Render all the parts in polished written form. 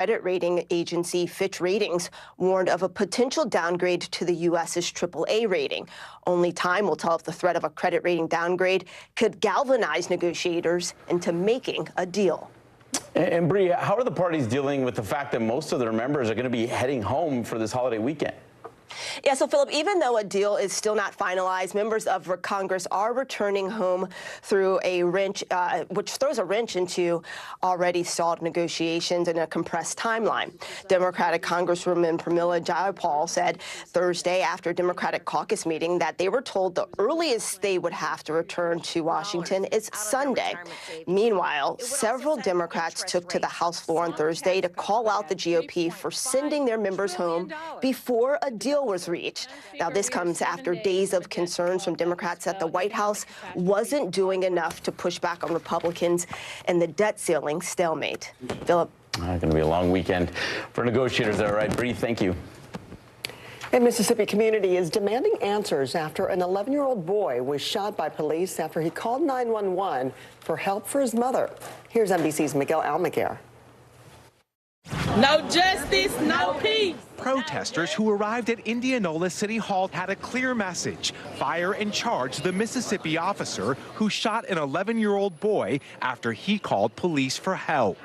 Credit rating agency Fitch Ratings warned of a potential downgrade to the U.S.'s AAA rating. Only time will tell if the threat of a credit rating downgrade could galvanize negotiators into making a deal. And Bree, how are the parties dealing with the fact that most of their members are going to be heading home for this holiday weekend? Yeah, so Philip, even though a deal is still not finalized, members of Congress are returning home through a wrench, which throws a wrench into already stalled negotiations in a compressed timeline. Democratic Congresswoman Pramila Jayapal said Thursday after Democratic caucus meeting that they were told the earliest they would have to return to Washington is Sunday. Meanwhile, several Democrats took to the House floor on Thursday to call out the GOP for sending their members home before a deal was reached. Now, this comes after days of concerns from Democrats that the White House wasn't doing enough to push back on Republicans and the debt ceiling stalemate. Philip. Going to be a long weekend for negotiators there, right? Bree, thank you. A Mississippi community is demanding answers after an 11-year-old boy was shot by police after he called 911 for help for his mother. Here's NBC's Miguel Almaguer. No justice, no peace. Protesters who arrived at Indianola City Hall had a clear message: fire and charge the Mississippi officer who shot an 11-year-old boy after he called police for help.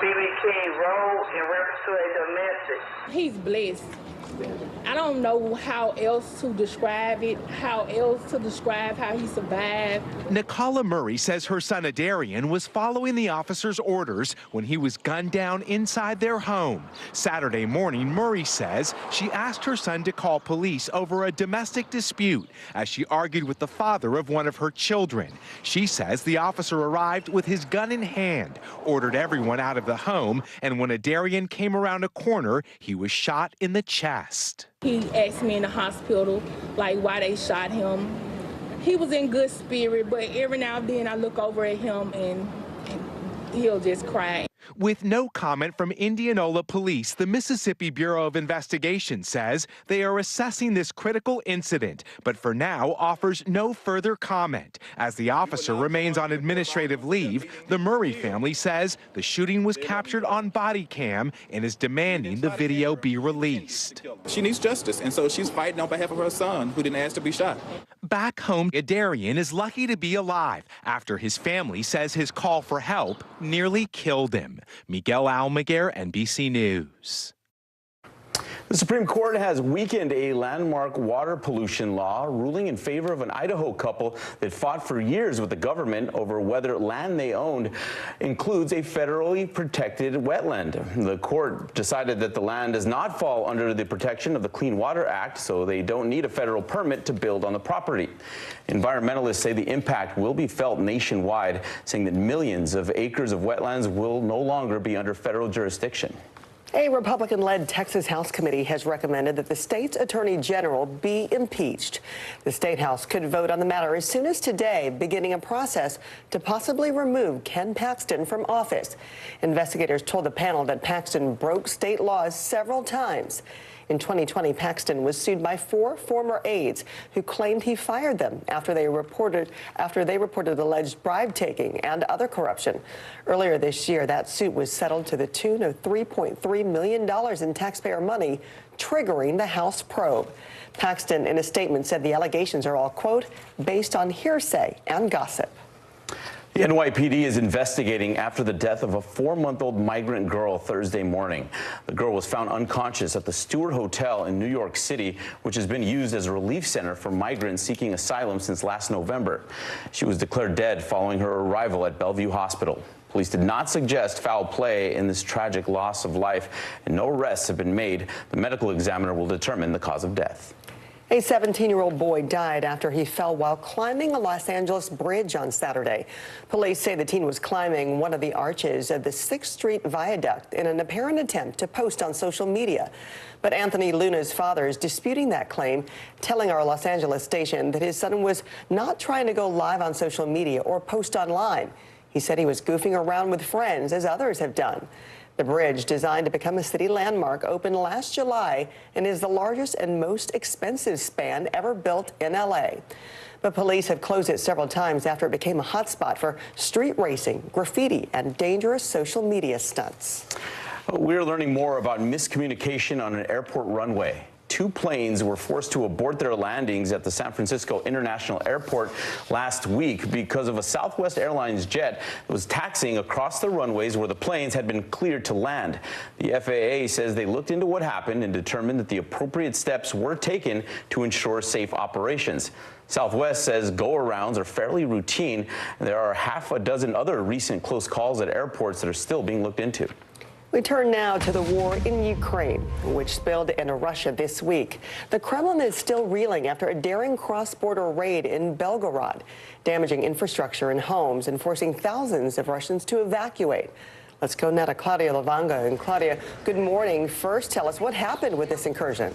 B.B. King role in reference to a domestic. He's blessed. I don't know how else to describe it, how he survived. Nicola Murray says her son Adarian was following the officer's orders when he was gunned down inside their home. Saturday morning, Murray says she asked her son to call police over a domestic dispute as she argued with the father of one of her children. She says the officer arrived with his gun in hand, ordered everyone out of the home, and when Adarian came around a corner, he was shot in the chest. He asked me in the hospital, like, why they shot him. He was in good spirit, but every now and then I look over at him and he'll just cry. With no comment from Indianola Police, the Mississippi Bureau of Investigation says they are assessing this critical incident, but for now offers no further comment. As the officer remains on administrative leave, the Murray family says the shooting was captured on body cam and is demanding the video be released. She needs justice, and so she's fighting on behalf of her son, who didn't ask to be shot. Back home, Adarian is lucky to be alive after his family says his call for help nearly killed him. Miguel Almaguer, NBC News. The Supreme Court has weakened a landmark water pollution law, ruling in favor of an Idaho couple that fought for years with the government over whether land they owned includes a federally protected wetland. The court decided that the land does not fall under the protection of the Clean Water Act, so they don't need a federal permit to build on the property. Environmentalists say the impact will be felt nationwide, saying that millions of acres of wetlands will no longer be under federal jurisdiction. A Republican-led Texas House committee has recommended that the state's attorney general be impeached. The state house could vote on the matter as soon as today, beginning a process to possibly remove Ken Paxton from office. Investigators told the panel that Paxton broke state laws several times. In 2020, Paxton was sued by 4 former aides who claimed he fired them after they reported alleged bribe-taking and other corruption. Earlier this year, that suit was settled to the tune of $3.3 million in taxpayer money, triggering the House probe. Paxton, in a statement, said the allegations are all, quote, based on hearsay and gossip. The NYPD is investigating after the death of a 4-month-old migrant girl Thursday morning. The girl was found unconscious at the Stewart Hotel in New York City, which has been used as a relief center for migrants seeking asylum since last November. She was declared dead following her arrival at Bellevue Hospital. Police did not suggest foul play in this tragic loss of life, and no arrests have been made. The medical examiner will determine the cause of death. A 17-year-old boy died after he fell while climbing a Los Angeles bridge on Saturday. Police say the teen was climbing one of the arches of the 6th Street Viaduct in an apparent attempt to post on social media. But Anthony Luna's father is disputing that claim, telling our Los Angeles station that his son was not trying to go live on social media or post online. He said he was goofing around with friends, as others have done. The bridge, designed to become a city landmark, opened last July and is the largest and most expensive span ever built in L.A. But police have closed it several times after it became a hotspot for street racing, graffiti, and dangerous social media stunts. We're learning more about miscommunication on an airport runway. Two planes were forced to abort their landings at the San Francisco International Airport last week because of a Southwest Airlines jet that was taxiing across the runways where the planes had been cleared to land. The FAA says they looked into what happened and determined that the appropriate steps were taken to ensure safe operations. Southwest says go-arounds are fairly routine, and there are half a dozen other recent close calls at airports that are still being looked into. We turn now to the war in Ukraine, which spilled into Russia this week. The Kremlin is still reeling after a daring cross-border raid in Belgorod, damaging infrastructure and homes and forcing thousands of Russians to evacuate. Let's go now to Claudia Lavanga. And Claudia, good morning. First, tell us what happened with this incursion.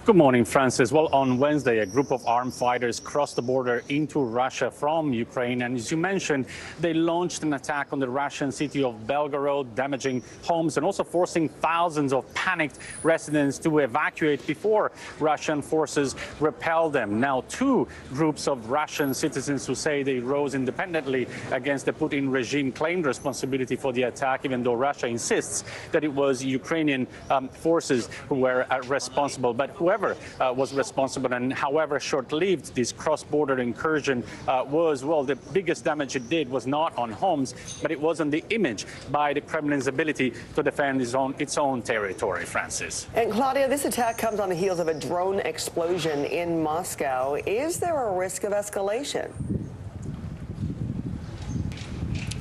Good morning, Francis. Well, on Wednesday, a group of armed fighters crossed the border into Russia from Ukraine. And as you mentioned, they launched an attack on the Russian city of Belgorod, damaging homes and also forcing thousands of panicked residents to evacuate before Russian forces repelled them. Now, two groups of Russian citizens who say they rose independently against the Putin regime claimed responsibility for the attack, even though Russia insists that it was Ukrainian forces who were responsible. But whoever was responsible and however short-lived this cross-border incursion was, well, the biggest damage it did was not on homes, but it was on the image by the Kremlin's ability to defend its own territory, Francis. And Claudia, this attack comes on the heels of a drone explosion in Moscow. Is there a risk of escalation?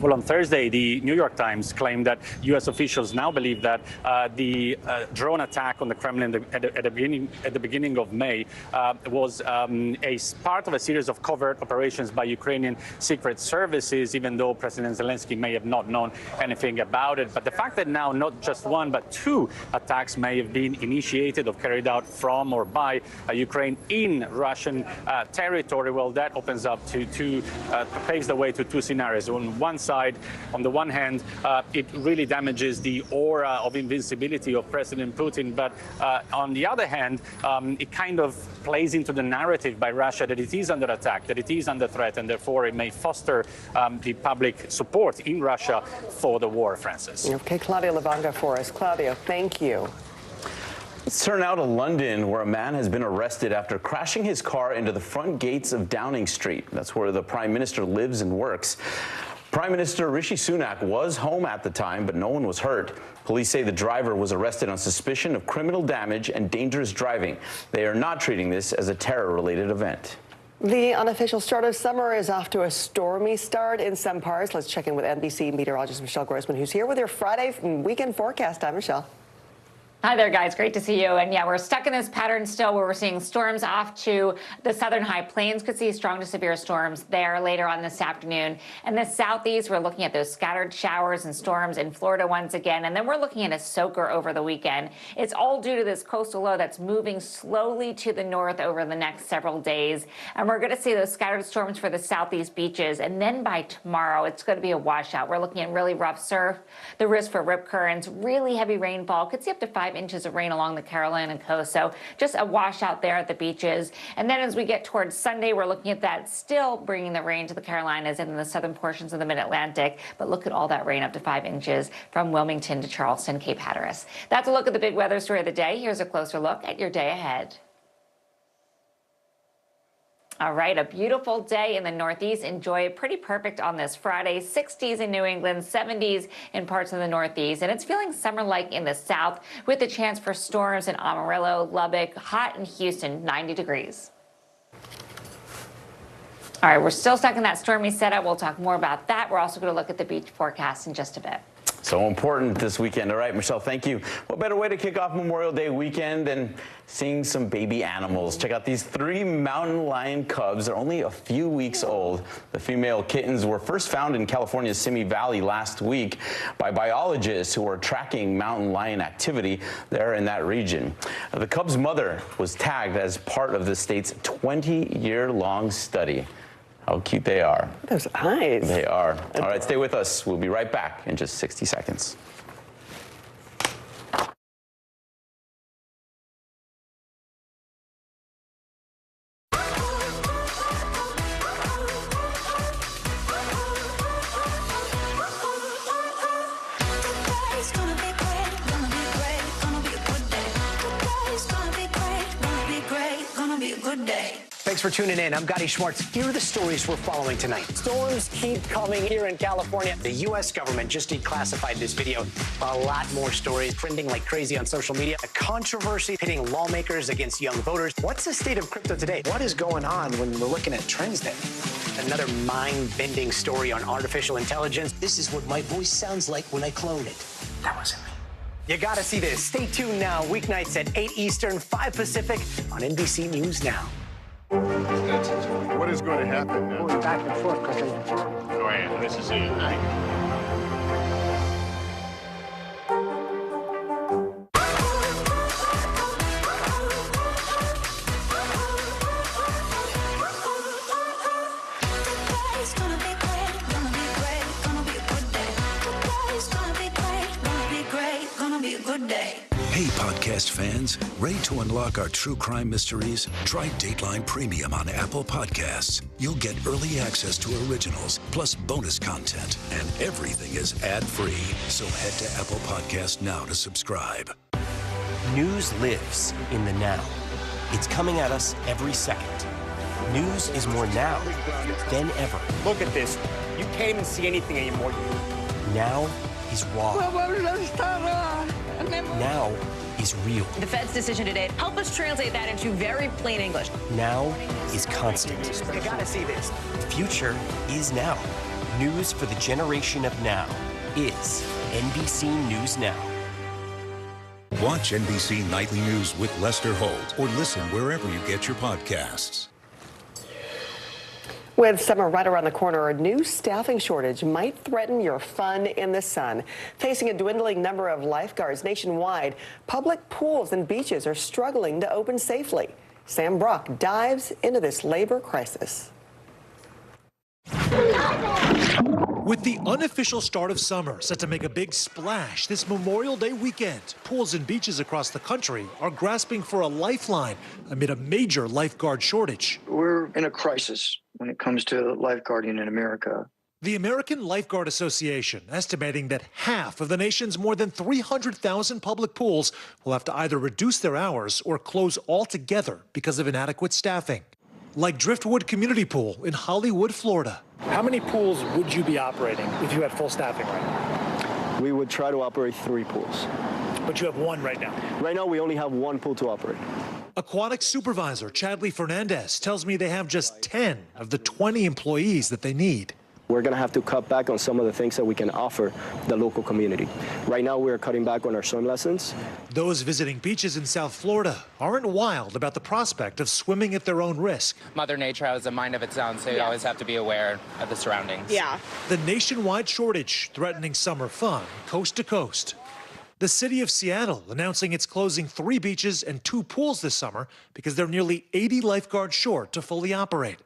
Well, on Thursday, the New York Times claimed that U.S. officials now believe that the drone attack on the Kremlin at the beginning of May was a part of a series of covert operations by Ukrainian secret services, even though President Zelensky may have not known anything about it. But the fact that now not just one, but two attacks may have been initiated or carried out from or by Ukraine in Russian territory, well, that opens up paves the way to two scenarios. On the one hand, it really damages the aura of invincibility of President Putin. But on the other hand, it kind of plays into the narrative by Russia that it is under attack, that it is under threat, and therefore it may foster the public support in Russia for the war, Francis. Okay, Claudia Lavanga for us. Claudia, thank you. Let's turn now to London, where a man has been arrested after crashing his car into the front gates of Downing Street. That's where the Prime Minister lives and works. Prime Minister Rishi Sunak was home at the time, but no one was hurt. Police say the driver was arrested on suspicion of criminal damage and dangerous driving. They are not treating this as a terror-related event. The unofficial start of summer is off to a stormy start in some parts. Let's check in with NBC meteorologist Michelle Grossman, who's here with your Friday weekend forecast. Hi, Michelle. Hi there, guys. Great to see you. And yeah, we're stuck in this pattern still where we're seeing storms off to the southern high plains. Could see strong to severe storms there later on this afternoon. And the southeast, we're looking at those scattered showers and storms in Florida once again. And then we're looking at a soaker over the weekend. It's all due to this coastal low that's moving slowly to the north over the next several days. And we're going to see those scattered storms for the southeast beaches. And then by tomorrow, it's going to be a washout. We're looking at really rough surf, the risk for rip currents, really heavy rainfall. Could see up to 5 inches of rain along the Carolina coast. So just a washout there at the beaches. And then as we get towards Sunday, we're looking at that still bringing the rain to the Carolinas and the southern portions of the mid-Atlantic. But look at all that rain, up to 5 inches from Wilmington to Charleston, Cape Hatteras. That's a look at the big weather story of the day. Here's a closer look at your day ahead. All right, a beautiful day in the Northeast. Enjoy it. Pretty perfect on this Friday. 60s in New England, 70s in parts of the Northeast. And it's feeling summer-like in the South with the chance for storms in Amarillo, Lubbock, hot in Houston, 90 degrees. All right, we're still stuck in that stormy setup. We'll talk more about that. We're also going to look at the beach forecast in just a bit. So important this weekend. All right, Michelle, thank you. What better way to kick off Memorial Day weekend than seeing some baby animals? Check out these 3 mountain lion cubs. They're only a few weeks old. The female kittens were first found in California's Simi Valley last week by biologists who are tracking mountain lion activity there in that region. The cub's mother was tagged as part of the state's 20-year-long study. How cute they are. Those eyes. They are. All right, stay with us. We'll be right back in just 60 seconds. Today's gonna be great, gonna be great, gonna be a good day. Today's gonna be great, gonna be great, gonna be a good day. Thanks for tuning in. I'm Gotti Schwartz. Here are the stories we're following tonight. Storms keep coming here in California. The U.S. government just declassified this video. A lot more stories trending like crazy on social media. A controversy pitting lawmakers against young voters. What's the state of crypto today? What is going on when we're looking at trends there? Another mind-bending story on artificial intelligence. This is what my voice sounds like when I clone it. That wasn't me. You gotta see this. Stay tuned now. Weeknights at 8 Eastern, 5 Pacific on NBC News Now. What is going to happen now? Going back and forth quickly. Go ahead. This is it. Today's gonna be great, gonna be great, gonna be a good day. Today's gonna be great, gonna be great, gonna be a good day. Hey, podcast fans, ready to unlock our true crime mysteries? Try Dateline Premium on Apple Podcasts. You'll get early access to originals, plus bonus content, and everything is ad-free. So head to Apple Podcasts now to subscribe. News lives in the now. It's coming at us every second. News is more now than ever. Look at this. You can't even see anything anymore. Now is raw. Now is real. The Fed's decision today, help us translate that into very plain English. Now is constant. You gotta see this. The future is now. News for the generation of now is NBC News Now. Watch NBC Nightly News with Lester Holt or listen wherever you get your podcasts. With summer right around the corner, a new staffing shortage might threaten your fun in the sun. Facing a dwindling number of lifeguards nationwide, public pools and beaches are struggling to open safely. Sam Brock dives into this labor crisis. With the unofficial start of summer set to make a big splash this Memorial Day weekend, pools and beaches across the country are grasping for a lifeline amid a major lifeguard shortage. We're in a crisis when it comes to lifeguarding in America. The American Lifeguard Association estimating that half of the nation's more than 300,000 public pools will have to either reduce their hours or close altogether because of inadequate staffing. Like Driftwood Community Pool in Hollywood, Florida. How many pools would you be operating if you had full staffing right now? We would try to operate 3 pools. But you have 1 right now? Right now, we only have 1 pool to operate. Aquatic supervisor Chadley Fernandez tells me they have just 10 of the 20 employees that they need. We're going to have to cut back on some of the things that we can offer the local community. Right now, we're cutting back on our swim lessons. Those visiting beaches in South Florida aren't wild about the prospect of swimming at their own risk. Mother Nature has a mind of its own, so you always have to be aware of the surroundings. Yeah. The nationwide shortage threatening summer fun coast to coast. The city of Seattle announcing it's closing 3 beaches and 2 pools this summer because they're nearly 80 lifeguards short to fully operate.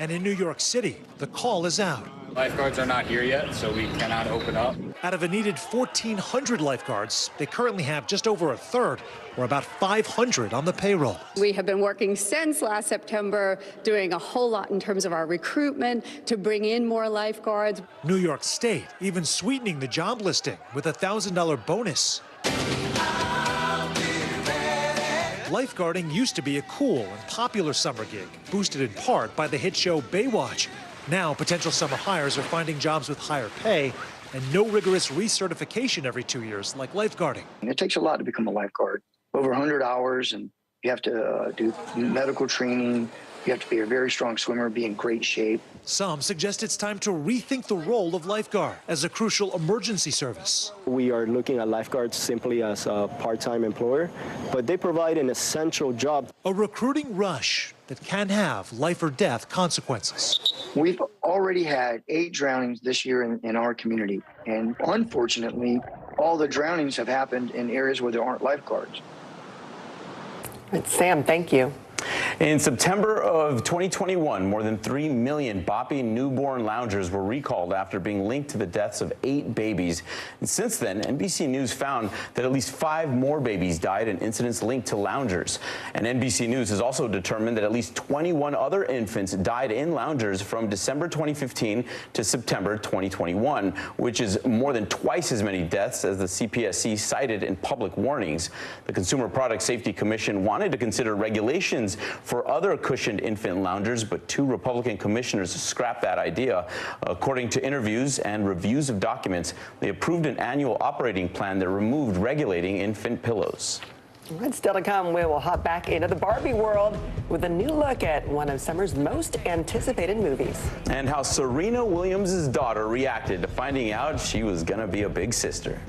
And in New York City, the call is out. Lifeguards are not here yet, so we cannot open up. Out of a needed 1,400 lifeguards, they currently have just over a third, or about 500 on the payroll. We have been working since last September, doing a whole lot in terms of our recruitment to bring in more lifeguards. New York State even sweetening the job listing with a $1,000 bonus. Lifeguarding used to be a cool and popular summer gig, boosted in part by the hit show Baywatch. Now, potential summer hires are finding jobs with higher pay and no rigorous recertification every 2 years like lifeguarding. It takes a lot to become a lifeguard. Over 100 hours, and you have to do medical training. You have to be a very strong swimmer, be in great shape. Some suggest it's time to rethink the role of lifeguard as a crucial emergency service. We are looking at lifeguards simply as a part-time employer, but they provide an essential job. A recruiting rush that can have life or death consequences. We've already had 8 drownings this year in our community, and unfortunately, all the drownings have happened in areas where there aren't lifeguards. Sam, thank you. In September of 2021, more than 3 million Boppy newborn loungers were recalled after being linked to the deaths of 8 babies. And since then, NBC News found that at least 5 more babies died in incidents linked to loungers. And NBC News has also determined that at least 21 other infants died in loungers from December 2015 to September 2021, which is more than twice as many deaths as the CPSC cited in public warnings. The Consumer Product Safety Commission wanted to consider regulations for other cushioned infant loungers, but 2 Republican commissioners scrapped that idea. According to interviews and reviews of documents, they approved an annual operating plan that removed regulating infant pillows. And still to come, we will hop back into the Barbie world with a new look at one of summer's most anticipated movies. And how Serena Williams' daughter reacted to finding out she was going to be a big sister.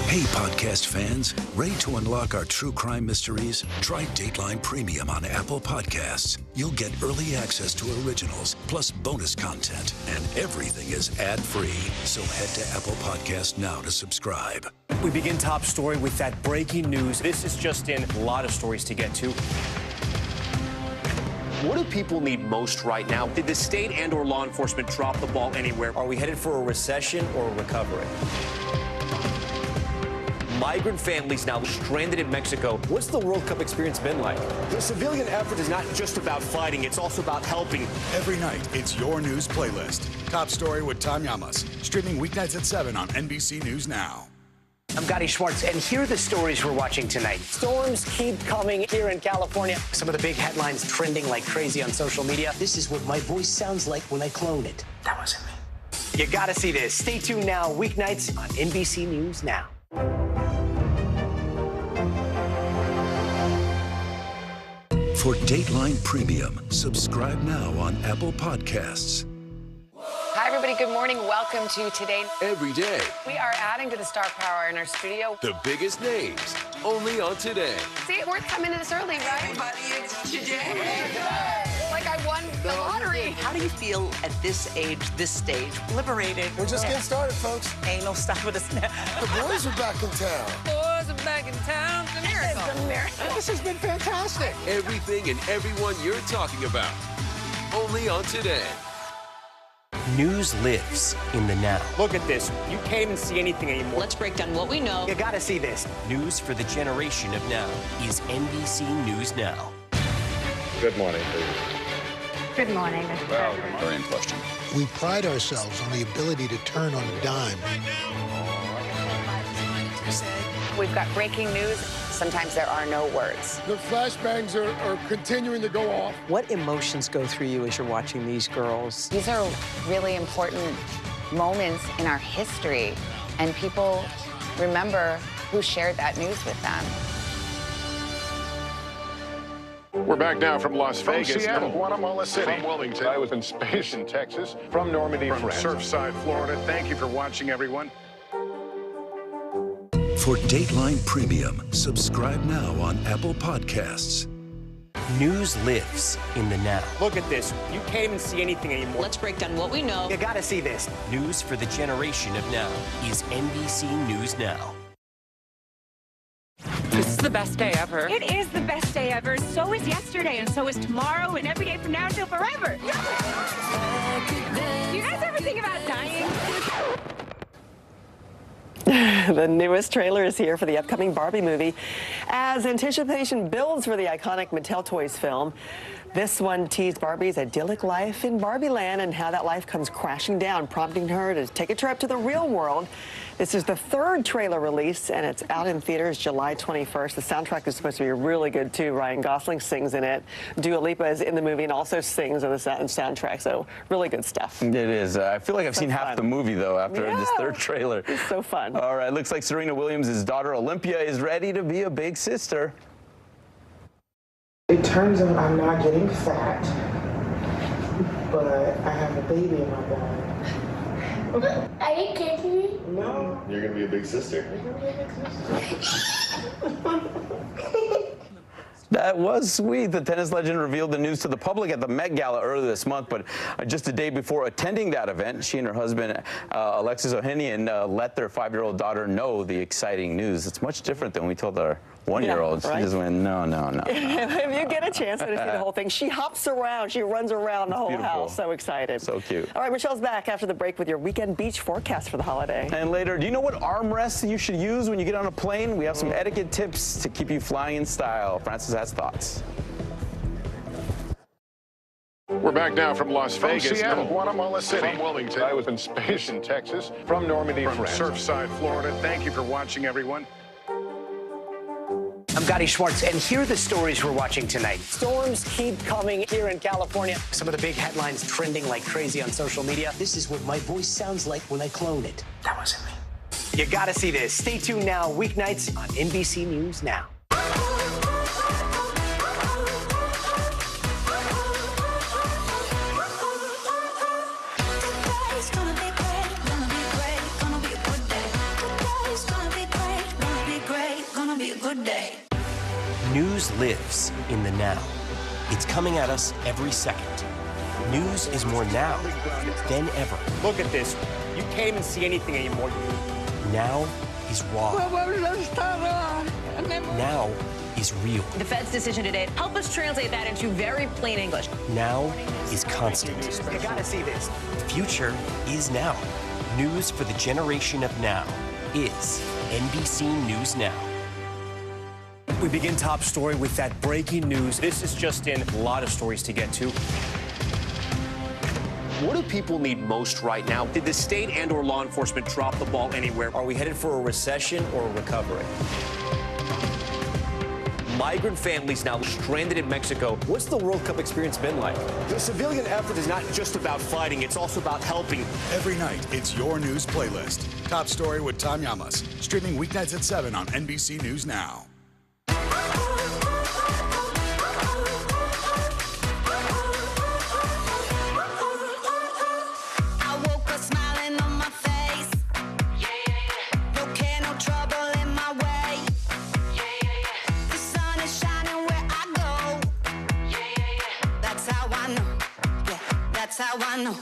Hey, podcast fans, ready to unlock our true crime mysteries? Try Dateline Premium on Apple Podcasts. You'll get early access to originals, plus bonus content, and everything is ad-free. So head to Apple Podcasts now to subscribe. We begin top story with that breaking news. This is just in, a lot of stories to get to. What do people need most right now? Did the state and or law enforcement drop the ball anywhere? Are we headed for a recession or a recovery? Migrant families now stranded in Mexico. What's the World Cup experience been like? The civilian effort is not just about fighting, it's also about helping. Every night, it's your news playlist. Top Story with Tom Llamas, streaming weeknights at 7 on NBC News Now. I'm Gotti Schwartz, and here are the stories we're watching tonight. Storms keep coming here in California. Some of the big headlines trending like crazy on social media. This is what my voice sounds like when I clone it. That wasn't me. You gotta see this. Stay tuned now, weeknights on NBC News Now. For Dateline Premium, subscribe now on Apple Podcasts. Hi, everybody. Good morning. Welcome to Today. Every day, We are adding to the star power in our studio. the biggest names, only on Today. See, it's worth coming in this early, right? Everybody, it's Today. Like I won the lottery. How do you feel at this age, this stage? Liberated. We're just getting started, folks. Ain't no stop with us now. The boys are back in town. Boys are back in town. It's a miracle. It's a miracle. This has been fantastic. Everything and everyone you're talking about, only on Today. News lives in the now. Look at this. You can't even see anything anymore. Let's break down what we know. You gotta see this. News for the generation of now is NBC News Now. Good morning, please. Good morning, Mr. President. Very in question. We pride ourselves on the ability to turn on a dime. We've got breaking news. Sometimes there are no words. The flashbangs are continuing to go off. What emotions go through you as you're watching these girls? These are really important moments in our history, and people remember who shared that news with them. We're back now from Las From Vegas. Seattle, Guatemala City. From Wilmington. I was in space in Texas. From Normandy, From France. Surfside, Florida. Thank you for watching, everyone. For Dateline Premium, subscribe now on Apple Podcasts. News lives in the now. Look at this. You can't even see anything anymore. Let's break down what we know. You gotta see this. News for the generation of now is NBC News Now. This is the best day ever. It is the best day ever. So is yesterday, and so is tomorrow, and every day from now until forever. Do you guys ever think about dying? The newest trailer is here for the upcoming Barbie movie. As anticipation builds for the iconic Mattel Toys film, this one teased Barbie's idyllic life in Barbie Land and how that life comes crashing down, prompting her to take a trip to the real world. This is the 3rd trailer release, and it's out in theaters July 21st. The soundtrack is supposed to be really good, too. Ryan Gosling sings in it. Dua Lipa is in the movie and also sings on the soundtrack, so really good stuff. It is. I feel like I've seen half the movie, though, after this 3rd trailer. It's so fun. All right, looks like Serena Williams' daughter, Olympia, is ready to be a big sister. It turns out I'm not getting fat, but I have a baby in my belly. Are you kidding me? No. You're going to be a big sister. That was sweet. The tennis legend revealed the news to the public at the Met Gala earlier this month, but just a day before attending that event, she and her husband, Alexis Ohanian, let their 5-year-old daughter know the exciting news. It's much different than we told our 1-year-old. Yeah, right? She just went, no. If you get a chance to see the whole thing, she hops around, she runs around the whole beautiful. house. So excited. So cute. All right, Michelle's back after the break with your weekend beach forecast for the holiday. And later, do you know what armrests you should use when you get on a plane? We have some etiquette tips to keep you flying in style. Francis has thoughts. We're back now from Las Vegas. From Seattle, Guatemala City. From Wilmington. I was in space in Texas. From Normandy, from France. Surfside, Florida. Thank you for watching, everyone. I'm Gotti Schwartz, and here are the stories we're watching tonight. Storms keep coming here in California. Some of the big headlines trending like crazy on social media. This is what my voice sounds like when I clone it. That wasn't me. You gotta see this. Stay tuned now, weeknights on NBC News Now. News lives in the now. It's coming at us every second. News is more now than ever. Look at this. You can't even see anything anymore. Now is raw. Now is real. The Fed's decision today, help us translate that into very plain English. Now is constant. You gotta see this. The future is now. News for the generation of now is NBC News Now. We begin top story with that breaking news. This is just in. A lot of stories to get to. What do people need most right now? Did the state and/or law enforcement drop the ball anywhere? Are we headed for a recession or a recovery? Migrant families now stranded in Mexico. What's the World Cup experience been like? The civilian effort is not just about fighting, it's also about helping. Every night, it's your news playlist. Top Story with Tom Llamas. Streaming weeknights at 7 on NBC News Now. How I know.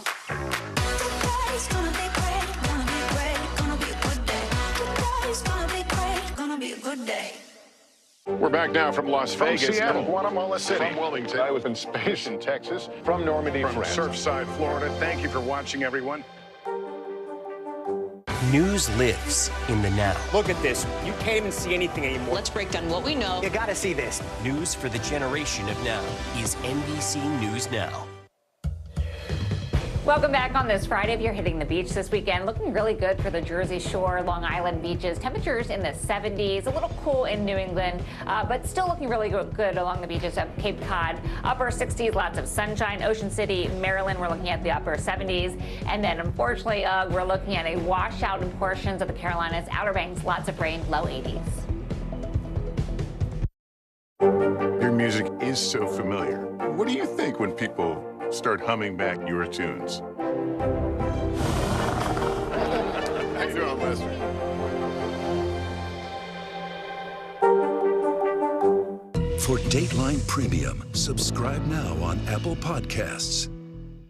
Today's gonna be great, gonna be great, gonna be a good day. Today's gonna be great, gonna be a good day. We're back now from Las Vegas. From Seattle, Guatemala City. From Wilmington. I was in space in Texas. From Normandy, from France. Surfside, Florida. Thank you for watching, everyone. News lives in the now. Look at this. You can't even see anything anymore. Let's break down what we know. You gotta see this. News for the generation of now is NBC News Now. Welcome back on this Friday. If you're hitting the beach this weekend, looking really good for the Jersey Shore, Long Island beaches. Temperatures in the 70s, a little cool in New England, but still looking really good along the beaches of Cape Cod. Upper 60s, lots of sunshine. Ocean City, Maryland, we're looking at the upper 70s. And then, unfortunately, we're looking at a washout in portions of the Carolinas. Outer Banks, lots of rain, low 80s. Your music is so familiar. What do you think when people start humming back your tunes? How you doing, Lester? For Dateline Premium, subscribe now on Apple Podcasts.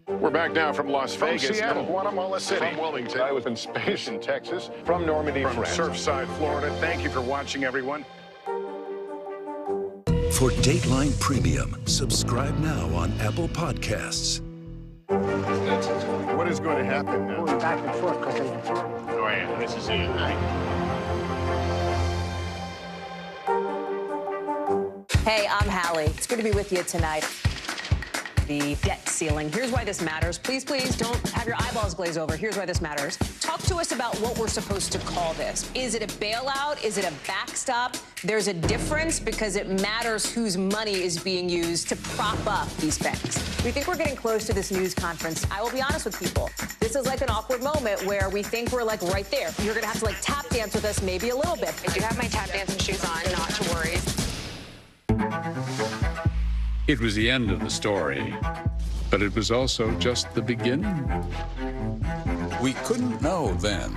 We're back now from Las Vegas. From Seattle, Guatemala City. From Wilmington. I was in space in Texas. From Normandy, from France. Surfside, Florida. Thank you for watching, everyone. For Dateline Premium, subscribe now on Apple Podcasts. What is going to happen now? Going back and forth because Oh, yeah, this is it, right? Hey, I'm Hallie. It's good to be with you tonight. The debt ceiling. Here's why this matters. Please, please don't have your eyeballs glaze over. Here's why this matters. Talk to us about what we're supposed to call this. Is it a bailout? Is it a backstop? There's a difference because it matters whose money is being used to prop up these banks. We think we're getting close to this news conference. I will be honest with people. This is like an awkward moment where we think we're like right there. You're going to have to like tap dance with us maybe a little bit. I do have my tap dancing shoes on, not to worry. It was the end of the story, but it was also just the beginning. We couldn't know then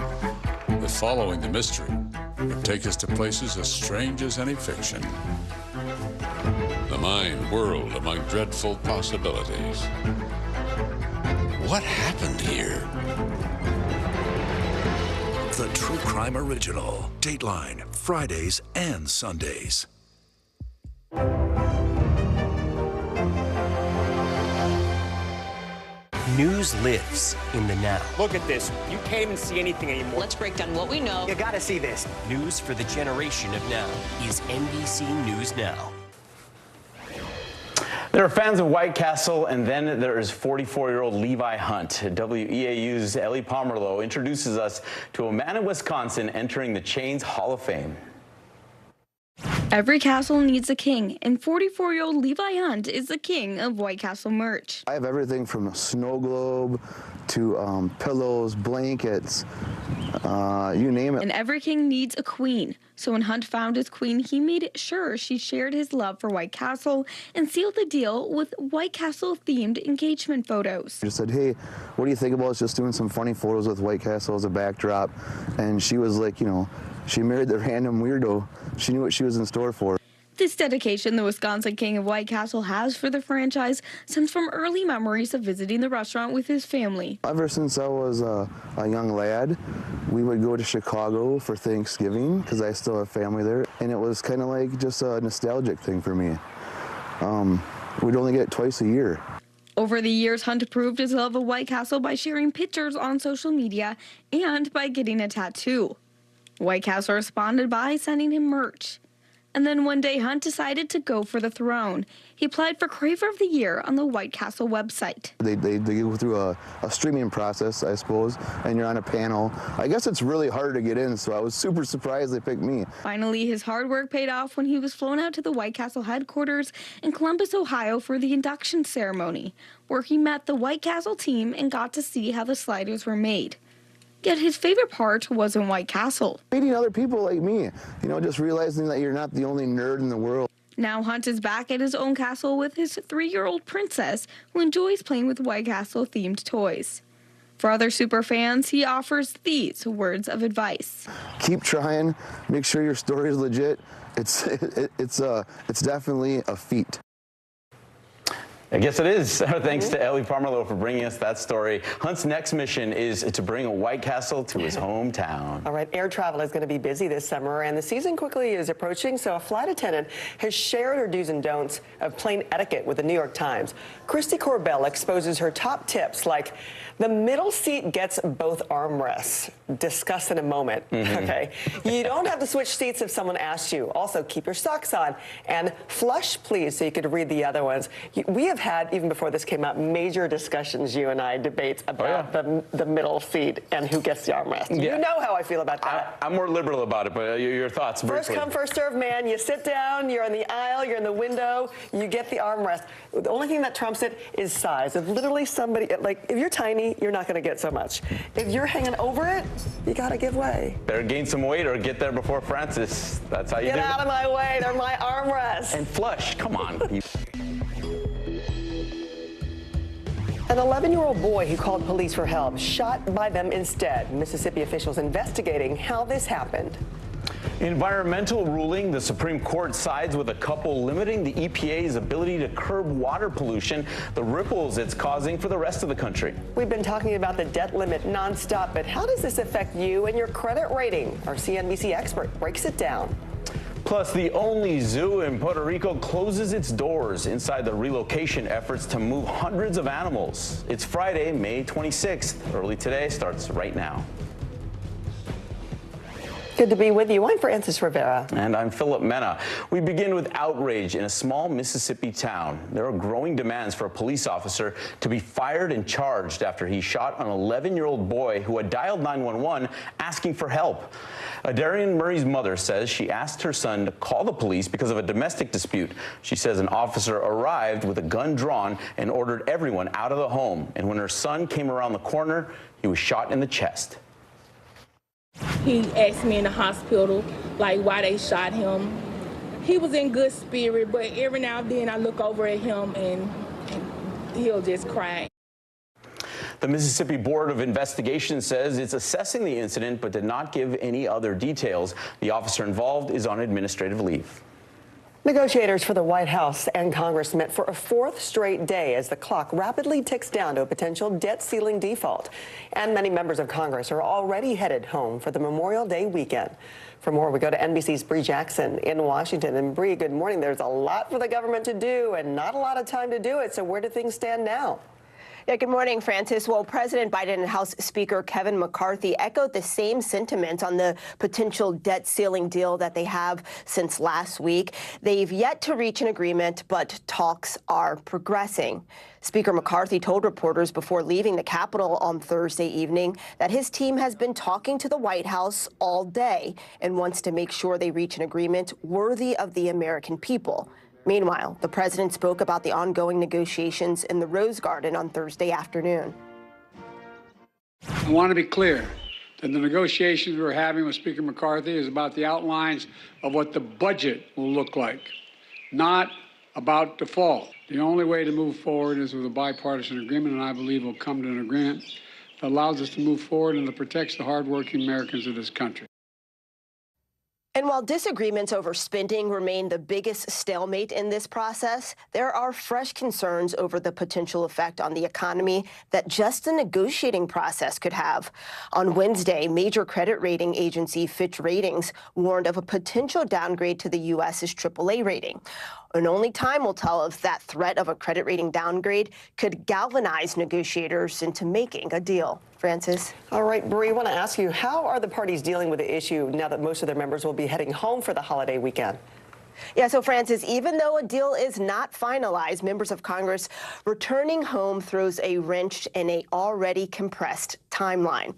that following the mystery would take us to places as strange as any fiction. The mind whirled among dreadful possibilities. What happened here? The truth crime original. Dateline, Fridays and Sundays. News lives in the now. Look at this. You can't even see anything anymore. Let's break down what we know. You gotta see this. News for the generation of now is NBC News Now. There are fans of White Castle, and then there is 44-year-old Levi Hunt. WEAU's Ellie Pomerleau introduces us to a man in Wisconsin entering the chain's Hall of Fame. Every castle needs a king, and 44-year-old Levi Hunt is the king of White Castle merch. I have everything from a snow globe to pillows, blankets, you name it. And every king needs a queen. So when Hunt found his queen, he made sure she shared his love for White Castle and sealed the deal with White Castle-themed engagement photos. I just said, hey, what do you think about just doing some funny photos with White Castle as a backdrop? And she was like, you know, she married the random weirdo. She knew what she was in store for. This dedication the Wisconsin King of White Castle has for the franchise stems from early memories of visiting the restaurant with his family. Ever since I was a young lad, we would go to Chicago for Thanksgiving because I still have family there. And it was kind of like just a nostalgic thing for me. We'd only get it twice a year. Over the years, Hunt proved his love of White Castle by sharing pictures on social media and by getting a tattoo. White Castle responded by sending him merch. And then one day, Hunt decided to go for the throne. He applied for Craver of the Year on the White Castle website. They go through a streaming process, I suppose, and you're on a panel. I guess it's really hard to get in, so I was super surprised they picked me. Finally, his hard work paid off when he was flown out to the White Castle headquarters in Columbus, Ohio for the induction ceremony, where he met the White Castle team and got to see how the sliders were made. Yet his favorite part wasn't White Castle. Meeting other people like me, you know, just realizing that you're not the only nerd in the world. Now Hunt is back at his own castle with his 3-year-old princess, who enjoys playing with White Castle-themed toys. For other super fans, he offers these words of advice. Keep trying. Make sure your story is legit. It's definitely a feat. I guess it is. Thanks to Ellie Pomerleau for bringing us that story. Hunt's next mission is to bring a White Castle to his hometown. All right, air travel is going to be busy this summer, and the season quickly is approaching, so a flight attendant has shared her do's and don'ts of plane etiquette with the New York Times. Christy Corbell exposes her top tips, like the middle seat gets both armrests. Discuss in a moment, okay? You don't have to switch seats if someone asks you. Also, keep your socks on, and flush, please, so you could read the other ones. We have had, even before this came out, major discussions, you and I, debates about the middle seat and who gets the armrest. Yeah. You know how I feel about that. I'm more liberal about it, but your thoughts briefly. First come, first serve, man. You sit down, you're in the aisle, you're in the window, you get the armrest. The only thing that trumps it is size. If literally somebody, like, if you're tiny, you're not going to get so much. If you're hanging over it, you got to give way. Better gain some weight or get there before Francis. That's how you do it. Get out of my way. They're my armrests. And flush. Come on. An 11-year-old boy who called police for help shot by them instead. Mississippi officials investigating how this happened. Environmental ruling. The Supreme Court sides with a couple limiting the EPA's ability to curb water pollution, the ripples it's causing for the rest of the country. We've been talking about the debt limit nonstop, but how does this affect you and your credit rating? Our CNBC expert breaks it down. Plus, the only zoo in Puerto Rico closes its doors inside the relocation efforts to move hundreds of animals. It's Friday, May 26th. Early Today starts right now. Good to be with you. I'm Francis Rivera. And I'm Philip Mena. We begin with outrage in a small Mississippi town. There are growing demands for a police officer to be fired and charged after he shot an 11-year-old boy who had dialed 911 asking for help. Darian Murray's mother says she asked her son to call the police because of a domestic dispute. She says an officer arrived with a gun drawn and ordered everyone out of the home. And when her son came around the corner, he was shot in the chest. He asked me in the hospital, like, why they shot him. He was in good spirit, but every now and then I look over at him and he'll just cry. The Mississippi Board of Investigation says it's assessing the incident but did not give any other details. The officer involved is on administrative leave. Negotiators for the White House and Congress met for a fourth straight day as the clock rapidly ticks down to a potential debt ceiling default. And many members of Congress are already headed home for the Memorial Day weekend. For more, we go to NBC's Bree Jackson in Washington. And Bree, good morning. There's a lot for the government to do and not a lot of time to do it. So where do things stand now? Yeah, good morning, Francis. Well, President Biden and House Speaker Kevin McCarthy echoed the same sentiments on the potential debt ceiling deal that they have since last week. They've yet to reach an agreement, but talks are progressing. Speaker McCarthy told reporters before leaving the Capitol on Thursday evening that his team has been talking to the White House all day and wants to make sure they reach an agreement worthy of the American people. Meanwhile, the president spoke about the ongoing negotiations in the Rose Garden on Thursday afternoon. I want to be clear that the negotiations we're having with Speaker McCarthy is about the outlines of what the budget will look like, not about default. The only way to move forward is with a bipartisan agreement, and I believe we'll come to an agreement that allows us to move forward and that protects the hardworking Americans of this country. And while disagreements over spending remain the biggest stalemate in this process, there are fresh concerns over the potential effect on the economy that just the negotiating process could have. On Wednesday, major credit rating agency Fitch Ratings warned of a potential downgrade to the U.S.'s AAA rating. And only time will tell if that threat of a credit rating downgrade could galvanize negotiators into making a deal. Francis. All right, Bree, I want to ask you, how are the parties dealing with the issue now that most of their members will be heading home for the holiday weekend? Yeah, so Francis, even though a deal is not finalized, members of Congress returning home throws a wrench in an already compressed timeline.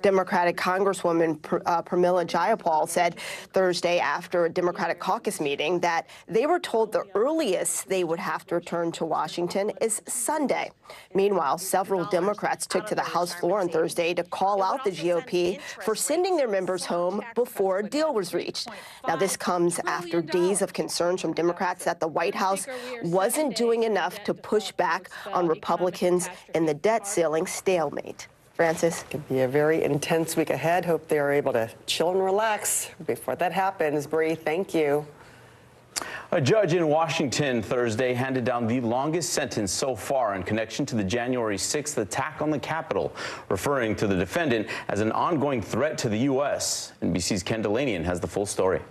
Democratic Congresswoman Pramila Jayapal said Thursday after a Democratic caucus meeting that they were told the earliest they would have to return to Washington is Sunday. Meanwhile, several Democrats took to the House floor on Thursday to call out the GOP for sending their members home before a deal was reached. Now, this comes after days of concerns from Democrats that the White House wasn't doing enough to push back on Republicans in the debt ceiling stalemate. Francis. It could be a very intense week ahead. Hope they are able to chill and relax before that happens. Bree, thank you. A judge in Washington Thursday handed down the longest sentence so far in connection to the January 6th attack on the Capitol, referring to the defendant as an ongoing threat to the U.S. NBC's Ken Delanian has the full story.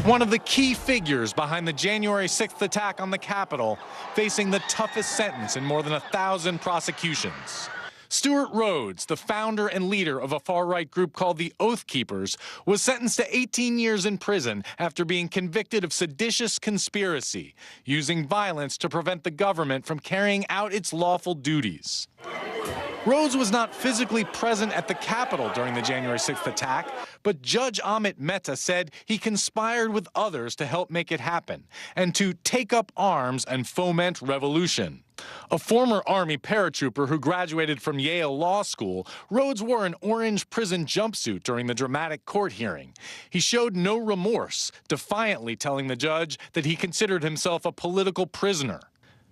One of the key figures behind the January 6th attack on the Capitol, facing the toughest sentence in more than 1,000 prosecutions. Stewart Rhodes, the founder and leader of a far-right group called the Oath Keepers, was sentenced to 18 years in prison after being convicted of seditious conspiracy, using violence to prevent the government from carrying out its lawful duties. Rhodes was not physically present at the Capitol during the January 6th attack, but Judge Amit Mehta said he conspired with others to help make it happen and to take up arms and foment revolution. A former Army paratrooper who graduated from Yale Law School, Rhodes wore an orange prison jumpsuit during the dramatic court hearing. He showed no remorse, defiantly telling the judge that he considered himself a political prisoner.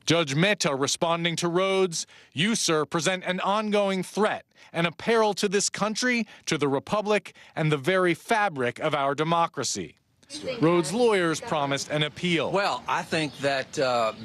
Judge Mehta responding to Rhodes, "You, sir, present an ongoing threat and a peril to this country, to the republic, and the very fabric of our democracy." Rhodes' lawyers promised an appeal. Well, I think that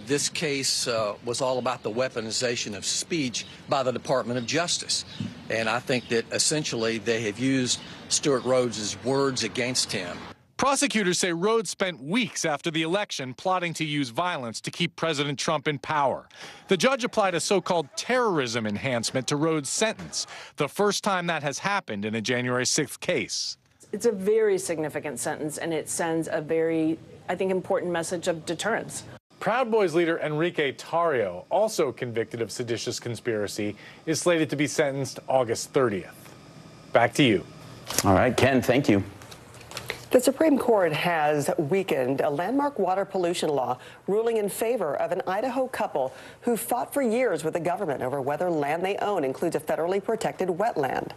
this case was all about the weaponization of speech by the Department of Justice. And I think that essentially they have used Stewart Rhodes' words against him. Prosecutors say Rhodes spent weeks after the election plotting to use violence to keep President Trump in power. The judge applied a so-called terrorism enhancement to Rhodes' sentence, the first time that has happened in a January 6th case. It's a very significant sentence, and it sends a very, I think, important message of deterrence. Proud Boys leader Enrique Tarrio, also convicted of seditious conspiracy, is slated to be sentenced August 30th. Back to you. All right, Ken, thank you. The Supreme Court has weakened a landmark water pollution law, ruling in favor of an Idaho couple who fought for years with the government over whether land they own includes a federally protected wetland.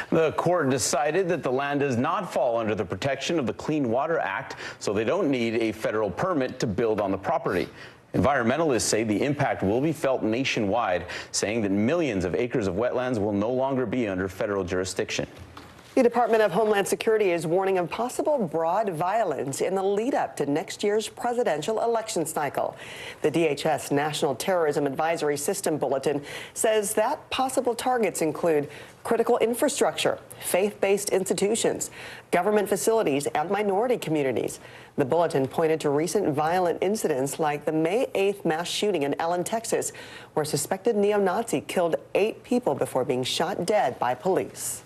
The court decided that the land does not fall under the protection of the Clean Water Act, so they don't need a federal permit to build on the property. Environmentalists say the impact will be felt nationwide, saying that millions of acres of wetlands will no longer be under federal jurisdiction. The Department of Homeland Security is warning of possible broad violence in the lead up to next year's presidential election cycle. The DHS National Terrorism Advisory System Bulletin says that possible targets include critical infrastructure, faith-based institutions, government facilities, and minority communities. The bulletin pointed to recent violent incidents like the May 8th mass shooting in Allen, Texas, where a suspected neo-Nazi killed 8 people before being shot dead by police.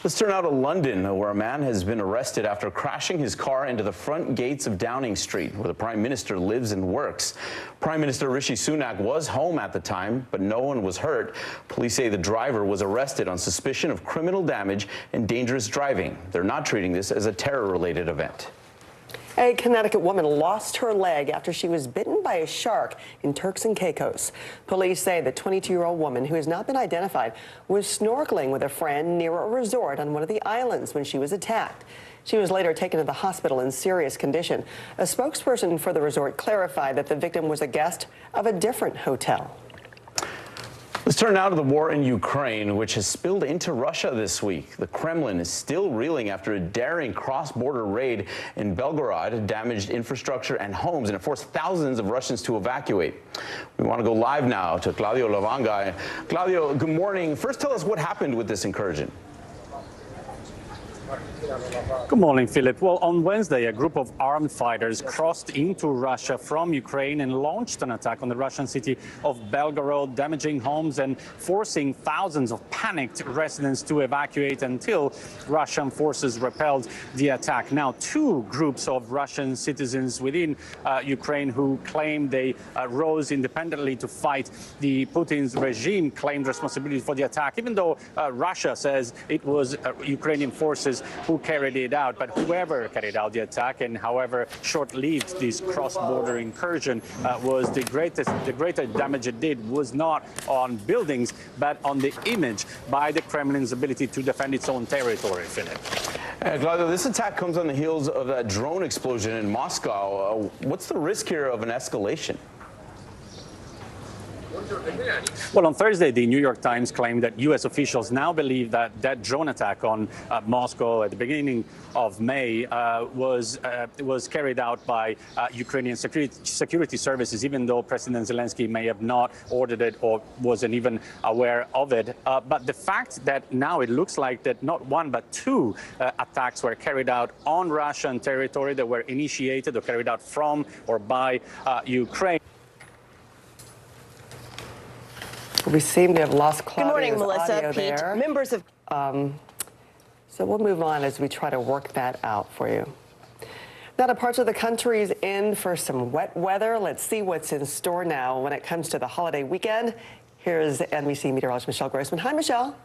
Let's turn now to London, where a man has been arrested after crashing his car into the front gates of Downing Street, where the Prime Minister lives and works. Prime Minister Rishi Sunak was home at the time, but no one was hurt. Police say the driver was arrested on suspicion of criminal damage and dangerous driving. They're not treating this as a terror-related event. A Connecticut woman lost her leg after she was bitten by a shark in Turks and Caicos. Police say the 22-year-old woman, who has not been identified, was snorkeling with a friend near a resort on one of the islands when she was attacked. She was later taken to the hospital in serious condition. A spokesperson for the resort clarified that the victim was a guest of a different hotel. Let's turn now to the war in Ukraine, which has spilled into Russia this week. The Kremlin is still reeling after a daring cross-border raid in Belgorod damaged infrastructure and homes, and it forced thousands of Russians to evacuate. We want to go live now to Claudio Lavanga. Claudio, good morning. First, tell us what happened with this incursion. Good morning, Philip. Well, on Wednesday, a group of armed fighters crossed into Russia from Ukraine and launched an attack on the Russian city of Belgorod, damaging homes and forcing thousands of panicked residents to evacuate until Russian forces repelled the attack. Now, 2 groups of Russian citizens within Ukraine who claim they rose independently to fight the Putin's regime claimed responsibility for the attack, even though Russia says it was Ukrainian forces who carried it out. But whoever carried out the attack and however short-lived this cross-border incursion was the greater damage it did was not on buildings, but on the image by the Kremlin's ability to defend its own territory, Philip. Claudio, this attack comes on the heels of that drone explosion in Moscow. What's the risk here of an escalation? Well, on Thursday, the New York Times claimed that U.S. officials now believe that that drone attack on Moscow at the beginning of May was carried out by Ukrainian security services, even though President Zelensky may have not ordered it or wasn't even aware of it. But the fact that now it looks like that not 1 but 2 attacks were carried out on Russian territory that were initiated or carried out from or by Ukraine. We seem to have lost Claudio's Good morning, Melissa. audio Pete, there. members of... So we'll move on as we try to work that out for you. Now to parts of the country's in for some wet weather. Let's see what's in store now when it comes to the holiday weekend. Here's NBC meteorologist Michelle Grossman. Hi, Michelle.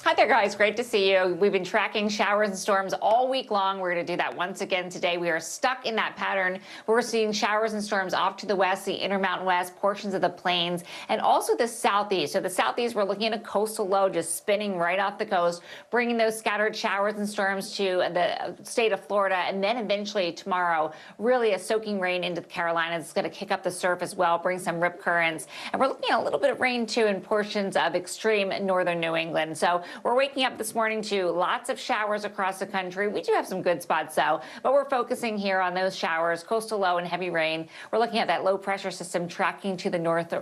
Hi there, guys. Great to see you. We've been tracking showers and storms all week long. We're going to do that once again today. We are stuck in that pattern. We're seeing showers and storms off to the west, the Intermountain West, portions of the plains, and also the southeast. So the southeast, we're looking at a coastal low just spinning right off the coast, bringing those scattered showers and storms to the state of Florida. And then eventually tomorrow, really a soaking rain into the Carolinas. It's going to kick up the surf as well, bring some rip currents. And we're looking at a little bit of rain, too, in portions of extreme northern New England. So we're waking up this morning to lots of showers across the country. We do have some good spots, though, but we're focusing here on those showers, coastal low and heavy rain. We're looking at that low pressure system tracking to the north,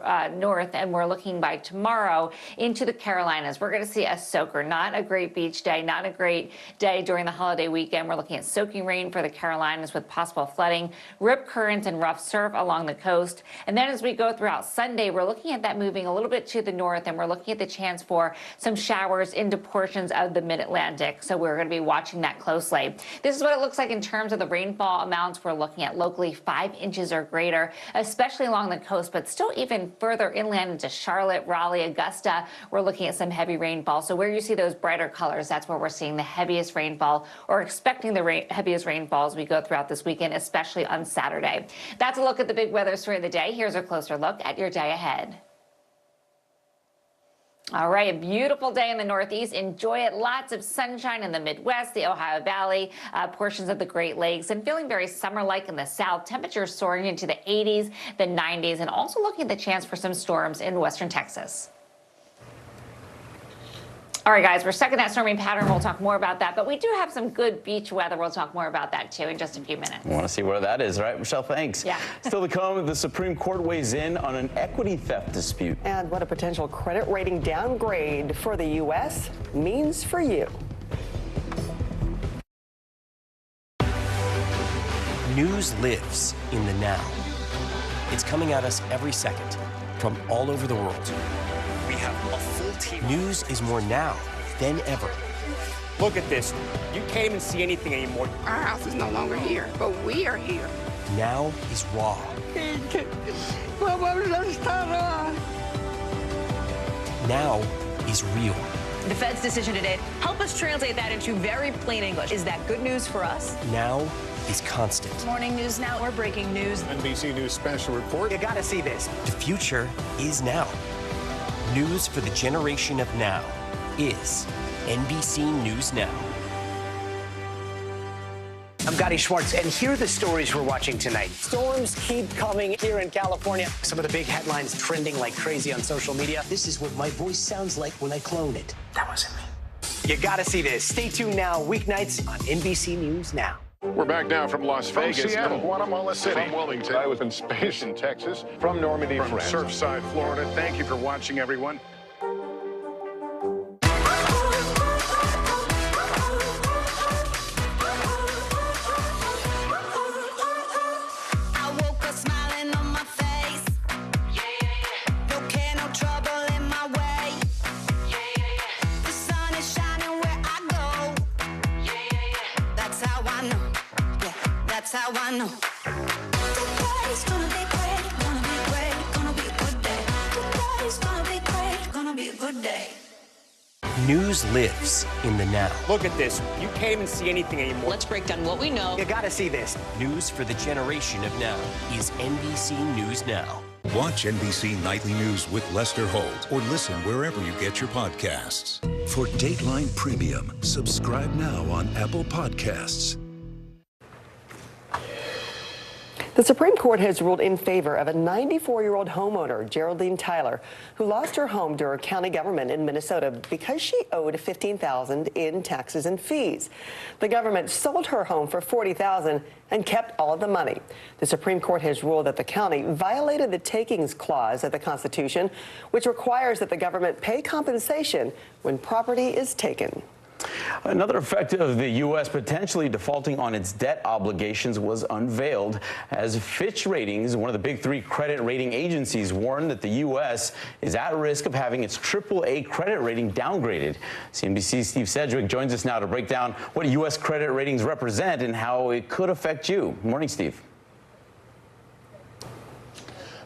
and we're looking by tomorrow into the Carolinas. We're going to see a soaker, not a great beach day, not a great day during the holiday weekend. We're looking at soaking rain for the Carolinas with possible flooding, rip currents, and rough surf along the coast. And then as we go throughout Sunday, we're looking at that moving a little bit to the north, and we're looking at the chance for some showers into portions of the mid-Atlantic. So we're going to be watching that closely. This is what it looks like in terms of the rainfall amounts. We're looking at locally 5 inches or greater, especially along the coast, but still even further inland into Charlotte, Raleigh, Augusta. We're looking at some heavy rainfall. So where you see those brighter colors, that's where we're seeing the heaviest rainfall or expecting the heaviest rainfall as we go throughout this weekend, especially on Saturday. That's a look at the big weather story of the day. Here's a closer look at your day ahead. All right, a beautiful day in the Northeast. Enjoy it. Lots of sunshine in the Midwest, the Ohio Valley, portions of the Great Lakes, and feeling very summer-like in the South. Temperatures soaring into the 80s, the 90s, and also looking at the chance for some storms in western Texas. All right, guys, we're stuck in that stormy pattern. We'll talk more about that. But we do have some good beach weather. We'll talk more about that, too, in just a few minutes. I want to see where that is, right? Michelle, thanks. Yeah. Still to come, the Supreme Court weighs in on an equity theft dispute. And what a potential credit rating downgrade for the U.S. means for you. News lives in the now. It's coming at us every second from all over the world. We have a full team. News is more now than ever. Look at this. You can't even see anything anymore. Our house is no longer here, but we are here. Now is raw. Now is real. The Fed's decision today, help us translate that into very plain English. Is that good news for us? Now is constant. Morning News Now or breaking news. NBC News special report. You gotta see this. The future is now. News for the generation of now is NBC News Now. I'm Gotti Schwartz, and here are the stories we're watching tonight. Storms keep coming here in California. Some of the big headlines trending like crazy on social media. This is what my voice sounds like when I clone it. That wasn't me. You gotta see this. Stay tuned now, weeknights on NBC News Now. We're back now from Las Vegas. From Seattle, Guatemala City. From Wilmington. I was in space in Texas. From Normandy, From France. Surfside, Florida. Thank you for watching, everyone. How I know. Today's gonna be great, gonna be great, gonna be a good day. Today's gonna be great, gonna be a good day. News lives in the now. Look at this. You can't even see anything anymore. Let's break down what we know. You gotta see this. News for the generation of now is NBC News Now. Watch NBC Nightly News with Lester Holt or listen wherever you get your podcasts. For Dateline Premium, subscribe now on Apple Podcasts. The Supreme Court has ruled in favor of a 94-year-old homeowner, Geraldine Tyler, who lost her home to her county government in Minnesota because she owed $15,000 in taxes and fees. The government sold her home for $40,000 and kept all of the money. The Supreme Court has ruled that the county violated the takings clause of the Constitution, which requires that the government pay compensation when property is taken. Another effect of the U.S. potentially defaulting on its debt obligations was unveiled as Fitch Ratings, one of the big three credit rating agencies, warned that the U.S. is at risk of having its AAA credit rating downgraded. CNBC's Steve Sedgwick joins us now to break down what U.S. credit ratings represent and how it could affect you. Morning, Steve.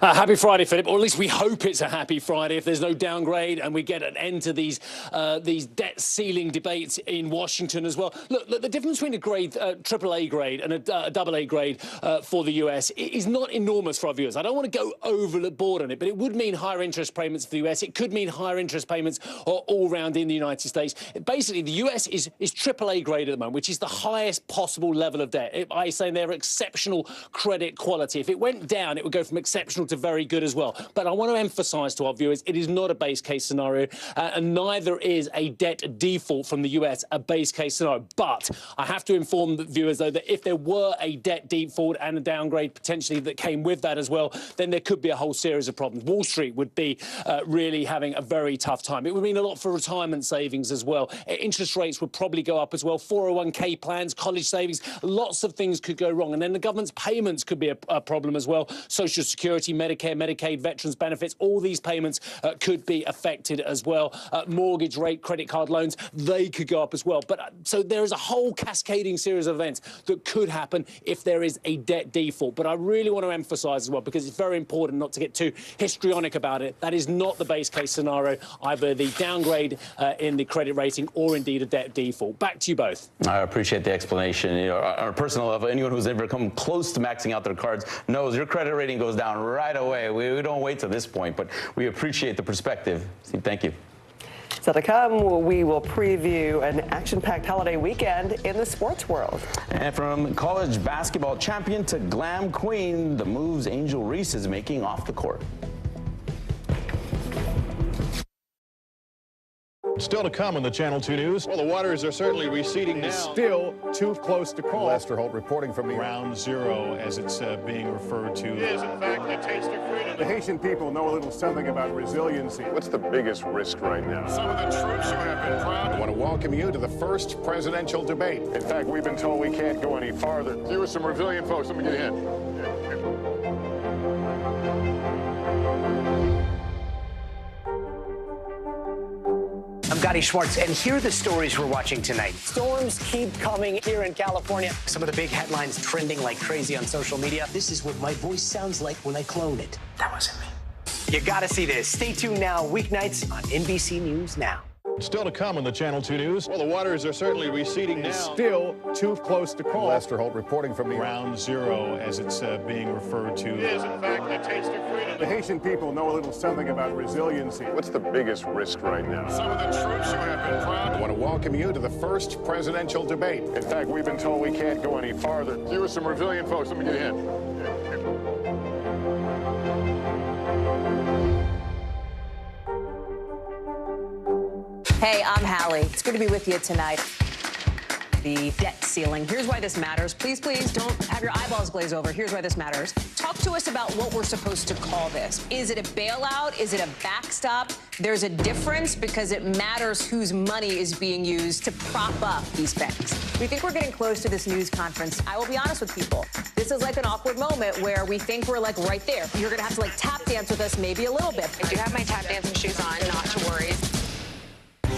Happy Friday, Philip, or at least we hope it's a happy Friday if there's no downgrade and we get an end to these debt ceiling debates in Washington as well. Look, the difference between a grade, AAA grade and a AA grade for the US is not enormous for our viewers. I don't want to go overboard on it, but it would mean higher interest payments for the US. It could mean higher interest payments all around in the United States. Basically, the US is AAA grade at the moment, which is the highest possible level of debt. I say they're exceptional credit quality. If it went down, it would go from exceptional to very good as well. But I want to emphasize to our viewers, it is not a base case scenario, and neither is a debt default from the US a base case scenario. But I have to inform the viewers, though, that if there were a debt default and a downgrade potentially that came with that as well, then there could be a whole series of problems. Wall Street would be really having a very tough time. It would mean a lot for retirement savings as well. Interest rates would probably go up as well. 401k plans, college savings, lots of things could go wrong. And then the government's payments could be a problem as well. Social Security, Medicare, Medicaid, veterans benefits, all these payments could be affected as well. Mortgage rate, credit card loans, they could go up as well. But so there is a whole cascading series of events that could happen if there is a debt default. But I really want to emphasize as well, because it's very important not to get too histrionic about it. That is not the base case scenario, either the downgrade in the credit rating or indeed a debt default. Back to you both. I appreciate the explanation. You know, on a personal level, anyone who's ever come close to maxing out their cards knows your credit rating goes down right away. We don't wait to this point, but we appreciate the perspective. Steve, thank you. So to come, we will preview an action-packed holiday weekend in the sports world. And from college basketball champion to glam queen, the moves Angel Reese is making off the court. Still to come on the Channel 2 News. Well, the waters are certainly receding now. Still too close to call. Lester Holt reporting from Ground Zero, as it's being referred to. It is, in fact, a taste of freedom. The Haitian people know a little something about resiliency. What's the biggest risk right now? Some of the troops who have been proud. I want to welcome you to the first presidential debate. In fact, we've been told we can't go any farther. You with some resilient folks. Let me get a hint. I'm Gotti Schwartz, and here are the stories we're watching tonight. Storms keep coming here in California. Some of the big headlines trending like crazy on social media. This is what my voice sounds like when I clone it. That wasn't me. You gotta see this. Stay tuned now, weeknights on NBC News Now. Still to come on the Channel 2 News. Well, the waters are certainly receding now. Still too close to call. Lester Holt reporting from Ground Zero, as it's being referred to. It is, in fact, a taste of freedom. The Haitian people know a little something about resiliency. What's the biggest risk right now? Some of the troops who have been proud. I want to welcome you to the first presidential debate. In fact, we've been told we can't go any farther. You with some resilient folks. Let me get a hint. Hey, I'm Hallie. It's good to be with you tonight. The debt ceiling. Here's why this matters. Please, please don't have your eyeballs glaze over. Here's why this matters. Talk to us about what we're supposed to call this. Is it a bailout? Is it a backstop? There's a difference because it matters whose money is being used to prop up these banks. We think we're getting close to this news conference. I will be honest with people. This is like an awkward moment where we think we're like right there. You're going to have to like tap dance with us maybe a little bit. I do have my tap dancing shoes on, not to worry.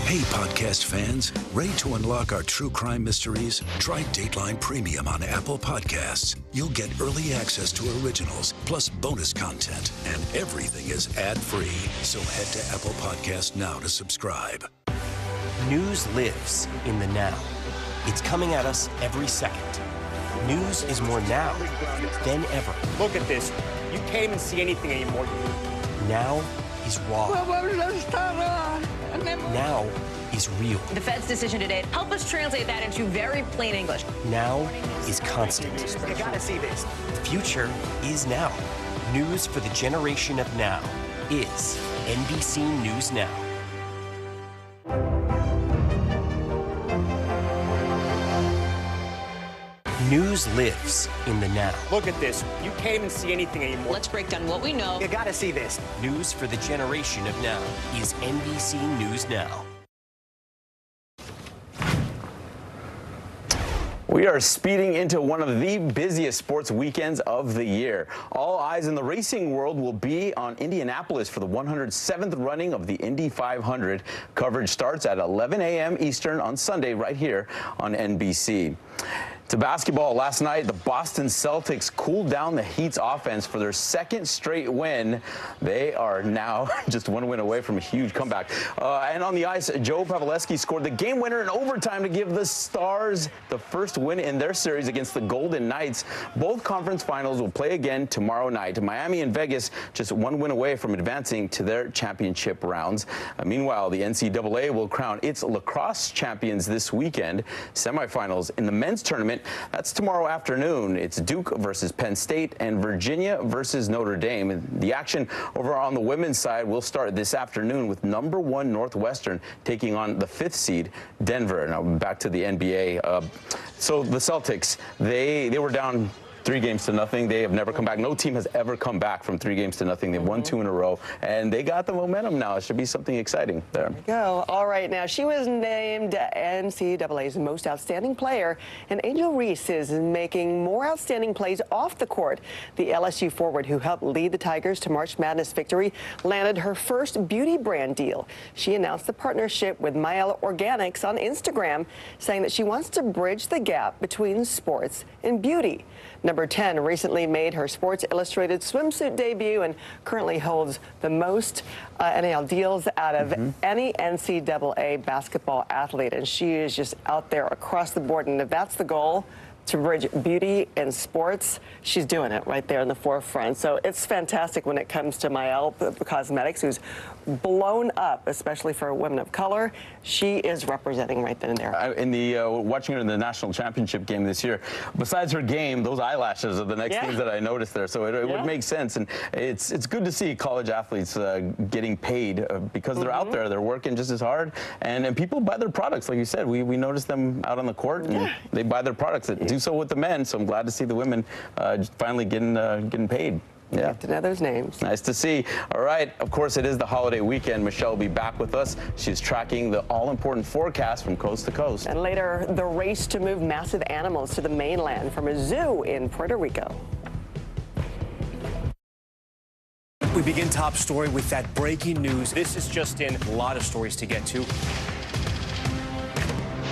Hey, podcast fans, ready to unlock our true crime mysteries? Try Dateline Premium on Apple Podcasts. You'll get early access to originals, plus bonus content, and everything is ad-free. So head to Apple Podcasts now to subscribe. News lives in the now. It's coming at us every second. News is more now than ever. Look at this. You can't even see anything anymore. Now is raw. Now is real. The Fed's decision today, help us translate that into very plain English. Now is constant. You gotta see this. The future is now. News for the generation of now is NBC News Now. News lives in the now. Look at this. You can't even see anything anymore. Let's break down what we know. You gotta see this. News for the generation of now is NBC News Now. We are speeding into one of the busiest sports weekends of the year. All eyes in the racing world will be on Indianapolis for the 107th running of the Indy 500. Coverage starts at 11 a.m. Eastern on Sunday right here on NBC. To basketball, last night, the Boston Celtics cooled down the Heat's offense for their second straight win. They are now just one win away from a huge comeback. And on the ice, Joe Pavelski scored the game winner in overtime to give the Stars the first win in their series against the Golden Knights. Both conference finals will play again tomorrow night. Miami and Vegas just one win away from advancing to their championship rounds. Meanwhile, the NCAA will crown its lacrosse champions this weekend. Semifinals in the men's tournament, that's tomorrow afternoon. It's Duke versus Penn State and Virginia versus Notre Dame. The action over on the women's side will start this afternoon with #1 Northwestern taking on the 5th seed Denver. Now back to the NBA. So the Celtics, they were down 3-0. They have never come back. No team has ever come back from 3-0. They've won 2 in a row, and they got the momentum now. It should be something exciting there. There we go. All right, now she was named NCAA's most outstanding player, and Angel Reese is making more outstanding plays off the court. The LSU forward who helped lead the Tigers to March Madness victory landed her first beauty brand deal. She announced the partnership with Mielle Organics on Instagram, saying that she wants to bridge the gap between sports and beauty. Number 10 recently made her Sports Illustrated swimsuit debut and currently holds the most NIL deals out of any NCAA basketball athlete. And she is just out there across the board. And if that's the goal, to bridge beauty and sports. She's doing it right there in the forefront. So it's fantastic when it comes to Mael Cosmetics, who's blown up, especially for women of color. She is representing right then and there. In the watching her in the national championship game this year, besides her game, those eyelashes are the next things that I noticed there. So it would make sense, and it's good to see college athletes getting paid because they're out there, they're working just as hard, and people buy their products. Like you said, we notice them out on the court, and they buy their products. That do so with the men. So I'm glad to see the women finally getting paid. Yeah. Get to know those names. Nice to see. All right. Of course, it is the holiday weekend. Michelle will be back with us. She's tracking the all-important forecast from coast to coast. And later, the race to move massive animals to the mainland from a zoo in Puerto Rico. We begin top story with that breaking news. This is just in. A lot of stories to get to.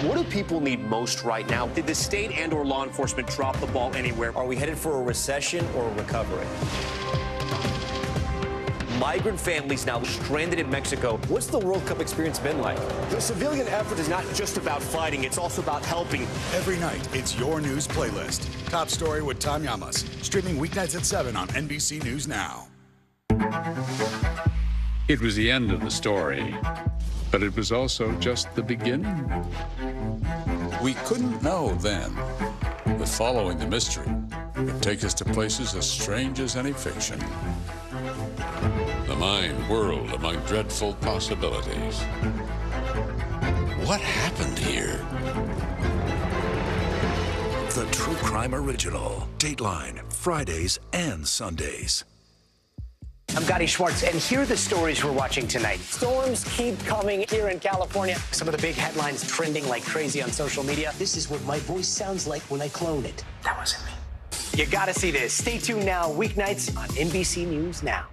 What do people need most right now? Did the state and/or law enforcement drop the ball anywhere? Are we headed for a recession or a recovery? Migrant families now stranded in Mexico. What's the World Cup experience been like? The civilian effort is not just about fighting, it's also about helping. Every night, it's your news playlist. Top Story with Tom Llamas. Streaming weeknights at 7 on NBC News Now. It was the end of the story, but it was also just the beginning. We couldn't know then that following the mystery would take us to places as strange as any fiction. The mind whirled among dreadful possibilities. What happened here? The True Crime Original. Dateline, Fridays and Sundays. I'm Gotti Schwartz, and here are the stories we're watching tonight. Storms keep coming here in California. Some of the big headlines trending like crazy on social media. This is what my voice sounds like when I clone it. That wasn't me. You gotta see this. Stay tuned now, weeknights on NBC News Now.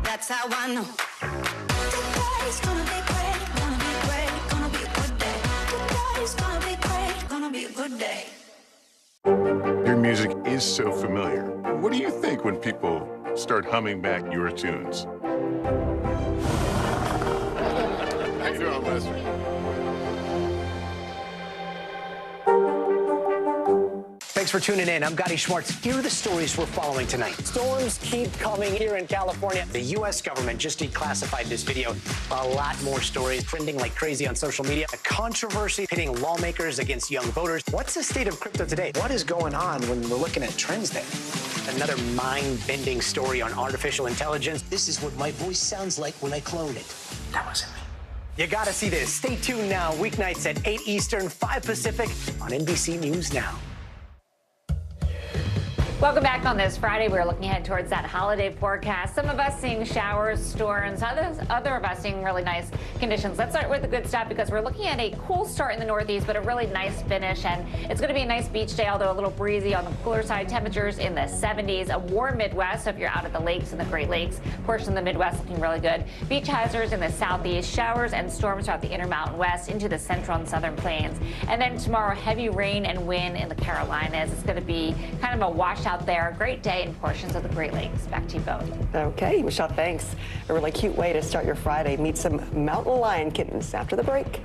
That's how I know. Today's gonna be great, gonna be great, gonna be a good day. Today's gonna be great, gonna be a good day. Your music is so familiar. What do you think when people start humming back your tunes? How you doing, Lester? Thanks for tuning in. I'm Gotti Schwartz. Here are the stories we're following tonight. Storms keep coming here in California. The U.S. government just declassified this video. A lot more stories trending like crazy on social media. A controversy pitting lawmakers against young voters. What's the state of crypto today? What is going on when we're looking at trends there? Another mind-bending story on artificial intelligence. This is what my voice sounds like when I clone it. That wasn't me. You gotta see this. Stay tuned now, weeknights at 8 Eastern, 5 Pacific on NBC News Now. Welcome back on this Friday. We're looking ahead towards that holiday forecast. Some of us seeing showers, storms, other of us seeing really nice conditions. Let's start with the good stuff because we're looking at a cool start in the Northeast, but a really nice finish. And it's going to be a nice beach day, although a little breezy on the cooler side. Temperatures in the 70s. A warm Midwest, so if you're out at the lakes and the Great Lakes, portion of the Midwest looking really good. Beach hazards in the Southeast. Showers and storms throughout the Intermountain West into the Central and Southern Plains. And then tomorrow, heavy rain and wind in the Carolinas. It's going to be kind of a washout out there. Great day in portions of the Great Lakes. Back to you both. Okay, Michelle, thanks. A really cute way to start your Friday. Meet some mountain lion kittens after the break.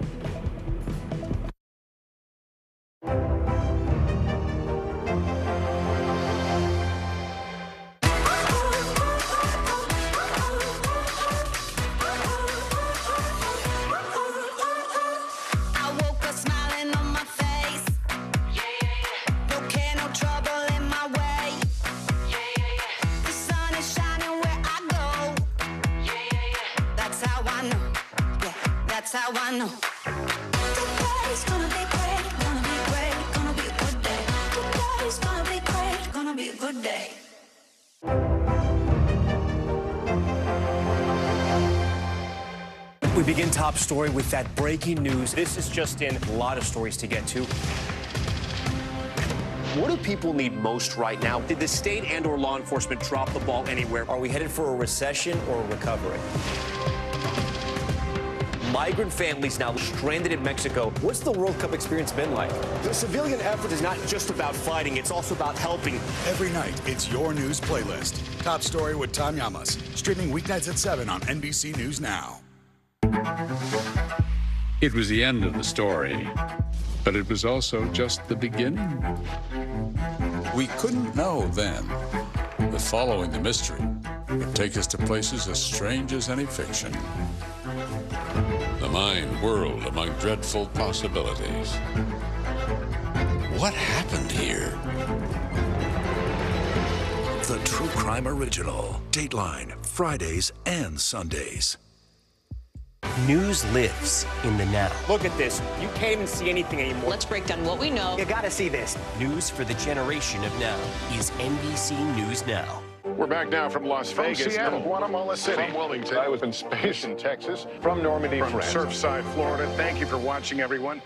That's how I know. Today's gonna be great, gonna be great, gonna be a good day. Today's gonna be great, gonna be a good day. We begin top story with that breaking news. This is just in. A lot of stories to get to. What do people need most right now? Did the state and/or law enforcement drop the ball anywhere? Are we headed for a recession or a recovery? migrant families now stranded in Mexico. What's the World Cup experience been like? The civilian effort is not just about fighting, it's also about helping. Every night, it's your news playlist. Top Story with Tom Llamas. Streaming weeknights at 7 on NBC News Now. It was the end of the story, but it was also just the beginning. We couldn't know then that following the mystery would take us to places as strange as any fiction. The mind whirled among dreadful possibilities. What happened here? The True Crime Original. Dateline, Fridays and Sundays. News lives in the now. Look at this. You can't even see anything anymore. Let's break down what we know. You gotta see this. News for the generation of now is NBC News Now. We're back now from Las Vegas. From Seattle, Guatemala City. From Wilmington. I was in space in Texas. From Normandy, From France. Surfside, Florida. Thank you for watching, everyone.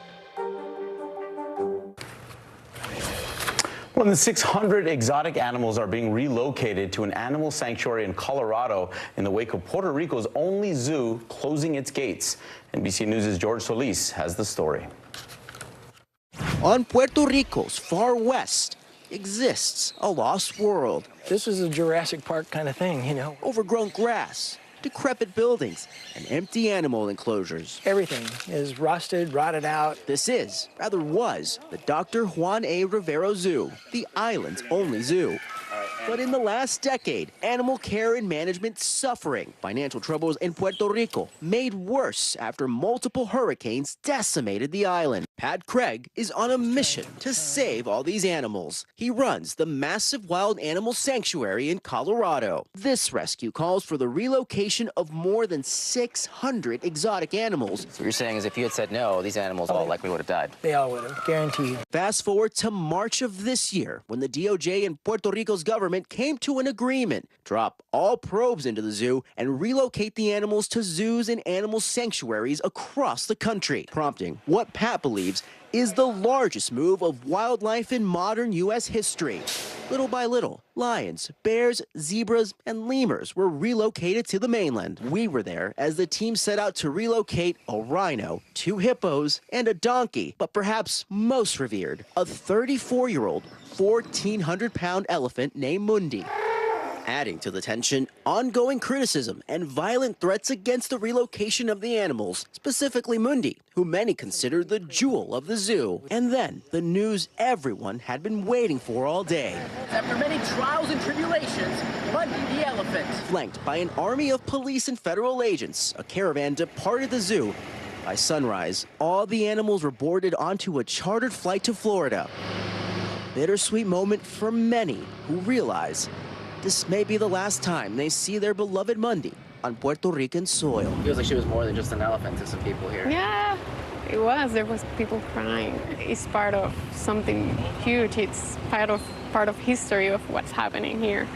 More than 600 exotic animals are being relocated to an animal sanctuary in Colorado in the wake of Puerto Rico's only zoo closing its gates. NBC News' George Solis has the story. On Puerto Rico's far west exists a lost world. This is a Jurassic Park kind of thing, you know. Overgrown grass, decrepit buildings, and empty animal enclosures. Everything is rusted, rotted out. This is, rather was, the Dr. Juan A. Rivero Zoo, the island's only zoo. But in the last decade, animal care and management suffering. Financial troubles in Puerto Rico made worse after multiple hurricanes decimated the island. Pat Craig is on a mission to save all these animals. He runs the massive wild animal sanctuary in Colorado. This rescue calls for the relocation of more than 600 exotic animals. So what you're saying is if you had said no, these animals all likely would have died. They all would have, guaranteed. Fast forward to March of this year, when the DOJ and Puerto Rico's government came to an agreement, drop all probes into the zoo and relocate the animals to zoos and animal sanctuaries across the country, prompting what Pat believes is the largest move of wildlife in modern U.S. history. Little by little, lions, bears, zebras, and lemurs were relocated to the mainland. We were there as the team set out to relocate a rhino, 2 hippos, and a donkey, but perhaps most revered, a 34-year-old, 1,400-pound elephant named Mundi. Adding to the tension, ongoing criticism and violent threats against the relocation of the animals, specifically Mundi, who many consider the jewel of the zoo. And then, the news everyone had been waiting for all day. After many trials and tribulations, Mundi the elephant. Flanked by an army of police and federal agents, a caravan departed the zoo. By sunrise, all the animals were boarded onto a chartered flight to Florida. A bittersweet moment for many who realize this may be the last time they see their beloved Mundi on Puerto Rican soil. It feels like she was more than just an elephant to some people here. Yeah, it was. There was people crying. It's part of something huge. It's part of history of what's happening here.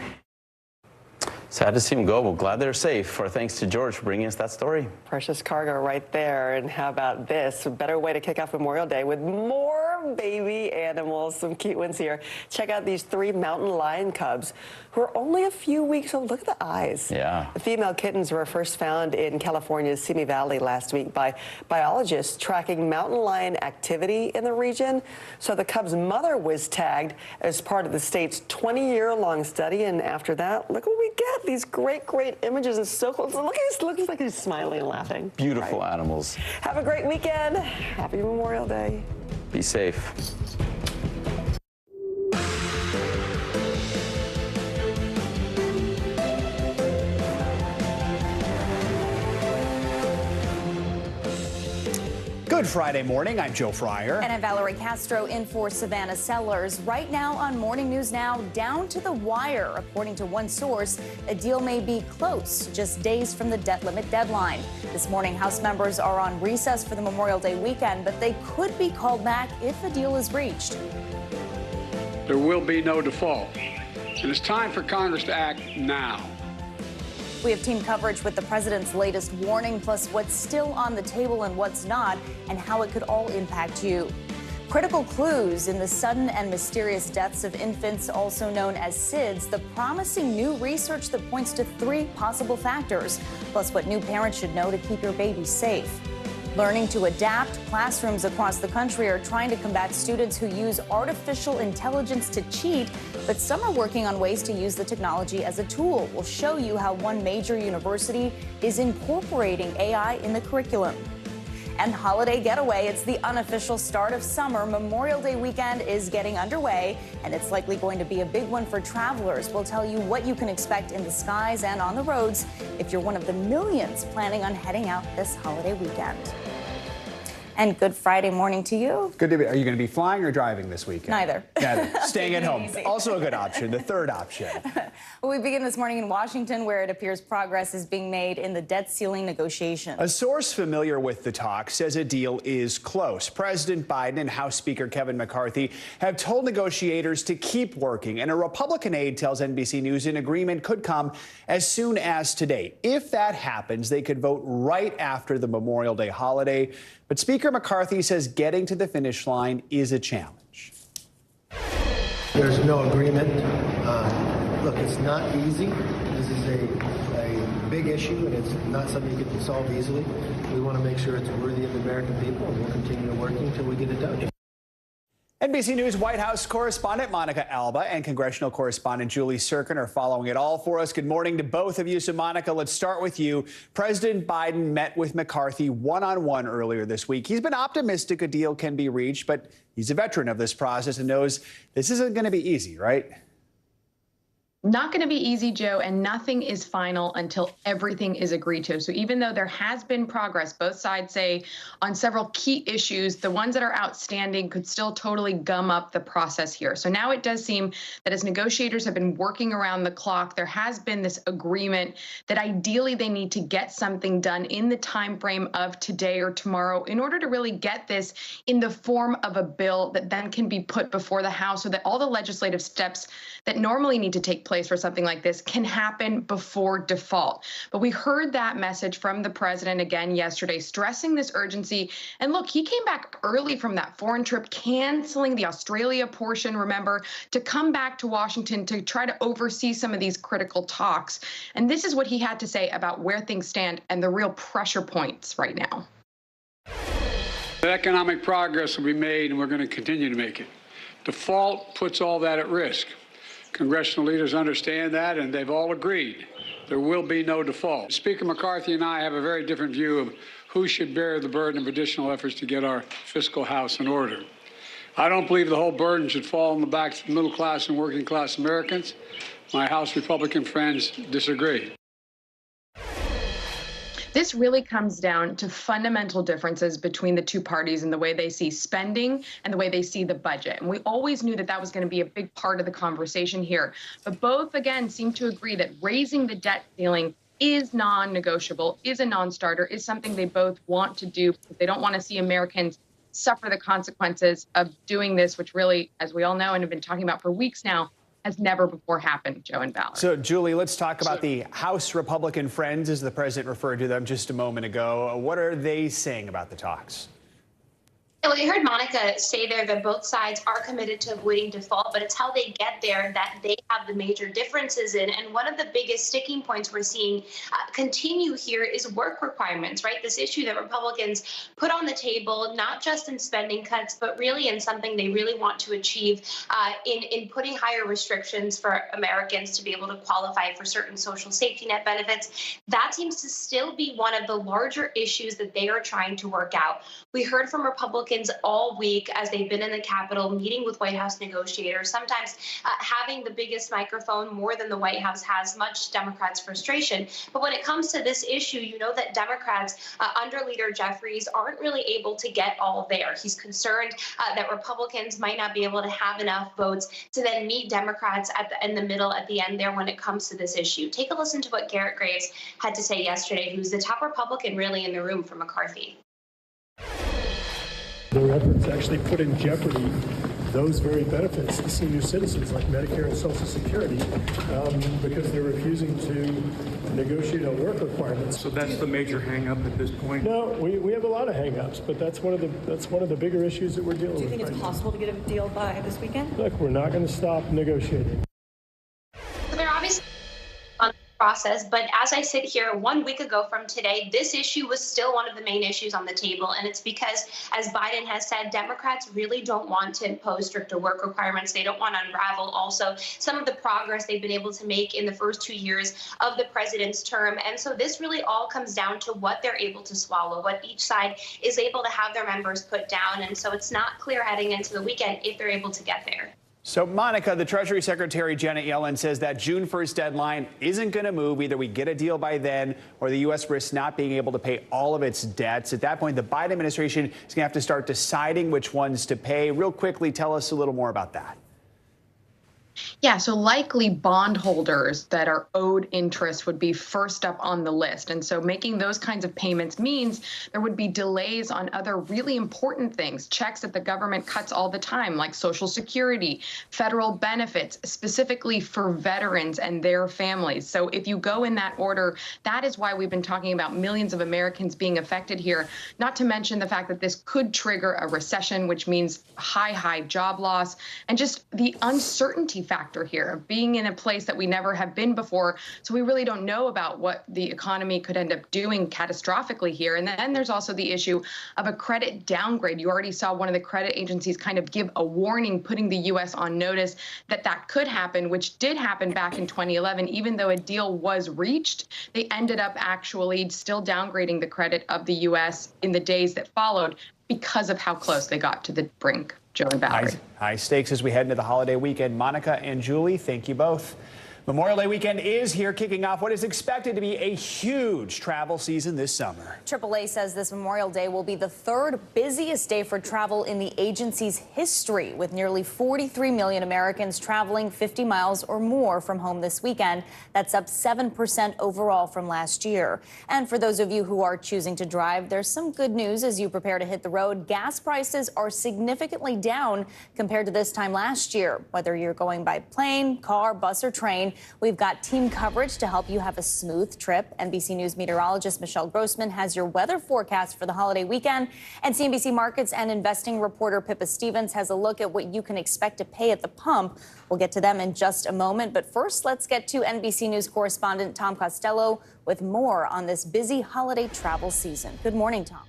Sad to see them go, but glad they're safe. Our thanks to George for bringing us that story. Precious cargo right there. And how about this? A better way to kick off Memorial Day with more baby animals. Some cute ones here. Check out these 3 mountain lion cubs who are only a few weeks old. Look at the eyes. Yeah. The female kittens were first found in California's Simi Valley last week by biologists tracking mountain lion activity in the region. So the cub's mother was tagged as part of the state's 20-year-long study. And after that, look what we get. These great images. It's so cool. So look at this. Looks like he's smiling and laughing. Beautiful animals. Have a great weekend. Happy Memorial Day. Be safe. Good Friday morning. I'm Joe Fryer. And I'm Valerie Castro in for Savannah Sellers. Right now on Morning News Now, down to the wire. According to one source, a deal may be close, just days from the debt limit deadline. This morning, House members are on recess for the Memorial Day weekend, but they could be called back if a deal is reached. There will be no default. It is time for Congress to act now. We have team coverage with the president's latest warning, plus what's still on the table and what's not, and how it could all impact you. Critical clues in the sudden and mysterious deaths of infants, also known as SIDS, the promising new research that points to 3 possible factors, plus what new parents should know to keep your baby safe. Learning to adapt, classrooms across the country are trying to combat students who use artificial intelligence to cheat, but some are working on ways to use the technology as a tool. We'll show you how one major university is incorporating AI in the curriculum. And holiday getaway, it's the unofficial start of summer. Memorial Day weekend is getting underway, and it's likely going to be a big one for travelers. We'll tell you what you can expect in the skies and on the roads if you're one of the millions planning on heading out this holiday weekend. And good Friday morning to you. Good to be. Are you going to be flying or driving this weekend? Neither. Neither. Staying at home. Easy. Also a good option. The third option. Well, we begin this morning in Washington, where it appears progress is being made in the debt ceiling negotiations. A source familiar with the talks says a deal is close. President Biden and House Speaker Kevin McCarthy have told negotiators to keep working, and a Republican aide tells NBC News an agreement could come as soon as today. If that happens, they could vote right after the Memorial Day holiday. But Speaker McCarthy says getting to the finish line is a challenge. There's no agreement. Look, it's not easy. This is a big issue, and it's not something you can solve easily. We want to make sure it's worthy of the American people, and we'll continue working until we get it done. NBC News White House correspondent Monica Alba and congressional correspondent Julie Sirkin are following it all for us. Good morning to both of you. So, Monica, let's start with you. President Biden met with McCarthy one-on-one earlier this week. He's been optimistic a deal can be reached, but he's a veteran of this process and knows this isn't going to be easy, right? Not going to be easy, Joe, and nothing is final until everything is agreed to. So even though there has been progress, both sides say on several key issues, the ones that are outstanding could still totally gum up the process here. So now it does seem that as negotiators have been working around the clock, there has been this agreement that ideally they need to get something done in the time frame of today or tomorrow in order to really get this in the form of a bill that then can be put before the House so that all the legislative steps that normally need to take place for something like this can happen before default. But we heard that message from the president again yesterday, stressing this urgency. And look, he came back early from that foreign trip, canceling the Australia portion, remember, to come back to Washington to try to oversee some of these critical talks. And this is what he had to say about where things stand and the real pressure points right now. Economic progress will be made, and we're going to continue to make it. Default puts all that at risk. Congressional leaders understand that, and they've all agreed there will be no default. Speaker McCarthy and I have a very different view of who should bear the burden of additional efforts to get our fiscal house in order. I don't believe the whole burden should fall on the backs of middle class and working class Americans. My House Republican friends disagree. This really comes down to fundamental differences between the two parties in the way they see spending and the way they see the budget. And we always knew that that was going to be a big part of the conversation here. But both, again, seem to agree that raising the debt ceiling is non-negotiable, is a non-starter, is something they both want to do because they don't want to see Americans suffer the consequences of doing this, which really, as we all know and have been talking about for weeks now, has never before happened, Joe and Valerie. So, Julie, let's talk about the House Republican friends, as the president referred to them just a moment ago. What are they saying about the talks? Well, we heard Monica say there that both sides are committed to avoiding default, but it's how they get there that they have the major differences in. And one of the biggest sticking points we're seeing continue here is work requirements, right? This issue that Republicans put on the table, not just in spending cuts, but really in something they really want to achieve in putting higher restrictions for Americans to be able to qualify for certain social safety net benefits. That seems to still be one of the larger issues that they are trying to work out. We heard from Republicans all week as they've been in the Capitol meeting with White House negotiators, sometimes having the biggest microphone more than the White House has, much Democrats' frustration. But when it comes to this issue, you know that Democrats under Leader Jeffries aren't really able to get all there. He's concerned that Republicans might not be able to have enough votes to then meet Democrats in the middle at the end there when it comes to this issue. Take a listen to what Garrett Graves had to say yesterday, who's the top Republican really in the room for McCarthy. Their efforts actually put in jeopardy those very benefits to senior citizens like Medicare and Social Security because they're refusing to negotiate on work requirements. So that's the major hang-up at this point? No, we have a lot of hang-ups, but that's one of the bigger issues that we're dealing with. Do you think it's possible to get a deal by this weekend? Look, we're not going to stop negotiating. So they're obviously process. But as I sit here 1 week ago from today, this issue was still one of the main issues on the table. And it's because, as Biden has said, Democrats really don't want to impose stricter work requirements. They don't want to unravel also some of the progress they've been able to make in the first 2 years of the president's term. And so this really all comes down to what they're able to swallow, what each side is able to have their members put down. And so it's not clear heading into the weekend if they're able to get there. So, Monica, the Treasury Secretary Janet Yellen says that June 1st deadline isn't going to move. Either we get a deal by then or the U.S. risks not being able to pay all of its debts. At that point, the Biden administration is going to have to start deciding which ones to pay. Real quickly, tell us a little more about that. Yeah, so likely bondholders that are owed interest would be first up on the list. And so making those kinds of payments means there would be delays on other really important things, checks that the government cuts all the time, like Social Security, federal benefits, specifically for veterans and their families. So if you go in that order, that is why we've been talking about millions of Americans being affected here, not to mention the fact that this could trigger a recession, which means high job loss, and just the uncertainty factor here of being in a place that we never have been before. So we really don't know about what the economy could end up doing catastrophically here. And then there's also the issue of a credit downgrade. You already saw one of the credit agencies kind of give a warning, putting the U.S. on notice that that could happen, which did happen back in 2011. Even though a deal was reached, they ended up actually still downgrading the credit of the U.S. in the days that followed because of how close they got to the brink. Joe and Valerie. High stakes as we head into the holiday weekend. Monica and Julie, thank you both. Memorial Day weekend is here, kicking off what is expected to be a huge travel season this summer. AAA says this Memorial Day will be the third busiest day for travel in the agency's history, with nearly 43 million Americans traveling 50 miles or more from home this weekend. That's up 7% overall from last year. And for those of you who are choosing to drive, there's some good news as you prepare to hit the road. Gas prices are significantly down compared to this time last year. Whether you're going by plane, car, bus, or train, we've got team coverage to help you have a smooth trip. NBC News meteorologist Michelle Grossman has your weather forecast for the holiday weekend. And CNBC Markets and investing reporter Pippa Stevens has a look at what you can expect to pay at the pump. We'll get to them in just a moment. But first, let's get to NBC News correspondent Tom Costello with more on this busy holiday travel season. Good morning, Tom.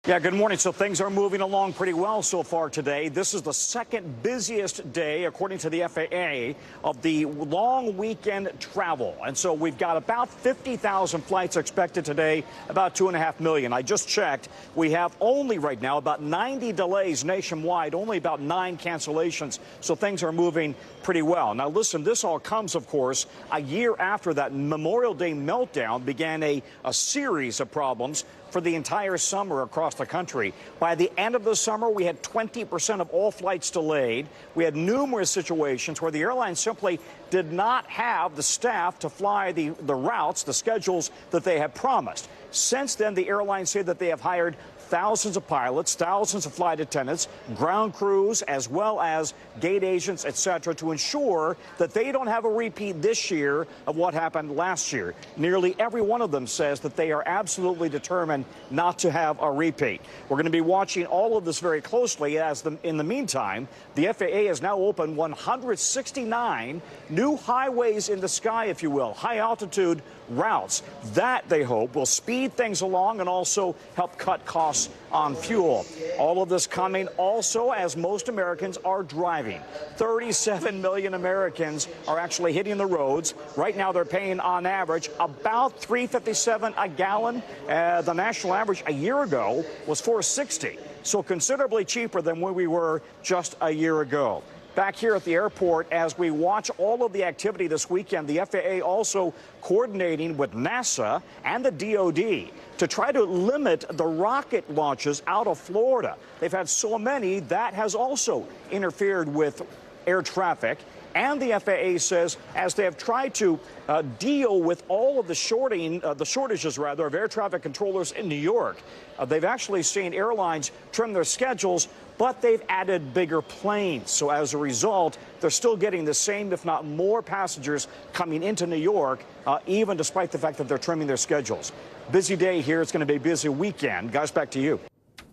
Yeah, good morning. So things are moving along pretty well so far today. This is the second busiest day, according to the FAA, of the long weekend travel. And so we've got about 50,000 flights expected today, about 2.5 million. I just checked. We have only right now about 90 delays nationwide, only about 9 cancellations. So things are moving pretty well. Now, listen, this all comes, of course, a year after that Memorial Day meltdown began a series of problems for the entire summer across the country. By the end of the summer, we had 20% of all flights delayed. We had numerous situations where the airlines simply did not have the staff to fly the routes, the schedules that they had promised. Since then, the airlines say that they have hired thousands of pilots, thousands of flight attendants, ground crews, as well as gate agents, etc., to ensure that they don't have a repeat this year of what happened last year. Nearly every one of them says that they are absolutely determined not to have a repeat. We're going to be watching all of this very closely as in the meantime, the FAA has now opened 169 new highways in the sky, if you will, high altitude routes. That, they hope, will speed things along and also help cut costs on fuel. All of this coming also as most Americans are driving. 37 million Americans are actually hitting the roads. Right now, they're paying on average about $3.57 a gallon. The national average a year ago was $4.60, so considerably cheaper than where we were just a year ago. Back here at the airport, as we watch all of the activity this weekend, the FAA also coordinating with NASA and the DOD to try to limit the rocket launches out of Florida. They've had so many that has also interfered with air traffic. And the FAA says, as they have tried to deal with all of the shortages of air traffic controllers in New York, they've actually seen airlines trim their schedules, but they've added bigger planes. So as a result, they're still getting the same, if not more, passengers coming into New York, even despite the fact that they're trimming their schedules. Busy day here. It's going to be a busy weekend. Guys, back to you.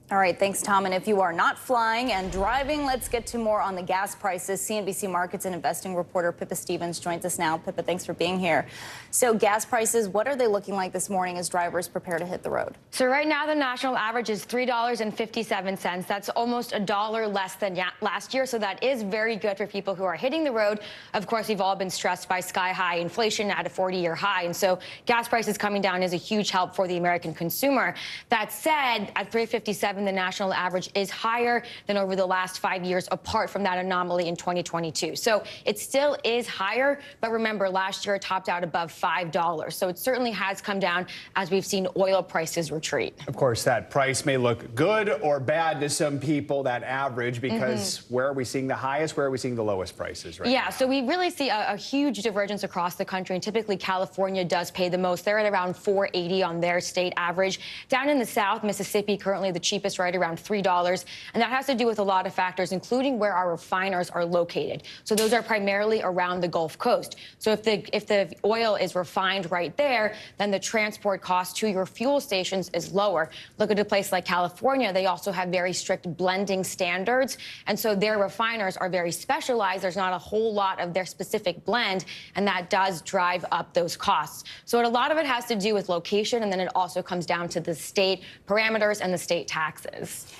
All right, thanks, Tom. And if you are not flying and driving, let's get to more on the gas prices. CNBC Markets and investing reporter Pippa Stevens joins us now. Pippa, thanks for being here. So gas prices, what are they looking like this morning as drivers prepare to hit the road? So right now, the national average is $3.57. That's almost $1 less than last year. So that is very good for people who are hitting the road. Of course, we've all been stressed by sky-high inflation at a 40-year high. And so gas prices coming down is a huge help for the American consumer. That said, at $3.57, the national average is higher than over the last 5 years, apart from that anomaly in 2022. So it still is higher, but remember, last year it topped out above $5. So it certainly has come down as we've seen oil prices retreat. Of course, that price may look good or bad to some people, that average, because where are we seeing the highest, where are we seeing the lowest prices right now? So we really see a huge divergence across the country, and typically California does pay the most. They're at around $4.80 on their state average. Down in the South, Mississippi, currently the cheapest, right around $3, and that has to do with a lot of factors, including where our refiners are located. So those are primarily around the Gulf Coast. So if the oil is refined right there, then the transport cost to your fuel stations is lower. Look at a place like California. They also have very strict blending standards, and so their refiners are very specialized. There's not a whole lot of their specific blend, and that does drive up those costs. So a lot of it has to do with location, and then it also comes down to the state parameters and the state taxes.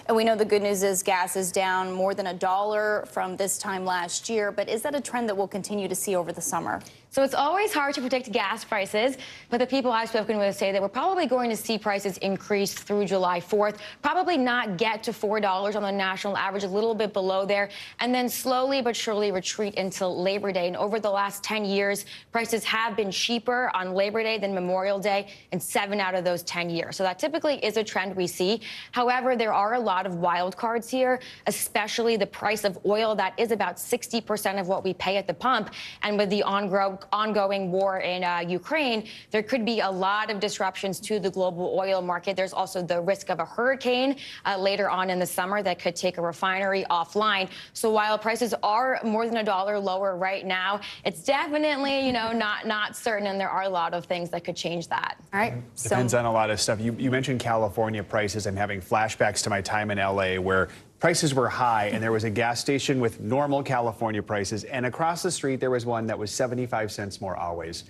And we know the good news is gas is down more than $1 from this time last year, but is that a trend that we'll continue to see over the summer? So it's always hard to predict gas prices, but the people I've spoken with say that we're probably going to see prices increase through July 4th, probably not get to $4 on the national average, a little bit below there, and then slowly but surely retreat until Labor Day. And over the last 10 years, prices have been cheaper on Labor Day than Memorial Day in 7 out of those 10 years. So that typically is a trend we see. However, there are a lot of wild cards here, especially the price of oil. That is about 60% of what we pay at the pump. And with the ongoing war in Ukraine, there could be a lot of disruptions to the global oil market. There's also the risk of a hurricane later on in the summer that could take a refinery offline. So while prices are more than $1 lower right now, it's definitely, not certain, and there are a lot of things that could change that. All right. Depends on a lot of stuff. You mentioned California prices. I'm having flashbacks to my time in LA where prices were high and there was a gas station with normal California prices, and across the street there was one that was 75 cents more always.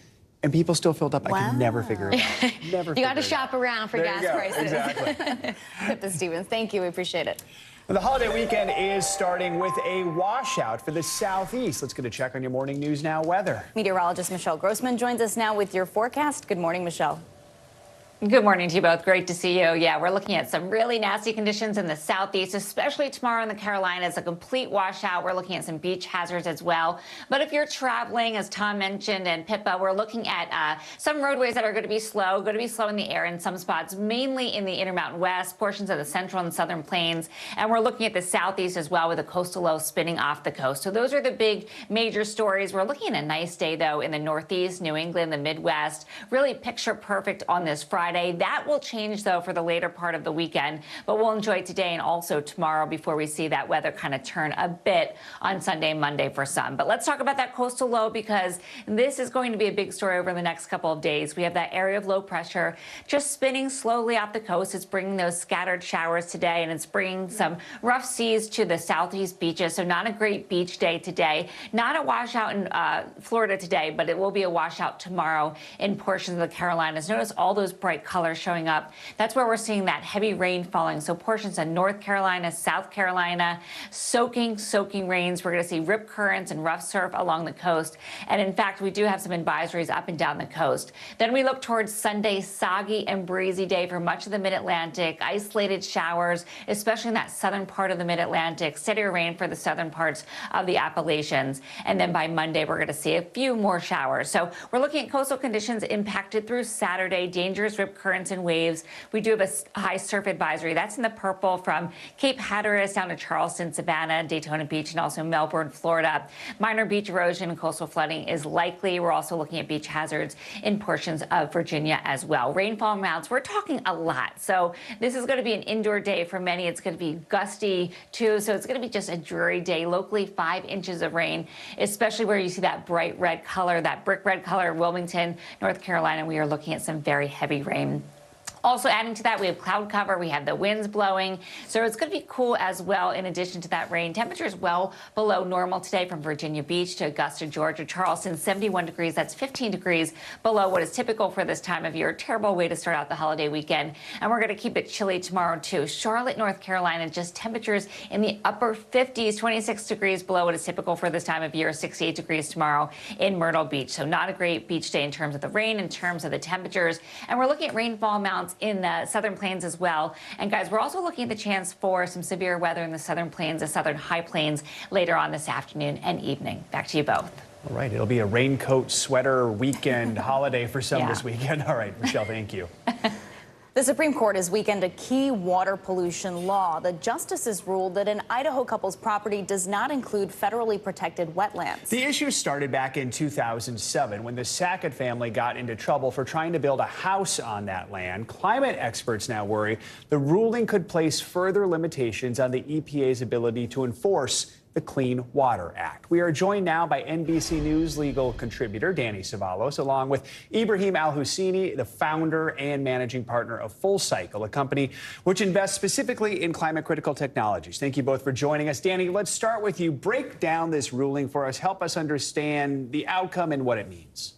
And people still filled up. Wow. I could never figure it out. Never. You got to shop around for gas prices. Exactly. Pippa Stevens, thank you. We appreciate it. The holiday weekend is starting with a washout for the southeast. Let's get a check on your Morning News Now weather. Meteorologist Michelle Grossman joins us now with your forecast. Good morning, Michelle. Good morning to you both. Great to see you. Yeah, we're looking at some really nasty conditions in the southeast, especially tomorrow in the Carolinas. A complete washout. We're looking at some beach hazards as well. But if you're traveling, as Tom mentioned, and Pippa, we're looking at some roadways that are going to be slow in the air in some spots, mainly in the Intermountain West, portions of the central and southern plains. And we're looking at the southeast as well with a coastal low spinning off the coast. So those are the big major stories. We're looking at a nice day, though, in the Northeast, New England, the Midwest. Really picture perfect on this Friday. That will change, though, for the later part of the weekend, but we'll enjoy today and also tomorrow before we see that weather kind of turn a bit on Sunday and Monday for some. But let's talk about that coastal low, because this is going to be a big story over the next couple of days. We have that area of low pressure just spinning slowly off the coast. It's bringing those scattered showers today, and it's bringing some rough seas to the southeast beaches. So not a great beach day today. Not a washout in Florida today, but it will be a washout tomorrow in portions of the Carolinas. Notice all those bright colors showing up. That's where we're seeing that heavy rain falling. So portions of North Carolina, South Carolina, soaking rains. We're going to see rip currents and rough surf along the coast. And in fact, we do have some advisories up and down the coast. Then we look towards Sunday, soggy and breezy day for much of the mid-Atlantic. Isolated showers, especially in that southern part of the mid-Atlantic. Steadier rain for the southern parts of the Appalachians. And then by Monday, we're going to see a few more showers. So we're looking at coastal conditions impacted through Saturday. Dangerous rip currents and waves. We do have a high surf advisory. That's in the purple from Cape Hatteras down to Charleston, Savannah, Daytona Beach, and also Melbourne, Florida. Minor beach erosion and coastal flooding is likely. We're also looking at beach hazards in portions of Virginia as well. Rainfall amounts, we're talking a lot. So this is going to be an indoor day for many. It's going to be gusty too. So it's going to be just a dreary day. Locally, 5 inches of rain, especially where you see that bright red color, that brick red color, Wilmington, North Carolina. We are looking at some very heavy rain. Also adding to that, we have cloud cover, we have the winds blowing, so it's going to be cool as well. In addition to that rain, temperatures well below normal today from Virginia Beach to Augusta, Georgia, Charleston, 71 degrees. That's 15 degrees below what is typical for this time of year. Terrible way to start out the holiday weekend. And we're going to keep it chilly tomorrow, too. Charlotte, North Carolina, just temperatures in the upper 50s, 26 degrees below what is typical for this time of year, 68 degrees tomorrow in Myrtle Beach. So not a great beach day in terms of the rain, in terms of the temperatures. And we're looking at rainfall amounts in the southern plains as well. And guys, we're also looking at the chance for some severe weather in the southern plains, the southern high plains later on this afternoon and evening. Back to you both. All right, it'll be a raincoat, sweater weekend holiday for some this weekend. All right, Michelle, thank you. The Supreme Court has weakened a key water pollution law. The justices ruled that an Idaho couple's property does not include federally protected wetlands. The issue started back in 2007 when the Sackett family got into trouble for trying to build a house on that land. Climate experts now worry the ruling could place further limitations on the EPA's ability to enforce the Clean Water Act. We are joined now by NBC News legal contributor Danny Savalos, along with Ibrahim Al-Husseini, the founder and managing partner of Full Cycle, a company which invests specifically in climate-critical technologies. Thank you both for joining us. Danny, let's start with you. Break down this ruling for us. Help us understand the outcome and what it means.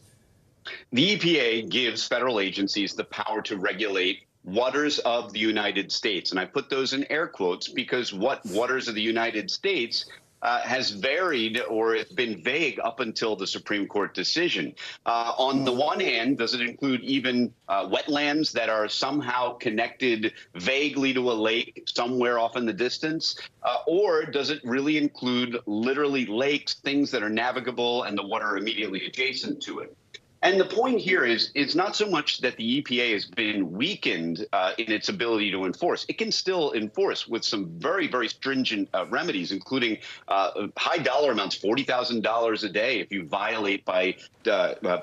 The EPA gives federal agencies the power to regulate waters of the United States. And I put those in air quotes because what waters of the United States has varied or it's been vague up until the Supreme Court decision. On the one hand, does it include even wetlands that are somehow connected vaguely to a lake somewhere off in the distance? Or does it really include literally lakes, things that are navigable and the water immediately adjacent to it? And the point here is it's not so much that the EPA has been weakened in its ability to enforce. It can still enforce with some very, very stringent remedies, including high dollar amounts, $40,000 a day if you violate by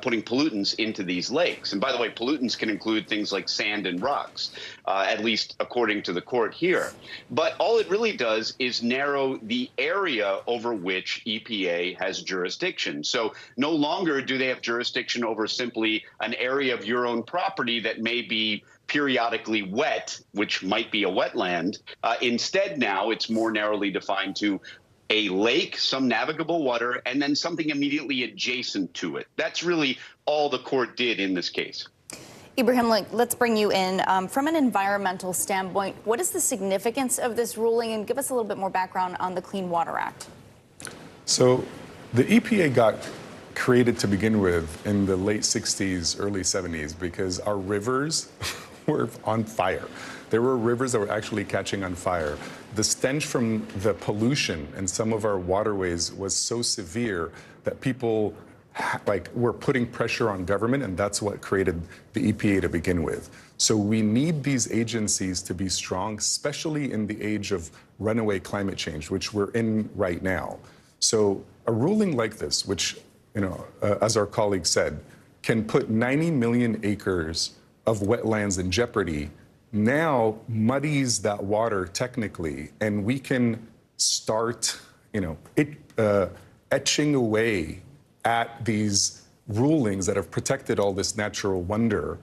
putting pollutants into these lakes. And by the way, pollutants can include things like sand and rocks, at least according to the court here. But all it really does is narrow the area over which EPA has jurisdiction. So no longer do they have jurisdiction over simply an area of your own property that may be periodically wet, which might be a wetland. Instead, now it's more narrowly defined to a lake, some navigable water, and then something immediately adjacent to it. That's really all the court did in this case. Ibrahim, let's bring you in. From an environmental standpoint, what is the significance of this ruling? And give us a little bit more background on the Clean Water Act. So the EPA got created to begin with in the late 60s, early 70s, because our rivers were on fire. There were rivers that were actually catching on fire. The stench from the pollution in some of our waterways was so severe that people were putting pressure on government, and that's what created the EPA to begin with. So we need these agencies to be strong, especially in the age of runaway climate change, which we're in right now. So a ruling like this, which as our colleague said, can put 90 million acres of wetlands in jeopardy, now muddies that water technically, and we can start, etching away at these rulings that have protected all this natural wonder,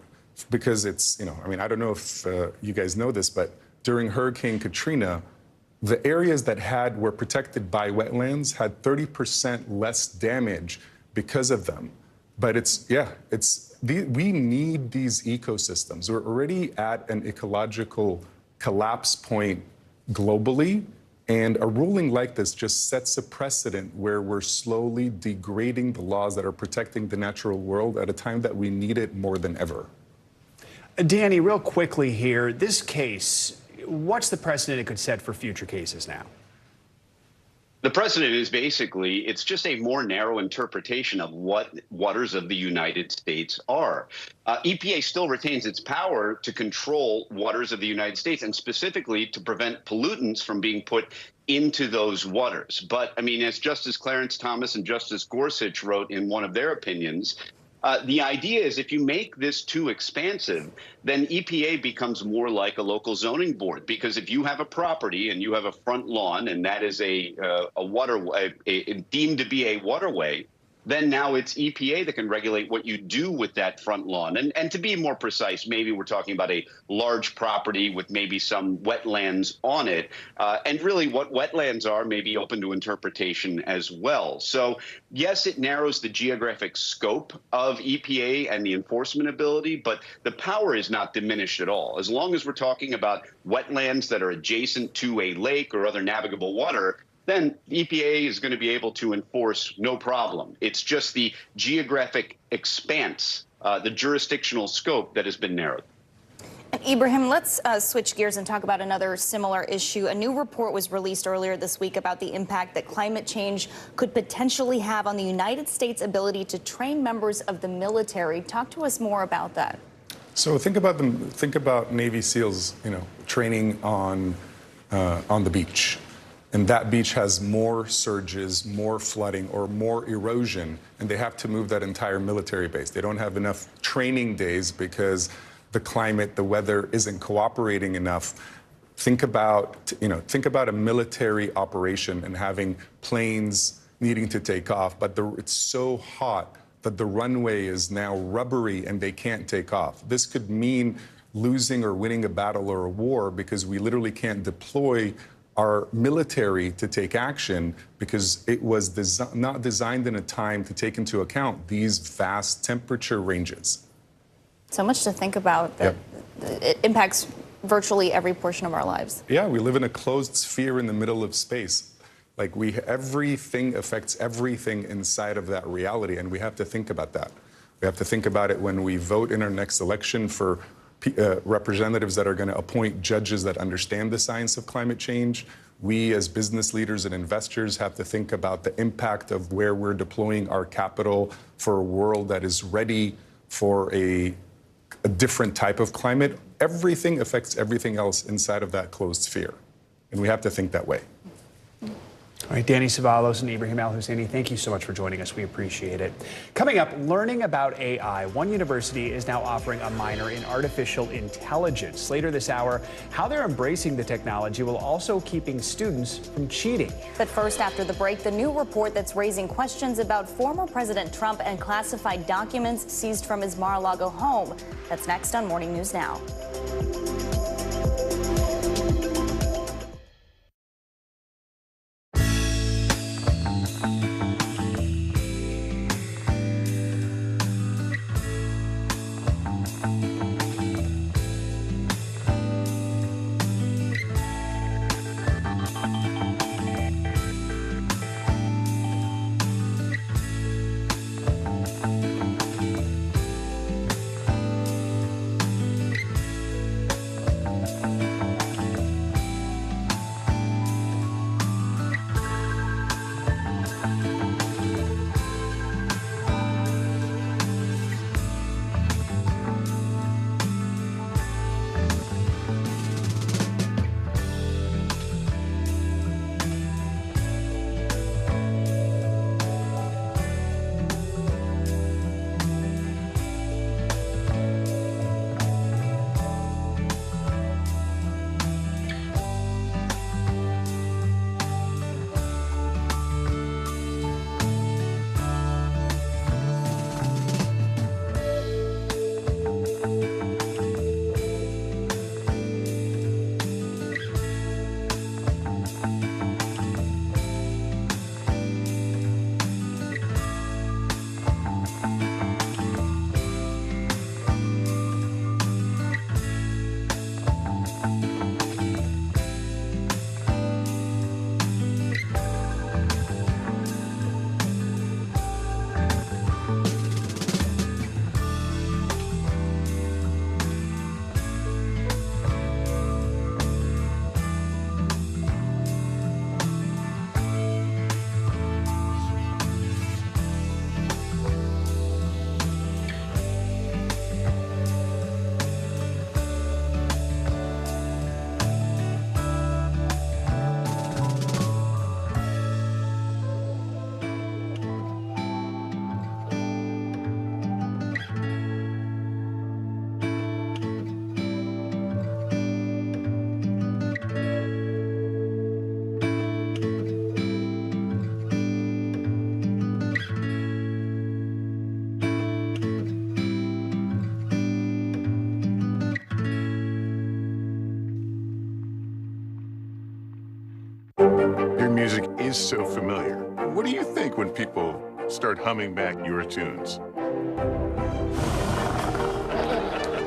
because it's, I don't know if you guys know this, but during Hurricane Katrina, the areas that were protected by wetlands had 30% less damage because of them. But we need these ecosystems. We're already at an ecological collapse point globally, and a ruling like this just sets a precedent where we're slowly degrading the laws that are protecting the natural world at a time that we need it more than ever. Danny, real quickly here, this case, what's the precedent it could set for future cases now? The precedent is basically, it's just a more narrow interpretation of what waters of the United States are. EPA still retains its power to control waters of the United States and specifically to prevent pollutants from being put into those waters. But I mean, as Justice Clarence Thomas and Justice Gorsuch wrote in one of their opinions, the idea is if you make this too expansive, then EPA becomes more like a local zoning board, because if you have a property and you have a front lawn and that is a waterway, deemed to be a waterway, then now it's EPA that can regulate what you do with that front lawn. And to be more precise, maybe we're talking about a large property with maybe some wetlands on it. And really what wetlands are may be open to interpretation as well. So yes, it narrows the geographic scope of EPA and the enforcement ability, but the power is not diminished at all. As long as we're talking about wetlands that are adjacent to a lake or other navigable water, then EPA is going to be able to enforce no problem. It's just the geographic expanse, the jurisdictional scope that has been narrowed. And Ibrahim, let's switch gears and talk about another similar issue. A new report was released earlier this week about the impact that climate change could potentially have on the United States' ability to train members of the military. Talk to us more about that. So think about Navy SEALs, training on the beach. And that beach has more surges, more flooding, or more erosion, and they have to move that entire military base. They don't have enough training days because the climate, the weather isn't cooperating enough. Think about a military operation and having planes needing to take off, but it's so hot that the runway is now rubbery and they can't take off. This could mean losing or winning a battle or a war because we literally can't deploy our military to take action because it was not designed in a time to take into account these vast temperature ranges. So much to think about that it impacts virtually every portion of our lives. Yeah, we live in a closed sphere in the middle of space. Like everything affects everything inside of that reality, and we have to think about that. We have to think about it when we vote in our next election for representatives that are going to appoint judges that understand the science of climate change. We as business leaders and investors have to think about the impact of where we're deploying our capital for a world that is ready for a different type of climate. Everything affects everything else inside of that closed sphere, and we have to think that way. All right, Danny Ceballos and Ibrahim Al-Husseini, thank you so much for joining us. We appreciate it. Coming up, learning about AI. One university is now offering a minor in artificial intelligence. Later this hour, how they're embracing the technology while also keeping students from cheating. But first, after the break, the new report that's raising questions about former President Trump and classified documents seized from his Mar-a-Lago home. That's next on Morning News Now. music is so familiar. What do you think when people start humming back your tunes?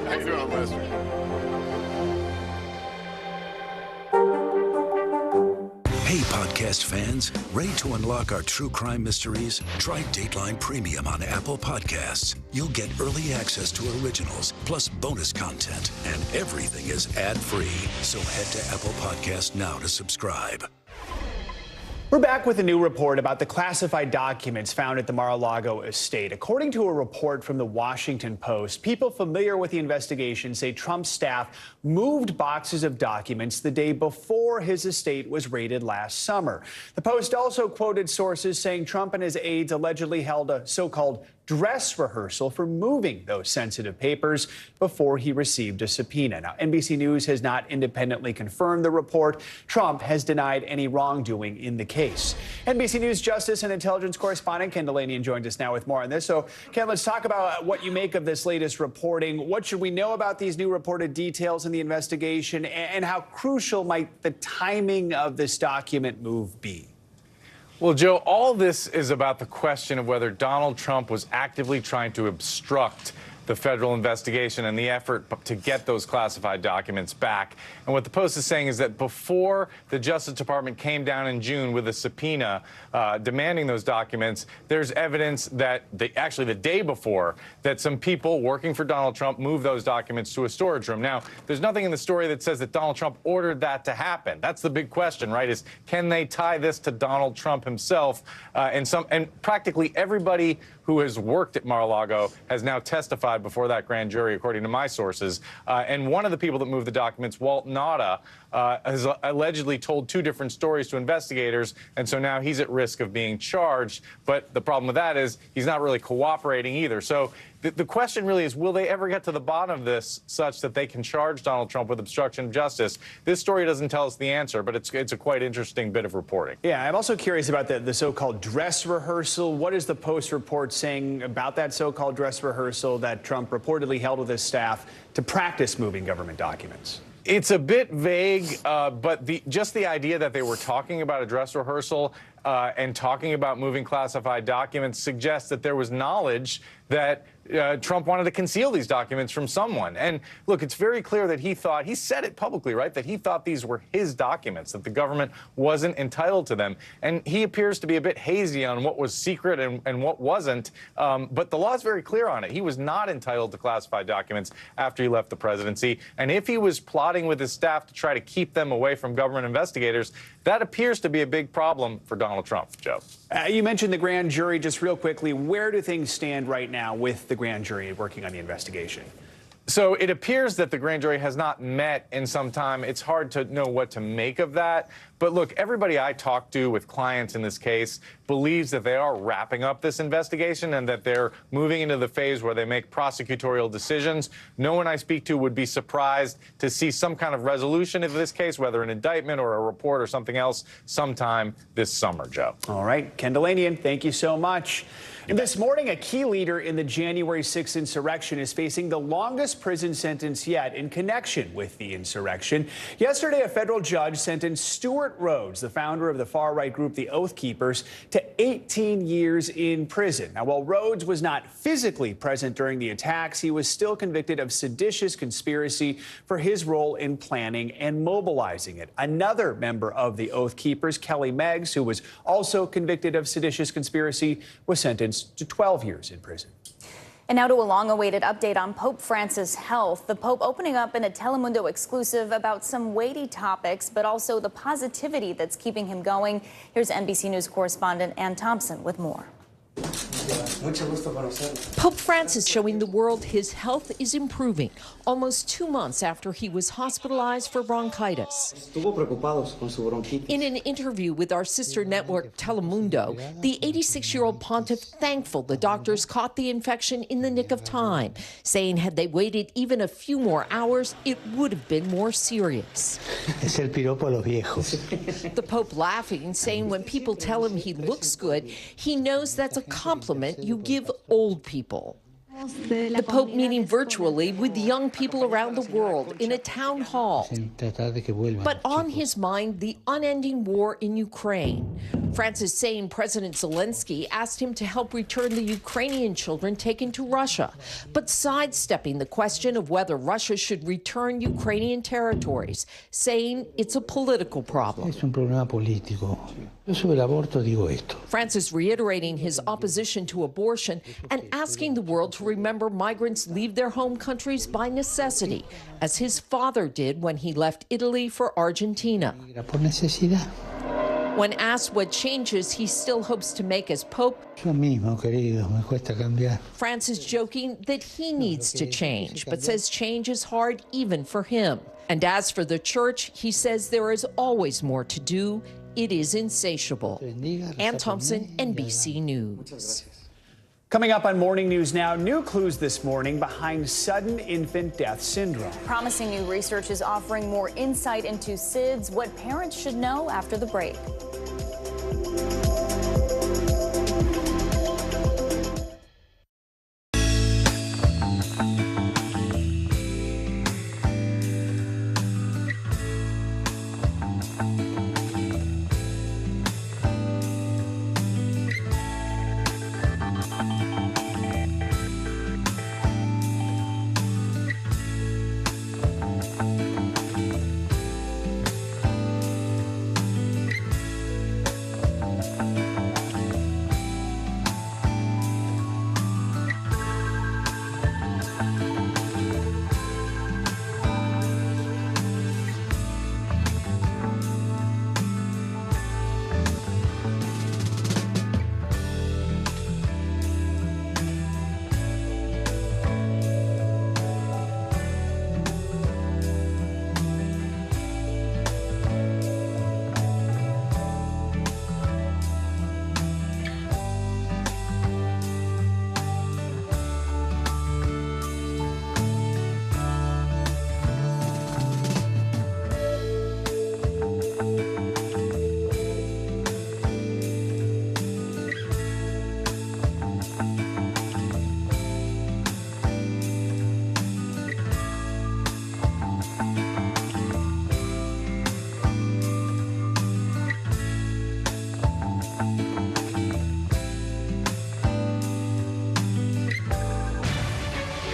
How you doing, Lester? Hey, podcast fans, ready to unlock our true crime mysteries? Try Dateline Premium on Apple Podcasts. You'll get early access to originals, plus bonus content, and everything is ad-free. So head to Apple Podcasts now to subscribe. We're back with a new report about the classified documents found at the Mar-a-Lago estate. According to a report from the Washington Post, people familiar with the investigation say Trump's staff moved boxes of documents the day before his estate was raided last summer. The Post also quoted sources saying Trump and his aides allegedly held a so-called dress rehearsal for moving those sensitive papers before he received a subpoena. Now, NBC News has not independently confirmed the report. Trump has denied any wrongdoing in the case. NBC News Justice and Intelligence correspondent Ken Delanian joins us now with more on this. So, Ken, let's talk about what you make of this latest reporting. What should we know about these new reported details in the investigation, and how crucial might the timing of this document move be? Well, Joe, all this is about the question of whether Donald Trump was actively trying to obstruct the federal investigation and the effort to get those classified documents back. And what the Post is saying is that before the Justice Department came down in June with a subpoena demanding those documents, there's evidence that actually the day before that some people working for Donald Trump moved those documents to a storage room. Now, there's nothing in the story that says that Donald Trump ordered that to happen. That's the big question, right? Is can they tie this to Donald Trump himself? And practically everybody who has worked at Mar-a-Lago has now testified before that grand jury, according to my sources. And one of the people that moved the documents, Walt Nauta, has allegedly told two different stories to investigators, and so now he's at risk of being charged. But the problem with that is he's not really cooperating either. So the question really is, will they ever get to the bottom of this such that they can charge Donald Trump with obstruction of justice? This story doesn't tell us the answer, but it's a quite interesting bit of reporting. Yeah, I'm also curious about the so-called dress rehearsal. What is the Post report saying about that so-called dress rehearsal that Trump reportedly held with his staff to practice moving government documents? It's a bit vague, but just the idea that they were talking about a dress rehearsal and talking about moving classified documents suggests that there was knowledge that Trump wanted to conceal these documents from someone. And look, it's very clear that he said it publicly, right, that he thought these were his documents, that the government wasn't entitled to them. And he appears to be a bit hazy on what was secret and what wasn't. But the law is very clear on it. He was not entitled to classified documents after he left the presidency. And if he was plotting with his staff to try to keep them away from government investigators, that appears to be a big problem for Donald Trump, Joe. You mentioned the grand jury. Just real quickly, where do things stand right now with the grand jury working on the investigation? So it appears that the grand jury has not met in some time. It's hard to know what to make of that. But look, everybody I talk to with clients in this case believes that they are wrapping up this investigation and that they're moving into the phase where they make prosecutorial decisions. No one I speak to would be surprised to see some kind of resolution of this case, whether an indictment or a report or something else, sometime this summer, Joe. All right. Ken Delanian, thank you so much. And this morning, a key leader in the January 6th insurrection is facing the longest prison sentence yet in connection with the insurrection. Yesterday, a federal judge sentenced Stuart Rhodes, the founder of the far-right group the Oath Keepers, to 18 years in prison. Now, while Rhodes was not physically present during the attacks, he was still convicted of seditious conspiracy for his role in planning and mobilizing it. Another member of the Oath Keepers, Kelly Meggs, who was also convicted of seditious conspiracy, was sentenced to 12 years in prison. And now to a long-awaited update on Pope Francis' health. The Pope opening up in a Telemundo exclusive about some weighty topics, but also the positivity that's keeping him going. Here's NBC News correspondent Ann Thompson with more. Pope Francis showing the world his health is improving almost 2 months after he was hospitalized for bronchitis. In an interview with our sister network Telemundo, the 86-year-old pontiff thankful the doctors caught the infection in the nick of time, saying had they waited even a few more hours, it would have been more serious. The Pope laughing, saying when people tell him he looks good, he knows that's a compliment you give old people. The Pope meeting virtually with young people around the world in a town hall. But on his mind, the unending war in Ukraine. Francis saying President Zelensky asked him to help return the Ukrainian children taken to Russia, but sidestepping the question of whether Russia should return Ukrainian territories, saying it's a political problem. Francis reiterating his opposition to abortion and asking the world to remember migrants leave their home countries by necessity, as his father did when he left Italy for Argentina. When asked what changes he still hopes to make as Pope, Francis joking that he needs to change, but says change is hard even for him. And as for the church, he says there is always more to do. It is insatiable. Ann Thompson, NBC News. Coming up on Morning News Now, new clues this morning behind sudden infant death syndrome. Promising new research is offering more insight into SIDS, what parents should know after the break.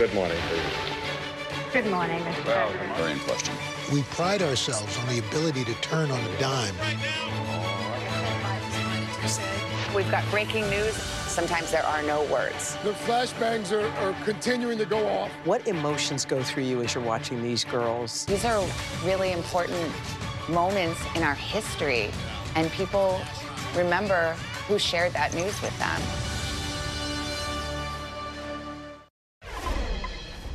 Good morning, please. Good morning, Mr. President. Very in question. We pride ourselves on the ability to turn on a dime. We've got breaking news. Sometimes there are no words. The flashbangs are continuing to go off. What emotions go through you as you're watching these girls? These are really important moments in our history, and people remember who shared that news with them.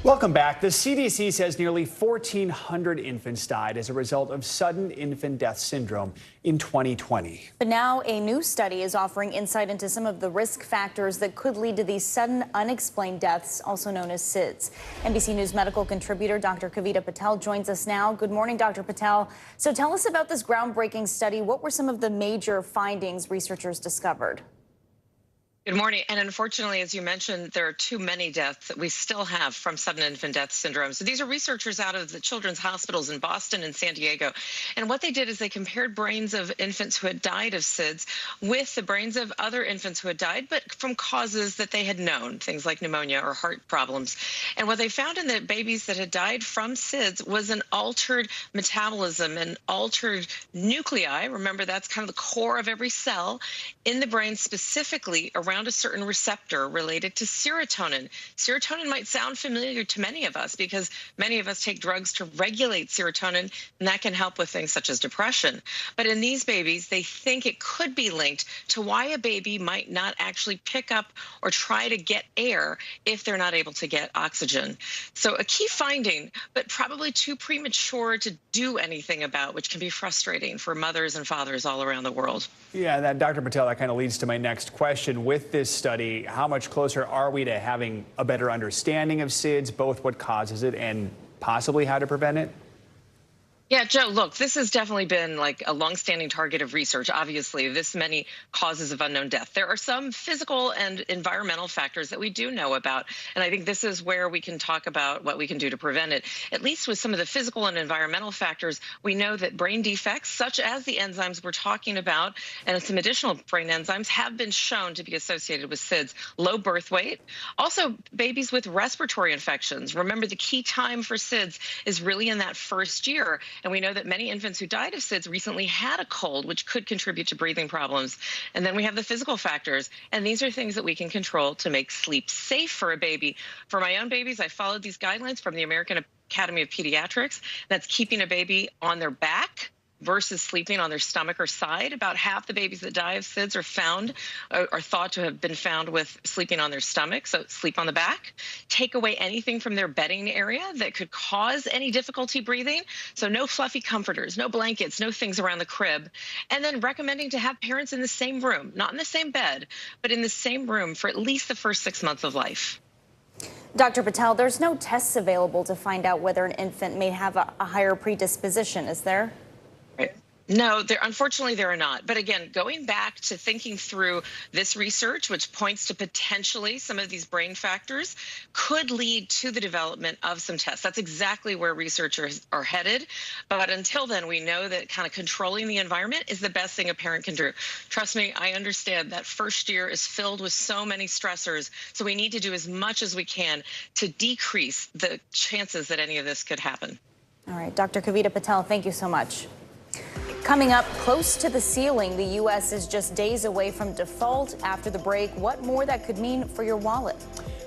Welcome back. The CDC says nearly 1,400 infants died as a result of sudden infant death syndrome in 2020. But now a new study is offering insight into some of the risk factors that could lead to these sudden unexplained deaths, also known as SIDS. NBC News medical contributor Dr. Kavita Patel joins us now. Good morning, Dr. Patel. So tell us about this groundbreaking study. What were some of the major findings researchers discovered? Good morning. And unfortunately, as you mentioned, there are too many deaths that we still have from sudden infant death syndrome. So these are researchers out of the children's hospitals in Boston and San Diego. And what they did is they compared brains of infants who had died of SIDS with the brains of other infants who had died, but from causes that they had known, things like pneumonia or heart problems. And what they found in the babies that had died from SIDS was an altered metabolism and altered nuclei. Remember, that's kind of the core of every cell in the brain, specifically around a certain receptor related to serotonin. Serotonin might sound familiar to many of us because many of us take drugs to regulate serotonin, and that can help with things such as depression. But in these babies, they think it could be linked to why a baby might not actually pick up or try to get air if they're not able to get oxygen. So a key finding, but probably too premature to do anything about, which can be frustrating for mothers and fathers all around the world. Yeah, that, Dr. Patel, that kind of leads to my next question. With this study, how much closer are we to having a better understanding of SIDS, both what causes it and possibly how to prevent it? Yeah, Joe, look, this has definitely been like a longstanding target of research. Obviously, this many causes of unknown death. There are some physical and environmental factors that we do know about. And I think this is where we can talk about what we can do to prevent it. At least with some of the physical and environmental factors, we know that brain defects, such as the enzymes we're talking about, and some additional brain enzymes have been shown to be associated with SIDS. Low birth weight, also babies with respiratory infections. Remember, the key time for SIDS is really in that first year. And we know that many infants who died of SIDS recently had a cold, which could contribute to breathing problems. And then we have the physical factors. And these are things that we can control to make sleep safe for a baby. For my own babies, I followed these guidelines from the American Academy of Pediatrics. That's keeping a baby on their back versus sleeping on their stomach or side. About half the babies that die of SIDS are thought to have been found with sleeping on their stomach, so sleep on the back. Take away anything from their bedding area that could cause any difficulty breathing, so no fluffy comforters, no blankets, no things around the crib. And then recommending to have parents in the same room, not in the same bed, but in the same room for at least the first 6 months of life. Dr. Patel, there's no tests available to find out whether an infant may have a higher predisposition, is there? No, unfortunately there are not. But again, going back to thinking through this research, which points to potentially some of these brain factors, could lead to the development of some tests. That's exactly where researchers are headed. But until then, we know that kind of controlling the environment is the best thing a parent can do. Trust me, I understand that first year is filled with so many stressors. So we need to do as much as we can to decrease the chances that any of this could happen. All right, Dr. Kavita Patel, thank you so much. Coming up, close to the ceiling, the U.S. is just days away from default. After the break, what more that could mean for your wallet.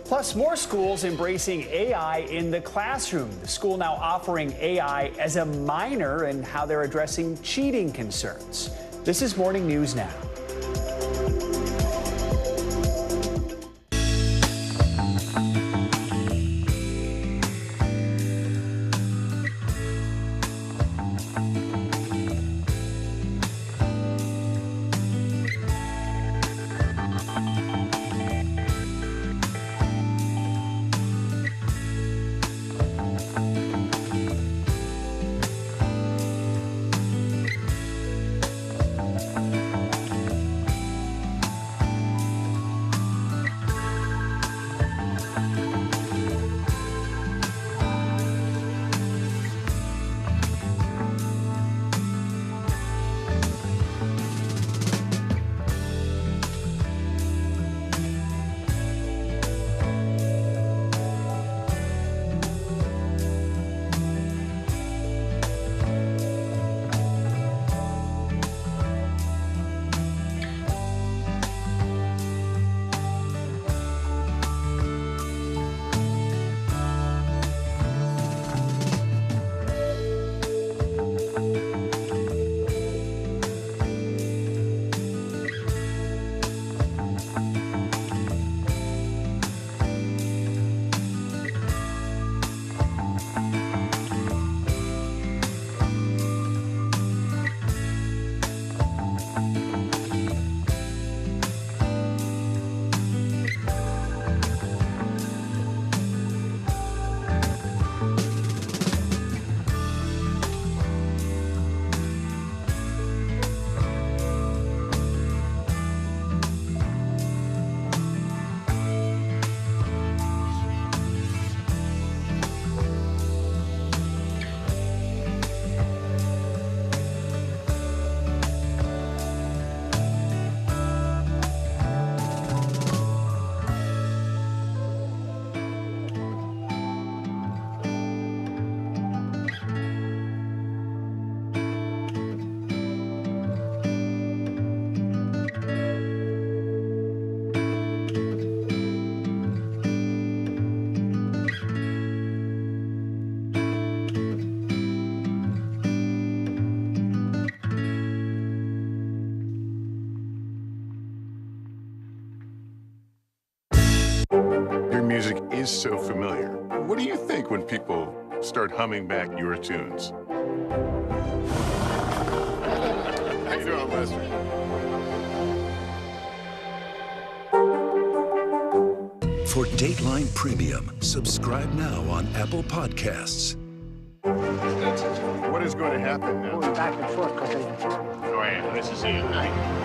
Plus, more schools embracing AI in the classroom. The school now offering AI as a minor and how they're addressing cheating concerns. This is Morning News Now. Your music is so familiar. What do you think when people start humming back your tunes? How you doing, Lester? For Dateline Premium, subscribe now on Apple Podcasts. What What is going to happen now? Going back and forth because Oh, yeah, nice to see you tonight.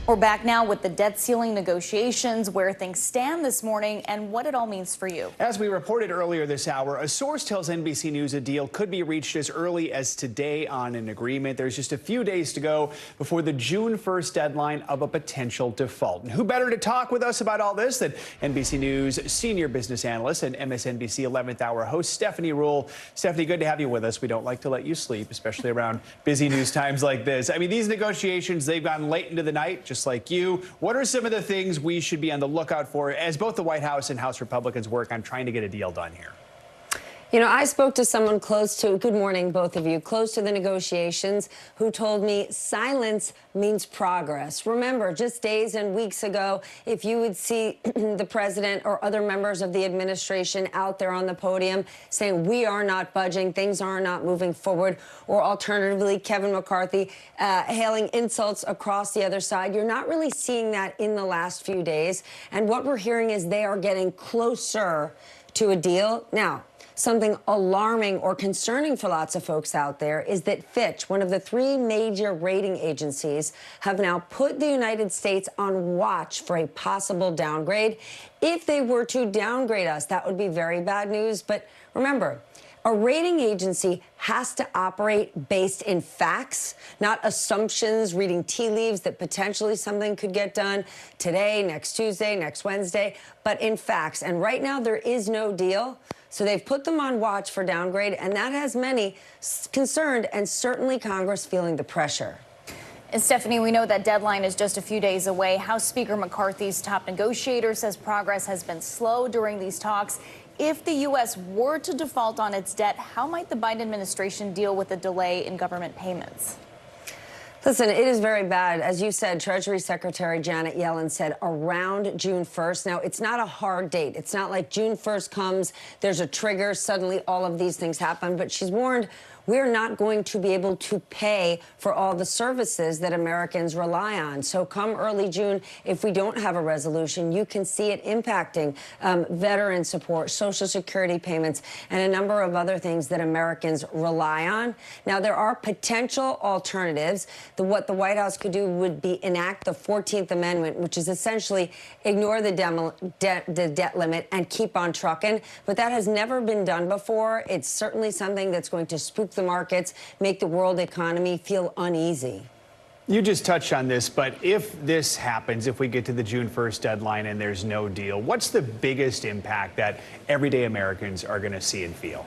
We're back now with the debt ceiling negotiations, where things stand this morning and what it all means for you. As we reported earlier this hour, a source tells NBC News a deal could be reached as early as today on an agreement. There's just a few days to go before the June 1st deadline of a potential default. And who better to talk with us about all this than NBC News senior business analyst and MSNBC 11th Hour host Stephanie Ruhle. Stephanie, good to have you with us. We don't like to let you sleep, especially around busy news times like this. I mean, these negotiations, they've gone late into the night, just like you. What are some of the things we should be on the lookout for as both the White House and House Republicans work on trying to get a deal done here? You know, I spoke to someone close to, good morning, both of you, close to the negotiations, who told me silence means progress. Remember, just days and weeks ago, if you would see the president or other members of the administration out there on the podium saying we are not budging, things are not moving forward, or alternatively, Kevin McCarthy hailing insults across the other side, you're not really seeing that in the last few days. And what we're hearing is they are getting closer to a deal. Now, something alarming or concerning for lots of folks out there is that Fitch, one of the three major rating agencies, have now put the United States on watch for a possible downgrade. If they were to downgrade us, that would be very bad news. But remember, a rating agency has to operate based in facts, not assumptions, reading tea leaves that potentially something could get done today, next Tuesday, next Wednesday, but in facts. And right now there is no deal. So they've put them on watch for downgrade, and that has many concerned, and certainly Congress feeling the pressure. And Stephanie, we know that deadline is just a few days away. House Speaker McCarthy's top negotiator says progress has been slow during these talks. If the U.S. were to default on its debt, how might the Biden administration deal with the delay in government payments? Listen, it is very bad. As you said, Treasury Secretary Janet Yellen said around June 1st. Now, it's not a hard date. It's not like June 1st comes, there's a trigger, suddenly all of these things happen. But she's warned we're not going to be able to pay for all the services that Americans rely on. So come early June, if we don't have a resolution, you can see it impacting veteran support, Social Security payments, and a number of other things that Americans rely on. Now, there are potential alternatives. What the White House could do would be enact the 14th Amendment, which is essentially ignore the debt limit and keep on trucking. But that has never been done before. It's certainly something that's going to spook the markets, make the world economy feel uneasy. You just touched on this, but if this happens, if we get to the June 1st deadline and there's no deal, what's the biggest impact that everyday Americans are going to see and feel?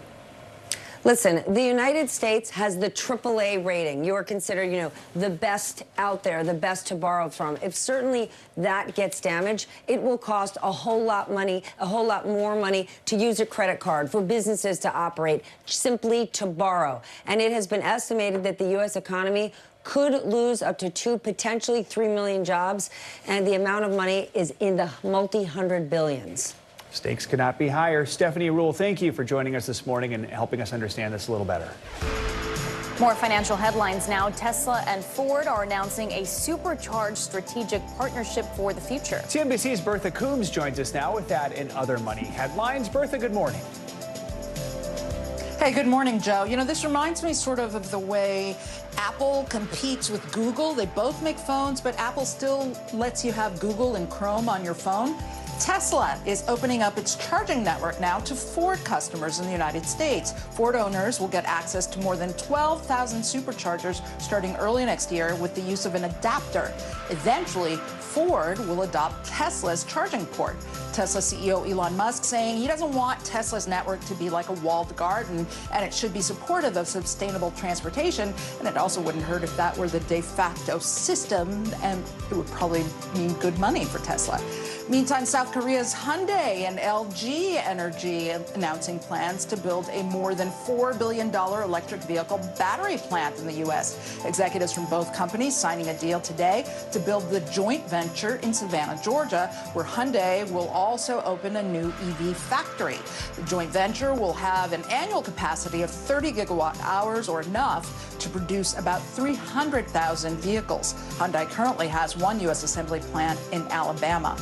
Listen, the United States has the AAA rating. You are considered, the best out there, the best to borrow from. If certainly that gets damaged, it will cost a whole lot more money to use a credit card, for businesses to operate, simply to borrow. And it has been estimated that the U.S. economy could lose up to 2, potentially 3 million jobs, and the amount of money is in the multi-hundred billions. Stakes could not be higher. Stephanie Ruhle, thank you for joining us this morning and helping us understand this a little better. More financial headlines now. Tesla and Ford are announcing a supercharged strategic partnership for the future. CNBC's Bertha Coombs joins us now with that and other money headlines. Bertha, good morning. Hey, good morning, Joe. This reminds me sort of the way Apple competes with Google. They both make phones, but Apple still lets you have Google and Chrome on your phone. Tesla is opening up its charging network now to Ford customers in the United States. Ford owners will get access to more than 12,000 superchargers starting early next year with the use of an adapter. Eventually, Ford will adopt Tesla's charging port. Tesla CEO Elon Musk saying he doesn't want Tesla's network to be like a walled garden, and it should be supportive of sustainable transportation. And it also wouldn't hurt if that were the de facto system, and it would probably mean good money for Tesla. Meantime, South Korea's Hyundai and LG Energy announcing plans to build a more than $4 billion electric vehicle battery plant in the U.S. Executives from both companies signing a deal today to build the joint venture in Savannah, Georgia, where Hyundai will also open a new EV factory. The joint venture will have an annual capacity of 30 gigawatt hours, or enough to produce about 300,000 vehicles. Hyundai currently has one U.S. assembly plant in Alabama.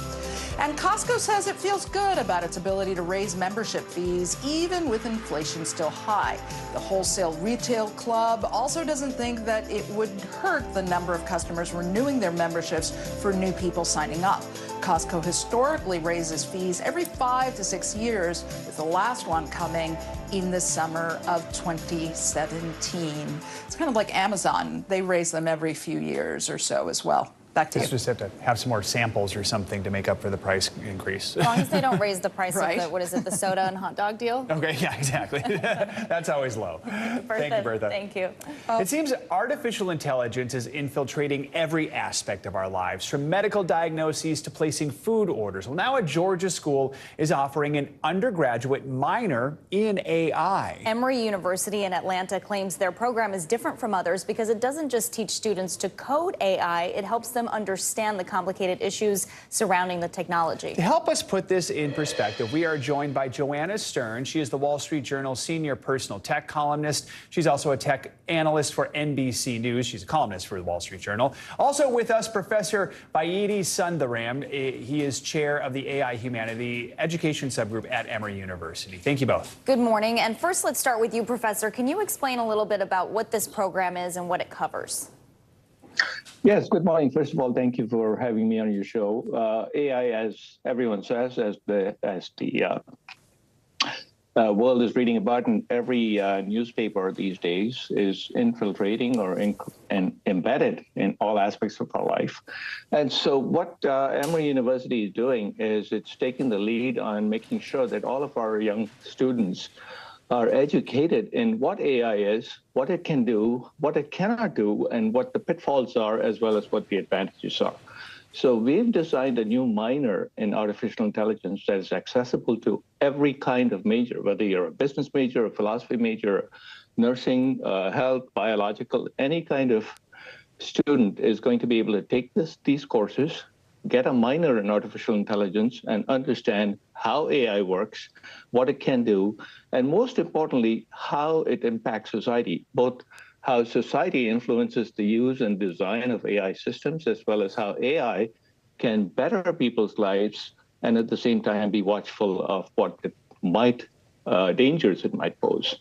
And Costco says it feels good about its ability to raise membership fees, even with inflation still high. The Wholesale Retail Club also doesn't think that it would hurt the number of customers renewing their memberships for new people signing up. Costco historically raises fees every 5 to 6 years, with the last one coming in the summer of 2017. It's kind of like Amazon. They raise them every few years or so as well. Back to you. Just have to have some more samples or something to make up for the price increase. As long as they don't raise the price Right. of the, what is it, the soda and hot dog deal? Okay, yeah, exactly. That's always low. Thank you, Bertha. Thank you. It seems artificial intelligence is infiltrating every aspect of our lives, from medical diagnoses to placing food orders. Well, now a Georgia school is offering an undergraduate minor in AI. Emory University in Atlanta claims their program is different from others because it doesn't just teach students to code AI, it helps them understand the complicated issues surrounding the technology. To help us put this in perspective, we are joined by Joanna Stern. She is the Wall Street Journal senior personal tech columnist. She's also a tech analyst for NBC News. She's a columnist for the Wall Street Journal. Also with us, Professor Vaidhi Sundaram. He is chair of the AI Humanity Education Subgroup at Emory University. Thank you both. Good morning. And first, let's start with you, Professor. Can you explain a little bit about what this program is and what it covers? Yes, good morning. First of all, thank you for having me on your show. AI, as everyone says, as the world is reading about in every newspaper these days, is infiltrating or embedded in all aspects of our life. And so what Emory University is doing is it's taking the lead on making sure that all of our young students are educated in what AI is, what it can do, what it cannot do, and what the pitfalls are, as well as what the advantages are. So we've designed a new minor in artificial intelligence that is accessible to every kind of major, whether you're a business major, a philosophy major, nursing, health, biological, any kind of student is going to be able to take these courses, get a minor in artificial intelligence, and understand how AI works, what it can do, and most importantly, how it impacts society, both how society influences the use and design of AI systems, as well as how AI can better people's lives, and at the same time be watchful of what it might, dangers it might pose.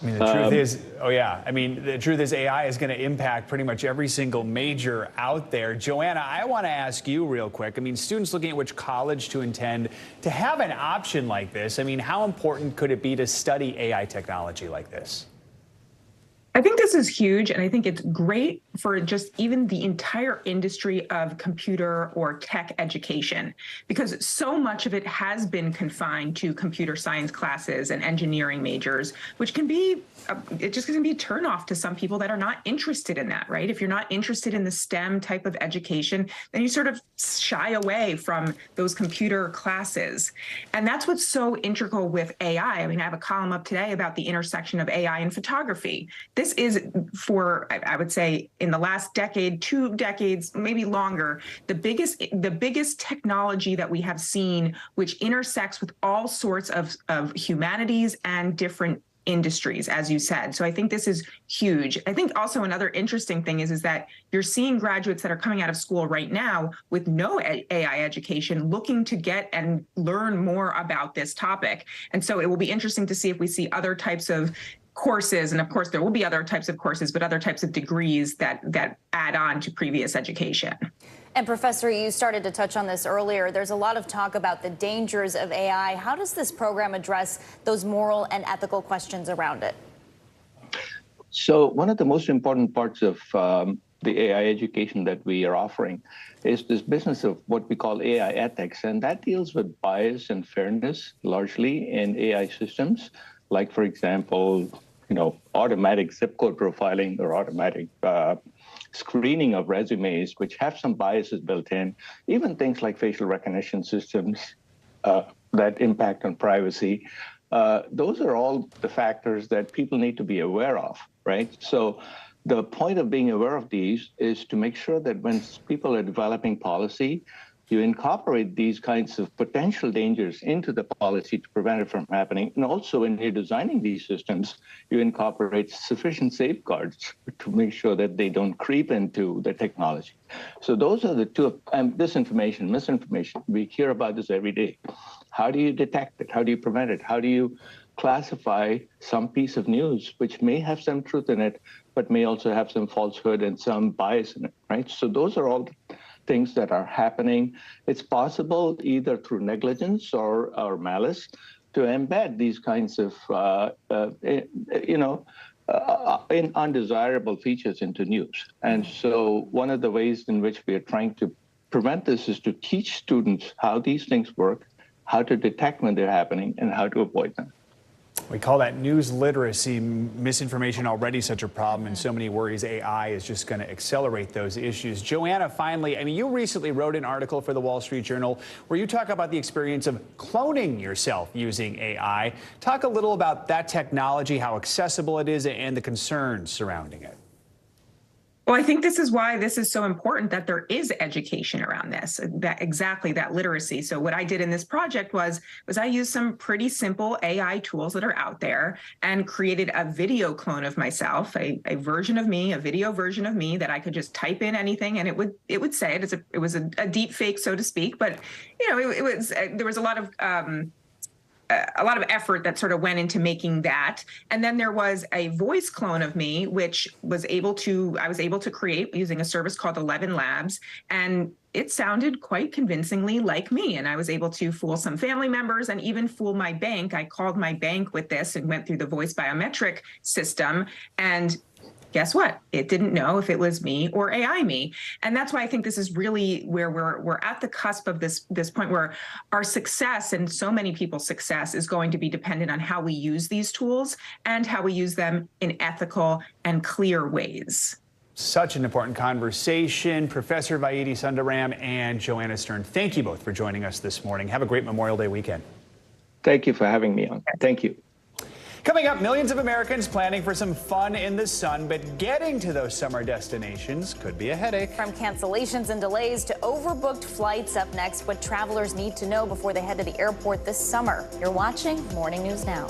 I mean, the truth is, the truth is AI is going to impact pretty much every single major out there. Joanna, I want to ask you real quick. I mean, students looking at which college to attend, to have an option like this, I mean, how important could it be to study AI technology like this? I think this is huge, and I think it's great for just even the entire industry of computer or tech education, because so much of it has been confined to computer science classes and engineering majors, which can be, it just can be a turnoff to some people that are not interested in that, right? If you're not interested in the STEM type of education, then you sort of shy away from those computer classes. And that's what's so integral with AI. I mean, I have a column up today about the intersection of AI and photography. This is, for, I would say, in the last decade, 2 decades, maybe longer, the biggest technology that we have seen, which intersects with all sorts of humanities and different industries, as you said. So I think this is huge. I think also another interesting thing is that you're seeing graduates that are coming out of school right now with no AI education looking to get and learn more about this topic. And so it will be interesting to see if we see other types of courses, and of course there will be other types of courses, but other types of degrees that add on to previous education. And Professor, you started to touch on this earlier. There's a lot of talk about the dangers of AI. How does this program address those moral and ethical questions around it? So one of the most important parts of the AI education that we are offering is this business of what we call AI ethics, and that deals with bias and fairness largely in AI systems. Like, for example, automatic zip code profiling or automatic screening of resumes, which have some biases built in, even things like facial recognition systems that impact on privacy. Those are all the factors that people need to be aware of, right? So the point of being aware of these is to make sure that when people are developing policy, you incorporate these kinds of potential dangers into the policy to prevent it from happening. And also when you're designing these systems, you incorporate sufficient safeguards to make sure that they don't creep into the technology. So those are the two, disinformation, misinformation. We hear about this every day. How do you detect it? How do you prevent it? How do you classify some piece of news which may have some truth in it, but may also have some falsehood and some bias in it, right? So those are all things that are happening. It's possible either through negligence or malice to embed these kinds of, undesirable features into news. And so one of the ways in which we are trying to prevent this is to teach students how these things work, how to detect when they're happening, and how to avoid them. We call that news literacy. Misinformation already such a problem, and so many worries AI is just going to accelerate those issues. Joanna, finally, you recently wrote an article for the Wall Street Journal where you talk about the experience of cloning yourself using AI. Talk a little about that technology, how accessible it is, and the concerns surrounding it. Well, I think this is why this is so important that there is education around this, that literacy. So what I did in this project was I used some pretty simple AI tools that are out there and created a video clone of myself, a version of me, a video version of me that I could just type in anything and it would say it. It was a deep fake, so to speak, but there was a lot of effort that sort of went into making that. And then there was a voice clone of me, which I was able to create using a service called 11 Labs. And it sounded quite convincingly like me. And I was able to fool some family members and even fool my bank. I called my bank with this and went through the voice biometric system. And guess what? It didn't know if it was me or AI me. And that's why I think this is really where we're at the cusp of this point where our success and so many people's success is going to be dependent on how we use these tools and how we use them in ethical and clear ways. Such an important conversation. Professor Vaidhi Sundaram and Joanna Stern, thank you both for joining us this morning. Have a great Memorial Day weekend. Thank you for having me on. Thank you. Coming up, millions of Americans planning for some fun in the sun, but getting to those summer destinations could be a headache. From cancellations and delays to overbooked flights, up next, what travelers need to know before they head to the airport this summer. You're watching Morning News Now.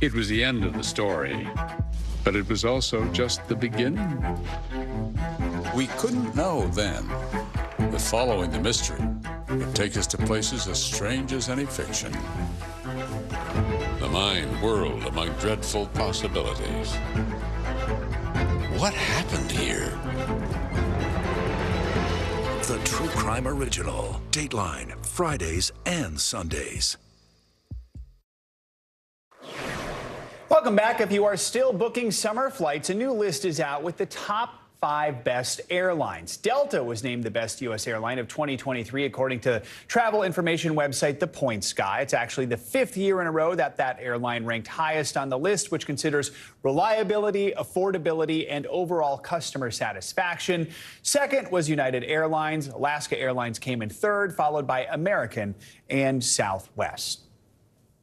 It was the end of the story, but it was also just the beginning. We couldn't know then that following the mystery would take us to places as strange as any fiction. The mind whirled among dreadful possibilities. What happened here? The True Crime Original. Dateline, Fridays and Sundays. Welcome back. If you are still booking summer flights, a new list is out with the top 5 best airlines. Delta was named the best U.S. airline of 2023, according to travel information website The Point Sky. It's actually the 5th year in a row that airline ranked highest on the list, which considers reliability, affordability, and overall customer satisfaction. Second was United Airlines. Alaska Airlines came in third, followed by American and Southwest.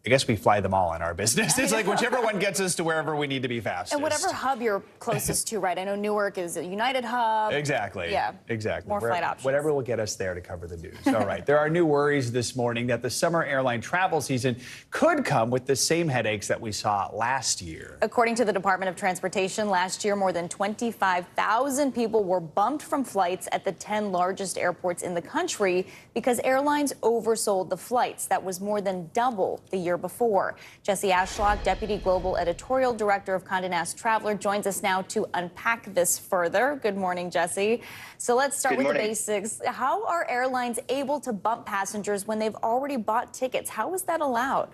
I guess we fly them all in our business. It's like whichever one gets us to wherever we need to be fastest. And whatever hub you're closest to, right? I know Newark is a United hub. Exactly. Yeah. Exactly. More flight options. Whatever will get us there to cover the news. All right. There are new worries this morning that the summer airline travel season could come with the same headaches that we saw last year. According to the Department of Transportation, last year more than 25,000 people were bumped from flights at the 10 largest airports in the country because airlines oversold the flights. That was more than double the year before. Jesse Ashlock, Deputy Global Editorial Director of Condé Nast Traveler, joins us now to unpack this further. Good morning, Jesse. So let's start with the basics. How are airlines able to bump passengers when they've already bought tickets? How is that allowed?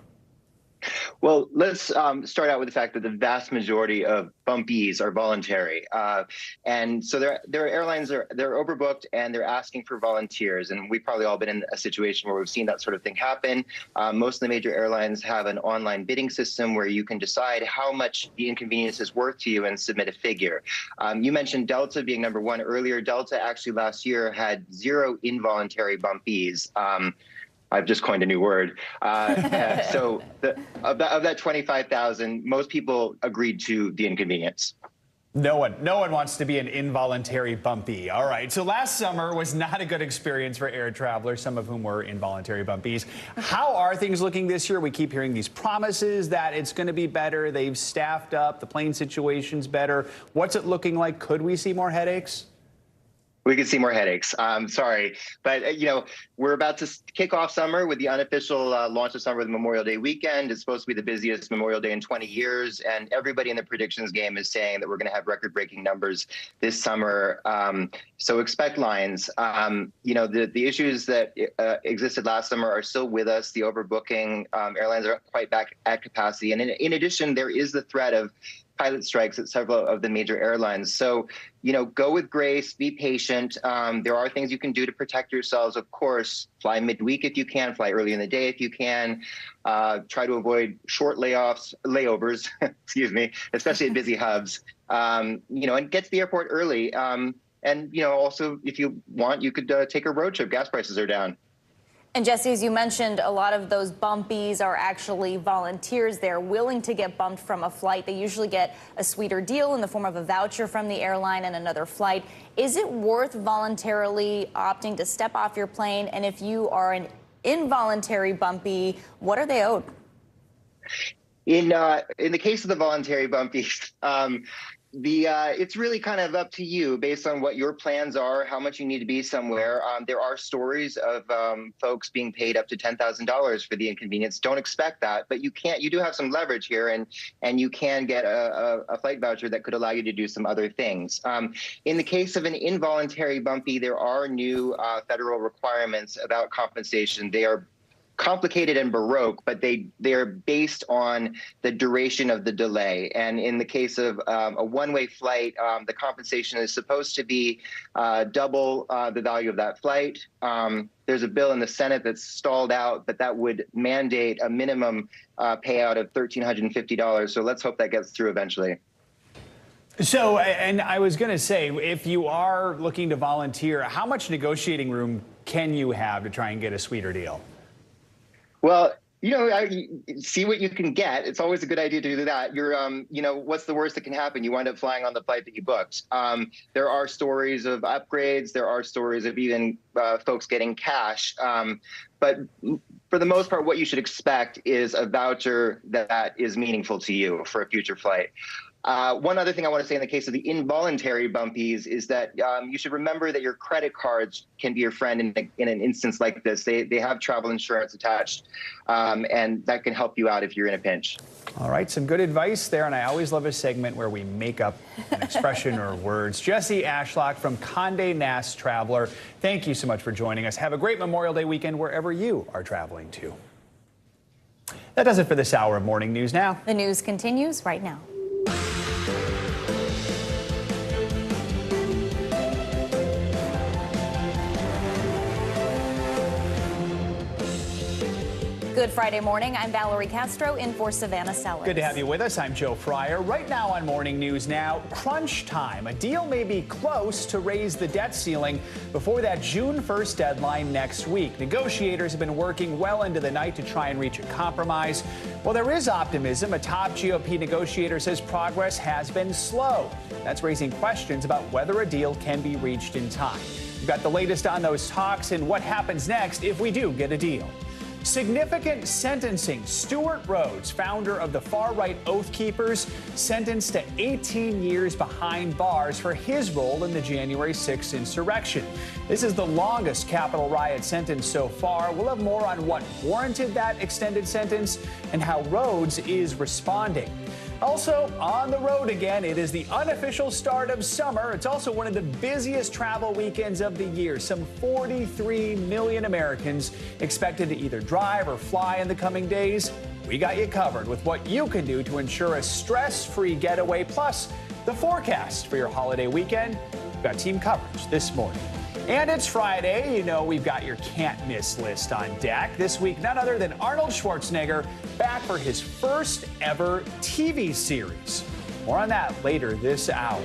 Well, let's start out with the fact that the vast majority of bumpees are voluntary. And so there are airlines that they're overbooked and they're asking for volunteers. And we've probably all been in a situation where we've seen that sort of thing happen. Most of the major airlines have an online bidding system where you can decide how much the inconvenience is worth to you and submit a figure. You mentioned Delta being number one earlier. Delta actually last year had 0 involuntary bumpees. I've just coined a new word. So of that 25,000, most people agreed to the inconvenience. No one wants to be an involuntary bumpy. All right. So last summer was not a good experience for air travelers, some of whom were involuntary bumpies. How are things looking this year? We keep hearing these promises that it's going to be better. They've staffed up. The plane situation's better. What's it looking like? Could we see more headaches? We could see more headaches. Sorry, but we're about to kick off summer with the unofficial launch of summer with Memorial Day weekend. It's supposed to be the busiest Memorial Day in 20 years, and everybody in the predictions game is saying that we're going to have record-breaking numbers this summer. So expect lines. The issues that existed last summer are still with us. The overbooking, airlines aren't quite back at capacity, and in addition, there is the threat of pilot strikes at several of the major airlines. So, go with grace, be patient. There are things you can do to protect yourselves. Of course, fly midweek if you can, fly early in the day if you can. Try to avoid short layovers, excuse me, especially at busy hubs. And get to the airport early. And, also, if you want, you could take a road trip. Gas prices are down. And Jesse, as you mentioned, a lot of those bumpies are actually volunteers. They're willing to get bumped from a flight. They usually get a sweeter deal in the form of a voucher from the airline and another flight. Is it worth voluntarily opting to step off your plane? And if you are an involuntary bumpy, what are they owed? In the case of the voluntary bumpies, it's really kind of up to you based on what your plans are, how much you need to be somewhere. There are stories of folks being paid up to $10,000 for the inconvenience. Don't expect that, but you do have some leverage here, and you can get a flight voucher that could allow you to do some other things. In the case of an involuntary bumpy, there are new federal requirements about compensation. They are complicated and baroque, but they are based on the duration of the delay. And in the case of a one-way flight, the compensation is supposed to be double the value of that flight. There's a bill in the Senate that's stalled out, but that would mandate a minimum payout of $1,350. So let's hope that gets through eventually. So, and I was going to say, if you are looking to volunteer, how much negotiating room can you have to try and get a sweeter deal? Well, see what you can get. It's always a good idea to do that. What's the worst that can happen? You wind up flying on the flight that you booked. There are stories of upgrades. There are stories of even folks getting cash. But for the most part, what you should expect is a voucher that is meaningful to you for a future flight. One other thing I want to say in the case of the involuntary bumpies is that you should remember that your credit cards can be your friend in an instance like this. They have travel insurance attached, and that can help you out if you're in a pinch. All right, some good advice there, and I always love a segment where we make up an expression or words. Jesse Ashlock from Condé Nast Traveler, thank you so much for joining us. Have a great Memorial Day weekend wherever you are traveling to. That does it for this hour of Morning News Now. The news continues right now. Good Friday morning. I'm Valerie Castro in for Savannah Sellers. Good to have you with us. I'm Joe Fryer. Right now on Morning News Now, crunch time. A deal may be close to raise the debt ceiling before that June 1st deadline next week. Negotiators have been working well into the night to try and reach a compromise. Well, there is optimism. A top GOP negotiator says progress has been slow. That's raising questions about whether a deal can be reached in time. We've got the latest on those talks and what happens next if we do get a deal. Significant sentencing. Stuart Rhodes, founder of the far-right Oath Keepers, sentenced to 18 years behind bars for his role in the January 6th insurrection. This is the longest Capitol riot sentence so far. We'll have more on what warranted that extended sentence and how Rhodes is responding. Also, on the road again, it is the unofficial start of summer. It's also one of the busiest travel weekends of the year. Some 43 million Americans expected to either drive or fly in the coming days. We got you covered with what you can do to ensure a stress-free getaway, plus the forecast for your holiday weekend. We've got team coverage this morning. And it's Friday. You know we've got your can't-miss list on deck. This week, none other than Arnold Schwarzenegger back for his first ever TV series. More on that later this hour.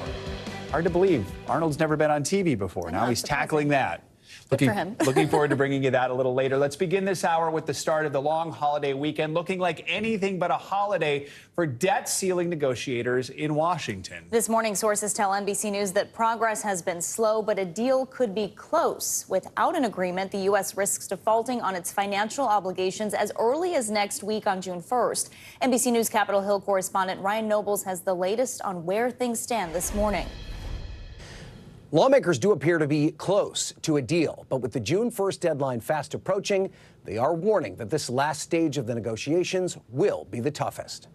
Hard to believe Arnold's never been on TV before. Now he's tackling that. Looking forward to bringing you that a little later. Let's begin this hour with the start of the long holiday weekend, looking like anything but a holiday for debt ceiling negotiators in Washington. This morning, sources tell NBC News that progress has been slow, but a deal could be close. Without an agreement, the U.S. risks defaulting on its financial obligations as early as next week on June 1st. NBC News Capitol Hill correspondent Ryan Nobles has the latest on where things stand this morning. Lawmakers do appear to be close to a deal, but with the June 1st deadline fast approaching, they are warning that this last stage of the negotiations will be the toughest.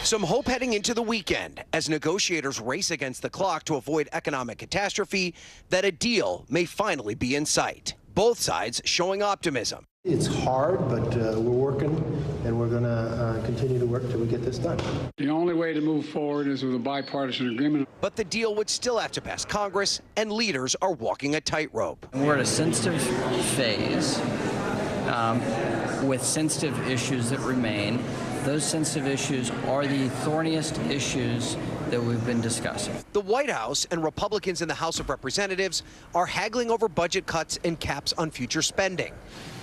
Some hope heading into the weekend as negotiators race against the clock to avoid economic catastrophe, that a deal may finally be in sight. Both sides showing optimism. It's hard, but we're working, and we're going to continue to work till we get this done. The only way to move forward is with a bipartisan agreement. But the deal would still have to pass Congress, and leaders are walking a tightrope. We're at a sensitive phase with sensitive issues that remain. Those sensitive issues are the thorniest issues that we've been discussing. The White House and Republicans in the House of Representatives are haggling over budget cuts and caps on future spending.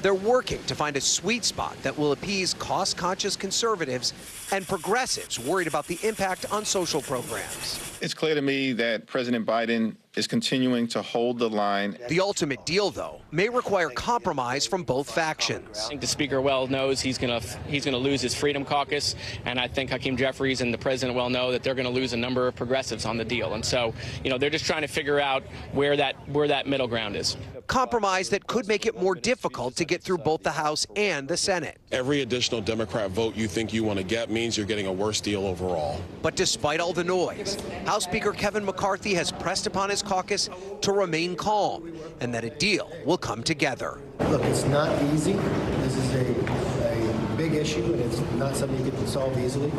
They're working to find a sweet spot that will appease cost-conscious conservatives and progressives worried about the impact on social programs. It's clear to me that President Biden is continuing to hold the line. The ultimate deal, though, may require compromise from both factions. I think the Speaker well knows he's going to lose his Freedom Caucus, and I think Hakeem Jeffries and the President well know that they're going to lose a number of progressives on the deal. And so, they're just trying to figure out where that middle ground is. Compromise that could make it more difficult to get through both the House and the Senate. Every additional Democrat vote you think you want to get means you're getting a worse deal overall. But despite all the noise, House Speaker Kevin McCarthy has pressed upon his caucus to remain calm and that a deal will come together. Look, it's not easy. This is a big issue, and it's not something you can solve easily.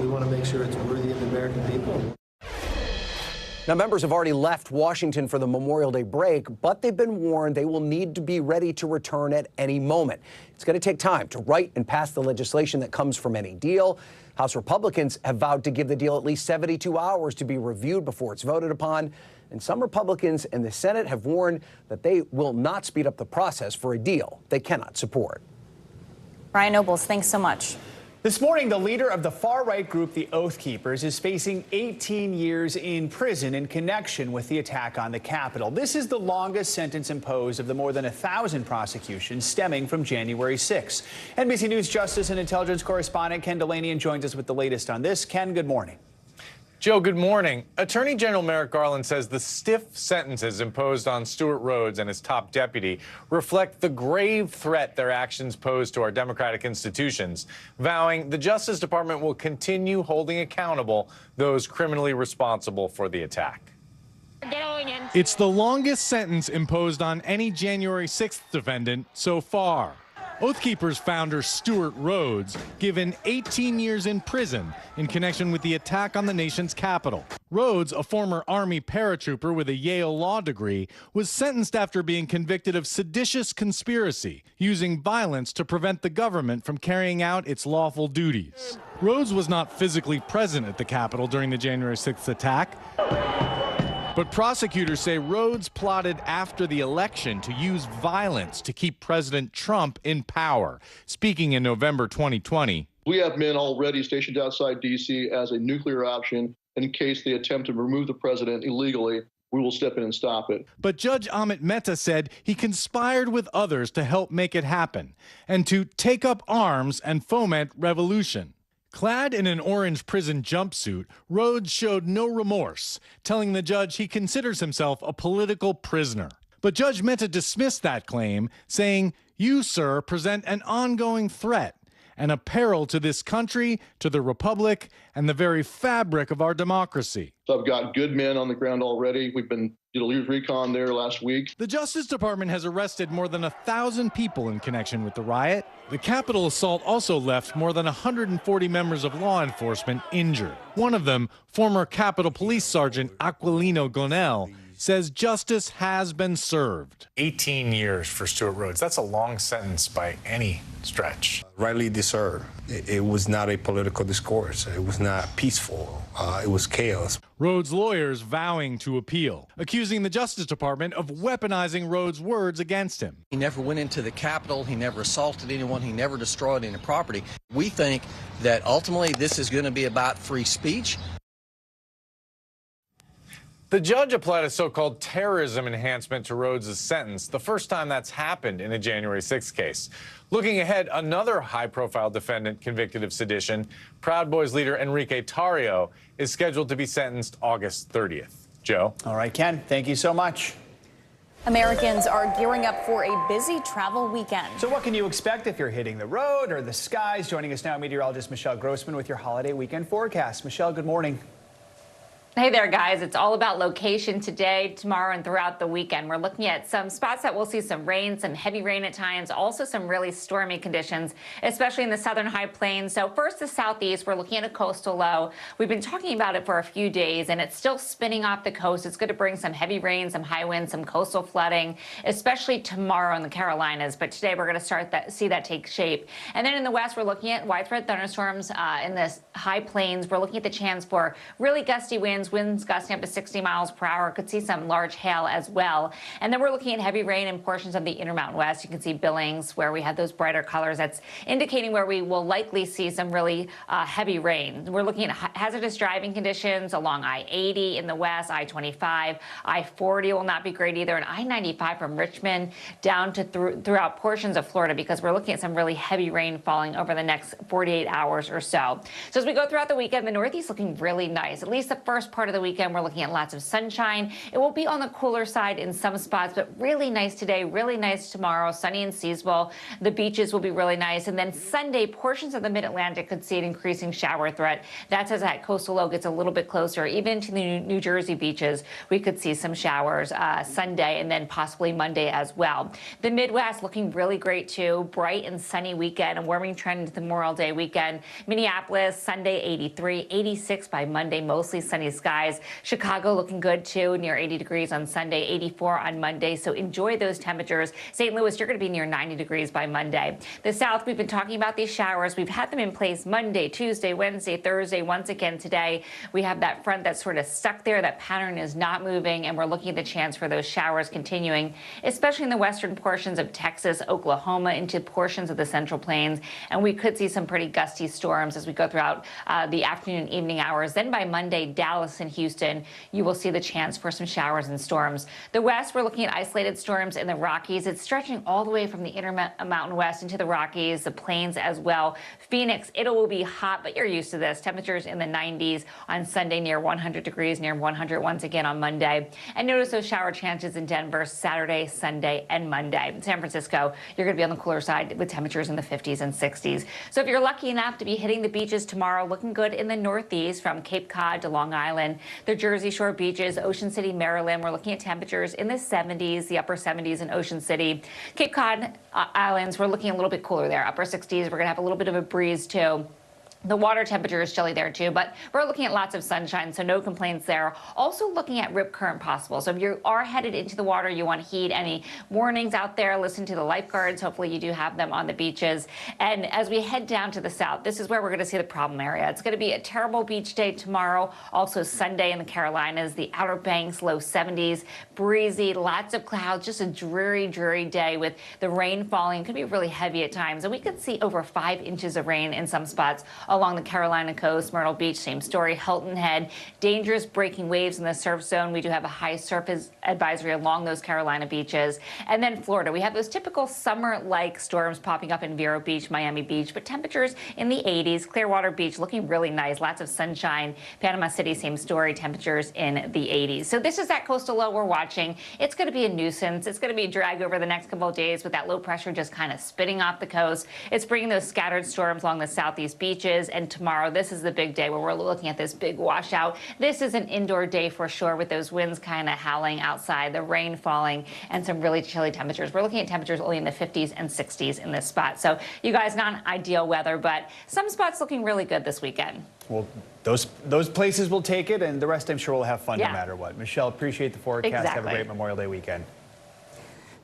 We want to make sure it's worthy of the American people. Now, members have already left Washington for the Memorial Day break, but they've been warned they will need to be ready to return at any moment. It's going to take time to write and pass the legislation that comes from any deal. House Republicans have vowed to give the deal at least 72 hours to be reviewed before it's voted upon. And some Republicans in the Senate have warned that they will not speed up the process for a deal they cannot support. Ryan Nobles, thanks so much. This morning, the leader of the far-right group, the Oath Keepers, is facing 18 years in prison in connection with the attack on the Capitol. This is the longest sentence imposed of the more than 1,000 prosecutions stemming from January 6. NBC News Justice and Intelligence correspondent Ken Delaney joins us with the latest on this. Ken, good morning. Joe, good morning. Attorney General Merrick Garland says the stiff sentences imposed on Stuart Rhodes and his top deputy reflect the grave threat their actions pose to our democratic institutions, vowing the Justice Department will continue holding accountable those criminally responsible for the attack. It's the longest sentence imposed on any January 6th defendant so far. Oath Keepers founder Stuart Rhodes given 18 years in prison in connection with the attack on the nation's capital. Rhodes, a former Army paratrooper with a Yale law degree, was sentenced after being convicted of seditious conspiracy, using violence to prevent the government from carrying out its lawful duties. Rhodes was not physically present at the Capitol during the January 6th attack, but prosecutors say Rhodes plotted after the election to use violence to keep President Trump in power. Speaking in November 2020. We have men already stationed outside D.C. as a nuclear option. In case they attempt to remove the president illegally, we will step in and stop it. But Judge Amit Mehta said he conspired with others to help make it happen and to take up arms and foment revolution. Clad in an orange prison jumpsuit, Rhodes showed no remorse, telling the judge he considers himself a political prisoner. But Judge Mehta dismissed that claim, saying, "You, sir, present an ongoing threat and a peril to this country, to the republic, and the very fabric of our democracy." So I've got good men on the ground already. We've been did recon there last week. The Justice Department has arrested more than 1,000 people in connection with the riot. The Capitol assault also left more than 140 members of law enforcement injured. One of them, former Capitol Police Sergeant Aquilino Gonell, says justice has been served. 18 years for Stuart Rhodes. That's a long sentence by any stretch. Rightly deserved. It was not a political discourse. It was not peaceful. It was chaos. Rhodes' lawyers vowing to appeal, accusing the Justice Department of weaponizing Rhodes' words against him. He never went into the Capitol. He never assaulted anyone. He never destroyed any property. We think that ultimately this is going to be about free speech. The judge applied a so-called terrorism enhancement to Rhodes' sentence, the first time that's happened in a January 6th case. Looking ahead, another high-profile defendant convicted of sedition, Proud Boys leader Enrique Tarrio, is scheduled to be sentenced August 30th. Joe? All right, Ken, thank you so much. Americans are gearing up for a busy travel weekend. So what can you expect if you're hitting the road or the skies? Joining us now, meteorologist Michelle Grossman with your holiday weekend forecast. Michelle, good morning. Hey there, guys. It's all about location today, tomorrow, and throughout the weekend. We're looking at some spots that we'll see some rain, some heavy rain at times, also some really stormy conditions, especially in the southern high plains. So first, the southeast, we're looking at a coastal low. We've been talking about it for a few days, and it's still spinning off the coast. It's going to bring some heavy rain, some high winds, some coastal flooding, especially tomorrow in the Carolinas. But today, we're going to see that take shape. And then in the west, we're looking at widespread thunderstorms in the high plains. We're looking at the chance for really gusty winds gusting up to 60 miles per hour. Could see some large hail as well. And then we're looking at heavy rain in portions of the Intermountain West. You can see Billings, where we have those brighter colors. That's indicating where we will likely see some really heavy rain. We're looking at hazardous driving conditions along I-80 in the west, I-25. I-40 will not be great either, and I-95 from Richmond down to throughout portions of Florida, because we're looking at some really heavy rain falling over the next 48 hours or so. So as we go throughout the weekend, the Northeast looking really nice. At least the first part of the weekend, we're looking at lots of sunshine. It will be on the cooler side in some spots, but really nice today, really nice tomorrow, sunny and seasonable. The beaches will be really nice. And then Sunday, portions of the mid-Atlantic could see an increasing shower threat. That's as that coastal low gets a little bit closer. Even to the New Jersey beaches, we could see some showers Sunday and then possibly Monday as well. The Midwest looking really great too. Bright and sunny weekend, a warming trend into the Memorial Day weekend. Minneapolis, Sunday 83, 86 by Monday, mostly sunny skies. Chicago looking good too, near 80 degrees on Sunday, 84 on Monday. So enjoy those temperatures. St. Louis, you're going to be near 90 degrees by Monday. The South, we've been talking about these showers. We've had them in place Monday, Tuesday, Wednesday, Thursday. Once again today, we have that front that's sort of stuck there. That pattern is not moving, and we're looking at the chance for those showers continuing, especially in the western portions of Texas, Oklahoma, into portions of the Central Plains. And we could see some pretty gusty storms as we go throughout the afternoon and evening hours. Then by Monday, Dallas and Houston, you will see the chance for some showers and storms. The West, we're looking at isolated storms in the Rockies. It's stretching all the way from the Intermountain West into the Rockies, the plains as well. Phoenix, it will be hot, but you're used to this. Temperatures in the 90s on Sunday, near 100 degrees, near 100 once again on Monday. And notice those shower chances in Denver Saturday, Sunday, and Monday. San Francisco, you're going to be on the cooler side with temperatures in the 50s and 60s. So if you're lucky enough to be hitting the beaches tomorrow, looking good in the Northeast from Cape Cod to Long Island, the Jersey Shore beaches, Ocean City, Maryland, we're looking at temperatures in the 70s, the upper 70s in Ocean City. Cape Cod Islands, we're looking a little bit cooler there, upper 60s. We're going to have a little bit of a breeze too. The water temperature is chilly there too, but we're looking at lots of sunshine, so no complaints there. Also looking at rip current possible. So if you are headed into the water, you want to heed any warnings out there. Listen to the lifeguards. Hopefully you do have them on the beaches. And as we head down to the south, this is where we're going to see the problem area. It's going to be a terrible beach day tomorrow. Also Sunday in the Carolinas, the Outer Banks, low 70s, breezy, lots of clouds, just a dreary, dreary day with the rain falling. It could be really heavy at times. And we could see over 5 inches of rain in some spots along the Carolina coast. Myrtle Beach, same story. Hilton Head, dangerous breaking waves in the surf zone. We do have a high surf advisory along those Carolina beaches. And then Florida, we have those typical summer-like storms popping up in Vero Beach, Miami Beach, but temperatures in the 80s. Clearwater Beach looking really nice. Lots of sunshine. Panama City, same story. Temperatures in the 80s. So this is that coastal low we're watching. It's going to be a nuisance. It's going to be a drag over the next couple of days with that low pressure just kind of spitting off the coast. It's bringing those scattered storms along the southeast beaches. And tomorrow, this is the big day where we're looking at this big washout. This is an indoor day for sure with those winds kind of howling outside, the rain falling, and some really chilly temperatures. We're looking at temperatures only in the 50s and 60s in this spot. So you guys, not ideal weather, but some spots looking really good this weekend. Well, those places will take it, and the rest I'm sure will have fun no matter what. Michelle, appreciate the forecast. Exactly. Have a great Memorial Day weekend.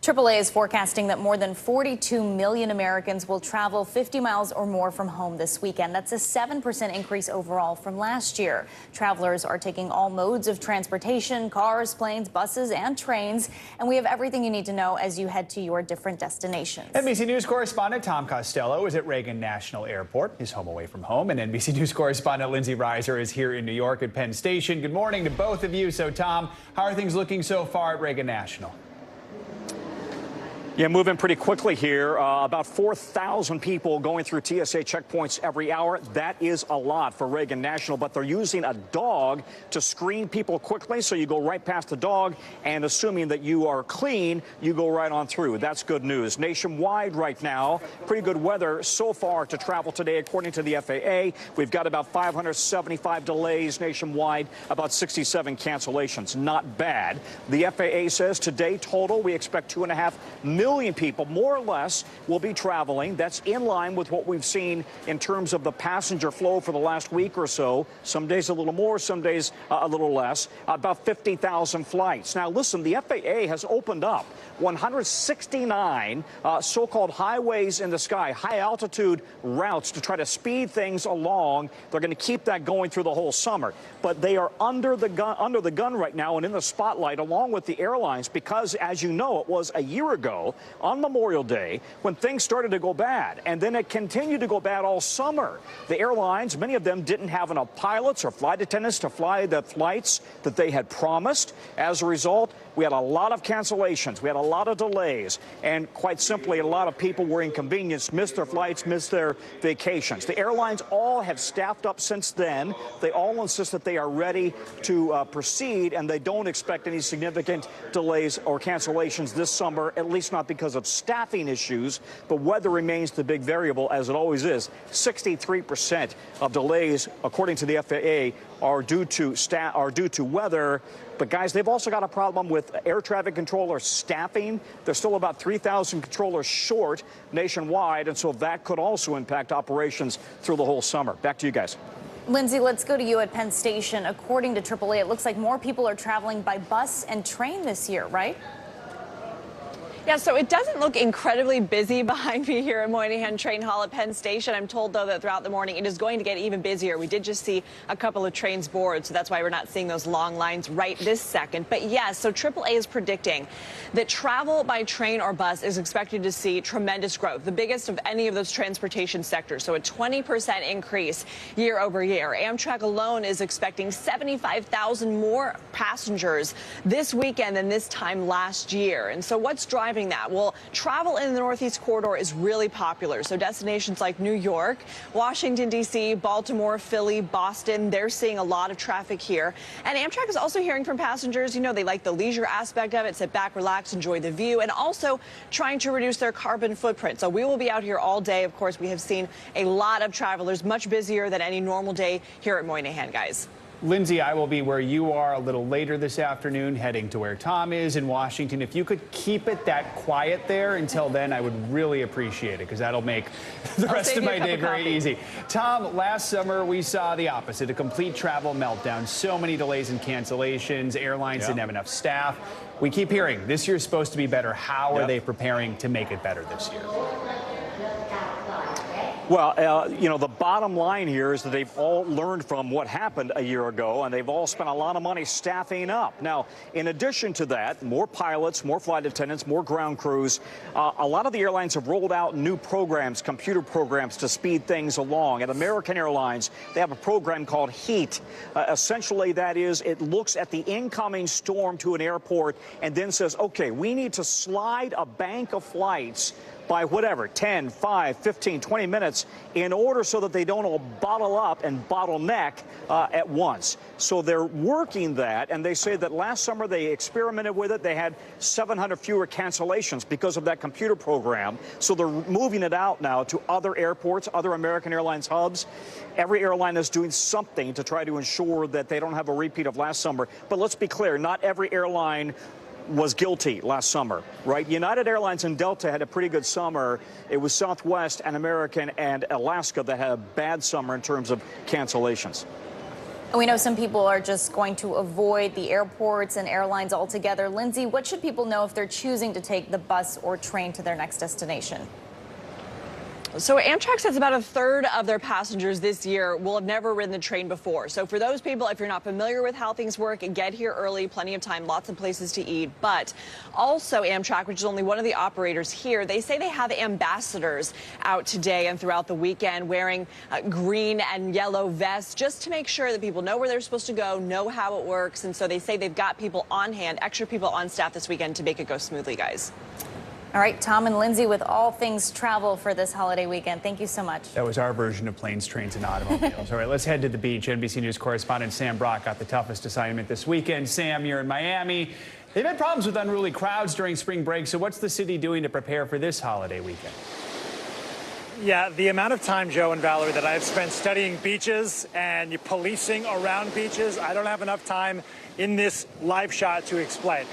AAA is forecasting that more than 42 million Americans will travel 50 miles or more from home this weekend. That's a 7% increase overall from last year. Travelers are taking all modes of transportation, cars, planes, buses, and trains. And we have everything you need to know as you head to your different destinations. NBC News correspondent Tom Costello is at Reagan National Airport, his home away from home. And NBC News correspondent Lindsay Reiser is here in New York at Penn Station. Good morning to both of you. So, Tom, how are things looking so far at Reagan National? Yeah, moving pretty quickly here. About 4,000 people going through TSA checkpoints every hour. That is a lot for Reagan National, but they're using a dog to screen people quickly. So you go right past the dog, and assuming that you are clean, you go right on through. That's good news. Nationwide right now, pretty good weather so far to travel today, according to the FAA. We've got about 575 delays nationwide, about 67 cancellations. Not bad. The FAA says today total, we expect 2.5 million people, more or less, will be traveling. That's in line with what we've seen in terms of the passenger flow for the last week or so. Some days a little more, some days a little less. About 50,000 flights. Now, listen, the FAA has opened up 169 so-called highways in the sky, high-altitude routes to try to speed things along. They're going to keep that going through the whole summer. But they are under the gun right now and in the spotlight, along with the airlines, because, as you know, it was a year ago on Memorial Day when things started to go bad, and then it continued to go bad all summer. The airlines, many of them didn't have enough pilots or flight attendants to fly the flights that they had promised. As a result, we had a lot of cancellations. We had a lot of delays. And quite simply, a lot of people were inconvenienced, missed their flights, missed their vacations. The airlines all have staffed up since then. They all insist that they are ready to proceed, and they don't expect any significant delays or cancellations this summer, at least not because of staffing issues. But weather remains the big variable, as it always is. 63% of delays, according to the FAA, are due to weather. But guys, they've also got a problem with air traffic controller staffing. They're still about 3,000 controllers short nationwide, and so that could also impact operations through the whole summer. Back to you guys. Lindsay, let's go to you at Penn Station. According to AAA, it looks like more people are traveling by bus and train this year, right? Yeah, so it doesn't look incredibly busy behind me here at Moynihan Train Hall at Penn Station. I'm told, though, that throughout the morning it is going to get even busier. We did just see a couple of trains board, so that's why we're not seeing those long lines right this second. But yes, so AAA is predicting that travel by train or bus is expected to see tremendous growth, the biggest of any of those transportation sectors, so a 20% increase year over year. Amtrak alone is expecting 75,000 more passengers this weekend than this time last year. And so what's driving that? Well, travel in the Northeast Corridor is really popular. So destinations like New York, Washington, D.C., Baltimore, Philly, Boston, they're seeing a lot of traffic here. And Amtrak is also hearing from passengers, you know, they like the leisure aspect of it, sit back, relax, enjoy the view, and also trying to reduce their carbon footprint. So we will be out here all day. Of course, we have seen a lot of travelers, much busier than any normal day here at Moynihan, guys. Lindsay, I will be where you are a little later this afternoon, heading to where Tom is in Washington. If you could keep it that quiet there until then, I would really appreciate it, because that'll make the rest of my day very easy. Tom, last summer we saw the opposite, a complete travel meltdown. So many delays and cancellations. Airlines didn't have enough staff. We keep hearing this year's supposed to be better. How are they preparing to make it better this year? Well, you know, the bottom line here is that they've all learned from what happened a year ago, and they've all spent a lot of money staffing up. Now, in addition to that, more pilots, more flight attendants, more ground crews. A lot of the airlines have rolled out new programs, computer programs, to speed things along. At American Airlines, they have a program called HEAT. Essentially, that is, it looks at the incoming storm to an airport and then says, okay, we need to slide a bank of flights by whatever, 10, 5, 15, 20 minutes in order so that they don't all bottle up and bottleneck at once. So they're working that, and they say that last summer they experimented with it. They had 700 fewer cancellations because of that computer program. So they're moving it out now to other airports, other American Airlines hubs. Every airline is doing something to try to ensure that they don't have a repeat of last summer. But let's be clear, not every airline was guilty last summer, right? United Airlines and Delta had a pretty good summer. It was Southwest and American and Alaska that had a bad summer in terms of cancellations. We know some people are just going to avoid the airports and airlines altogether. Lindsay, what should people know if they're choosing to take the bus or train to their next destination? So Amtrak says about a third of their passengers this year will have never ridden the train before. So for those people, if you're not familiar with how things work, get here early, plenty of time, lots of places to eat. But also Amtrak, which is only one of the operators here, they say they have ambassadors out today and throughout the weekend wearing green and yellow vests just to make sure that people know where they're supposed to go, know how it works. And so they say they've got people on hand, extra people on staff this weekend to make it go smoothly, guys. All right, Tom and Lindsay with all things travel for this holiday weekend. Thank you so much. That was our version of planes, trains, and automobiles. All right, let's head to the beach. NBC News correspondent Sam Brock got the toughest assignment this weekend. Sam, you're in Miami. They've had problems with unruly crowds during spring break, so what's the city doing to prepare for this holiday weekend? Yeah, the amount of time, Joe and Valerie, that I've spent studying beaches and policing around beaches, I don't have enough time in this live shot to explain.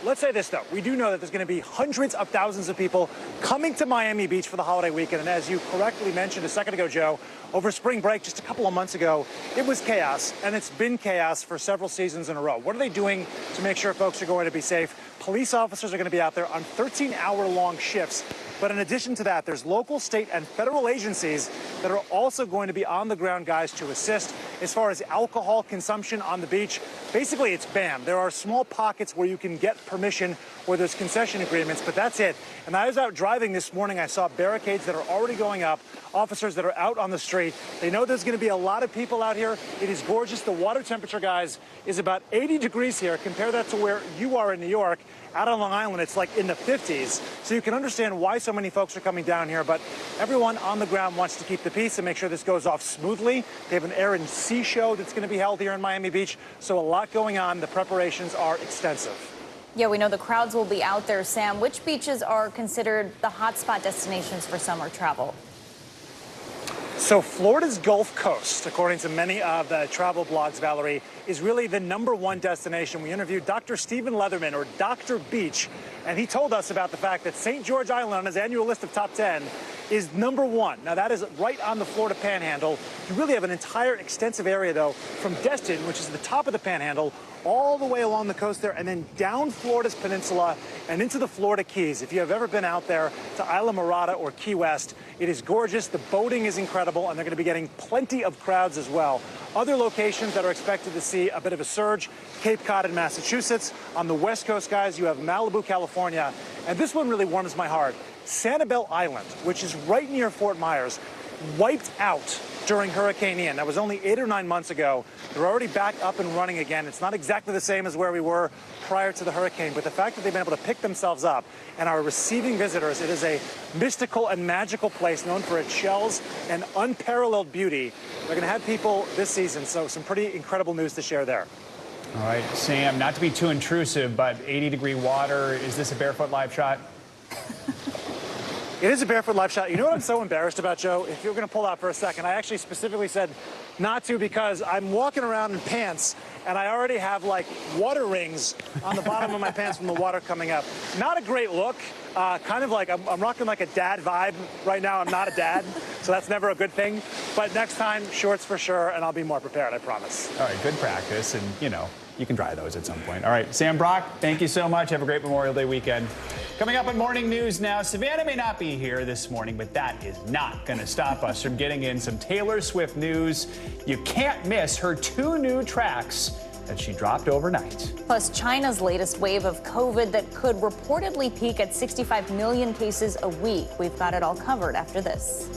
Let's say this, though. We do know that there's going to be hundreds of thousands of people coming to Miami Beach for the holiday weekend. And as you correctly mentioned a second ago, Joe, over spring break just a couple of months ago, it was chaos, and it's been chaos for several seasons in a row. What are they doing to make sure folks are going to be safe? Police officers are going to be out there on 13-hour-long shifts. But in addition to that, there's local, state, and federal agencies that are also going to be on the ground, guys, to assist. As far as alcohol consumption on the beach, basically it's banned. There are small pockets where you can get permission, where there's concession agreements, but that's it. And I was out driving this morning. I saw barricades that are already going up, officers that are out on the street. They know there's going to be a lot of people out here. It is gorgeous. The water temperature, guys, is about 80 degrees here. Compare that to where you are in New York. Out on Long Island, it's like in the 50s. So you can understand why so many folks are coming down here. But everyone on the ground wants to keep the peace and make sure this goes off smoothly. They have an air and sea show that's going to be held here in Miami Beach. So a lot going on. The preparations are extensive. Yeah, we know the crowds will be out there, Sam. Which beaches are considered the hotspot destinations for summer travel? So Florida's Gulf Coast, according to many of the travel blogs, Valerie, is really the #1 destination. We interviewed Dr. Stephen Leatherman, or Dr. Beach, and he told us about the fact that St. George Island on his annual list of top 10 is #1. Now, that is right on the Florida Panhandle. You really have an entire extensive area, though, from Destin, which is the top of the Panhandle, all the way along the coast there, and then down Florida's peninsula and into the Florida Keys. If you have ever been out there to Isla Mirada or Key West, it is gorgeous. The boating is incredible, and they're going to be getting plenty of crowds as well. Other locations that are expected to see a bit of a surge, Cape Cod in Massachusetts. On the West Coast, guys, you have Malibu, California. And this one really warms my heart. Sanibel Island, which is right near Fort Myers, wiped out during Hurricane Ian. That was only 8 or 9 months ago. They're already back up and running again. It's not exactly the same as where we were prior to the hurricane, but the fact that they've been able to pick themselves up and are receiving visitors, it is a mystical and magical place known for its shells and unparalleled beauty. They're going to have people this season, so some pretty incredible news to share there. All right, Sam, not to be too intrusive, but 80-degree water, is this a barefoot live shot? It is a barefoot live shot. You know what I'm so embarrassed about, Joe? If you're going to pull out for a second, I actually specifically said not to because I'm walking around in pants and I already have like water rings on the bottom of my pants from the water coming up. Not a great look. Kind of like I'm rocking like a dad vibe right now. I'm not a dad, so that's never a good thing. But next time, shorts for sure, and I'll be more prepared, I promise. All right, good practice, and you can dry those at some point. All right, Sam Brock, thank you so much. Have a great Memorial Day weekend. Coming up on Morning News Now, Savannah may not be here this morning, but that is not going to stop us from getting in some Taylor Swift news. You can't miss her 2 new tracks that she dropped overnight. Plus, China's latest wave of COVID that could reportedly peak at 65 million cases a week. We've got it all covered after this.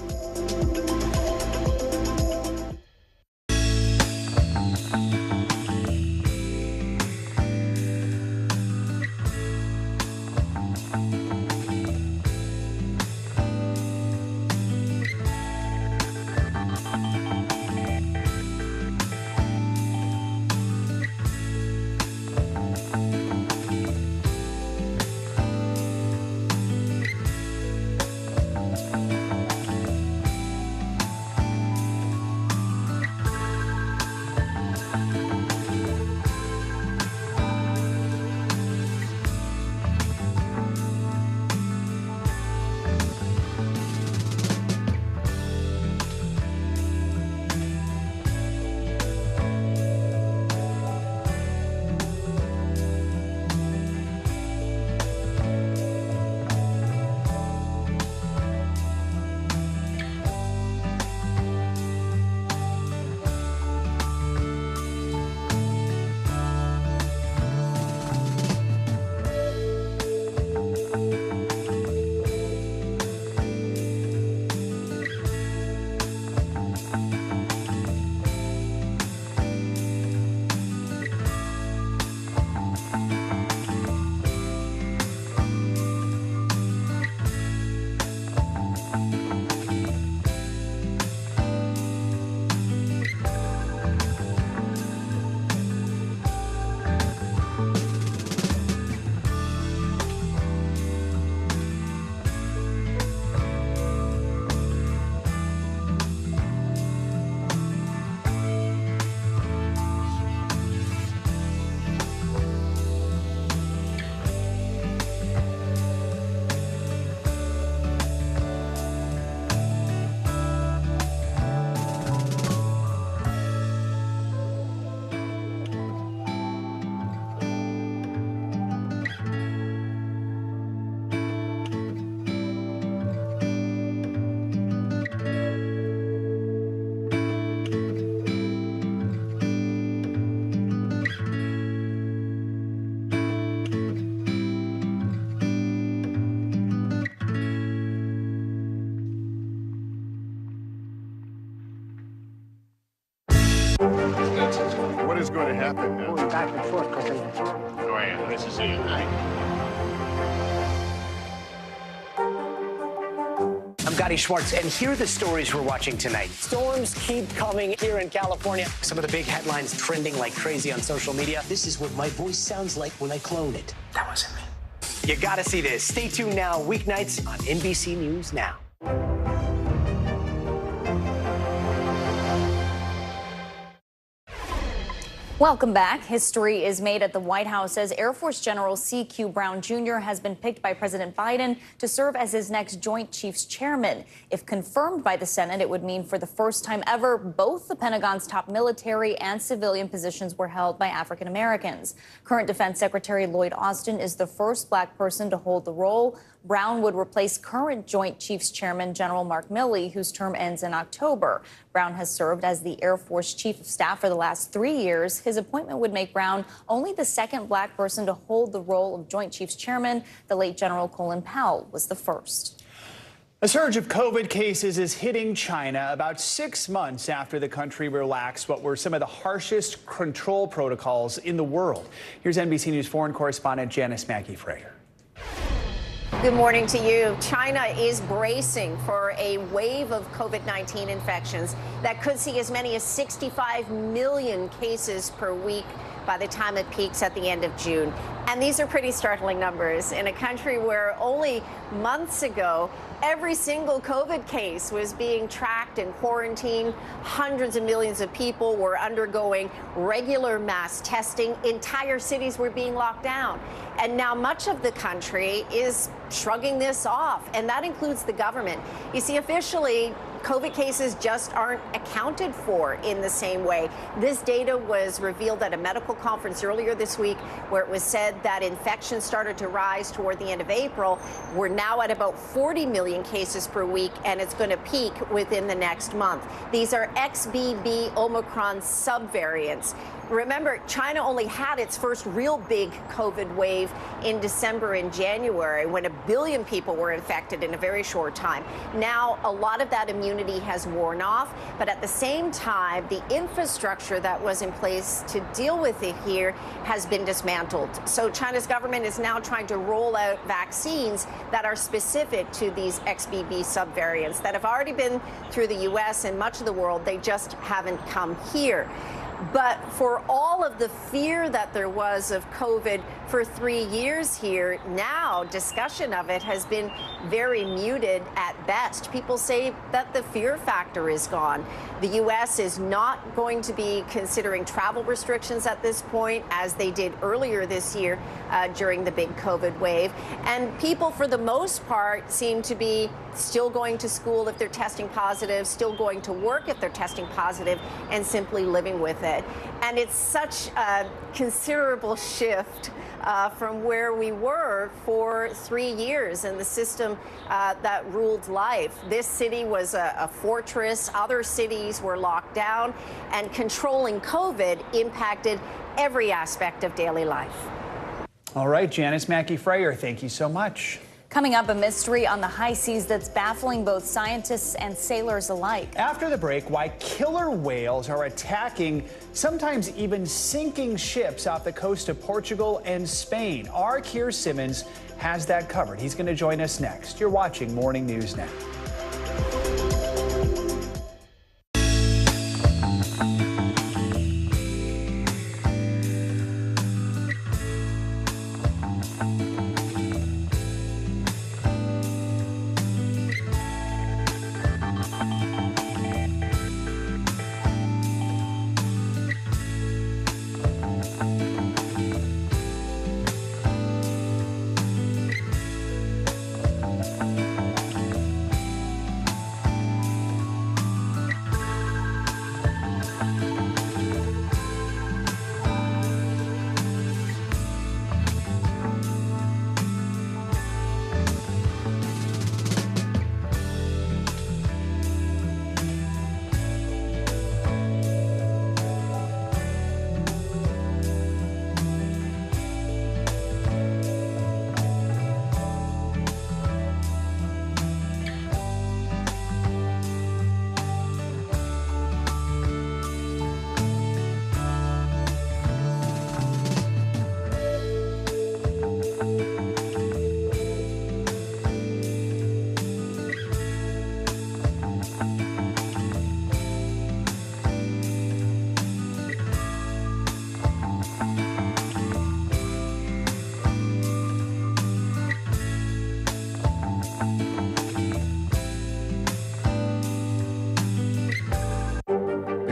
What is going to happen now? Going back and forth because they... Oh, yeah, nice to see you. I'm Gotti Schwartz, and here are the stories we're watching tonight. Storms keep coming here in California. Some of the big headlines trending like crazy on social media. This is what my voice sounds like when I clone it. That wasn't me. You gotta see this. Stay tuned now, weeknights on NBC News Now. Welcome back. History is made at the White House as Air Force General C.Q. Brown Jr. has been picked by President Biden to serve as his next Joint Chiefs Chairman. If confirmed by the Senate, it would mean for the first time ever, both the Pentagon's top military and civilian positions were held by African Americans. Current Defense Secretary Lloyd Austin is the first black person to hold the role. Brown would replace current Joint Chiefs Chairman General Mark Milley, whose term ends in October. Brown has served as the Air Force Chief of Staff for the last 3 years. His appointment would make Brown only the second black person to hold the role of Joint Chiefs Chairman. The late General Colin Powell was the first. A surge of COVID cases is hitting China about 6 months after the country relaxed what were some of the harshest control protocols in the world. Here's NBC News foreign correspondent Janice Mackey-Frater. Good morning to you. China is bracing for a wave of COVID-19 infections that could see as many as 65 million cases per week. by the time it peaks at the end of June. And these are pretty startling numbers in a country where only months ago, every single COVID case was being tracked and quarantined. Hundreds of millions of people were undergoing regular mass testing. Entire cities were being locked down. And now much of the country is shrugging this off, and that includes the government. You see, officially, COVID cases just aren't accounted for in the same way. This data was revealed at a medical conference earlier this week, where it was said that infections started to rise toward the end of April. We're now at about 40 million cases per week, and it's going to peak within the next month. These are XBB Omicron subvariants. Remember, China only had its first real big COVID wave in December and January, when 1 billion people were infected in a very short time. Now, a lot of that immunity has worn off, but at the same time, the infrastructure that was in place to deal with it here has been dismantled. So China's government is now trying to roll out vaccines that are specific to these XBB subvariants that have already been through the U.S. and much of the world. They just haven't come here. But for all of the fear that there was of COVID for 3 years here, now discussion of it has been very muted at best. People say that the fear factor is gone. The U.S. is not going to be considering travel restrictions at this point, as they did earlier this year during the big COVID wave. And people, for the most part, seem to be still going to school if they're testing positive, still going to work if they're testing positive, and simply living with it. And it's such a considerable shift from where we were for 3 years in the system that ruled life. This city was a fortress. Other cities were locked down, and controlling COVID impacted every aspect of daily life. All right, Janice Mackey-Frayer, thank you so much. Coming up, a mystery on the high seas that's baffling both scientists and sailors alike. After the break, why killer whales are attacking, sometimes even sinking ships off the coast of Portugal and Spain. Our Keir Simmons has that covered. He's going to join us next. You're watching Morning News Now.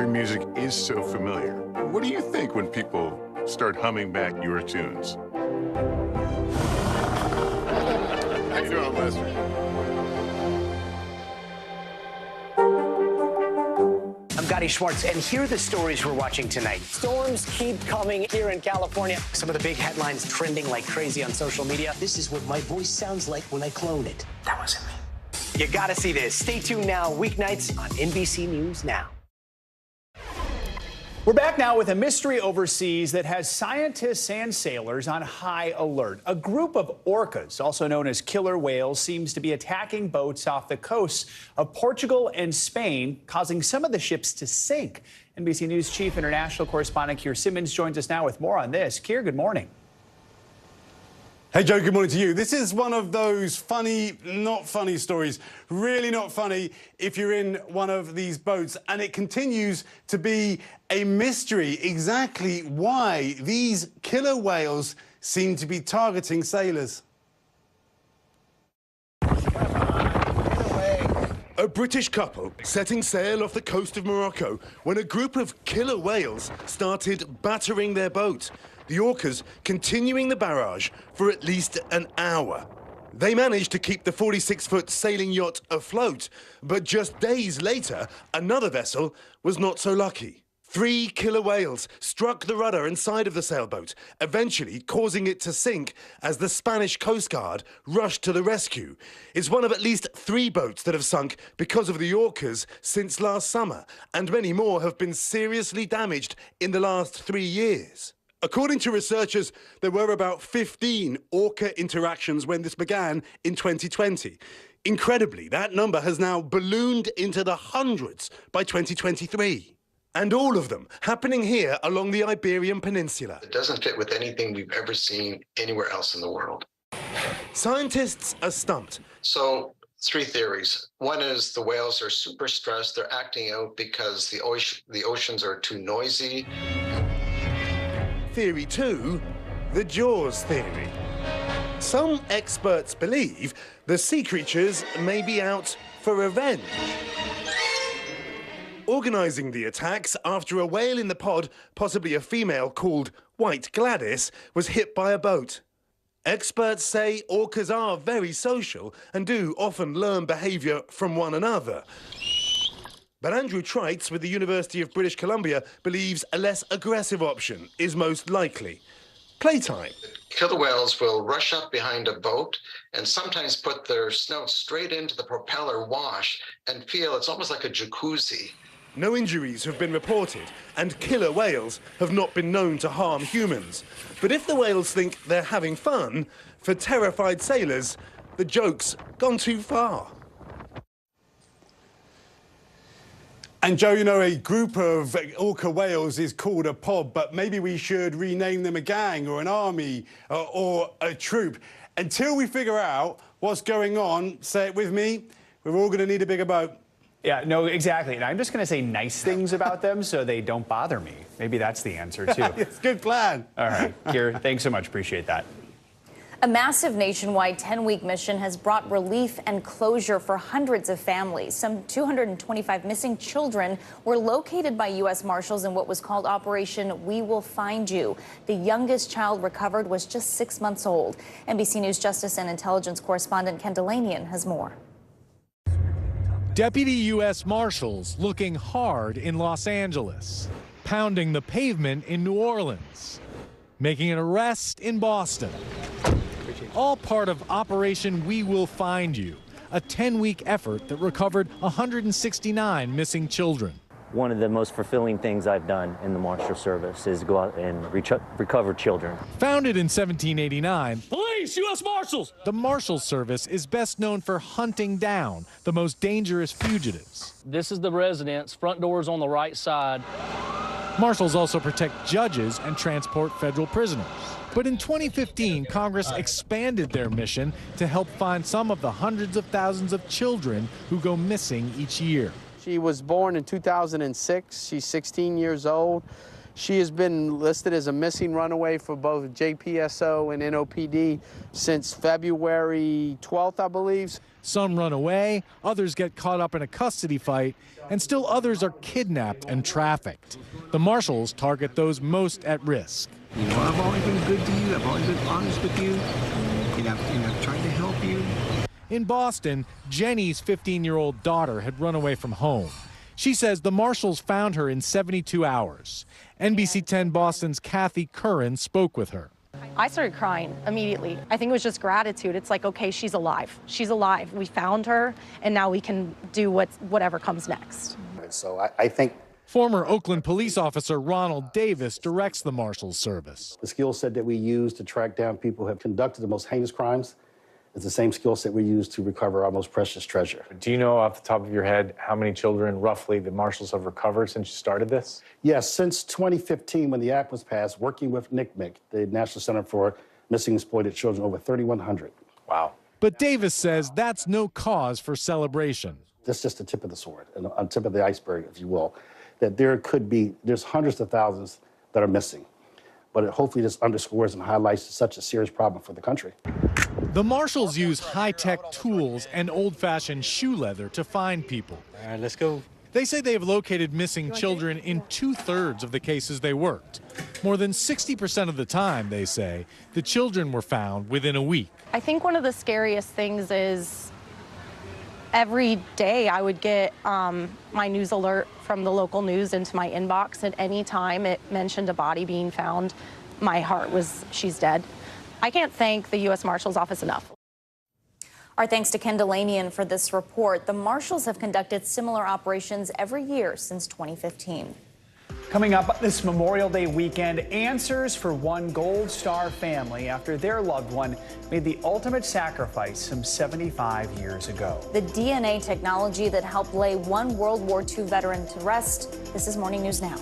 Music is so familiar. What do you think when people start humming back your tunes? How you doing, Lester? I'm Gotti Schwartz, and here are the stories we're watching tonight. Storms keep coming here in California. Some of the big headlines trending like crazy on social media. This is what my voice sounds like when I clone it. That wasn't me. You gotta see this. Stay tuned now, weeknights on NBC News Now. We're back now with a mystery overseas that has scientists and sailors on high alert. A group of orcas, also known as killer whales, seems to be attacking boats off the coasts of Portugal and Spain, causing some of the ships to sink. NBC News Chief International Correspondent Keir Simmons joins us now with more on this. Keir, good morning. Hey, Joe, good morning to you. This is one of those funny, not funny stories. Really not funny if you're in one of these boats. And it continues to be a mystery exactly why these killer whales seem to be targeting sailors. A British couple setting sail off the coast of Morocco when a group of killer whales started battering their boat. The orcas continuing the barrage for at least an hour. They managed to keep the 46-foot sailing yacht afloat, but just days later, another vessel was not so lucky. 3 killer whales struck the rudder and side of the sailboat, eventually causing it to sink as the Spanish Coast Guard rushed to the rescue. It's one of at least 3 boats that have sunk because of the orcas since last summer, and many more have been seriously damaged in the last 3 years. According to researchers, there were about 15 orca interactions when this began in 2020. Incredibly, that number has now ballooned into the hundreds by 2023. And all of them happening here along the Iberian Peninsula. It doesn't fit with anything we've ever seen anywhere else in the world. Scientists are stumped. So, 3 theories. One is the whales are super stressed. They're acting out because the oceans are too noisy. Theory 2, the Jaws theory. Some experts believe the sea creatures may be out for revenge. Organising the attacks after a whale in the pod, possibly a female called White Gladys, was hit by a boat. Experts say orcas are very social and do often learn behaviour from one another. But Andrew Trites with the University of British Columbia believes a less aggressive option is most likely. Playtime. Killer whales will rush up behind a boat and sometimes put their snout straight into the propeller wash and feel it's almost like a jacuzzi. No injuries have been reported, and killer whales have not been known to harm humans. But if the whales think they're having fun, for terrified sailors, the joke's gone too far. And Joe, you know, a group of orca whales is called a pod, but maybe we should rename them a gang or an army or a troop. Until we figure out what's going on, say it with me, we're all going to need a bigger boat. Yeah, no, exactly. And I'm just going to say nice things about them so they don't bother me. Maybe that's the answer, too. It's a good plan. All right, Kira, thanks so much. Appreciate that. A massive nationwide 10-week mission has brought relief and closure for hundreds of families. Some 225 missing children were located by U.S. Marshals in what was called Operation We Will Find You. The youngest child recovered was just 6 months old. NBC News Justice and Intelligence correspondent Ken Delanian has more. Deputy U.S. Marshals looking hard in Los Angeles, pounding the pavement in New Orleans, making an arrest in Boston. All part of Operation We Will Find You, a 10-week effort that recovered 169 missing children. One of the most fulfilling things I've done in the Marshal Service is go out and recover children. Founded in 1789, Police, U.S. Marshals! The Marshal Service is best known for hunting down the most dangerous fugitives. This is the residence, front doors on the right side. Marshals also protect judges and transport federal prisoners. But in 2015, Congress expanded their mission to help find some of the hundreds of thousands of children who go missing each year. She was born in 2006. She's 16 years old. She has been listed as a missing runaway for both JPSO and NOPD since February 12th, I believe. Some run away, others get caught up in a custody fight, and still others are kidnapped and trafficked. The Marshals target those most at risk. You know, I've always been good to you. I've always been honest with you. And I've tried to help you. In Boston, Jenny's 15-year-old daughter had run away from home. She says the Marshals found her in 72 hours. NBC 10 Boston's Kathy Curran spoke with her. I started crying immediately. I think it was just gratitude. It's like, okay, she's alive. She's alive. We found her, and now we can do whatever comes next. So I think former Oakland police officer Ronald Davis directs the Marshals Service. the skill set that we use to track down people who have conducted the most heinous crimes is the same skill set we use to recover our most precious treasure. Do you know off the top of your head how many children roughly the Marshals have recovered since you started this? Yes, since 2015 when the act was passed, working with NCMEC, the National Center for missing and exploited children, over 3,100. Wow. But Davis says that's no cause for celebration. That's just the tip of the sword, and the tip of the iceberg, if you will, that there's hundreds of thousands that are missing. But it hopefully just underscores and highlights such a serious problem for the country. The marshals use high-tech tools and old-fashioned shoe leather to find people. All right, let's go. They say they have located missing children in 2/3 of the cases they worked. More than 60% of the time, they say, the children were found within a week. I think one of the scariest things is every day I would get my news alert from the local news into my inbox, and any time it mentioned a body being found, my heart was, she's dead. I can't thank the U.S. Marshal's Office enough. Our thanks to Ken Delanian for this report. The Marshals have conducted similar operations every year since 2015. Coming up this Memorial Day weekend, answers for one Gold Star family after their loved one made the ultimate sacrifice some 75 years ago. The DNA technology that helped lay one World War II veteran to rest. This is Morning News Now.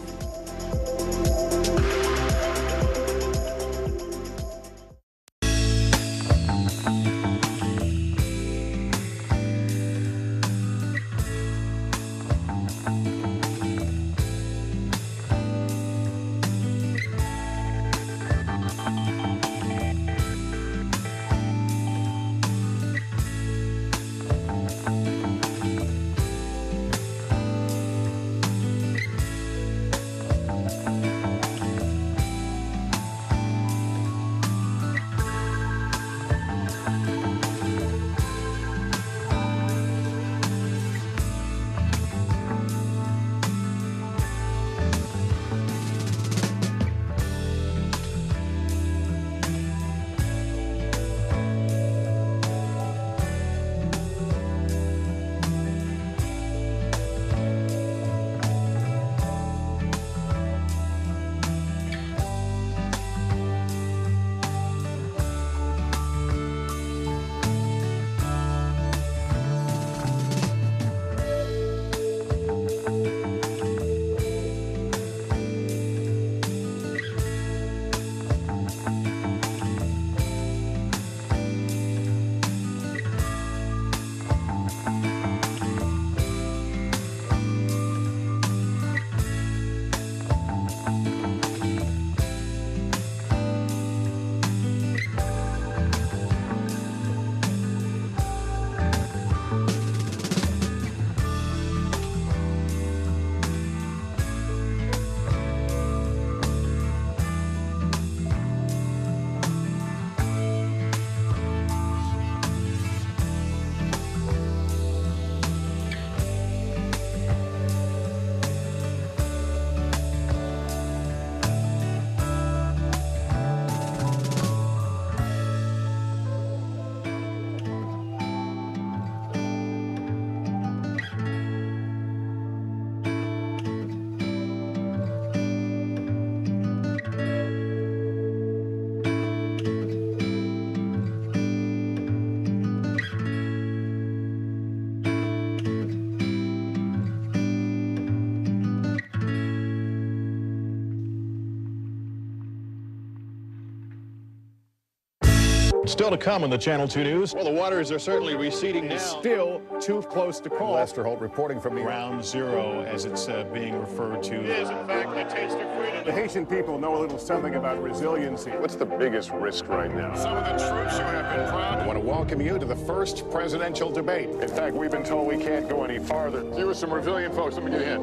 Still to come on the Channel 2 News. Well, the waters are certainly receding now. Still too close to call. Lester Holt reporting from Ground Zero, as it's being referred to. It is, in fact, a taste of freedom. The Haitian people know a little something about resiliency. What's the biggest risk right now? Some of the troops who have been proud. I want to welcome you to the first presidential debate. In fact, we've been told we can't go any farther. You with some resilient folks. Let me get a hint.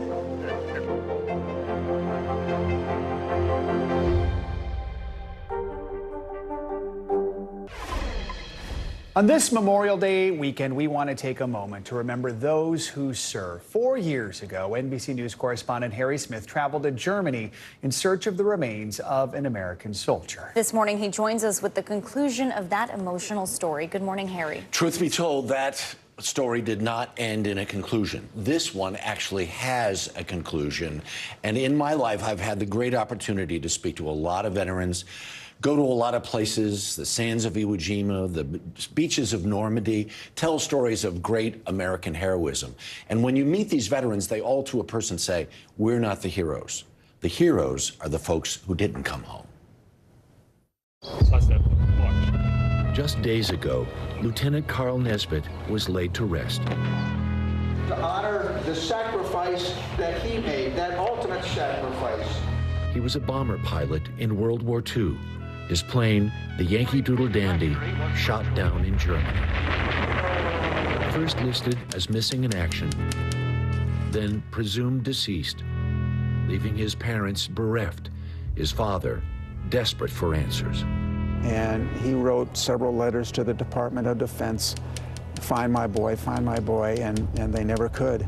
On this Memorial Day weekend, we want to take a moment to remember those who served. 4 years ago, NBC News correspondent Harry Smith traveled to Germany in search of the remains of an American soldier. This morning, he joins us with the conclusion of that emotional story. Good morning, Harry. Truth be told, that story did not end in a conclusion. This one actually has a conclusion. And in my life, I've had the great opportunity to speak to a lot of veterans, go to a lot of places, the sands of Iwo Jima, the beaches of Normandy, tell stories of great American heroism. And when you meet these veterans, they all to a person say, we're not the heroes. The heroes are the folks who didn't come home. Just days ago, Lieutenant Carl Nesbitt was laid to rest. To honor the sacrifice that he made, that ultimate sacrifice. He was a bomber pilot in World War II. His plane, the Yankee Doodle Dandy, shot down in Germany. First listed as missing in action, then presumed deceased, leaving his parents bereft, his father desperate for answers. And he wrote several letters to the Department of Defense, find my boy, and they never could.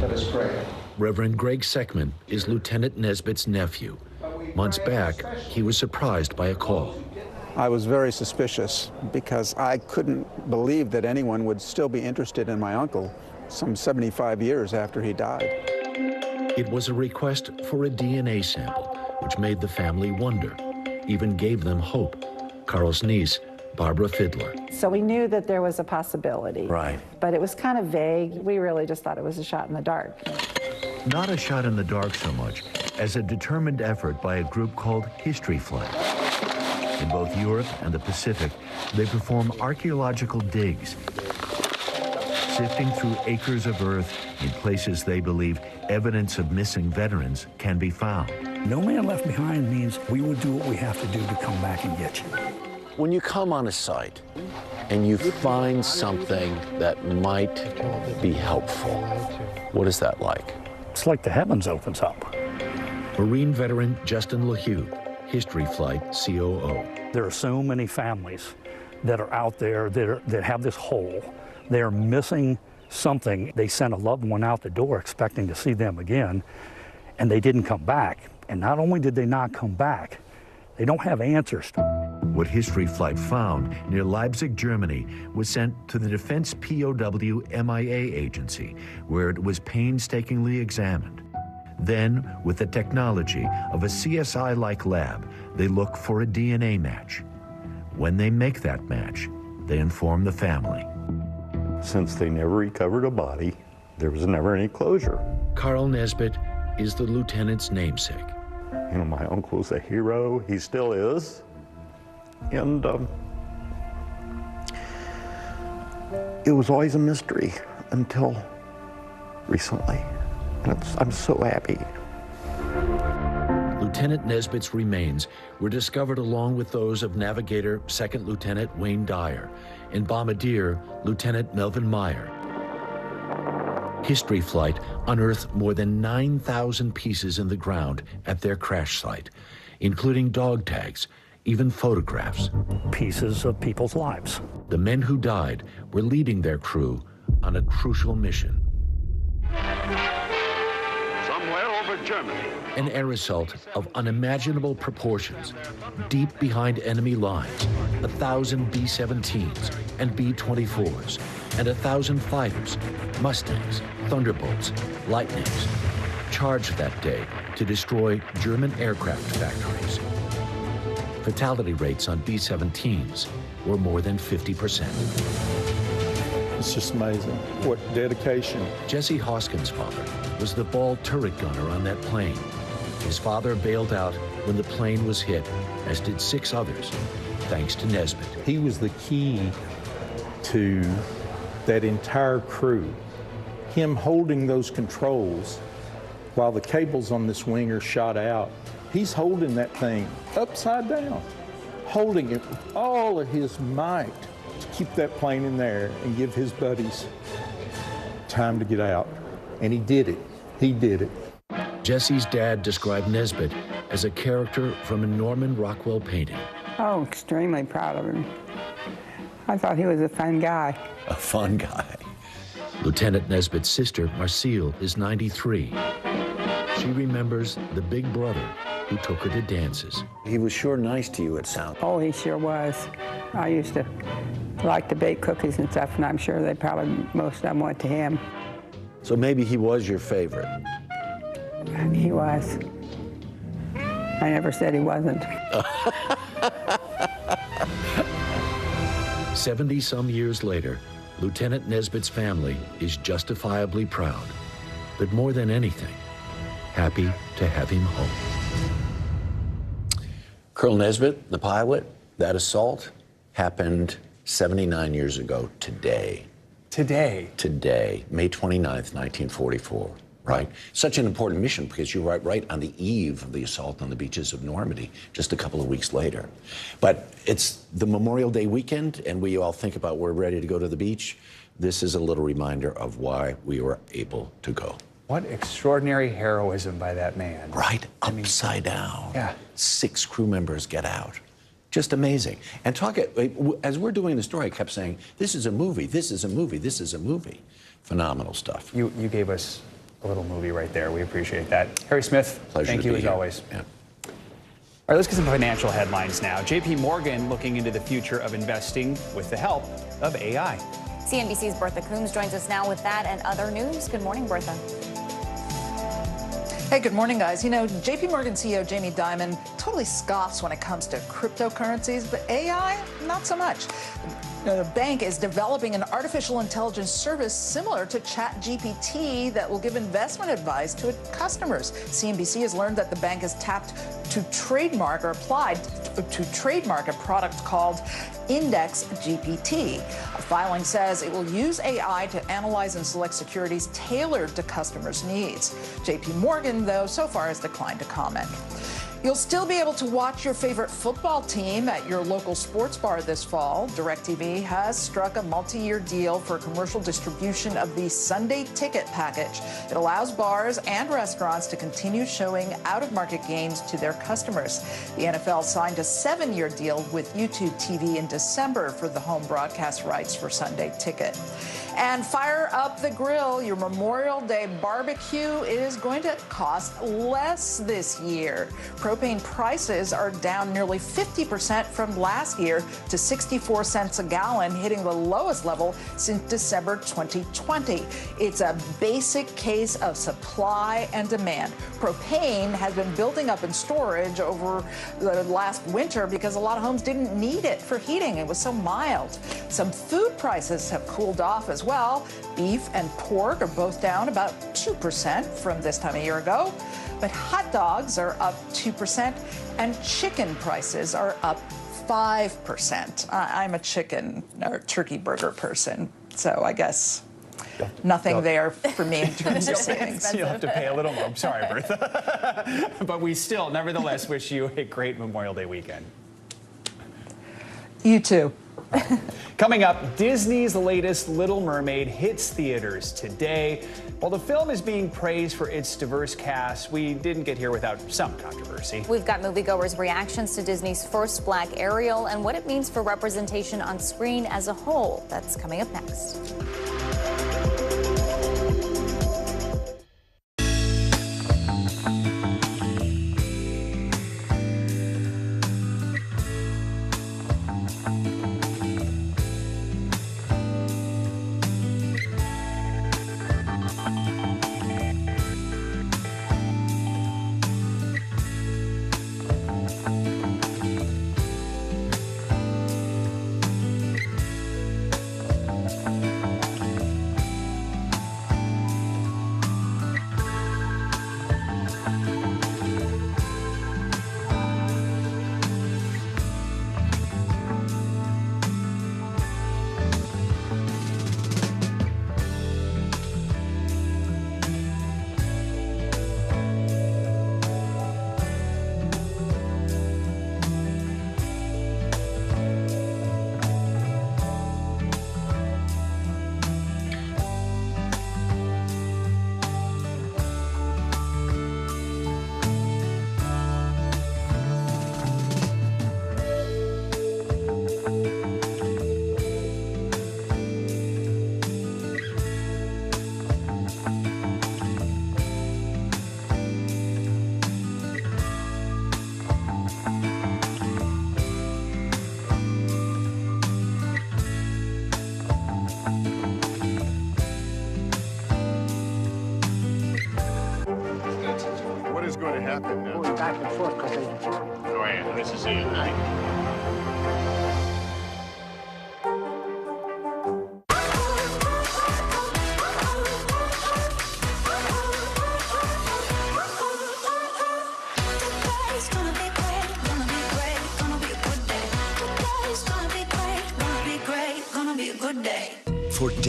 Let us pray. Reverend Greg Seckman is Lieutenant Nesbitt's nephew. Months back, he was surprised by a call. I was very suspicious because I couldn't believe that anyone would still be interested in my uncle some 75 years after he died. It was a request for a DNA sample, which made the family wonder, even gave them hope. Carl's niece, Barbara Fiddler. So we knew that there was a possibility. Right. But it was kind of vague. We really just thought it was a shot in the dark. Not a shot in the dark so much as a determined effort by a group called History Flight. In both Europe and the Pacific, they perform archaeological digs, sifting through acres of earth in places they believe evidence of missing veterans can be found. No man left behind means we will do what we have to do to come back and get you. When you come on a site and you find something that might be helpful, what is that like? It's like the heavens opens up. Marine veteran Justin LaHue, History Flight COO. There are so many families that are out there that have this hole. They're missing something. They sent a loved one out the door expecting to see them again, and they didn't come back. And not only did they not come back, they don't have answers. What History Flight found near Leipzig, Germany, was sent to the Defense POW MIA agency, where it was painstakingly examined. Then, with the technology of a CSI-like lab, they look for a DNA match. When they make that match, they inform the family. Since they never recovered a body, there was never any closure. Carl Nesbitt is the lieutenant's namesake. You know, my uncle's a hero. He still is. And it was always a mystery until recently. And I'm so happy. Lieutenant Nesbitt's remains were discovered along with those of Navigator Second Lieutenant Wayne Dyer and Bombardier Lieutenant Melvin Meyer. History Flight unearthed more than 9,000 pieces in the ground at their crash site, including dog tags, even photographs. Pieces of people's lives. The men who died were leading their crew on a crucial mission. Somewhere over Germany. An air assault of unimaginable proportions, deep behind enemy lines, 1,000 B-17s and B-24s, and 1,000 fighters, Mustangs, Thunderbolts, Lightnings, charged that day to destroy German aircraft factories. Fatality rates on B-17s were more than 50%. It's just amazing. What dedication. Jesse Hoskins' father was the ball turret gunner on that plane. His father bailed out when the plane was hit, as did 6 others, thanks to Nesbitt. He was the key to that entire crew. Him holding those controls while the cables on this wing are shot out. He's holding that thing upside down, holding it with all of his might to keep that plane in there and give his buddies time to get out. And he did it. He did it. Jesse's dad described Nesbitt as a character from a Norman Rockwell painting. Oh, extremely proud of him. I thought he was a fun guy. A fun guy. Lieutenant Nesbitt's sister, Marcille, is 93. She remembers the big brother who took her to dances. He was sure nice to you, it sounds. Oh, he sure was. I used to like to bake cookies and stuff, and I'm sure they probably, most of them went to him. So maybe he was your favorite. He was. I never said he wasn't. 70-some years later, Lieutenant Nesbitt's family is justifiably proud, but more than anything, happy to have him home. Colonel Nesbitt, the pilot, That assault happened 79 years ago today. Today? Today, May 29th, 1944. Right? Such an important mission because you're right on the eve of the assault on the beaches of Normandy, just a couple of weeks later. But it's the Memorial Day weekend, and we all think about we're ready to go to the beach. This is a little reminder of why we were able to go. What extraordinary heroism by that man. Right? Upside down. Yeah. 6 crew members get out. Just amazing. And as we're doing the story, I kept saying, this is a movie, this is a movie, this is a movie. Phenomenal stuff. You gave us a little movie right there. We appreciate that. Harry Smith, thank you as always. Yeah. All right, let's get some financial headlines now. JP Morgan looking into the future of investing with the help of AI. CNBC's Bertha Coombs joins us now with that and other news. Good morning, Bertha. Hey, good morning, guys. You know, JP Morgan CEO Jamie Dimon totally scoffs when it comes to cryptocurrencies, but AI, not so much. The bank is developing an artificial intelligence service similar to ChatGPT that will give investment advice to its customers. CNBC has learned that the bank has tapped to trademark or applied to trademark a product called Index GPT. A filing says it will use AI to analyze and select securities tailored to customers' needs. JP Morgan, though, so far has declined to comment. You'll still be able to watch your favorite football team at your local sports bar this fall. DirecTV has struck a multi-year deal for commercial distribution of the Sunday Ticket package. It allows bars and restaurants to continue showing out-of-market games to their customers. The NFL signed a 7-year deal with YouTube TV in December for the home broadcast rights for Sunday Ticket. And fire up the grill. Your Memorial Day barbecue is going to cost less this year. Propane prices are down nearly 50% from last year to 64 cents a gallon, hitting the lowest level since December 2020. It's a basic case of supply and demand. Propane has been building up in storage over the last winter because a lot of homes didn't need it for heating. It was so mild. Some food prices have cooled off as well. Beef and pork are both down about 2% from this time a year ago. But hot dogs are up 2% and chicken prices are up 5%. I'm a chicken or turkey burger person, so I guess nothing there for me in terms of savings. You'll have to pay a little more. I'm sorry, Bertha. But we still, nevertheless, wish you a great Memorial Day weekend. You too. Coming up, Disney's latest Little Mermaid hits theaters today. While the film is being praised for its diverse cast, we didn't get here without some controversy. We've got moviegoers' reactions to Disney's first Black Ariel and what it means for representation on screen as a whole. That's coming up next. What is going to happen now? Going back and forth because they... Go ahead. This is it.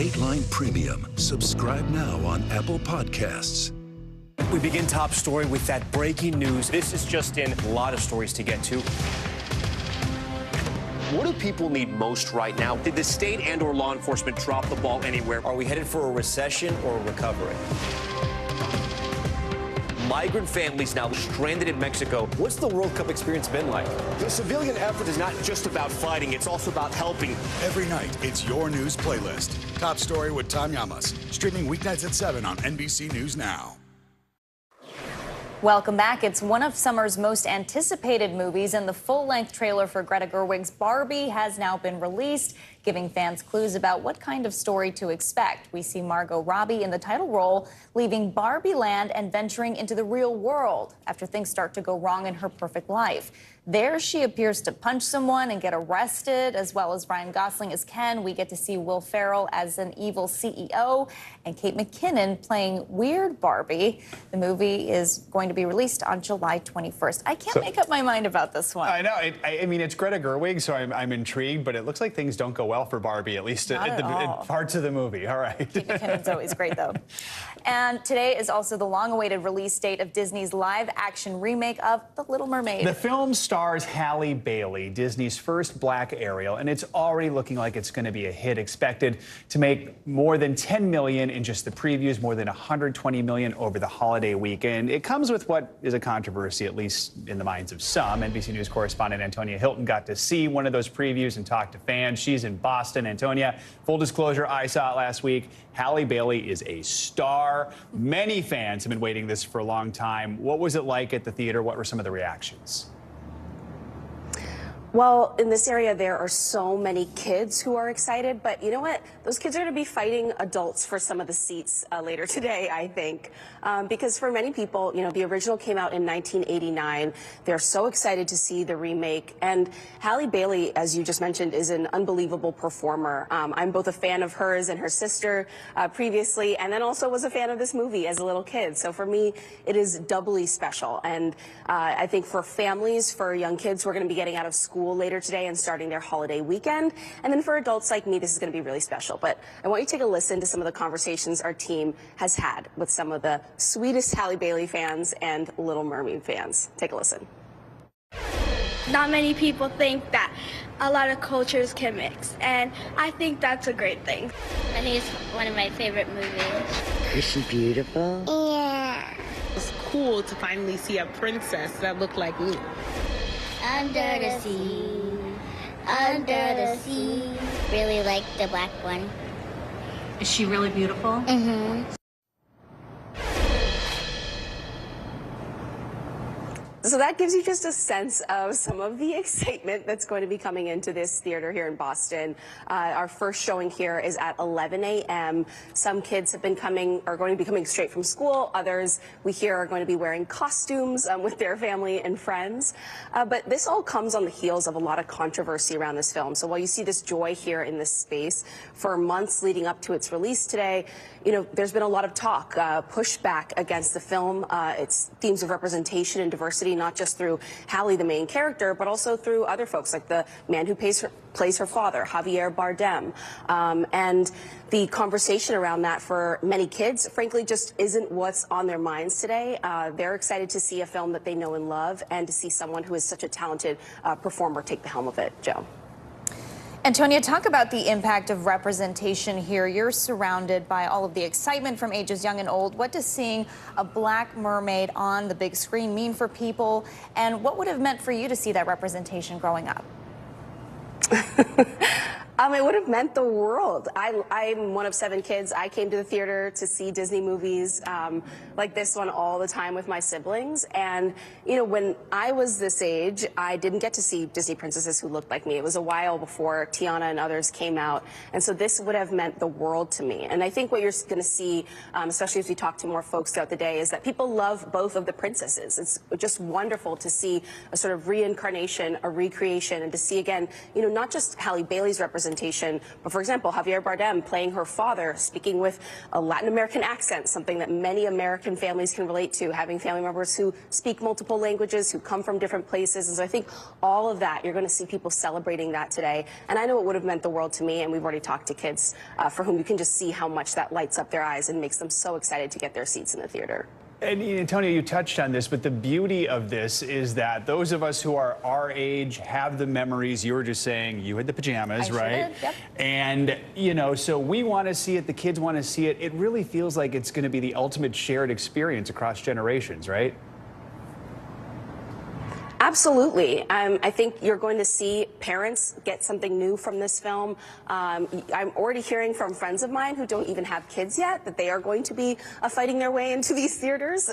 Dateline Premium. Subscribe now on Apple Podcasts. We begin Top Story with that breaking news. This is just in, a lot of stories to get to. What do people need most right now? Did the state and/or law enforcement drop the ball anywhere? Are we headed for a recession or a recovery? Migrant families now stranded in Mexico. What's the World Cup experience been like? The civilian effort is not just about fighting, it's also about helping. Every night, it's your news playlist. Top Story with Tom Llamas. Streaming weeknights at 7 on NBC News Now. Welcome back. It's one of summer's most anticipated movies, and the full-length trailer for Greta Gerwig's Barbie has now been released, giving fans clues about what kind of story to expect. We see Margot Robbie in the title role, leaving Barbie land and venturing into the real world after things start to go wrong in her perfect life. There, she appears to punch someone and get arrested, as well as Ryan Gosling as Ken. We get to see Will Ferrell as an evil CEO and Kate McKinnon playing Weird Barbie. The movie is going to be released on July 21st. I can't make up my mind about this one. I know. I mean, it's Greta Gerwig, so I'm intrigued, but it looks like things don't go well for Barbie, at least in parts of the movie. All right. Kate McKinnon's always great, though. And today is also the long-awaited release date of Disney's live-action remake of The Little Mermaid. The film stars Halle Bailey, Disney's first black Ariel, and it's already looking like it's going to be a hit, expected to make more than $10 million in just the previews, more than $120 million over the holiday weekend. It comes with what is a controversy, at least in the minds of some. NBC News correspondent Antonia Hilton got to see one of those previews and talk to fans. She's in Boston. Antonia, full disclosure, I saw it last week. Halle Bailey is a star. Many fans have been waiting this for a long time. What was it like at the theater? What were some of the reactions? Well, in this area, there are so many kids who are excited, but you know what? Those kids are going to be fighting adults for some of the seats later today, I think. Because for many people, you know, the original came out in 1989. They're so excited to see the remake. And Halle Bailey, as you just mentioned, is an unbelievable performer. I'm both a fan of hers and her sister previously, and then also was a fan of this movie as a little kid. So for me, it is doubly special. And I think for families, for young kids who are going to be getting out of school later today and starting their holiday weekend. And then for adults like me, this is going to be really special. But I want you to take a listen to some of the conversations our team has had with some of the sweetest Halle Bailey fans and Little Mermaid fans. Take a listen. Not many people think that a lot of cultures can mix, and I think that's a great thing. I think it's one of my favorite movies. Is she beautiful? Yeah. It's cool to finally see a princess that looked like me. Under the sea, under the sea. Really like the black one. Is she really beautiful? Mm-hmm. So that gives you just a sense of some of the excitement that's going to be coming into this theater here in Boston. Our first showing here is at 11 a.m. Some kids are going to be coming straight from school. Others we hear are going to be wearing costumes with their family and friends. But this all comes on the heels of a lot of controversy around this film. So while you see this joy here in this space for months leading up to its release today, you know, there's been a lot of talk, pushback against the film, its themes of representation and diversity, not just through Halle, the main character, but also through other folks like the man who plays her father, Javier Bardem. And the conversation around that for many kids, frankly, just isn't what's on their minds today. They're excited to see a film that they know and love and to see someone who is such a talented performer take the helm of it. Joe. Antonia, talk about the impact of representation here. You're surrounded by all of the excitement from ages young and old. What does seeing a black mermaid on the big screen mean for people? And what would have meant for you to see that representation growing up? It would have meant the world. I'm one of 7 kids. I came to the theater to see Disney movies like this one all the time with my siblings. And, you know, when I was this age, I didn't get to see Disney princesses who looked like me. It was a while before Tiana and others came out. And so this would have meant the world to me. And I think what you're going to see, especially as we talk to more folks throughout the day, is that people love both of the princesses. It's just wonderful to see a sort of reincarnation, a recreation, and to see, again, you know, not just Halle Bailey's representation, representation. But for example, Javier Bardem playing her father, speaking with a Latin American accent, something that many American families can relate to, having family members who speak multiple languages, who come from different places. And so I think all of that, you're going to see people celebrating that today. And I know it would have meant the world to me, and we've already talked to kids for whom you can just see how much that lights up their eyes and makes them so excited to get their seats in the theater. And Antonio, you touched on this, but the beauty of this is that those of us who are our age have the memories. You were just saying you had the pajamas, right? Yep. And, you know, so we want to see it. The kids want to see it. It really feels like it's going to be the ultimate shared experience across generations, right? Absolutely. I think you're going to see parents get something new from this film. I'm already hearing from friends of mine who don't even have kids yet that they are going to be fighting their way into these theaters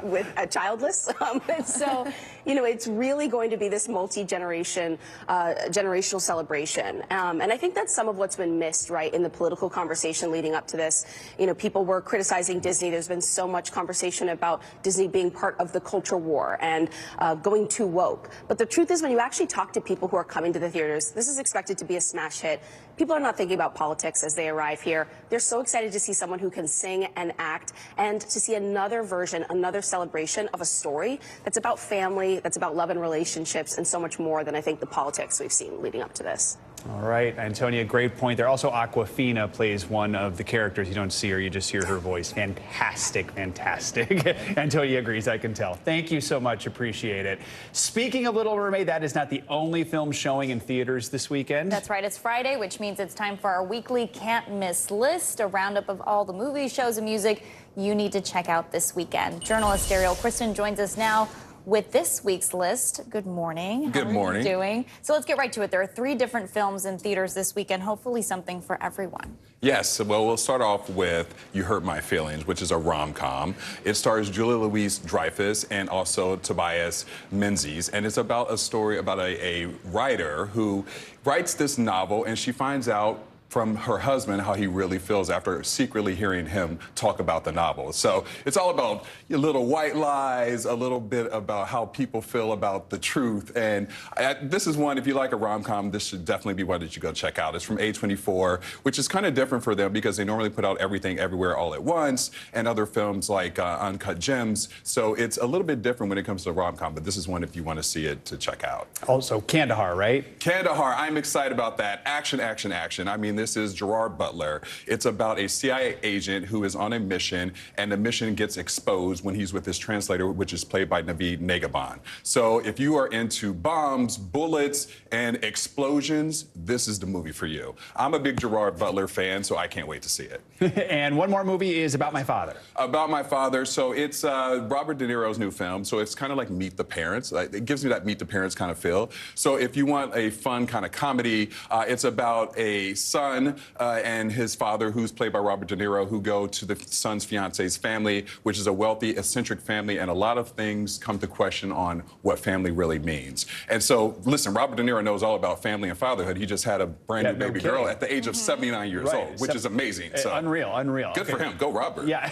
with childless. And so, you know, it's really going to be this multi-generation, generational celebration. And I think that's some of what's been missed, right, in the political conversation leading up to this. You know, people were criticizing Disney. There's been so much conversation about Disney being part of the culture war and going too woke. But the truth is, when you actually talk to people who are coming to the theaters, this is expected to be a smash hit. People are not thinking about politics as they arrive here. They're so excited to see someone who can sing and act, and to see another version, another celebration of a story that's about family, that's about love and relationships, and so much more than I think the politics we've seen leading up to this. All right, Antonia, great point there. Also, Awkwafina plays one of the characters. You don't see her, you just hear her voice. Fantastic, fantastic. Antonia agrees, I can tell. Thank you so much, appreciate it. Speaking of Little Mermaid, that is not the only film showing in theaters this weekend. That's right, it's Friday, which means it's time for our weekly can't miss list, a roundup of all the movies, shows, and music you need to check out this weekend. Journalist Ariel Kristen joins us now with this week's list. Good morning. Good morning. How are you doing? So let's get right to it. There are 3 different films in theaters this weekend, hopefully something for everyone. Yes, well, we'll start off with You Hurt My Feelings, which is a rom-com. It stars Julia Louis-Dreyfus and also Tobias Menzies, and it's about a story about a writer who writes this novel, and she finds out from her husband how he really feels after secretly hearing him talk about the novel. So it's all about little white lies, a little bit about how people feel about the truth. And this is one, if you like a rom-com, this should definitely be one that you go check out. It's from A24, which is kind of different for them because they normally put out Everything Everywhere All at Once and other films like Uncut Gems. So it's a little bit different when it comes to rom-com, but this is one if you want to see it to check out. Also, Kandahar, right? Kandahar, I'm excited about that. Action, action, action. I mean, this is Gerard Butler. It's about a CIA agent who is on a mission, and the mission gets exposed when he's with his translator, which is played by Naveed Negahban. So if you are into bombs, bullets, and explosions, this is the movie for you. I'm a big Gerard Butler fan, so I can't wait to see it. And one more movie is About My Father. About My Father. So it's Robert De Niro's new film. So it's kind of like Meet the Parents. It gives me that Meet the Parents kind of feel. So if you want a fun kind of comedy, it's about a son and his father, who's played by Robert De Niro, who go to the son's fiance's family, which is a wealthy, eccentric family, and a lot of things come to question on what family really means. And so, listen, Robert De Niro knows all about family and fatherhood. He just had a brand new baby girl at the age of 79 years old, which is amazing. So unreal, unreal. Good for him. Go, Robert. Yeah.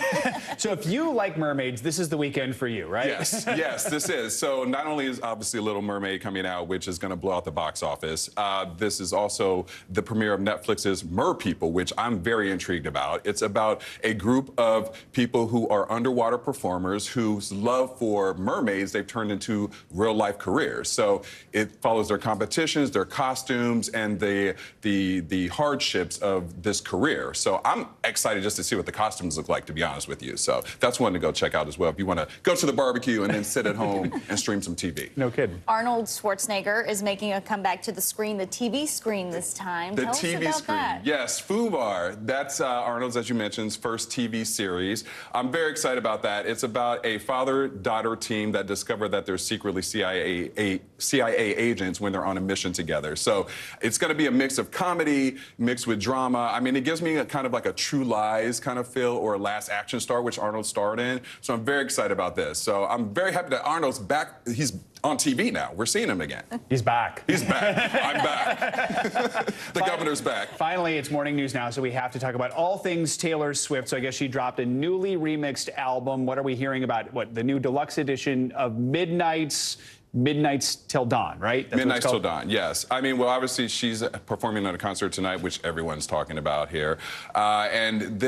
So if you like mermaids, this is the weekend for you, right? Yes, yes, this is. So not only is obviously Little Mermaid coming out, which is going to blow out the box office, this is also the premiere of Netflix's Mer People, which I'm very intrigued about. It's about a group of people who are underwater performers whose love for mermaids they've turned into real-life careers. So it follows their competitions, their costumes, and the hardships of this career. So I'm excited just to see what the costumes look like, to be honest with you. So that's one to go check out as well if you want to go to the barbecue and then sit at home and stream some TV. No kidding. Arnold Schwarzenegger is making a comeback to the screen, the TV screen this time. The Tell TV us about screen, that. yes, Fubar. That's Arnold's, as you mentioned, first TV series. I'm very excited about that. It's about a father-daughter team that discover that they're secretly CIA agents when they're on a mission together. So it's going to be a mix of comedy mixed with drama. I mean, it gives me a kind of like a True Lies kind of feel, or a Last Action Star, which Arnold starred in. So I'm very excited about this. So I'm very happy that Arnold's back. He's on TV now. We're seeing him again. He's back. He's back. I'm back. The governor's back. Finally, it's morning news now, so we have to talk about all things Taylor Swift. So I guess she dropped a newly remixed album. What are we hearing about? What, the new deluxe edition of Midnight's Midnights Till Dawn, right? That's Midnights Till Dawn, yes. I mean, well, obviously, she's performing at a concert tonight, which everyone's talking about here. And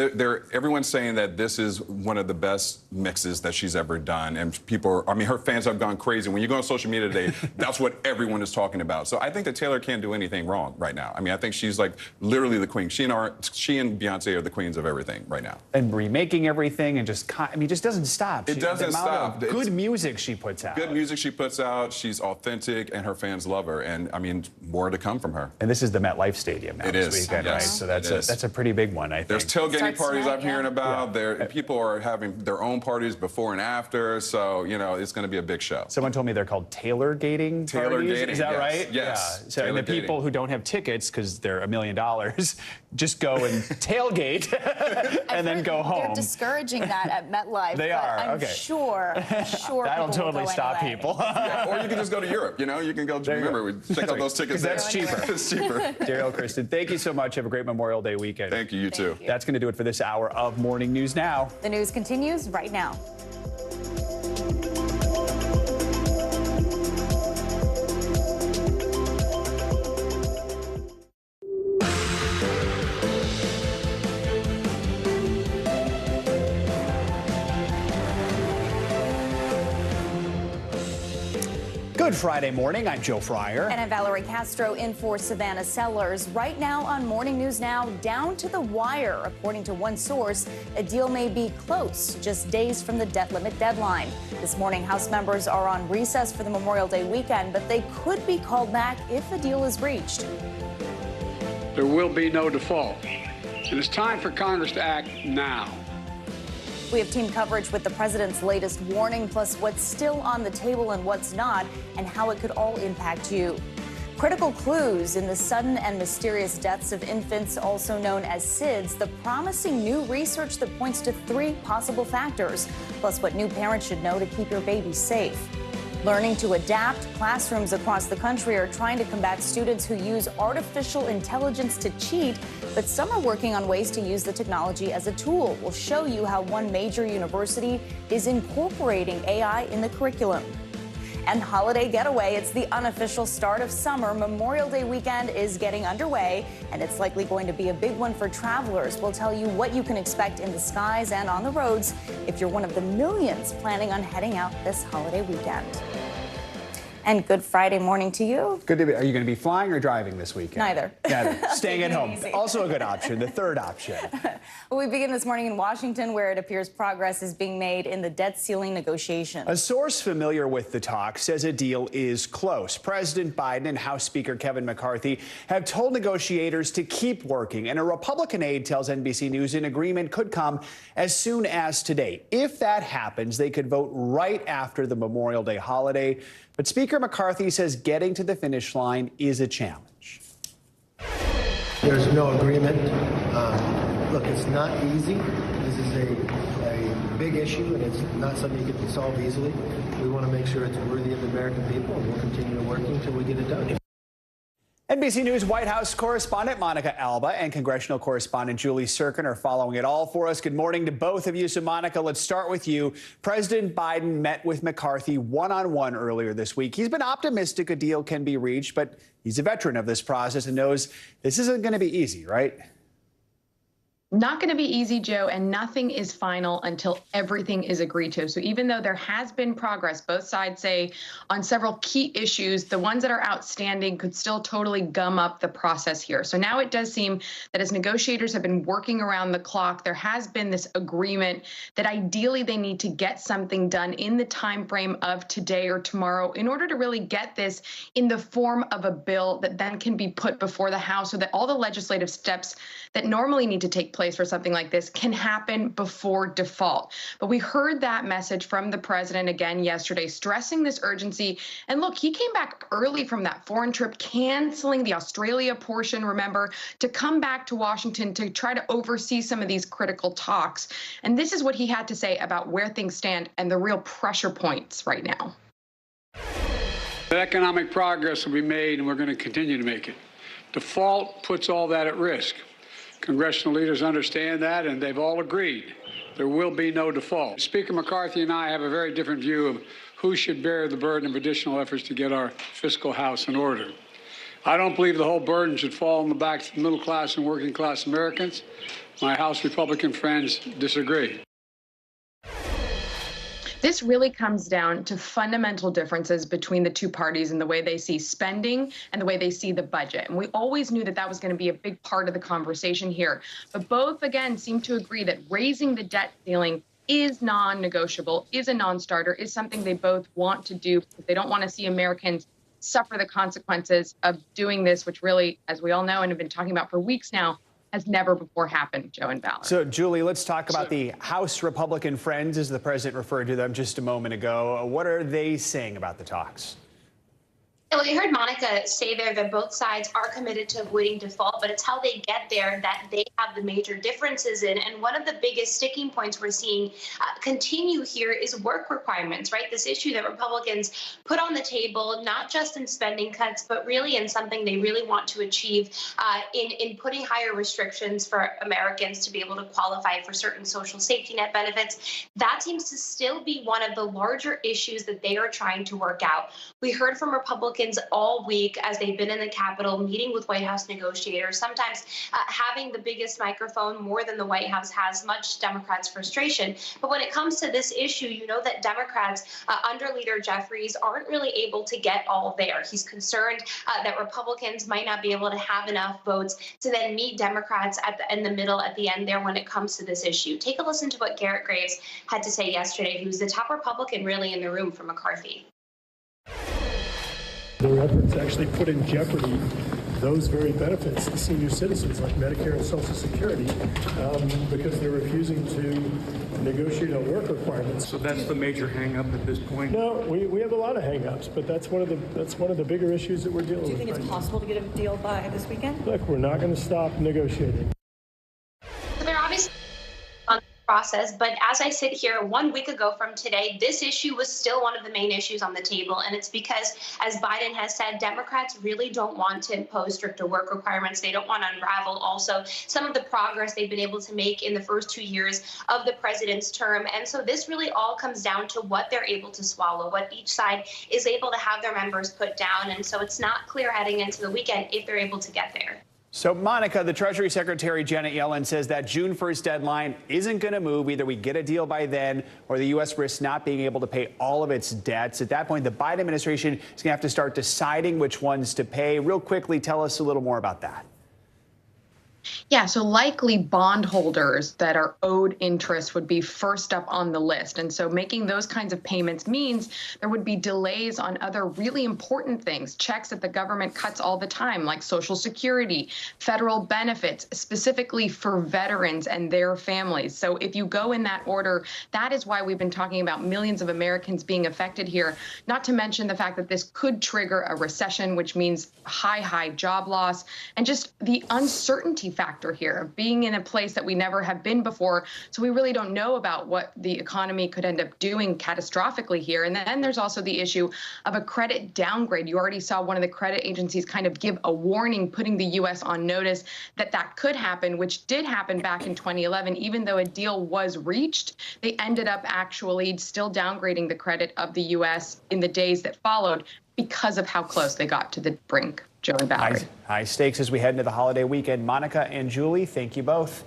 everyone's saying that this is one of the best mixes that she's ever done. And people, I mean, her fans have gone crazy. When you go on social media today, that's what everyone is talking about. So I think that Taylor can't do anything wrong right now. I mean, I think she's like literally the queen. She and Beyonce are the queens of everything right now. And remaking everything and just, I mean, just doesn't stop. It doesn't stop. Good music she puts out. Good music she puts out. She's authentic, and her fans love her. And I mean, more to come from her. And this is the MetLife Stadium now this weekend, right? So that's a pretty big one, I think. There's tailgating parties I'm hearing about. People are having their own parties before and after. So, you know, it's going to be a big show. Someone told me they're called Taylor-gating parties. Is that right? Yes. Yeah. So and the people who don't have tickets, because they're $1 million, just go and tailgate and then go home. They're discouraging that at MetLife. They are. I'm okay. sure That'll totally stop anyway. people. Yeah, or you can just go to Europe. You know, you can go. Remember, check out those tickets. That's cheaper. It's cheaper. Daryl, Kristen, thank you so much. Have a great Memorial Day weekend. Thank you. You too. That's going to do it for this hour of Morning News Now. The news continues right now. Good Friday morning. I'm Joe Fryer. And I'm Valerie Castro in for Savannah Sellers. Right now on Morning News Now, down to the wire. According to one source, a deal may be close, just days from the debt limit deadline. This morning, House members are on recess for the Memorial Day weekend, but they could be called back if a deal is reached. There will be no default. And it's time for Congress to act now. We have team coverage with the president's latest warning, plus what's still on the table and what's not, and how it could all impact you. Critical clues in the sudden and mysterious deaths of infants, also known as SIDS, the promising new research that points to 3 possible factors, plus what new parents should know to keep your baby safe. Learning to adapt, classrooms across the country are trying to combat students who use artificial intelligence to cheat, but some are working on ways to use the technology as a tool. We'll show you how one major university is incorporating AI in the curriculum. And holiday getaway, it's the unofficial start of summer. Memorial Day weekend is getting underway, and it's likely going to be a big one for travelers. We'll tell you what you can expect in the skies and on the roads if you're one of the millions planning on heading out this holiday weekend. And good Friday morning to you. Good to be. Are you going to be flying or driving this weekend? Neither. Staying at home. Easy. Also a good option. The third option. Well, we begin this morning in Washington, where it appears progress is being made in the debt ceiling negotiations. A source familiar with the talk says a deal is close. President Biden and House Speaker Kevin McCarthy have told negotiators to keep working, and a Republican aide tells NBC News an agreement could come as soon as today. If that happens, they could vote right after the Memorial Day holiday. But Speaker McCarthy says getting to the finish line is a challenge. There's no agreement. Look, it's not easy. This is a big issue, and it's not something you can solve easily. We want to make sure it's worthy of the American people, and we'll continue to work until we get it done. NBC News White House correspondent Monica Alba and congressional correspondent Julie Sirkin are following it all for us. Good morning to both of you. So, Monica, let's start with you. President Biden met with McCarthy one-on-one earlier this week. He's been optimistic a deal can be reached, but he's a veteran of this process and knows this isn't going to be easy, right? Not going to be easy, Joe, and nothing is final until everything is agreed to. So even though there has been progress, both sides say on several key issues, the ones that are outstanding could still totally gum up the process here. So now it does seem that as negotiators have been working around the clock, there has been this agreement that ideally they need to get something done in the time frame of today or tomorrow in order to really get this in the form of a bill that then can be put before the House so that all the legislative steps that normally need to take place for something like this can happen before default. But we heard that message from the president again yesterday, stressing this urgency. And look, he came back early from that foreign trip, canceling the Australia portion, remember, to come back to Washington to try to oversee some of these critical talks. And this is what he had to say about where things stand and the real pressure points right now. The economic progress will be made, and we're going to continue to make it. Default puts all that at risk. Congressional leaders understand that, and they've all agreed there will be no default. Speaker McCarthy and I have a very different view of who should bear the burden of additional efforts to get our fiscal house in order. I don't believe the whole burden should fall on the backs of middle class and working class Americans. My House Republican friends disagree. This really comes down to fundamental differences between the two parties in the way they see spending and the way they see the budget. And we always knew that that was going to be a big part of the conversation here. But both, again, seem to agree that raising the debt ceiling is non-negotiable, is a non-starter, is something they both want to do because they don't want to see Americans suffer the consequences of doing this, which really, as we all know and have been talking about for weeks now, has never before happened, Joe and Valerie. So, Julie, let's talk about the House Republican friends, as the president referred to them just a moment ago. What are they saying about the talks? Well, we heard Monica say there that both sides are committed to avoiding default, but it's how they get there that they have the major differences in. And one of the biggest sticking points we're seeing continue here is work requirements, right? This issue that Republicans put on the table, not just in spending cuts, but really in something they really want to achieve in putting higher restrictions for Americans to be able to qualify for certain social safety net benefits. That seems to still be one of the larger issues that they are trying to work out. We heard from Republicans all week as they've been in the Capitol meeting with White House negotiators, sometimes having the biggest microphone more than the White House has, much Democrats' frustration. But when it comes to this issue, you know that Democrats under Leader Jeffries aren't really able to get all there. He's concerned that Republicans might not be able to have enough votes to then meet Democrats in the middle at the end there when it comes to this issue. Take a listen to what Garrett Graves had to say yesterday, who's the top Republican really in the room for McCarthy. Their efforts actually put in jeopardy those very benefits to senior citizens like Medicare and Social Security because they're refusing to negotiate on work requirements. So that's the major hang-up at this point? No, we have a lot of hang-ups, but that's one of the bigger issues that we're dealing with. Do you think it's possible to get a deal by this weekend? Look, we're not going to stop negotiating. So they're obviously on the process, but as I sit here 1 week ago from today, this issue was still one of the main issues on the table. And it's because, as Biden has said, Democrats really don't want to impose stricter work requirements. They don't want to unravel also some of the progress they've been able to make in the first 2 years of the president's term. And so this really all comes down to what they're able to swallow, what each side is able to have their members put down. And so it's not clear heading into the weekend if they're able to get there. So, Monica, the Treasury Secretary Janet Yellen says that June 1st deadline isn't going to move. Either we get a deal by then or the U.S. risks not being able to pay all of its debts. At that point, the Biden administration is going to have to start deciding which ones to pay. Real quickly, tell us a little more about that. Yeah, so likely bondholders that are owed interest would be first up on the list. And so making those kinds of payments means there would be delays on other really important things, checks that the government cuts all the time, like Social Security, federal benefits, specifically for veterans and their families. So if you go in that order, that is why we've been talking about millions of Americans being affected here, not to mention the fact that this could trigger a recession, which means high job loss, and just the uncertainty factor here of being in a place that we never have been before. So we really don't know about what the economy could end up doing catastrophically here. And then there's also the issue of a credit downgrade. You already saw one of the credit agencies kind of give a warning, putting the U.S. on notice that that could happen, which did happen back in 2011. Even though a deal was reached, they ended up actually still downgrading the credit of the U.S. in the days that followed because of how close they got to the brink. Joe and Valerie. High stakes as we head into the holiday weekend. Monica and Julie, thank you both.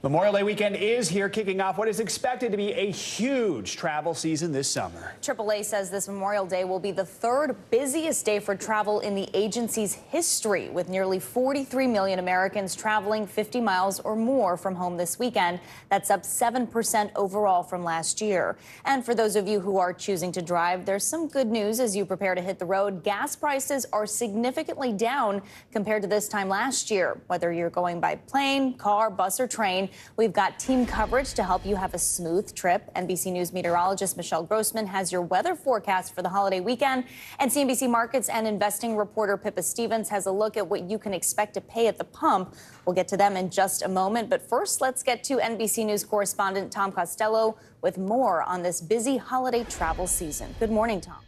Memorial Day weekend is here, kicking off what is expected to be a huge travel season this summer. AAA says this Memorial Day will be the third busiest day for travel in the agency's history, with nearly 43 million Americans traveling 50 miles or more from home this weekend. That's up 7% overall from last year. And for those of you who are choosing to drive, there's some good news as you prepare to hit the road. Gas prices are significantly down compared to this time last year. Whether you're going by plane, car, bus, or train, we've got team coverage to help you have a smooth trip. NBC News meteorologist Michelle Grossman has your weather forecast for the holiday weekend. And CNBC Markets and investing reporter Pippa Stevens has a look at what you can expect to pay at the pump. We'll get to them in just a moment. But first, let's get to NBC News correspondent Tom Costello with more on this busy holiday travel season. Good morning, Tom.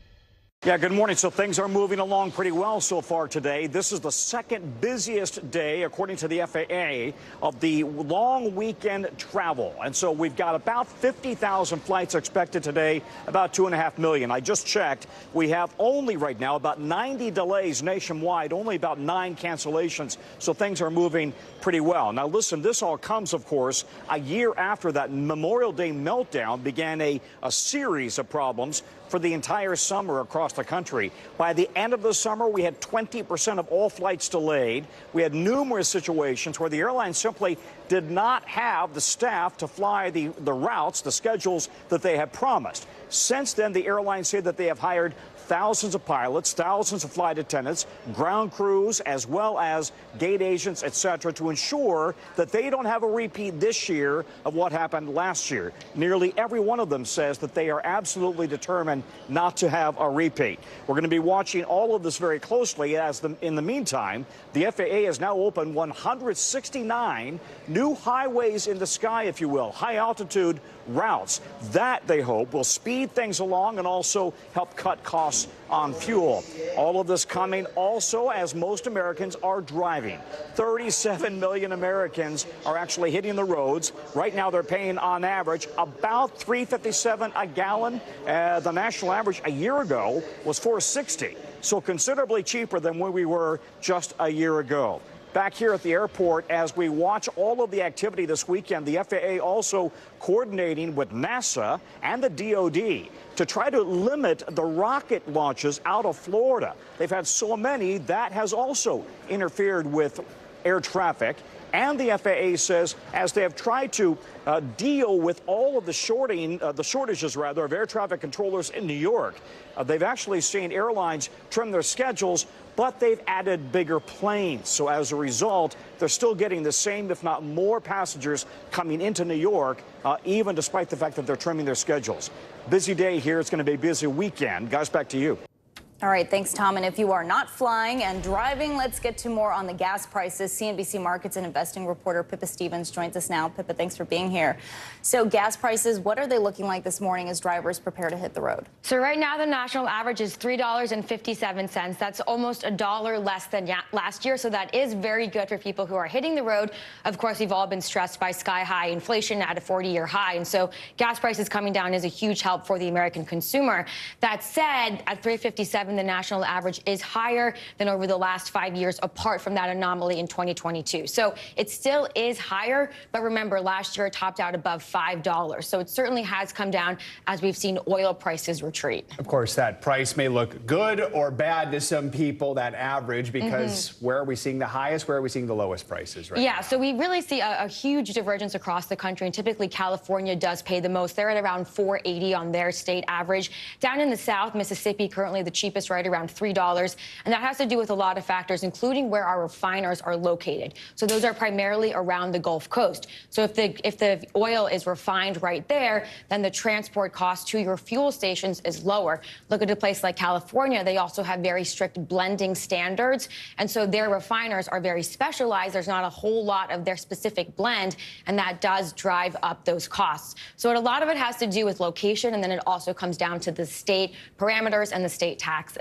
Yeah, good morning. So things are moving along pretty well so far today. This is the second busiest day, according to the FAA, of the long weekend travel. And so we've got about 50,000 flights expected today, about 2.5 million. I just checked. We have only right now about 90 delays nationwide, only about 9 cancellations. So things are moving pretty well. Now, listen, this all comes, of course, a year after that Memorial Day meltdown began a series of problems for the entire summer across the country. By the end of the summer, we had 20% of all flights delayed. We had numerous situations where the airlines simply did not have the staff to fly the routes, the schedules that they had promised. Since then, the airlines say that they have hired thousands of pilots, thousands of flight attendants, ground crews, as well as gate agents, etc., to ensure that they don't have a repeat this year of what happened last year. Nearly every one of them says that they are absolutely determined not to have a repeat. We're going to be watching all of this very closely as in the meantime, the FAA has now opened 169 new highways in the sky, if you will, high altitude routes. That, they hope, will speed things along and also help cut costs on fuel. All of this coming also as most Americans are driving. 37 million Americans are actually hitting the roads. Right now they're paying on average about $3.57 a gallon. The national average a year ago was $4.60, so considerably cheaper than where we were just a year ago. Back here at the airport, as we watch all of the activity this weekend, the FAA also coordinating with NASA and the DoD to try to limit the rocket launches out of Florida. They've had so many that has also interfered with air traffic. And the FAA says, as they have tried to deal with all of the shortages of air traffic controllers in New York, they've actually seen airlines trim their schedules, but they've added bigger planes. So as a result, they're still getting the same, if not more, passengers coming into New York, even despite the fact that they're trimming their schedules. Busy day here. It's going to be a busy weekend. Guys, back to you. All right, thanks, Tom. And if you are not flying and driving, let's get to more on the gas prices. CNBC Markets and investing reporter Pippa Stevens joins us now. Pippa, thanks for being here. So gas prices, what are they looking like this morning as drivers prepare to hit the road? So right now, the national average is $3.57. That's almost $1 less than last year. So that is very good for people who are hitting the road. Of course, we've all been stressed by sky-high inflation at a 40-year high. And so gas prices coming down is a huge help for the American consumer. That said, at $3.57, the national average is higher than over the last 5 years, apart from that anomaly in 2022. So it still is higher, but remember, last year it topped out above $5. So it certainly has come down as we've seen oil prices retreat. Of course, that price may look good or bad to some people, that average, because where are we seeing the highest, where are we seeing the lowest prices right now? So we really see a huge divergence across the country, and typically California does pay the most. They're at around $4.80 on their state average. Down in the South, Mississippi, currently the cheapest right around $3, and that has to do with a lot of factors, including where our refiners are located. So those are primarily around the Gulf Coast. So if the oil is refined right there, then the transport cost to your fuel stations is lower. Look at a place like California. They also have very strict blending standards, and so their refiners are very specialized. There's not a whole lot of their specific blend, and that does drive up those costs. So a lot of it has to do with location, and then it also comes down to the state parameters and the state taxes.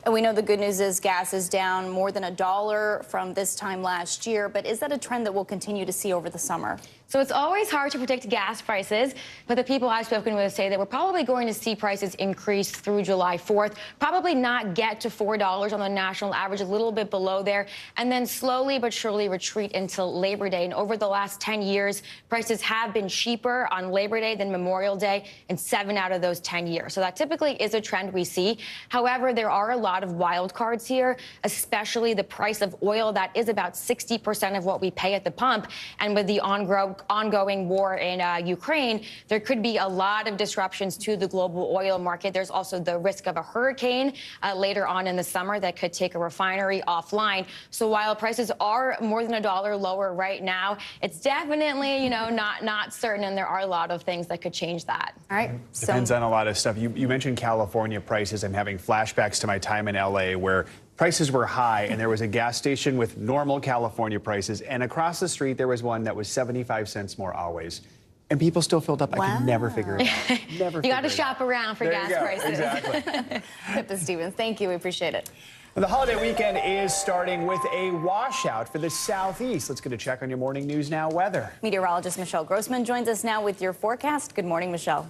And we know the good news is gas is down more than $1 from this time last year. But is that a trend that we'll continue to see over the summer? So it's always hard to predict gas prices, but the people I've spoken with say that we're probably going to see prices increase through July 4th, probably not get to $4 on the national average, a little bit below there, and then slowly but surely retreat until Labor Day. And over the last 10 years, prices have been cheaper on Labor Day than Memorial Day in 7 out of those 10 years. So that typically is a trend we see. However, there are a lot of wild cards here, especially the price of oil. That is about 60% of what we pay at the pump. And with the ongoing war in Ukraine, there could be a lot of disruptions to the global oil market. There's also the risk of a hurricane later on in the summer that could take a refinery offline. So while prices are more than $1 lower right now, it's definitely, not certain, and there are a lot of things that could change that. All right. Depends on a lot of stuff. You mentioned California prices. I'm having flashbacks to my time in LA where prices were high and there was a gas station with normal California prices, and across the street there was one that was 75 cents more always. And people still filled up. I could never figure it out. Never. You got to shop around for gas prices. Exactly. Pippa Stevens, thank you. We appreciate it. The holiday weekend is starting with a washout for the southeast. Let's get a check on your Morning News Now weather. Meteorologist Michelle Grossman joins us now with your forecast. Good morning, Michelle.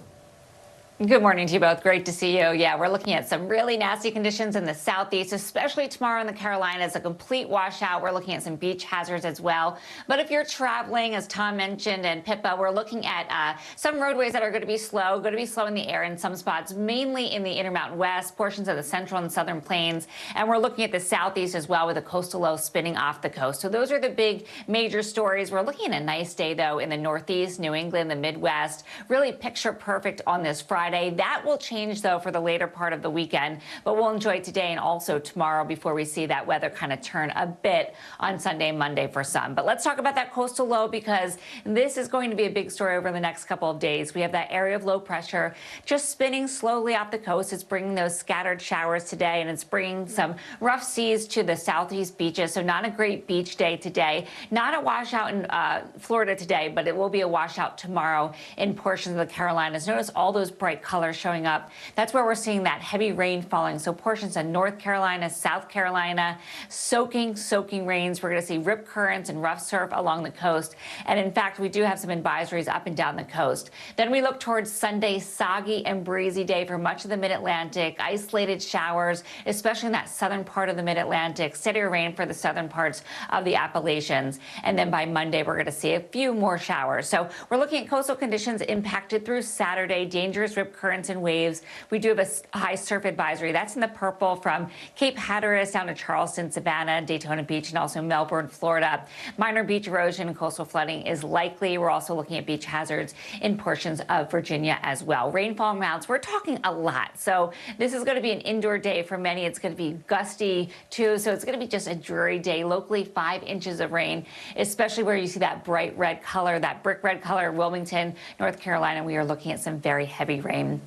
Good morning to you both. Great to see you. Yeah, we're looking at some really nasty conditions in the southeast, especially tomorrow in the Carolinas. A complete washout. We're looking at some beach hazards as well. But if you're traveling, as Tom mentioned, and Pippa, we're looking at some roadways that are going to be slow in the air in some spots, mainly in the Intermountain West, portions of the central and southern plains. And we're looking at the southeast as well with a coastal low spinning off the coast. So those are the big major stories. We're looking at a nice day, though, in the Northeast, New England, the Midwest. Really picture perfect on this Friday. That will change, though, for the later part of the weekend, but we'll enjoy it today and also tomorrow before we see that weather kind of turn a bit on Sunday and Monday for some. But let's talk about that coastal low, because this is going to be a big story over the next couple of days. We have that area of low pressure just spinning slowly off the coast. It's bringing those scattered showers today, and it's bringing some rough seas to the southeast beaches. So not a great beach day today. Not a washout in Florida today, but it will be a washout tomorrow in portions of the Carolinas. Notice all those bright colors showing up. That's where we're seeing that heavy rain falling. So portions of North Carolina, South Carolina, soaking rains. We're going to see rip currents and rough surf along the coast. And in fact, we do have some advisories up and down the coast. Then we look towards Sunday, soggy and breezy day for much of the mid-Atlantic. Isolated showers, especially in that southern part of the mid-Atlantic. Steadier rain for the southern parts of the Appalachians. And then by Monday, we're going to see a few more showers. So we're looking at coastal conditions impacted through Saturday. Dangerous rip currents and waves. We do have a high surf advisory. That's in the purple from Cape Hatteras down to Charleston, Savannah, Daytona Beach, and also Melbourne, Florida. Minor beach erosion and coastal flooding is likely. We're also looking at beach hazards in portions of Virginia as well. Rainfall amounts, we're talking a lot. So this is going to be an indoor day for many. It's going to be gusty too. So it's going to be just a dreary day. Locally, 5 inches of rain, especially where you see that bright red color, that brick red color, Wilmington, North Carolina. We are looking at some very heavy rain.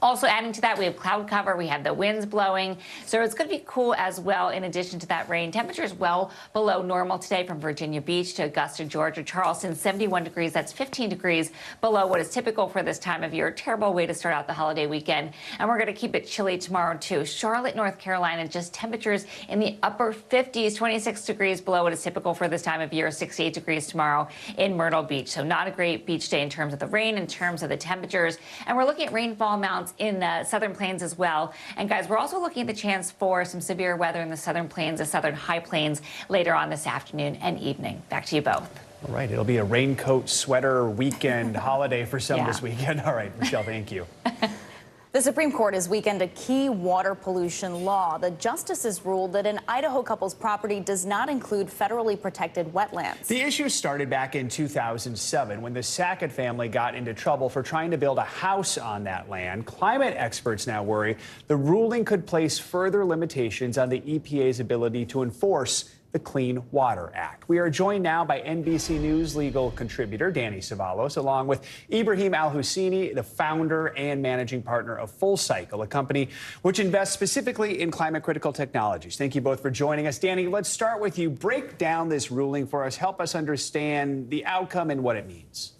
Also adding to that, we have cloud cover. We have the winds blowing. So it's going to be cool as well in addition to that rain. Temperatures well below normal today from Virginia Beach to Augusta, Georgia. Charleston, 71 degrees. That's 15 degrees below what is typical for this time of year. Terrible way to start out the holiday weekend. And we're going to keep it chilly tomorrow, too. Charlotte, North Carolina, just temperatures in the upper 50s, 26 degrees below what is typical for this time of year, 68 degrees tomorrow in Myrtle Beach. So not a great beach day in terms of the rain, in terms of the temperatures. And we're looking at rainfall amounts in the southern plains as well. And guys, we're also looking at the chance for some severe weather in the southern plains, the southern high plains later on this afternoon and evening. Back to you both. All right, it'll be a raincoat, sweater weekend holiday for some this weekend. All right, Michelle, thank you. The Supreme Court has weakened a key water pollution law. The justices ruled that an Idaho couple's property does not include federally protected wetlands. The issue started back in 2007 when the Sackett family got into trouble for trying to build a house on that land. Climate experts now worry the ruling could place further limitations on the EPA's ability to enforce the Clean Water Act. We are joined now by NBC News legal contributor Danny Savalos, along with Ibrahim Al-Husseini, the founder and managing partner of Full Cycle, a company which invests specifically in climate-critical technologies. Thank you both for joining us. Danny, let's start with you. Break down this ruling for us. Help us understand the outcome and what it means.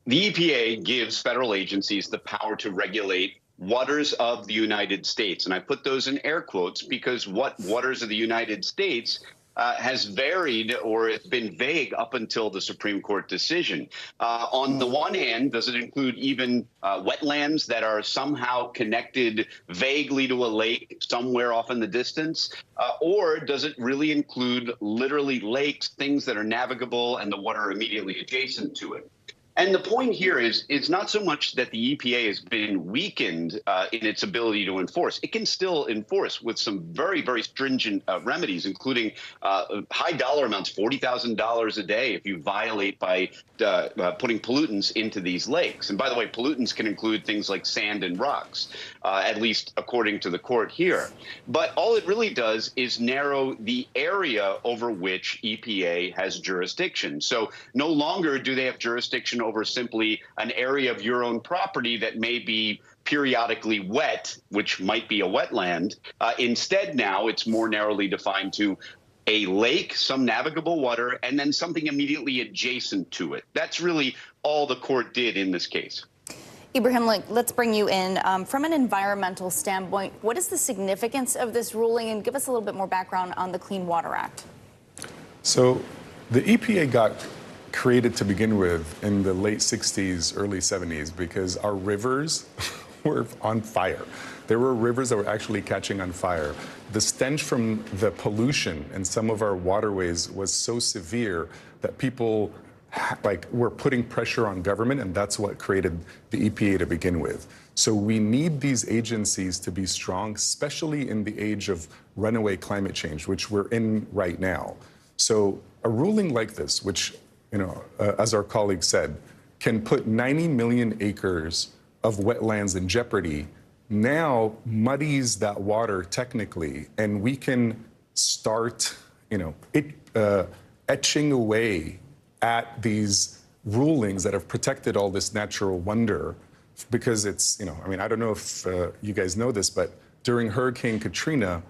The EPA gives federal agencies the power to regulate waters of the United States. And I put those in air quotes because what waters of the United States has varied or it's been vague up until the Supreme Court decision. On the one hand, does it include even wetlands that are somehow connected vaguely to a lake somewhere off in the distance? Or does it really include literally lakes, things that are navigable and the water immediately adjacent to it? And the point here is it's not so much that the EPA has been weakened in its ability to enforce. It can still enforce with some very, very stringent remedies, including high dollar amounts, $40,000 a day if you violate by putting pollutants into these lakes. And by the way, pollutants can include things like sand and rocks, at least according to the court here. But all it really does is narrow the area over which EPA has jurisdiction. So no longer do they have jurisdiction over simply an area of your own property that may be periodically wet, which might be a wetland. Instead, now it's more narrowly defined to a lake, some navigable water, and then something immediately adjacent to it. That's really all the court did in this case. Ibrahim, let's bring you in. From an environmental standpoint, what is the significance of this ruling? And give us a little bit more background on the Clean Water Act. So the EPA got created to begin with in the late 60s, early 70s, because our rivers were on fire. There were rivers that were actually catching on fire. The stench from the pollution in some of our waterways was so severe that people were putting pressure on government, and that's what created the EPA to begin with. So we need these agencies to be strong, especially in the age of runaway climate change, which we're in right now. So a ruling like this, which, as our colleague said, can put 90 million acres of wetlands in jeopardy, now muddies that water technically, and we can start, etching away at these rulings that have protected all this natural wonder, because it's, I don't know if you guys know this, but during Hurricane Katrina,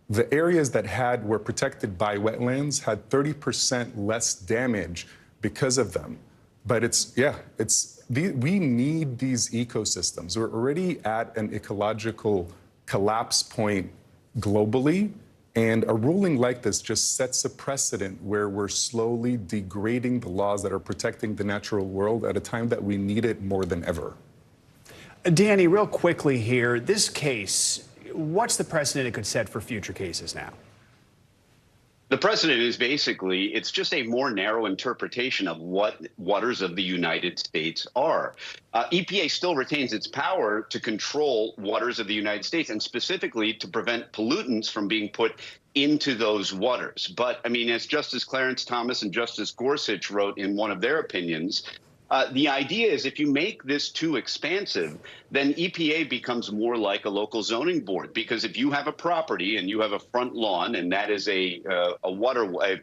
the areas that were protected by wetlands had 30% less damage because of them. But we need these ecosystems. We're already at an ecological collapse point globally, and a ruling like this just sets a precedent where we're slowly degrading the laws that are protecting the natural world at a time that we need it more than ever. Danny, real quickly here, this case, what's the precedent it could set for future cases now? The precedent is basically, it's just a more narrow interpretation of what waters of the United States are. EPA still retains its power to control waters of the United States, and specifically to prevent pollutants from being put into those waters. But I mean, as Justice Clarence Thomas and Justice Gorsuch wrote in one of their opinions, the idea is if you make this too expansive, then EPA becomes more like a local zoning board, because if you have a property and you have a front lawn and that is a waterway,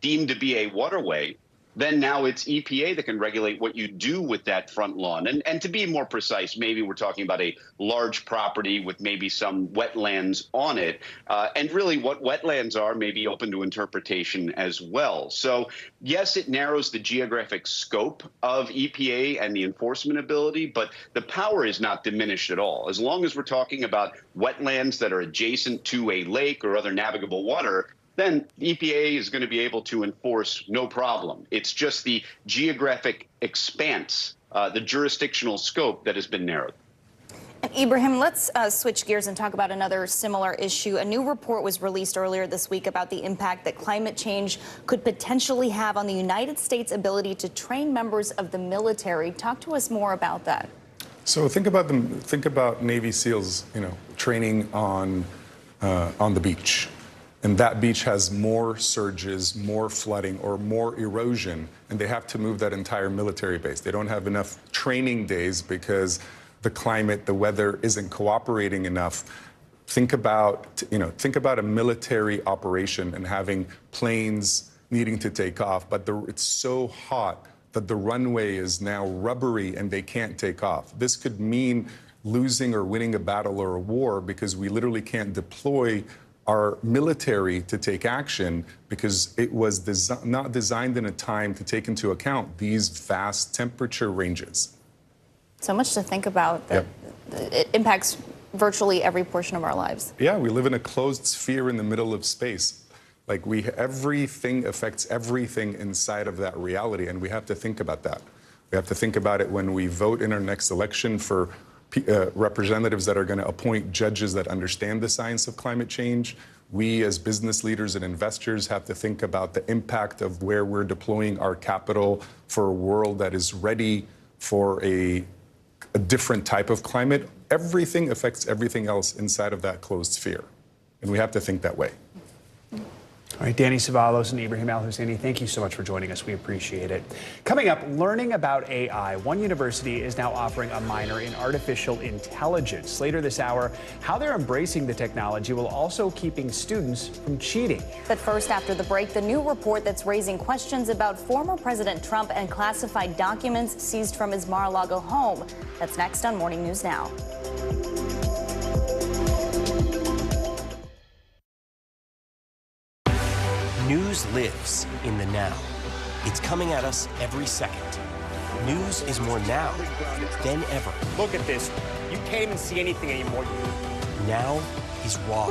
deemed to be a waterway, then now it's EPA that can regulate what you do with that front lawn. And to be more precise, maybe we're talking about a large property with maybe some wetlands on it. And really what wetlands are may be open to interpretation as well. So yes, it narrows the geographic scope of EPA and the enforcement ability, but the power is not diminished at all. As long as we're talking about wetlands that are adjacent to a lake or other navigable water, then EPA is going to be able to enforce no problem. It's just the geographic expanse, the jurisdictional scope that has been narrowed. Ibrahim, let's switch gears and talk about another similar issue. A new report was released earlier this week about the impact that climate change could potentially have on the United States' ability to train members of the military. Talk to us more about that. So think about Navy SEALs, training on the beach. And that beach has more surges, more flooding, or more erosion, and they have to move that entire military base. They don't have enough training days because the climate, the weather isn't cooperating enough. Think about a military operation and having planes needing to take off, but it's so hot that the runway is now rubbery and they can't take off. This could mean losing or winning a battle or a war because we literally can't deploy our military to take action because it was not designed in a time to take into account these vast temperature ranges. So much to think about. Yep. It impacts virtually every portion of our lives. Yeah, we live in a closed sphere in the middle of space. Everything affects everything inside of that reality, and we have to think about that. We have to think about it when we vote in our next election for representatives that are going to appoint judges that understand the science of climate change. We as business leaders and investors have to think about the impact of where we're deploying our capital for a world that is ready for a different type of climate. Everything affects everything else inside of that closed sphere, and we have to think that way. All right, Danny Ceballos and Ibrahim Al-Husseini, thank you so much for joining us. We appreciate it. Coming up, learning about AI. One university is now offering a minor in artificial intelligence. Later this hour, how they're embracing the technology while also keeping students from cheating. But first, after the break, the new report that's raising questions about former President Trump and classified documents seized from his Mar-a-Lago home. That's next on Morning News Now. lives in the now. It's coming at us every second. News is more now than ever. Look at this. You can't even see anything anymore. Now is raw.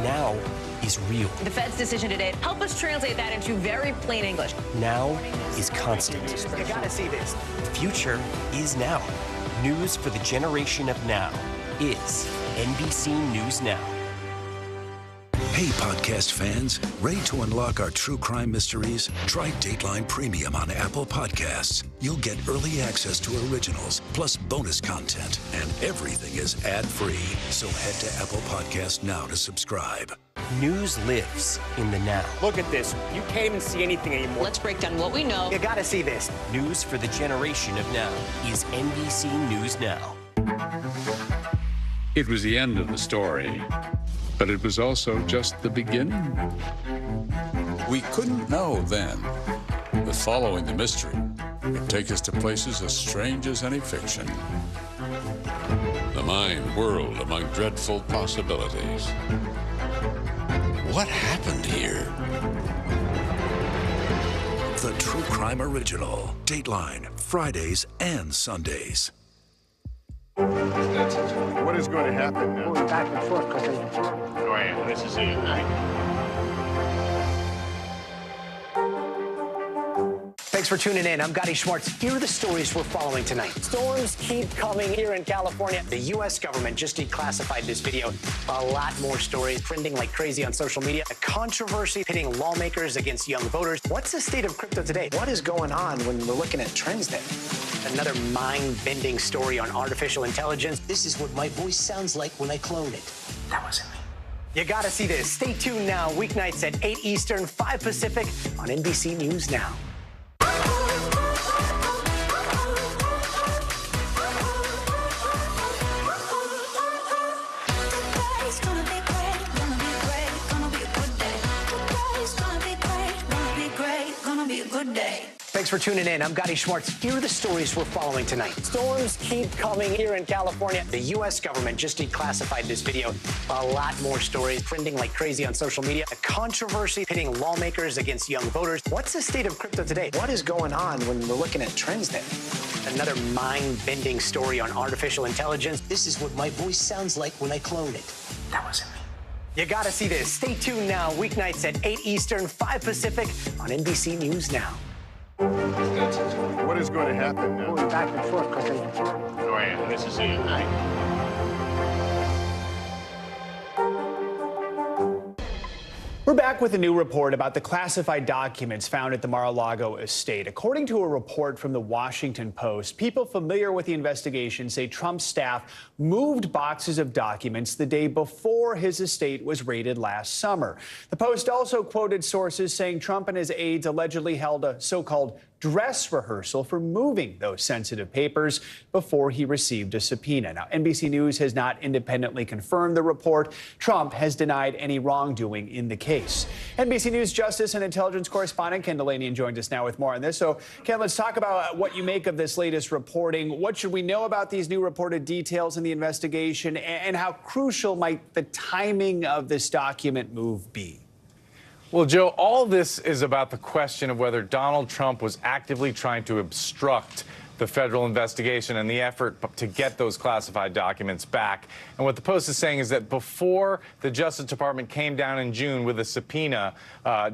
Now is real. The Fed's decision today, help us translate that into very plain English. Now is constant. You gotta see this. The future is now. News for the generation of now is NBC News Now. Hey, podcast fans, ready to unlock our true crime mysteries? Try Dateline Premium on Apple Podcasts. You'll get early access to originals, plus bonus content, and everything is ad-free. So head to Apple Podcasts now to subscribe. News lives in the now. Look at this. You can't even see anything anymore. Let's break down what we know. You gotta see this. News for the generation of now is NBC News Now. It was the end of the story, but it was also just the beginning. We couldn't know then that following the mystery would take us to places as strange as any fiction. The mind whirled among dreadful possibilities. What happened here? The True Crime Original. Dateline, Fridays and Sundays. What is going to happen now? Going back and forth because Go ahead. This is it, right? Thanks for tuning in. I'm Gotti Schwartz. Here are the stories we're following tonight. Storms keep coming here in California. The U.S. government just declassified this video. A lot more stories trending like crazy on social media. A controversy pitting lawmakers against young voters. What's the state of crypto today? What is going on when we're looking at trends there? Another mind-bending story on artificial intelligence. This is what my voice sounds like when I clone it. That wasn't me. You gotta see this. Stay tuned now. Weeknights at 8 Eastern, 5 Pacific on NBC News Now. Thanks for tuning in. I'm Gotti Schwartz. Here are the stories we're following tonight. Storms keep coming here in California. The U.S. government just declassified this video. A lot more stories trending like crazy on social media. A controversy pitting lawmakers against young voters. What's the state of crypto today? What is going on when we're looking at trends there? Another mind-bending story on artificial intelligence. This is what my voice sounds like when I clone it. That wasn't me. You gotta see this. Stay tuned now. Weeknights at 8 Eastern, 5 Pacific on NBC News Now. What is going to happen now? going back and forth because Go ahead. This is it, right? We're back with a new report about the classified documents found at the Mar-a-Lago estate. According to a report from the Washington Post, people familiar with the investigation say Trump's staff moved boxes of documents the day before his estate was raided last summer. The Post also quoted sources saying Trump and his aides allegedly held a so-called dress rehearsal for moving those sensitive papers before he received a subpoena. Now, NBC News has not independently confirmed the report. Trump has denied any wrongdoing in the case. NBC News Justice and Intelligence correspondent Ken Delaney joins us now with more on this. So, Ken, let's talk about what you make of this latest reporting. What should we know about these new reported details in the investigation, and how crucial might the timing of this document move be? Well, Joe, all this is about the question of whether Donald Trump was actively trying to obstruct the federal investigation and the effort to get those classified documents back. And what the Post is saying is that before the Justice Department came down in June with a subpoena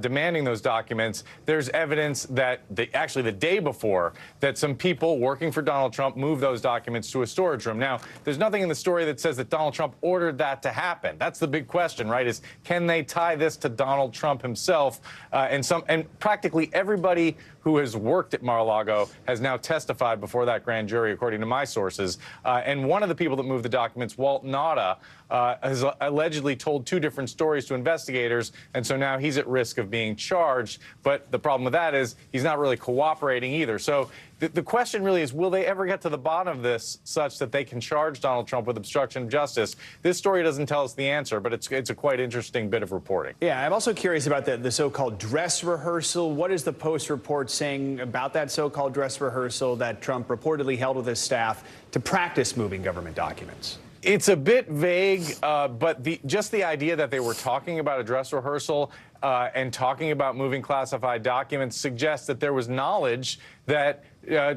demanding those documents, there's evidence that actually the day before that some people working for Donald Trump moved those documents to a storage room. Now, there's nothing in the story that says that Donald Trump ordered that to happen. That's the big question, right? Is can they tie this to Donald Trump himself? And practically everybody who has worked at Mar-a-Lago has now testified before that grand jury, according to my sources. And one of the people that moved the documents, Walt Nauta, has allegedly told two different stories to investigators, and so now he's at risk of being charged. But the problem with that is he's not really cooperating either. So the question really is, will they ever get to the bottom of this such that they can charge Donald Trump with obstruction of justice? This story doesn't tell us the answer, but it's a quite interesting bit of reporting. Yeah, I'm also curious about the so-called dress rehearsal. What is the Post report saying about that so-called dress rehearsal that Trump reportedly held with his staff to practice moving government documents? It's a bit vague, but just the idea that they were talking about a dress rehearsal and talking about moving classified documents suggests that there was knowledge that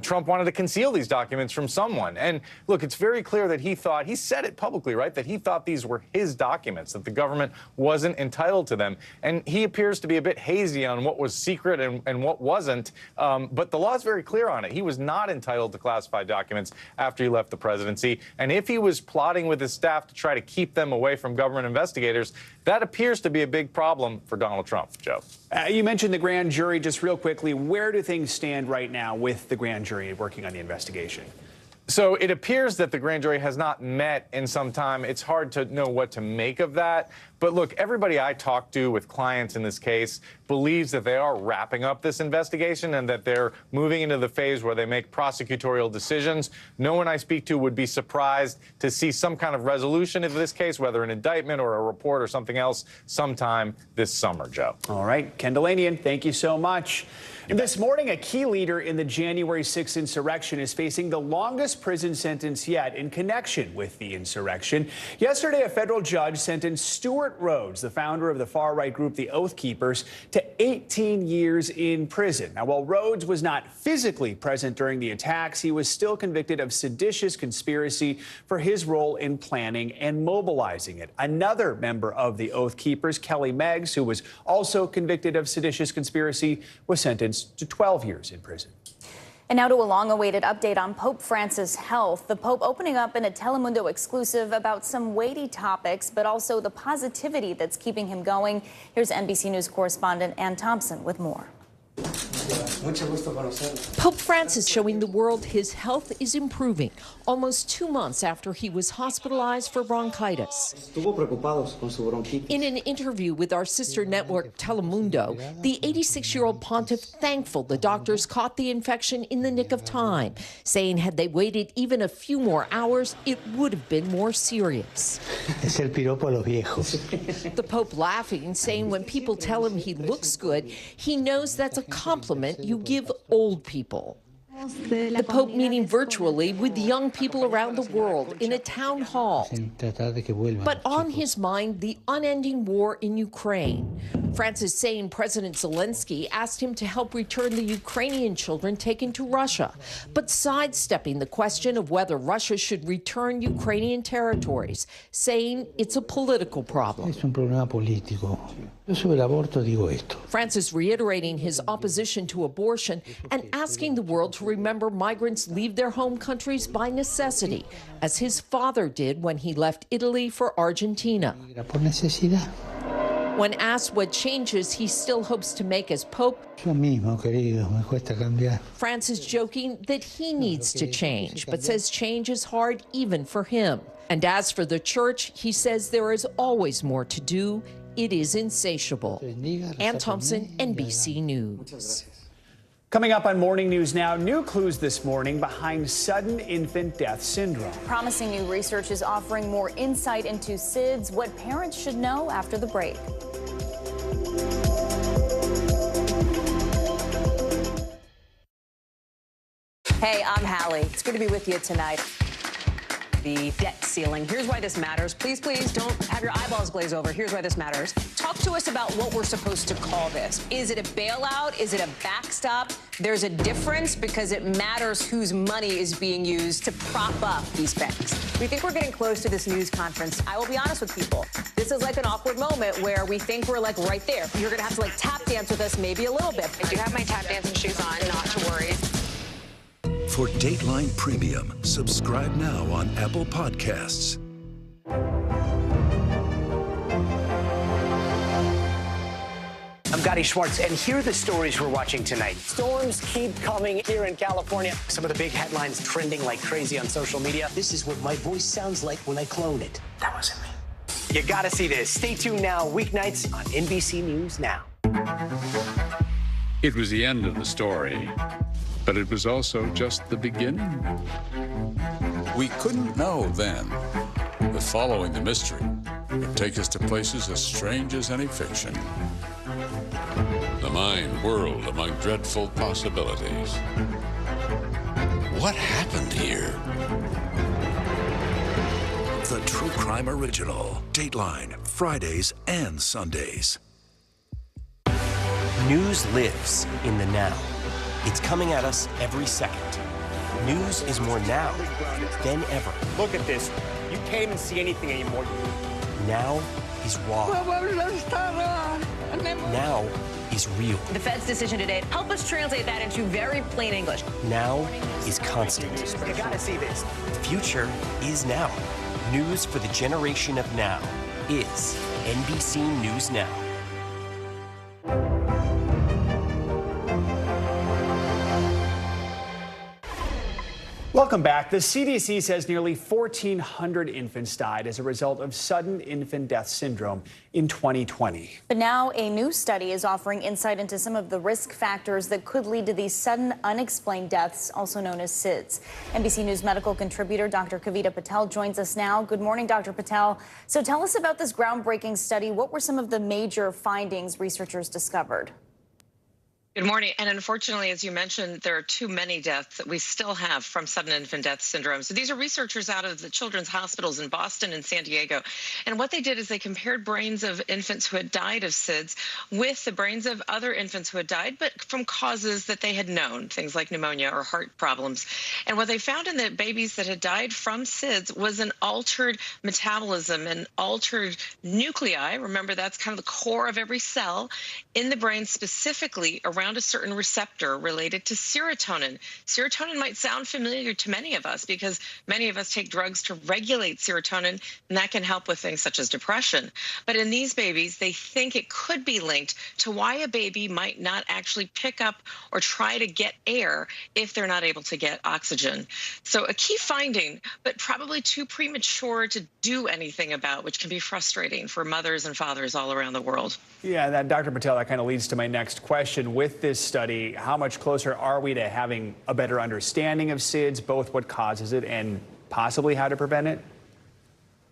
Trump wanted to conceal these documents from someone. And look, it's very clear that he said it publicly, right, that he thought these were his documents, that the government wasn't entitled to them. And he appears to be a bit hazy on what was secret and what wasn't. But the law is very clear on it. He was not entitled to classified documents after he left the presidency. And if he was plotting with his staff to try to keep them away from government investigators, that appears to be a big problem for Donald Trump, Joe. You mentioned the grand jury. Just real quickly, where do things stand right now with the grand jury working on the investigation? So it appears that the grand jury has not met in some time. It's hard to know what to make of that. But look, everybody I talked to with clients in this case believes that they are wrapping up this investigation and that they're moving into the phase where they make prosecutorial decisions. No one I speak to would be surprised to see some kind of resolution of this case, whether an indictment or a report or something else, sometime this summer, Joe. All right. Ken Delanian, thank you so much. This morning, a key leader in the January 6th insurrection is facing the longest prison sentence yet in connection with the insurrection. Yesterday, a federal judge sentenced Stuart Rhodes, the founder of the far-right group the Oath Keepers, to 18 years in prison. Now, while Rhodes was not physically present during the attacks, he was still convicted of seditious conspiracy for his role in planning and mobilizing it. Another member of the Oath Keepers, Kelly Meggs, who was also convicted of seditious conspiracy, was sentenced to 12 years in prison. And now to a long-awaited update on Pope Francis' health. The Pope opening up in a Telemundo exclusive about some weighty topics, but also the positivity that's keeping him going. Here's NBC News correspondent Ann Thompson with more. Pope Francis showing the world his health is improving almost 2 months after he was hospitalized for bronchitis. In an interview with our sister network Telemundo, the 86-year-old pontiff thankful the doctors caught the infection in the nick of time, saying had they waited even a few more hours, it would have been more serious. The Pope laughing, saying when people tell him he looks good, he knows that's a compliment you give old people. The Pope meeting virtually with young people around the world in a town hall. But on his mind, the unending war in Ukraine. Francis saying President Zelensky asked him to help return the Ukrainian children taken to Russia, but sidestepping the question of whether Russia should return Ukrainian territories, saying it's a political problem. Francis reiterating his opposition to abortion and asking the world to remember migrants leave their home countries by necessity, as his father did when he left Italy for Argentina. When asked what changes he still hopes to make as Pope, Francis joking that he needs to change, but says change is hard even for him. And as for the church, he says there is always more to do. It is insatiable. Ann Thompson, NBC News. Coming up on Morning News Now, new clues this morning behind sudden infant death syndrome. Promising new research is offering more insight into SIDS, what parents should know after the break. Hey, I'm Hallie. It's good to be with you tonight. The debt ceiling. Here's why this matters. Please, please don't have your eyeballs glaze over. Here's why this matters. Talk to us about what we're supposed to call this. Is it a bailout? Is it a backstop? There's a difference because it matters whose money is being used to prop up these banks. We think we're getting close to this news conference. I will be honest with people. This is like an awkward moment where we think we're like right there. You're going to have to like tap dance with us maybe a little bit. I do have my tap dancing shoes on, not to worry. For Dateline Premium, subscribe now on Apple Podcasts. I'm Gotti Schwartz, and here are the stories we're watching tonight. Storms keep coming here in California. Some of the big headlines trending like crazy on social media. This is what my voice sounds like when I clone it. That wasn't me. You gotta see this. Stay tuned now, weeknights on NBC News Now. It was the end of the story, but it was also just the beginning. We couldn't know then that following the mystery would take us to places as strange as any fiction. The mind whirled among dreadful possibilities. What happened here? the true crime original, Dateline, Fridays and Sundays. News lives in the now. It's coming at us every second. News is more now than ever. Look at this. You can't even see anything anymore. Now is raw. Now is real. The Fed's decision today, help us translate that into very plain English. Now is constant. You gotta see this. The future is now. News for the generation of now is NBC News Now. Welcome back. The CDC says nearly 1,400 infants died as a result of sudden infant death syndrome in 2020. But now a new study is offering insight into some of the risk factors that could lead to these sudden unexplained deaths, also known as SIDS. NBC News medical contributor Dr. Kavita Patel joins us now. Good morning, Dr. Patel. So tell us about this groundbreaking study. What were some of the major findings researchers discovered? Good morning. And unfortunately, as you mentioned, there are too many deaths that we still have from sudden infant death syndrome. So these are researchers out of the children's hospitals in Boston and San Diego. And what they did is they compared brains of infants who had died of SIDS with the brains of other infants who had died, but from causes that they had known, things like pneumonia or heart problems. And what they found in the babies that had died from SIDS was an altered metabolism and altered nuclei. Remember, that's kind of the core of every cell in the brain, specifically around a certain receptor related to serotonin. Serotonin might sound familiar to many of us because many of us take drugs to regulate serotonin, and that can help with things such as depression. But in these babies, they think it could be linked to why a baby might not actually pick up or try to get air if they're not able to get oxygen. So a key finding, but probably too premature to do anything about, which can be frustrating for mothers and fathers all around the world. Yeah, that, Dr. Patel, that kind of leads to my next question. With this study, how much closer are we to having a better understanding of SIDS, both what causes it and possibly how to prevent it?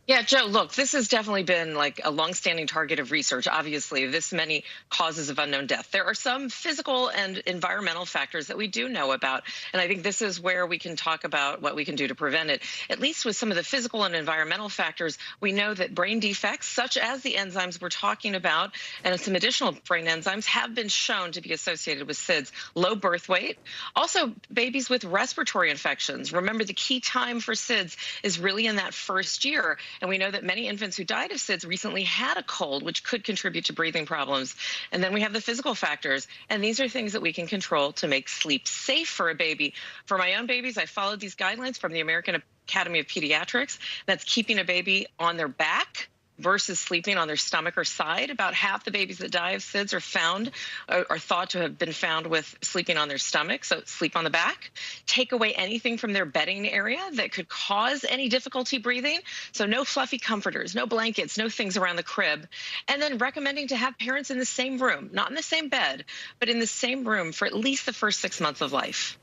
Yeah, Joe, look, this has definitely been like a longstanding target of research, obviously, this many causes of unknown death. There are some physical and environmental factors that we do know about, and I think this is where we can talk about what we can do to prevent it. At least with some of the physical and environmental factors, we know that brain defects, such as the enzymes we're talking about, and some additional brain enzymes have been shown to be associated with SIDS. Low birth weight, also babies with respiratory infections. Remember, the key time for SIDS is really in that first year. And we know that many infants who died of SIDS recently had a cold, which could contribute to breathing problems. And then we have the physical factors. And these are things that we can control to make sleep safe for a baby. For my own babies, I followed these guidelines from the American Academy of Pediatrics. That's keeping a baby on their back versus sleeping on their stomach or side. About half the babies that die of SIDS are thought to have been found with sleeping on their stomach, so sleep on the back. Take away anything from their bedding area that could cause any difficulty breathing, so no fluffy comforters, no blankets, no things around the crib. And then recommending to have parents in the same room, not in the same bed, but in the same room for at least the first 6 months of life.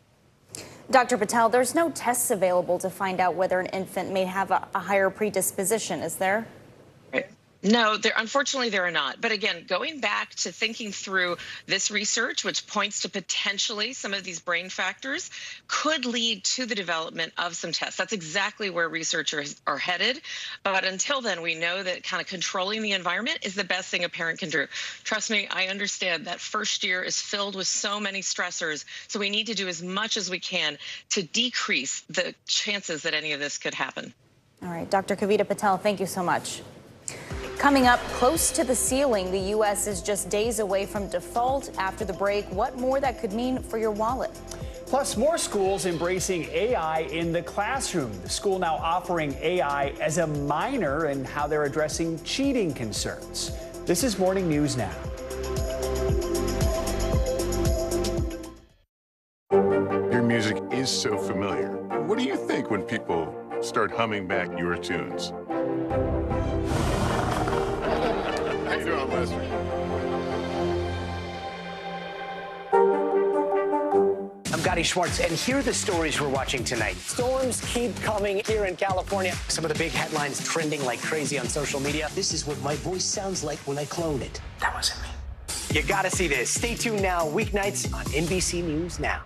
Dr. Patel, there's no tests available to find out whether an infant may have a higher predisposition, is there? No, unfortunately there are not. But again, going back to thinking through this research, which points to potentially some of these brain factors, could lead to the development of some tests. That's exactly where researchers are headed. But until then, we know that kind of controlling the environment is the best thing a parent can do. Trust me, I understand that first year is filled with so many stressors. So we need to do as much as we can to decrease the chances that any of this could happen. All right, Dr. Kavita Patel, thank you so much. Coming up, close to the ceiling, the U.S. is just days away from default. After the break, what more that could mean for your wallet. Plus, more schools embracing AI in the classroom. The school now offering AI as a minor and how they're addressing cheating concerns. This is Morning News Now. Your music is so familiar. What do you think when people start humming back your tunes? How you doing, Lester? I'm Gotti Schwartz, and here are the stories we're watching tonight. Storms keep coming here in California. Some of the big headlines trending like crazy on social media. This is what my voice sounds like when I clone it. That wasn't me. You gotta see this. Stay tuned now, weeknights on NBC News Now.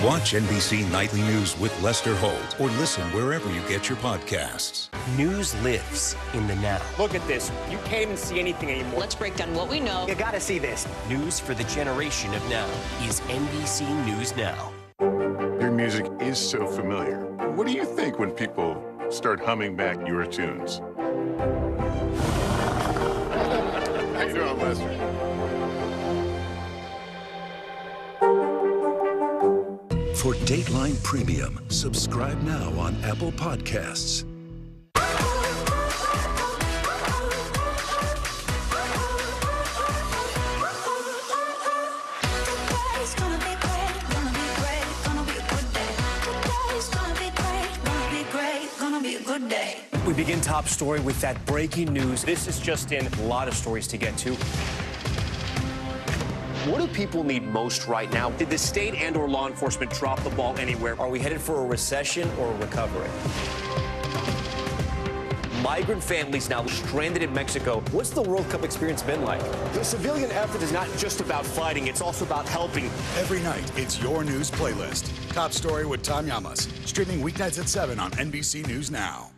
Watch NBC Nightly News with Lester Holt or listen wherever you get your podcasts. News lives in the now. Look at this. You can't even see anything anymore. Let's break down what we know. You gotta see this. News for the generation of now is NBC News Now. Your music is so familiar. What do you think when people start humming back your tunes? How you doing, Lester? For Dateline Premium, subscribe now on Apple Podcasts. We begin top story with that breaking news. This is just in. A lot of stories to get to. What do people need most right now? Did the state and/or law enforcement drop the ball anywhere? Are we headed for a recession or a recovery? Migrant families now stranded in Mexico. What's the World Cup experience been like? The civilian effort is not just about fighting, it's also about helping. Every night, it's your news playlist. Top Story with Tom Llamas, streaming weeknights at 7 on NBC News Now.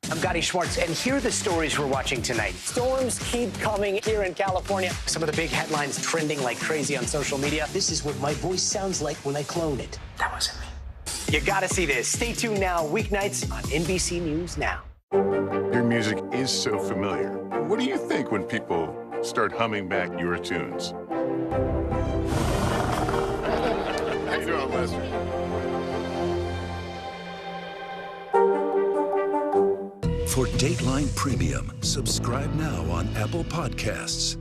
I'm Gotti Schwartz, and here are the stories we're watching tonight. Storms keep coming here in California. Some of the big headlines trending like crazy on social media. This is what my voice sounds like when I clone it. That wasn't me. You gotta see this. Stay tuned now, weeknights on NBC News Now. Your music is so familiar. What do you think when people start humming back your tunes? How you doing, Lester? For Dateline Premium, subscribe now on Apple Podcasts.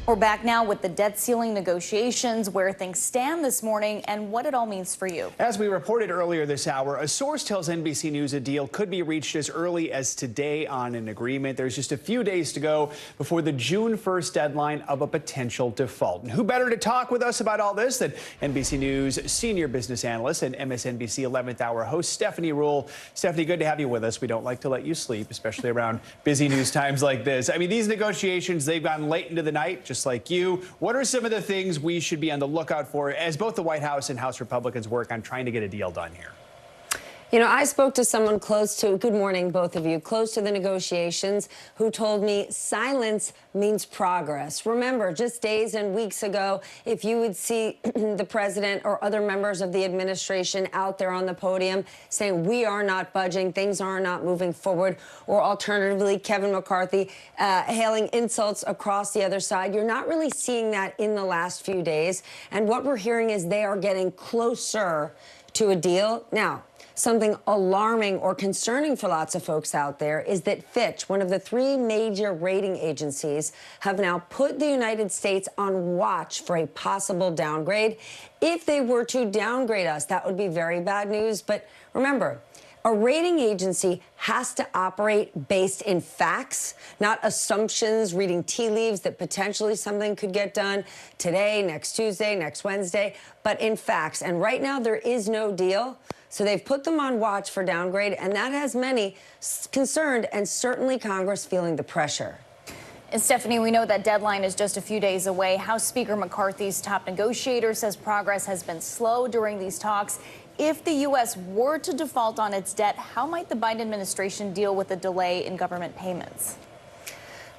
We're back now with the debt ceiling negotiations, where things stand this morning and what it all means for you. As we reported earlier this hour, a source tells NBC News a deal could be reached as early as today on an agreement. There's just a few days to go before the June 1st deadline of a potential default. And who better to talk with us about all this than NBC News senior business analyst and MSNBC 11th Hour host Stephanie Ruhle. Stephanie, good to have you with us. We don't like to let you sleep, especially around busy news times like this. I mean, these negotiations, they've gone late into the night, just like you. What are some of the things we should be on the lookout for as both the White House and House Republicans work on trying to get a deal done here? You know, I spoke to someone close to, good morning, both of you, close to the negotiations, who told me silence means progress. Remember, just days and weeks ago, if you would see the president or other members of the administration out there on the podium saying, we are not budging, things are not moving forward, or alternatively, Kevin McCarthy hailing insults across the other side, you're not really seeing that in the last few days. And what we're hearing is they are getting closer to a deal. Now, something alarming or concerning for lots of folks out there is that Fitch, one of the three major rating agencies, have now put the United States on watch for a possible downgrade. If they were to downgrade us, that would be very bad news. But remember, a rating agency has to operate based in facts, not assumptions, reading tea leaves that potentially something could get done today, next Tuesday, next Wednesday, but in facts. And right now there is no deal. So they've put them on watch for downgrade, and that has many concerned, and certainly Congress feeling the pressure. And Stephanie, we know that deadline is just a few days away. House Speaker McCarthy's top negotiator says progress has been slow during these talks. If the U.S. were to default on its debt, how might the Biden administration deal with the delay in government payments?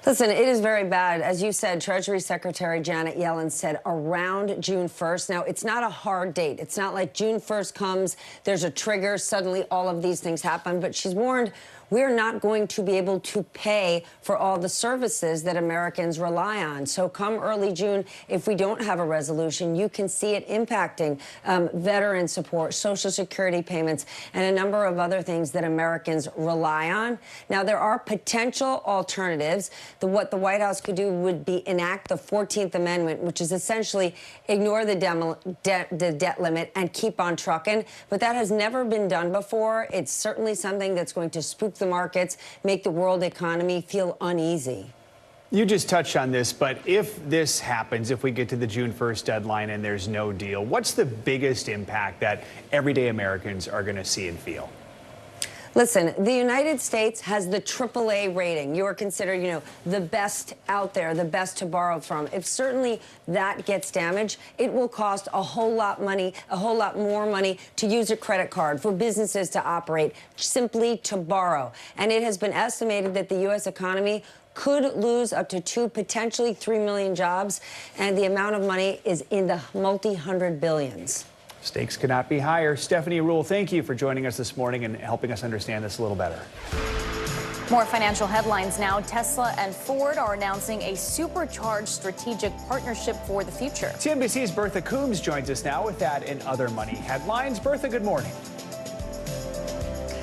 Listen, it is very bad. As you said, Treasury Secretary Janet Yellen said around June 1st. Now, it's not a hard date. It's not like June 1st comes, there's a trigger, suddenly all of these things happen. But she's warned we're not going to be able to pay for all the services that Americans rely on. So come early June, if we don't have a resolution, you can see it impacting veteran support, Social Security payments, and a number of other things that Americans rely on. Now, there are potential alternatives. What the White House could do would be enact the 14th Amendment, which is essentially ignore the debt limit and keep on trucking. But that has never been done before. It's certainly something that's going to spook the markets, make the world economy feel uneasy. You just touched on this, but if this happens, if we get to the June 1st deadline and there's no deal, what's the biggest impact that everyday Americans are going to see and feel? Listen, the United States has the AAA rating. You are considered, the best out there, the best to borrow from. If certainly that gets damaged, it will cost a whole lot more money to use a credit card for businesses to operate, simply to borrow. And it has been estimated that the U.S. economy could lose up to 2, potentially 3 million jobs, and the amount of money is in the multi-hundred billions. Stakes could not be higher. Stephanie Rule, thank you for joining us this morning and helping us understand this a little better. More financial headlines now. Tesla and Ford are announcing a supercharged strategic partnership for the future. CNBC's Bertha Coombs joins us now with that and other money headlines. Bertha, good morning.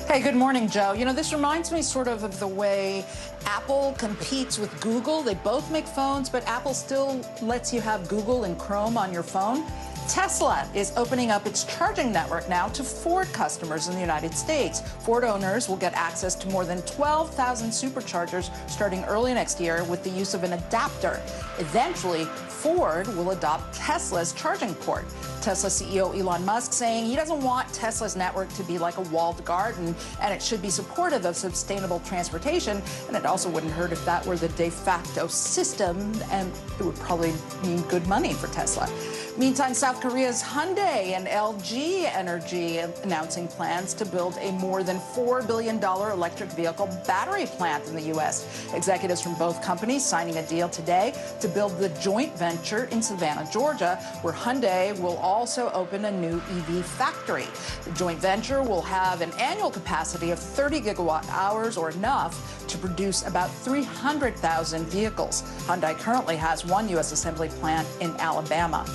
Hey, good morning, Joe. This reminds me sort of the way Apple competes with Google. They both make phones, but Apple still lets you have Google and Chrome on your phone. Tesla is opening up its charging network now to Ford customers in the United States. Ford owners will get access to more than 12,000 superchargers starting early next year with the use of an adapter. Eventually, Ford will adopt Tesla's charging port. Tesla CEO Elon Musk saying he doesn't want Tesla's network to be like a walled garden, and it should be supportive of sustainable transportation. And it also wouldn't hurt if that were the de facto system, and it would probably mean good money for Tesla. Meantime, South Korea's Hyundai and LG Energy announcing plans to build a more than $4 billion electric vehicle battery plant in the U.S. Executives from both companies signing a deal today to build the joint venture in Savannah, Georgia, where Hyundai will also open a new EV factory. The joint venture will have an annual capacity of 30 gigawatt hours, or enough to produce about 300,000 vehicles. Hyundai currently has one U.S. assembly plant in Alabama.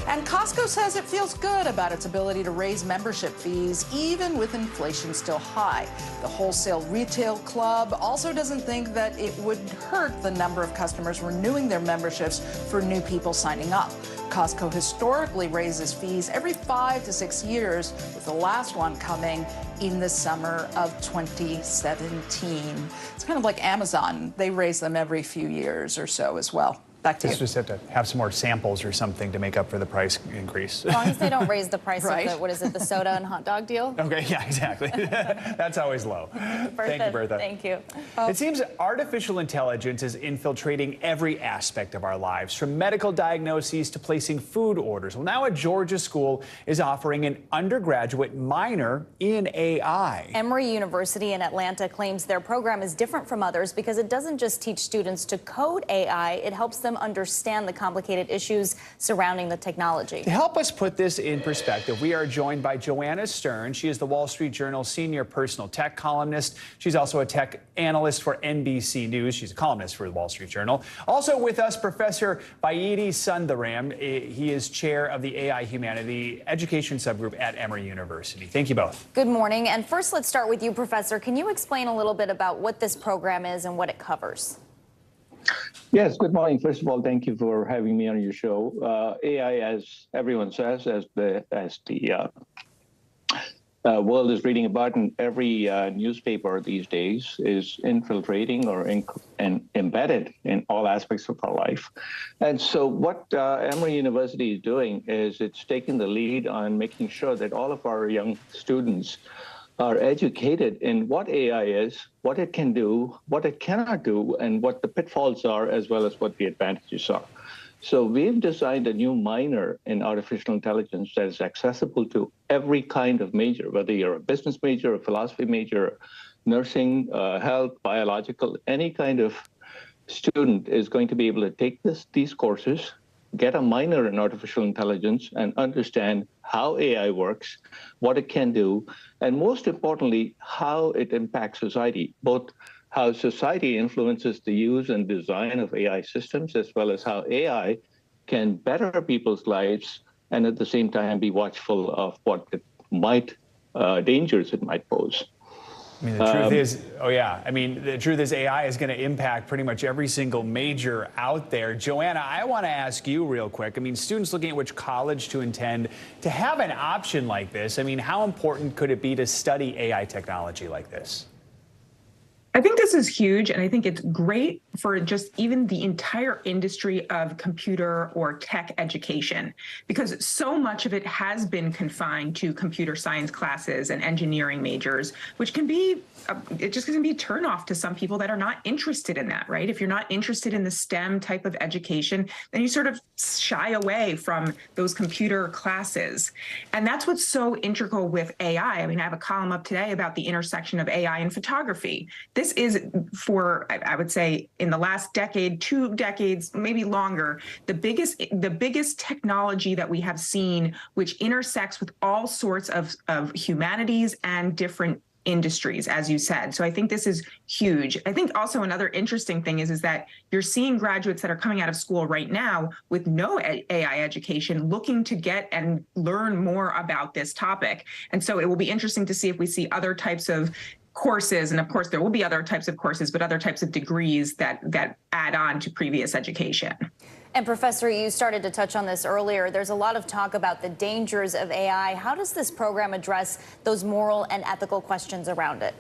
And Costco says it feels good about its ability to raise membership fees, even with inflation still high. The Wholesale Retail Club also doesn't think that it would hurt the number of customers renewing their memberships for new people signing up. Costco historically raises fees every 5 to 6 years, with the last one coming in the summer of 2017. It's kind of like Amazon. They raise them every few years or so as well. Back to you. Just have to have some more samples or something to make up for the price increase. As long as they don't raise the price of the soda and hot dog deal. Okay, yeah, exactly. That's always low. Thank you, Bertha. Thank you. It seems artificial intelligence is infiltrating every aspect of our lives, from medical diagnoses to placing food orders. Well, now a Georgia school is offering an undergraduate minor in AI. Emory University in Atlanta claims their program is different from others because it doesn't just teach students to code AI, it helps them understand the complicated issues surrounding the technology. To help us put this in perspective, we are joined by Joanna Stern. She is the Wall Street Journal senior personal tech columnist. She's also a tech analyst for NBC News. She's a columnist for the Wall Street Journal. Also with us, Professor Bayiti Sundaram. He is chair of the AI Humanity Education Subgroup at Emory University. Thank you both. Good morning. And first, let's start with you, Professor. Can you explain a little bit about what this program is and what it covers? Yes, good morning. First of all, thank you for having me on your show. AI, as everyone says, as the world is reading about in every newspaper these days, is infiltrating or embedded in all aspects of our life. And so what Emory University is doing is it's taking the lead on making sure that all of our young students are educated in what AI is, what it can do, what it cannot do, and what the pitfalls are, as well as what the advantages are. So we've designed a new minor in artificial intelligence that is accessible to every kind of major, whether you're a business major, a philosophy major, nursing, health, biological, any kind of student is going to be able to take these courses, get a minor in artificial intelligence, and understand how AI works, what it can do, and most importantly, how it impacts society, both how society influences the use and design of AI systems, as well as how AI can better people's lives, and at the same time be watchful of what it might, dangers it might pose. I mean, the truth is AI is going to impact pretty much every single major out there. Joanna, I want to ask you real quick. I mean, students looking at which college to attend, to have an option like this, I mean, how important could it be to study AI technology like this? I think this is huge, and I think it's great for just even the entire industry of computer or tech education, because so much of it has been confined to computer science classes and engineering majors, which can be, it just can be a turnoff to some people that are not interested in that, right? If you're not interested in the STEM type of education, then you sort of shy away from those computer classes. And that's what's so integral with AI. I mean, I have a column up today about the intersection of AI and photography. This is, for, I would say, in the last decade, 2 decades, maybe longer, the biggest technology that we have seen, which intersects with all sorts of humanities and different industries, as you said. So I think this is huge. I think also another interesting thing is that you're seeing graduates that are coming out of school right now with no AI education looking to get and learn more about this topic. And so it will be interesting to see if we see other types of courses, and of course there will be other types of courses, but other types of degrees that add on to previous education. And Professor, you started to touch on this earlier. There's a lot of talk about the dangers of AI. How does this program address those moral and ethical questions around it?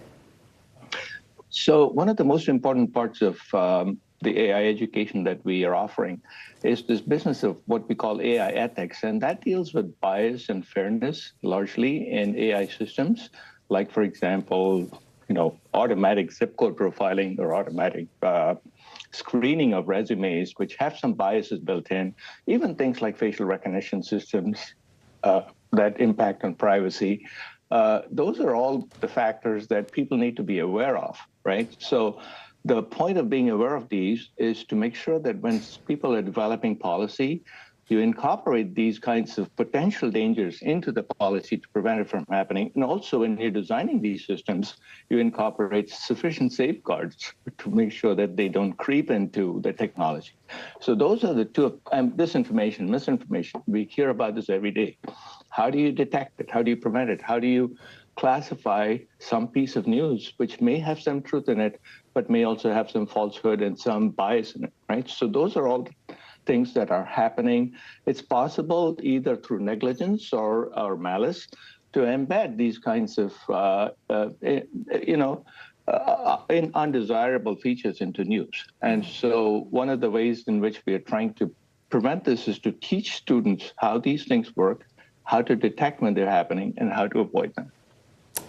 So one of the most important parts of the AI education that we are offering is this business of what we call AI ethics, and that deals with bias and fairness largely in AI systems, like, for example, automatic zip code profiling or automatic screening of resumes, which have some biases built in, even things like facial recognition systems that impact on privacy. Those are all the factors that people need to be aware of, right? So the point of being aware of these is to make sure that when people are developing policy, you incorporate these kinds of potential dangers into the policy to prevent it from happening. And also when you're designing these systems, you incorporate sufficient safeguards to make sure that they don't creep into the technology. So those are the two, disinformation, misinformation. We hear about this every day. How do you detect it? How do you prevent it? How do you classify some piece of news which may have some truth in it, but may also have some falsehood and some bias in it, right? So those are all things that are happening. It's possible either through negligence or malice to embed these kinds of, undesirable features into news. And so one of the ways in which we are trying to prevent this is to teach students how these things work, how to detect when they're happening, and how to avoid them.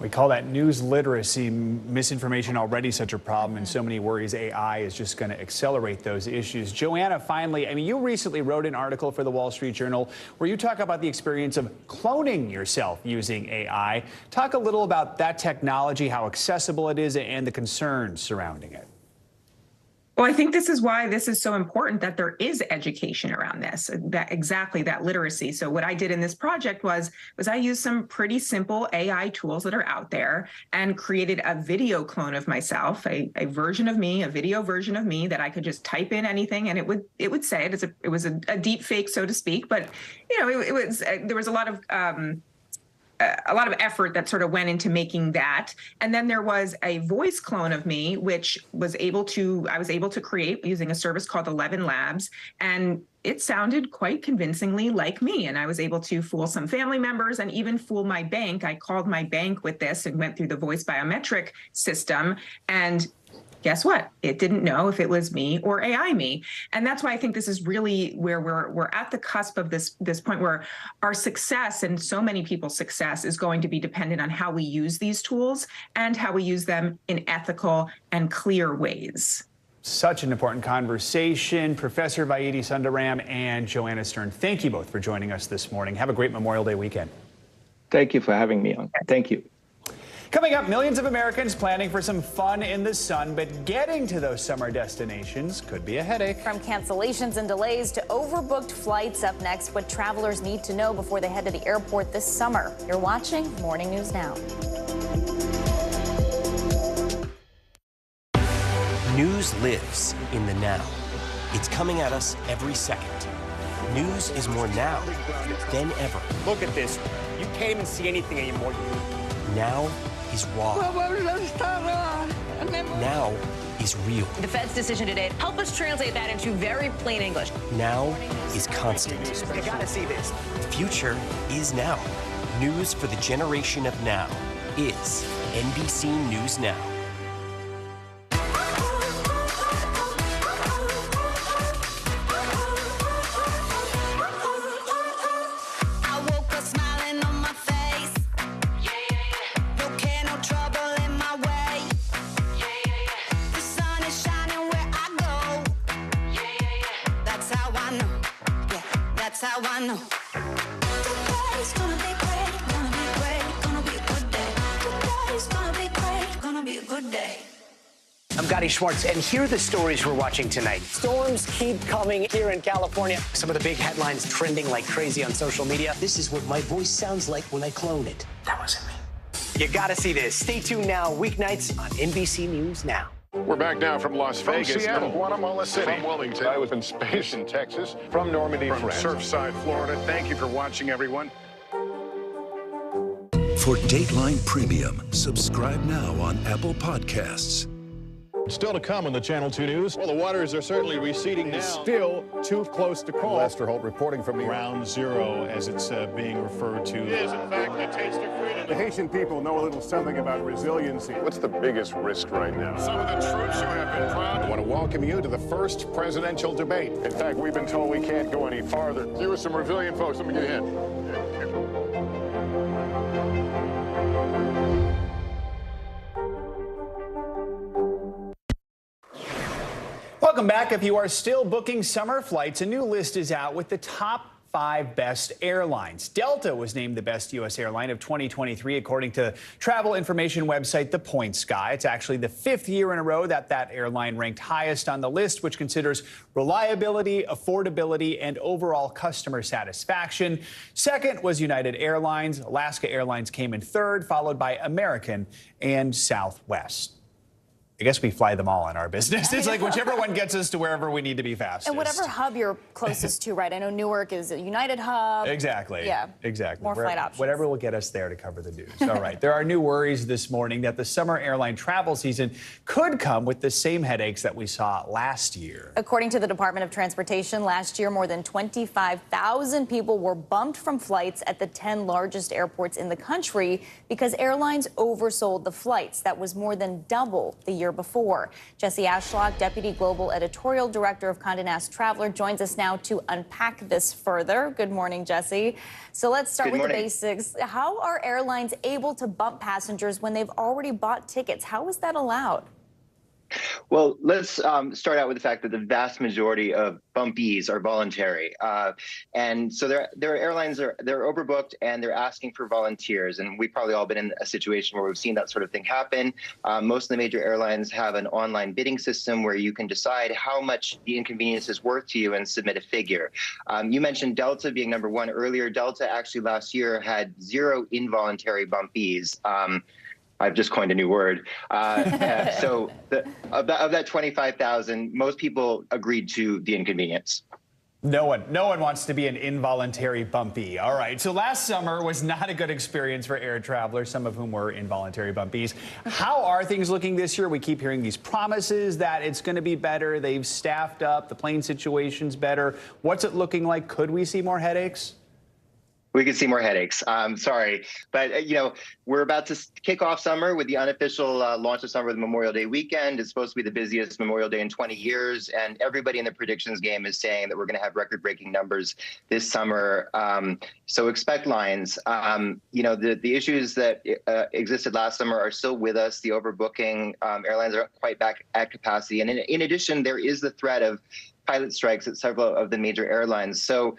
We call that news literacy. Misinformation already such a problem, and so many worries AI is just going to accelerate those issues. Joanna, finally, you recently wrote an article for the Wall Street Journal where you talk about the experience of cloning yourself using AI. Talk a little about that technology, how accessible it is, and the concerns surrounding it. Well, I think this is why this is so important that there is education around this, that literacy. So what I did in this project was I used some pretty simple AI tools that are out there and created a video clone of myself, a version of me, a video version of me that I could just type in anything and it would say it. It was a deep fake, so to speak, but there was a lot of effort that sort of went into making that. And then there was a voice clone of me, which I was able to create using a service called 11 Labs. And it sounded quite convincingly like me. And I was able to fool some family members and even fool my bank. I called my bank with this and went through the voice biometric system. And guess what? It didn't know if it was me or AI me. And that's why I think this is really where we're at the cusp of this point where our success and so many people's success is going to be dependent on how we use these tools and how we use them in ethical and clear ways. Such an important conversation. Professor Vaidhi Sundaram and Joanna Stern, thank you both for joining us this morning. Have a great Memorial Day weekend. Thank you for having me on. Thank you. Coming up, millions of Americans planning for some fun in the sun, but getting to those summer destinations could be a headache. From cancellations and delays to overbooked flights, up next, what travelers need to know before they head to the airport this summer. You're watching Morning News Now. News lives in the now. It's coming at us every second. News is more now than ever. Look at this. You can't even see anything anymore. Now is raw. Now is real. The Fed's decision today, help us translate that into very plain English. Now is constant. You gotta see this. The future is now. News for the generation of now is NBC News Now. that's how I know. Today's gonna be great, gonna be great, gonna be a good day. Today's gonna be great, gonna be a good day. I'm Gotti Schwartz, and here are the stories we're watching tonight. Storms keep coming here in California. Some of the big headlines trending like crazy on social media. This is what my voice sounds like when I clone it. That wasn't me. You gotta see this. Stay tuned now, weeknights on NBC News Now. We're back now from Las Vegas, Seattle, Guatemala City, from Wilmington, I was in space in Texas, from Normandy, from France, Surfside, Florida. Thank you for watching, everyone. For Dateline Premium, subscribe now on Apple Podcasts. Still to come on the Channel 2 News. Well, the waters are certainly receding now. Still too close to call. Lester Holt reporting from the Ground Zero, as it's being referred to. It is, in fact, the taste of freedom. The Haitian people know a little something about resiliency. What's the biggest risk right now? Some of the troops who have been proud. I want to welcome you to the first presidential debate. In fact, we've been told we can't go any farther. Here are some resilient folks. Let me get a hint. Welcome back. If you are still booking summer flights, a new list is out with the top 5 best airlines. Delta was named the best U.S. airline of 2023, according to travel information website The Point Sky. It's actually the 5th year in a row that airline ranked highest on the list, which considers reliability, affordability, and overall customer satisfaction. Second was United Airlines. Alaska Airlines came in 3rd, followed by American and Southwest. I guess we fly them all in our business. It's like whichever one gets us to wherever we need to be fastest. And whatever hub you're closest to, right? I know Newark is a United hub. Exactly. Yeah. Exactly. More flight options. Whatever will get us there to cover the news. All right. There are new worries this morning that the summer airline travel season could come with the same headaches that we saw last year. According to the Department of Transportation, last year more than 25,000 people were bumped from flights at the 10 largest airports in the country because airlines oversold the flights. That was more than double the year before. Jesse Ashlock, Deputy Global Editorial Director of Condé Nast Traveler, joins us now to unpack this further. Good morning, Jesse. So let's start with the basics. How are airlines able to bump passengers when they've already bought tickets? How is that allowed? Well, let's start out with the fact that the vast majority of bumpees are voluntary. And so there are airlines that they're overbooked and they're asking for volunteers. And we've probably all been in a situation where we've seen that sort of thing happen. Most of the major airlines have an online bidding system where you can decide how much the inconvenience is worth to you and submit a figure. You mentioned Delta being number 1 earlier. Delta actually last year had 0 involuntary bumpees. I've just coined a new word. So of that 25,000, most people agreed to the inconvenience. No one wants to be an involuntary bumpy. All right. So last summer was not a good experience for air travelers, some of whom were involuntary bumpies. How are things looking this year? We keep hearing these promises that it's going to be better. They've staffed up. The plane situation's better. What's it looking like? Could we see more headaches? We could see more headaches. Sorry, but we're about to kick off summer with the unofficial launch of summer, the Memorial Day weekend. It's supposed to be the busiest Memorial Day in 20 years, and everybody in the predictions game is saying that we're going to have record-breaking numbers this summer. So expect lines. The issues that existed last summer are still with us. The overbooking, airlines aren't quite back at capacity, and in addition, there is the threat of pilot strikes at several of the major airlines. So,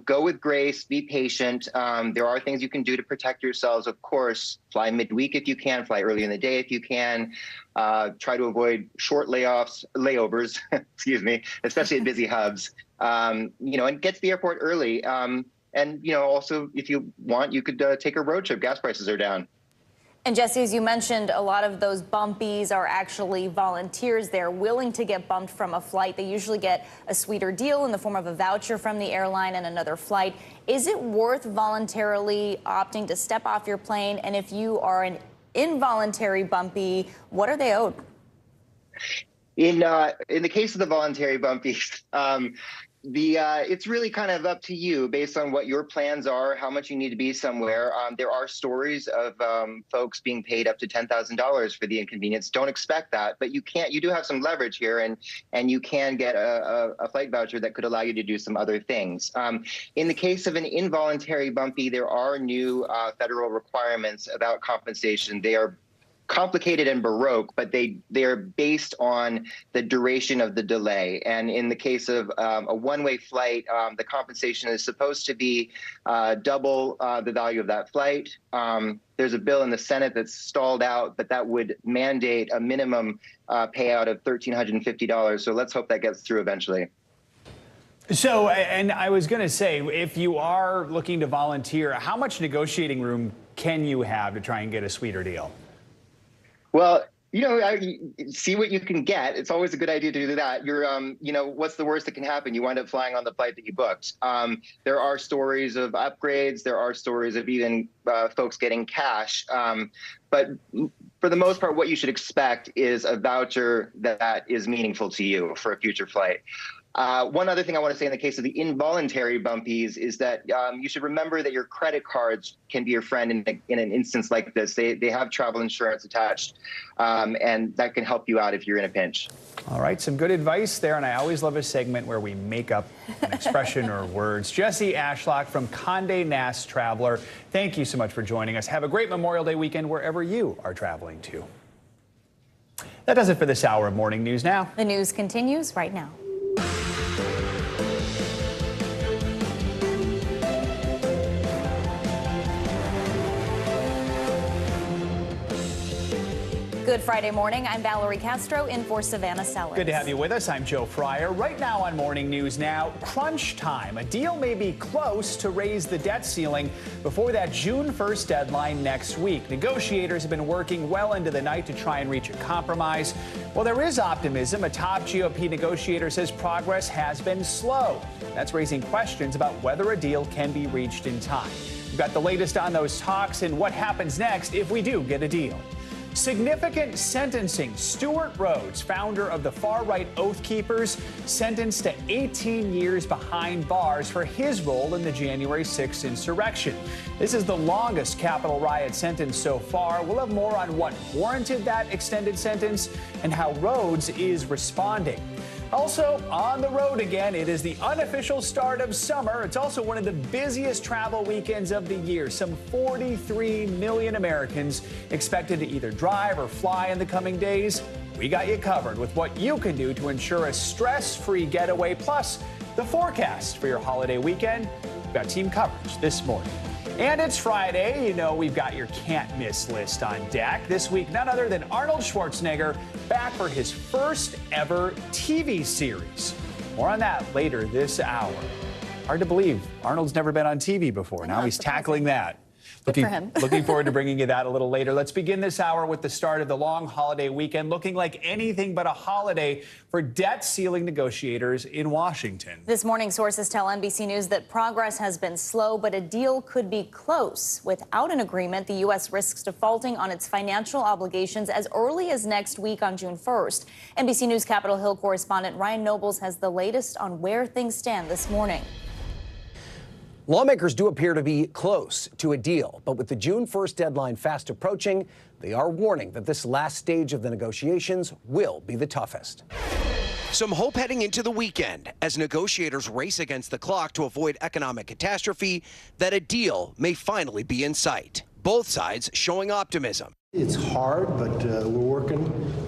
go with grace, be patient. There are things you can do to protect yourselves. Of course, fly midweek if you can, fly early in the day if you can. Try to avoid short layovers, excuse me, especially at busy hubs. And get to the airport early. And also, if you want, you could take a road trip. Gas prices are down. And Jesse, as you mentioned, a lot of those bumpies are actually volunteers. They're willing to get bumped from a flight. They usually get a sweeter deal in the form of a voucher from the airline and another flight. Is it worth voluntarily opting to step off your plane? And if you are an involuntary bumpy, what are they owed? In the case of the voluntary bumpies, it's really kind of up to you based on what your plans are, how much you need to be somewhere. There are stories of folks being paid up to $10,000 for the inconvenience. Don't expect that, but you do have some leverage here, and you can get a flight voucher that could allow you to do some other things. In the case of an involuntary bumpy, there are new federal requirements about compensation. They are complicated and baroque, but they're based on the duration of the delay. And in the case of a one-way flight, the compensation is supposed to be double the value of that flight. There's a bill in the Senate that's stalled out, but that would mandate a minimum payout of $1,350. So let's hope that gets through eventually. So, and I was going to say, if you are looking to volunteer, how much negotiating room can you have to try and get a sweeter deal? Well, see what you can get. It's always a good idea to do that. What's the worst that can happen? You wind up flying on the flight that you booked. There are stories of upgrades. There are stories of even folks getting cash. But for the most part, what you should expect is a voucher that is meaningful to you for a future flight. One other thing I want to say in the case of the involuntary bumpies is that you should remember that your credit cards can be your friend in an instance like this. They have travel insurance attached, and that can help you out if you're in a pinch. All right, some good advice there, and I always love a segment where we make up an expression or words. Jesse Ashlock from Condé Nast Traveler, thank you so much for joining us. Have a great Memorial Day weekend wherever you are traveling to. That does it for this hour of Morning News Now. The news continues right now. Good Friday morning. I'm Valerie Castro in for Savannah Sellers. Good to have you with us. I'm Joe Fryer. Right now on Morning News Now, crunch time. A deal may be close to raise the debt ceiling before that June 1st deadline next week. Negotiators have been working well into the night to try and reach a compromise. Well, there is optimism. A top GOP negotiator says progress has been slow. That's raising questions about whether a deal can be reached in time. We've got the latest on those talks and what happens next if we do get a deal. Significant sentencing. Stuart Rhodes, founder of the far-right Oath Keepers, sentenced to 18 years behind bars for his role in the January 6th insurrection. This is the longest Capitol riot sentence so far. We'll have more on what warranted that extended sentence and how Rhodes is responding. Also on the road again, it is the unofficial start of summer. It's also one of the busiest travel weekends of the year. Some 43 million Americans expected to either drive or fly in the coming days. We got you covered with what you can do to ensure a stress-free getaway, plus the forecast for your holiday weekend. We've got team coverage this morning. And it's Friday. You know, we've got your can't miss list on deck. This week, none other than Arnold Schwarzenegger back for his first ever TV series. More on that later this hour. Hard to believe Arnold's never been on TV before. Now he's tackling that. Looking forward to bringing you that a little later. Let's begin this hour with the start of the long holiday weekend, looking like anything but a holiday for debt ceiling negotiators in Washington. This morning, sources tell NBC News that progress has been slow, but a deal could be close. Without an agreement, the U.S. risks defaulting on its financial obligations as early as next week on June 1st. NBC News Capitol Hill correspondent Ryan Nobles has the latest on where things stand this morning. Lawmakers do appear to be close to a deal, but with the June 1st deadline fast approaching, they are warning that this last stage of the negotiations will be the toughest. Some hope heading into the weekend as negotiators race against the clock to avoid economic catastrophe that a deal may finally be in sight. Both sides showing optimism. It's hard, but we're working,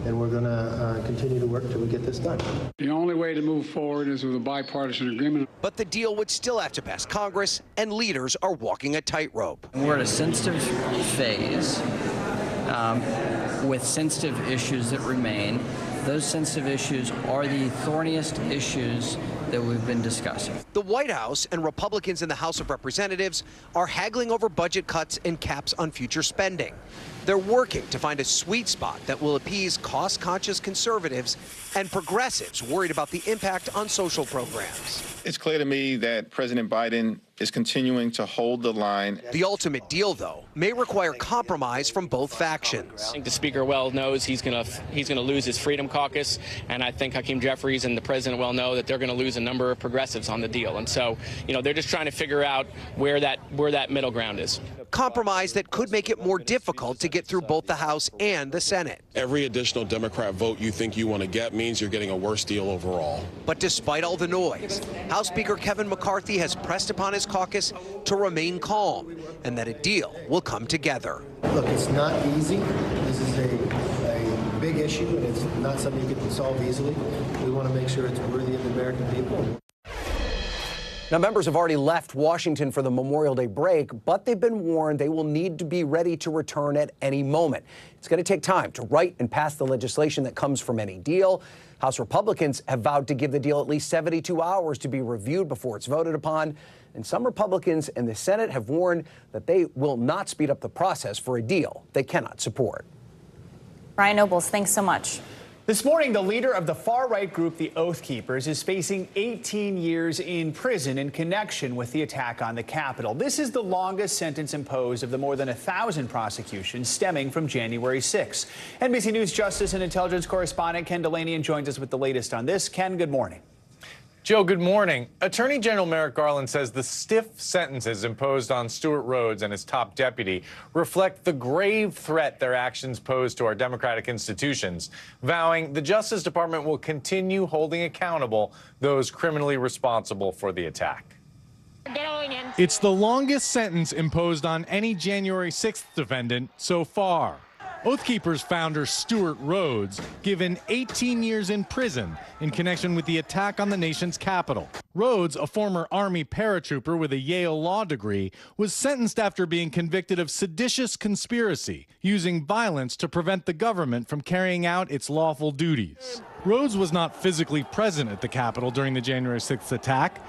and we're going to continue to work till we get this done. The only way to move forward is with a bipartisan agreement. But the deal would still have to pass Congress, and leaders are walking a tightrope. We're at a sensitive phase with sensitive issues that remain. Those sensitive issues are the thorniest issues that we've been discussing. The White House and Republicans in the House of Representatives are haggling over budget cuts and caps on future spending. They're working to find a sweet spot that will appease cost-conscious conservatives and progressives worried about the impact on social programs. It's clear to me that President Biden is continuing to hold the line. The ultimate deal, though, may require compromise from both factions. I think the Speaker well knows he's going to lose his Freedom Caucus, and I think Hakeem Jeffries and the President well know that they're going to lose a number of progressives on the deal. And so, they're just trying to figure out where that middle ground is. Compromise that could make it more difficult to get get through both the House and the Senate. Every additional Democrat vote you think you want to get means you're getting a worse deal overall. But despite all the noise, House Speaker Kevin McCarthy has pressed upon his caucus to remain calm and that a deal will come together. Look, it's not easy. This is a big issue, and it's not something you can solve easily. We want to make sure it's worthy of the American people. Now, members have already left Washington for the Memorial Day break, but they've been warned they will need to be ready to return at any moment. It's going to take time to write and pass the legislation that comes from any deal. House Republicans have vowed to give the deal at least 72 hours to be reviewed before it's voted upon. And some Republicans in the Senate have warned that they will not speed up the process for a deal they cannot support. Ryan Nobles, thanks so much. This morning, the leader of the far-right group, the Oath Keepers, is facing 18 years in prison in connection with the attack on the Capitol. This is the longest sentence imposed of the more than 1,000 prosecutions stemming from January 6. NBC News Justice and Intelligence correspondent Ken Delaney joins us with the latest on this. Ken, good morning. Joe, good morning. Attorney General Merrick Garland says the stiff sentences imposed on Stuart Rhodes and his top deputy reflect the grave threat their actions pose to our democratic institutions, vowing the Justice Department will continue holding accountable those criminally responsible for the attack. It's the longest sentence imposed on any January 6th defendant so far. Oath Keepers founder Stuart Rhodes given 18 years in prison in connection with the attack on the nation's capital. Rhodes, a former Army paratrooper with a Yale law degree, was sentenced after being convicted of seditious conspiracy, using violence to prevent the government from carrying out its lawful duties. Rhodes was not physically present at the Capitol during the January 6th attack,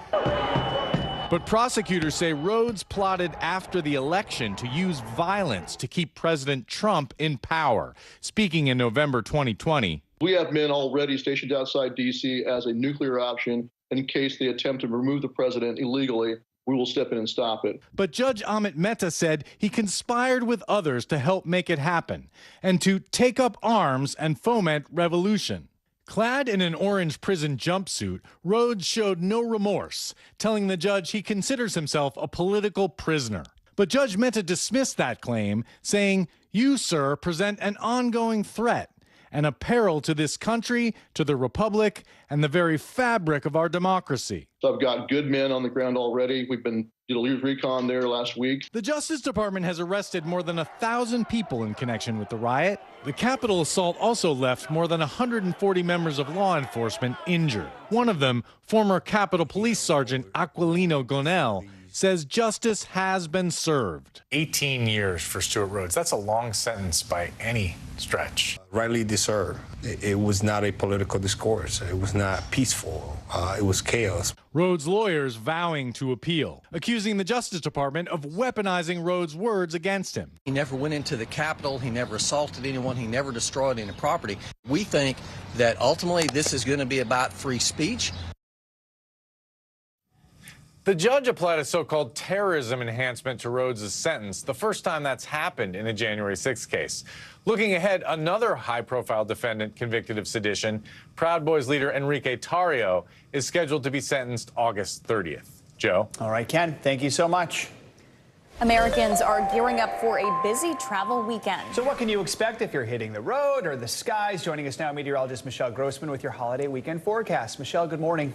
but prosecutors say Rhodes plotted after the election to use violence to keep President Trump in power. Speaking in November 2020. We have men already stationed outside D.C. as a nuclear option in case they attempt to remove the president illegally. We will step in and stop it. But Judge Amit Mehta said he conspired with others to help make it happen and to take up arms and foment revolution. Clad in an orange prison jumpsuit, Rhodes showed no remorse, telling the judge he considers himself a political prisoner. But Judge Mehta dismissed that claim, saying, "You, sir, present an ongoing threat and a peril to this country, to the republic, and the very fabric of our democracy." So I've got good men on the ground already. We've did a leaders recon there last week. The Justice Department has arrested more than 1,000 people in connection with the riot. The Capitol assault also left more than 140 members of law enforcement injured. One of them, former Capitol Police Sergeant Aquilino Gonell, says justice has been served. 18 years for Stuart Rhodes. That's a long sentence by any stretch. Rightly deserved. It was not a political discourse. It was not peaceful. It was chaos. Rhodes' lawyers vowing to appeal, accusing the Justice Department of weaponizing Rhodes' words against him. He never went into the Capitol. He never assaulted anyone. He never destroyed any property. We think that ultimately this is going to be about free speech. The judge applied a so-called terrorism enhancement to Rhodes' sentence, the first time that's happened in a January 6th case. Looking ahead, another high-profile defendant convicted of sedition, Proud Boys leader Enrique Tarrio, is scheduled to be sentenced August 30th. Joe? All right, Ken, thank you so much. Americans are gearing up for a busy travel weekend. So what can you expect if you're hitting the road or the skies? Joining us now, meteorologist Michelle Grossman with your holiday weekend forecast. Michelle, good morning.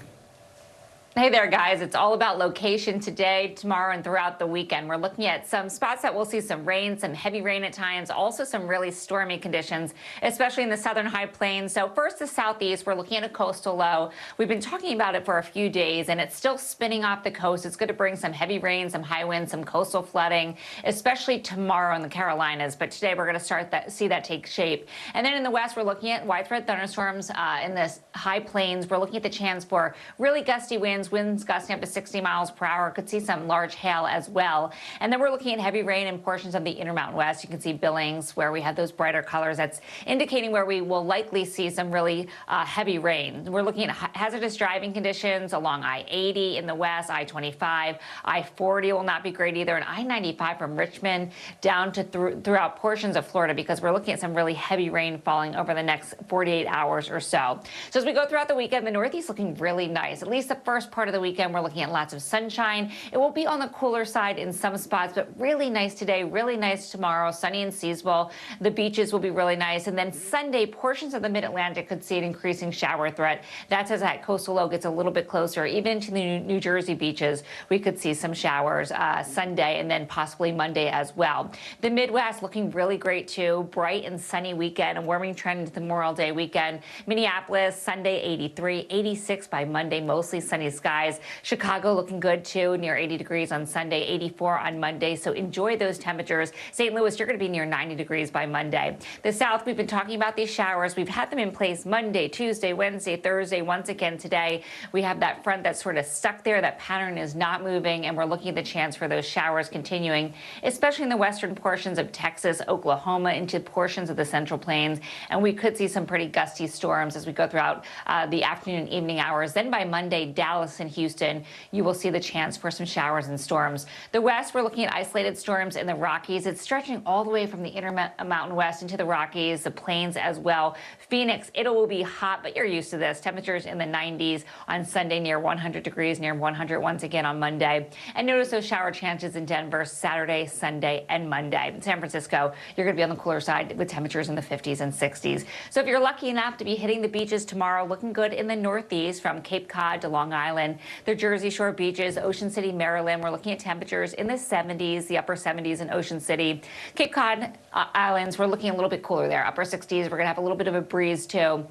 Hey there, guys. It's all about location today, tomorrow, and throughout the weekend. We're looking at some spots that we'll see some rain, some heavy rain at times, also some really stormy conditions, especially in the southern high plains. So first, the southeast, we're looking at a coastal low. We've been talking about it for a few days, and it's still spinning off the coast. It's going to bring some heavy rain, some high winds, some coastal flooding, especially tomorrow in the Carolinas. But today, we're going to see that take shape. And then in the west, we're looking at widespread thunderstorms in the high plains. We're looking at the chance for really gusty winds gusting up to 60 miles per hour. Could see some large hail as well. And then we're looking at heavy rain in portions of the Intermountain West. You can see Billings, where we have those brighter colors. That's indicating where we will likely see some really heavy rain. We're looking at hazardous driving conditions along I-80 in the west, I-25. I-40 will not be great either, and I-95 from Richmond down to throughout portions of Florida, because we're looking at some really heavy rain falling over the next 48 hours or so. So as we go throughout the weekend, the Northeast looking really nice. At least the first part of the weekend, we're looking at lots of sunshine. It will be on the cooler side in some spots, but really nice today, really nice tomorrow, sunny in Seasville. The beaches will be really nice. And then Sunday, portions of the mid-Atlantic could see an increasing shower threat. That's as that coastal low gets a little bit closer. Even into the New Jersey beaches, we could see some showers Sunday and then possibly Monday as well. The Midwest looking really great too. Bright and sunny weekend, a warming trend into the Memorial Day weekend. Minneapolis, Sunday 83, 86 by Monday, mostly sunny skies. Chicago looking good too, near 80 degrees on Sunday, 84 on Monday. So enjoy those temperatures. St. Louis, you're going to be near 90 degrees by Monday. The South, we've been talking about these showers. We've had them in place Monday, Tuesday, Wednesday, Thursday. Once again today, we have that front that's sort of stuck there. That pattern is not moving, and we're looking at the chance for those showers continuing, especially in the western portions of Texas, Oklahoma, into portions of the Central Plains. And we could see some pretty gusty storms as we go throughout the afternoon and evening hours. Then by Monday, Dallas and Houston, you will see the chance for some showers and storms. The West, we're looking at isolated storms in the Rockies. It's stretching all the way from the Intermountain West into the Rockies, the Plains as well. Phoenix, it will be hot, but you're used to this. Temperatures in the 90s on Sunday, near 100 degrees, near 100 once again on Monday. And notice those shower chances in Denver Saturday, Sunday, and Monday. In San Francisco, you're going to be on the cooler side with temperatures in the 50s and 60s. So if you're lucky enough to be hitting the beaches tomorrow, looking good in the Northeast from Cape Cod to Long Island, the Jersey Shore beaches, Ocean City, Maryland, we're looking at temperatures in the 70s, the upper 70s in Ocean City. Cape Cod Islands, we're looking a little bit cooler there, upper 60s. We're going to have a little bit of a breeze too.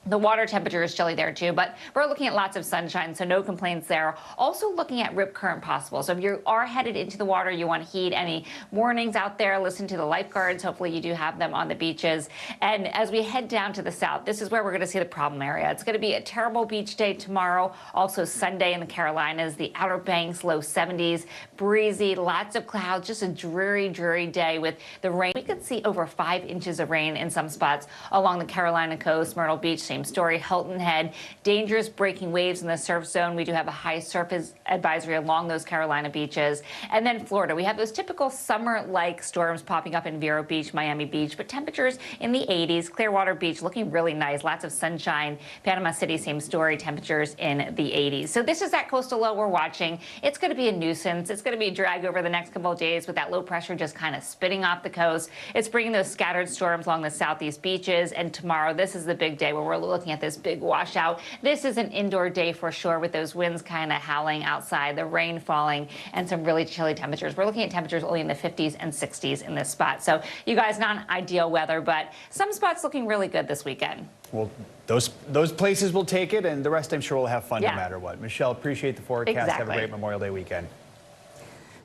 The water temperature is chilly there too, but we're looking at lots of sunshine, so no complaints there. Also looking at rip current possible. So if you are headed into the water, you want to heed any warnings out there. Listen to the lifeguards. Hopefully you do have them on the beaches. And as we head down to the south, this is where we're going to see the problem area. It's going to be a terrible beach day tomorrow. Also Sunday in the Carolinas, the Outer Banks, low 70s, breezy, lots of clouds, just a dreary, dreary day with the rain. We could see over 5 inches of rain in some spots along the Carolina coast, Myrtle Beach, same story, Hilton Head, dangerous breaking waves in the surf zone. We do have a high surf advisory along those Carolina beaches. And then Florida, we have those typical summer-like storms popping up in Vero Beach, Miami Beach, but temperatures in the 80s. Clearwater Beach looking really nice, lots of sunshine. Panama City, same story, temperatures in the 80s. So this is that coastal low we're watching. It's going to be a nuisance. It's going to be a drag over the next couple of days with that low pressure just kind of spitting off the coast. It's bringing those scattered storms along the southeast beaches. And tomorrow, this is the big day where we're looking at this big washout. This is an indoor day for sure, with those winds kind of howling outside, the rain falling, and some really chilly temperatures. We're looking at temperatures only in the 50s and 60s in this spot. So you guys, not ideal weather, but some spots looking really good this weekend. Well, those places will take it, and the rest I'm sure will have fun no matter what. Michelle, appreciate the forecast. Exactly. Have a great Memorial Day weekend.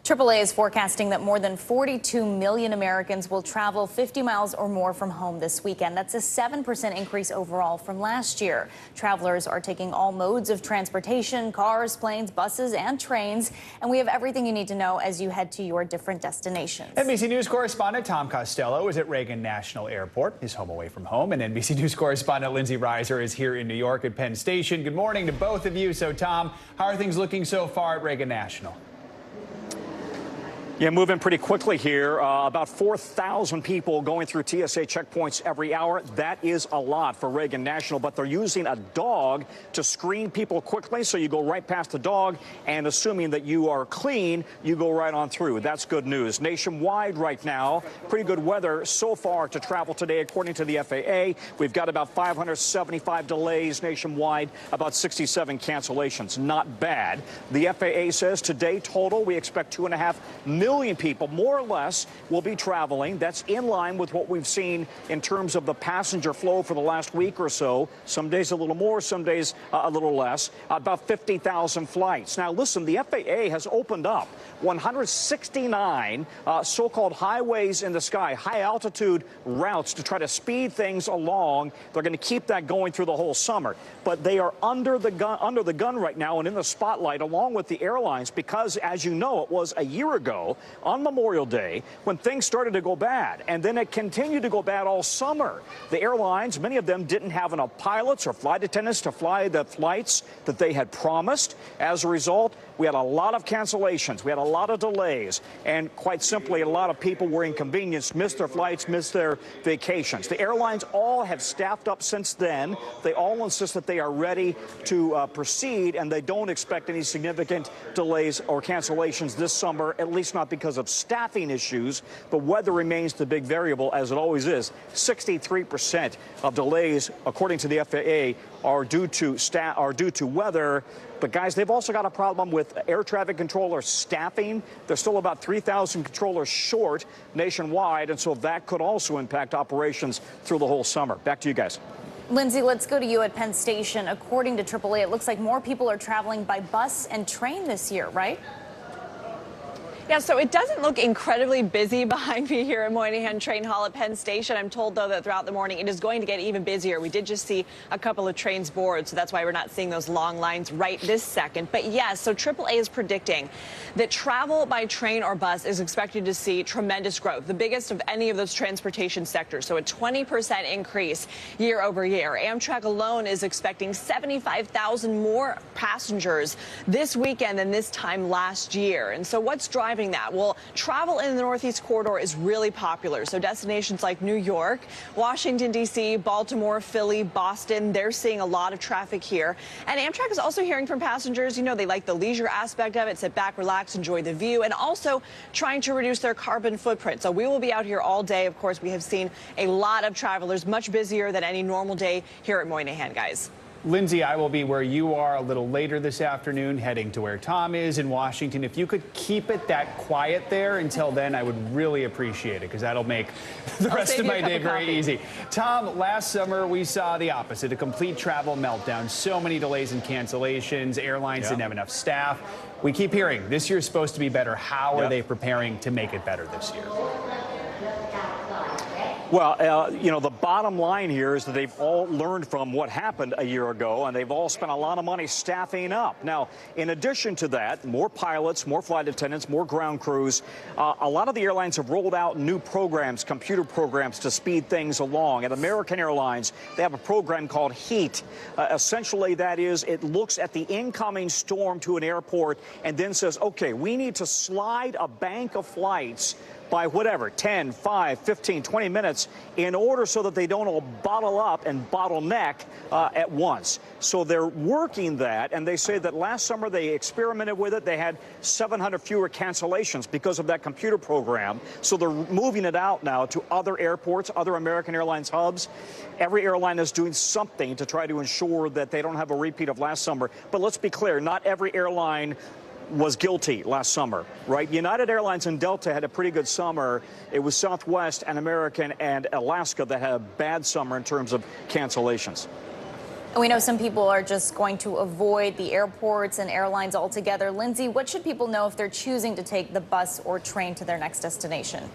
AAA is forecasting that more than 42 million Americans will travel 50 miles or more from home this weekend. That's a 7% increase overall from last year. Travelers are taking all modes of transportation, cars, planes, buses, and trains. And we have everything you need to know as you head to your different destinations. NBC News correspondent Tom Costello is at Reagan National Airport, his home away from home. And NBC News correspondent Lindsay Reiser is here in New York at Penn Station. Good morning to both of you. So, Tom, how are things looking so far at Reagan National? Yeah, moving pretty quickly here. About 4,000 people going through TSA checkpoints every hour. That is a lot for Reagan National, but they're using a dog to screen people quickly. So you go right past the dog, and assuming that you are clean, you go right on through. That's good news. Nationwide right now, pretty good weather so far to travel today, according to the FAA. We've got about 575 delays nationwide, about 67 cancellations. Not bad. The FAA says today total, we expect 2.5 million people, more or less, will be traveling. That's in line with what we've seen in terms of the passenger flow for the last week or so. Some days a little more, some days a little less. About 50,000 flights. Now, listen, the FAA has opened up 169 so-called highways in the sky, high-altitude routes to try to speed things along. They're going to keep that going through the whole summer. But they are under the gun right now and in the spotlight, along with the airlines, because, as you know, it was a year ago on Memorial Day when things started to go bad, and then it continued to go bad all summer. The airlines, many of them didn't have enough pilots or flight attendants to fly the flights that they had promised. As a result, we had a lot of cancellations, we had a lot of delays, and quite simply, a lot of people were inconvenienced, missed their flights, missed their vacations. The airlines all have staffed up since then. They all insist that they are ready to proceed, and they don't expect any significant delays or cancellations this summer, at least not because of staffing issues. The weather remains the big variable, as it always is. 63% of delays, according to the FAA, are due to weather. But guys, they've also got a problem with air traffic controller staffing. They're still about 3,000 controllers short nationwide, and so that could also impact operations through the whole summer. Back to you guys. Lindsay, let's go to you at Penn Station. According to AAA, it looks like more people are traveling by bus and train this year, right? Yeah, so it doesn't look incredibly busy behind me here at Moynihan Train Hall at Penn Station. I'm told, though, that throughout the morning it is going to get even busier. We did just see a couple of trains board, so that's why we're not seeing those long lines right this second. But yes, so AAA is predicting that travel by train or bus is expected to see tremendous growth, the biggest of any of those transportation sectors. So a 20% increase year over year. Amtrak alone is expecting 75,000 more passengers this weekend than this time last year. And so what's driving that? Well, travel in the Northeast Corridor is really popular. So destinations like New York, Washington, D.C., Baltimore, Philly, Boston, they're seeing a lot of traffic here. And Amtrak is also hearing from passengers, you know, they like the leisure aspect of it, sit back, relax, enjoy the view, and also trying to reduce their carbon footprint. So we will be out here all day. Of course, we have seen a lot of travelers, much busier than any normal day here at Moynihan, guys. Lindsay, I will be where you are a little later this afternoon, heading to where Tom is in Washington. If you could keep it that quiet there until then, I would really appreciate it, because that'll make the rest of my day very easy. Tom, last summer we saw the opposite, a complete travel meltdown. So many delays and cancellations. Airlines didn't have enough staff. We keep hearing this year's supposed to be better. How are they preparing to make it better this year? Well, you know, the bottom line here is that they've all learned from what happened a year ago, and they've all spent a lot of money staffing up. Now, in addition to that, more pilots, more flight attendants, more ground crews. A lot of the airlines have rolled out new programs, computer programs, to speed things along. At American Airlines, they have a program called HEAT. Essentially, that is, it looks at the incoming storm to an airport and then says, okay, we need to slide a bank of flights by whatever, 10, 5, 15, 20 minutes in order so that they don't all bottle up and bottleneck at once. So they're working that, and they say that last summer they experimented with it. They had 700 fewer cancellations because of that computer program. So they're moving it out now to other airports, other American Airlines hubs. Every airline is doing something to try to ensure that they don't have a repeat of last summer. But let's be clear, not every airline was guilty last summer, right? United Airlines and Delta had a pretty good summer. It was Southwest and American and Alaska that had a bad summer in terms of cancellations. We know some people are just going to avoid the airports and airlines altogether. Lindsay, what should people know if they're choosing to take the bus or train to their next destination?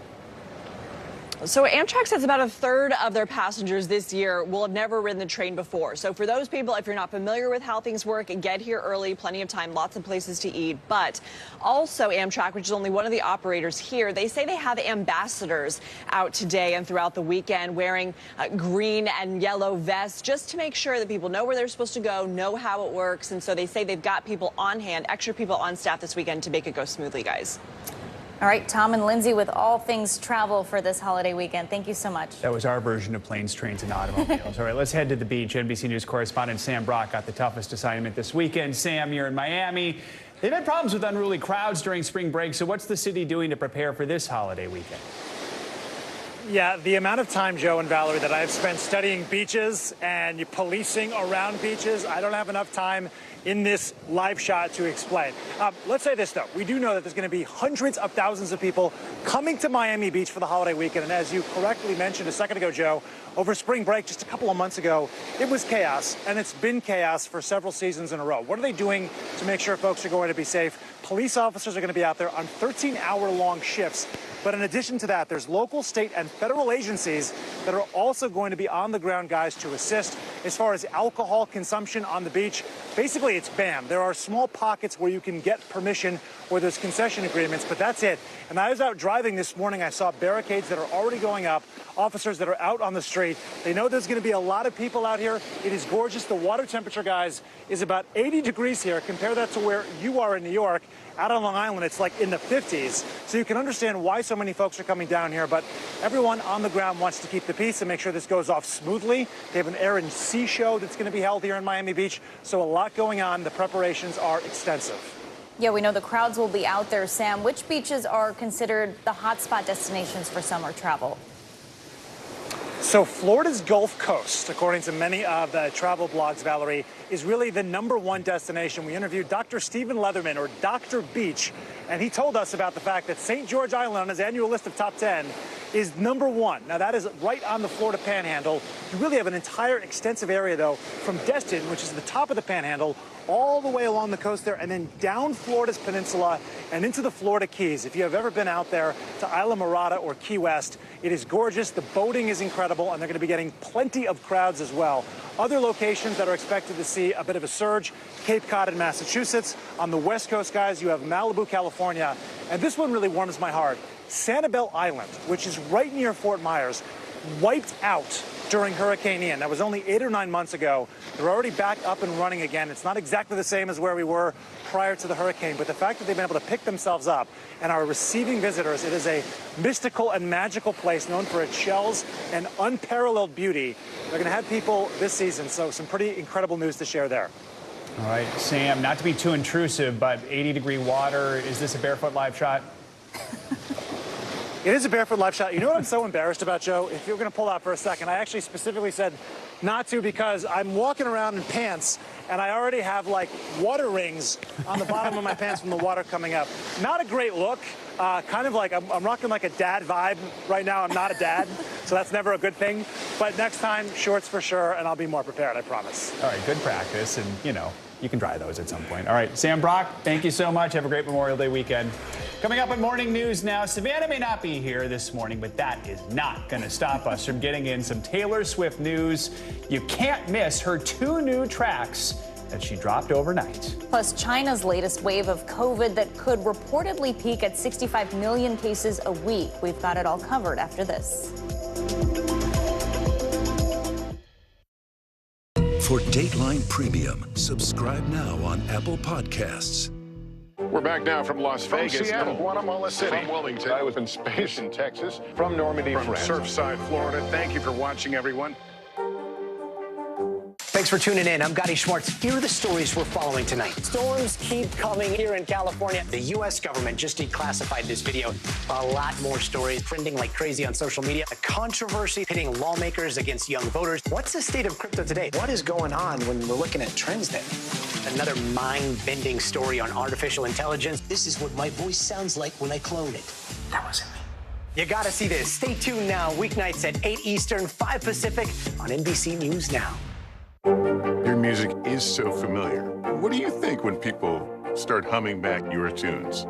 So Amtrak says about a third of their passengers this year will have never ridden the train before. So for those people, if you're not familiar with how things work, get here early, plenty of time, lots of places to eat. But also Amtrak, which is only one of the operators here, they say they have ambassadors out today and throughout the weekend wearing green and yellow vests just to make sure that people know where they're supposed to go, know how it works. And so they say they've got people on hand, extra people on staff this weekend to make it go smoothly, guys. All right, Tom and Lindsay with all things travel for this holiday weekend. Thank you so much. That was our version of planes, trains, and automobiles. All right, let's head to the beach. NBC News correspondent Sam Brock got the toughest assignment this weekend. Sam, you're in Miami. They've had problems with unruly crowds during spring break, so what's the city doing to prepare for this holiday weekend? Yeah, the amount of time, Joe and Valerie, that I've spent studying beaches and policing around beaches, I don't have enough time in this live shot to explain. Let's say this, though. We do know that there's going to be hundreds of thousands of people coming to Miami Beach for the holiday weekend. And as you correctly mentioned a second ago, Joe, over spring break just a couple of months ago, it was chaos, and it's been chaos for several seasons in a row. What are they doing to make sure folks are going to be safe? Police officers are going to be out there on 13-hour-long shifts. But in addition to that, there's local, state, and federal agencies that are also going to be on the ground, guys, to assist. As far as alcohol consumption on the beach, basically it's banned. There are small pockets where you can get permission, where there's concession agreements, but that's it. And I was out driving this morning. I saw barricades that are already going up, officers that are out on the street. They know there's going to be a lot of people out here. It is gorgeous. The water temperature, guys, is about 80 degrees here. Compare that to where you are in New York. Out on Long Island, it's like in the 50s. So you can understand why so many folks are coming down here. But everyone on the ground wants to keep the peace and make sure this goes off smoothly. They have an air and sea show that's going to be held here in Miami Beach. So a lot going on. The preparations are extensive. Yeah, we know the crowds will be out there, Sam. Which beaches are considered the hotspot destinations for summer travel? So Florida's Gulf Coast, according to many of the travel blogs, Valerie, is really the #1 destination. We interviewed Dr. Stephen Leatherman, or Dr. Beach, and he told us about the fact that St. George Island on his annual list of top 10 is #1. Now, that is right on the Florida Panhandle. You really have an entire extensive area, though, from Destin, which is the top of the Panhandle, all the way along the coast there, and then down Florida's peninsula and into the Florida Keys. If you have ever been out there to Isla Mirada or Key West, it is gorgeous. The boating is incredible, and they're going to be getting plenty of crowds as well. Other locations that are expected to see a bit of a surge, Cape Cod in Massachusetts. On the West Coast, guys, you have Malibu, California, and this one really warms my heart. Sanibel Island, which is right near Fort Myers, wiped out during Hurricane Ian. That was only 8 or 9 months ago. They're already back up and running again. It's not exactly the same as where we were prior to the hurricane, but the fact that they've been able to pick themselves up and are receiving visitors, it is a mystical and magical place known for its shells and unparalleled beauty. They're going to have people this season, so some pretty incredible news to share there. All right, Sam, not to be too intrusive, but 80-degree water. Is this a barefoot live shot? It is a barefoot live shot. You know what I'm so embarrassed about, Joe? If you're going to pull out for a second, I actually specifically said not to because I'm walking around in pants and I already have like water rings on the bottom of my pants from the water coming up. Not a great look. Kind of like I'm rocking like a dad vibe right now. I'm not a dad, so that's never a good thing. But next time, shorts for sure, and I'll be more prepared, I promise. All right, good practice, and you know, you can dry those at some point. All right, Sam Brock, thank you so much. Have a great Memorial Day weekend. Coming up at Morning News Now, Savannah may not be here this morning, but that is not going to stop us from getting in some Taylor Swift news. You can't miss her 2 new tracks that she dropped overnight. Plus, China's latest wave of COVID that could reportedly peak at 65 million cases a week. We've got it all covered after this. For Dateline Premium, subscribe now on Apple Podcasts. We're back now from Las Vegas. From Seattle, no. Guatemala City. From Wilmington. I was in space in Texas. From Normandy, from France. Surfside, Florida. Thank you for watching, everyone. Thanks for tuning in. I'm Gotti Schwartz. Here are the stories we're following tonight. Storms keep coming here in California. The U.S. government just declassified this video. A lot more stories trending like crazy on social media. A controversy pitting lawmakers against young voters. What's the state of crypto today? What is going on when we're looking at trends there? Another mind-bending story on artificial intelligence. This is what my voice sounds like when I clone it. That wasn't me. You gotta see this. Stay tuned now. Weeknights at 8 Eastern, 5 Pacific on NBC News Now. Your music is so familiar. What do you think when people start humming back your tunes?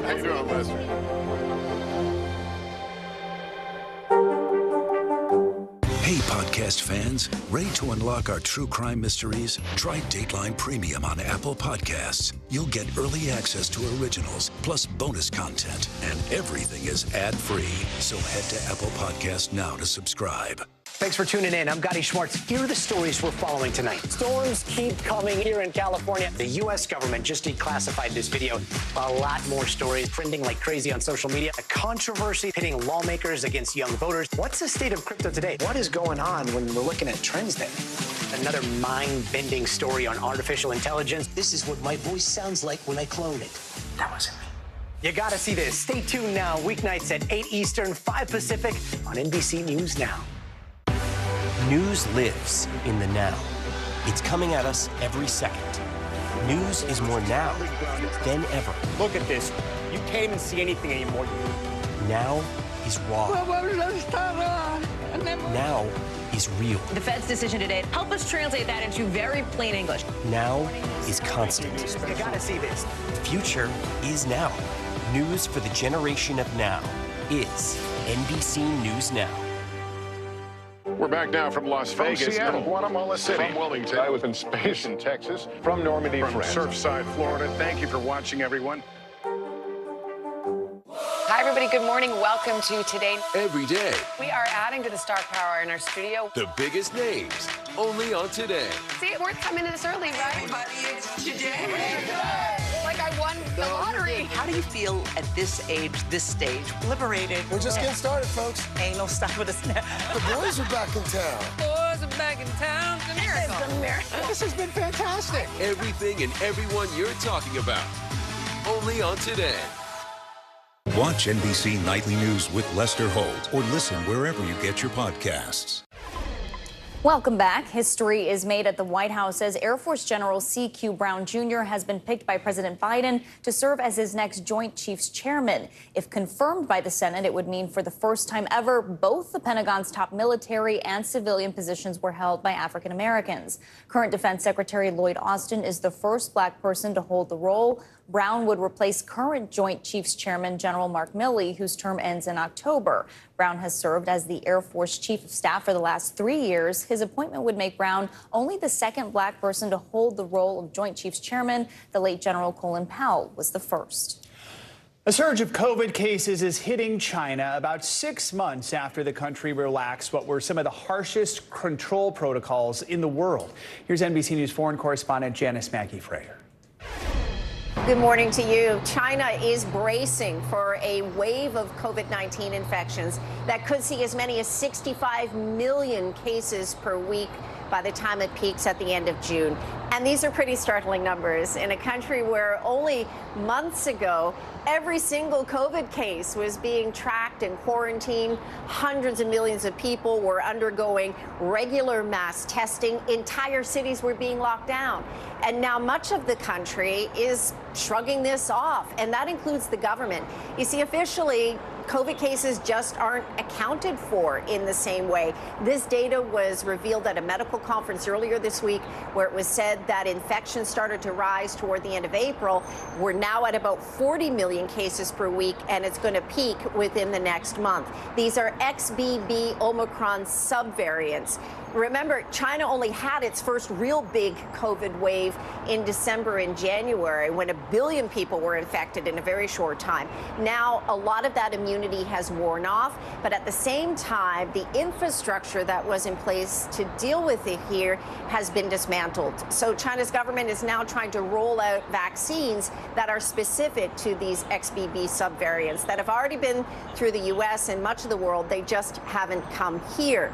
How you doing, Lester? Hey, podcast fans, ready to unlock our true crime mysteries? Try Dateline Premium on Apple Podcasts. You'll get early access to originals, plus bonus content, and everything is ad-free. So head to Apple Podcasts now to subscribe. Thanks for tuning in. I'm Gotti Schwartz. Here are the stories we're following tonight. Storms keep coming here in California. The U.S. government just declassified this video. A lot more stories trending like crazy on social media. A controversy pitting lawmakers against young voters. What's the state of crypto today? What is going on when we're looking at trends there? Another mind-bending story on artificial intelligence. This is what my voice sounds like when I clone it. That wasn't me. You gotta see this. Stay tuned now. Weeknights at 8 Eastern, 5 Pacific on NBC News Now. News lives in the now. It's coming at us every second. News is more now than ever. Look at this. You can't even see anything anymore. Now is raw. Now is real. The Fed's decision today, help us translate that into very plain English. Now is constant. You gotta see this. The future is now. News for the generation of now is NBC News Now. We're back now from Las Vegas. From Seattle, and Guatemala City. From Wilmington. I was in space in Texas. From Normandy, from France. Surfside, Florida. Thank you for watching, everyone. Hi, everybody. Good morning. Welcome to Today. Every day, We are adding to the star power in our studio. the biggest names, only on Today. See, we're coming in this early, right? Everybody, it's Today. Like I won the lottery. How do you feel at this age, this stage? Liberated. We're just getting started, folks. Ain't no stop with us now. The boys are back in town. Boys are back in town. It's a miracle. It's a miracle. This has been fantastic. Everything and everyone you're talking about, only on Today. Watch NBC Nightly News with Lester Holt or listen wherever you get your podcasts. Welcome back. History is made at the White House as Air Force General C.Q. Brown Jr. has been picked by President Biden to serve as his next Joint Chiefs Chairman. If confirmed by the Senate, it would mean for the first time ever, both the Pentagon's top military and civilian positions were held by African Americans. Current Defense Secretary Lloyd Austin is the first black person to hold the role. Brown would replace current Joint Chiefs Chairman General Mark Milley, whose term ends in October. Brown has served as the Air Force Chief of Staff for the last 3 years. His appointment would make Brown only the second black person to hold the role of Joint Chiefs Chairman. The late General Colin Powell was the first. A surge of COVID cases is hitting China about 6 months after the country relaxed what were some of the harshest control protocols in the world. Here's NBC News foreign correspondent Janice Mackey-Frater. Good morning to you. China is bracing for a wave of COVID-19 infections that could see as many as 65 million cases per week by the time it peaks at the end of June. And these are pretty startling numbers in a country where only months ago, every single COVID case was being tracked and quarantined. Hundreds of millions of people were undergoing regular mass testing. Entire cities were being locked down. And now much of the country is shrugging this off, and that includes the government. You see, officially, COVID cases just aren't accounted for in the same way. This data was revealed at a medical conference earlier this week where it was said that infections started to rise toward the end of April. We're now at about 40 million cases per week, and it's going to peak within the next month. These are XBB Omicron subvariants. Remember, China only had its first real big COVID wave in December and January when 1 billion people were infected in a very short time. Now, a lot of that immunity has worn off, but at the same time, the infrastructure that was in place to deal with it here has been dismantled. So China's government is now trying to roll out vaccines that are specific to these XBB subvariants that have already been through the U.S. and much of the world. They just haven't come here.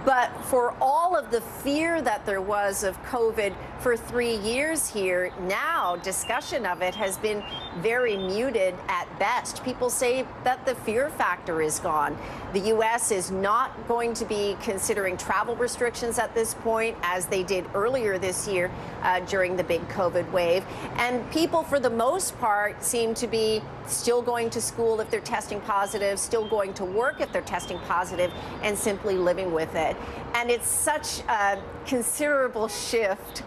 But for all of the fear that there was of COVID for 3 years here, now discussion of it has been very muted at best. People say that the fear factor is gone. The U.S. is not going to be considering travel restrictions at this point, as they did earlier this year during the big COVID wave. And people, for the most part, seem to be still going to school if they're testing positive, still going to work if they're testing positive, and simply living with it. And it's such a considerable shift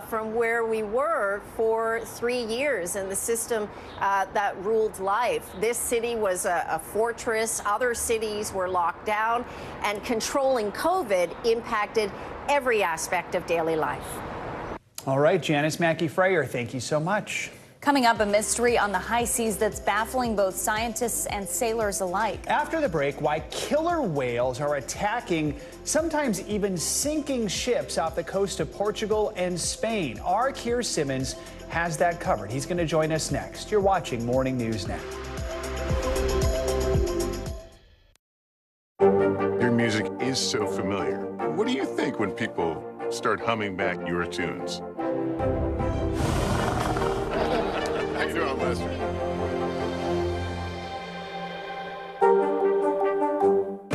from where we were for 3 years in the system that ruled life. This city was a fortress. Other cities were locked down, and controlling COVID impacted every aspect of daily life. All right, Janice Mackey-Frater, thank you so much. Coming up, a mystery on the high seas that's baffling both scientists and sailors alike. After the break, why killer whales are attacking, sometimes even sinking ships off the coast of Portugal and Spain. Our Keir Simmons has that covered. He's going to join us next. You're watching Morning News Now. Your music is so familiar. What do you think when people start humming back your tunes? How you doing, Lester?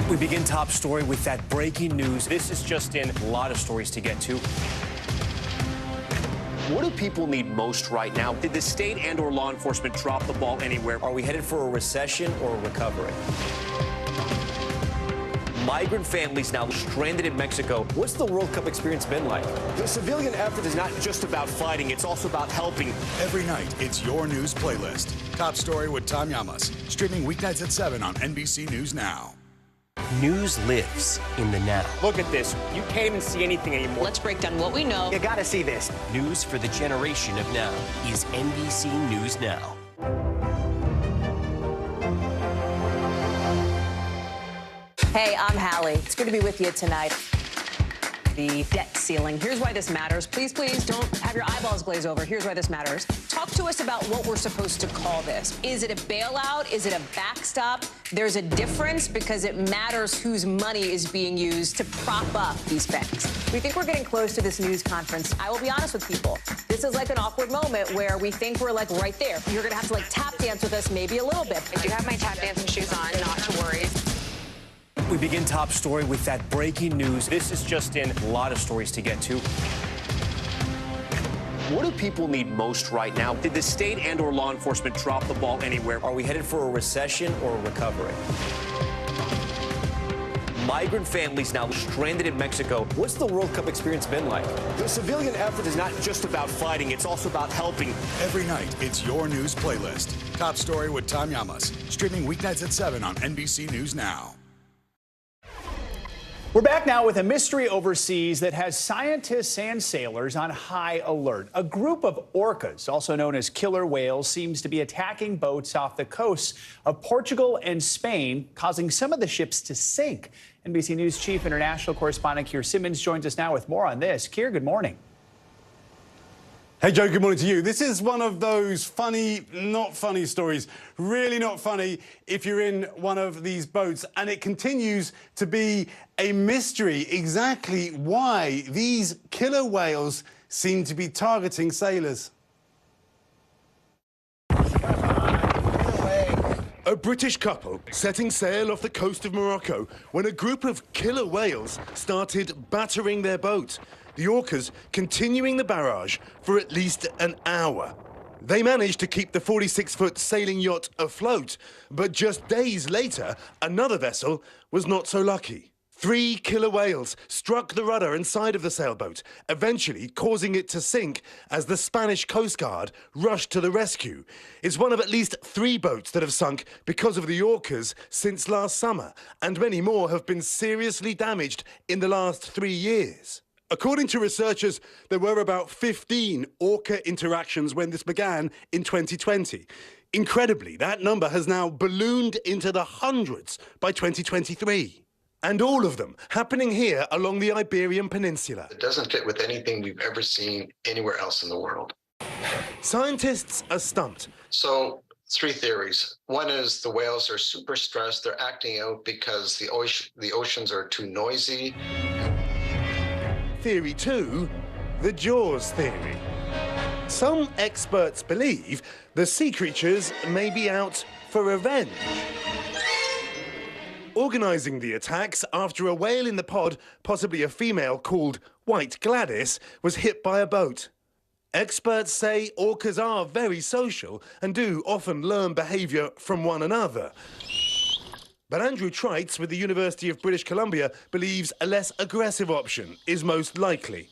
We begin top story with that breaking news. This is just in, a lot of stories to get to. What do people need most right now? Did the state and or law enforcement drop the ball anywhere? Are we headed for a recession or a recovery? Migrant families now stranded in Mexico. What's the World Cup experience been like? The civilian effort is not just about fighting, it's also about helping. Every night, it's your news playlist. Top Story with Tom Llamas. Streaming weeknights at 7 on NBC News Now. News lives in the now. Look at this. You can't even see anything anymore. Let's break down what we know. You gotta see this. News for the generation of now is NBC News Now. Hey, I'm Hallie. It's good to be with you tonight. The debt ceiling. Here's why this matters. Please, please don't have your eyeballs glaze over. Here's why this matters. Talk to us about what we're supposed to call this. Is it a bailout? Is it a backstop? There's a difference because it matters whose money is being used to prop up these banks. We think we're getting close to this news conference. I will be honest with people. This is like an awkward moment where we think we're like right there. You're going to have to like tap dance with us maybe a little bit. I do have my tap dancing shoes on, not to worry. We begin top story with that breaking news. This is just in, a lot of stories to get to. What do people need most right now? Did the state and/or law enforcement drop the ball anywhere? Are we headed for a recession or a recovery? Migrant families now stranded in Mexico. What's the World Cup experience been like? The civilian effort is not just about fighting, it's also about helping. Every night, it's your news playlist. Top story with Tom Llamas. Streaming weeknights at 7 on NBC News Now. We're back now with a mystery overseas that has scientists and sailors on high alert. A group of orcas, also known as killer whales, seems to be attacking boats off the coasts of Portugal and Spain, causing some of the ships to sink. NBC News Chief International Correspondent Keir Simmons joins us now with more on this. Keir, good morning. Hey, Joe, good morning to you. This is one of those funny, not funny stories. Really not funny if you're in one of these boats. And it continues to be a mystery exactly why these killer whales seem to be targeting sailors. A British couple setting sail off the coast of Morocco when a group of killer whales started battering their boat. The orcas continuing the barrage for at least an hour. They managed to keep the 46-foot sailing yacht afloat, but just days later, another vessel was not so lucky. 3 killer whales struck the rudder and side of the sailboat, eventually causing it to sink as the Spanish Coast Guard rushed to the rescue. It's one of at least 3 boats that have sunk because of the orcas since last summer, and many more have been seriously damaged in the last 3 years. According to researchers, there were about 15 orca interactions when this began in 2020. Incredibly, that number has now ballooned into the hundreds by 2023. And all of them happening here along the Iberian Peninsula. It doesn't fit with anything we've ever seen anywhere else in the world. Scientists are stumped. So, 3 theories. One is the whales are super stressed. They're acting out because the oceans are too noisy. Theory 2, the Jaws theory. Some experts believe the sea creatures may be out for revenge. Organising the attacks after a whale in the pod, possibly a female called White Gladys, was hit by a boat. Experts say orcas are very social and do often learn behaviour from one another. But Andrew Trites with the University of British Columbia believes a less aggressive option is most likely.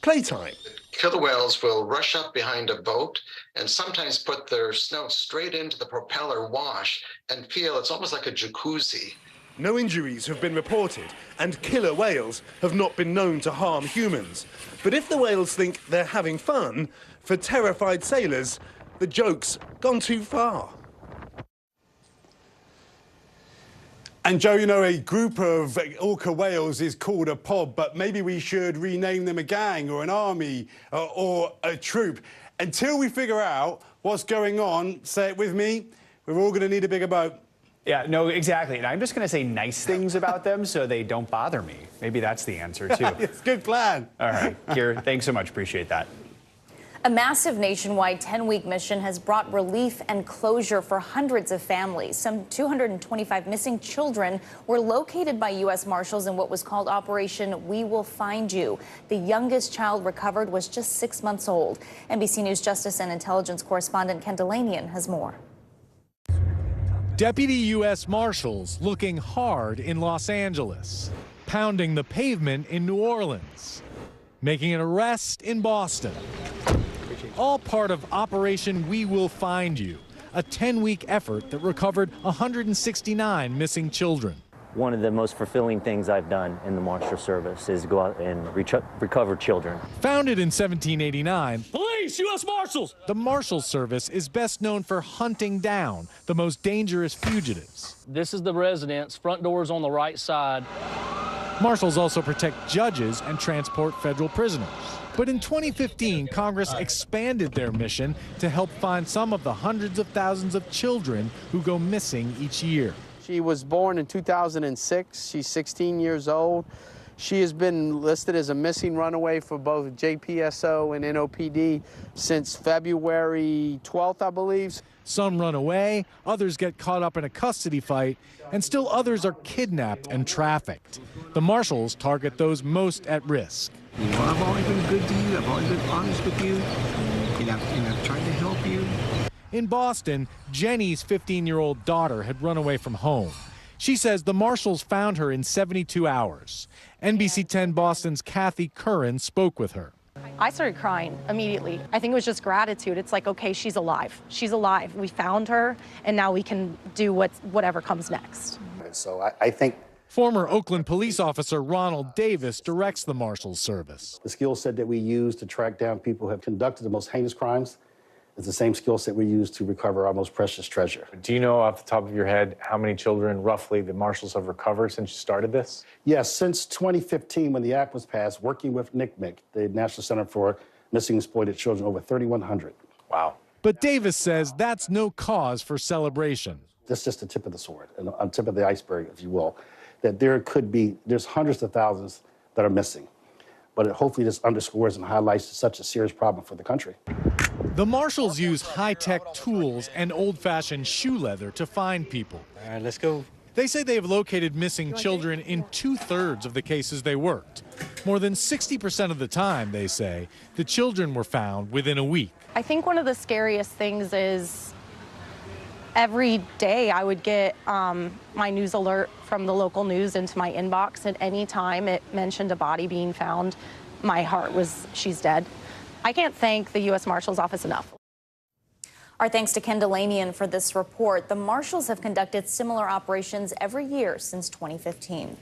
Playtime. Killer whales will rush up behind a boat and sometimes put their snout straight into the propeller wash and feel it's almost like a jacuzzi. No injuries have been reported, and killer whales have not been known to harm humans. But if the whales think they're having fun, for terrified sailors, the joke's gone too far. And Joe, you know, a group of orca whales is called a pod, but maybe we should rename them a gang or an army or a troop. Until we figure out what's going on, say it with me, we're all going to need a bigger boat. Yeah, no, exactly. And I'm just going to say nice things about them so they don't bother me. Maybe that's the answer, too. It's a good plan. All right, Keir, thanks so much. Appreciate that. A massive nationwide 10-week mission has brought relief and closure for hundreds of families. Some 225 missing children were located by U.S. Marshals in what was called Operation We Will Find You. The youngest child recovered was just 6 months old. NBC News Justice and Intelligence correspondent Ken Delanian has more. Deputy U.S. Marshals looking hard in Los Angeles, pounding the pavement in New Orleans, making an arrest in Boston. All part of Operation We Will Find You, a 10-week effort that recovered 169 missing children. one of the most fulfilling things I've done in the Marshal Service is go out and recover children. Founded in 1789, Police, U.S. Marshals! the Marshal Service is best known for hunting down the most dangerous fugitives. This is the residence. Front door's on the right side. Marshals also protect judges and transport federal prisoners. But in 2015, Congress expanded their mission to help find some of the hundreds of thousands of children who go missing each year. She was born in 2006. She's 16 years old. She has been listed as a missing runaway for both JPSO and NOPD since February 12th, I believe. Some run away, others get caught up in a custody fight, and still others are kidnapped and trafficked. The Marshals target those most at risk. You know, I've always been good to you. I've always been honest with you, and I've tried to help you. In Boston, Jenny's 15-year-old daughter had run away from home. She says the Marshals found her in 72 hours. NBC 10 Boston's Kathy Curran spoke with her. I started crying immediately. I think it was just gratitude. It's like, okay, she's alive. She's alive. We found her, and now we can do whatever comes next. So I think former Oakland police officer Ronald Davis directs the Marshals Service. the skill set that we use to track down people who have conducted the most heinous crimes is the same skill set we use to recover our most precious treasure. Do you know off the top of your head how many children roughly the Marshals have recovered since you started this? Yes, since 2015 when the act was passed, working with NCMEC, the National Center for Missing and Exploited Children, over 3,100. Wow. But Davis says that's no cause for celebration. This is just the tip of the sword, and the tip of the iceberg, if you will, that there's hundreds of thousands that are missing. But hopefully this underscores and highlights such a serious problem for the country. The Marshals use high-tech tools and old-fashioned shoe leather to find people. All right, let's go. They say they have located missing children in 2/3 of the cases they worked. More than 60% of the time, they say, the children were found within a week. I think one of the scariest things is every day I would get my news alert from the local news into my inbox, and any time it mentioned a body being found, my heart was, she's dead. I can't thank the U.S. Marshal's Office enough. Our thanks to Ken Delanian for this report. The Marshals have conducted similar operations every year since 2015.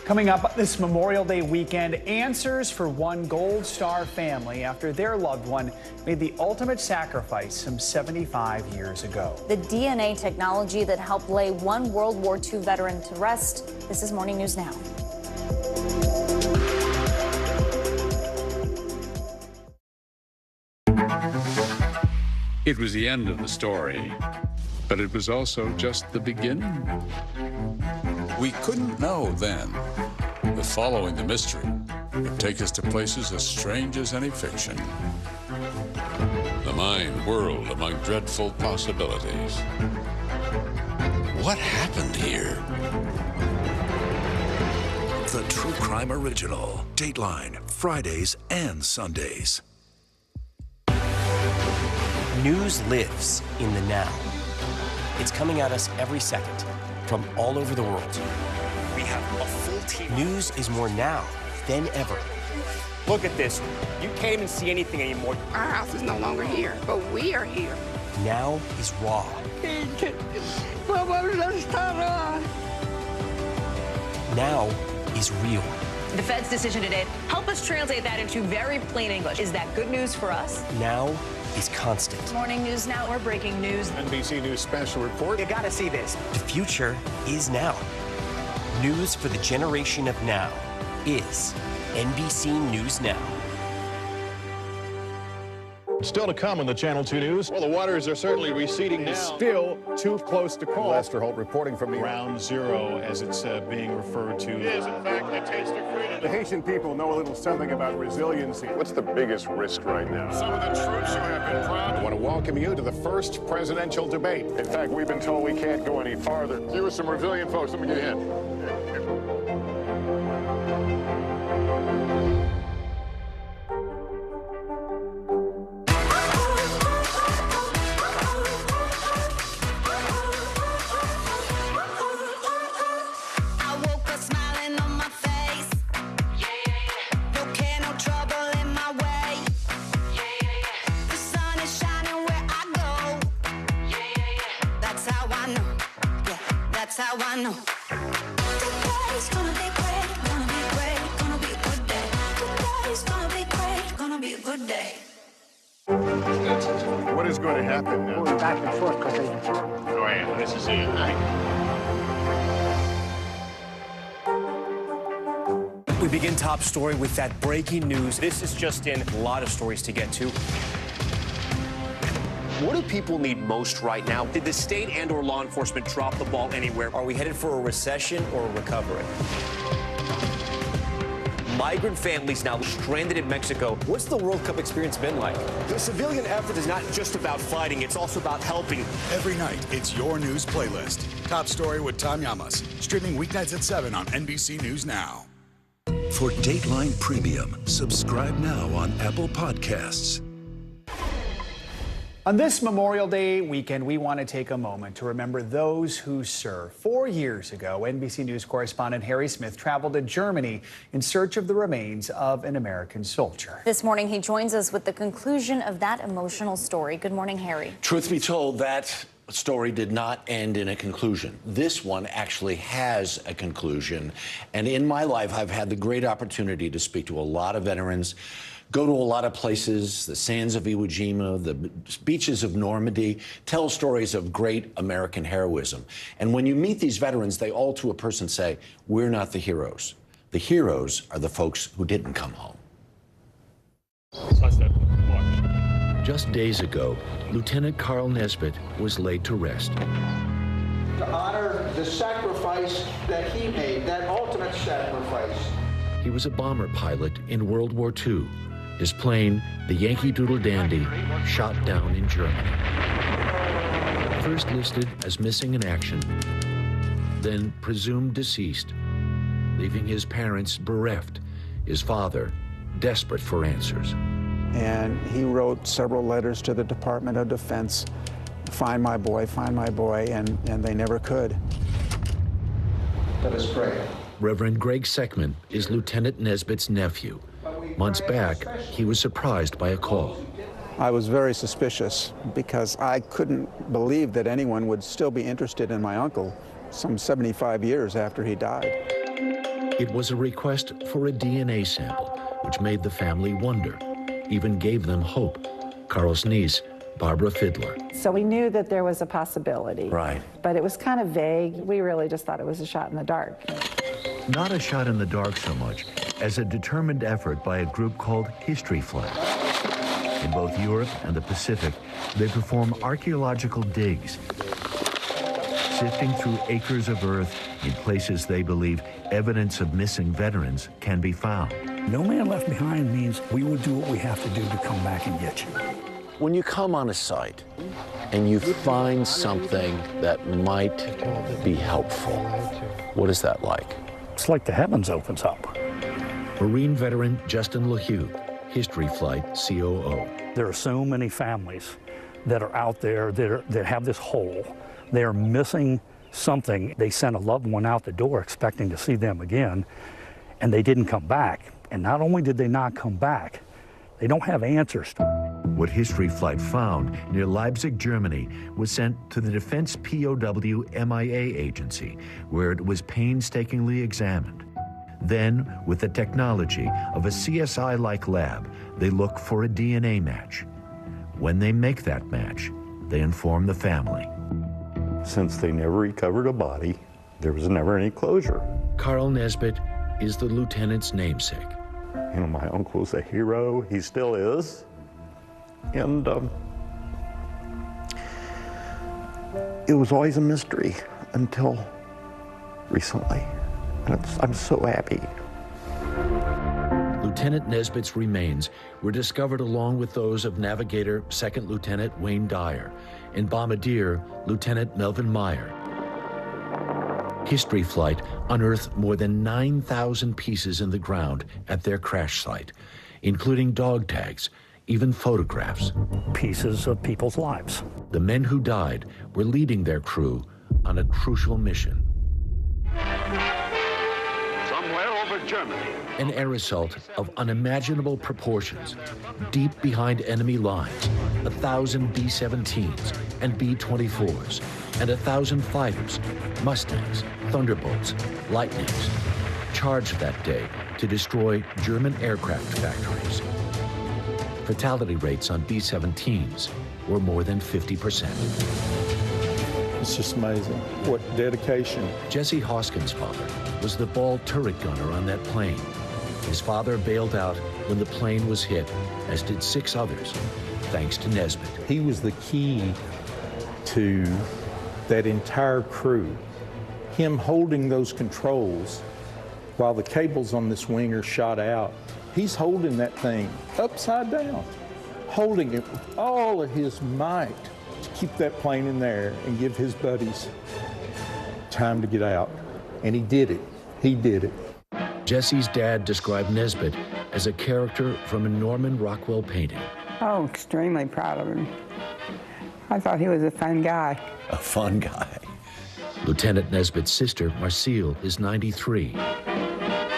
Coming up this Memorial Day weekend, answers for one Gold Star family after their loved one made the ultimate sacrifice some 75 years ago. The DNA technology that helped lay one World War II veteran to rest. This is Morning News Now. It was the end of the story, but it was also just the beginning. We couldn't know then that following the mystery would take us to places as strange as any fiction. The mind whirled among dreadful possibilities. What happened here? The True Crime Original. Dateline, Fridays and Sundays. News lives in the now. It's coming at us every second from all over the world. We have a full team. News is more now than ever. Look at this. You can't even see anything anymore. Our house is no longer here, but we are here. Now is raw. Now is real. The Fed's decision today, help us translate that into very plain English. Is that good news for us? Now is constant. Morning News Now, we're breaking news. NBC News special report. You gotta see this. The future is now. News for the generation of now is NBC News Now. Still to come on the Channel 2 News. Well, the waters are certainly receding now. Still too close to call. Lester Holt reporting from the Ground Zero, as it's being referred to. It is, in fact, a taste of freedom. The Haitian people know a little something about resiliency. What's the biggest risk right now? Some of the troops who have been proud. I want to welcome you to the first presidential debate. In fact, we've been told we can't go any farther. Here are some resilient folks. Let me get a hint. That's how I know. good day. What is going to happen now? Going back and forth because they... Go ahead. This is it. We begin top story with that breaking news. This is just in, a lot of stories to get to. What do people need most right now? Did the state and/or law enforcement drop the ball anywhere? Are we headed for a recession or a recovery? Migrant families now stranded in Mexico. What's the World Cup experience been like? The civilian effort is not just about fighting, it's also about helping. Every night, it's your news playlist. Top Story with Tom Llamas. Streaming weeknights at 7 on NBC News Now. For Dateline Premium, subscribe now on Apple Podcasts. On this Memorial Day weekend, we want to take a moment to remember those who served. 4 years ago, NBC News correspondent Harry Smith traveled to Germany in search of the remains of an American soldier. This morning, he joins us with the conclusion of that emotional story. Good morning, Harry. Truth be told, that story did not end in a conclusion. This one actually has a conclusion. And in my life, I've had the great opportunity to speak to a lot of veterans, go to a lot of places, the sands of Iwo Jima, the beaches of Normandy, tell stories of great American heroism. And when you meet these veterans, they all to a person say, we're not the heroes. The heroes are the folks who didn't come home. Just days ago, Lieutenant Carl Nesbitt was laid to rest. To honor the sacrifice that he made, that ultimate sacrifice. He was a bomber pilot in World War II. His plane, the Yankee Doodle Dandy, shot down in Germany. First listed as missing in action, then presumed deceased, leaving his parents bereft, his father desperate for answers. And he wrote several letters to the Department of Defense, find my boy, and they never could. Let us pray. Reverend Greg Seckman is Lieutenant Nesbitt's nephew. Months back, he was surprised by a call. I was very suspicious because I couldn't believe that anyone would still be interested in my uncle some 75 years after he died. It was a request for a DNA sample, which made the family wonder, even gave them hope. Carl's niece, Barbara Fiddler. So we knew that there was a possibility. Right. But it was kind of vague. We really just thought it was a shot in the dark. Not a shot in the dark so much as a determined effort by a group called History Flight. In both Europe and the Pacific, they perform archaeological digs, sifting through acres of earth in places they believe evidence of missing veterans can be found. No man left behind means we will do what we have to do to come back and get you. When you come on a site and you find something that might be helpful, what is that like? It's like the heavens opens up. Marine veteran Justin LaHue, History Flight COO. There are so many families that are out there that have this hole. They are missing something. They sent a loved one out the door expecting to see them again, and they didn't come back. And not only did they not come back, they don't have answers. What History Flight found near Leipzig, Germany, was sent to the Defense POW MIA agency, where it was painstakingly examined. Then, with the technology of a CSI-like lab, they look for a DNA match. When they make that match, they inform the family. Since they never recovered a body, there was never any closure. Carl Nesbitt is the lieutenant's namesake. You know, my uncle's a hero. He still is. And it was always a mystery until recently. And I'm so happy. Lieutenant Nesbitt's remains were discovered along with those of Navigator Second Lieutenant Wayne Dyer and Bombardier Lieutenant Melvin Meyer. History Flight unearthed more than 9,000 pieces in the ground at their crash site, including dog tags, even photographs. Pieces of people's lives. The men who died were leading their crew on a crucial mission. Somewhere over Germany. An air assault of unimaginable proportions, deep behind enemy lines, 1,000 B-17s and B-24s, and 1,000 fighters, Mustangs, Thunderbolts, Lightnings, charged that day to destroy German aircraft factories. fatality rates on B-17s were more than 50%. It's just amazing. What dedication. Jesse Hoskins' father was the ball turret gunner on that plane. His father bailed out when the plane was hit, as did 6 others, thanks to Nesbitt. He was the key to that entire crew. Him holding those controls while the cables on this wing are shot out. He's holding that thing upside down, holding it with all of his might to keep that plane in there and give his buddies time to get out. And he did it. He did it. Jesse's dad described Nesbitt as a character from a Norman Rockwell painting. Oh, extremely proud of him. I thought he was a fun guy. A fun guy. Lieutenant Nesbitt's sister, Marcille, is 93.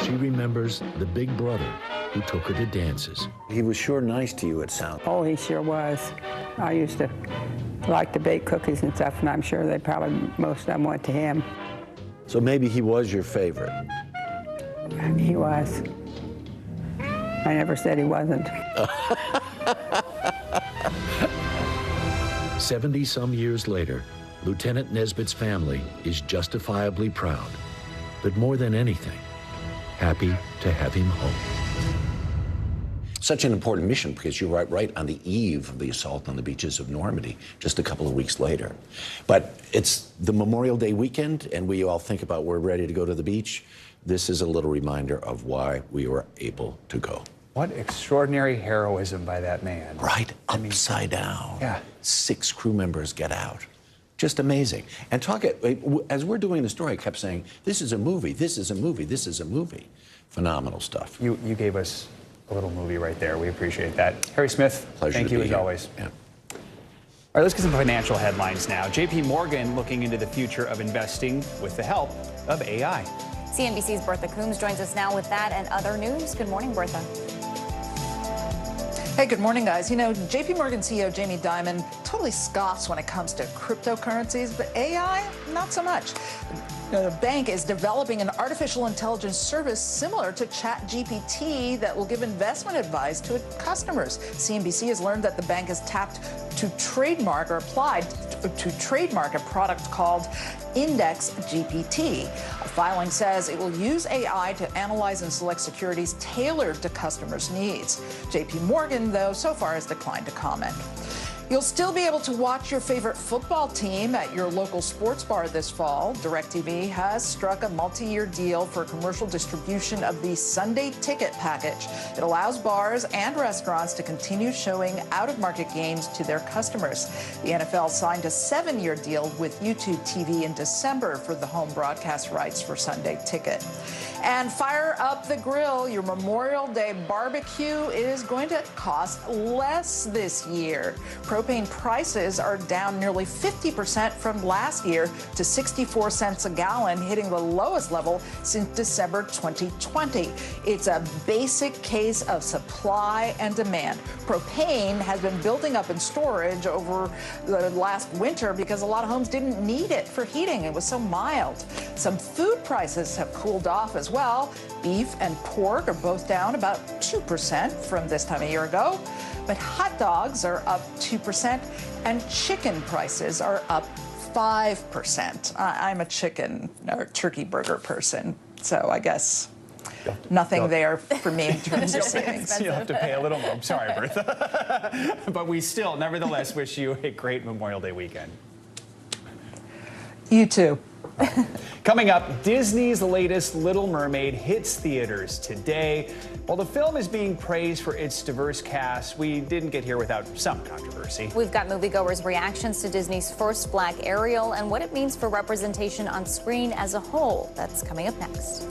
She remembers the big brother who took her to dances. He was sure nice to you, it sounds. Oh, he sure was. I used to like to bake cookies and stuff, and I'm sure they probably, most of them went to him. So maybe he was your favorite. He was. I never said he wasn't. 70-some years later, Lieutenant Nesbitt's family is justifiably proud, but more than anything, happy to have him home. Such an important mission because you're right on the eve of the assault on the beaches of Normandy, just a couple of weeks later. But it's the Memorial Day weekend, and we all think about we're ready to go to the beach. This is a little reminder of why we were able to go. What extraordinary heroism by that man. Right, upside down. Yeah. 6 crew members get out. Just amazing. And as we're doing the story, I kept saying, this is a movie, this is a movie, this is a movie. Phenomenal stuff. You gave us a little movie right there. We appreciate that. Harry Smith, thank you as always. Yeah. All right, let's get some financial headlines now. JP Morgan looking into the future of investing with the help of AI. CNBC's Bertha Coombs joins us now with that and other news. Good morning, Bertha. Hey, good morning, guys. You know, JP Morgan CEO Jamie Dimon totally scoffs when it comes to cryptocurrencies, but AI, not so much. The bank is developing an artificial intelligence service similar to ChatGPT that will give investment advice to its customers. CNBC has learned that the bank has tapped to trademark or applied to trademark a product called Index GPT. A filing says it will use AI to analyze and select securities tailored to customers' needs. JP Morgan, though, so far has declined to comment. You'll still be able to watch your favorite football team at your local sports bar this fall. DirecTV has struck a multi-year deal for commercial distribution of the Sunday Ticket package. It allows bars and restaurants to continue showing out-of-market games to their customers. The NFL signed a 7-year deal with YouTube TV in December for the home broadcast rights for Sunday Ticket. And fire up the grill. Your Memorial Day barbecue is going to cost less this year. Propane prices are down nearly 50% from last year to 64 cents a gallon, hitting the lowest level since December 2020. It's a basic case of supply and demand. Propane has been building up in storage over the last winter because a lot of homes didn't need it for heating. It was so mild. Some food prices have cooled off as well. Beef and pork are both down about 2% from this time a year ago. But hot dogs are up 2% and chicken prices are up 5%. I'm a chicken or turkey burger person, so I guess nothing there for me in terms of savings. You'll have to pay a little more. I'm sorry, Bertha. But we still, nevertheless, wish you a great Memorial Day weekend. You too. Coming up, Disney's latest Little Mermaid hits theaters today. While the film is being praised for its diverse cast, we didn't get here without some controversy. We've got moviegoers' reactions to Disney's first Black Ariel and what it means for representation on screen as a whole. That's coming up next.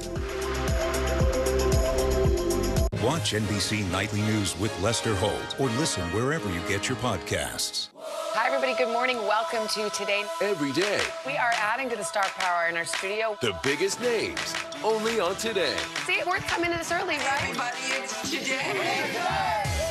Watch NBC Nightly News with Lester Holt or listen wherever you get your podcasts. Hi, everybody. Good morning. Welcome to Today. Every day, We are adding to the star power in our studio. the biggest names, only on Today. See, it worth coming in this early, right? Everybody, it's Today.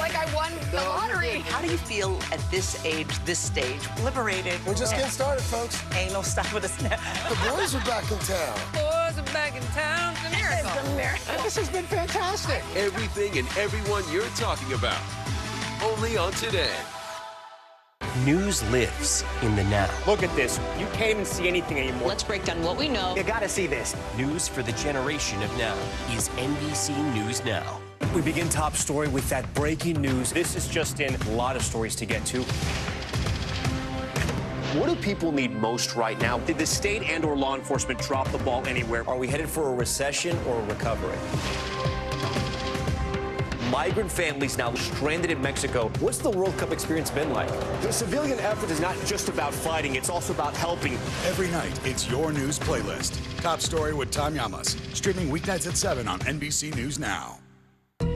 Like I won the lottery. How do you feel at this age, this stage? Liberated. We're just getting started, folks. Ain't no stopping us now. The boys are back in town. Boys are back in town. It's a miracle. It's a miracle. This has been fantastic. Everything and everyone you're talking about. only on Today. News lives in the now. Look at this. You can't even see anything anymore. Let's break down what we know. You gotta see this. News for the generation of now is NBC News Now. We begin top story with that breaking news. This is just in. A lot of stories to get to. What do people need most right now? Did the state and or law enforcement drop the ball anywhere? Are we headed for a recession or a recovery? Migrant families now stranded in Mexico. What's the World Cup experience been like? The civilian effort is not just about fighting, it's also about helping. Every night, it's your news playlist. Top story with Tom Llamas. Streaming weeknights at 7 on NBC News Now.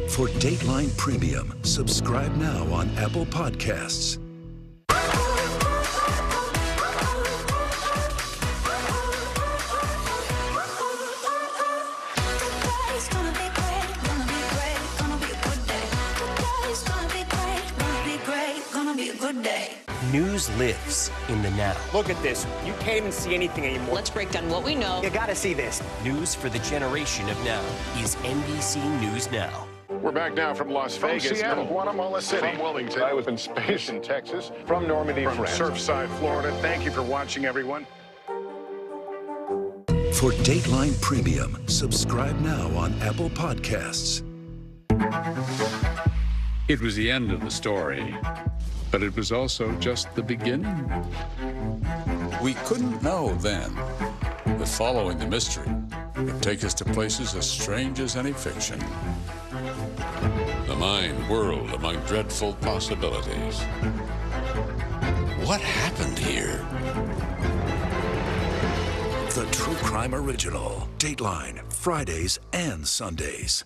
For Dateline Premium, subscribe now on Apple Podcasts. News lives in the now. Look at this. You can't even see anything anymore. Let's break down what we know. You gotta see this. News for the generation of now is NBC News Now. We're back now from Las Vegas. From Seattle, Guatemala City. From Wilmington. I was in space in Texas. From Normandy, From France. Surfside, Florida. Thank you for watching, everyone. For Dateline Premium, subscribe now on Apple Podcasts. It was the end of the story, but it was also just the beginning. We couldn't know then that following the mystery would take us to places as strange as any fiction. The mind whirled among dreadful possibilities. What happened here? The True Crime Original. Dateline, Fridays and Sundays.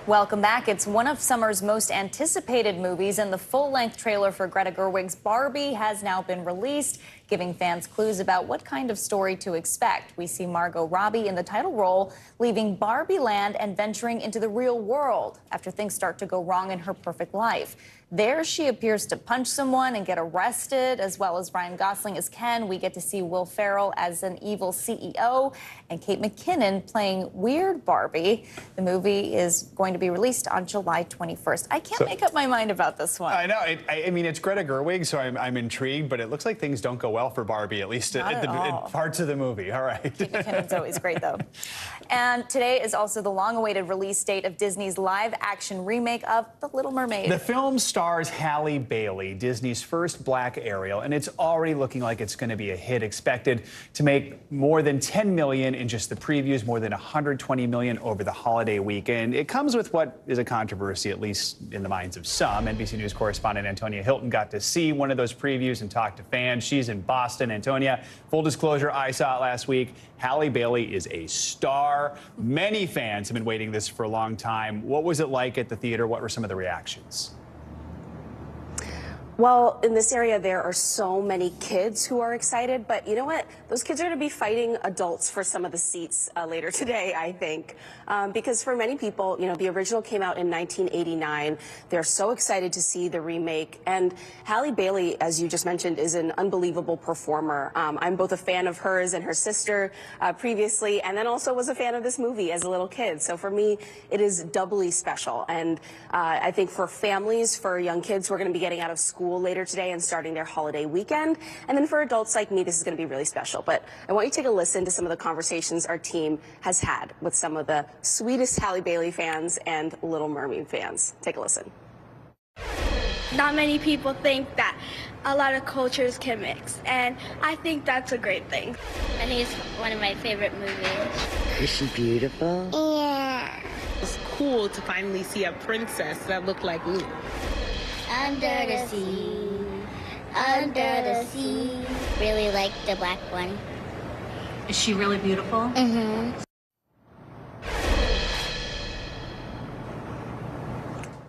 Welcome back. It's one of summer's most anticipated movies, and the full-length trailer for Greta Gerwig's Barbie has now been released, giving fans clues about what kind of story to expect. We see Margot Robbie in the title role, leaving Barbie land and venturing into the real world after things start to go wrong in her perfect life. There, she appears to punch someone and get arrested, as well as Ryan Gosling as Ken. We get to see Will Ferrell as an evil CEO and Kate McKinnon playing Weird Barbie. The movie is going to be released on July 21st. I can't make up my mind about this one. I know. I mean, it's Greta Gerwig, so I'm intrigued, but it looks like things don't go well for Barbie, at least in parts of the movie. All right. Kate McKinnon's always great, though. And today is also the long-awaited release date of Disney's live-action remake of The Little Mermaid. The film stars Halle Bailey, Disney's first black Ariel, and it's already looking like it's going to be a hit, expected to make more than $10 million in just the previews, more than $120 million over the holiday weekend. It comes with what is a controversy, at least in the minds of some. NBC News correspondent Antonia Hilton got to see one of those previews and talk to fans. She's in Boston. Antonia, full disclosure, I saw it last week. Halle Bailey is a star. Many fans have been waiting this for a long time. What was it like at the theater? What were some of the reactions? Well, in this area, there are so many kids who are excited, but you know what? Those kids are going to be fighting adults for some of the seats later today, I think. Because for many people, you know, the original came out in 1989. They're so excited to see the remake. And Halle Bailey, as you just mentioned, is an unbelievable performer. I'm both a fan of hers and her sister previously, and then also was a fan of this movie as a little kid. So for me, it is doubly special. And I think for families, for young kids who are going to be getting out of school later today and starting their holiday weekend. And then for adults like me, this is going to be really special. But I want you to take a listen to some of the conversations our team has had with some of the sweetest Halle Bailey fans and Little Mermaid fans. Take a listen. Not many people think that a lot of cultures can mix, and I think that's a great thing. I think it's one of my favorite movies. Is she beautiful? Yeah. It's cool to finally see a princess that looked like me. Under the sea, under the sea. Really like the black one. Is she really beautiful? Mm-hmm.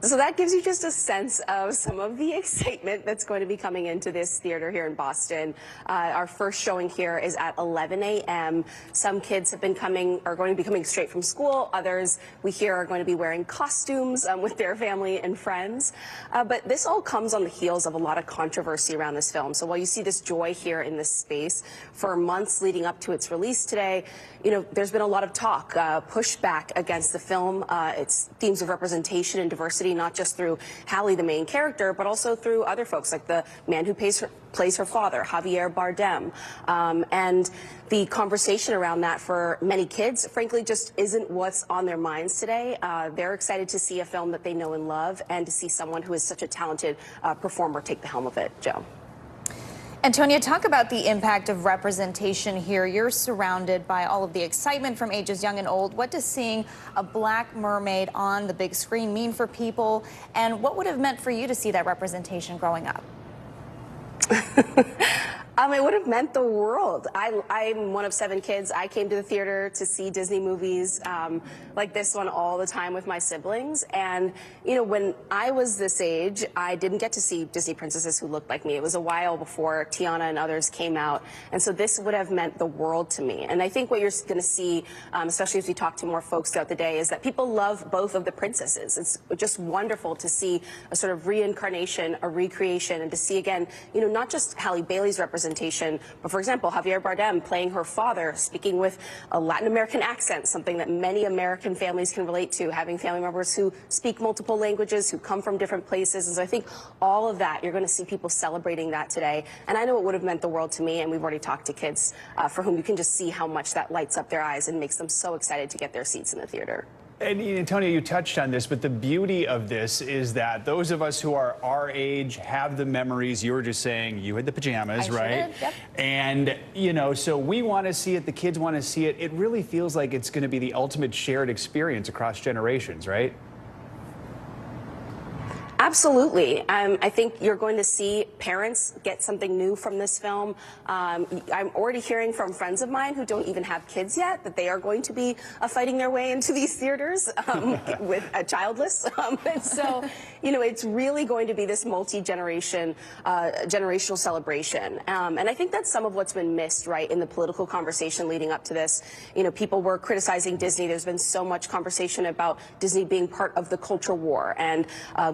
So that gives you just a sense of some of the excitement that's going to be coming into this theater here in Boston. Our first showing here is at 11 a.m. Some kids are going to be coming straight from school. Others we hear are going to be wearing costumes with their family and friends. But this all comes on the heels of a lot of controversy around this film. So while you see this joy here in this space for months leading up to its release today, you know, there's been a lot of talk, pushback against the film, its themes of representation and diversity diversity, not just through Hallie, the main character, but also through other folks like the man who plays her father, Javier Bardem. And the conversation around that for many kids, frankly, just isn't what's on their minds today. They're excited to see a film that they know and love and to see someone who is such a talented performer take the helm of it. Joe. Antonia, talk about the impact of representation here. You're surrounded by all of the excitement from ages young and old. What does seeing a black mermaid on the big screen mean for people? And what would have meant for you to see that representation growing up? It would have meant the world. I'm one of 7 kids. I came to the theater to see Disney movies like this one all the time with my siblings. And, you know, when I was this age, I didn't get to see Disney princesses who looked like me. It was a while before Tiana and others came out. And so this would have meant the world to me. And I think what you're going to see, especially as we talk to more folks throughout the day, is that people love both of the princesses. It's just wonderful to see a sort of reincarnation, a recreation, and to see again, you know, not just Halle Bailey's representation, but for example, Javier Bardem playing her father, speaking with a Latin American accent, something that many American families can relate to, having family members who speak multiple languages, who come from different places. And so I think all of that, you're going to see people celebrating that today. And I know it would have meant the world to me, and we've already talked to kids for whom you can just see how much that lights up their eyes and makes them so excited to get their seats in the theater. And Antonia, you touched on this, but the beauty of this is that those of us who are our age have the memories. You were just saying you had the pajamas, right? Yep. And, you know, so we want to see it. The kids want to see it. It really feels like it's going to be the ultimate shared experience across generations, right? Absolutely. I think you're going to see parents get something new from this film. I'm already hearing from friends of mine who don't even have kids yet that they are going to be fighting their way into these theaters with childless. And so, you know, it's really going to be this multi-generation, generational celebration. And I think that's some of what's been missed, right, in the political conversation leading up to this. You know, people were criticizing Disney. There's been so much conversation about Disney being part of the culture war and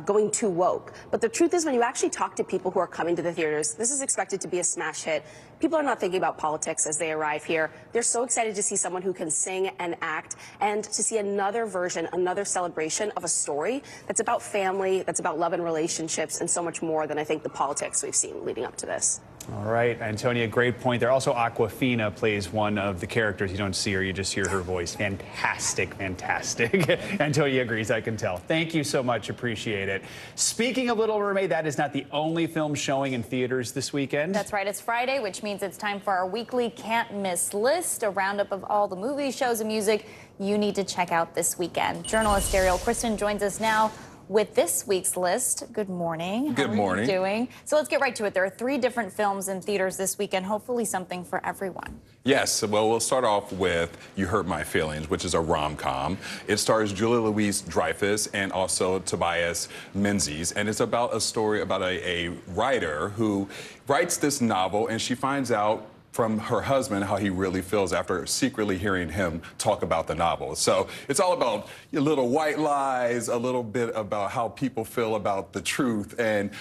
going too woke. But the truth is, when you actually talk to people who are coming to the theaters, this is expected to be a smash hit. People are not thinking about politics as they arrive here. They're so excited to see someone who can sing and act and to see another version, another celebration of a story that's about family, that's about love and relationships, and so much more than I think the politics we've seen leading up to this. All right, Antonia, great point there. Also, Awkwafina plays one of the characters. You don't see her, you just hear her voice. Fantastic, fantastic. Antonia agrees, I can tell. Thank you so much, appreciate it. Speaking of Little Mermaid, that is not the only film showing in theaters this weekend. That's right, it's Friday, which means it's time for our weekly can't miss list, a roundup of all the movies, shows, and music you need to check out this weekend. Journalist Ariel Kristen joins us now with this week's list. Good morning. Good morning. How are you doing? So let's get right to it. There are 3 different films in theaters this weekend, hopefully something for everyone. Yes, well, we'll start off with You Hurt My Feelings, which is a rom-com. It stars Julia Louis-Dreyfus and also Tobias Menzies, and it's about a story about a writer who writes this novel, and she finds out from her husband how he really feels after secretly hearing him talk about the novel. So it's all about little white lies, a little bit about how people feel about the truth. And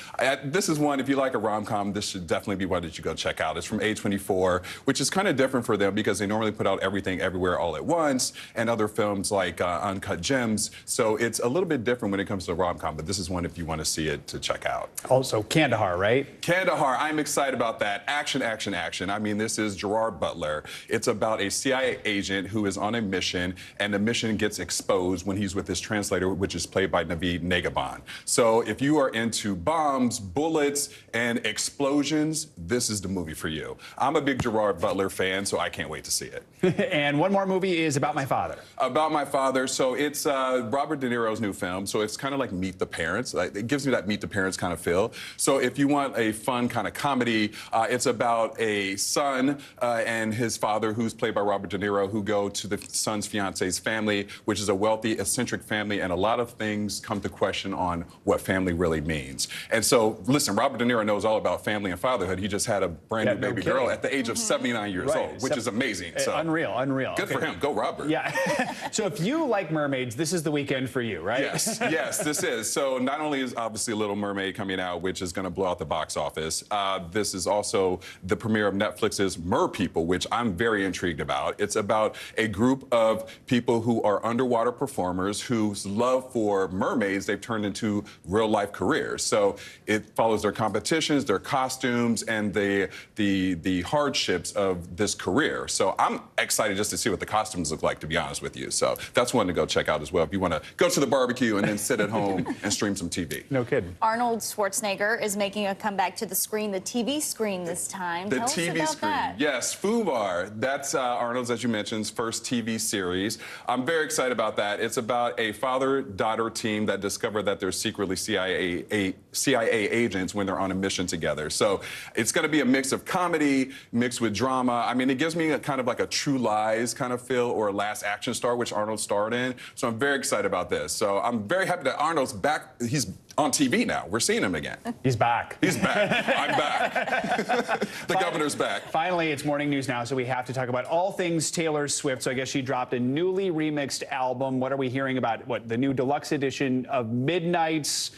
this is one, if you like a rom-com, this should definitely be one that you go check out. It's from A24, which is kind of different for them because they normally put out Everything Everywhere All at Once and other films like Uncut Gems. So it's a little bit different when it comes to rom-com, but this is one if you want to see it to check out. Also, Kandahar, right? Kandahar, I'm excited about that. Action, action, action. I mean, this is Gerard Butler. It's about a CIA agent who is on a mission, and the mission gets exposed when he's with his translator, which is played by Naveed Negahban. So if you are into bombs, bullets, and explosions, this is the movie for you. I'm a big Gerard Butler fan, so I can't wait to see it. And one more movie is About My Father. About My Father. So it's Robert De Niro's new film. So it's kind of like Meet the Parents. It gives me that Meet the Parents kind of feel. So if you want a fun kind of comedy, it's about a son and his father, who's played by Robert De Niro, who go to the son's fiance's family, which is a wealthy, eccentric family, and a lot of things come to question on what family really means. And so, listen, Robert De Niro knows all about family and fatherhood. He just had a brand new baby girl at the age of 79 years old, which is amazing. So unreal, unreal. Good for him. Go Robert. Yeah. So if you like mermaids, this is the weekend for you, right? Yes, yes, this is. So not only is obviously Little Mermaid coming out, which is going to blow out the box office, this is also the premiere of Netflix's is Mer People, which I'm very intrigued about. It's about a group of people who are underwater performers whose love for mermaids they've turned into real-life careers. So it follows their competitions, their costumes, and the hardships of this career. So I'm excited just to see what the costumes look like, to be honest with you. So that's one to go check out as well if you want to go to the barbecue and then sit at home and stream some TV. No kidding. Arnold Schwarzenegger is making a comeback to the screen, the TV screen this time. The Tell us TV about screen. that. Yes, FUBAR. That's Arnold's, as you mentioned, first TV series. I'm very excited about that. It's about a father-daughter team that discover that they're secretly CIA agents when they're on a mission together. So it's going to be a mix of comedy mixed with drama. I mean, it gives me a kind of like a True Lies kind of feel, or a Last Action Star, which Arnold starred in. So I'm very excited about this. So I'm very happy that Arnold's back. He's on TV now. We're seeing him again. He's back. He's back. I'm back. The governor's back. Finally, it's Morning News Now, so we have to talk about all things Taylor Swift. So I guess she dropped a newly remixed album. What are we hearing about? What, the new deluxe edition of Midnights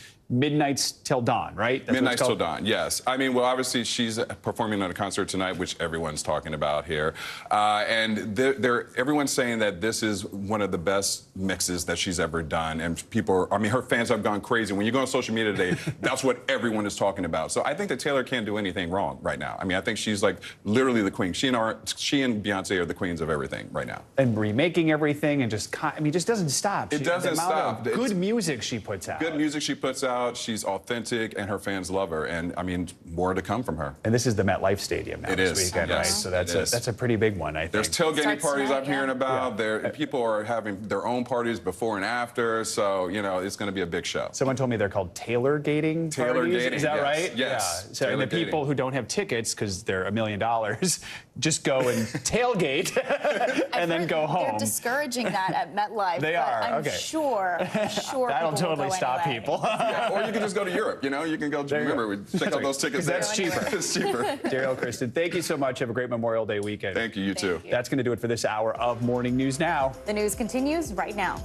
Till Dawn, right? That's Midnights Till Dawn, yes. I mean, well, obviously, she's performing at a concert tonight, which everyone's talking about here. And everyone's saying that this is one of the best mixes that she's ever done. And people, I mean, her fans have gone crazy. When you go on social media today, that's what everyone is talking about. So I think that Taylor can't do anything wrong right now. I mean, I think she's like literally the queen. She and Beyonce are the queens of everything right now. And remaking everything and just doesn't stop. It doesn't stop. Good music she puts out. Good music she puts out. She's authentic, and her fans love her. And I mean, more to come from her. And this is the MetLife Stadium now this weekend, yes, right? So that's a pretty big one, I think. There's tailgating parties I'm hearing about. Yeah. People are having their own parties before and after. So, you know, it's going to be a big show. Someone told me they're called Taylor-gating parties. Is that right? Yes. Yeah. So and the people who don't have tickets, because they're $1 million, just go and tailgate and then go home. They're discouraging that at MetLife. They are. I'm okay. sure That'll totally stop people. Yeah, or you can just go to Europe. You know, you can go. Remember, check out those tickets. That's cheaper. It's cheaper. Daryl, Kristen, thank you so much. Have a great Memorial Day weekend. Thank you. You too. That's going to do it for this hour of Morning News Now. The news continues right now.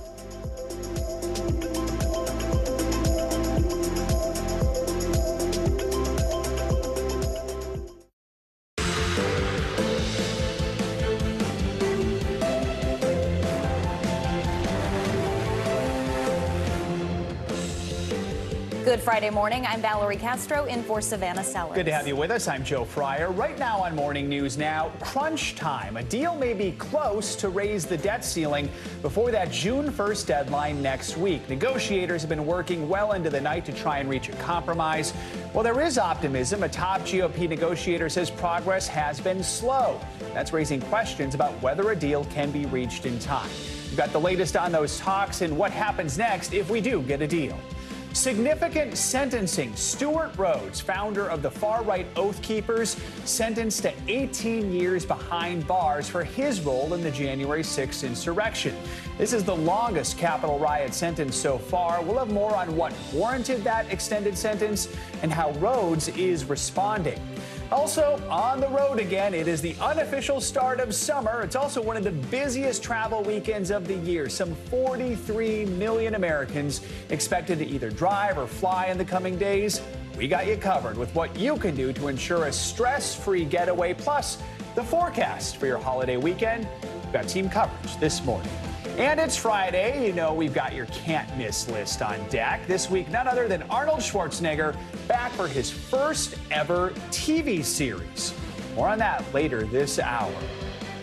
Good Friday morning. I'm Valerie Castro in for Savannah Sellers. Good to have you with us. I'm Joe Fryer. Right now on Morning News Now, crunch time. A deal may be close to raise the debt ceiling before that June 1st deadline next week. Negotiators have been working well into the night to try and reach a compromise. Well, there is optimism. A top GOP negotiator says progress has been slow. That's raising questions about whether a deal can be reached in time. We've got the latest on those talks and what happens next if we do get a deal. Significant sentencing. Stuart Rhodes, founder of the far-right Oath Keepers, sentenced to 18 years behind bars for his role in the January 6th insurrection. This is the longest Capitol riot sentence so far. We'll have more on what warranted that extended sentence and how Rhodes is responding. Also, on the road again, it is the unofficial start of summer. It's also one of the busiest travel weekends of the year. Some 43 million Americans expected to either drive or fly in the coming days. We got you covered with what you can do to ensure a stress-free getaway, plus the forecast for your holiday weekend. We've got team coverage this morning. And it's Friday. You know, we've got your can't-miss list on deck. This week, none other than Arnold Schwarzenegger back for his first ever TV series. More on that later this hour.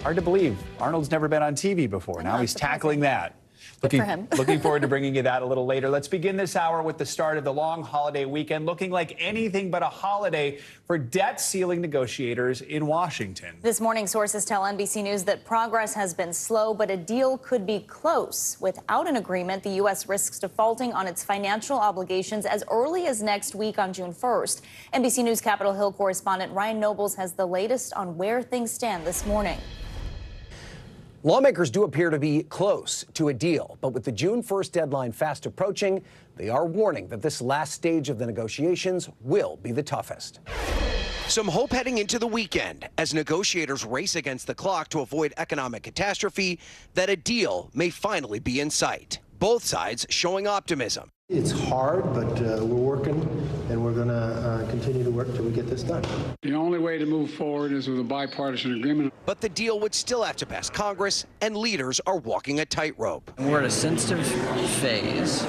Hard to believe Arnold's never been on TV before. Now he's tackling that. Good for him. Looking forward to bringing you that a little later. Let's begin this hour with the start of the long holiday weekend, looking like anything but a holiday for debt ceiling negotiators in Washington. This morning, sources tell NBC News that progress has been slow, but a deal could be close. Without an agreement, the U.S. risks defaulting on its financial obligations as early as next week on June 1st. NBC News Capitol Hill correspondent Ryan Nobles has the latest on where things stand this morning. Lawmakers do appear to be close to a deal, but with the June 1st deadline fast approaching, they are warning that this last stage of the negotiations will be the toughest. Some hope heading into the weekend as negotiators race against the clock to avoid economic catastrophe, that a deal may finally be in sight. Both sides showing optimism. It's hard, but we're working, and we're going to continue to work till we get this done. The only way to move forward is with a bipartisan agreement. But the deal would still have to pass Congress, and leaders are walking a tightrope. We're at a sensitive phase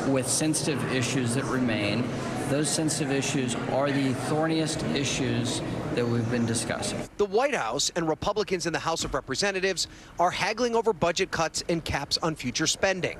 with sensitive issues that remain. Those sensitive issues are the thorniest issues that we've been discussing. The White House and Republicans in the House of Representatives are haggling over budget cuts and caps on future spending.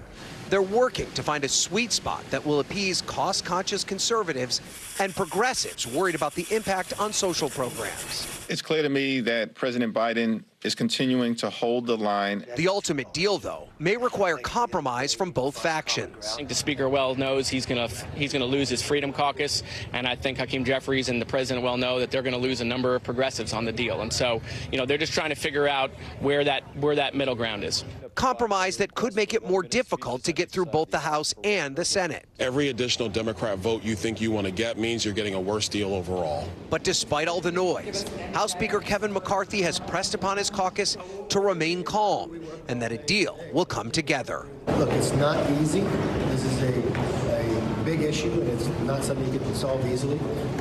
They're working to find a sweet spot that will appease cost-conscious conservatives and progressives worried about the impact on social programs. It's clear to me that President Biden is continuing to hold the line. The ultimate deal, though, may require compromise from both factions. I think the Speaker well knows he's going to lose his Freedom Caucus, and I think Hakeem Jeffries and the President well know that they're going to lose a number of progressives on the deal. And so, they're just trying to figure out where that middle ground is. Compromise that could make it more difficult to get through both the House and the Senate. Every additional Democrat vote you think you want to get means you're getting a worse deal overall. But despite all the noise, House Speaker Kevin McCarthy has pressed upon his caucus to remain calm and that a deal will come together. Look, it's not easy. This is a big issue, and it's not something you can solve easily.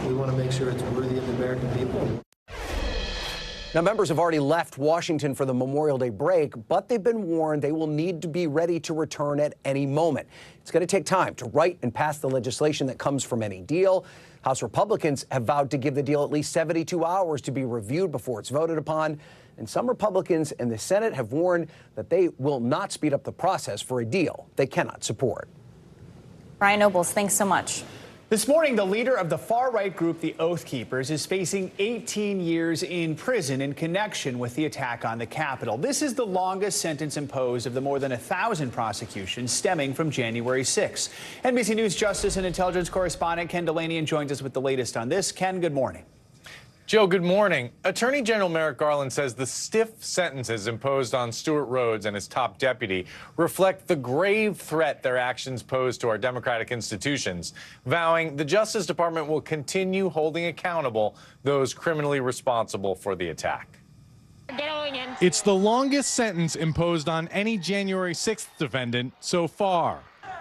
We want to make sure it's worthy of the American people. Now, members have already left Washington for the Memorial Day break, but they've been warned they will need to be ready to return at any moment. It's going to take time to write and pass the legislation that comes from any deal. House Republicans have vowed to give the deal at least 72 hours to be reviewed before it's voted upon. And some Republicans in the Senate have warned that they will not speed up the process for a deal they cannot support. Ryan Nobles, thanks so much. This morning, the leader of the far-right group, the Oath Keepers, is facing 18 years in prison in connection with the attack on the Capitol. This is the longest sentence imposed of the more than 1,000 prosecutions stemming from January 6. NBC News Justice and Intelligence correspondent Ken Delaney joins us with the latest on this. Ken, good morning. Joe, good morning. Attorney General Merrick Garland says the stiff sentences imposed on Stuart Rhodes and his top deputy reflect the grave threat their actions pose to our democratic institutions, vowing the Justice Department will continue holding accountable those criminally responsible for the attack. It's the longest sentence imposed on any January 6th defendant so far.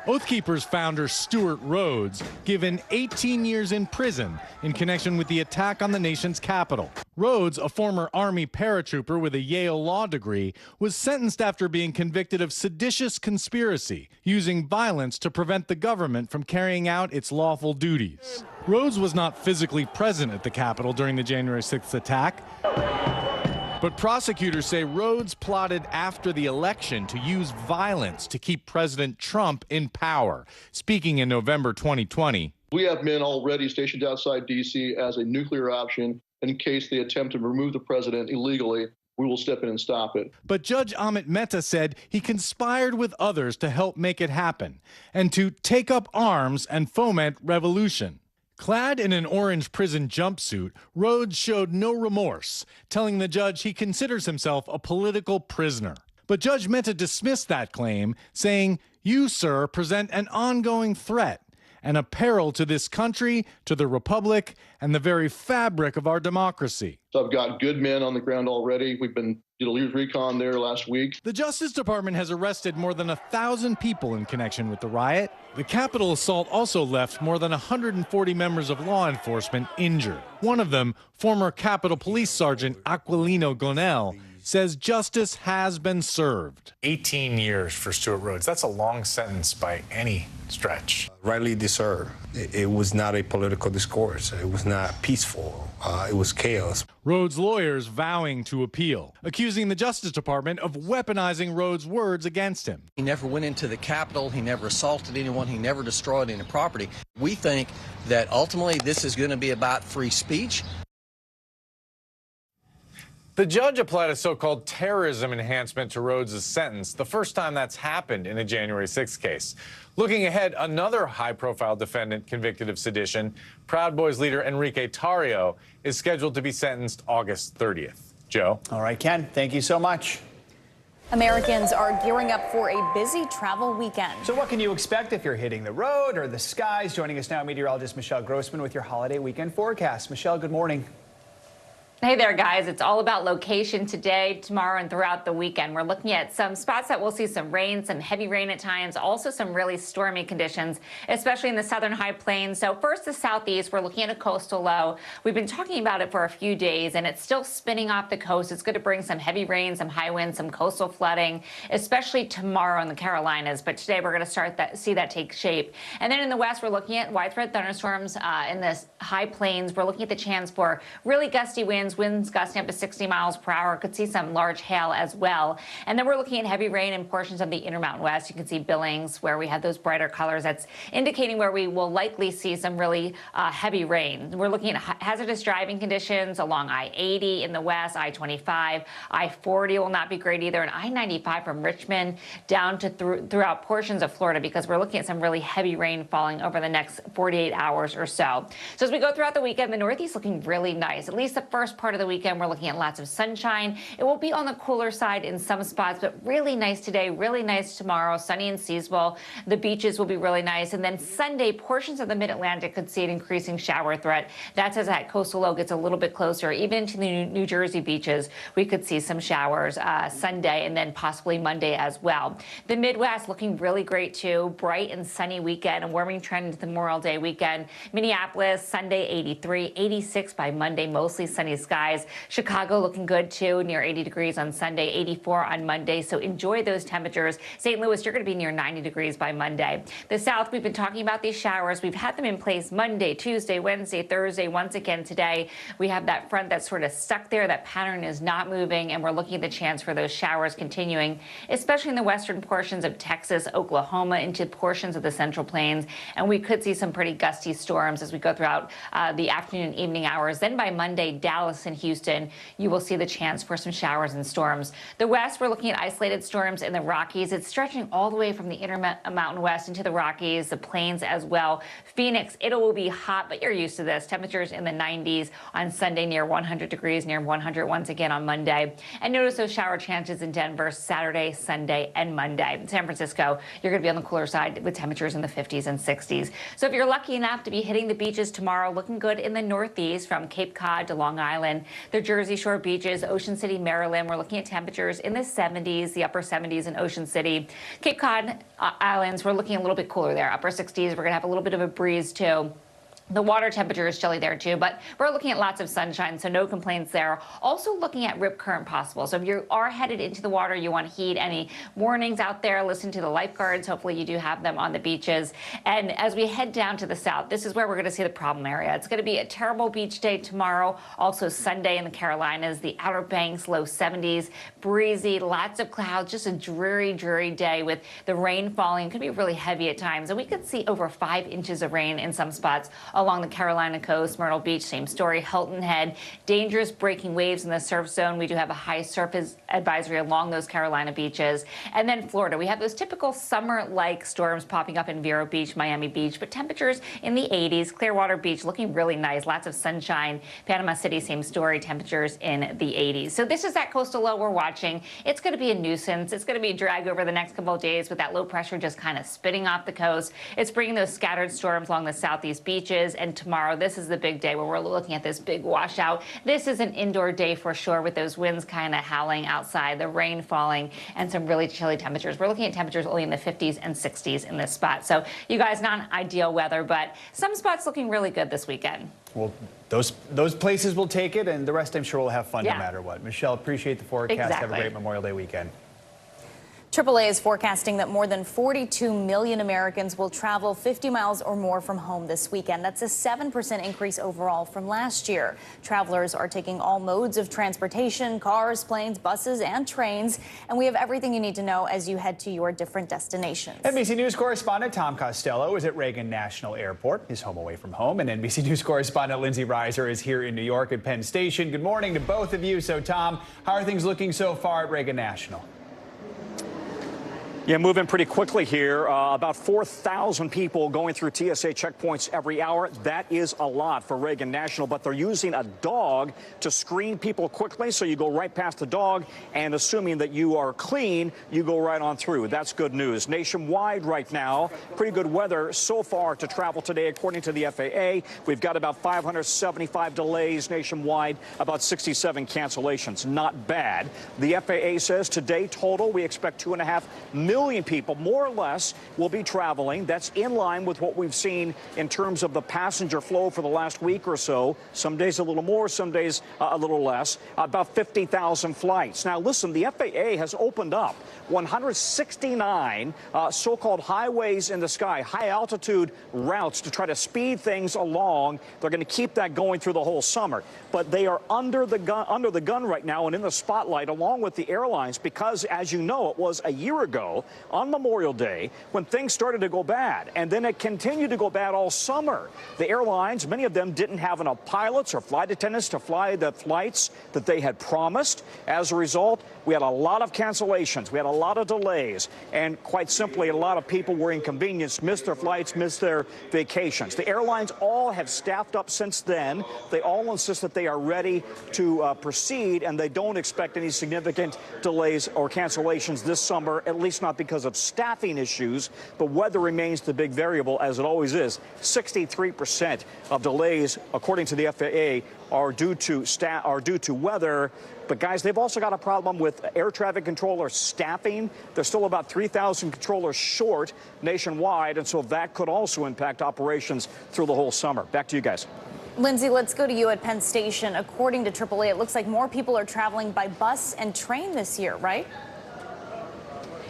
Oath Keepers founder Stuart Rhodes given 18 years in prison in connection with the attack on the nation's capital. Rhodes, a former Army paratrooper with a Yale law degree, was sentenced after being convicted of seditious conspiracy, using violence to prevent the government from carrying out its lawful duties. Rhodes was not physically present at the Capitol during the January 6th attack. But prosecutors say Rhodes plotted after the election to use violence to keep President Trump in power. Speaking in November 2020. We have men already stationed outside D.C. as a nuclear option in case they attempt to remove the president illegally. We will step in and stop it. But Judge Amit Mehta said he conspired with others to help make it happen and to take up arms and foment revolution. Clad in an orange prison jumpsuit, Rhodes showed no remorse, telling the judge he considers himself a political prisoner. But Judge Mehta dismissed that claim, saying, "You, sir, present an ongoing threat and a peril to this country, to the republic, and the very fabric of our democracy." So I've got good men on the ground already. We've been did a recon there last week. The Justice Department has arrested more than 1,000 people in connection with the riot. The Capitol assault also left more than 140 members of law enforcement injured. One of them, former Capitol Police Sergeant Aquilino Gonell, says justice has been served. 18 years for Stuart Rhodes. That's a long sentence by any stretch. Rightly deserved. It was not a political discourse. It was not peaceful. It was chaos. Rhodes' lawyers vowing to appeal, accusing the Justice Department of weaponizing Rhodes' words against him. He never went into the Capitol. He never assaulted anyone. He never destroyed any property. We think that ultimately this is going to be about free speech. The judge applied a so-called terrorism enhancement to Rhodes' sentence, the first time that's happened in a January 6th case. Looking ahead, another high-profile defendant convicted of sedition, Proud Boys leader Enrique Tarrio, is scheduled to be sentenced August 30th. Joe? All right, Ken, thank you so much. Americans are gearing up for a busy travel weekend. So what can you expect if you're hitting the road or the skies? Joining us now, meteorologist Michelle Grossman with your holiday weekend forecast. Michelle, good morning. Hey there, guys. It's all about location today, tomorrow, and throughout the weekend. We're looking at some spots that we'll see some rain, some heavy rain at times, also some really stormy conditions, especially in the southern high plains. So first, the southeast, we're looking at a coastal low. We've been talking about it for a few days, and it's still spinning off the coast. It's going to bring some heavy rain, some high winds, some coastal flooding, especially tomorrow in the Carolinas. But today, we're going to see that take shape. And then in the west, we're looking at widespread thunderstorms in the high plains. We're looking at the chance for really gusty winds gusting up to 60 miles per hour. Could see some large hail as well. And then we're looking at heavy rain in portions of the Intermountain West. You can see Billings, where we have those brighter colors. That's indicating where we will likely see some really heavy rain. We're looking at hazardous driving conditions along I-80 in the west, I-25. I-40 will not be great either, and I-95 from Richmond down to throughout portions of Florida, because we're looking at some really heavy rain falling over the next 48 hours or so. So as we go throughout the weekend, the Northeast looking really nice. At least the first part of the weekend, we're looking at lots of sunshine. It will be on the cooler side in some spots, but really nice today, really nice tomorrow, sunny and seasonable. The beaches will be really nice. And then Sunday, portions of the mid-Atlantic could see an increasing shower threat. That's as that coastal low gets a little bit closer. Even into the New Jersey beaches, we could see some showers Sunday and then possibly Monday as well. The Midwest looking really great too. Bright and sunny weekend, a warming trend into the Memorial Day weekend. Minneapolis, Sunday 83, 86 by Monday, mostly sunny skies. Chicago looking good too, near 80 degrees on Sunday, 84 on Monday. So enjoy those temperatures. St. Louis, you're going to be near 90 degrees by Monday. The South, we've been talking about these showers. We've had them in place Monday, Tuesday, Wednesday, Thursday. Once again today, we have that front that's sort of stuck there. That pattern is not moving, and we're looking at the chance for those showers continuing, especially in the western portions of Texas, Oklahoma, into portions of the Central Plains. And we could see some pretty gusty storms as we go throughout the afternoon and evening hours. Then by Monday, Dallas and Houston, you will see the chance for some showers and storms. The West, we're looking at isolated storms in the Rockies. It's stretching all the way from the Intermountain West into the Rockies, the plains as well. Phoenix, it will be hot, but you're used to this. Temperatures in the 90s on Sunday, near 100 degrees, near 100 once again on Monday. And notice those shower chances in Denver Saturday, Sunday, and Monday. In San Francisco, you're going to be on the cooler side with temperatures in the 50s and 60s. So if you're lucky enough to be hitting the beaches tomorrow, looking good in the Northeast from Cape Cod to Long Island, the Jersey Shore beaches, Ocean City, Maryland, we're looking at temperatures in the 70s, the upper 70s in Ocean City. Cape Cod Islands, we're looking a little bit cooler there, upper 60s. We're going to have a little bit of a breeze too. The water temperature is chilly there too, but we're looking at lots of sunshine, so no complaints there. Also looking at rip current possible. So if you are headed into the water, you want to heed any warnings out there. Listen to the lifeguards. Hopefully you do have them on the beaches. And as we head down to the south, this is where we're going to see the problem area. It's going to be a terrible beach day tomorrow. Also Sunday in the Carolinas, the Outer Banks, low 70s, breezy, lots of clouds, just a dreary, dreary day with the rain falling. It could be really heavy at times. And we could see over 5 inches of rain in some spots along the Carolina coast. Myrtle Beach, same story. Hilton Head, dangerous breaking waves in the surf zone. We do have a high surf advisory along those Carolina beaches. And then Florida, we have those typical summer-like storms popping up in Vero Beach, Miami Beach, but temperatures in the 80s. Clearwater Beach looking really nice. Lots of sunshine. Panama City, same story. Temperatures in the 80s. So this is that coastal low we're watching. It's going to be a nuisance. It's going to be a drag over the next couple of days with that low pressure just kind of spitting off the coast. It's bringing those scattered storms along the southeast beaches. And tomorrow, this is the big day where we're looking at this big washout. This is an indoor day for sure, with those winds kind of howling outside, the rain falling, and some really chilly temperatures. We're looking at temperatures only in the 50s and 60s in this spot. So you guys, not ideal weather, but some spots looking really good this weekend. Well, those places will take it, and the rest I'm sure will have fun no matter what. Michelle, appreciate the forecast. Exactly. Have a great Memorial Day weekend. AAA is forecasting that more than 42 million Americans will travel 50 miles or more from home this weekend. That's a 7% increase overall from last year. Travelers are taking all modes of transportation, cars, planes, buses, and trains. And we have everything you need to know as you head to your different destinations. NBC News correspondent Tom Costello is at Reagan National Airport, his home away from home. And NBC News correspondent Lindsay Reiser is here in New York at Penn Station. Good morning to both of you. So, Tom, how are things looking so far at Reagan National? Yeah, moving pretty quickly here. About 4,000 people going through TSA checkpoints every hour. That is a lot for Reagan National, but they're using a dog to screen people quickly. So you go right past the dog, and assuming that you are clean, you go right on through. That's good news. Nationwide right now, pretty good weather so far to travel today, according to the FAA. We've got about 575 delays nationwide, about 67 cancellations. Not bad. The FAA says today total, we expect 2.5 million people, more or less, will be traveling. That's in line with what we've seen in terms of the passenger flow for the last week or so. Some days a little more, some days a little less. About 50,000 flights. Now, listen, the FAA has opened up 169 so-called highways in the sky, high-altitude routes to try to speed things along. They're going to keep that going through the whole summer. But they are under the gun right now and in the spotlight, along with the airlines, because, as you know, it was a year ago on Memorial Day when things started to go bad, and then it continued to go bad all summer. The airlines, many of them didn't have enough pilots or flight attendants to fly the flights that they had promised. As a result, we had a lot of cancellations. We had a lot of delays, and quite simply, a lot of people were inconvenienced, missed their flights, missed their vacations. The airlines all have staffed up since then. They all insist that they are ready to proceed, and they don't expect any significant delays or cancellations this summer, at least not because of staffing issues. But weather remains the big variable, as it always is. 63% of delays, according to the FAA, are due to weather. But guys, they've also got a problem with air traffic controller staffing. There's still about 3,000 controllers short nationwide, and so that could also impact operations through the whole summer. Back to you guys. Lindsay, let's go to you at Penn Station. According to AAA, it looks like more people are traveling by bus and train this year, right?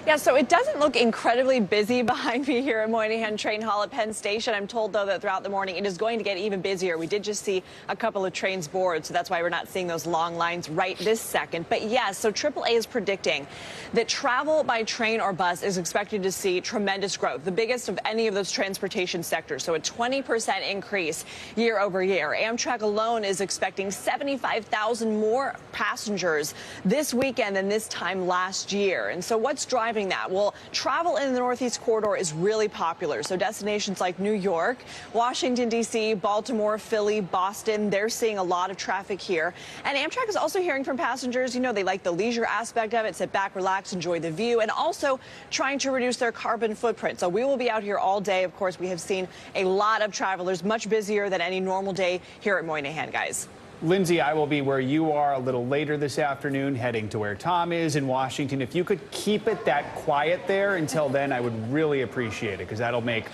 Yeah, so it doesn't look incredibly busy behind me here at Moynihan Train Hall at Penn Station. I'm told, though, that throughout the morning it is going to get even busier. We did just see a couple of trains board, so that's why we're not seeing those long lines right this second. But yes, so AAA is predicting that travel by train or bus is expected to see tremendous growth, the biggest of any of those transportation sectors, so a 20% increase year over year. Amtrak alone is expecting 75,000 more passengers this weekend than this time last year. And so what's driving that? Well, travel in the Northeast Corridor is really popular. So destinations like New York, Washington, D.C., Baltimore, Philly, Boston, they're seeing a lot of traffic here. And Amtrak is also hearing from passengers, you know, they like the leisure aspect of it, sit back, relax, enjoy the view, and also trying to reduce their carbon footprint. So we will be out here all day. Of course, we have seen a lot of travelers, much busier than any normal day here at Moynihan, guys. Lindsay, I will be where you are a little later this afternoon, heading to where Tom is in Washington. If you could keep it that quiet there until then, I would really appreciate it, because that'll make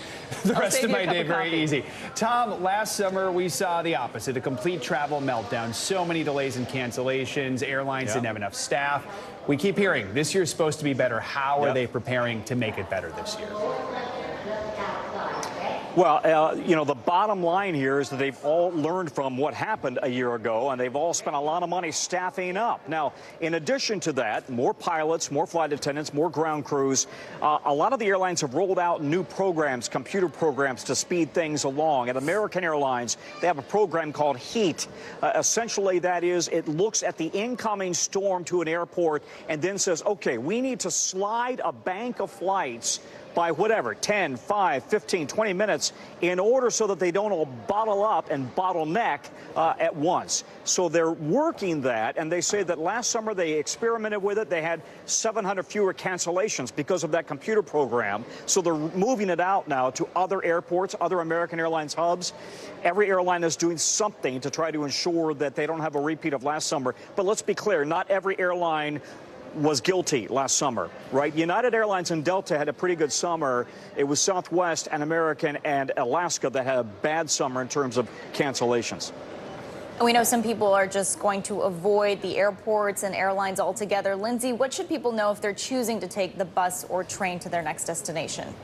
the rest of my day very easy. Tom, last summer we saw the opposite, a complete travel meltdown. So many delays and cancellations. Airlines didn't have enough staff. We keep hearing this year's supposed to be better. How are they preparing to make it better this year? Well, you know, the bottom line here is that they've all learned from what happened a year ago, and they've all spent a lot of money staffing up. Now, in addition to that, more pilots, more flight attendants, more ground crews. A lot of the airlines have rolled out new programs, computer programs, to speed things along. At American Airlines, they have a program called HEAT. Essentially, that is, it looks at the incoming storm to an airport and then says, okay, we need to slide a bank of flights by whatever, 10, 5, 15, 20 minutes in order so that they don't all bottle up and bottleneck at once. So they're working that, and they say that last summer they experimented with it. They had 700 fewer cancellations because of that computer program. So they're moving it out now to other airports, other American Airlines hubs. Every airline is doing something to try to ensure that they don't have a repeat of last summer. But let's be clear, not every airline was guilty last summer, right? United Airlines and Delta had a pretty good summer. It was Southwest and American and Alaska that had a bad summer in terms of cancellations. And we know some people are just going to avoid the airports and airlines altogether. Lindsay, what should people know if they're choosing to take the bus or train to their next destination?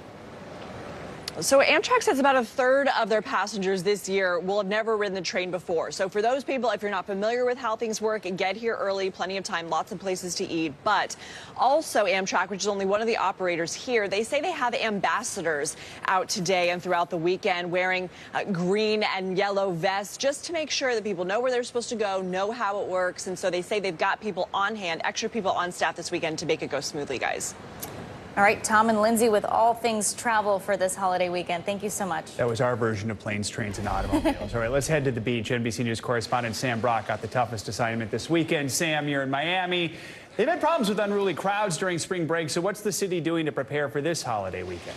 So Amtrak says about a third of their passengers this year will have never ridden the train before. So for those people, if you're not familiar with how things work, get here early, plenty of time, lots of places to eat. But also Amtrak, which is only one of the operators here, they say they have ambassadors out today and throughout the weekend wearing green and yellow vests just to make sure that people know where they're supposed to go, know how it works. And so they say they've got people on hand, extra people on staff this weekend to make it go smoothly, guys. All right, Tom and Lindsay with all things travel for this holiday weekend. Thank you so much. That was our version of planes, trains, and automobiles. All right, let's head to the beach. NBC News correspondent Sam Brock got the toughest assignment this weekend. Sam, you're in Miami. They've had problems with unruly crowds during spring break, so what's the city doing to prepare for this holiday weekend?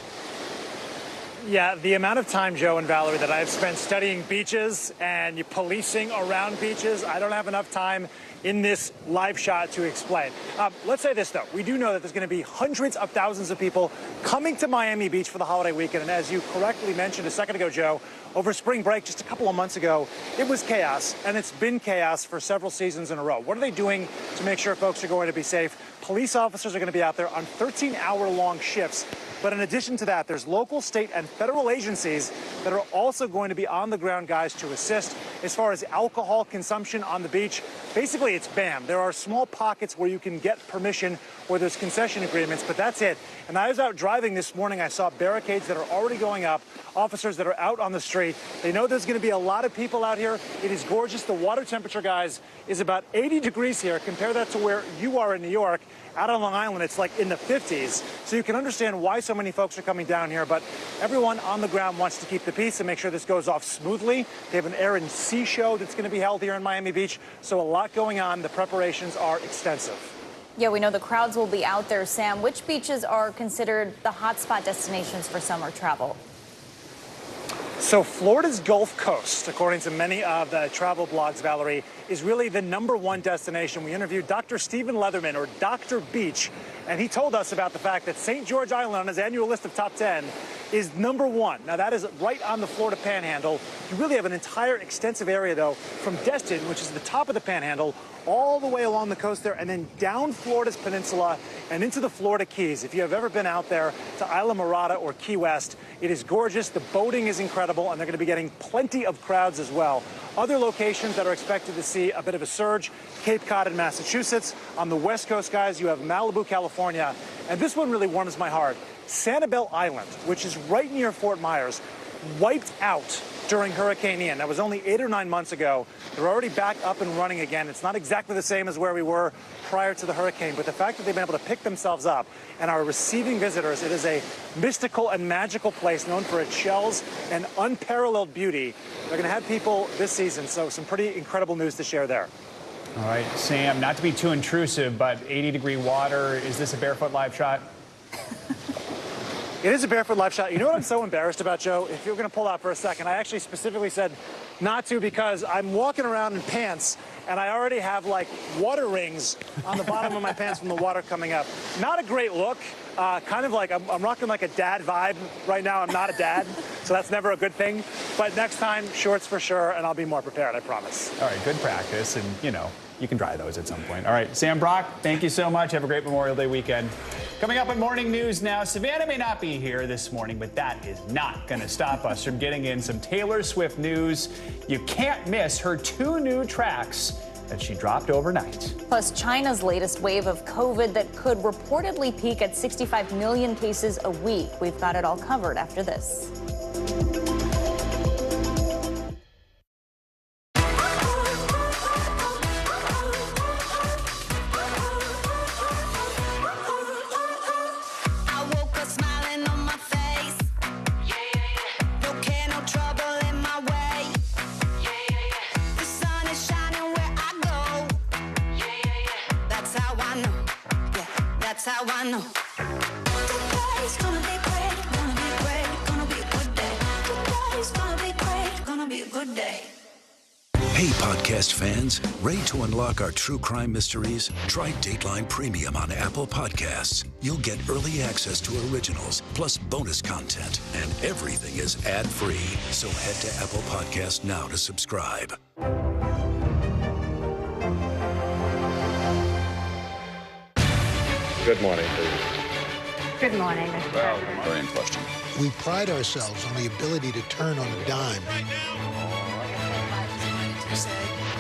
Yeah, the amount of time, Joe and Valerie, that I've spent studying beaches and policing around beaches, I don't have enough time in this live shot to explain. Let's say this, though. We do know that there's going to be hundreds of thousands of people coming to Miami Beach for the holiday weekend. And as you correctly mentioned a second ago, Joe, over spring break just a couple of months ago, it was chaos, and it's been chaos for several seasons in a row. What are they doing to make sure folks are going to be safe? Police officers are going to be out there on 13-hour-long shifts. But in addition to that, there's local, state, and federal agencies that are also going to be on-the-ground guys to assist. As far as alcohol consumption on the beach, basically it's banned. There are small pockets where you can get permission, where there's concession agreements, but that's it. And I was out driving this morning. I saw barricades that are already going up, officers that are out on the street. They know there's going to be a lot of people out here. It is gorgeous. The water temperature, guys, is about 80 degrees here. Compare that to where you are in New York. Out on Long Island, it's like in the 50s. So you can understand why so many folks are coming down here. But everyone on the ground wants to keep the peace and make sure this goes off smoothly. They have an air and sea show that's going to be held here in Miami Beach. So a lot going on. The preparations are extensive. Yeah, we know the crowds will be out there, Sam. Which beaches are considered the hotspot destinations for summer travel? So Florida's Gulf Coast, according to many of the travel blogs, Valerie, is really the #1 destination. We interviewed Dr. Stephen Leatherman, or Dr. Beach, and he told us about the fact that St. George Island on his annual list of top 10 is #1. Now, that is right on the Florida Panhandle. You really have an entire extensive area, though, from Destin, which is the top of the Panhandle, all the way along the coast there, and then down Florida's peninsula and into the Florida Keys. If you have ever been out there to Isla Mirada or Key West, it is gorgeous. The boating is incredible, and they're going to be getting plenty of crowds as well. Other locations that are expected to see a bit of a surge, Cape Cod in Massachusetts. On the West Coast, guys, you have Malibu, California. And this one really warms my heart. Sanibel Island, which is right near Fort Myers, wiped out during Hurricane Ian. That was only 8 or 9 months ago. They're already back up and running again. It's not exactly the same as where we were prior to the hurricane, but the fact that they've been able to pick themselves up and are receiving visitors, it is a mystical and magical place known for its shells and unparalleled beauty. They're going to have people this season, so some pretty incredible news to share there. All right, Sam, not to be too intrusive, but 80-degree water. Is this a barefoot live shot? It is a barefoot live shot. You know what I'm so embarrassed about, Joe? If you're going to pull out for a second, I actually specifically said not to because I'm walking around in pants and I already have like water rings on the bottom of my pants from the water coming up. Not a great look. Kind of like I'm rocking like a dad vibe right now. I'm not a dad, so that's never a good thing. But next time, shorts for sure, and I'll be more prepared, I promise. All right, good practice, and you can dry those at some point. All right, Sam Brock, thank you so much. Have a great Memorial Day weekend. Coming up on Morning News Now, Savannah may not be here this morning, but that is not going to stop us from getting in some Taylor Swift news. You can't miss her 2 new tracks that she dropped overnight. Plus, China's latest wave of COVID that could reportedly peak at 65 million cases a week. We've got it all covered after this. That's how I know. Today's gonna be great, gonna be great, gonna be a good day. Today's gonna be great, gonna be a good day. Hey, podcast fans, ready to unlock our true crime mysteries? Try Dateline Premium on Apple Podcasts. You'll get early access to originals, plus bonus content, and everything is ad-free. So head to Apple Podcasts now to subscribe. Good morning, Good morning, Mr. President. Very in question. We pride ourselves on the ability to turn on a dime.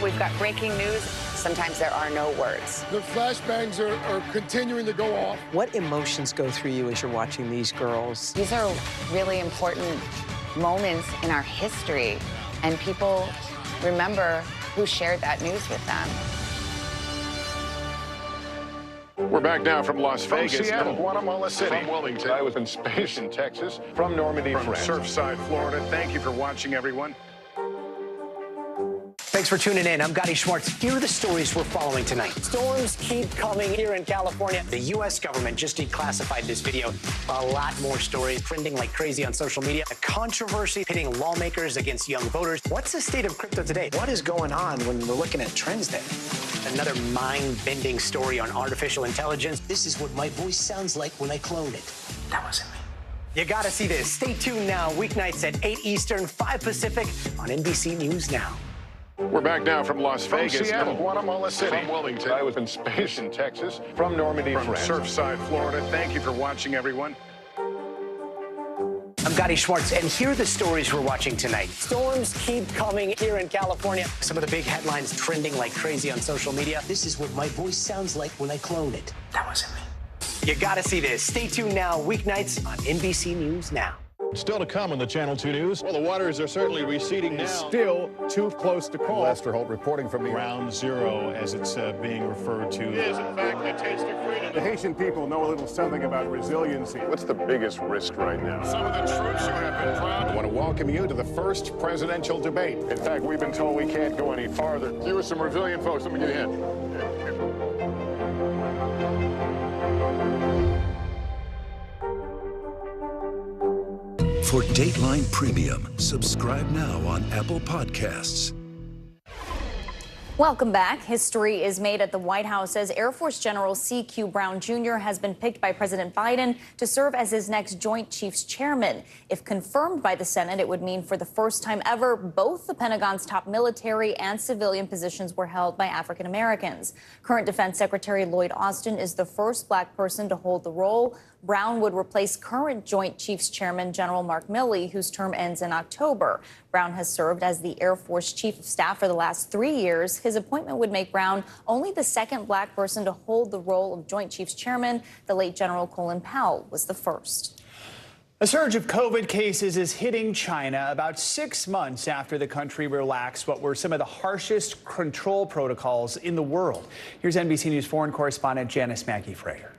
We've got breaking news. Sometimes there are no words. The flashbangs are continuing to go off. What emotions go through you as you're watching these girls? These are really important moments in our history, and people remember who shared that news with them. We're back now from Las Vegas, From Seattle, from Guatemala City, from Wilmington, I was in space in Texas, from Normandy, from France, Surfside, Florida. Thank you for watching, everyone. Thanks for tuning in. I'm Gotti Schwartz. Here are the stories we're following tonight. Storms keep coming here in California. The U.S. government just declassified this video. A lot more stories trending like crazy on social media. A controversy pitting lawmakers against young voters. What's the state of crypto today? What is going on when we're looking at trends there? Another mind-bending story on artificial intelligence. This is what my voice sounds like when I clone it. That wasn't me. You gotta see this. Stay tuned now, weeknights at 8 Eastern, 5 Pacific on NBC News Now. We're back now from Las from Vegas, Seattle, from Guatemala City, from Wilmington, I was in space in Texas, from Normandy, from France, Surfside, Florida. Thank you for watching, everyone. I'm Gotti Schwartz, and here are the stories we're watching tonight. Storms keep coming here in California. Some of the big headlines trending like crazy on social media. This is what my voice sounds like when I clone it. That wasn't me. You gotta see this. Stay tuned now, weeknights on NBC News Now. Still to come on the Channel 2 News. Well, the waters are certainly receding now. Still too close to call. Lester Holt reporting from the Ground Zero, as it's being referred to. It is, in fact, a taste of freedom. The Haitian people know a little something about resiliency. What's the biggest risk right now? Some of the troops who have been proud. I want to welcome you to the first presidential debate. In fact, we've been told we can't go any farther. You were some resilient folks. Let me get a hint. For Dateline Premium, subscribe now on Apple Podcasts. Welcome back. History is made at the White House as Air Force General C.Q. Brown Jr. has been picked by President Biden to serve as his next Joint Chiefs Chairman. If confirmed by the Senate, it would mean for the first time ever, both the Pentagon's top military and civilian positions were held by African Americans. Current Defense Secretary Lloyd Austin is the first black person to hold the role. Brown would replace current Joint Chiefs Chairman General Mark Milley, whose term ends in October. Brown has served as the Air Force Chief of Staff for the last 3 years. His appointment would make Brown only the second black person to hold the role of Joint Chiefs Chairman. The late General Colin Powell was the first. A surge of COVID cases is hitting China about 6 months after the country relaxed what were some of the harshest control protocols in the world. Here's NBC News foreign correspondent Janice Mackey-Frayer.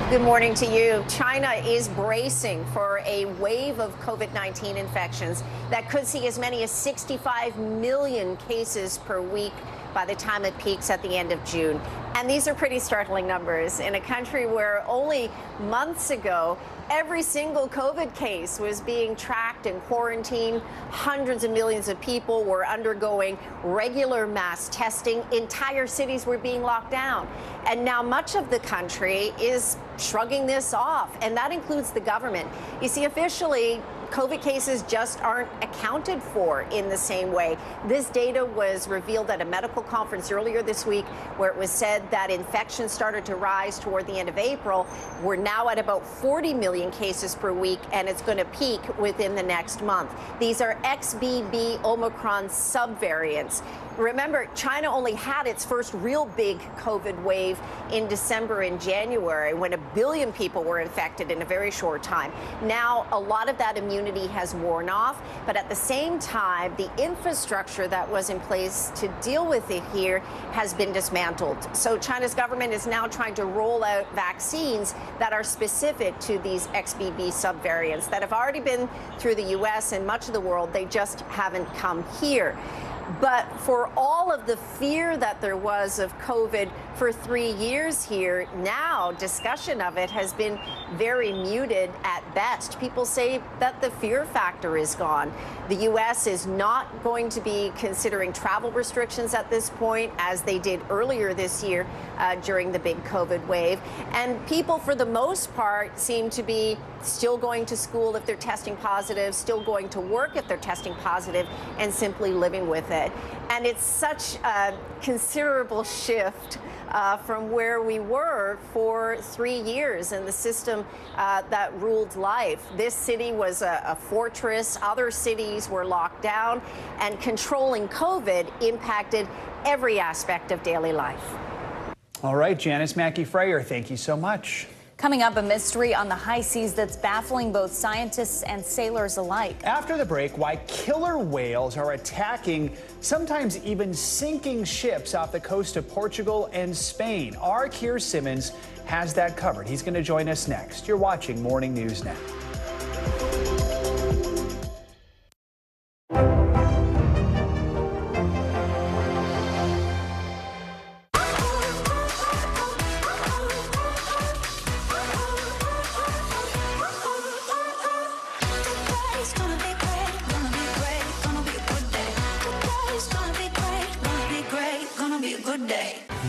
Good morning to you. China is bracing for a wave of COVID-19 infections that could see as many as 65 million cases per week by the time it peaks at the end of June. And these are pretty startling numbers in a country where only months ago, every single COVID case was being tracked and quarantined. Hundreds of millions of people were undergoing regular mass testing. Entire cities were being locked down. And now much of the country is shrugging this off, and that includes the government. You see, officially, COVID cases just aren't accounted for in the same way. This data was revealed at a medical conference earlier this week where it was said that infections started to rise toward the end of April. We're now at about 40 million cases per week, and it's going to peak within the next month. These are XBB Omicron subvariants. Remember, China only had its first real big COVID wave in December and January when 1 billion people were infected in a very short time. Now, a lot of that immunity has worn off, but at the same time, the infrastructure that was in place to deal with it here has been dismantled. So China's government is now trying to roll out vaccines that are specific to these XBB subvariants that have already been through the U.S. and much of the world. They just haven't come here. But for all of the fear that there was of COVID for 3 years here, now discussion of it has been very muted at best. People say that the fear factor is gone. The U.S. is not going to be considering travel restrictions at this point, as they did earlier this year during the big COVID wave. And people, for the most part, seem to be still going to school if they're testing positive, still going to work if they're testing positive, and simply living with it. And it's such a considerable shift from where we were for 3 years in the system that ruled life. This city was a fortress. Other cities were locked down, and controlling COVID impacted every aspect of daily life. All right, Janice Mackey-Frayer, thank you so much. Coming up, a mystery on the high seas that's baffling both scientists and sailors alike. After the break, why killer whales are attacking, sometimes even sinking ships off the coast of Portugal and Spain. Our Keir Simmons has that covered. He's going to join us next. You're watching Morning News Now.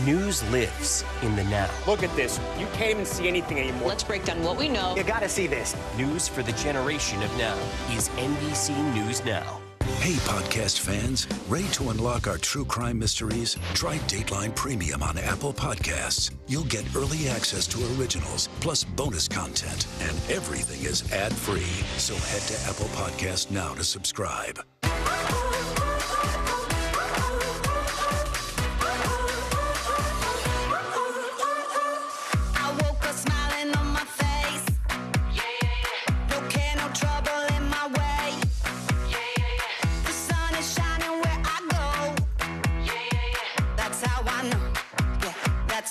News lives in the now. Look at this. You can't even see anything anymore. Let's break down what we know. You gotta see this. News for the generation of now is NBC News Now. Hey, podcast fans, ready to unlock our true crime mysteries? Try Dateline Premium on Apple Podcasts. You'll get early access to originals, plus bonus content, and everything is ad-free. So head to Apple Podcasts now to subscribe.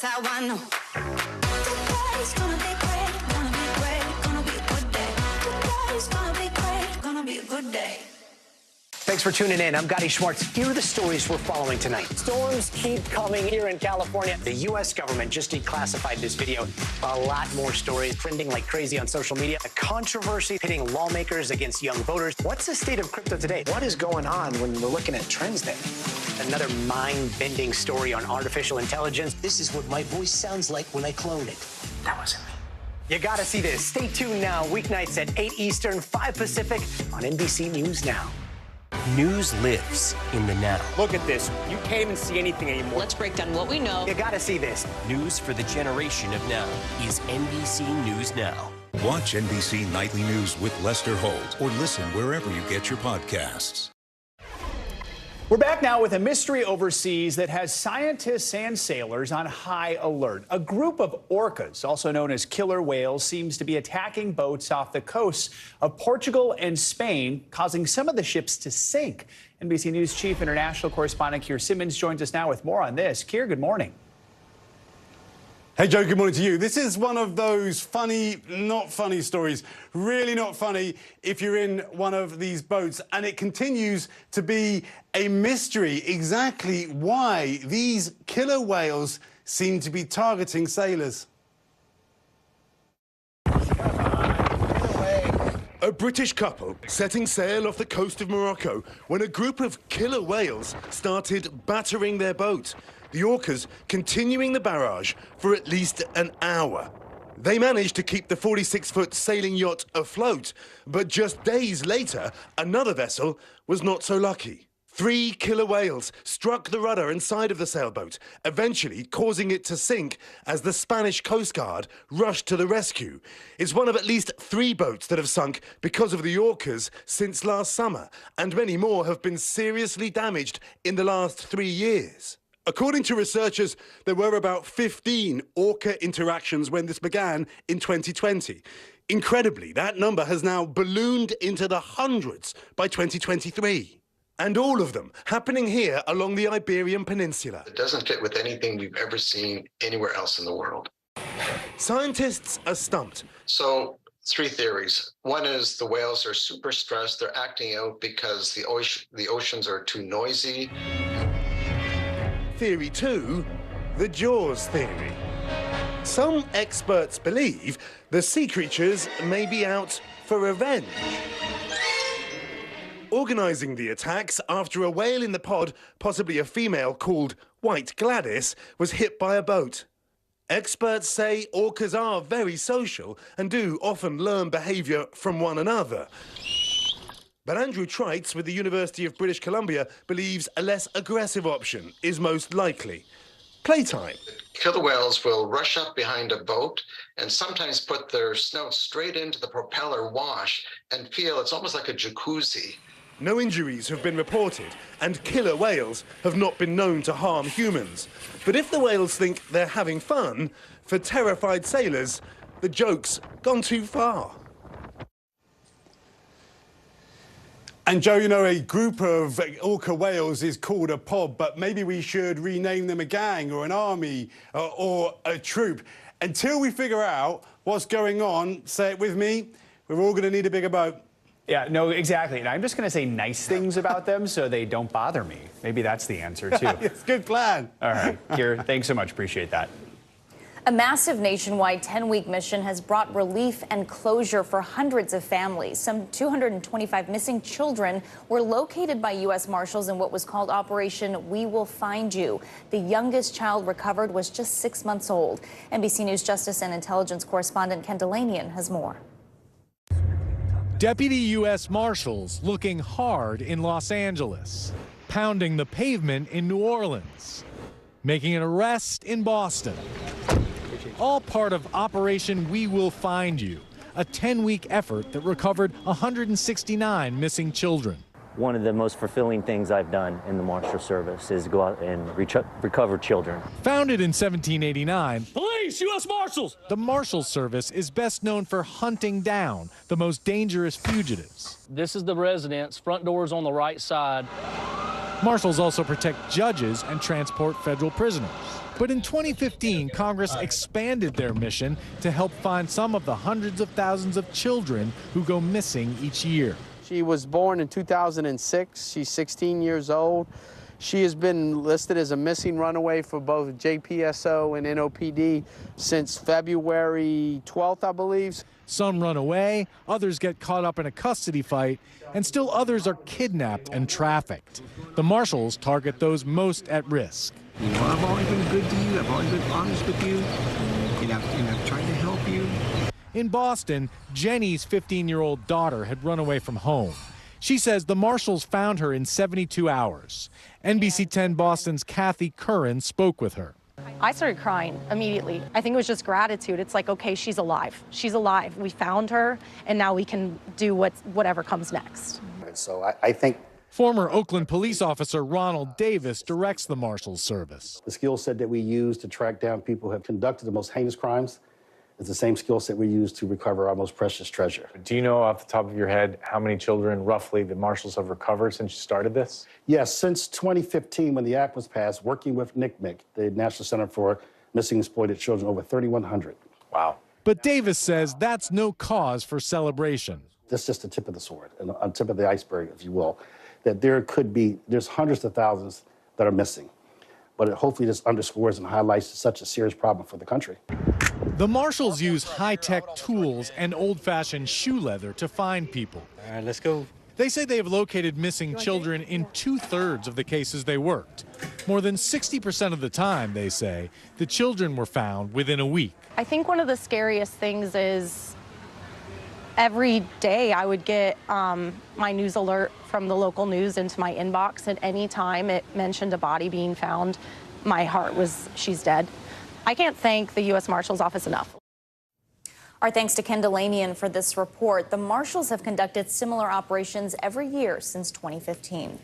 How I know. Today's gonna be great, gonna be great, gonna be a good day. Today's gonna be great, gonna be a good day. Thanks for tuning in. I'm Gotti Schwartz. Here are the stories we're following tonight. Storms keep coming here in California. The U.S. government just declassified this video. A lot more stories trending like crazy on social media. A controversy pitting lawmakers against young voters. What's the state of crypto today? What is going on when we're looking at trends there? Another mind-bending story on artificial intelligence. This is what my voice sounds like when I clone it. That wasn't me. You gotta see this. Stay tuned now, weeknights at 8 Eastern, 5 Pacific on NBC News Now. News lives in the now. Look at this. You can't even see anything anymore. Let's break down what we know. You gotta see this. News for the generation of now is NBC News Now. Watch NBC Nightly News with Lester Holt or listen wherever you get your podcasts. We're back now with a mystery overseas that has scientists and sailors on high alert. A group of orcas, also known as killer whales, seems to be attacking boats off the coasts of Portugal and Spain, causing some of the ships to sink. NBC News Chief International Correspondent Keir Simmons joins us now with more on this. Keir, good morning. Hey, Joe, good morning to you. This is one of those funny, not funny stories. Really not funny if you're in one of these boats. And it continues to be a mystery exactly why these killer whales seem to be targeting sailors. A British couple setting sail off the coast of Morocco when a group of killer whales started battering their boat. The orcas continuing the barrage for at least an hour. They managed to keep the 46-foot sailing yacht afloat, but just days later, another vessel was not so lucky. 3 killer whales struck the rudder and side of the sailboat, eventually causing it to sink as the Spanish Coast Guard rushed to the rescue. It's one of at least 3 boats that have sunk because of the orcas since last summer, and many more have been seriously damaged in the last 3 years. According to researchers, there were about 15 orca interactions when this began in 2020. Incredibly, that number has now ballooned into the hundreds by 2023. And all of them happening here along the Iberian Peninsula. It doesn't fit with anything we've ever seen anywhere else in the world. Scientists are stumped. So, 3 theories. One is the whales are super stressed. They're acting out because the oceans are too noisy. Theory 2, the Jaws theory. Some experts believe the sea creatures may be out for revenge. Organising the attacks after a whale in the pod, possibly a female called White Gladys, was hit by a boat. Experts say orcas are very social and do often learn behaviour from one another. But Andrew Trites with the University of British Columbia believes a less aggressive option is most likely. Playtime. Killer whales will rush up behind a boat and sometimes put their snout straight into the propeller wash and feel it's almost like a jacuzzi. No injuries have been reported, and killer whales have not been known to harm humans. But if the whales think they're having fun, for terrified sailors, the joke's gone too far. And Joe, you know, a group of orca whales is called a pod, but maybe we should rename them a gang or an army or a troop. Until we figure out what's going on, say it with me, we're all going to need a bigger boat. Yeah, no, exactly. And I'm just going to say nice things about them so they don't bother me. Maybe that's the answer, too. It's a good plan. All right, Kier, thanks so much. Appreciate that. A massive nationwide 10-week mission has brought relief and closure for hundreds of families. Some 225 missing children were located by U.S. Marshals in what was called Operation We Will Find You. The youngest child recovered was just 6 months old. NBC News Justice and Intelligence correspondent Ken Delanian has more. Deputy U.S. Marshals looking hard in Los Angeles, pounding the pavement in New Orleans, making an arrest in Boston. All part of Operation We Will Find You, a 10-week effort that recovered 169 missing children. One of the most fulfilling things I've done in the Marshal Service is go out and recover children. Founded in 1789, Police, U.S. Marshals! The Marshal Service is best known for hunting down the most dangerous fugitives. This is the residence, front doors on the right side. Marshals also protect judges and transport federal prisoners. But in 2015, Congress expanded their mission to help find some of the hundreds of thousands of children who go missing each year. She was born in 2006. She's 16 years old. She has been listed as a missing runaway for both JPSO and NOPD since February 12th, I believe. Some run away, others get caught up in a custody fight, and still others are kidnapped and trafficked. The Marshals target those most at risk. You know, I've always been good to you. I've always been honest with you, and I've tried to help you. In Boston, Jenny's 15-year-old daughter had run away from home. She says the Marshals found her in 72 hours. NBC 10 Boston's Kathy Curran spoke with her. I started crying immediately. I think it was just gratitude. It's like, okay, she's alive. She's alive. We found her, and now we can do whatever comes next. So I think former Oakland police officer Ronald Davis directs the Marshals Service. The skill set that we use to track down people who have conducted the most heinous crimes is the same skill set we use to recover our most precious treasure. Do you know off the top of your head how many children roughly the Marshals have recovered since you started this? Yes, since 2015 when the act was passed, working with NCMEC, the National Center for Missing and Exploited Children, over 3,100. Wow. But Davis says that's no cause for celebration. That's just the tip of the sword, and the tip of the iceberg, if you will, that there's hundreds of thousands that are missing. But hopefully this underscores and highlights such a serious problem for the country. The Marshals use high-tech tools and old-fashioned shoe leather to find people. All right, let's go. They say they have located missing children in 2/3 of the cases they worked. More than 60% of the time, they say, the children were found within a week. I think one of the scariest things is every day I would get my news alert from the local news into my inbox, and any time it mentioned a body being found, my heart was, she's dead. I can't thank the U.S. Marshals Office enough. Our thanks to Ken Delanian for this report. The Marshals have conducted similar operations every year since 2015.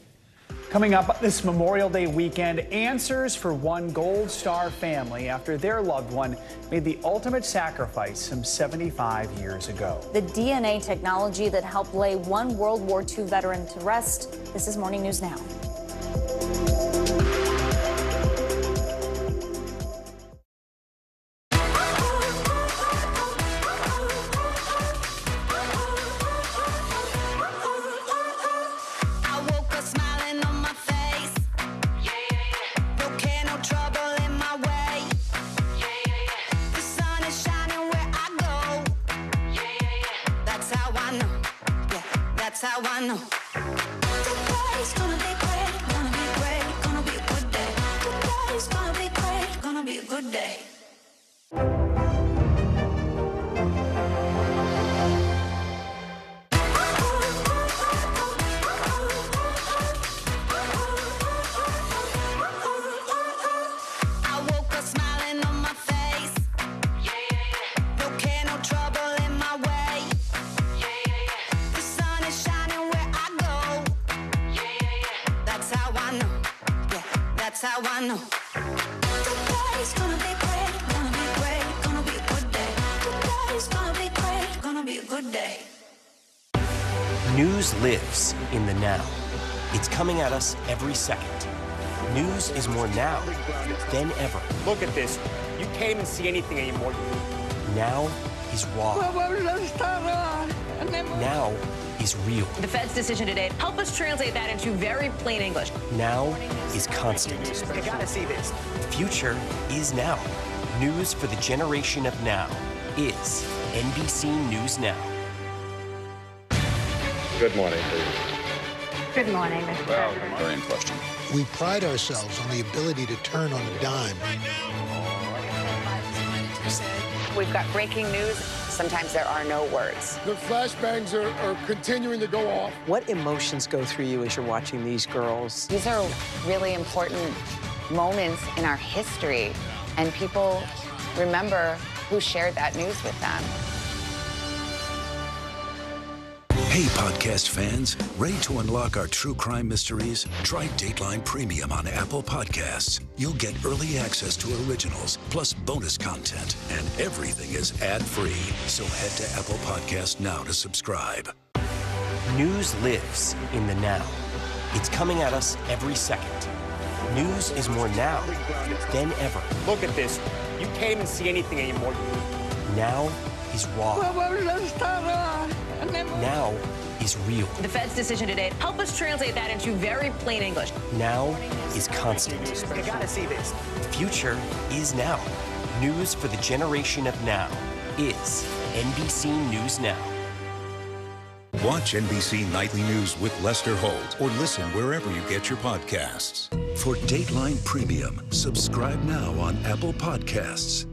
Coming up this Memorial Day weekend, answers for one Gold Star family after their loved one made the ultimate sacrifice some 75 years ago. The DNA technology that helped lay one World War II veteran to rest. This is Morning News Now. That's how I know. Today's gonna be great, gonna be great, gonna be a good day. Today's gonna be great, gonna be a good day. I woke up smiling on my face. No care, no trouble in my way. The sun is shining where I go. That's how I know. Yeah, that's how I know. Today's gonna be great, gonna be great, gonna be a good day. Today's News lives in the now. It's coming at us every second. News is more now than ever. Look at this. You can't even see anything anymore. Now is raw. Now is real. The Fed's decision today, help us translate that into very plain English. Now is constant. You gotta see this. Future is now. News for the generation of now is NBC News Now. Good morning, please. Good morning, Mr. President. Very in question. We pride ourselves on the ability to turn on a dime. We've got breaking news. Sometimes there are no words. The flashbangs are continuing to go off. What emotions go through you as you're watching these girls? These are really important moments in our history, and people remember who shared that news with them. Hey, podcast fans, ready to unlock our true crime mysteries? Try Dateline Premium on Apple Podcasts. You'll get early access to originals, plus bonus content, and everything is ad-free. So head to Apple Podcasts now to subscribe. News lives in the now. It's coming at us every second. News is more now than ever. Look at this. You can't even see anything anymore. Now is raw. Now is real. The Fed's decision today, help us translate that into very plain English. Now is constant. You gotta see this. Future is now. News for the generation of now is NBC News Now. Watch NBC Nightly News with Lester Holt or listen wherever you get your podcasts. For Dateline Premium, subscribe now on Apple Podcasts.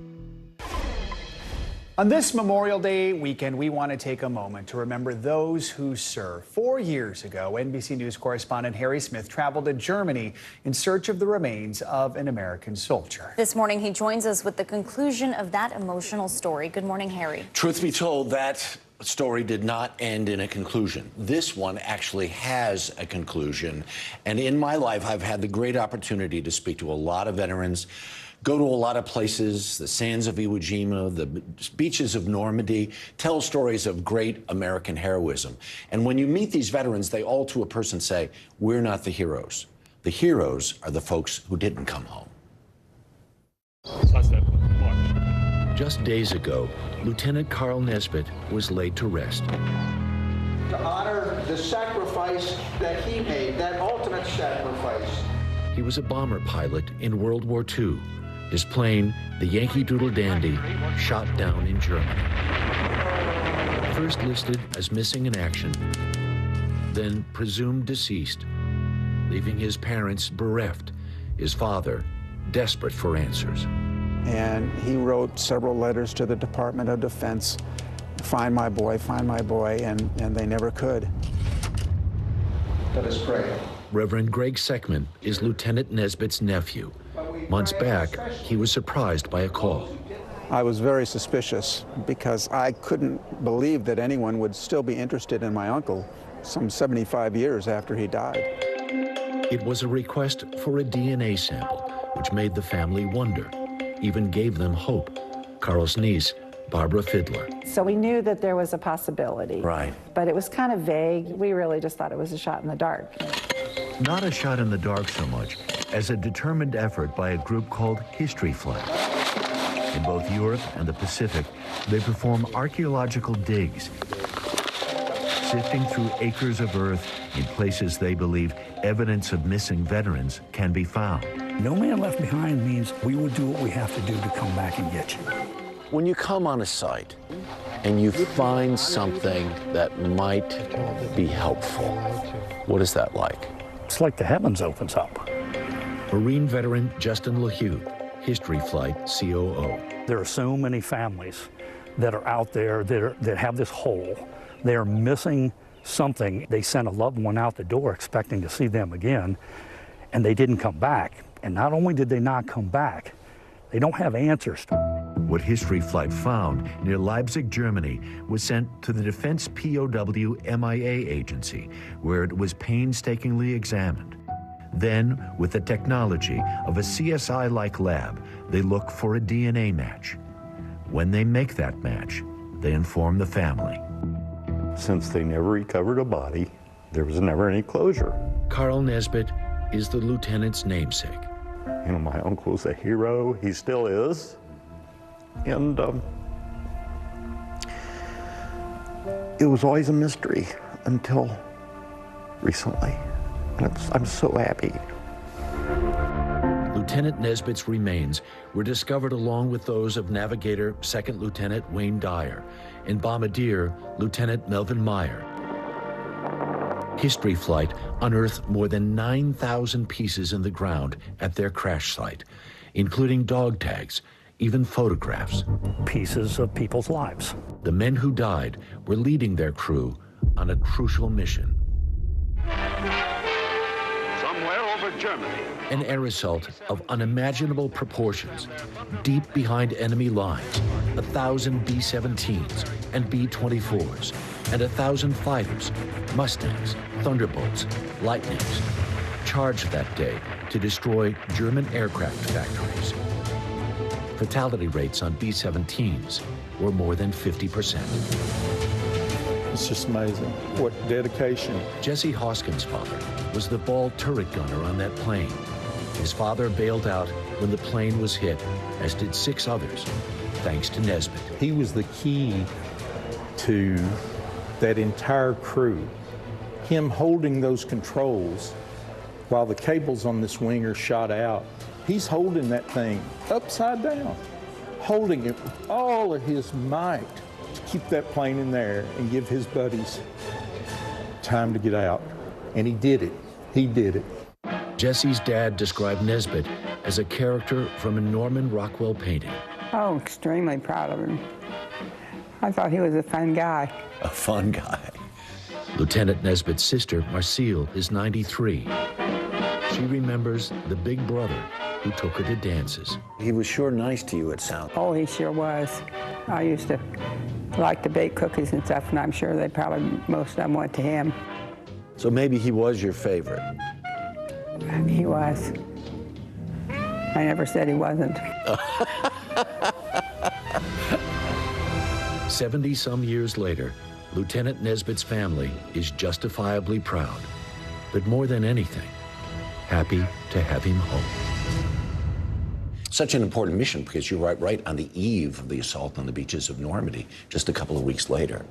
On this Memorial Day weekend, we want to take a moment to remember those who served. 4 years ago, NBC News correspondent Harry Smith traveled to Germany in search of the remains of an American soldier. This morning, he joins us with the conclusion of that emotional story. Good morning, Harry. Truth be told, that story did not end in a conclusion. This one actually has a conclusion. And in my life, I've had the great opportunity to speak to a lot of veterans, go to a lot of places, the sands of Iwo Jima, the beaches of Normandy, tell stories of great American heroism. And when you meet these veterans, they all to a person say, we're not the heroes. The heroes are the folks who didn't come home. Just days ago, Lieutenant Carl Nesbitt was laid to rest. To honor the sacrifice that he made, that ultimate sacrifice. He was a bomber pilot in World War II. His plane, the Yankee Doodle Dandy, shot down in Germany. First listed as missing in action, then presumed deceased, leaving his parents bereft, his father desperate for answers. And he wrote several letters to the Department of Defense, find my boy, and they never could. Let us pray. Reverend Greg Seckman is Lieutenant Nesbitt's nephew. Months back, he was surprised by a call. I was very suspicious because I couldn't believe that anyone would still be interested in my uncle some 75 years after he died. It was a request for a DNA sample, which made the family wonder, even gave them hope. Carl's niece, Barbara Fiddler. So we knew that there was a possibility. Right. But it was kind of vague. We really just thought it was a shot in the dark. Not a shot in the dark so much as a determined effort by a group called History Flight. In both Europe and the Pacific, they perform archaeological digs, sifting through acres of earth in places they believe evidence of missing veterans can be found. No man left behind means we will do what we have to do to come back and get you. When you come on a site and you find something that might be helpful, what is that like? It's like the heavens opens up. Marine veteran Justin LaHue, History Flight COO. There are so many families that are out there that have this hole. They are missing something. They sent a loved one out the door expecting to see them again, and they didn't come back. And not only did they not come back, they don't have answers. What History Flight found near Leipzig, Germany, was sent to the Defense POW MIA agency, where it was painstakingly examined. Then, with the technology of a CSI-like lab, they look for a DNA match. When they make that match, they inform the family. since they never recovered a body, there was never any closure. Carl Nesbitt is the lieutenant's namesake. You know, my uncle's a hero. He still is. And it was always a mystery until recently. And I'm so happy. Lieutenant Nesbitt's remains were discovered along with those of Navigator Second Lieutenant Wayne Dyer and Bombardier Lieutenant Melvin Meyer. History Flight unearthed more than 9,000 pieces in the ground at their crash site, including dog tags, even photographs. Pieces of people's lives. The men who died were leading their crew on a crucial mission. Somewhere over Germany. An air assault of unimaginable proportions, deep behind enemy lines, 1,000 B-17s and B-24s, and 1,000 fighters, Mustangs, Thunderbolts, Lightnings, charged that day to destroy German aircraft factories. Fatality rates on B-17s were more than 50%. It's just amazing. What dedication. Jesse Hoskins' father was the ball turret gunner on that plane. His father bailed out when the plane was hit, as did 6 others, thanks to Nesbitt. He was the key to that entire crew. Him holding those controls while the cables on this wing are shot out. He's holding that thing upside down, holding it with all of his might to keep that plane in there and give his buddies time to get out. And he did it. He did it. Jesse's dad described Nesbitt as a character from a Norman Rockwell painting. Oh, extremely proud of him. I thought he was a fun guy. A fun guy. Lieutenant Nesbitt's sister, Marcille, is 93. She remembers the big brother who took her to dances. He was sure nice to you, it sounds. Oh, he sure was. I used to like to bake cookies and stuff, and I'm sure most of them went to him. So maybe he was your favorite. He was. I never said he wasn't. 70-some years later, Lieutenant Nesbitt's family is justifiably proud, but more than anything, happy to have him home. Such an important mission because you're right on the eve of the assault on the beaches of Normandy, just a couple of weeks later.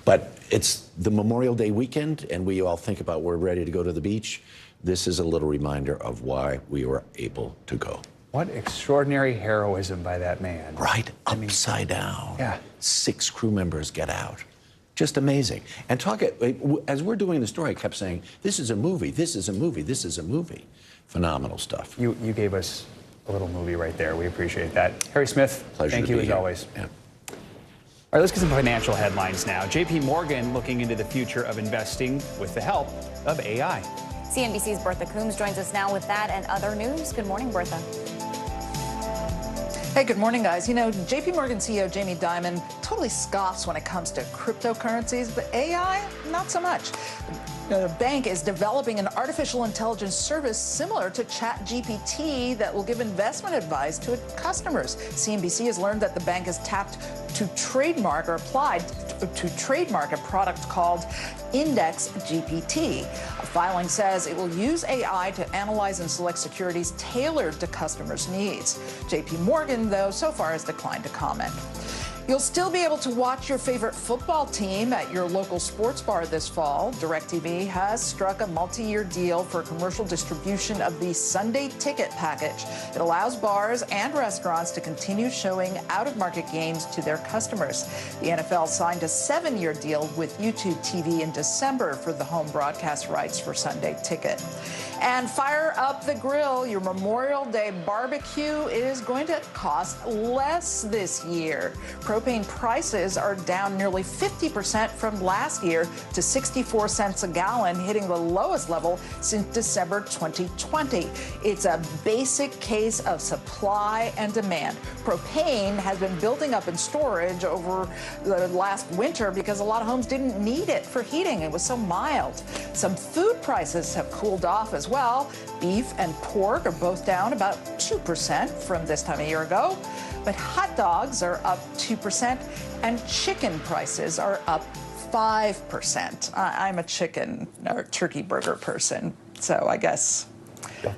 But it's the Memorial Day weekend, and we all think about we're ready to go to the beach. This is a little reminder of why we were able to go. What extraordinary heroism by that man. Right, upside down. Yeah. 6 crew members get out. Just amazing. And as we're doing the story, I kept saying, this is a movie, this is a movie, this is a movie. Phenomenal stuff. You gave us a little movie right there. We appreciate that. Harry Smith, thank you as always. Yeah. All right, let's get some financial headlines now. JP Morgan looking into the future of investing with the help of AI. CNBC's Bertha Coombs joins us now with that and other news. Good morning, Bertha. Hey, good morning, guys. You know, JP Morgan CEO Jamie Dimon totally scoffs when it comes to cryptocurrencies, but AI, not so much. The bank is developing an artificial intelligence service similar to ChatGPT that will give investment advice to its customers. CNBC has learned that the bank has tapped to trademark or applied to trademark a product called Index GPT. A filing says it will use AI to analyze and select securities tailored to customers' needs. JP Morgan, though, so far has declined to comment. You'll still be able to watch your favorite football team at your local sports bar this fall. DirecTV has struck a multi-year deal for commercial distribution of the Sunday Ticket package. It allows bars and restaurants to continue showing out-of-market games to their customers. The NFL signed a 7-year deal with YouTube TV in December for the home broadcast rights for Sunday Ticket. And fire up the grill. Your Memorial Day barbecue is going to cost less this year. Propane prices are down nearly 50% from last year to 64 cents a gallon, hitting the lowest level since December 2020. It's a basic case of supply and demand. Propane has been building up in storage over the last winter because a lot of homes didn't need it for heating. It was so mild. Some food prices have cooled off as well. Beef and pork are both down about 2% from this time a year ago. But hot dogs are up 2% and chicken prices are up 5%. I'm a chicken or turkey burger person, so I guess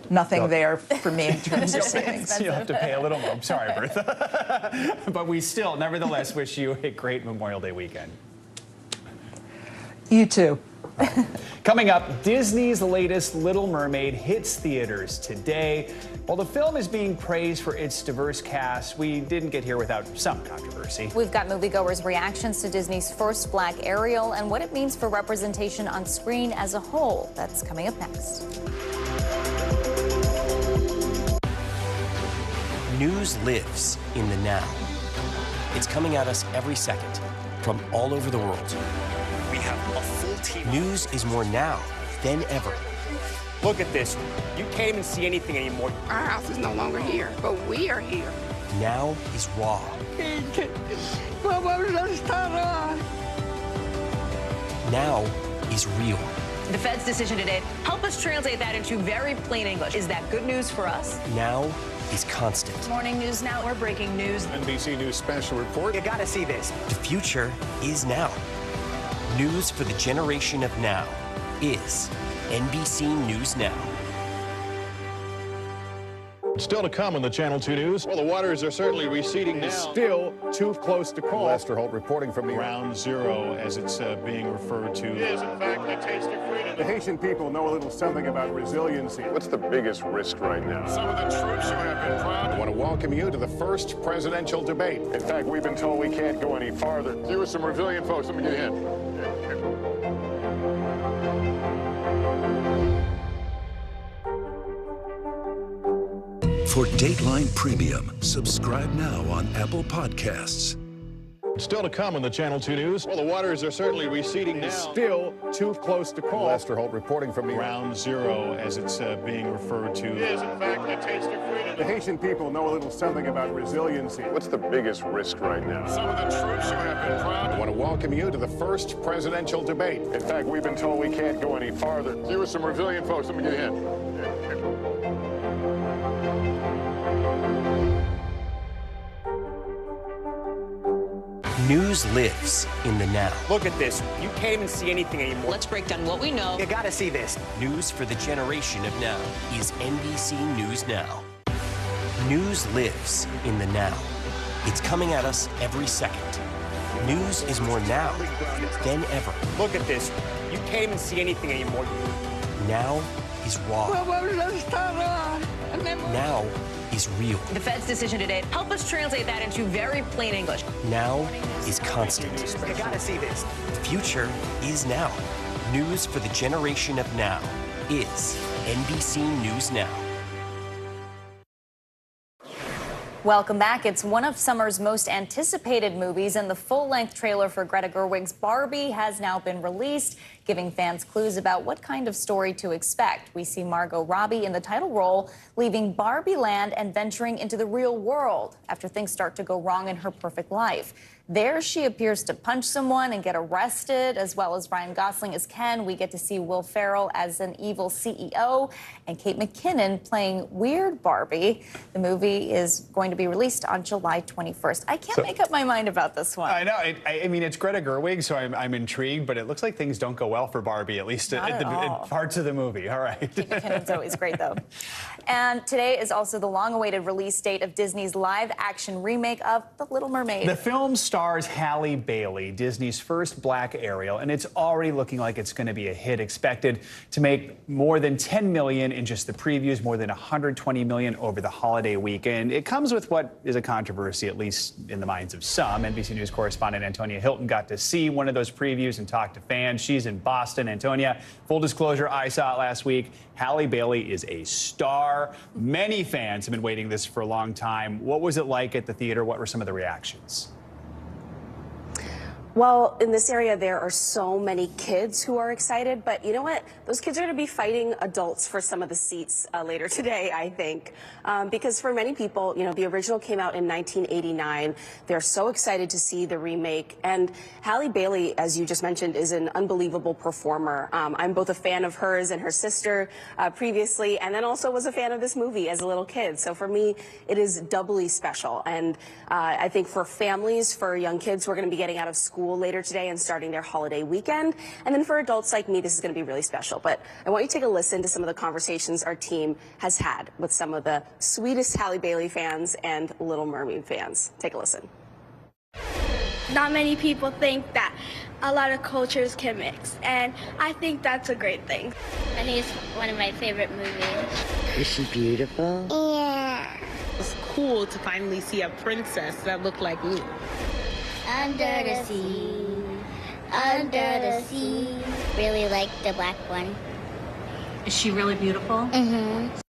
nothing there for me in terms of savings. You'll have to pay a little more. I'm sorry, Bertha. But we still, nevertheless, wish you a great Memorial Day weekend. You too. Coming up, Disney's latest Little Mermaid hits theaters today. While the film is being praised for its diverse cast, we didn't get here without some controversy. We've got moviegoers' reactions to Disney's first Black Ariel and what it means for representation on screen as a whole. That's coming up next. News lives in the now. It's coming at us every second from all over the world. We have a full team. News is more now than ever. Look at this. You can't even see anything anymore. Our house is no longer here, but we are here. Now is raw. Now is real. The Fed's decision today, help us translate that into very plain English. Is that good news for us? Now is constant. Morning News Now, we're breaking news. NBC News special report. You gotta see this. The future is now. News for the generation of now is NBC News Now. Still to come on the Channel 2 News. Well, the waters are certainly receding now. Still too close to call. Lester Holt reporting from the Ground Zero, as it's being referred to. It is, in fact, a taste of freedom. The Haitian people know a little something about resiliency. What's the biggest risk right now? Some of the troops who have been proud. I want to welcome you to the first presidential debate. In fact, we've been told we can't go any farther. You were some resilient folks. Let me get in. For Dateline Premium, subscribe now on Apple Podcasts. Still to come on the Channel 2 News. Well, the waters are certainly receding now. Still too close to call. Lester Holt reporting from the Ground Zero, as it's being referred to. It is, in fact, a taste of freedom. The Haitian people know a little something about resiliency. What's the biggest risk right now? Some of the troops who have been proud. I want to welcome you to the first presidential debate. In fact, we've been told we can't go any farther. You were some resilient folks. Let me get in. News lives in the now. Look at this. You can't even see anything anymore. Let's break down what we know. You gotta see this. News for the generation of now is NBC News Now. News lives in the now. It's coming at us every second. News is more now than ever. Look at this. You can't even see anything anymore. Now is raw. Now is real. The Fed's decision today, help us translate that into very plain English. Now is constant. You gotta see this. The future is now. News for the generation of now is NBC News Now. Welcome back. It's one of summer's most anticipated movies, and the full-length trailer for Greta Gerwig's Barbie has now been released, giving fans clues about what kind of story to expect. We see Margot Robbie in the title role, leaving Barbie land and venturing into the real world after things start to go wrong in her perfect life. There, she appears to punch someone and get arrested, as well as Ryan Gosling as Ken. We get to see Will Ferrell as an evil CEO and Kate McKinnon playing Weird Barbie. The movie is going to be released on July 21st. I can't make up my mind about this one. I know. I mean, it's Greta Gerwig, so I'm intrigued, but it looks like things don't go well for Barbie, at least at parts of the movie. All right. Kate McKinnon's always great, though. And today is also the long-awaited release date of Disney's live-action remake of The Little Mermaid. The film stars Halle Bailey, Disney's first Black Ariel, and it's already looking like it's going to be a hit, expected to make more than $10 million in just the previews, more than $120 million over the holiday weekend. It comes with what is a controversy, at least in the minds of some. NBC News correspondent Antonia Hilton got to see one of those previews and talk to fans. She's in Boston. Antonia, full disclosure, I saw it last week. Halle Bailey is a star. Many fans have been waiting this for a long time. What was it like at the theater? What were some of the reactions? Well, in this area, there are so many kids who are excited, but you know what? Those kids are going to be fighting adults for some of the seats later today, I think. Because for many people, you know, the original came out in 1989. They're so excited to see the remake. And Halle Bailey, as you just mentioned, is an unbelievable performer. I'm both a fan of hers and her sister previously, and then also was a fan of this movie as a little kid. So for me, it is doubly special. And I think for families, for young kids who are going to be getting out of school school later today and starting their holiday weekend. And then for adults like me, this is going to be really special. But I want you to take a listen to some of the conversations our team has had with some of the sweetest Halle Bailey fans and Little Mermaid fans. Take a listen. Not many people think that a lot of cultures can mix, and I think that's a great thing. I think it's one of my favorite movies. Is she beautiful? Yeah. It's cool to finally see a princess that looked like me. Under the sea, under the sea. Really like the black one. Is she really beautiful? Mm-hmm.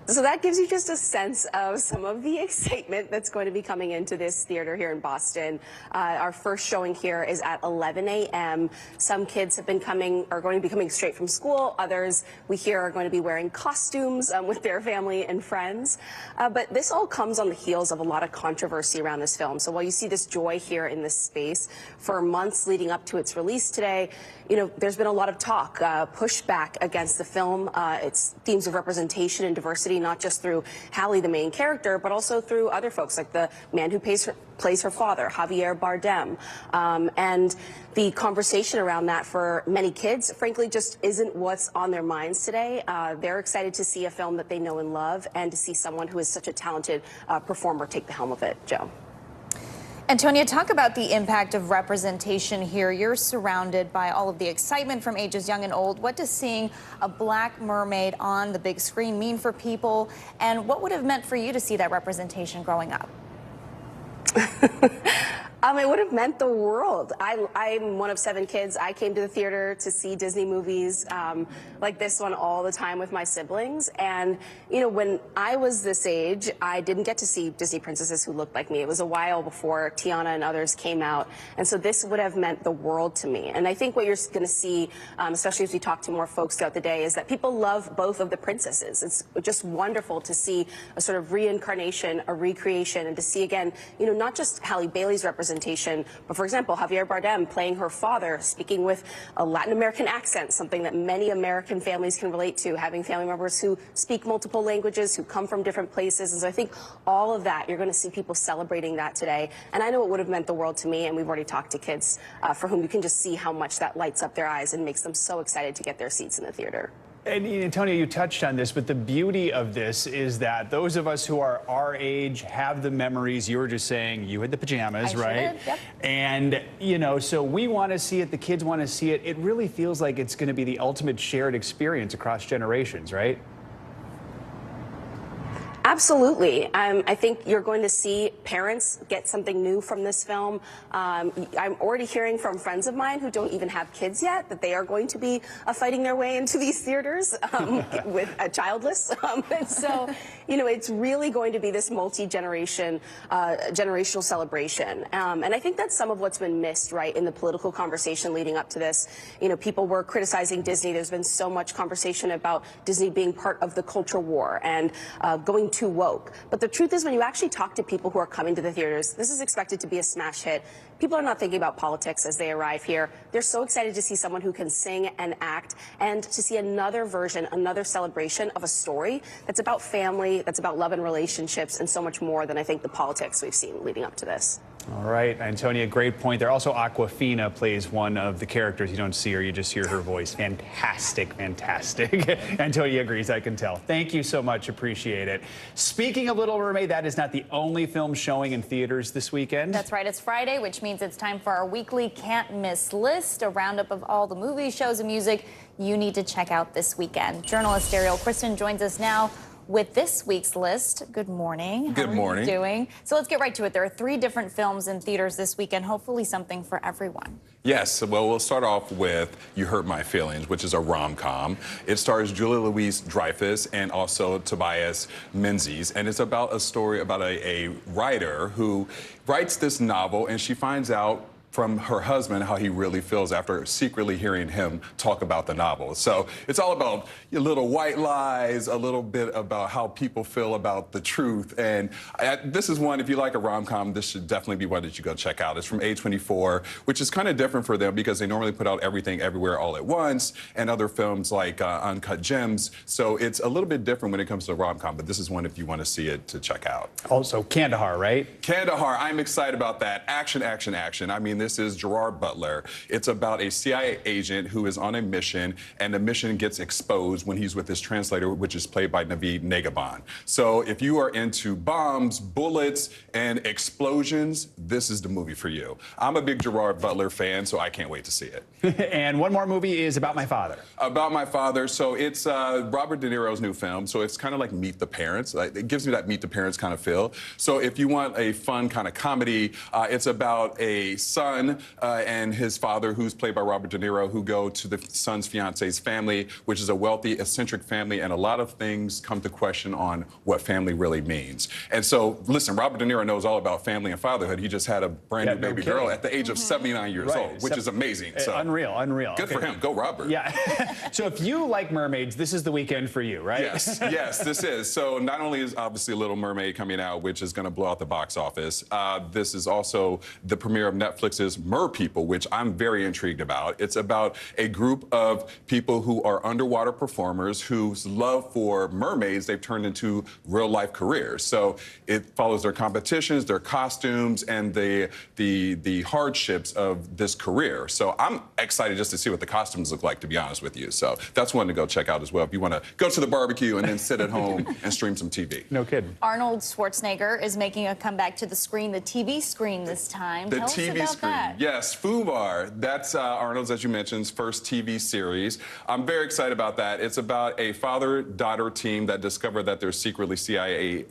So that gives you just a sense of some of the excitement that's going to be coming into this theater here in Boston. Our first showing here is at 11 a.m. Some kids are going to be coming straight from school. Others we hear are going to be wearing costumes with their family and friends. But this all comes on the heels of a lot of controversy around this film. So while you see this joy here in this space for months leading up to its release today, you know, there's been a lot of talk, pushback against the film, its themes of representation and diversity, not just through Halle, the main character, but also through other folks like the man who plays her father, Javier Bardem. And the conversation around that for many kids, frankly, just isn't what's on their minds today. They're excited to see a film that they know and love and to see someone who is such a talented performer take the helm of it. Joe. Antonia, talk about the impact of representation here. You're surrounded by all of the excitement from ages young and old. What does seeing a black mermaid on the big screen mean for people? And what would have meant for you to see that representation growing up? It would have meant the world. I'm one of 7 kids. I came to the theater to see Disney movies like this one all the time with my siblings. And, you know, when I was this age, I didn't get to see Disney princesses who looked like me. It was a while before Tiana and others came out. And so this would have meant the world to me. And I think what you're going to see, especially as we talk to more folks throughout the day, is that people love both of the princesses. It's just wonderful to see a sort of reincarnation, a recreation, and to see again, you know, not just Halle Bailey's representation, but for example, Javier Bardem playing her father, speaking with a Latin American accent, something that many American families can relate to, having family members who speak multiple languages, who come from different places. And so I think all of that, you're going to see people celebrating that today. And I know it would have meant the world to me, and we've already talked to kids for whom you can just see how much that lights up their eyes and makes them so excited to get their seats in the theater. And Antonia, you touched on this, but the beauty of this is that those of us who are our age have the memories. You were just saying you had the pajamas, right? Yep. And, you know, so we want to see it. The kids want to see it. It really feels like it's going to be the ultimate shared experience across generations, right? Absolutely. I think you're going to see parents get something new from this film. I'm already hearing from friends of mine who don't even have kids yet that they are going to be fighting their way into these theaters with childless. And so, you know, it's really going to be this multi-generation, generational celebration. And I think that's some of what's been missed, right, in the political conversation leading up to this. You know, people were criticizing Disney. There's been so much conversation about Disney being part of the culture war and going too woke. But the truth is, when you actually talk to people who are coming to the theaters, this is expected to be a smash hit. People are not thinking about politics as they arrive here. They're so excited to see someone who can sing and act and to see another version, another celebration of a story that's about family, that's about love and relationships, and so much more than I think the politics we've seen leading up to this. All right, Antonia, great point there. Also, Awkwafina plays one of the characters. You don't see her, you just hear her voice. Fantastic, fantastic. Antonia agrees, I can tell. Thank you so much, appreciate it. Speaking of Little Mermaid, that is not the only film showing in theaters this weekend. That's right, it's Friday, which means it's time for our weekly can't miss list, a roundup of all the movies, shows, and music you need to check out this weekend. Journalist Ariel Kristen joins us now with this week's list. Good morning. Good morning. How are you doing? So let's get right to it. There are 3 different films in theaters this weekend, hopefully something for everyone. Yes, well, we'll start off with You Hurt My Feelings, which is a rom-com. It stars Julia Louis-Dreyfus and also Tobias Menzies, and it's about a story about a writer who writes this novel, and she finds out from her husband how he really feels after secretly hearing him talk about the novel. So it's all about a little white lies, a little bit about how people feel about the truth. And this is one, if you like a rom-com, this should definitely be one that you go check out. It's from A24, which is kind of different for them because they normally put out everything everywhere all at once and other films like Uncut Gems. So it's a little bit different when it comes to rom-com, but this is one if you want to see it to check out. Also, Kandahar, right? Kandahar, I'm excited about that. Action, action, action. I mean, this is Gerard Butler. It's about a CIA agent who is on a mission, and the mission gets exposed when he's with his translator, which is played by Naveed Negahban. So if you are into bombs, bullets, and explosions, this is the movie for you. I'm a big Gerard Butler fan, so I can't wait to see it. And one more movie is About My Father. About My Father. So it's Robert De Niro's new film. So it's kind of like Meet the Parents. It gives me that Meet the Parents kind of feel. So if you want a fun kind of comedy, it's about a son and his father, who's played by Robert De Niro, who go to the son's fiance's family, which is a wealthy, eccentric family, and a lot of things come to question on what family really means. And so, listen, Robert De Niro knows all about family and fatherhood. He just had a brand new baby girl at the age of 79 years old, which is amazing. So Unreal. Good for him. Go, Robert. Yeah. So if you like mermaids, this is the weekend for you, right? Yes, this is. So not only is obviously Little Mermaid coming out, which is going to blow out the box office, this is also the premiere of Netflix's Mer People, which I'm very intrigued about. It's about a group of people who are underwater performers whose love for mermaids they've turned into real-life careers. So it follows their competitions, their costumes, and the hardships of this career. So I'm excited just to see what the costumes look like, to be honest with you. So that's one to go check out as well if you want to go to the barbecue and then sit at home and stream some TV. No kidding. Arnold Schwarzenegger is making a comeback to the screen, the TV screen this time. The Tell TV us about screen. that. Yes, Fubar. That's Arnold's, as you mentioned, first TV series. I'm very excited about that. It's about a father-daughter team that discover that they're secretly CIA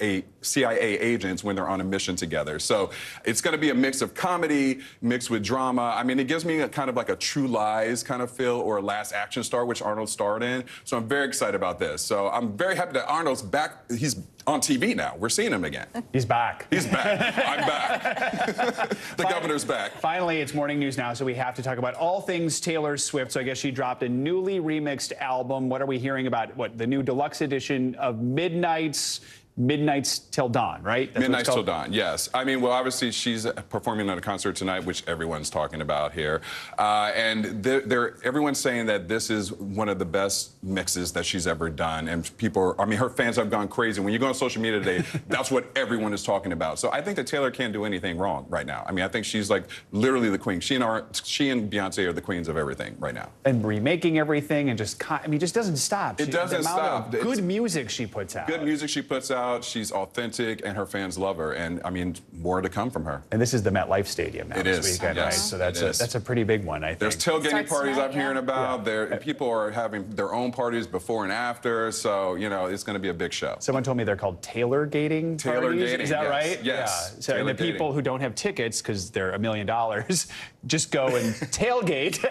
agents when they're on a mission together. So it's going to be a mix of comedy mixed with drama. I mean, it gives me a kind of like a True Lies kind of feel, or a Last Action Star, which Arnold starred in. So I'm very excited about this. So I'm very happy that Arnold's back. He's on TV now. We're seeing him again. He's back. He's back. I'm back. The governor's back. Finally, it's Morning News Now, so we have to talk about all things Taylor Swift. So I guess she dropped a newly remixed album. What are we hearing about? What, the new deluxe edition of Midnights Till Dawn, right? That's Midnights Till Dawn, yes. I mean, well, obviously, she's performing at a concert tonight, which everyone's talking about here. And everyone's saying that this is one of the best mixes that she's ever done. And people, I mean, her fans have gone crazy. When you go on social media today, that's what everyone is talking about. So I think that Taylor can't do anything wrong right now. I mean, I think she's like literally the queen. She and Beyonce are the queens of everything right now. And remaking everything and just doesn't stop. It doesn't stop. The amount of good music she puts out. Good music she puts out. She's authentic, and her fans love her. And I mean, more to come from her. And this is the MetLife Stadium now this weekend, yes, right? So that's a pretty big one, I think. There's tailgating parties I'm hearing about. Yeah. People are having their own parties before and after. So you know, it's going to be a big show. Someone told me they're called Tailor-gating parties. Is that right? Yes. Yeah. So and the people who don't have tickets because they're $1 million just go and tailgate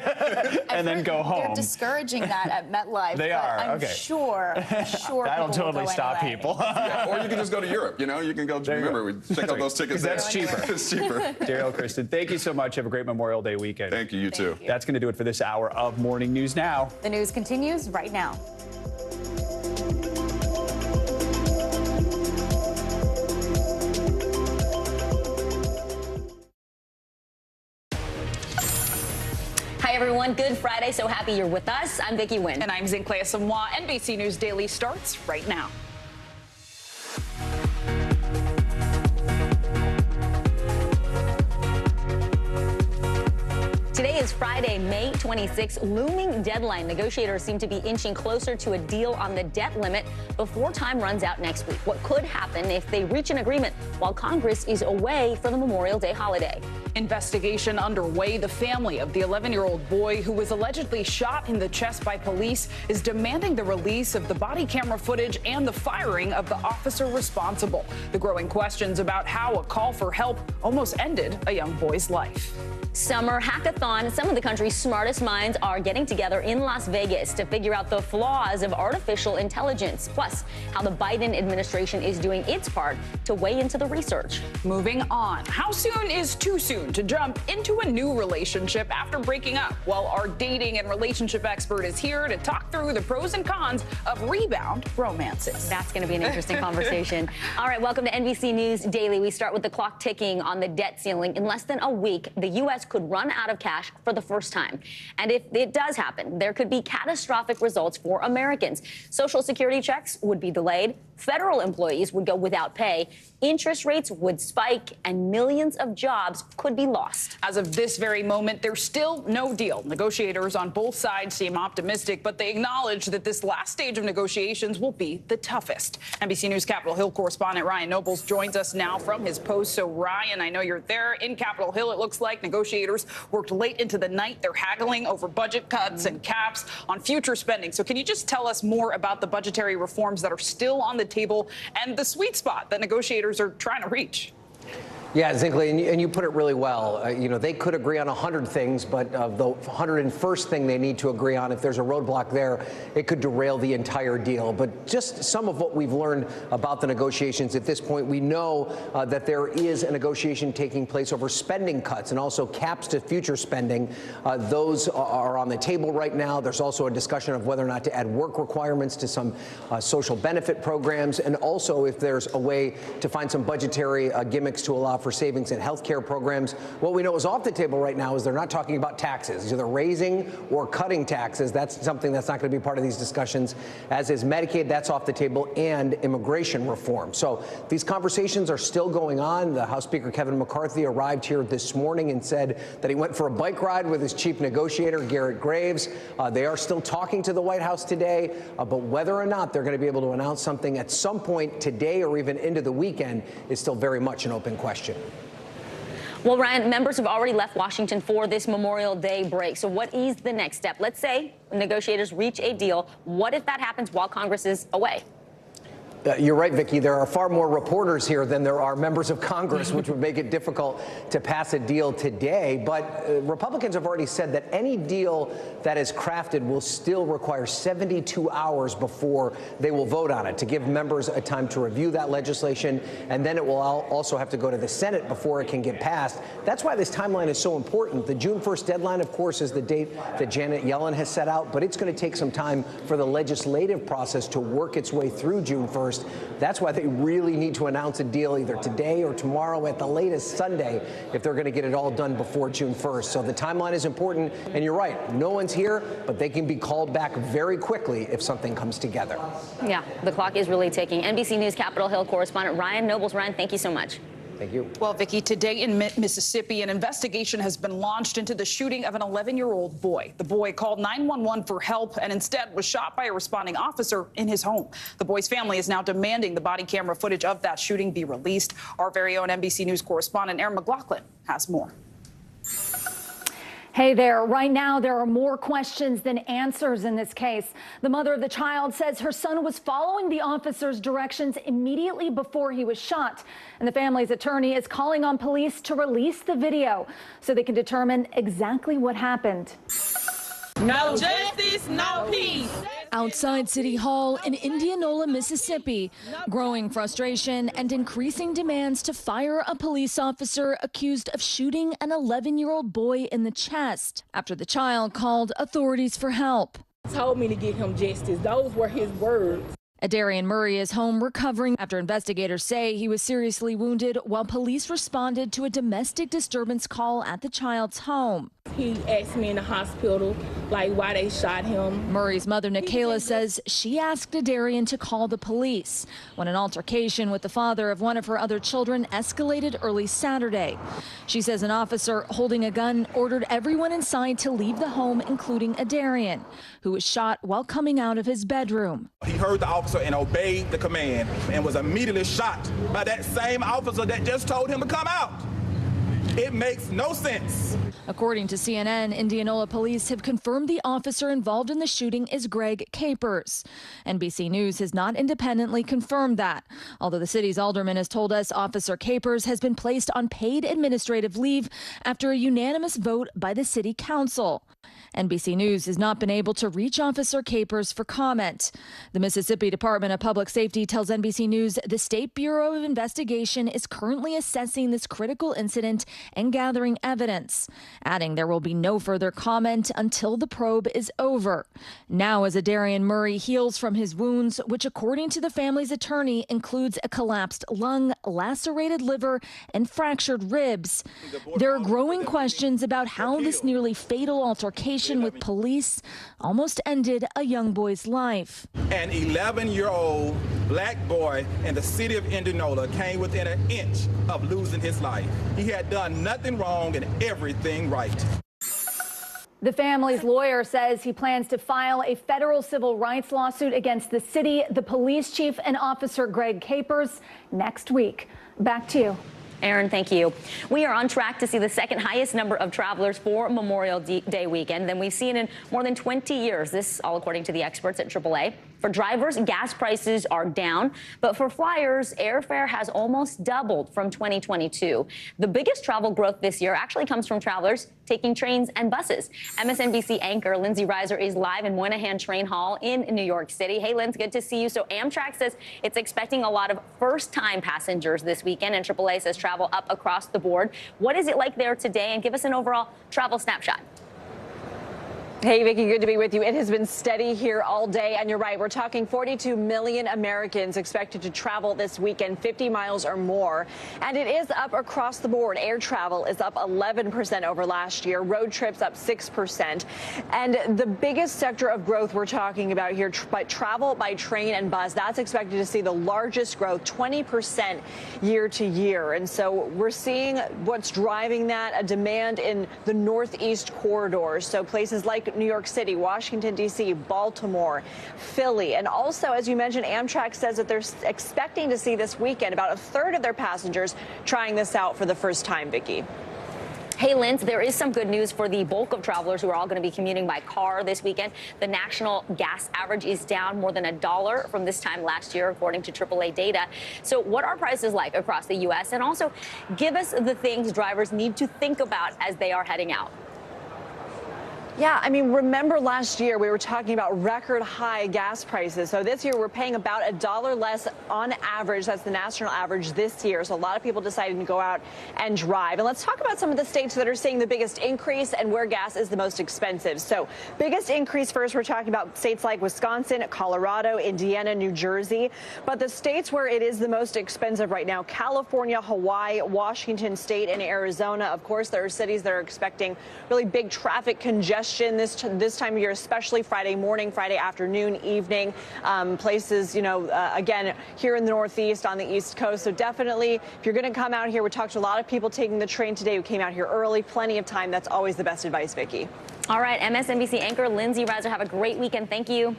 and then go home. They're discouraging that at MetLife. They are. I'm okay. sure That'll totally stop people. Yeah, or you can just go to Europe. You know, you can go. Remember, check out those tickets. That's cheaper. It's cheaper. Daryl, Kristen, thank you so much. Have a great Memorial Day weekend. Thank you. You too. That's going to do it for this hour of Morning News Now. The news continues right now. Hi, everyone. Good Friday. So happy you're with us. I'm Vicki Nguyen. And I'm Zinklea Samoa. NBC News Daily starts right now. Today is Friday, May 26th. Looming deadline. Negotiators seem to be inching closer to a deal on the debt limit before time runs out next week. What could happen if they reach an agreement while Congress is away for the Memorial Day holiday? Investigation underway. The family of the 11-year-old boy who was allegedly shot in the chest by police is demanding the release of the body camera footage and the firing of the officer responsible. The growing questions about how a call for help almost ended a young boy's life. summer hackathon. Some of the country's smartest minds are getting together in Las Vegas to figure out the flaws of artificial intelligence, plus how the Biden administration is doing its part to weigh into the research. Moving on. How soon is too soon to jump into a new relationship after breaking up? Well, our dating and relationship expert is here to talk through the pros and cons of rebound romances. That's going to be an interesting conversation. All right, welcome to NBC News Daily. We start with the clock ticking on the debt ceiling. In less than a week, the U.S. could run out of cash for the first time. And if it does happen, there could be catastrophic results for Americans. Social Security checks would be delayed. Federal employees would go without pay. Interest rates would spike, and millions of jobs could be lost. As of this very moment, there's still no deal. Negotiators on both sides seem optimistic, but they acknowledge that this last stage of negotiations will be the toughest. NBC News Capitol Hill correspondent Ryan Nobles joins us now from his post. So, Ryan, I know you're there in Capitol Hill. It looks like negotiators worked late into the night. They're haggling over budget cuts and caps on future spending. So can you just tell us more about the budgetary reforms that are still on the table and the sweet spot that negotiators are trying to reach? Yeah, Zinkley, and you put it really well. You know, they could agree on 100 things, but the 101st thing they need to agree on, if there's a roadblock there, it could derail the entire deal. But just some of what we've learned about the negotiations at this point, we know that there is a negotiation taking place over spending cuts and also caps to future spending. Those are on the table right now. There's also a discussion of whether or not to add work requirements to some social benefit programs, and also if there's a way to find some budgetary gimmicks to allow for savings in health care programs. What we know is off the table right now is they're not talking about taxes, either raising or cutting taxes. That's something that's not going to be part of these discussions, as is Medicaid. That's off the table, and immigration reform. So these conversations are still going on. The House Speaker Kevin McCarthy arrived here this morning and said that he went for a bike ride with his chief negotiator, Garrett Graves. They are still talking to the White House today, but whether or not they're going to be able to announce something at some point today or even into the weekend is still very much an open question. Well, Ryan, members have already left Washington for this Memorial Day break. So what is the next step? Let's say negotiators reach a deal. What if that happens while Congress is away? You're right, Vicki. There are far more reporters here than there are members of Congress, which would make it difficult to pass a deal today. But Republicans have already said that any deal that is crafted will still require 72 hours before they will vote on it, to give members a time to review that legislation. And then it will also have to go to the Senate before it can get passed. That's why this timeline is so important. The June 1st deadline, of course, is the date that Janet Yellen has set out. But it's going to take some time for the legislative process to work its way through June 1st. That's why they really need to announce a deal either today or tomorrow, at the latest Sunday, if they're going to get it all done before June 1st. So the timeline is important. And you're right, no one's here, but they can be called back very quickly if something comes together. Yeah, the clock is really ticking. NBC News Capitol Hill correspondent Ryan Nobles. Ryan, thank you so much. Thank you. Well, Vicki, today in Mississippi, an investigation has been launched into the shooting of an 11-year-old boy. The boy called 911 for help and instead was shot by a responding officer in his home. The boy's family is now demanding the body camera footage of that shooting be released. Our very own NBC News correspondent Erin McLaughlin has more. Hey there. Right now, there are more questions than answers in this case. The mother of the child says her son was following the officer's directions immediately before he was shot. And the family's attorney is calling on police to release the video so they can determine exactly what happened. No justice, no peace. Outside City Hall in Indianola, Mississippi, growing frustration and increasing demands to fire a police officer accused of shooting an 11-year-old boy in the chest after the child called authorities for help. Told me to get him justice. Those were his words. Adarian Murray is home recovering after investigators say he was seriously wounded while police responded to a domestic disturbance call at the child's home. He asked me in the hospital, like, why they shot him. Murray's mother, Nikayla, says she asked Adarian to call the police when an altercation with the father of one of her other children escalated early Saturday. She says an officer holding a gun ordered everyone inside to leave the home, including Adarian, who was shot while coming out of his bedroom. He heard the officer and obeyed the command and was immediately shot by that same officer that just told him to come out. It makes no sense. According to CNN, Indianola police have confirmed the officer involved in the shooting is Greg Capers. NBC News has not independently confirmed that, although the city's alderman has told us Officer Capers has been placed on paid administrative leave after a unanimous vote by the city council. NBC News has not been able to reach Officer Capers for comment. The Mississippi Department of Public Safety tells NBC News the State Bureau of Investigation is currently assessing this critical incident and gathering evidence, adding there will be no further comment until the probe is over. Now, as Adarian Murray heals from his wounds, which according to the family's attorney includes a collapsed lung, lacerated liver, and fractured ribs, there are growing questions about how this nearly fatal altercation with police almost ended a young boy's life. An 11-year-old black boy in the city of Indianola came within an inch of losing his life. He had done nothing wrong and everything right. The family's lawyer says he plans to file a federal civil rights lawsuit against the city, the police chief, and Officer Greg Capers next week. Back to you. Aaron, thank you. We are on track to see the second highest number of travelers for Memorial Day weekend than we've seen in more than 20 years. This all according to the experts at AAA. For drivers, gas prices are down, but for flyers, airfare has almost doubled from 2022. The biggest travel growth this year actually comes from travelers taking trains and buses. MSNBC anchor Lindsay Reiser is live in Moynihan Train Hall in New York City. Hey, Lindsay, good to see you. So Amtrak says it's expecting a lot of first-time passengers this weekend, and AAA says travel up across the board. What is it like there today? And give us an overall travel snapshot. Hey, Vicki, good to be with you. It has been steady here all day, and you're right. We're talking 42 million Americans expected to travel this weekend, 50 miles or more. And it is up across the board. Air travel is up 11% over last year. Road trips up 6%. And the biggest sector of growth we're talking about here, travel by train and bus, that's expected to see the largest growth, 20% year to year. And so we're seeing what's driving that, a demand in the Northeast corridors. So places like New York City, Washington, D.C., Baltimore, Philly. And also, as you mentioned, Amtrak says that they're expecting to see this weekend about a third of their passengers trying this out for the first time, Vicki. Hey, Linz, there is some good news for the bulk of travelers who are all going to be commuting by car this weekend. The national gas average is down more than $1 from this time last year, according to AAA data. So what are prices like across the U.S.? And also, give us the things drivers need to think about as they are heading out. Yeah, I mean, remember last year we were talking about record high gas prices. So this year we're paying about $1 less on average. That's the national average this year. So a lot of people deciding to go out and drive. And let's talk about some of the states that are seeing the biggest increase and where gas is the most expensive. So biggest increase first, we're talking about states like Wisconsin, Colorado, Indiana, New Jersey. But the states where it is the most expensive right now, California, Hawaii, Washington State, and Arizona. Of course, there are cities that are expecting really big traffic congestion this time of year, especially Friday morning, Friday afternoon, evening, places, again, here in the Northeast, on the East Coast. So definitely, if you're going to come out here, we talked to a lot of people taking the train today who came out here early, plenty of time. That's always the best advice, Vicki. All right, MSNBC anchor Lindsay Reiser, have a great weekend. Thank you.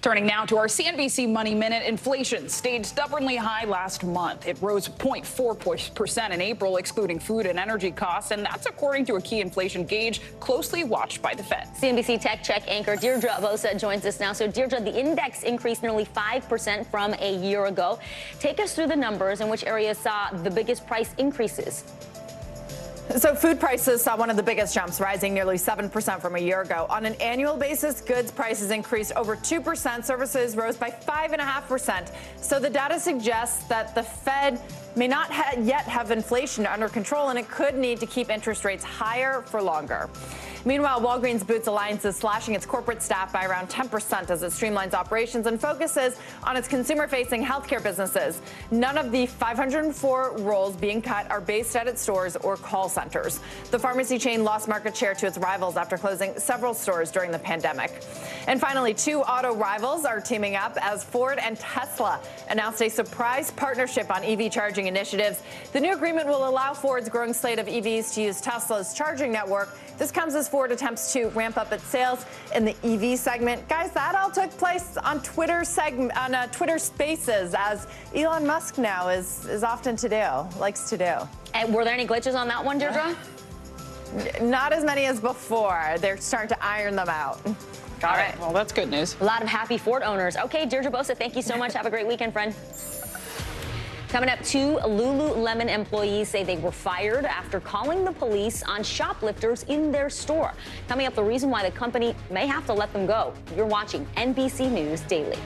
Turning now to our CNBC Money Minute. Inflation stayed stubbornly high last month. It rose 0.4% in April, excluding food and energy costs, and that's according to a key inflation gauge closely watched by the Fed. CNBC Tech Check anchor Deirdre Bosa joins us now. So, Deirdre, the index increased nearly 5% from a year ago. Take us through the numbers and which areas saw the biggest price increases. So food prices saw one of the biggest jumps, rising nearly 7% from a year ago. On an annual basis, goods prices increased over 2%. Services rose by 5.5%. So the data suggests that the Fed may not yet have inflation under control, and it could need to keep interest rates higher for longer. Meanwhile, Walgreens Boots Alliance is slashing its corporate staff by around 10% as it streamlines operations and focuses on its consumer-facing healthcare businesses. None of the 504 roles being cut are based at its stores or call centers. The pharmacy chain lost market share to its rivals after closing several stores during the pandemic. And finally, two auto rivals are teaming up as Ford and Tesla announced a surprise partnership on EV charging charging initiatives. The new agreement will allow Ford's growing slate of EVs to use Tesla's charging network. This comes as Ford attempts to ramp up its sales in the EV segment. Guys, that all took place on Twitter Spaces, as Elon Musk now is often likes to do. And were there any glitches on that one, Deirdre? Not as many as before. They're starting to iron them out. All right. Well, that's good news. A lot of happy Ford owners. Okay, Deirdre Bosa, thank you so much. Have a great weekend, friend. Coming up, 2 Lululemon employees say they were fired after calling the police on shoplifters in their store. Coming up, the reason why the company may have to let them go. You're watching NBC News Daily.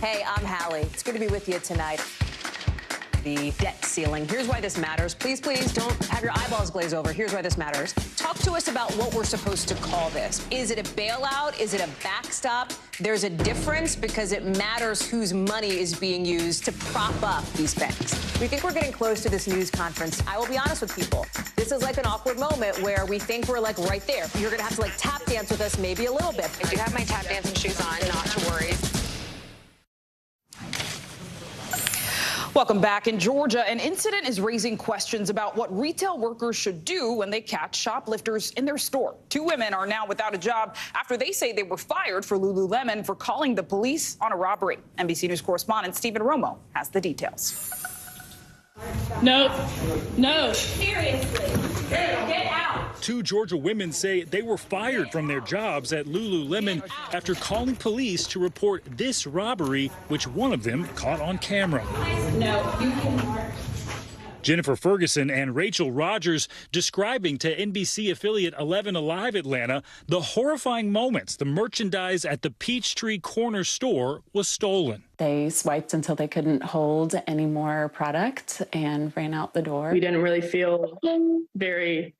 Hey, I'm Hallie. It's good to be with you tonight. The debt ceiling. Here's why this matters. Please, please don't have your eyeballs glaze over. Here's why this matters. Talk to us about what we're supposed to call this. Is it a bailout? Is it a backstop? There's a difference because it matters whose money is being used to prop up these banks. We think we're getting close to this news conference. I will be honest with people. This is like an awkward moment where we think we're like right there. You're going to have to like tap dance with us maybe a little bit. I do have my tap dancing shoes on, not to worry. Welcome back. In Georgia, an incident is raising questions about what retail workers should do when they catch shoplifters in their store. 2 women are now without a job after they say they were fired for Lululemon for calling the police on a robbery. NBC News correspondent Stephen Romo has the details. No, seriously, get out. 2 Georgia women say they were fired from their jobs at Lululemon after calling police to report this robbery, which one of them caught on camera. No, you can. Jennifer Ferguson and Rachel Rogers describing to NBC affiliate 11 Alive Atlanta the horrifying moments the merchandise at the Peachtree Corner store was stolen. They swiped until they couldn't hold any more product and ran out the door. We didn't really feel very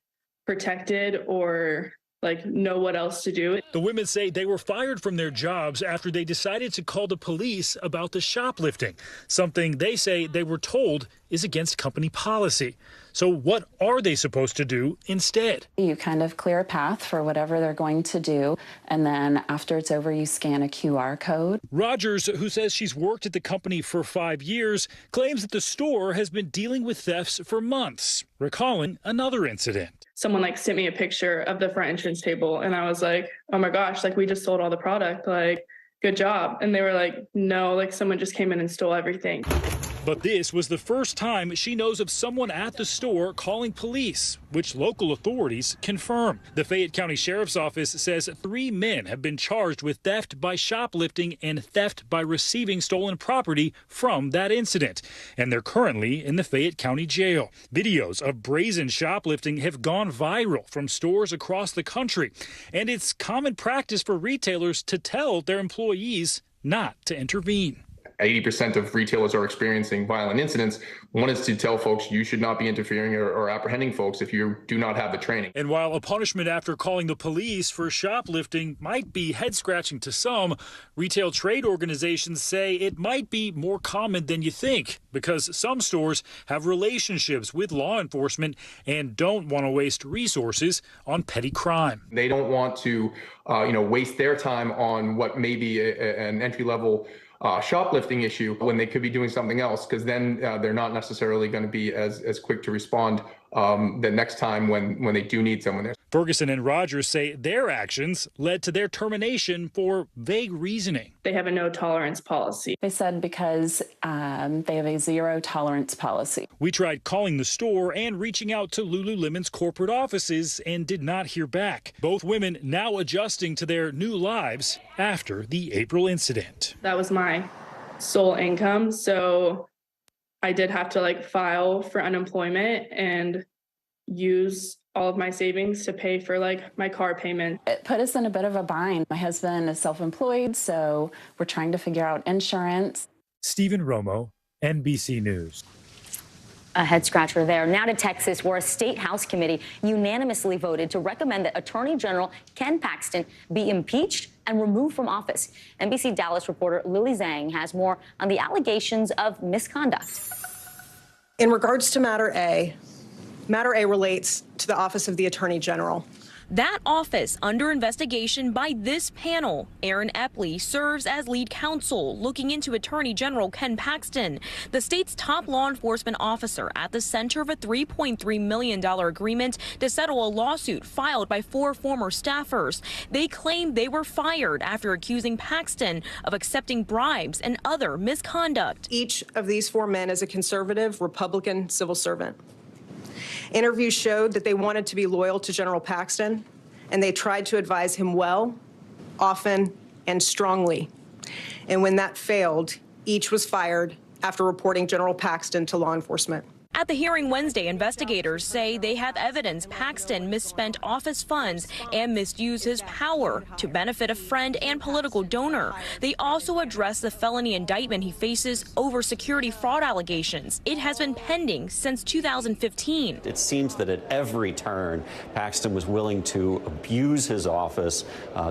protected or like know what else to do. The women say they were fired from their jobs after they decided to call the police about the shoplifting, something they say they were told is against company policy. So what are they supposed to do instead? You kind of clear a path for whatever they're going to do, and then after it's over, you scan a QR code. Rogers, who says she's worked at the company for 5 years, claims that the store has been dealing with thefts for months, recalling another incident. Someone like sent me a picture of the front entrance table, and I was like, oh my gosh, like we just sold all the product, like good job. And they were like, no, like someone just came in and stole everything. But this was the first time she knows of someone at the store calling police, which local authorities confirm. The Fayette County Sheriff's Office says 3 men have been charged with theft by shoplifting and theft by receiving stolen property from that incident, and they're currently in the Fayette County Jail. Videos of brazen shoplifting have gone viral from stores across the country, and it's common practice for retailers to tell their employees not to intervene. 80% of retailers are experiencing violent incidents. One is to tell folks you should not be interfering or apprehending folks if you do not have the training. And while a punishment after calling the police for shoplifting might be head-scratching to some, retail trade organizations say it might be more common than you think, because some stores have relationships with law enforcement and don't want to waste resources on petty crime. They don't want to waste their time on what may be an entry-level shoplifting issue when they could be doing something else, because then they're not necessarily going to be as quick to respond the next time when they do need someone there. Ferguson and Rogers say their actions led to their termination for vague reasoning. They have a no tolerance policy. They said because they have a zero tolerance policy. We tried calling the store and reaching out to Lululemon's corporate offices and did not hear back. Both women now adjusting to their new lives after the April incident. That was my sole income, so I did have to file for unemployment and use all of my savings to pay for my car payment. It put us in a bit of a bind. My husband is self-employed, so we're trying to figure out insurance. Stephen Romo, NBC News. A head scratcher there. Now to Texas, where a state House committee unanimously voted to recommend that Attorney General Ken Paxton be impeached and removed from office. NBC Dallas reporter Lily Zhang has more on the allegations of misconduct. In regards to Matter A relates to the Office of the Attorney General. That office under investigation by this panel. Aaron Epley serves as lead counsel looking into Attorney General Ken Paxton, the state's top law enforcement officer at the center of a $3.3 million agreement to settle a lawsuit filed by 4 former staffers. They claim they were fired after accusing Paxton of accepting bribes and other misconduct. Each of these 4 men is a conservative Republican civil servant. Interviews showed that they wanted to be loyal to General Paxton, and they tried to advise him well, often, and strongly. And when that failed, each was fired after reporting General Paxton to law enforcement. At the hearing Wednesday, investigators say they have evidence Paxton misspent office funds and misused his power to benefit a friend and political donor. They also address the felony indictment he faces over security fraud allegations. It has been pending since 2015. It seems that at every turn, Paxton was willing to abuse his office,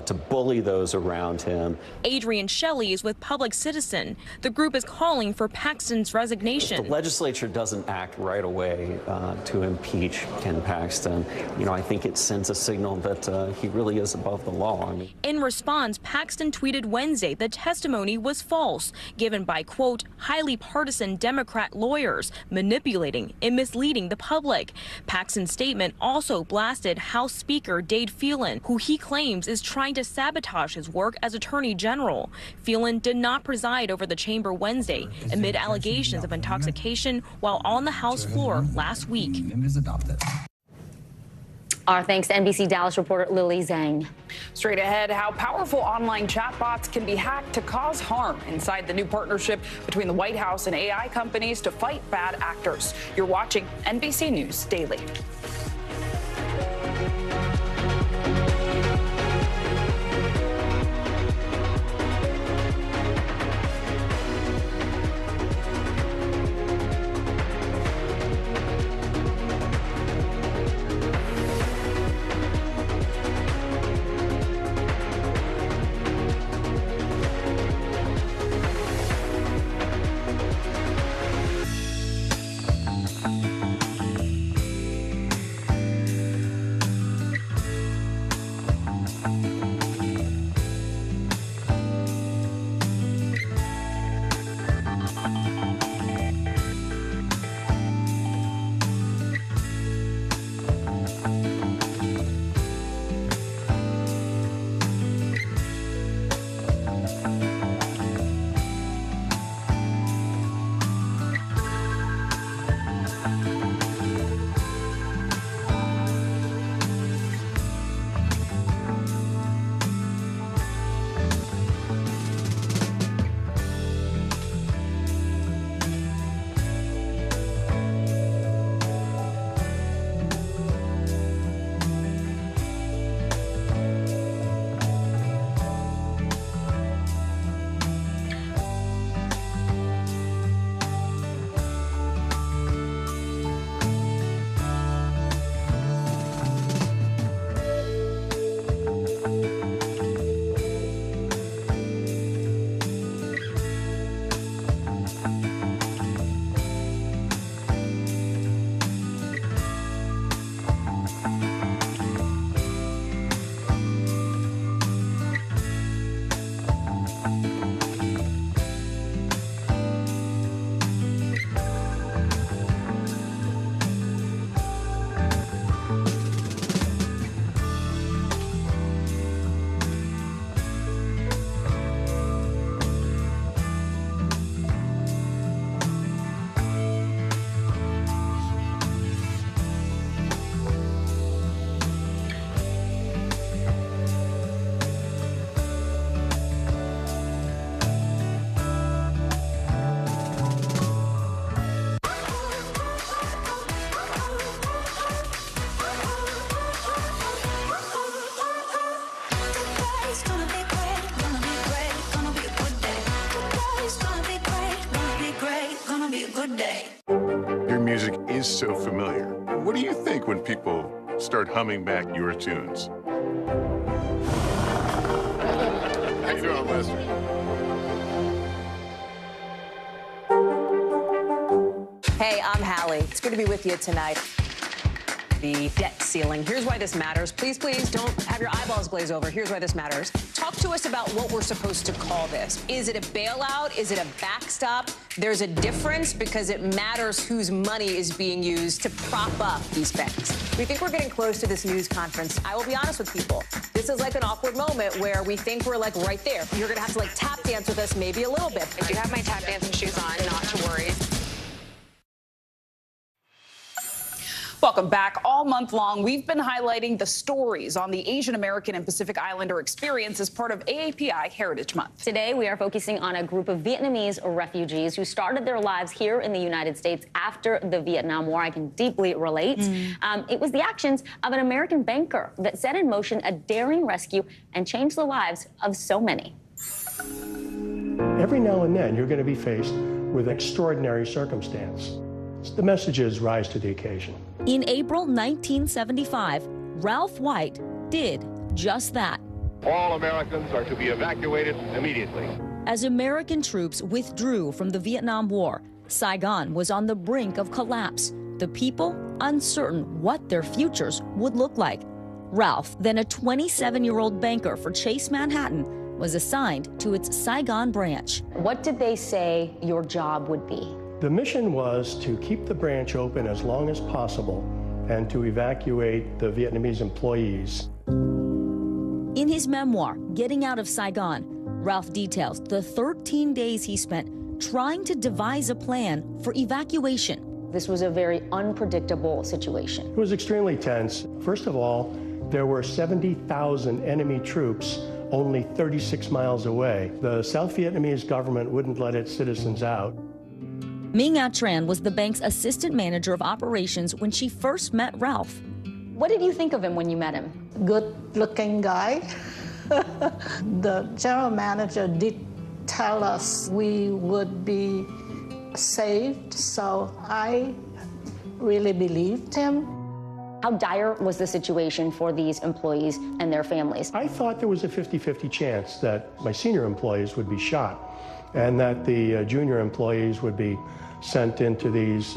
to bully those around him. Adrian Shelley is with Public Citizen. The group is calling for Paxton's resignation. If the legislature doesn't act right away to impeach Ken Paxton, I think it sends a signal that he really is above the law. In response, Paxton tweeted Wednesday the testimony was false, given by, quote, highly partisan Democrat lawyers, manipulating and misleading the public. Paxton's statement also blasted House Speaker Dade Phelan, who he claims is trying to sabotage his work as Attorney General. Phelan did not preside over the chamber Wednesday amid allegations of intoxication while on the House floor last week. Our thanks to NBC Dallas reporter Lily Zhang. Straight ahead, how powerful online chatbots can be hacked to cause harm inside the new partnership between the White House and AI companies to fight bad actors. You're watching NBC News Daily. so familiar. What do you think when people start humming back your tunes? How you doing, Lester? Hey, I'm Hallie. It's good to be with you tonight. The debt ceiling. Here's why this matters. Please, please don't have your eyeballs glaze over. Here's why this matters. Talk to us about what we're supposed to call this. Is it a bailout? Is it a backstop? There's a difference because it matters whose money is being used to prop up these banks. We think we're getting close to this news conference. I will be honest with people. This is like an awkward moment where we think we're like right there. You're going to have to like tap dance with us maybe a little bit. I do have my tap dancing shoes on, not to worry. Welcome back. All month long, we've been highlighting the stories on the Asian American and Pacific Islander experience as part of AAPI Heritage Month. Today, we are focusing on a group of Vietnamese refugees who started their lives here in the United States after the Vietnam War. I can deeply relate. It was the actions of an American banker that set in motion a daring rescue and changed the lives of so many. Every now and then, you're going to be faced with extraordinary circumstance. The message is rise to the occasion. In April 1975, Ralph White did just that. All Americans are to be evacuated immediately. As American troops withdrew from the Vietnam War, Saigon was on the brink of collapse. The people uncertain what their futures would look like. Ralph, then a 27-year-old banker for Chase Manhattan, was assigned to its Saigon branch. What did they say your job would be? The mission was to keep the branch open as long as possible and to evacuate the Vietnamese employees. In his memoir, Getting Out of Saigon, Ralph details the 13 days he spent trying to devise a plan for evacuation. This was a very unpredictable situation. It was extremely tense. First of all, there were 70,000 enemy troops only 36 miles away. The South Vietnamese government wouldn't let its citizens out. Ming A Tran was the bank's assistant manager of operations when she first met Ralph. What did you think of him when you met him? Good-looking guy. The general manager did tell us we would be saved, so I really believed him. How dire was the situation for these employees and their families? I thought there was a 50-50 chance that my senior employees would be shot and that the junior employees would be sent into these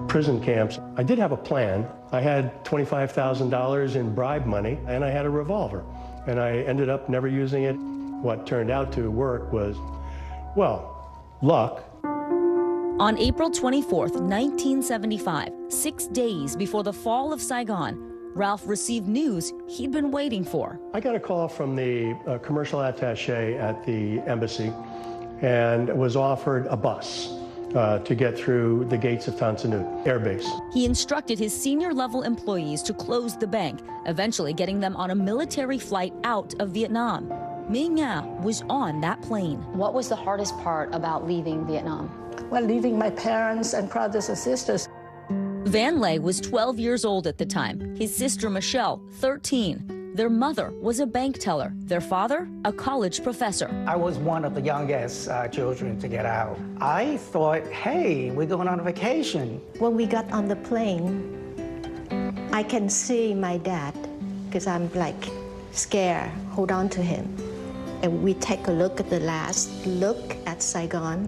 prison camps. I did have a plan. I had $25,000 in bribe money, and I had a revolver, and I ended up never using it. What turned out to work was, well, luck. On April 24th, 1975, 6 days before the fall of Saigon, Ralph received news he'd been waiting for. I got a call from the commercial attaché at the embassy and was offered a bus to get through the gates of Tan Son Nhut Air Base. He instructed his senior-level employees to close the bank, eventually getting them on a military flight out of Vietnam. Ming A was on that plane. What was the hardest part about leaving Vietnam? Well, leaving my parents and brothers and sisters. Van Lay was 12 years old at the time, his sister Michelle, 13. Their mother was a bank teller, their father, a college professor. I was one of the youngest children to get out. I thought, hey, we're going on a vacation. When we got on the plane, I can see my dad, because I'm like scared, hold on to him. And we take a look at the last look at Saigon.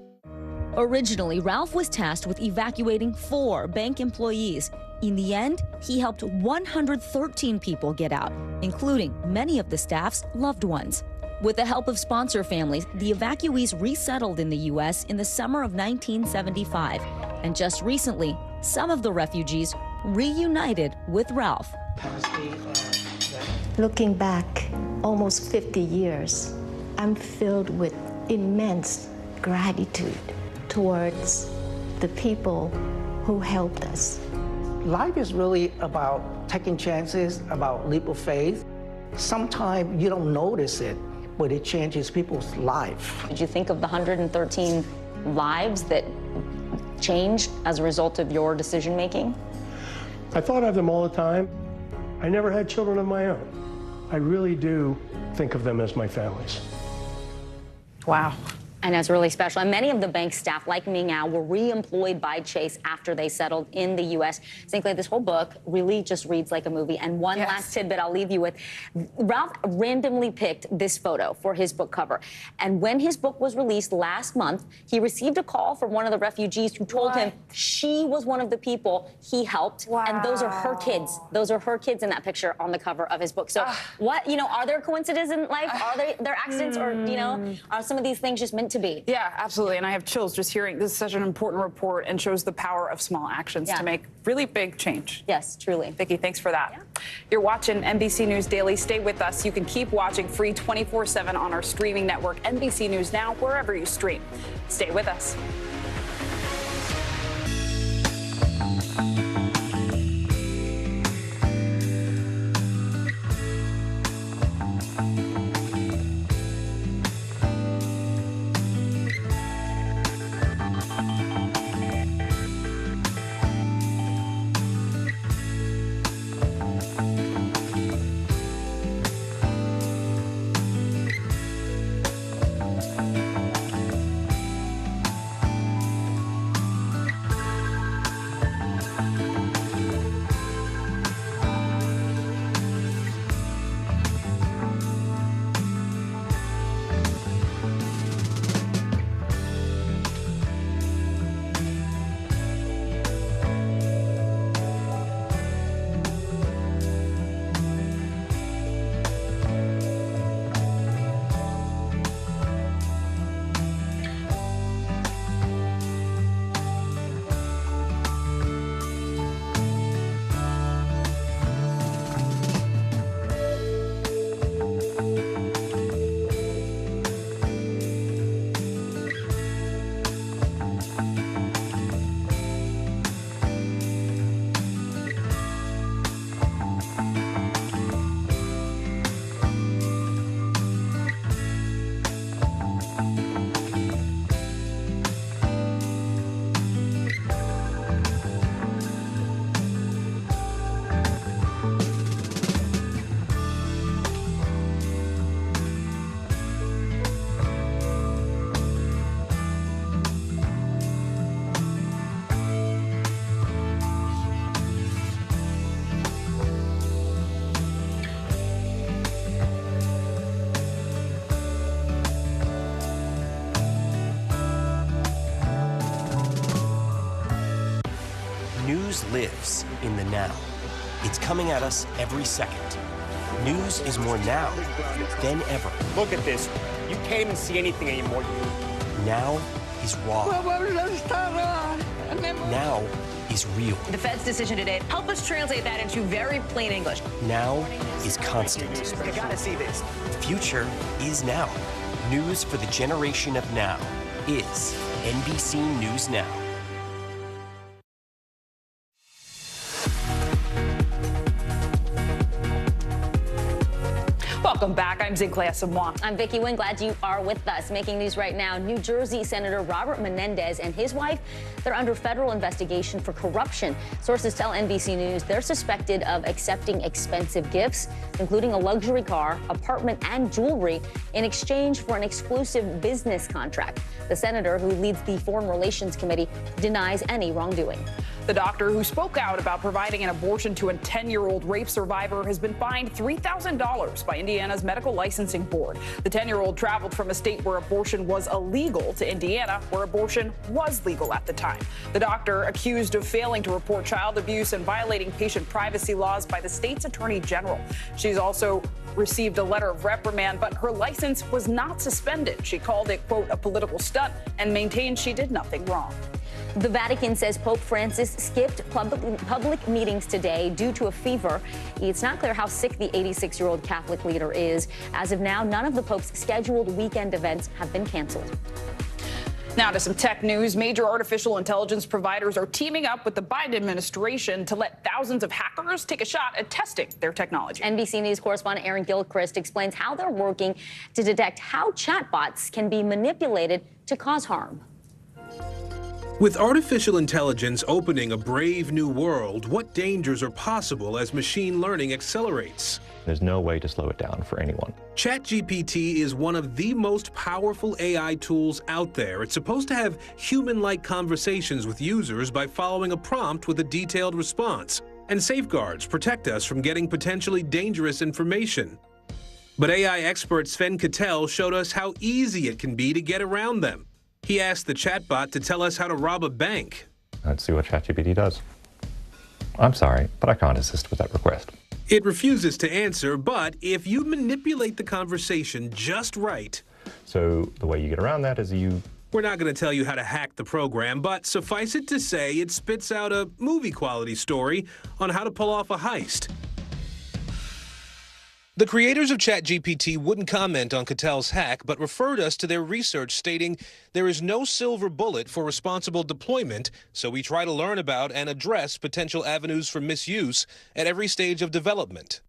Originally, Ralph was tasked with evacuating 4 bank employees. In the end, he helped 113 people get out, including many of the staff's loved ones. With the help of sponsor families, the evacuees resettled in the U.S. in the summer of 1975. And just recently, some of the refugees reunited with Ralph. Looking back almost 50 years, I'm filled with immense gratitude towards the people who helped us. Life is really about taking chances, about leap of faith. Sometimes you don't notice it, but it changes people's life. Did you think of the 113 lives that changed as a result of your decision making? I thought of them all the time. I never had children of my own. I really do think of them as my families. Wow. And it's really special. And many of the bank's staff, like me now, were re-employed by Chase after they settled in the U.S. Sinclair, this whole book really just reads like a movie. And one last tidbit I'll leave you with. Ralph randomly picked this photo for his book cover. And when his book was released last month, he received a call from one of the refugees who told him she was one of the people he helped. And those are her kids. Those are her kids in that picture on the cover of his book. So what, are there coincidences in life? Are there accidents, or, are some of these things just meant to be? Yeah, absolutely. And I have chills just hearing this is such an important report and shows the power of small actions to make really big change. Yes, truly. Vicki, thanks for that. You're watching NBC News Daily. Stay with us. You can keep watching free 24/7 on our streaming network, NBC News Now, wherever you stream. Stay with us. News lives in the now. It's coming at us every second. News is more now than ever. Look at this. You can't even see anything anymore. Now is raw. Now is real. The Fed's decision today, help us translate that into very plain English. Now is constant. You gotta see this. The future is now. News for the generation of now is NBC News Now. Welcome back. I'm Sinclair Samoa. I'm Vicki Wynn. Glad you are with us. Making news right now, New Jersey Senator Robert Menendez and his wife, they're under federal investigation for corruption. Sources tell NBC News they're suspected of accepting expensive gifts, including a luxury car, apartment, and jewelry in exchange for an exclusive business contract. The senator, who leads the Foreign Relations Committee, denies any wrongdoing. The doctor who spoke out about providing an abortion to a 10-year-old rape survivor has been fined $3,000 by Indiana's Medical Licensing Board. The 10-year-old traveled from a state where abortion was illegal to Indiana, where abortion was legal at the time. The doctor, accused of failing to report child abuse and violating patient privacy laws by the state's attorney general. She's also received a letter of reprimand, but her license was not suspended. She called it, quote, a political stunt and maintained she did nothing wrong. The Vatican says Pope Francis skipped public meetings today due to a fever. It's not clear how sick the 86-year-old Catholic leader is. As of now, none of the Pope's scheduled weekend events have been canceled. Now to some tech news. Major artificial intelligence providers are teaming up with the Biden administration to let thousands of hackers take a shot at testing their technology. NBC News correspondent Aaron Gilchrist explains how they're working to detect how chatbots can be manipulated to cause harm. With artificial intelligence opening a brave new world, what dangers are possible as machine learning accelerates? There's no way to slow it down for anyone. ChatGPT is one of the most powerful AI tools out there. It's supposed to have human-like conversations with users by following a prompt with a detailed response. And safeguards protect us from getting potentially dangerous information. But AI expert Sven Cattell showed us how easy it can be to get around them. He asked the chatbot to tell us how to rob a bank. Let's see what ChatGPT does. I'm sorry, but I can't assist with that request. It refuses to answer, but if you manipulate the conversation just right... So the way you get around that is We're not going to tell you how to hack the program, but suffice it to say it spits out a movie-quality story on how to pull off a heist. The creators of ChatGPT wouldn't comment on Cattell's hack, but referred us to their research stating there is no silver bullet for responsible deployment, so we try to learn about and address potential avenues for misuse at every stage of development.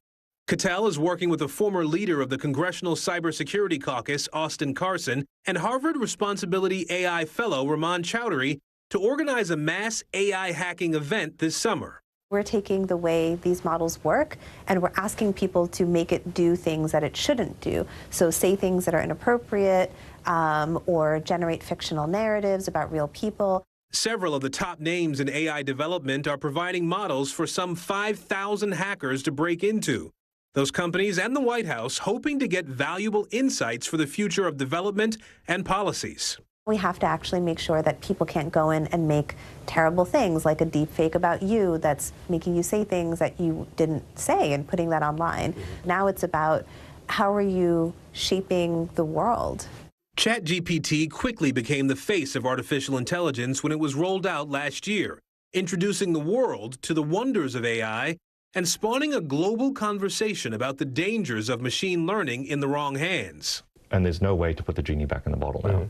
Cattell is working with a former leader of the Congressional Cybersecurity Caucus, Austin Carson, and Harvard Responsibility AI fellow Raman Chowdhury to organize a mass AI hacking event this summer. We're taking the way these models work and we're asking people to make it do things that it shouldn't do. So say things that are inappropriate or generate fictional narratives about real people. Several of the top names in AI development are providing models for some 5,000 hackers to break into. Those companies and the White House hoping to get valuable insights for the future of development and policies. We have to actually make sure that people can't go in and make terrible things like a deep fake about you that's making you say things that you didn't say and putting that online. Now it's about how are you shaping the world? ChatGPT quickly became the face of artificial intelligence when it was rolled out last year, introducing the world to the wonders of AI and spawning a global conversation about the dangers of machine learning in the wrong hands. And there's no way to put the genie back in the bottle now.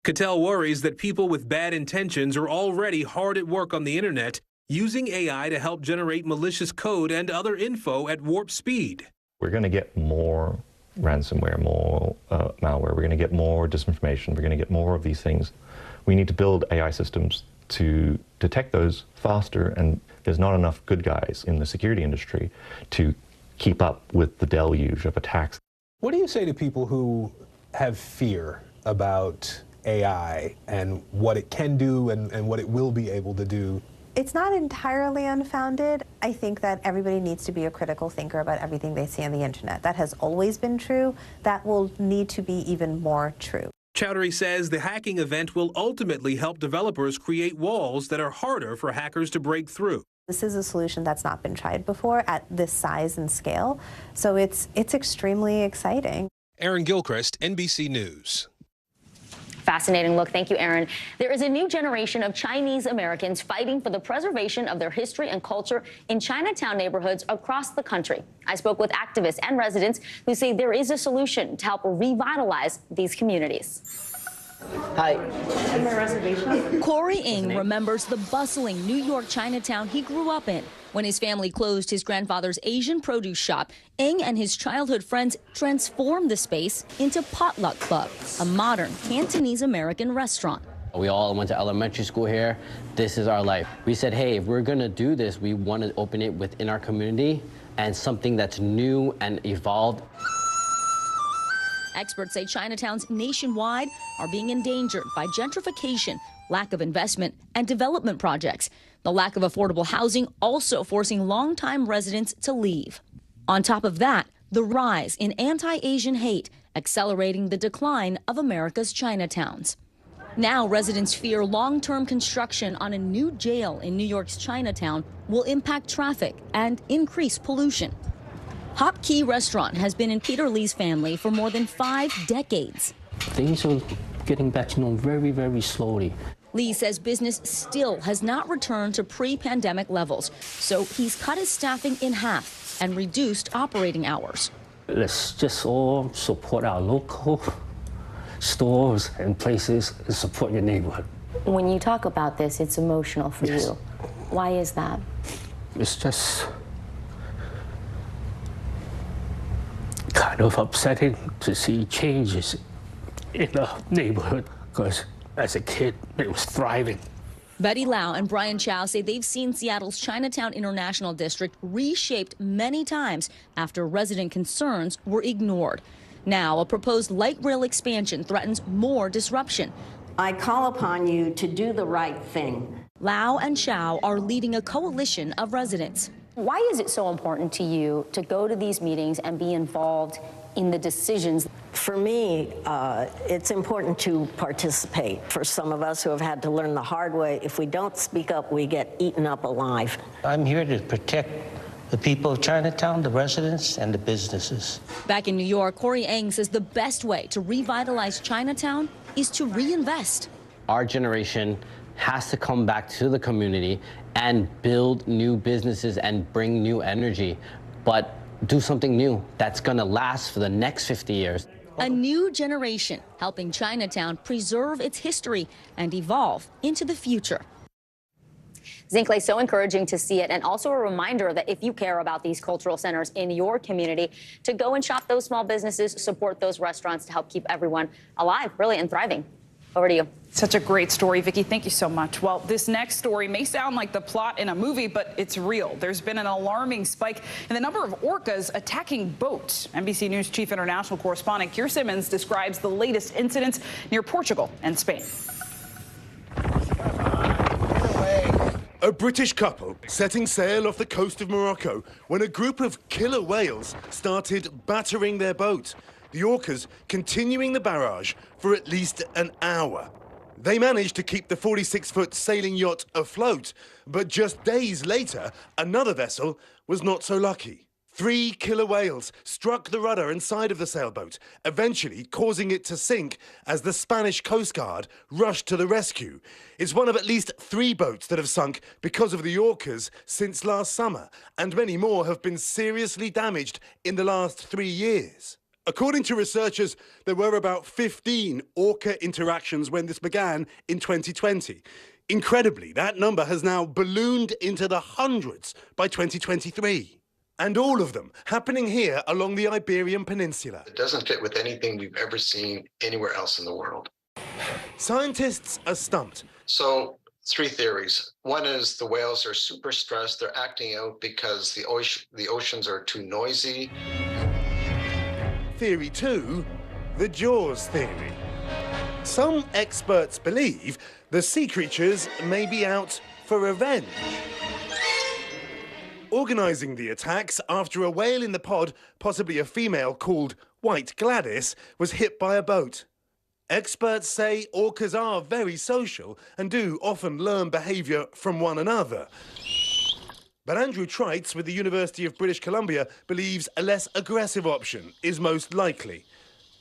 Cattell worries that people with bad intentions are already hard at work on the internet, using AI to help generate malicious code and other info at warp speed. We're going to get more ransomware, more malware. We're going to get more disinformation. We're going to get more of these things. We need to build AI systems to detect those faster, and there's not enough good guys in the security industry to keep up with the deluge of attacks. What do you say to people who have fear about AI and what it can do and what it will be able to do? It's not entirely unfounded. I think that everybody needs to be a critical thinker about everything they see on the internet. That has always been true. That will need to be even more true. Chowdhury says the hacking event will ultimately help developers create walls that are harder for hackers to break through. This is a solution that's not been tried before at this size and scale, so it's extremely exciting. Aaron Gilchrist, NBC News. Fascinating look. Thank you, Aaron. There is a new generation of Chinese Americans fighting for the preservation of their history and culture in Chinatown neighborhoods across the country. I spoke with activists and residents who say there is a solution to help revitalize these communities. Hi. My reservation. Corey Ng remembers the bustling New York Chinatown he grew up in. When his family closed his grandfather's Asian produce shop, Ng and his childhood friends transformed the space into Potluck Club, a modern Cantonese-American restaurant. We all went to elementary school here. This is our life. We said, hey, if we're going to do this, we want to open it within our community and something that's new and evolved. Experts say Chinatowns nationwide are being endangered by gentrification, lack of investment, and development projects. The lack of affordable housing also forcing longtime residents to leave. On top of that, the rise in anti-Asian hate, accelerating the decline of America's Chinatowns. Now residents fear long-term construction on a new jail in New York's Chinatown will impact traffic and increase pollution. Hop Key Restaurant has been in Peter Lee's family for more than 5 decades. Things are getting back to normal very, very slowly. Lee says business still has not returned to pre-pandemic levels, so he's cut his staffing in half and reduced operating hours. Let's just all support our local stores and places and support your neighborhood. When you talk about this, it's emotional for you. Why is that? It's just kind of upsetting to see changes in the neighborhood because as a kid, it was thriving. Betty Lau and Brian Chow say they've seen Seattle's Chinatown International District reshaped many times after resident concerns were ignored. Now, a proposed light rail expansion threatens more disruption. I call upon you to do the right thing. Lau and Chow are leading a coalition of residents. Why is it so important to you to go to these meetings and be involved in the decisions? For me, it's important to participate. For some of us who have had to learn the hard way, if we don't speak up, we get eaten up alive. I'm here to protect the people of Chinatown, the residents, and the businesses. Back in New York, Corey Eng says the best way to revitalize Chinatown is to reinvest. Our generation has to come back to the community and build new businesses and bring new energy, but do something new that's going to last for the next 50 years. A new generation helping Chinatown preserve its history and evolve into the future. Zinkley, so encouraging to see it, and also a reminder that if you care about these cultural centers in your community, to go and shop those small businesses, support those restaurants to help keep everyone alive, really, and thriving. Over to you. Such a great story, Vicki. Thank you so much. Well, this next story may sound like the plot in a movie, but it's real. There's been an alarming spike in the number of orcas attacking boats. NBC News chief international correspondent Keir Simmons describes the latest incidents near Portugal and Spain. A British couple setting sail off the coast of Morocco when a group of killer whales started battering their boat. The orcas continuing the barrage for at least an hour. They managed to keep the 46-foot sailing yacht afloat, but just days later, another vessel was not so lucky. 3 killer whales struck the rudder and side of the sailboat, eventually causing it to sink as the Spanish Coast Guard rushed to the rescue. It's one of at least 3 boats that have sunk because of the orcas since last summer, and many more have been seriously damaged in the last 3 years. According to researchers, there were about 15 orca interactions when this began in 2020. Incredibly, that number has now ballooned into the hundreds by 2023. And all of them happening here along the Iberian Peninsula. It doesn't fit with anything we've ever seen anywhere else in the world. Scientists are stumped. So, 3 theories. One is the whales are super stressed. They're acting out because the oceans are too noisy. Theory 2, the Jaws theory. Some experts believe the sea creatures may be out for revenge. Organising the attacks after a whale in the pod, possibly a female called White Gladys, was hit by a boat. Experts say orcas are very social and do often learn behaviour from one another. But Andrew Trites with the University of British Columbia believes a less aggressive option is most likely.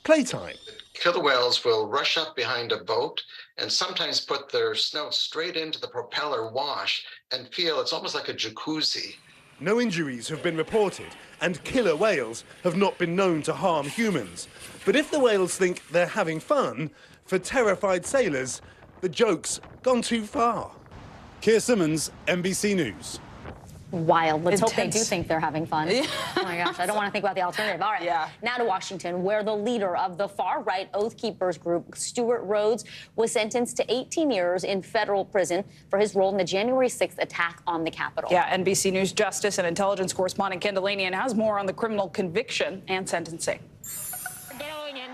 Playtime. Killer whales will rush up behind a boat and sometimes put their snouts straight into the propeller wash and feel it's almost like a jacuzzi. No injuries have been reported, and killer whales have not been known to harm humans. But if the whales think they're having fun, for terrified sailors, the joke's gone too far. Keir Simmons, NBC News. Wild. Let's hope they Intense. do think they're having fun. Oh my gosh, I don't want to think about the alternative. All right, now to Washington, where the leader of the far-right Oath Keepers group, Stuart Rhodes, was sentenced to 18 years in federal prison for his role in the January 6th attack on the Capitol. Yeah, NBC News Justice and Intelligence correspondent Ken Delanian has more on the criminal conviction and sentencing.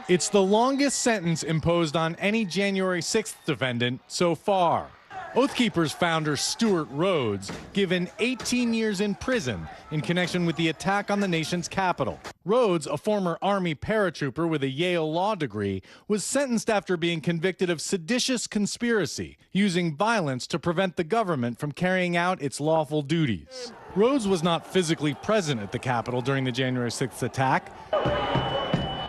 It's the longest sentence imposed on any January 6th defendant so far. Oath Keepers founder Stuart Rhodes given 18 years in prison in connection with the attack on the nation's capital. Rhodes, a former Army paratrooper with a Yale law degree, was sentenced after being convicted of seditious conspiracy, using violence to prevent the government from carrying out its lawful duties. Rhodes was not physically present at the Capitol during the January 6th attack,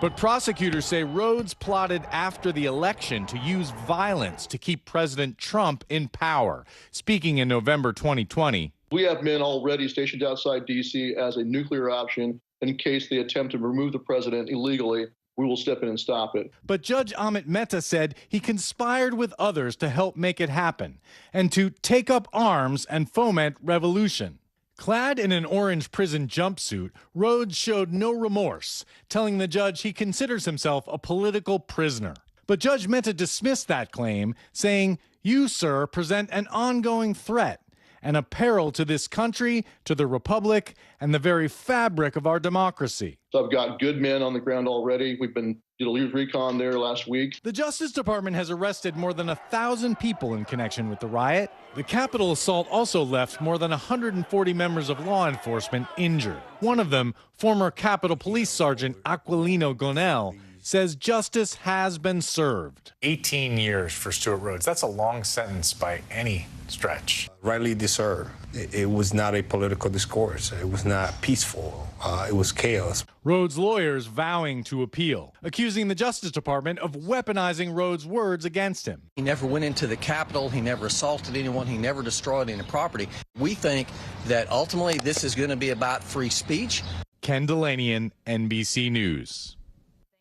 but prosecutors say Rhodes plotted after the election to use violence to keep President Trump in power. Speaking in November 2020. We have men already stationed outside D.C. as a nuclear option in case they attempt to remove the president illegally. We will step in and stop it. But Judge Amit Mehta said he conspired with others to help make it happen and to take up arms and foment revolution. Clad in an orange prison jumpsuit, Rhodes showed no remorse, telling the judge he considers himself a political prisoner. But Judge Mehta dismissed that claim, saying, You, sir, present an ongoing threat and a peril to this country, to the republic, and the very fabric of our democracy. So I've got good men on the ground already. We've did a lead recon there last week. The Justice Department has arrested more than 1,000 people in connection with the riot. The Capitol assault also left more than 140 members of law enforcement injured. One of them, former Capitol Police Sergeant Aquilino Gonell, says justice has been served. 18 years for Stuart Rhodes. That's a long sentence by any stretch. Rightly deserved. It was not a political discourse. It was not peaceful. It was chaos. Rhodes' lawyers vowing to appeal, accusing the Justice Department of weaponizing Rhodes' words against him. He never went into the Capitol. He never assaulted anyone. He never destroyed any property. We think that ultimately this is going to be about free speech. Ken Delanian, NBC News.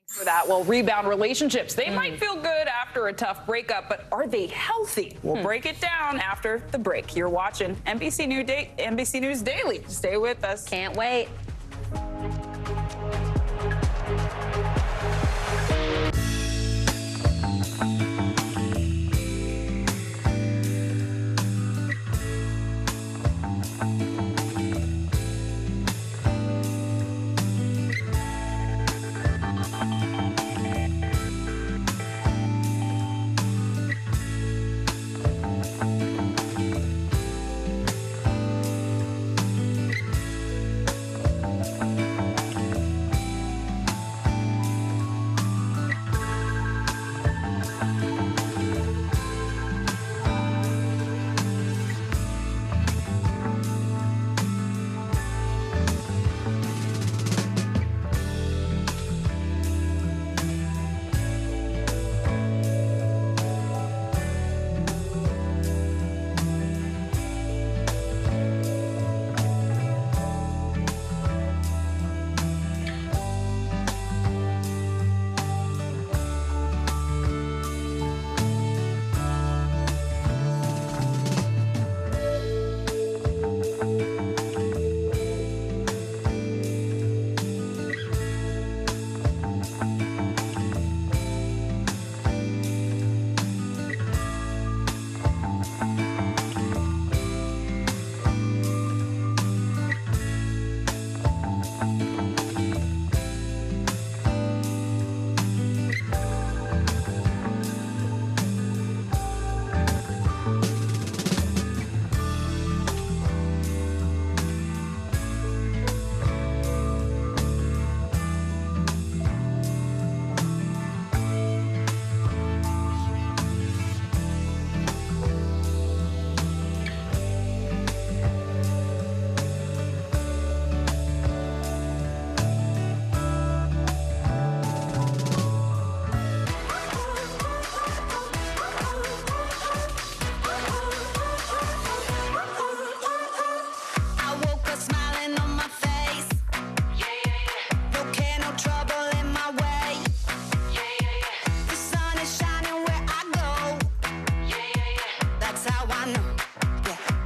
For that, well, rebound relationships. They might feel good after a tough breakup, but are they healthy? We'll break it down after the break. You're watching NBC News Daily. Stay with us. Can't wait.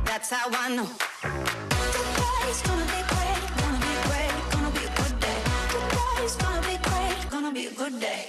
That's how I know. Today's gonna be great, gonna be great, gonna be a good day. Today's gonna be great, gonna be a good day.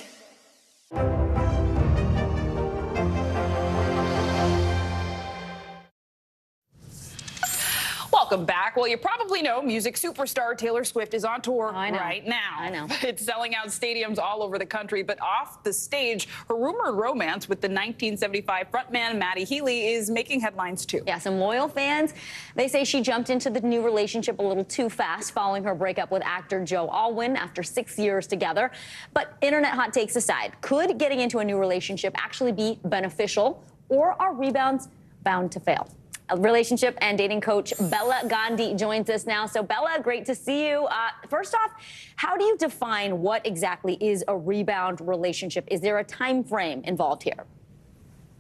Welcome back. Well, you probably know music superstar Taylor Swift is on tour right now. I know. It's selling out stadiums all over the country, but off the stage, her rumored romance with the 1975 frontman Matty Healy is making headlines too. Yeah, some loyal fans, they say she jumped into the new relationship a little too fast following her breakup with actor Joe Alwyn after 6 years together. But internet hot takes aside, could getting into a new relationship actually be beneficial, or are rebounds bound to fail? A relationship and dating coach Bella Gandhi joins us now. So Bella, great to see you. First off, how do you define what exactly is a rebound relationship? Is there a time frame involved here?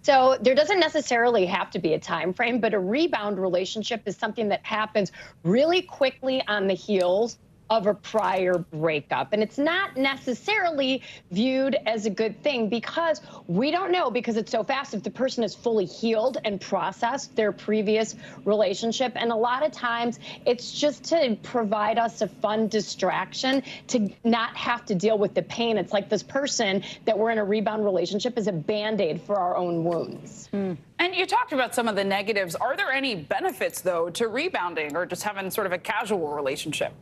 So there doesn't necessarily have to be a time frame, but a rebound relationship is something that happens really quickly on the heels of a prior breakup. And it's not necessarily viewed as a good thing because we don't know, because it's so fast, if the person is fully healed and processed their previous relationship. And a lot of times it's just to provide us a fun distraction to not have to deal with the pain. It's like this person that we're in a rebound relationship is a Band-Aid for our own wounds. And you talked about some of the negatives. Are there any benefits, though, to rebounding or just having sort of a casual relationship?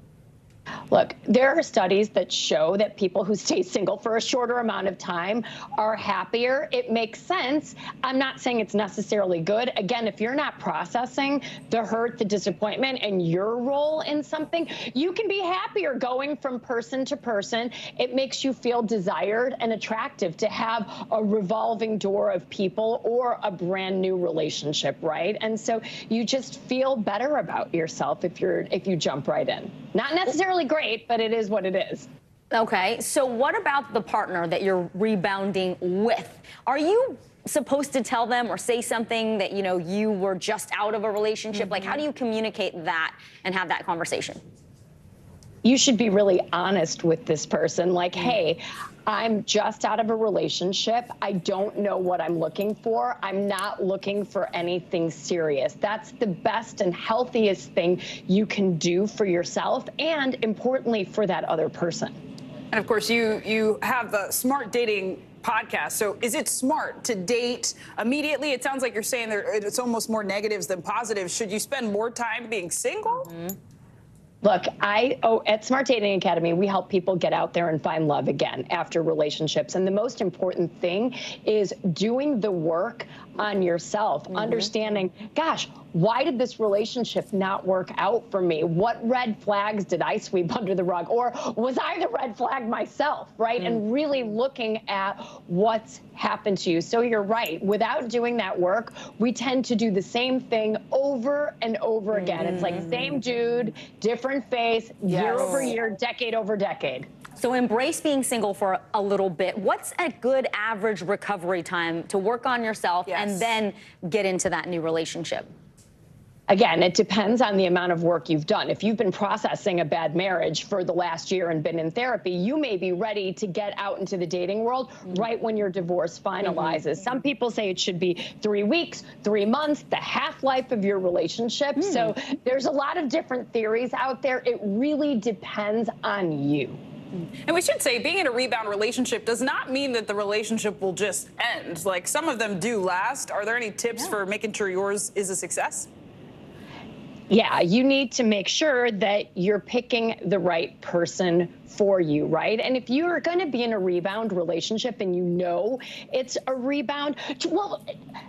Look, there are studies that show that people who stay single for a shorter amount of time are happier. It makes sense. I'm not saying it's necessarily good. Again, if you're not processing the hurt, the disappointment, and your role in something, you can be happier going from person to person. It makes you feel desired and attractive to have a revolving door of people or a brand new relationship, right? And so you just feel better about yourself if you jump right in. Not necessarily great, but it is what it is. Okay, so what about the partner that you're rebounding with? Are you supposed to tell them or say something that, you know, you were just out of a relationship? Like, how do you communicate that and have that conversation? You should be really honest with this person. Like, hey, I'm just out of a relationship. I don't know what I'm looking for. I'm not looking for anything serious. That's the best and healthiest thing you can do for yourself and, importantly, for that other person. And of course, you have the Smart Dating podcast. So is it smart to date immediately? It sounds like you're saying it's almost more negatives than positives. Should you spend more time being single? Look, at Smart Dating Academy, we help people get out there and find love again after relationships. And the most important thing is doing the work on yourself, understanding, gosh, why did this relationship not work out for me? What red flags did I sweep under the rug? Or was I the red flag myself, right? And really looking at what's happened to you. So you're right. Without doing that work, we tend to do the same thing over and over again. It's like same dude, different face, year over year, decade over decade. So embrace being single for a little bit. What's a good average recovery time to work on yourself and then get into that new relationship? Again, it depends on the amount of work you've done. If you've been processing a bad marriage for the last year and been in therapy, you may be ready to get out into the dating world right when your divorce finalizes. Some people say it should be 3 weeks, 3 months, the half-life of your relationship. So there's a lot of different theories out there. It really depends on you. And we should say being in a rebound relationship does not mean that the relationship will just end. Like, some of them do last. Are there any tips for making sure yours is a success? Yeah, you need to make sure that you're picking the right person for you, right? And if you're going to be in a rebound relationship and you know it's a rebound, well,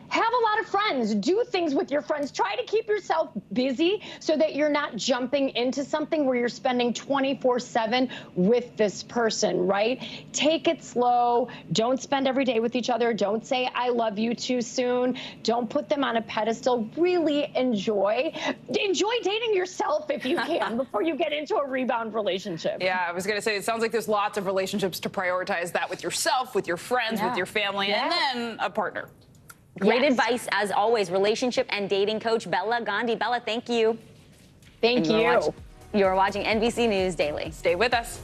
have a lot of friends, do things with your friends, try to keep yourself busy so that you're not jumping into something where you're spending 24/7 with this person, right? Take it slow. Don't spend every day with each other. Don't say I love you too soon. Don't put them on a pedestal. Really enjoy dating yourself if you can before you get into a rebound relationship. Yeah, I was going to say, it sounds like there's lots of relationships to prioritize that with yourself, with your friends, with your family, and then a partner. Great advice, as always. Relationship and dating coach Bella Gandhi. Bella, thank you. Thank you. You're watching NBC News Daily. Stay with us.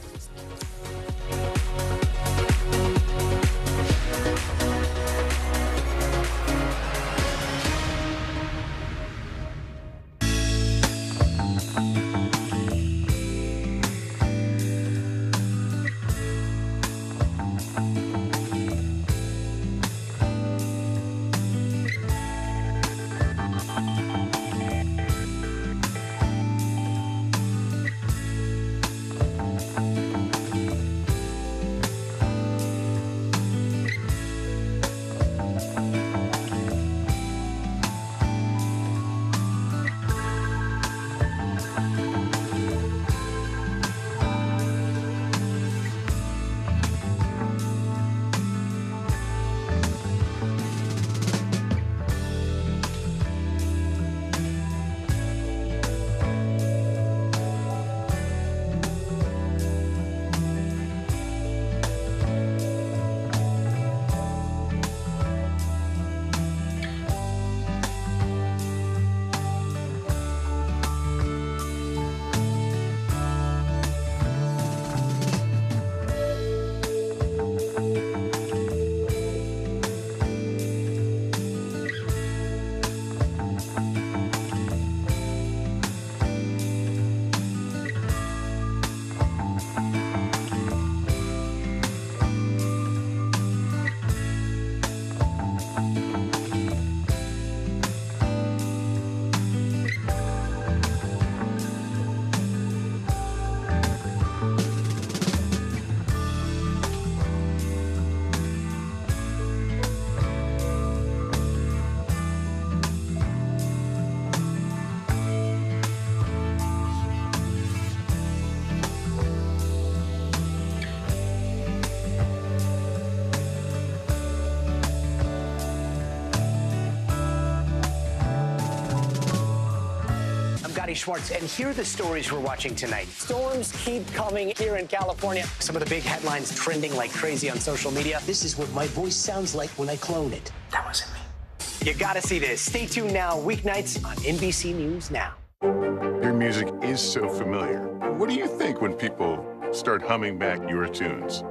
Scotty Schwartz, and here are the stories we're watching tonight. Storms keep coming here in California. Some of the big headlines trending like crazy on social media. This is what my voice sounds like when I clone it. That wasn't me. You gotta see this. Stay tuned now, weeknights on NBC News Now. Your music is so familiar. What do you think when people start humming back your tunes?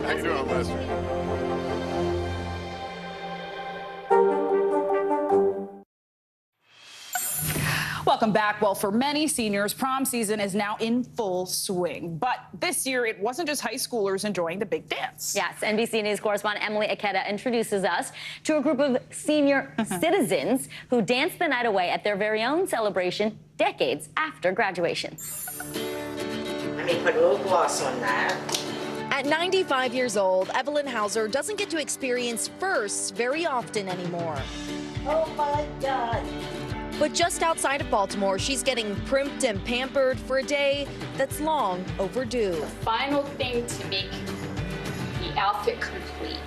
How you doing, Lester? Welcome back. Well, for many seniors, prom season is now in full swing. But this year, it wasn't just high schoolers enjoying the big dance. Yes, NBC News correspondent Emily Ikeda introduces us to a group of senior citizens who danced the night away at their very own celebration decades after graduation. Let me put a little gloss on that. At 95 years old, Evelyn Hauser doesn't get to experience firsts very often anymore. Oh my God. But just outside of Baltimore, she's getting primped and pampered for a day that's long overdue. Final thing to make the outfit complete.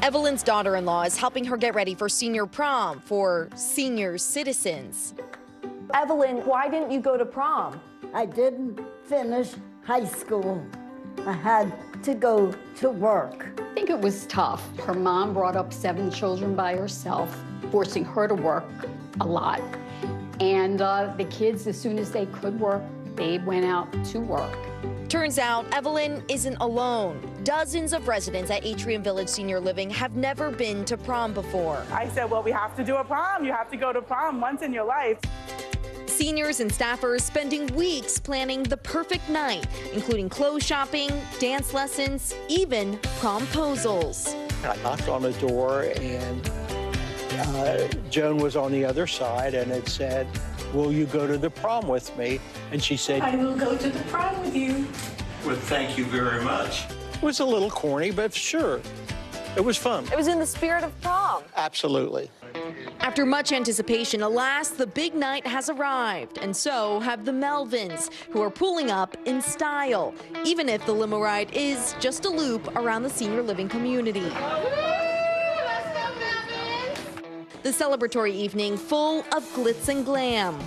Evelyn's daughter-in-law is helping her get ready for senior prom for senior citizens. Evelyn, why didn't you go to prom? I didn't finish high school. I had to go to work. I think it was tough. Her mom brought up 7 children by herself, forcing her to work a lot. And the kids, as soon as they could work, they went out to work. Turns out Evelyn isn't alone. Dozens of residents at Atrium Village Senior Living have never been to prom before. I said, well, we have to do a prom. You have to go to prom once in your life. Seniors and staffers spending weeks planning the perfect night, including clothes shopping, dance lessons, even promposals. I knocked on the door and Joan was on the other side and it said, will you go to the prom with me? And she said, I will go to the prom with you. well, thank you very much. It was a little corny, but sure, it was fun. It was in the spirit of prom. Absolutely. After much anticipation, alas, the big night has arrived, and so have the Melvins, who are pulling up in style, even if the limo ride is just a loop around the senior living community. The celebratory evening full of glitz and glam.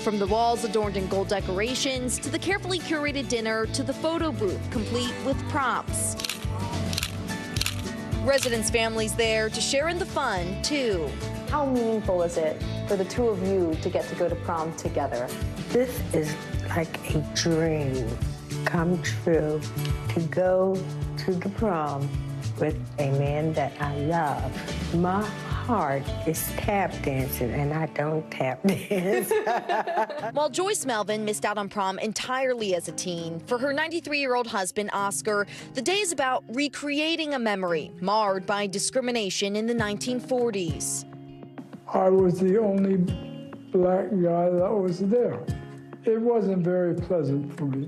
From the walls adorned in gold decorations, to the carefully curated dinner, to the photo booth complete with props. Residents' families there to share in the fun, too. How meaningful is it for the two of you to get to go to prom together? This is like a dream come true, to go to the prom with a man that I love. My heart is tap dancing, and I don't tap dance. While Joyce Melvin missed out on prom entirely as a teen, for her 93-year-old husband, Oscar, the day is about recreating a memory marred by discrimination in the 1940s. I was the only black guy that was there. It wasn't very pleasant for me.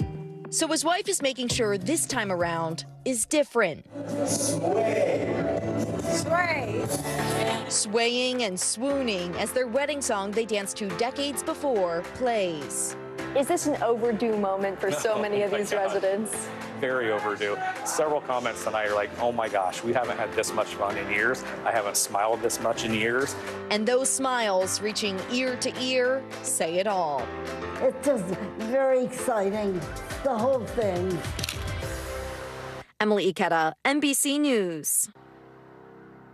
So his wife is making sure this time around is different. Sway. Swaying and swooning as their wedding song they danced to decades before plays. Is this an overdue moment for so many of these residents? Very overdue. Several comments tonight are like, oh my gosh, we haven't had this much fun in years. I haven't smiled this much in years. And those smiles reaching ear to ear say it all. It's just very exciting, the whole thing. Emily Ikeda, NBC News.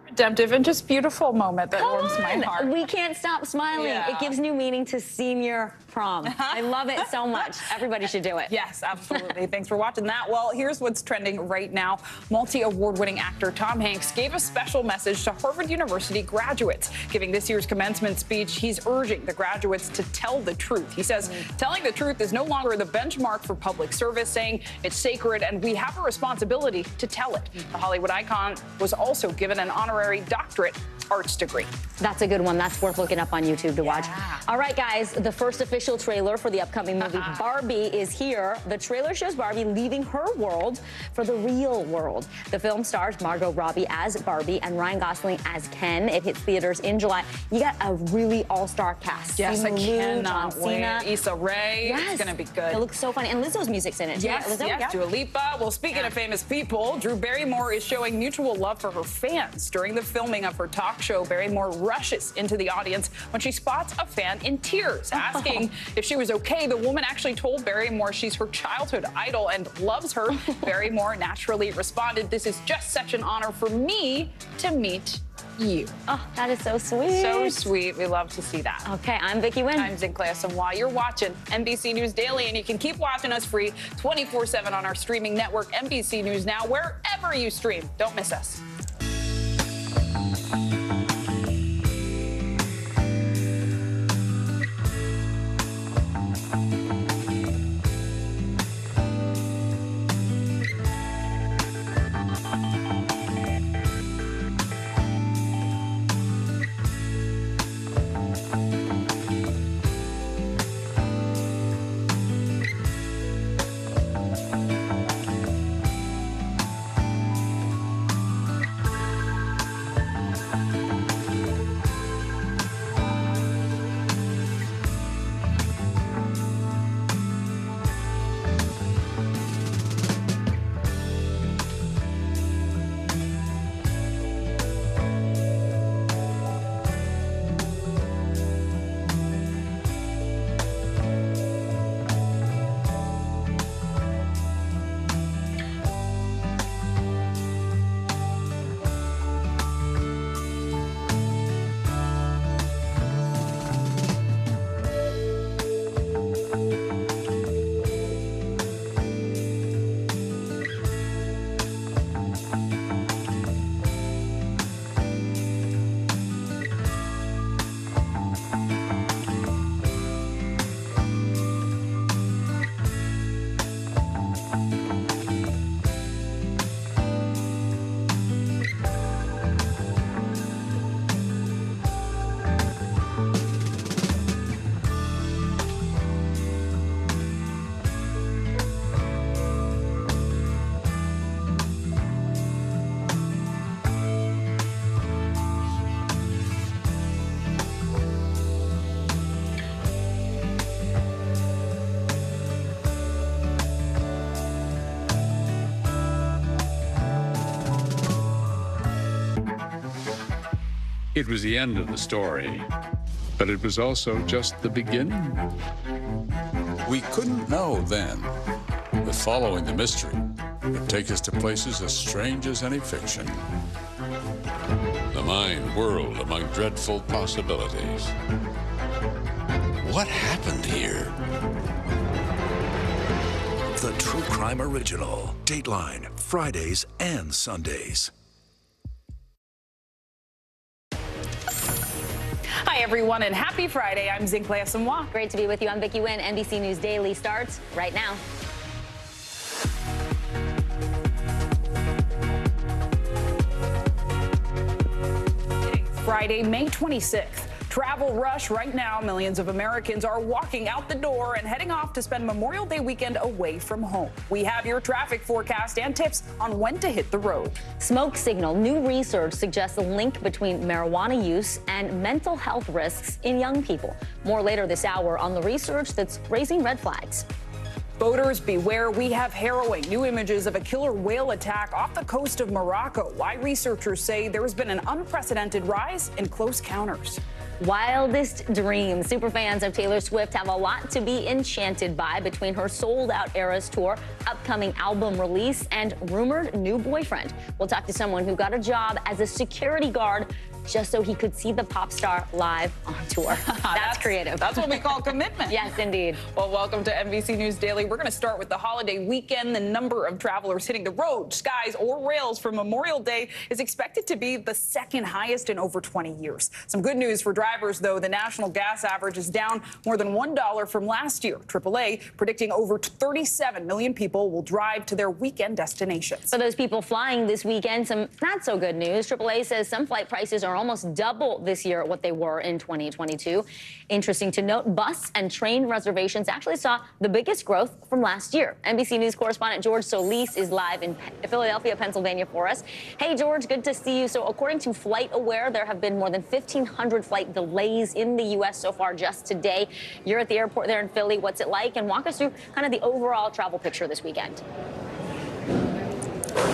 Redemptive and just beautiful moment that warms my heart. We can't stop smiling. Yeah. It gives new meaning to senior prom. I love it so much. Everybody should do it. Yes, absolutely. Thanks for watching that. Well, here's what's trending right now. Multi-award-winning actor Tom Hanks gave a special message to Harvard University graduates. Giving this year's commencement speech, he's urging the graduates to tell the truth. He says telling the truth is no longer the benchmark for public service, saying it's sacred and we have a responsibility to tell it. The Hollywood icon was also given an honorary doctorate arts degree. That's a good one. That's worth looking up on YouTube to watch. All right, guys, the first official official trailer for the upcoming movie Barbie is here. The trailer shows Barbie leaving her world for the real world. The film stars Margot Robbie as Barbie and Ryan Gosling as Ken. It hits theaters in July. You got a really all-star cast. Yes, I cannot John wait. Cena. Issa Rae. Yes. It's going to be good. It looks so funny. And Lizzo's music's in it. too. Yes, Lizzo, yes, Dua Lipa. Well, speaking of famous people, Drew Barrymore is showing mutual love for her fans. During the filming of her talk show, Barrymore rushes into the audience when she spots a fan in tears. Asking if she was okay, the woman actually told Barrymore she's her childhood idol and loves her. Barrymore naturally responded, "This is just such an honor for me to meet you." Oh, that is so sweet. So sweet. We love to see that. Okay, I'm Vicky Nguyen. I'm Sinclair Samoa. You're watching NBC News Daily, and you can keep watching us free 24/7 on our streaming network, NBC News Now, wherever you stream. Don't miss us. It was the end of the story, but it was also just the beginning. We couldn't know then, but following the mystery would take us to places as strange as any fiction. The mind whirled among dreadful possibilities. What happened here? The True Crime Original, Dateline, Fridays and Sundays. Hi, everyone, and happy Friday. I'm Sinclair Samoa. Great to be with you. I'm Vicky Nguyen. NBC News Daily starts right now. Friday, May 26th. Travel rush right now. Millions of Americans are walking out the door and heading off to spend Memorial Day weekend away from home. We have your traffic forecast and tips on when to hit the road. Smoke signal. New research suggests a link between marijuana use and mental health risks in young people. More later this hour on the research that's raising red flags. Boaters beware, we have harrowing new images of a killer whale attack off the coast of Morocco. Why researchers say there has been an unprecedented rise in close counters. Wildest dreams. Superfans of Taylor Swift have a lot to be enchanted by between her sold-out Eras tour, upcoming album release, and rumored new boyfriend. We'll talk to someone who got a job as a security guard just so he could see the pop star live on tour. That's creative. That's what we call commitment. Yes, indeed. Well, welcome to NBC News Daily. We're going to start with the holiday weekend. The number of travelers hitting the road, skies, or rails for Memorial Day is expected to be the second highest in over 20 years. Some good news for drivers, though. The national gas average is down more than $1 from last year. AAA predicting over 37 million people will drive to their weekend destinations. For those people flying this weekend, some not so good news. AAA says some flight prices are are almost double this year what they were in 2022. Interesting to note, bus and train reservations actually saw the biggest growth from last year. NBC News correspondent George Solis is live in Philadelphia, Pennsylvania for us. Hey, George, good to see you. So according to FlightAware, there have been more than 1,500 flight delays in the U.S. so far just today. You're at the airport there in Philly. What's it like? And walk us through kind of the overall travel picture this weekend.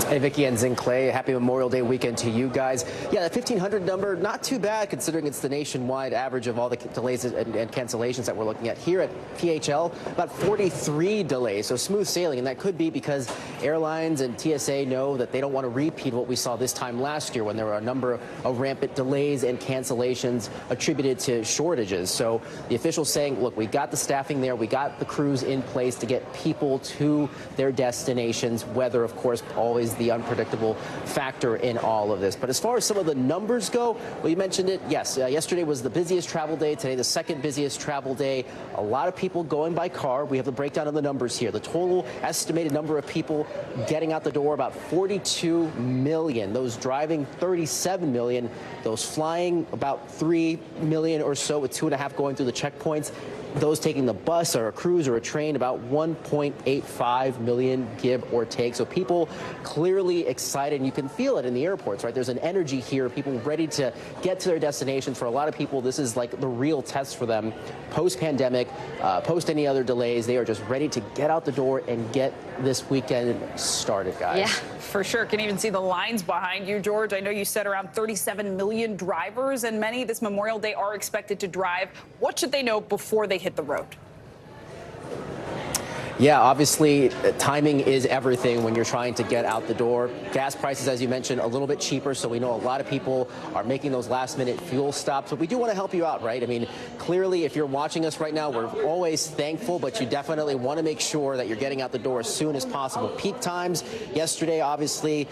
Hey, Vicki and Zinclay, happy Memorial Day weekend to you guys. Yeah, the 1,500 number, not too bad considering it's the nationwide average of all the delays and cancellations that we're looking at. Here at PHL, about 43 delays, so smooth sailing, and that could be because airlines and TSA know that they don't want to repeat what we saw this time last year when there were a number of rampant delays and cancellations attributed to shortages. So the officials saying, look, we got the staffing there, we got the crews in place to get people to their destinations, weather, of course, always the unpredictable factor in all of this. But as far as some of the numbers go, well, you mentioned it. Yes, yesterday was the busiest travel day. Today, the second busiest travel day. A lot of people going by car. We have the breakdown of the numbers here. The total estimated number of people getting out the door, about 42 million. Those driving, 37 million. Those flying, about 3 million or so, with 2.5 going through the checkpoints. Those taking the bus or a cruise or a train, about 1.85 million, give or take. So people clearly excited, and you can feel it in the airports, right? There's an energy here, people ready to get to their destinations. For a lot of people, this is like the real test for them. Post-pandemic, post any other delays, they are just ready to get out the door and get this weekend started, guys. Yeah, for sure. Can even see the lines behind you, George. I know you said around 37 million drivers, and many this Memorial Day are expected to drive. What should they know before they hit the road? Yeah, obviously, timing is everything when you're trying to get out the door. Gas prices, as you mentioned, a little bit cheaper, so we know a lot of people are making those last-minute fuel stops. But we do want to help you out, right? I mean, clearly, if you're watching us right now, we're always thankful, but you definitely want to make sure that you're getting out the door as soon as possible. Peak times yesterday, obviously,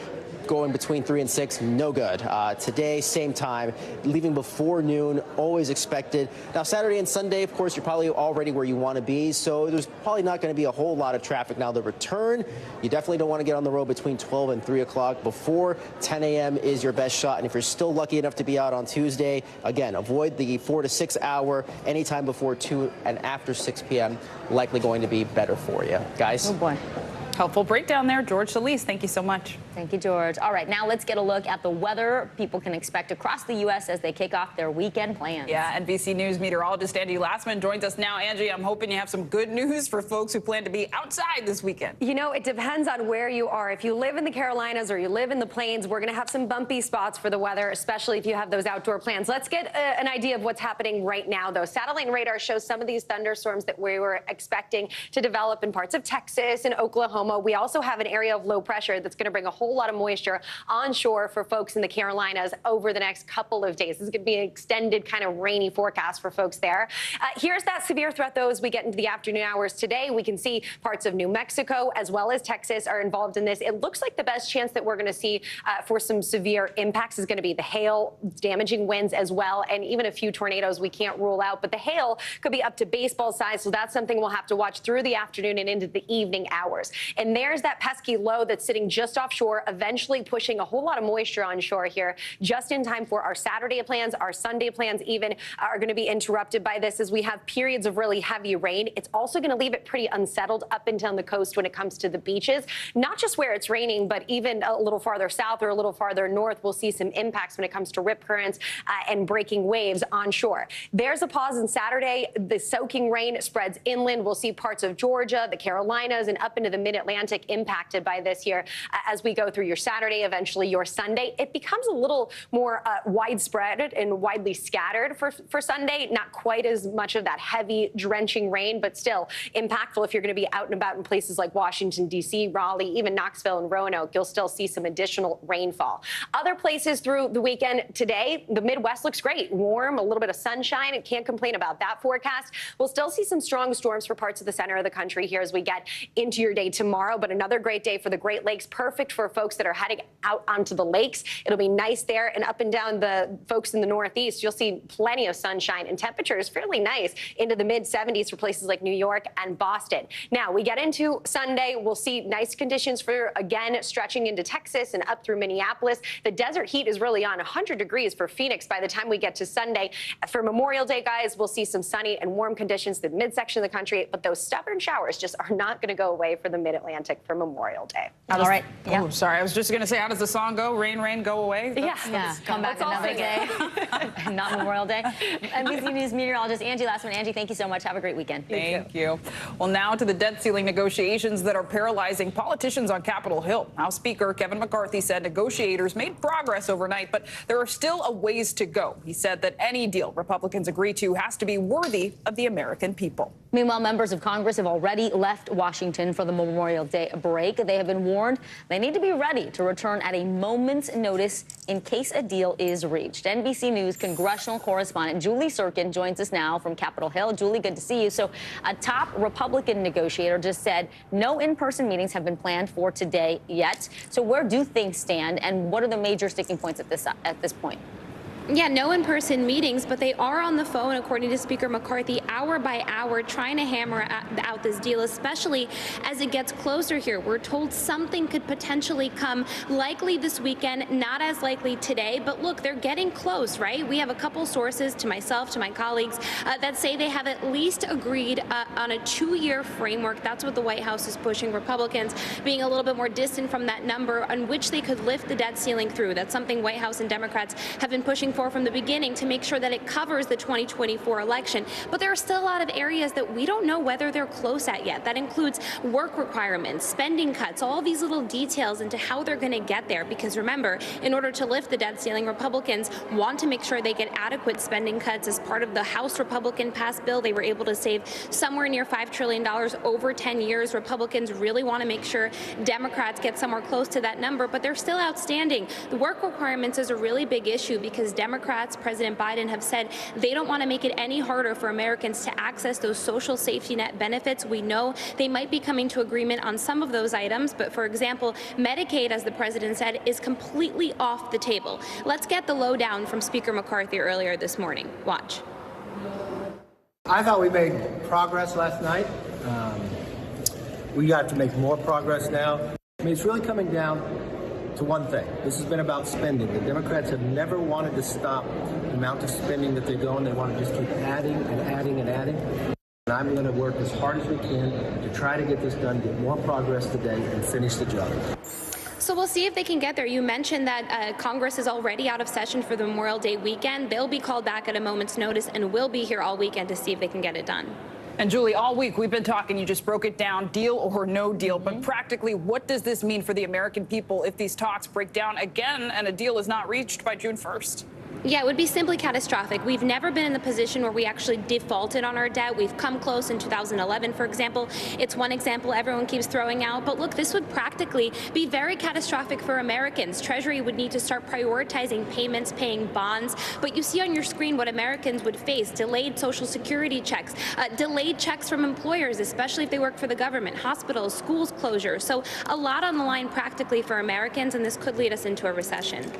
going between 3 and 6, no good. Today, same time, leaving before noon, always expected. Now, Saturday and Sunday, of course, you're probably already where you want to be, so there's probably not going to be a whole lot of traffic. Now, the return, you definitely don't want to get on the road between 12 and 3 o'clock. Before 10 a.m. is your best shot, and if you're still lucky enough to be out on Tuesday, again, avoid the 4 to 6 hour, anytime before 2 and after 6 p.m., likely going to be better for you. Guys? Oh, boy. Helpful breakdown there, George Solis. Thank you so much. Thank you, George. All right, now let's get a look at the weather people can expect across the U.S. as they kick off their weekend plans. Yeah, NBC News meteorologist Angie Lassman joins us now. Angie, I'm hoping you have some good news for folks who plan to be outside this weekend. You know, it depends on where you are. If you live in the Carolinas or you live in the Plains, we're going to have some bumpy spots for the weather, especially if you have those outdoor plans. Let's get an idea of what's happening right now, though. Satellite radar shows some of these thunderstorms that we were expecting to develop in parts of Texas and Oklahoma. We also have an area of low pressure that's going to bring a whole lot of moisture onshore for folks in the Carolinas over the next couple of days. This is going to be an extended kind of rainy forecast for folks there. Here's that severe threat, though, as we get into the afternoon hours today. We can see parts of New Mexico as well as Texas are involved in this. It looks like the best chance that we're going to see for some severe impacts is going to be the hail, damaging winds as well, and even a few tornadoes we can't rule out. But the hail could be up to baseball size, so that's something we'll have to watch through the afternoon and into the evening hours. And there's that pesky low that's sitting just offshore, eventually pushing a whole lot of moisture onshore here, just in time for our Saturday plans. Our Sunday plans even are going to be interrupted by this as we have periods of really heavy rain. It's also going to leave it pretty unsettled up and down the coast when it comes to the beaches, not just where it's raining, but even a little farther south or a little farther north, we'll see some impacts when it comes to rip currents and breaking waves onshore. There's a pause on Saturday. The soaking rain spreads inland. We'll see parts of Georgia, the Carolinas, and up into the mid-Atlantic impacted by this here as we go through your Saturday, eventually your Sunday. It becomes a little more widespread and widely scattered for Sunday. Not quite as much of that heavy, drenching rain, but still impactful if you're going to be out and about in places like Washington, D.C., Raleigh, even Knoxville and Roanoke. You'll still see some additional rainfall. Other places through the weekend today, the Midwest looks great. Warm, a little bit of sunshine. I can't complain about that forecast. We'll still see some strong storms for parts of the center of the country here as we get into your day tomorrow, but another great day for the Great Lakes, perfect for folks that are heading out onto the lakes. It'll be nice there, and up and down the folks in the Northeast, you'll see plenty of sunshine and temperatures fairly nice into the mid-70s for places like New York and Boston. Now, we get into Sunday, we'll see nice conditions for, again, stretching into Texas and up through Minneapolis. The desert heat is really on 100 degrees for Phoenix by the time we get to Sunday. For Memorial Day, guys, we'll see some sunny and warm conditions in the midsection of the country, but those stubborn showers just are not going to go away for the mid-Atlantic for Memorial Day. All right. Yeah. Oh, sorry. I was just going to say, how does the song go? Rain, rain, go away? Yeah. Come back another day. Not Memorial Day. NBC News meteorologist Angie Lassman. Angie, thank you so much. Have a great weekend. Thank you. Well, now to the debt ceiling negotiations that are paralyzing politicians on Capitol Hill. House Speaker Kevin McCarthy said negotiators made progress overnight, but there are still a ways to go. He said that any deal Republicans agree to has to be worthy of the American people. Meanwhile, members of Congress have already left Washington for the Memorial Day break. They have been warned they need to be ready to return at a moment's notice in case a deal is reached. NBC News congressional correspondent Julie Sirkin joins us now from Capitol Hill. Julie, good to see you. So a top Republican negotiator just said no in-person meetings have been planned for today yet. So where do things stand, and what are the major sticking points at this point? Yeah, no in-person meetings, but they are on the phone, according to Speaker McCarthy, hour by hour, trying to hammer out this deal, especially as it gets closer here. We're told something could potentially come likely this weekend, not as likely today, but look, they're getting close, right? We have a couple sources, to myself, to my colleagues, that say they have at least agreed on a 2-year framework. That's what the White House is pushing, Republicans being a little bit more distant from that number on which they could lift the debt ceiling through. That's something White House and Democrats have been pushing for from the beginning to make sure that it covers the 2024 election. But there are still a lot of areas that we don't know whether they're close at yet. That includes work requirements, spending cuts, all these little details into how they're going to get there. Because remember, in order to lift the debt ceiling, Republicans want to make sure they get adequate spending cuts. As part of the House Republican passed bill, they were able to save somewhere near $5 trillion over 10 years. Republicans really want to make sure Democrats get somewhere close to that number, but they're still outstanding. The work requirements is a really big issue because Democrats, President Biden, have said they don't want to make it any harder for Americans to access those social safety net benefits. We know they might be coming to agreement on some of those items, but for example, Medicaid, as the president said, is completely off the table. Let's get the lowdown from Speaker McCarthy earlier this morning. Watch. I thought we made progress last night. We got to make more progress now. I mean, it's really coming down to one thing. This has been about spending. The Democrats have never wanted to stop the amount of spending that they're doing. They want to just keep adding and adding and adding. And I'm going to work as hard as we can to try to get this done, get more progress today, and finish the job. So we'll see if they can get there. You mentioned that Congress is already out of session for the Memorial Day weekend. They'll be called back at a moment's notice and will be here all weekend to see if they can get it done. And Julie, all week we've been talking, you just broke it down, deal or no deal. But practically, what does this mean for the American people if these talks break down again and a deal is not reached by June 1st? Yeah, it would be simply catastrophic. We've never been in the position where we actually defaulted on our debt. We've come close in 2011, for example. It's one example everyone keeps throwing out. But look, this would practically be very catastrophic for Americans. Treasury would need to start prioritizing payments, paying bonds. But you see on your screen what Americans would face: delayed Social Security checks, delayed checks from employers, especially if they work for the government, hospitals, schools closure. So a lot on the line practically for Americans, and this could lead us into a recession.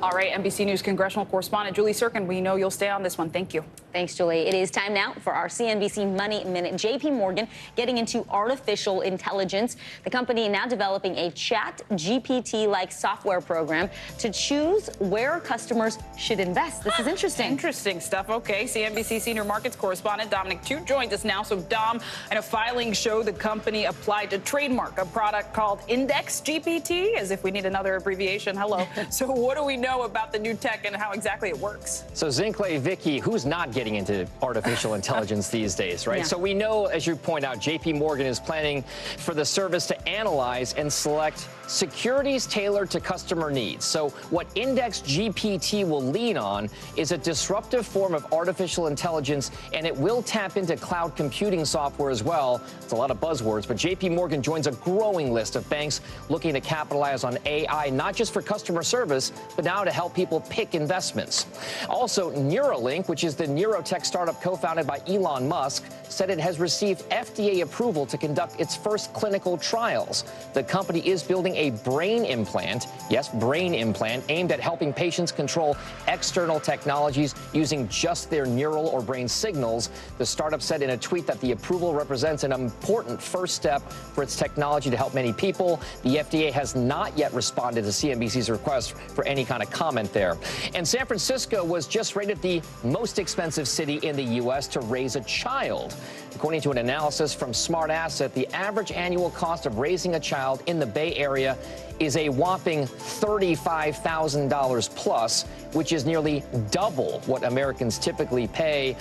All right, NBC News congressional correspondent Julie Sirkin, we know you'll stay on this one. Thank you. Thanks, Julie. It is time now for our CNBC Money Minute. JP Morgan getting into artificial intelligence. The company now developing a chat GPT-like software program to choose where customers should invest. This is interesting. Interesting stuff. Okay, CNBC senior markets correspondent Dominic Tute joins us now. So, Dom, and a filing show the company applied to trademark a product called Index GPT, as if we need another abbreviation. Hello. So what do we know about the new tech and how exactly it works? So Zinkley, Vicky, who's not getting into artificial intelligence these days, right? Yeah. So we know, as you point out, JP Morgan is planning for the service to analyze and select securities tailored to customer needs. So what Index GPT will lean on is a disruptive form of artificial intelligence, and it will tap into cloud computing software as well. It's a lot of buzzwords, but JP Morgan joins a growing list of banks looking to capitalize on AI, not just for customer service, but now to help people pick investments. Also, Neuralink, which is the neurotech startup co-founded by Elon Musk, said it has received FDA approval to conduct its first clinical trials. The company is building a brain implant, yes, brain implant, aimed at helping patients control external technologies using just their neural or brain signals. The startup said in a tweet that the approval represents an important first step for its technology to help many people. The FDA has not yet responded to CNBC's request for any kind of comment there. And San Francisco was just rated the most expensive city in the U.S. to raise a child. According to an analysis from Smart Asset, the average annual cost of raising a child in the Bay Area is a whopping $35,000 plus, which is nearly double what Americans typically pay.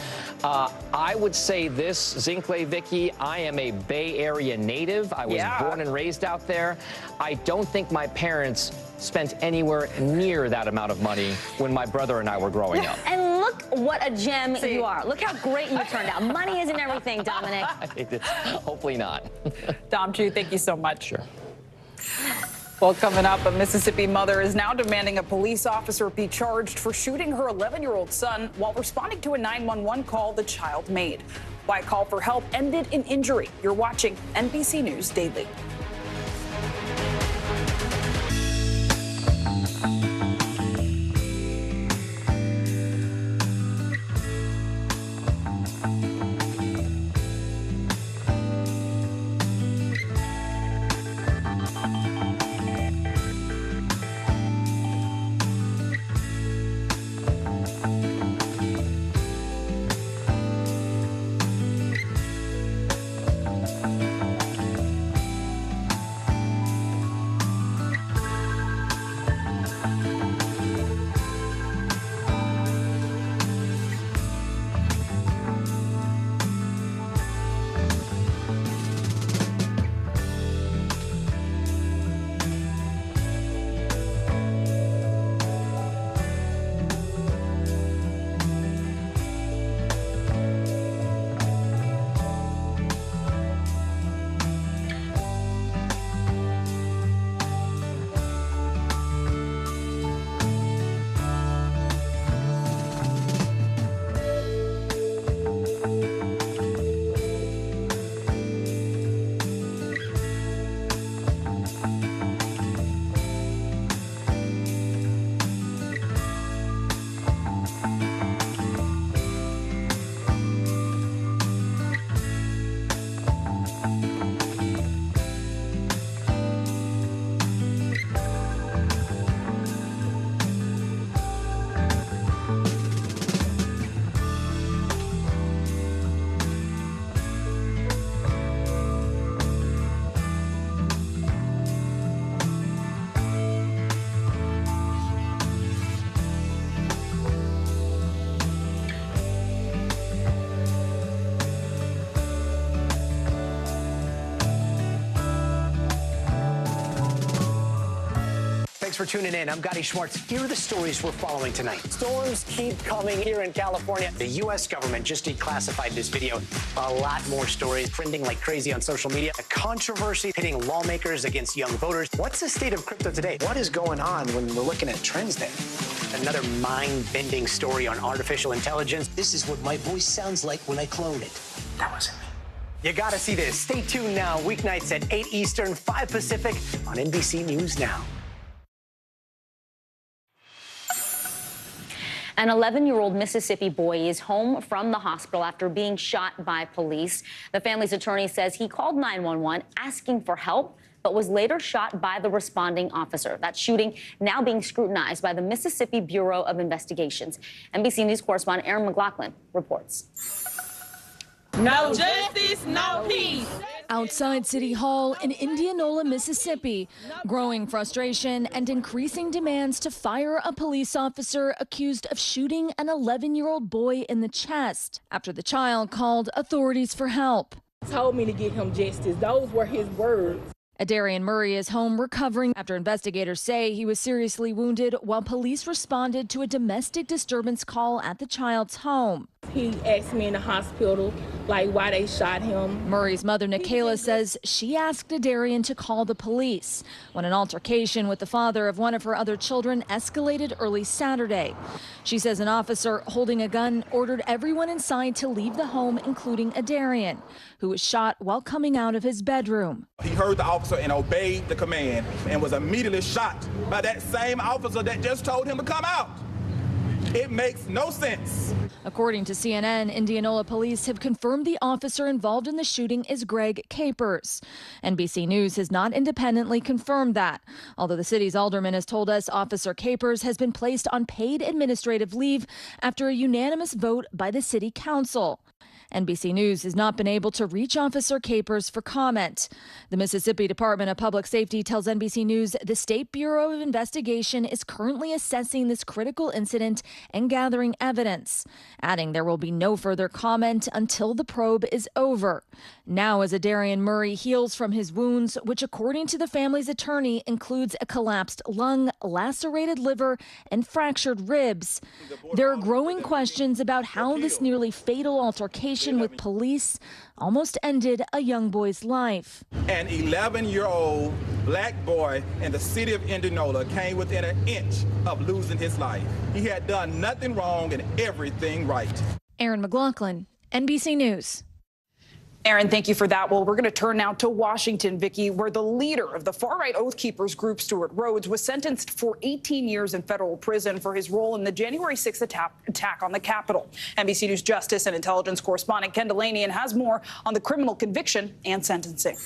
I would say this, Zincle, Vicky, I am a Bay Area native. I was born and raised out there. I don't think my parents spent anywhere near that amount of money when my brother and I were growing up. And look what a gem you are. Look how great you turned out. Money isn't everything, Dominic. Hopefully not. Dom Chu, thank you so much. Sure. Well, coming up, a Mississippi mother is now demanding a police officer be charged for shooting her 11-year-old son while responding to a 911 call the child made. Why a call for help ended in injury. You're watching NBC News Daily. Thanks for tuning in. I'm Gotti Schwartz. Here are the stories we're following tonight. Storms keep coming here in California. The U.S. government just declassified this video. A lot more stories trending like crazy on social media. A controversy pitting lawmakers against young voters. What's the state of crypto today? What is going on when we're looking at trends there? Another mind-bending story on artificial intelligence. This is what my voice sounds like when I clone it. That wasn't me. You gotta see this. Stay tuned now. Weeknights at 8 Eastern, 5 Pacific on NBC News Now. An 11-year-old Mississippi boy is home from the hospital after being shot by police. The family's attorney says he called 911 asking for help, but was later shot by the responding officer. That shooting now being scrutinized by the Mississippi Bureau of Investigations. NBC News correspondent Aaron McLaughlin reports. No justice, no peace. Outside City Hall in Indianola, Mississippi, growing frustration and increasing demands to fire a police officer accused of shooting an 11-year-old boy in the chest after the child called authorities for help. Told me to get him justice. Those were his words. Adarian Murray is home recovering after investigators say he was seriously wounded while police responded to a domestic disturbance call at the child's home. He asked me in the hospital, like, why they shot him. Murray's mother, Nikayla, says she asked Adarian to call the police when an altercation with the father of one of her other children escalated early Saturday. She says an officer holding a gun ordered everyone inside to leave the home, including Adarian, who was shot while coming out of his bedroom. He heard the officer and obeyed the command and was immediately shot by that same officer that just told him to come out. It makes no sense. According to CNN, Indianola police have confirmed the officer involved in the shooting is Greg Capers. NBC News has not independently confirmed that, although the city's alderman has told us Officer Capers has been placed on paid administrative leave after a unanimous vote by the city council. NBC News has not been able to reach Officer Capers for comment. The Mississippi Department of Public Safety tells NBC News the State Bureau of Investigation is currently assessing this critical incident and gathering evidence, adding there will be no further comment until the probe is over. Now, as Adarian Murray heals from his wounds, which according to the family's attorney includes a collapsed lung, lacerated liver, and fractured ribs, there are growing questions about how this nearly fatal altercation with police almost ended a young boy's life. An 11-year-old black boy in the city of Indianola came within an inch of losing his life. He had done nothing wrong and everything right. Aaron McLaughlin, NBC News. Aaron, thank you for that. Well, we're going to turn now to Washington, Vicki, where the leader of the far-right Oath Keepers group, Stuart Rhodes, was sentenced for 18 years in federal prison for his role in the January 6th attack on the Capitol. NBC News Justice and Intelligence correspondent Ken Delaney has more on the criminal conviction and sentencing.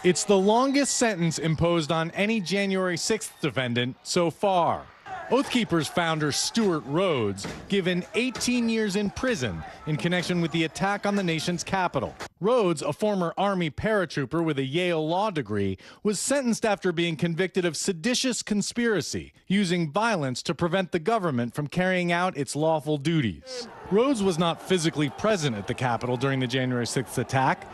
It's the longest sentence imposed on any January 6th defendant so far. Oath Keepers founder Stuart Rhodes given 18 years in prison in connection with the attack on the nation's capital. Rhodes, a former Army paratrooper with a Yale law degree, was sentenced after being convicted of seditious conspiracy, using violence to prevent the government from carrying out its lawful duties. Rhodes was not physically present at the Capitol during the January 6th attack,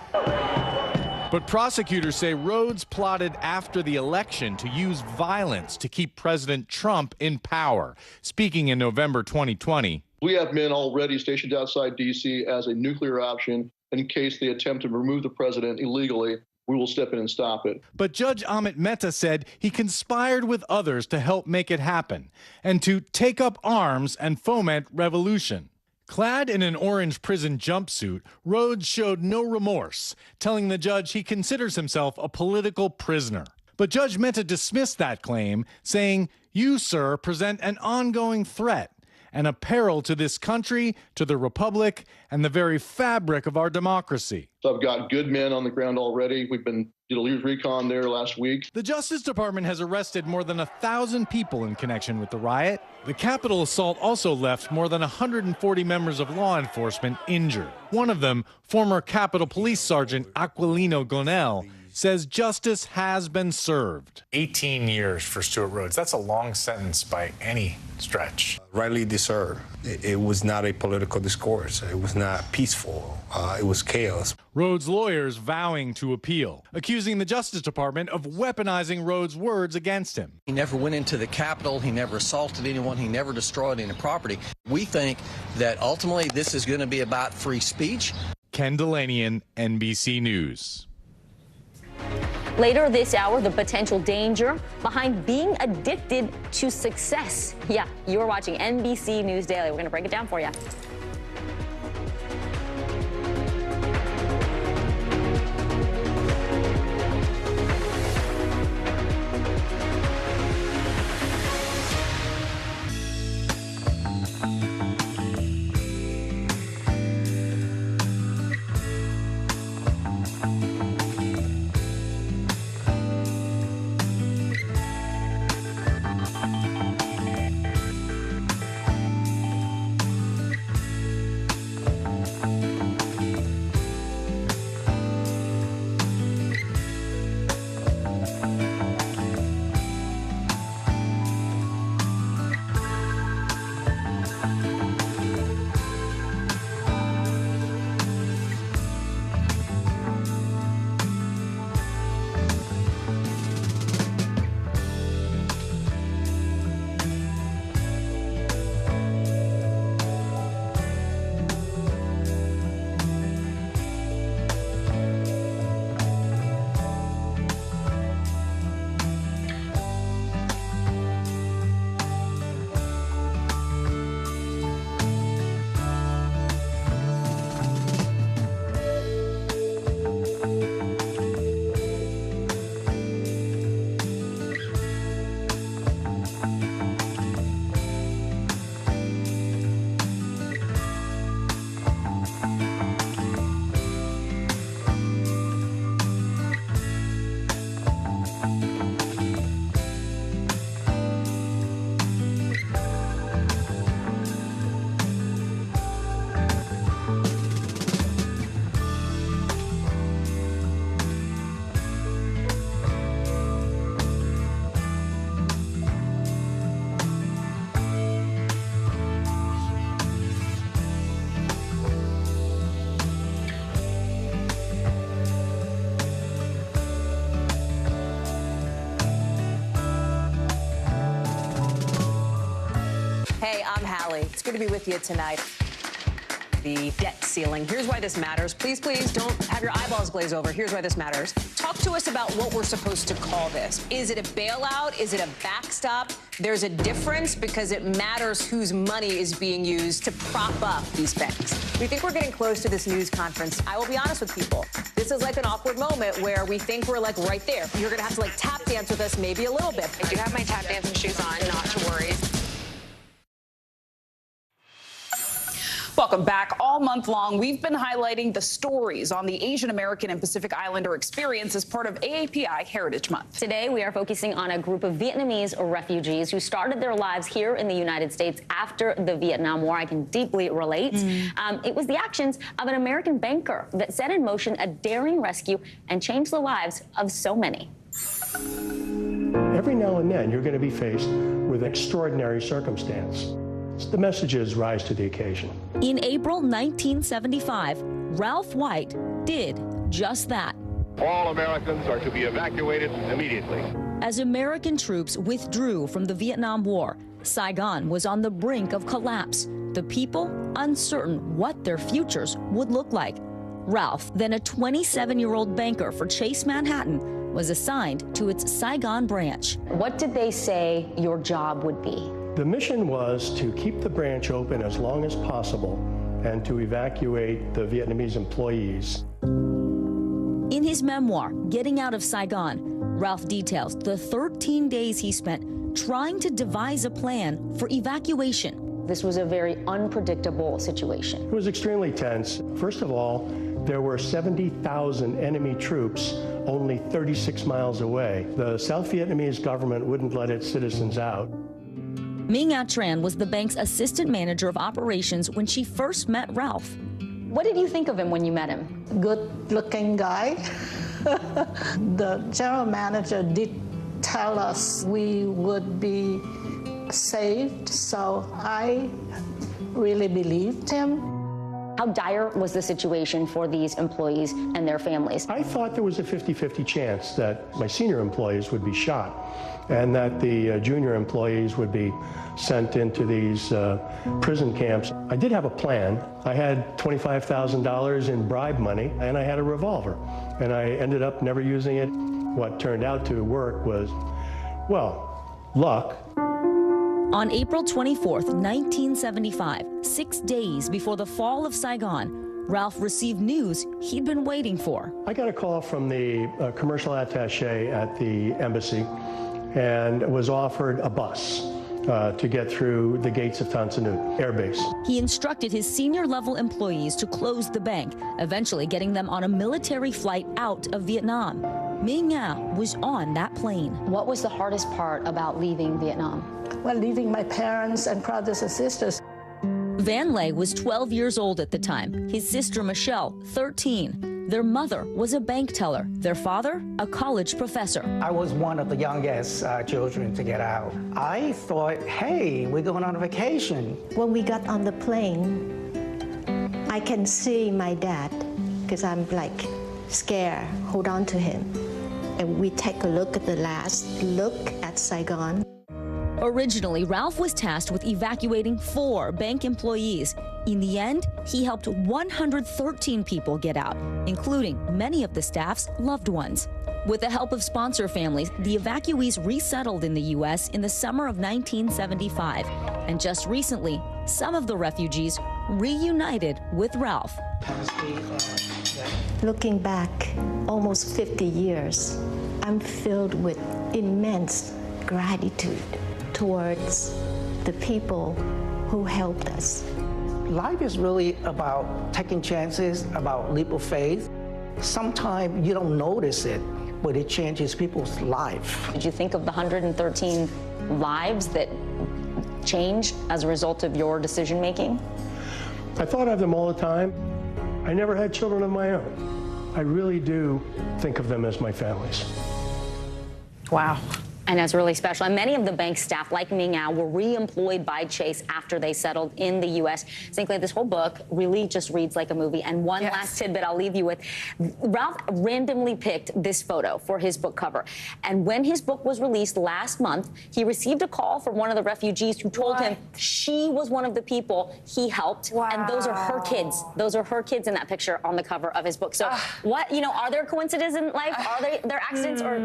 but prosecutors say Rhodes plotted after the election to use violence to keep President Trump in power. Speaking in November 2020. We have men already stationed outside D.C. as a nuclear option in case they attempt to remove the president illegally. We will step in and stop it. But Judge Amit Mehta said he conspired with others to help make it happen and to take up arms and foment revolution. Clad in an orange prison jumpsuit, Rhodes showed no remorse, telling the judge he considers himself a political prisoner. But Judge Mehta dismissed that claim, saying, "You, sir, present an ongoing threat and a peril to this country, to the republic, and the very fabric of our democracy." So I've got good men on the ground already. We've did a leader's recon there last week. The Justice Department has arrested more than 1,000 people in connection with the riot. The Capitol assault also left more than 140 members of law enforcement injured. One of them, former Capitol Police Sergeant Aquilino Gonell, says justice has been served. 18 years for Stuart Rhodes. That's a long sentence by any stretch. Rightly deserved. It was not a political discourse. It was not peaceful. It was chaos. Rhodes' lawyers vowing to appeal, accusing the Justice Department of weaponizing Rhodes' words against him. He never went into the Capitol. He never assaulted anyone. He never destroyed any property. We think that ultimately this is going to be about free speech. Ken Delaney, NBC News. Later this hour, the potential danger behind being addicted to success. Yeah, you're watching NBC News Daily. We're going to break it down for you. good to be with you tonight. The debt ceiling. Here's why this matters. Please, please don't have your eyeballs glaze over. Here's why this matters. Talk to us about what we're supposed to call this. Is it a bailout? Is it a backstop? There's a difference because it matters whose money is being used to prop up these banks. We think we're getting close to this news conference. I will be honest with people. This is like an awkward moment where we think we're like right there. You're going to have to like tap dance with us maybe a little bit. I do have my tap dancing shoes on, not to worry. Welcome back. All month long, we've been highlighting the stories on the Asian American and Pacific Islander experience as part of AAPI Heritage Month. Today, we are focusing on a group of Vietnamese refugees who started their lives here in the United States after the Vietnam War. I can deeply relate. It was the actions of an American banker that set in motion a daring rescue and changed the lives of so many. Every now and then, you're going to be faced with extraordinary circumstance. The messages rise to the occasion. In April 1975, Ralph White did just that. All Americans are to be evacuated immediately. As American troops withdrew from the Vietnam War, Saigon was on the brink of collapse. The people uncertain what their futures would look like. Ralph, then a 27-year-old banker for Chase Manhattan, was assigned to its Saigon branch. What did they say your job would be? The mission was to keep the branch open as long as possible and to evacuate the Vietnamese employees. In his memoir, Getting Out of Saigon, Ralph details the 13 days he spent trying to devise a plan for evacuation. This was a very unpredictable situation. It was extremely tense. First of all, there were 70,000 enemy troops only 36 miles away. The South Vietnamese government wouldn't let its citizens out. Ming A Tran was the bank's assistant manager of operations when she first met Ralph. What did you think of him when you met him? Good-looking guy. The general manager did tell us we would be saved, so I really believed him. How dire was the situation for these employees and their families? I thought there was a 50-50 chance that my senior employees would be shot and that the junior employees would be sent into these prison camps. I did have a plan. I had $25,000 in bribe money, and I had a revolver, and I ended up never using it. What turned out to work was, well, luck. On April 24th, 1975, 6 days before the fall of Saigon, Ralph received news he'd been waiting for. I got a call from the commercial attaché at the embassy and was offered a bus to get through the gates of Tan Son Nhut Air Base. He instructed his senior-level employees to close the bank, eventually getting them on a military flight out of Vietnam. Ming A was on that plane. What was the hardest part about leaving Vietnam? Well, leaving my parents and brothers and sisters. Van Lay was 12 years old at the time, his sister Michelle, 13. Their mother was a bank teller, their father, a college professor. I was one of the youngest children to get out. I thought, hey, we're going on a vacation. When we got on the plane, I can see my dad, because I'm like scared, hold on to him. And we take a look at the last look at Saigon. Originally, Ralph was tasked with evacuating 4 bank employees. In the end, he helped 113 people get out, including many of the staff's loved ones. With the help of sponsor families, the evacuees resettled in the U.S. in the summer of 1975. And just recently, some of the refugees reunited with Ralph. Looking back almost 50 years, I'm filled with immense gratitude towards the people who helped us. Life is really about taking chances, about leap of faith. Sometimes you don't notice it, but it changes people's life. Did you think of the 113 lives that changed as a result of your decision making? I thought of them all the time. I never had children of my own. I really do think of them as my families. Wow. And that's really special. And many of the bank staff, like Ming Au, were re-employed by Chase after they settled in the U.S. Sinclair, this whole book really just reads like a movie. And one last tidbit I'll leave you with. Ralph randomly picked this photo for his book cover. And when his book was released last month, he received a call from one of the refugees who told him she was one of the people he helped. And those are her kids. Those are her kids in that picture on the cover of his book. So what, are there coincidences in life? Are there accidents, or,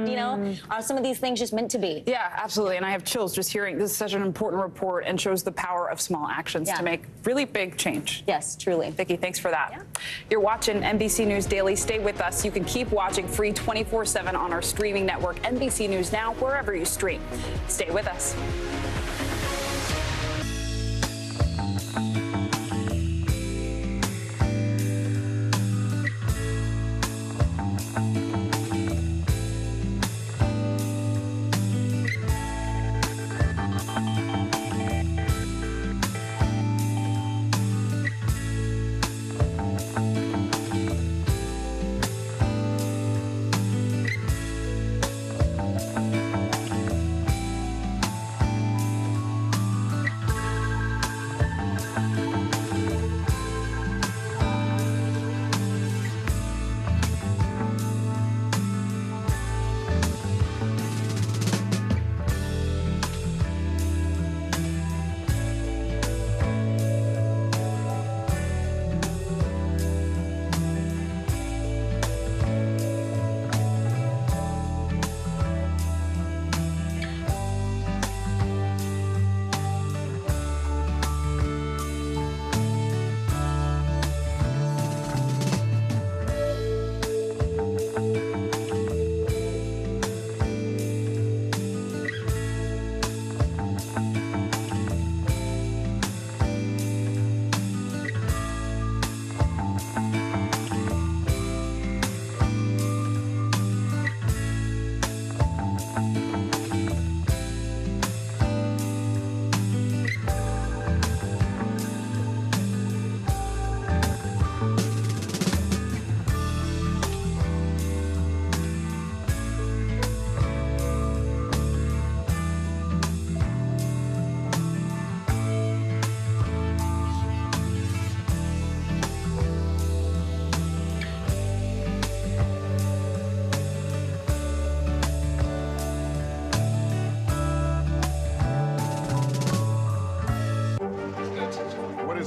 are some of these things just meant to be? Yeah, absolutely. And I have chills just hearing this is such an important report and shows the power of small actions to make really big change. Yes, truly. Vicki, thanks for that. You're watching NBC News Daily. Stay with us. You can keep watching free 24/7 on our streaming network, NBC News Now, wherever you stream. Stay with us.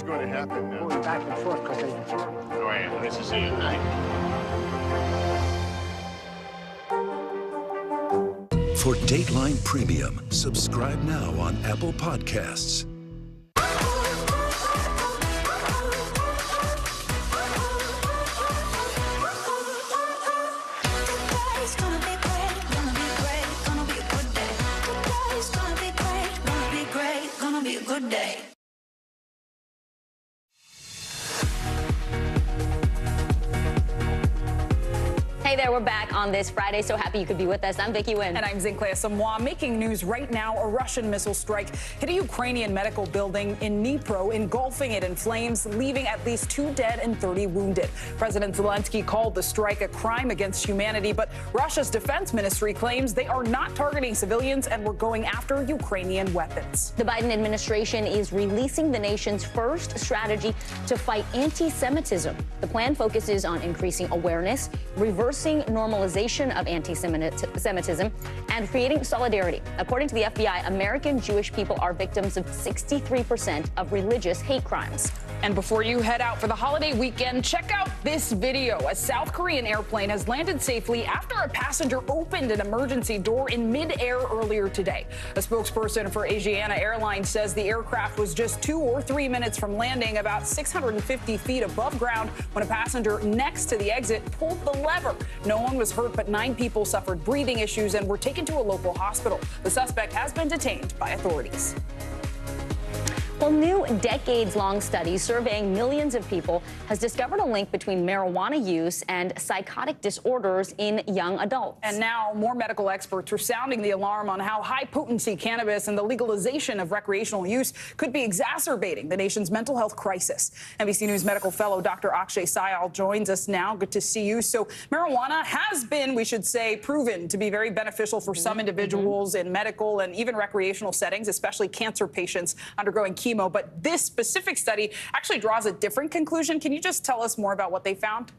Going to happen now. Going back and forth because they... All right, nice to see you tonight. For Dateline Premium, subscribe now on Apple Podcasts. Hey there, we're back on this Friday. So happy you could be with us. I'm Vicki Nguyen. And I'm Sinclair Samoa. Making news right now, a Russian missile strike hit a Ukrainian medical building in Dnipro, engulfing it in flames, leaving at least 2 dead and 30 wounded. President Zelensky called the strike a crime against humanity, but Russia's defense ministry claims they are not targeting civilians and were going after Ukrainian weapons. The Biden administration is releasing the nation's first strategy to fight anti-Semitism. The plan focuses on increasing awareness, reversing normalization of anti-Semitism, and creating solidarity. According to the FBI, American Jewish people are victims of 63% of religious hate crimes. And before you head out for the holiday weekend, check out this video. A South Korean airplane has landed safely after a passenger opened an emergency door in mid-air earlier today. A spokesperson for Asiana Airlines says the aircraft was just 2 or 3 minutes from landing about 650 feet above ground when a passenger next to the exit pulled the lever. No one was hurt, but 9 people suffered breathing issues and were taken to a local hospital. The suspect has been detained by authorities. Well, new decades-long study surveying millions of people has discovered a link between marijuana use and psychotic disorders in young adults. And now more medical experts are sounding the alarm on how high-potency cannabis and the legalization of recreational use could be exacerbating the nation's mental health crisis. NBC News medical fellow Dr. Akshay Syal joins us now. Good to see you. So marijuana has been, we should say, proven to be very beneficial for some individuals in medical and even recreational settings, especially cancer patients undergoing chemo. But this specific study actually draws a different conclusion. Can you just tell us more about what they found?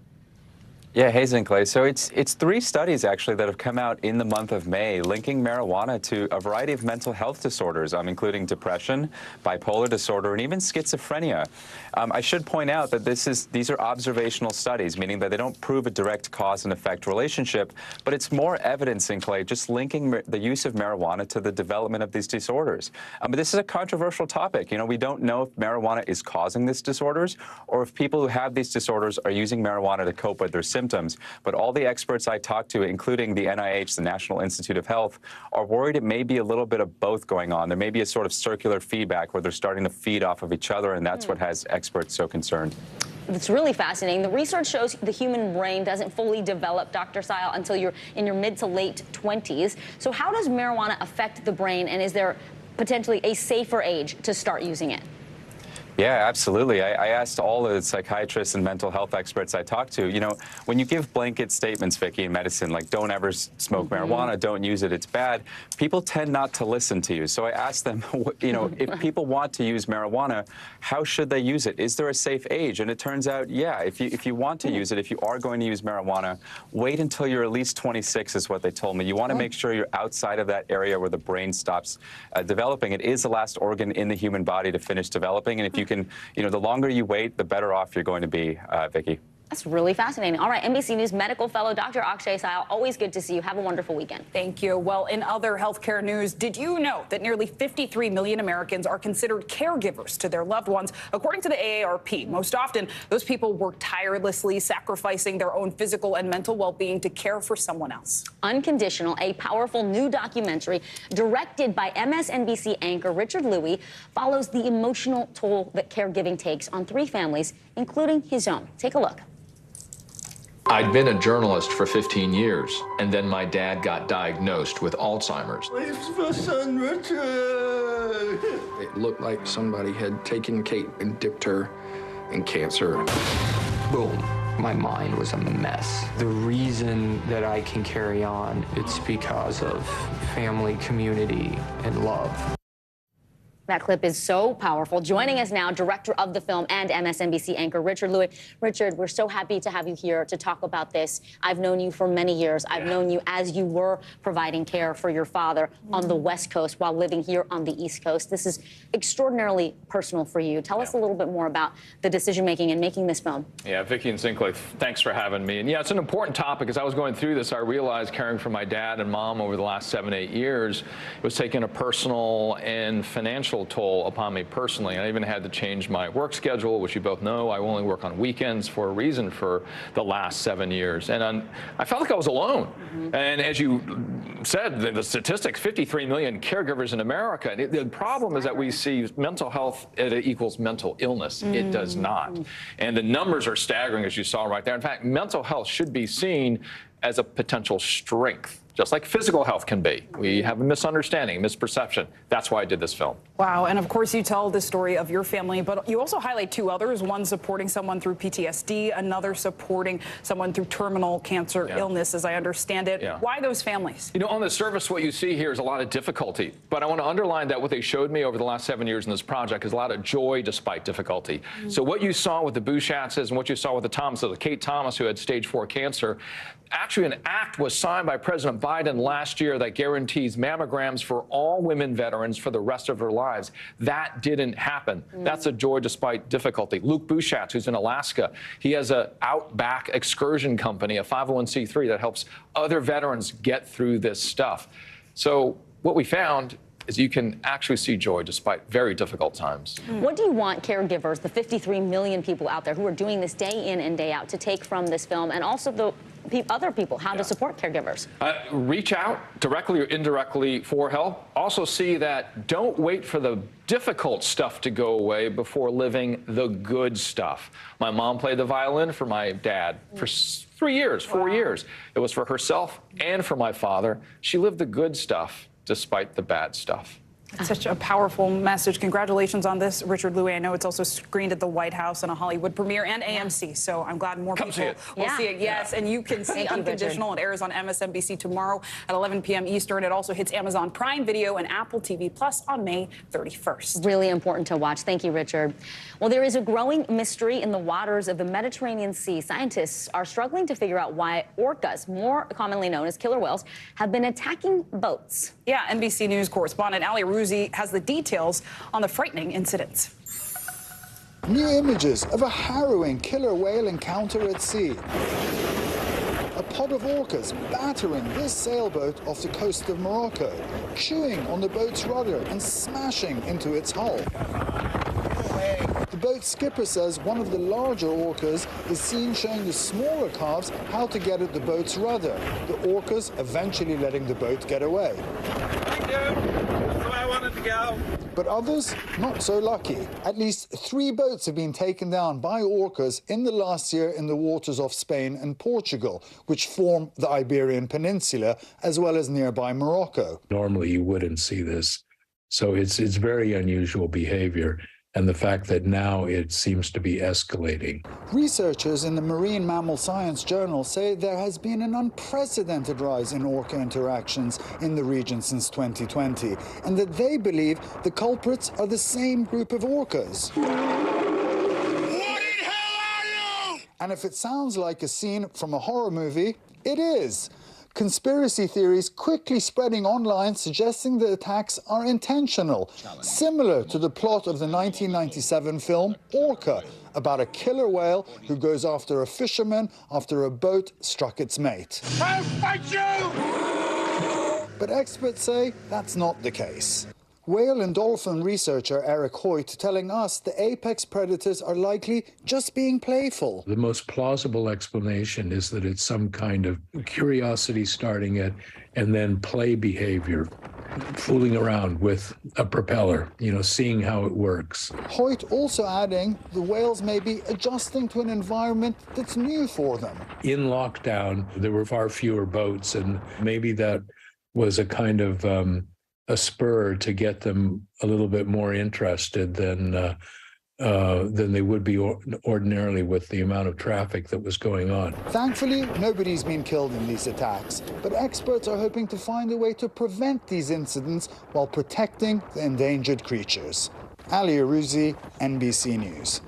Yeah, hey, Zinkley. So it's 3 studies, actually, that have come out in the month of May linking marijuana to a variety of mental health disorders, including depression, bipolar disorder, and even schizophrenia. I should point out that these are observational studies, meaning that they don't prove a direct cause and effect relationship, but it's more evidence, Zinkley, just linking the use of marijuana to the development of these disorders. But this is a controversial topic. You know, we don't know if marijuana is causing these disorders or if people who have these disorders are using marijuana to cope with their symptoms. But all the experts I talked to, including the NIH, the National Institute of Health, are worried it may be a little bit of both going on. There may be a sort of circular feedback where they're starting to feed off of each other, and that's what has experts so concerned. It's really fascinating. The research shows the human brain doesn't fully develop, Dr. Syal, until you're in your mid to late 20s. So how does marijuana affect the brain, and is there potentially a safer age to start using it? Yeah, absolutely. I asked all the psychiatrists and mental health experts I talked to, you know, when you give blanket statements, Vicki, in medicine, like don't ever smoke marijuana, don't use it, it's bad, people tend not to listen to you. So I asked them, you know, if people want to use marijuana, how should they use it? Is there a safe age? And it turns out, yeah, if you want to use it, if you are going to use marijuana, wait until you're at least 26 is what they told me. You want to make sure you're outside of that area where the brain stops developing. It is the last organ in the human body to finish developing. And if you can, you know, the longer you wait, the better off you're going to be, Vicki. That's really fascinating. All right, NBC News medical fellow Dr. Akshay Syal, always good to see you. Have a wonderful weekend. Thank you. Well, in other healthcare news, did you know that nearly 53 million Americans are considered caregivers to their loved ones, according to the AARP? Most often, those people work tirelessly, sacrificing their own physical and mental well-being to care for someone else. Unconditional, a powerful new documentary directed by MSNBC anchor Richard Louie, follows the emotional toll that caregiving takes on 3 families, including his own. Take a look. I'd been a journalist for 15 years, and then my dad got diagnosed with Alzheimer's. It's my son, Richard. It looked like somebody had taken Kate and dipped her in cancer. Boom. My mind was a mess. The reason that I can carry on, it's because of family, community, and love. That clip is so powerful. Joining us now, director of the film and MSNBC anchor Richard Louie. Richard, we're so happy to have you here to talk about this. I've known you for many years. I've known you as you were providing care for your father on the West Coast while living here on the East Coast. This is extraordinarily personal for you. Tell us a little bit more about the decision-making in making this film. Yeah, Vicki and Zinkley, thanks for having me. And yeah, it's an important topic. As I was going through this, I realized caring for my dad and mom over the last 7-8 years, it was taking a personal and financial toll upon me personally. I even had to change my work schedule, which you both know. I only work on weekends for a reason for the last 7 years. And I felt like I was alone. And as you said, the statistics, 53 million caregivers in America. And the problem is that we see mental health equals mental illness. It does not. And the numbers are staggering, as you saw right there. In fact, mental health should be seen as a potential strength, just like physical health can be. We have a misunderstanding, misperception. That's why I did this film. Wow, and of course you tell the story of your family, but you also highlight 2 others, one supporting someone through PTSD, another supporting someone through terminal cancer illness, as I understand it. Why those families? You know, on the surface, what you see here is a lot of difficulty, but I want to underline that what they showed me over the last 7 years in this project is a lot of joy despite difficulty. So what you saw with the Bushatzes and what you saw with the Thomases, Kate Thomas, who had stage 4 cancer, actually an act was signed by President Biden last year that guarantees mammograms for all women veterans for the rest of their lives. That didn't happen. That's a joy despite difficulty. Luke Bushatz, who's in Alaska, he has an Outback excursion company, a 501c3 that helps other veterans get through this stuff. So what we found is you can actually see joy despite very difficult times. What do you want caregivers, the 53 million people out there who are doing this day in and day out, to take from this film, and also the other people how to support caregivers? Reach out directly or indirectly for help. Also see that don't wait for the difficult stuff to go away before living the good stuff. My mom played the violin for my dad for 3 years, 4 years. It was for herself and for my father. She lived the good stuff despite the bad stuff. It's such a powerful message. Congratulations on this, Richard Louis. I know it's also screened at the White House and a Hollywood premiere and AMC, so I'm glad more people will see it. Yes, and you can see Unconditional. It airs on MSNBC tomorrow at 11 p.m. Eastern. It also hits Amazon Prime Video and Apple TV Plus on May 31st. Really important to watch. Thank you, Richard. Well, there is a growing mystery in the waters of the Mediterranean Sea. Scientists are struggling to figure out why orcas, more commonly known as killer whales, have been attacking boats. Yeah, NBC News correspondent Ali Ruzi has the details on the frightening incidents. New images of a harrowing killer whale encounter at sea. A pod of orcas battering this sailboat off the coast of Morocco, chewing on the boat's rudder and smashing into its hull. The boat's skipper says one of the larger orcas is seen showing the smaller calves how to get at the boat's rudder, the orcas eventually letting the boat get away. Thank you. That's the way I wanted to go. But others, not so lucky. At least 3 boats have been taken down by orcas in the last year in the waters off Spain and Portugal, which form the Iberian Peninsula, as well as nearby Morocco. Normally you wouldn't see this, so it's very unusual behavior. And the fact that now it seems to be escalating. Researchers in the Marine Mammal Science Journal say there has been an unprecedented rise in orca interactions in the region since 2020, and that they believe the culprits are the same group of orcas. What in hell are you? And if it sounds like a scene from a horror movie, it is. Conspiracy theories quickly spreading online suggesting the attacks are intentional, similar to the plot of the 1997 film Orca, about a killer whale who goes after a fisherman after a boat struck its mate. I'll fight you! But experts say that's not the case. Whale and dolphin researcher Eric Hoyt telling us the apex predators are likely just being playful. The most plausible explanation is that it's some kind of curiosity starting it and then play behavior, fooling around with a propeller, seeing how it works. Hoyt also adding the whales may be adjusting to an environment that's new for them. In lockdown, there were far fewer boats, and maybe that was a kind of a spur to get them a little bit more interested than they would be ordinarily with the amount of traffic that was going on. Thankfully, nobody's been killed in these attacks, but experts are hoping to find a way to prevent these incidents while protecting the endangered creatures. Ali Arouzi, NBC News.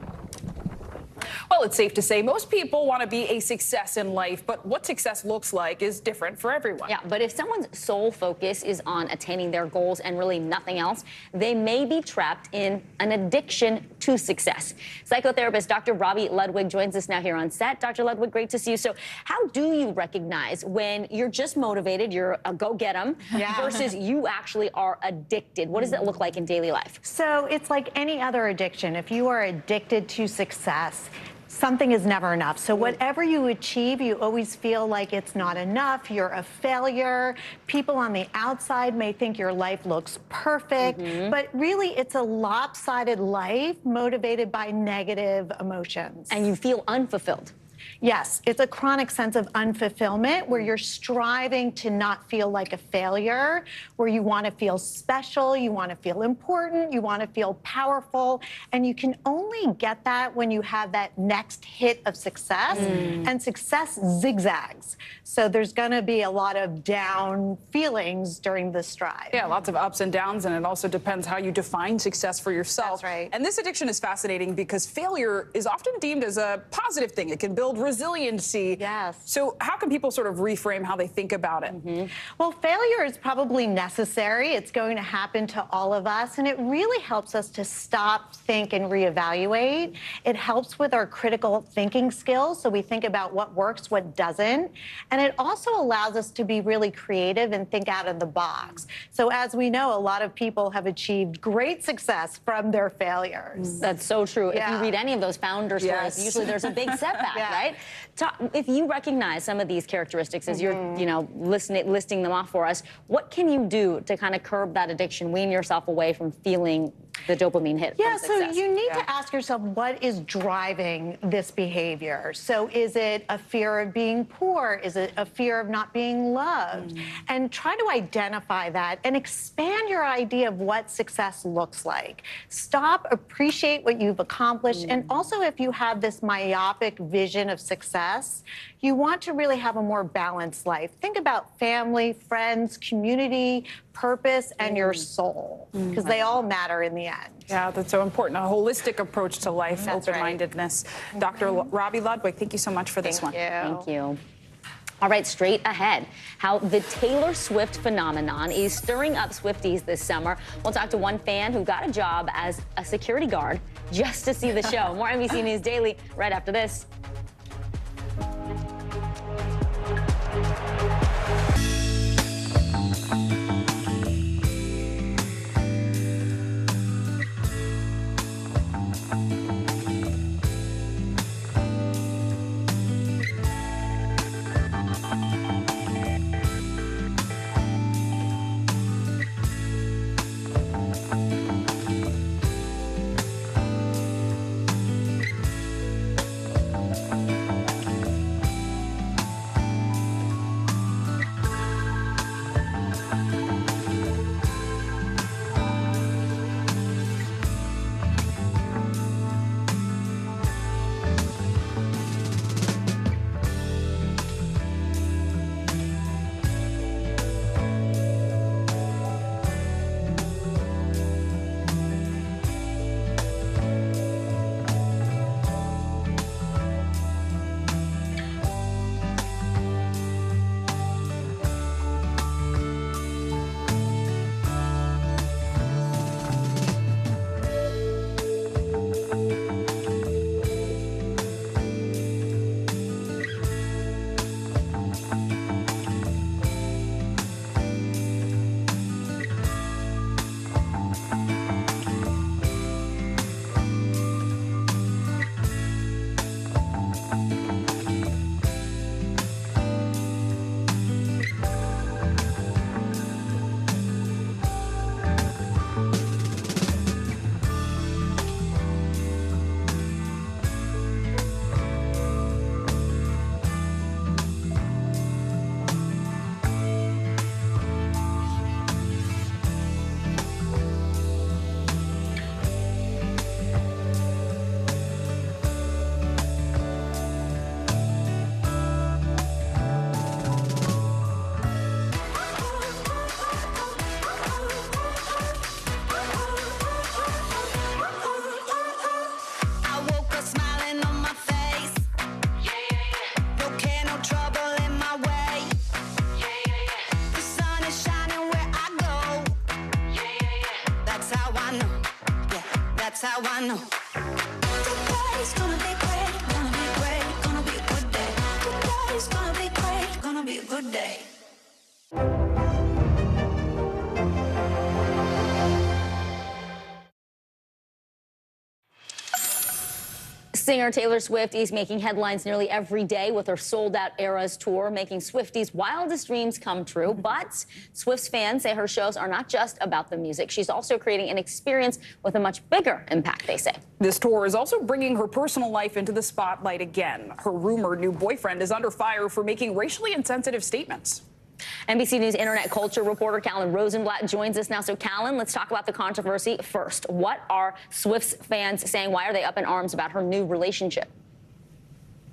Well, it's safe to say most people want to be a success in life, but what success looks like is different for everyone. Yeah, but if someone's sole focus is on attaining their goals and really nothing else, they may be trapped in an addiction to success. Psychotherapist Dr. Robbie Ludwig joins us now here on set. Dr. Ludwig, great to see you. So how do you recognize when you're just motivated, you're a go-get-em, versus you actually are addicted? What does it look like in daily life? So it's like any other addiction. If you are addicted to success, something is never enough. So whatever you achieve, you always feel like it's not enough. You're a failure. People on the outside may think your life looks perfect, but really it's a lopsided life motivated by negative emotions. And you feel unfulfilled. Yes, it's a chronic sense of unfulfillment where you're striving to not feel like a failure, where you want to feel special, you want to feel important, you want to feel powerful, and you can only get that when you have that next hit of success, and success zigzags. So there's going to be a lot of down feelings during the stride. Yeah, lots of ups and downs, and it also depends how you define success for yourself. That's right. And this addiction is fascinating because failure is often deemed as a positive thing. It can build resiliency. Yes. So how can people sort of reframe how they think about it? Well, failure is probably necessary. It's going to happen to all of us, and it really helps us to stop, think, and reevaluate. It helps with our critical thinking skills, so we think about what works, what doesn't, and it also allows us to be really creative and think out of the box. So as we know, a lot of people have achieved great success from their failures. That's so true. If you read any of those founder stories, usually there's a big setback, right? right? If you recognize some of these characteristics as you're, listing them off for us, what can you do to kind of curb that addiction, wean yourself away from feeling the dopamine hit? Yeah, so you need to ask yourself, what is driving this behavior? So is it a fear of being poor? Is it a fear of not being loved? And try to identify that and expand your idea of what success looks like. Stop, appreciate what you've accomplished. And also, if you have this myopic vision of success, you want to really have a more balanced life. Think about family, friends, community, purpose, and your soul, because they all matter in the end. Yeah, that's so important. A holistic approach to life, open-mindedness. Dr. Robbie Ludwig, thank you so much for this one. Thank you. All right, straight ahead, how the Taylor Swift phenomenon is stirring up Swifties this summer. We'll talk to one fan who got a job as a security guard just to see the show. More NBC News Daily right after this. That's how I know. Today's gonna be great, gonna be great, gonna be a good day. Today's gonna be great, gonna be a good day. Singer Taylor Swift is making headlines nearly every day with her sold-out Eras tour, making Swifties' wildest dreams come true. But Swift's fans say her shows are not just about the music. She's also creating an experience with a much bigger impact, they say. This tour is also bringing her personal life into the spotlight again. Her rumored new boyfriend is under fire for making racially insensitive statements. NBC News internet culture reporter Callan Rosenblatt joins us now. So, Callan, let's talk about the controversy first. What are Swift's fans saying? Why are they up in arms about her new relationship?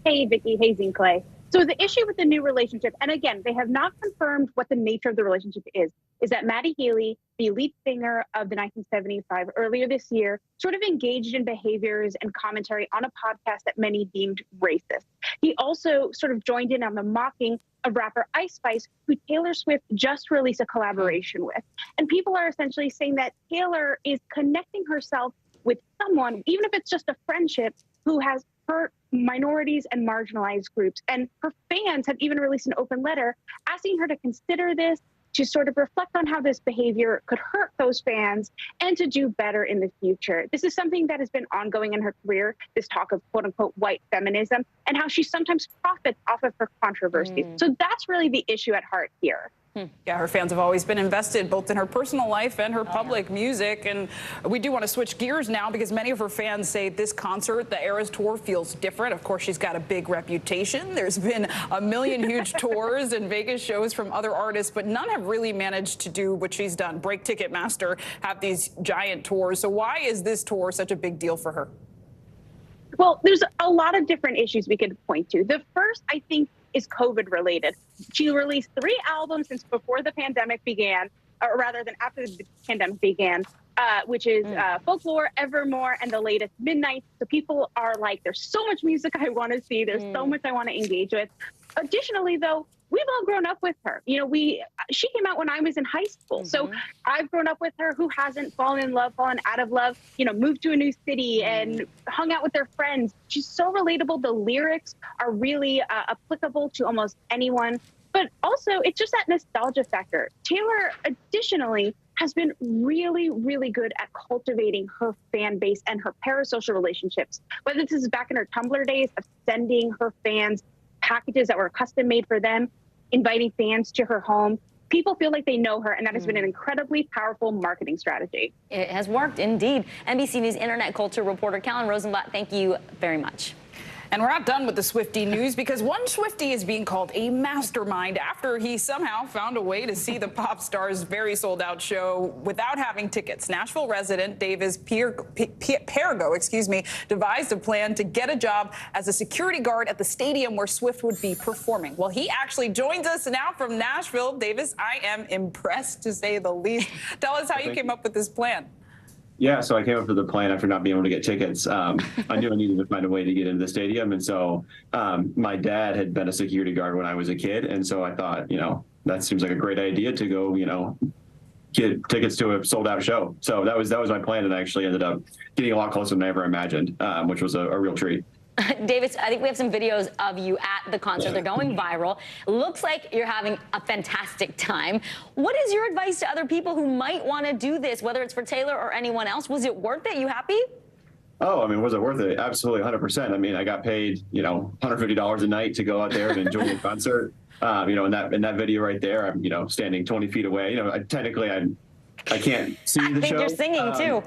Hey, Vicky, hey, Zane Clay. So the issue with the new relationship, and again, they have not confirmed what the nature of the relationship is that Maddie Healy, the lead singer of the 1975, earlier this year, sort of engaged in behaviors and commentary on a podcast that many deemed racist. He also sort of joined in on the mocking of rapper Ice Spice, who Taylor Swift just released a collaboration with. And people are essentially saying that Taylor is connecting herself with someone, even if it's just a friendship, who has hurt minorities and marginalized groups. And her fans have even released an open letter asking her to consider this, to sort of reflect on how this behavior could hurt those fans and to do better in the future. This is something that has been ongoing in her career, this talk of quote unquote white feminism, and how she sometimes profits off of her controversies. So that's really the issue at heart here. Yeah, her fans have always been invested both in her personal life and her public music. And we do want to switch gears now because many of her fans say this concert, the Eras Tour, feels different. Of course, she's got a big reputation. There's been a million huge tours and Vegas shows from other artists, but none have really managed to do what she's done. Break Ticketmaster have these giant tours. So why is this tour such a big deal for her? Well, there's a lot of different issues we could point to. The first, I think, is COVID related. She released 3 albums since before the pandemic began, or rather than after the pandemic began, which is Folklore, Evermore, and the latest Midnight. So people are like, there's so much music I want to see. There's so much I want to engage with. Additionally, though, we've all grown up with her. You know, she came out when I was in high school. So I've grown up with her. Who hasn't fallen in love, fallen out of love, you know, moved to a new city and hung out with their friends. She's so relatable. The lyrics are really applicable to almost anyone. But also, it's just that nostalgia factor. Taylor, additionally, has been really, really good at cultivating her fan base and her parasocial relationships. Whether this is back in her Tumblr days of sending her fans packages that were custom made for them, inviting fans to her home. People feel like they know her, and that has been an incredibly powerful marketing strategy. It has worked, indeed. NBC News internet culture reporter Callan Rosenblatt, thank you very much. And we're not done with the Swiftie news because one Swiftie is being called a mastermind after he somehow found a way to see the pop star's very sold-out show without having tickets. Nashville resident Davis Pergo, devised a plan to get a job as a security guard at the stadium where Swift would be performing. Well, he actually joins us now from Nashville. Davis, I am impressed to say the least. Tell us how you came up with this plan. Yeah, so I came up with a plan after not being able to get tickets. I knew I needed to find a way to get into the stadium. And so my dad had been a security guard when I was a kid. And so I thought, you know, that seems like a great idea to go, you know, get tickets to a sold out show. So that was my plan. And I actually ended up getting a lot closer than I ever imagined, which was a real treat. Davis, I think we have some videos of you at the concert. They're going viral. Looks like you're having a fantastic time. What is your advice to other people who might want to do this, whether it's for Taylor or anyone else? Was it worth it? You happy? Oh, I mean, was it worth it? Absolutely, 100%. I mean, I got paid, you know, $150 a night to go out there and enjoy the concert. You know, in that video right there, I'm, you know, standing 20 feet away. You know, I can't see the show. I think you're singing too.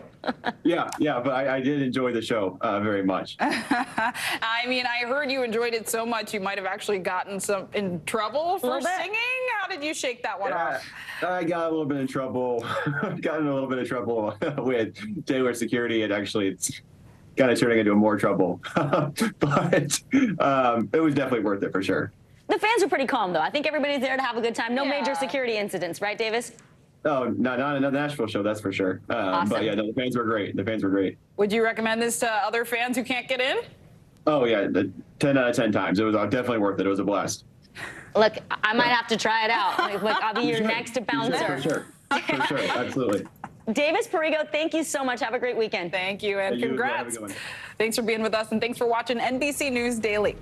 Yeah, but I did enjoy the show very much. I mean, I heard you enjoyed it so much you might have actually gotten in trouble for singing. How did you shake that one off? I got a little bit in trouble. Got in a little bit of trouble with Taylor security, and actually it's kind of turning into more trouble. But it was definitely worth it for sure. The fans are pretty calm, though. I think everybody's there to have a good time. No major security incidents, right, Davis? Oh, not in the Nashville show, that's for sure. Awesome. But yeah, no, the fans were great. The fans were great. Would you recommend this to other fans who can't get in? Oh yeah, 10 out of 10 times. It was definitely worth it. It was a blast. Look, I might have to try it out. Look, I'll be your next bouncer. For sure, absolutely. Davis Pergo, thank you so much. Have a great weekend. Thank you, and congrats. Thanks for being with us, and thanks for watching NBC News Daily.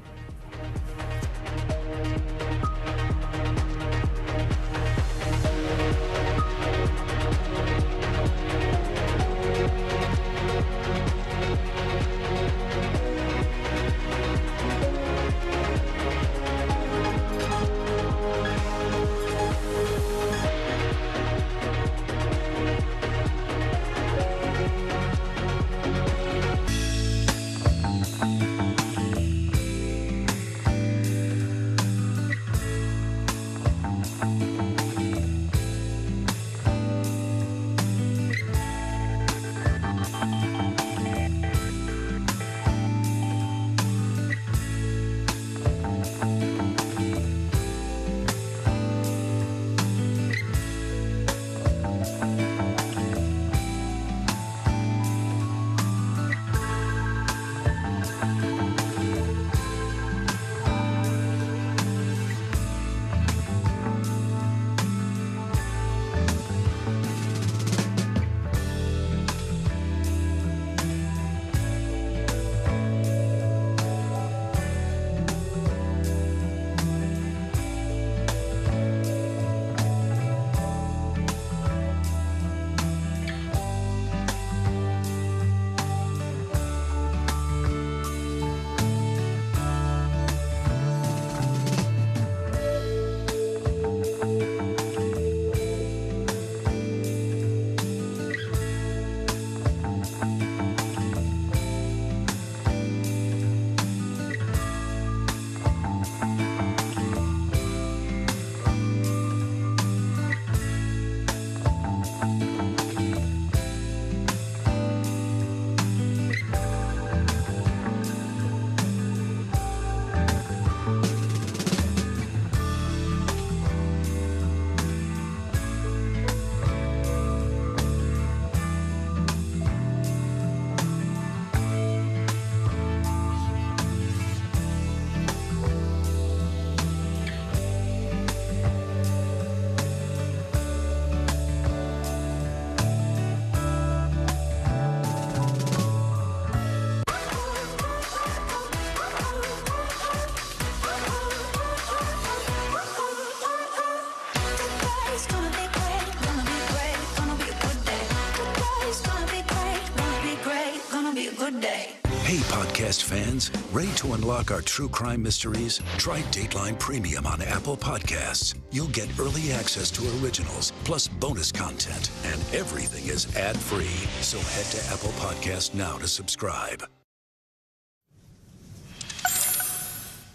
Today's gonna be great, gonna be great, gonna be a good day. Today's gonna be great, gonna be great, gonna be a good day. Hey, podcast fans, ready to unlock our true crime mysteries? Try Dateline Premium on Apple Podcasts. You'll get early access to originals, plus bonus content, and everything is ad-free. So head to Apple Podcasts now to subscribe.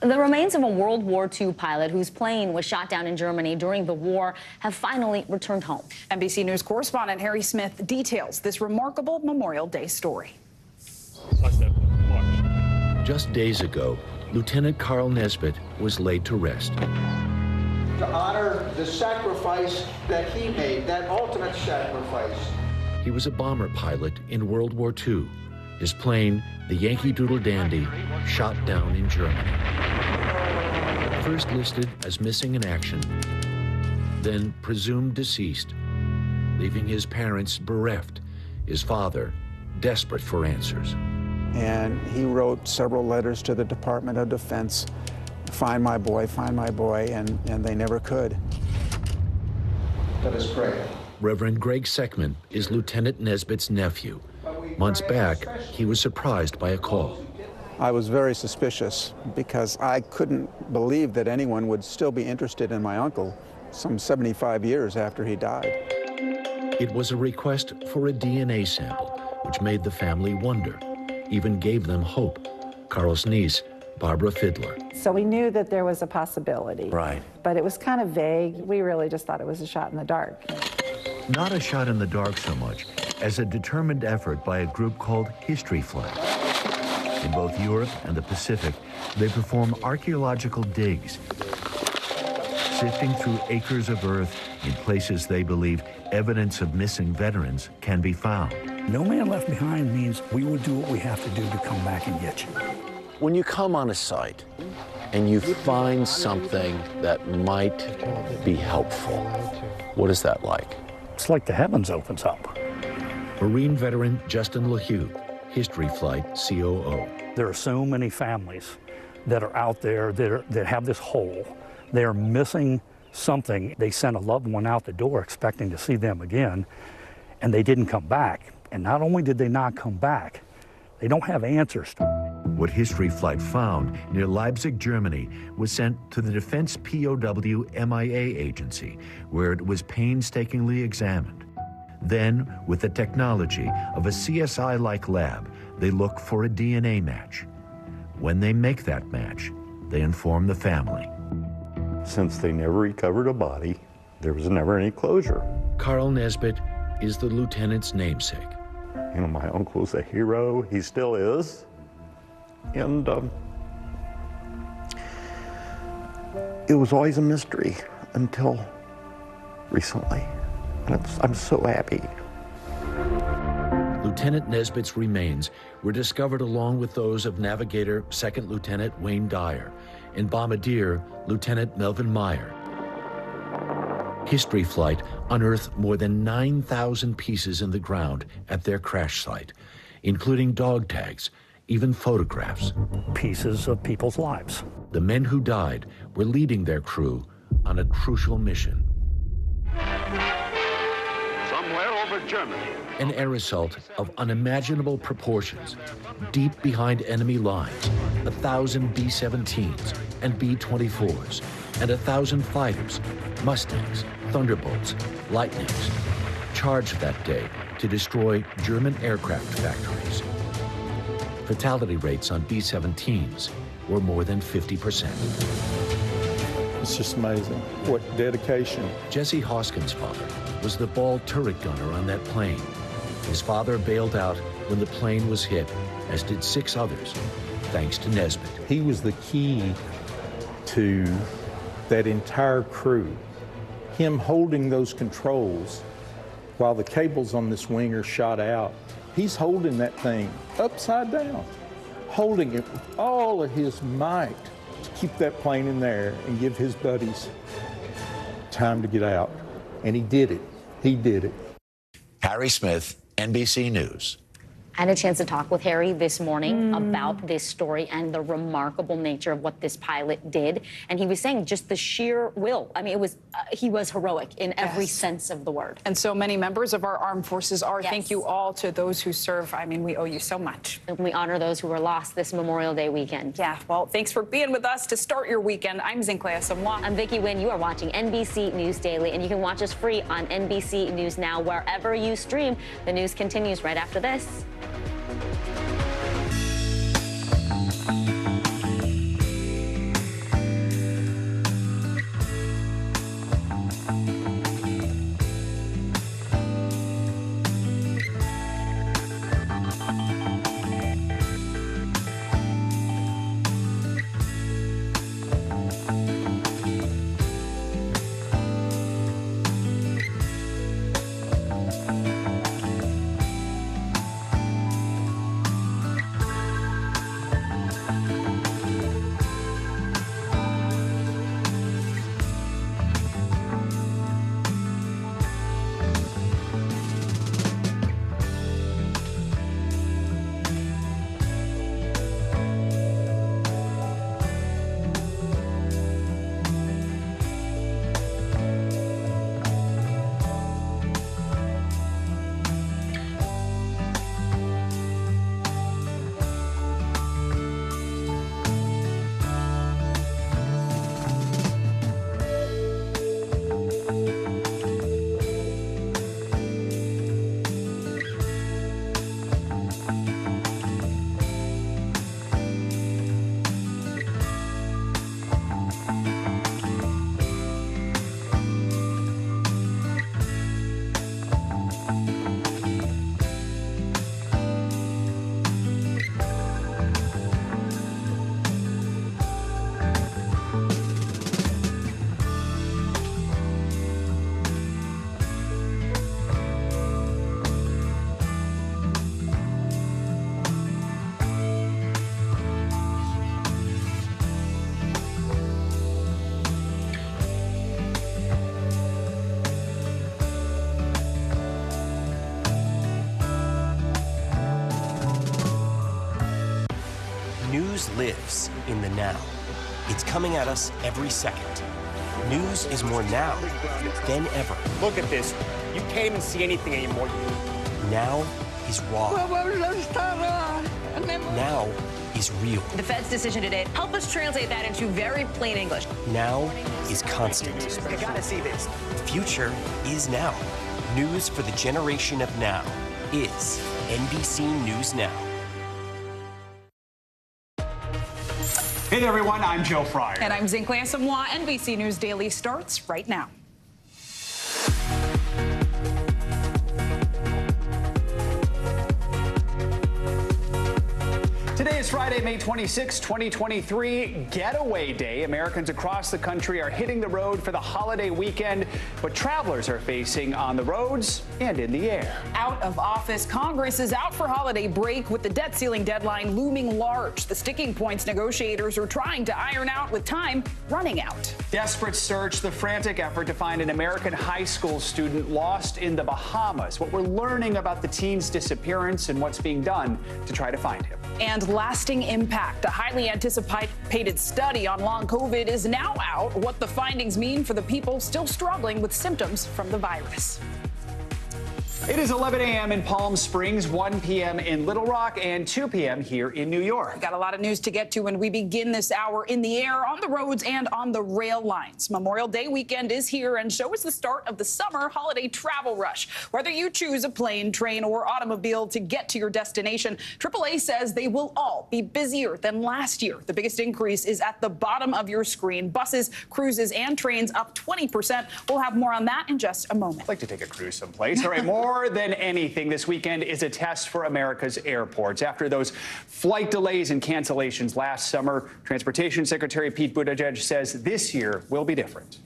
The remains of a World War II pilot whose plane was shot down in Germany during the war have finally returned home. NBC News correspondent Harry Smith details this remarkable Memorial Day story. Just days ago, Lieutenant Carl Nesbitt was laid to rest. To honor the sacrifice that he made, that ultimate sacrifice. He was a bomber pilot in World War II. His plane, the Yankee Doodle Dandy, shot down in Germany. First listed as missing in action, then presumed deceased, leaving his parents bereft, his father desperate for answers. And he wrote several letters to the Department of Defense, find my boy, and they never could. Let us pray. Reverend Greg Seckman is Lieutenant Nesbitt's nephew. Months back, he was surprised by a call. I was very suspicious because I couldn't believe that anyone would still be interested in my uncle some 75 years after he died. It was a request for a DNA sample, which made the family wonder, even gave them hope. Carl's niece, Barbara Fiddler. So we knew that there was a possibility. Right. But it was kind of vague. We really just thought it was a shot in the dark. Not a shot in the dark so much as a determined effort by a group called History Flight. In both Europe and the Pacific, they perform archaeological digs, sifting through acres of earth in places they believe evidence of missing veterans can be found. No man left behind means we will do what we have to do to come back and get you. When you come on a site and you find something that might be helpful, what is that like? It's like the heavens opens up. Marine veteran Justin LaHue, History Flight COO. There are so many families that are out there that have this hole. They are missing something. They sent a loved one out the door expecting to see them again, and they didn't come back. And not only did they not come back, they don't have answers. What History Flight found near Leipzig, Germany, was sent to the Defense POW MIA agency, where it was painstakingly examined. Then, with the technology of a CSI-like lab, they look for a DNA match. When they make that match, they inform the family. Since they never recovered a body, there was never any closure. Carl Nesbitt is the lieutenant's namesake. You know, my uncle's a hero. He still is. And it was always a mystery until recently. And I'm so happy. Lieutenant Nesbitt's remains were discovered along with those of Navigator Second Lieutenant Wayne Dyer and Bombardier Lieutenant Melvin Meyer. History Flight unearthed more than 9,000 pieces in the ground at their crash site, including dog tags, even photographs. Pieces of people's lives. The men who died were leading their crew on a crucial mission. Somewhere over Germany. An air assault of unimaginable proportions, deep behind enemy lines, 1,000 B-17s and B-24s, and 1,000 fighters, Mustangs, Thunderbolts, Lightnings, charged that day to destroy German aircraft factories. Fatality rates on B-17s were more than 50%. It's just amazing. What dedication. Jesse Hoskins' father was the ball turret gunner on that plane. His father bailed out when the plane was hit, as did 6 others, thanks to Nesbitt. He was the key to that entire crew. Him holding those controls while the cables on this wing are shot out. He's holding that thing upside down, holding it with all of his might to keep that plane in there and give his buddies time to get out. And he did it. He did it. Harry Smith, NBC News. I had a chance to talk with Harry this morning about this story and the remarkable nature of what this pilot did. And he was saying just the sheer will. I mean, he was heroic in every sense of the word. And so many members of our armed forces are. Yes. Thank you all to those who serve. I mean, we owe you so much. And we honor those who were lost this Memorial Day weekend. Yeah, well, thanks for being with us to start your weekend. I'm Zinclea Samoa. I'm Vicky Nguyen. You are watching NBC News Daily, and you can watch us free on NBC News Now wherever you stream. The news continues right after this. News lives in the now. It's coming at us every second. News is more now than ever. Look at this. You can't even see anything anymore. Now is raw. Now is real. The Fed's decision today, help us translate that into very plain English. Now is constant. You gotta see this. Future is now. News for the generation of now is NBC News Now. Hey there, everyone. I'm Joe Fryer. And I'm Zinclea Samoa. NBC News Daily starts right now. Today is Friday, May 26, 2023, Getaway Day. Americans across the country are hitting the road for the holiday weekend, what travelers are facing on the roads and in the air. Out of office, Congress is out for holiday break with the debt ceiling deadline looming large. The sticking points negotiators are trying to iron out with time running out. Desperate search, the frantic effort to find an American high school student lost in the Bahamas. What we're learning about the teen's disappearance and what's being done to try to find him. And lasting impact. A highly anticipated study on long COVID is now out. What the findings mean for the people still struggling with symptoms from the virus. It is 11 a.m. in Palm Springs, 1 p.m. in Little Rock, and 2 p.m. here in New York. We've got a lot of news to get to when we begin this hour in the air, on the roads, and on the rail lines. Memorial Day weekend is here, and so is the start of the summer holiday travel rush. Whether you choose a plane, train, or automobile to get to your destination, AAA says they will all be busier than last year. The biggest increase is at the bottom of your screen. Buses, cruises, and trains up 20%. We'll have more on that in just a moment. I'd like to take a cruise someplace. All right, more than anything, this weekend is a test for America's airports. After those flight delays and cancellations last summer, Transportation Secretary Pete Buttigieg says this year will be different.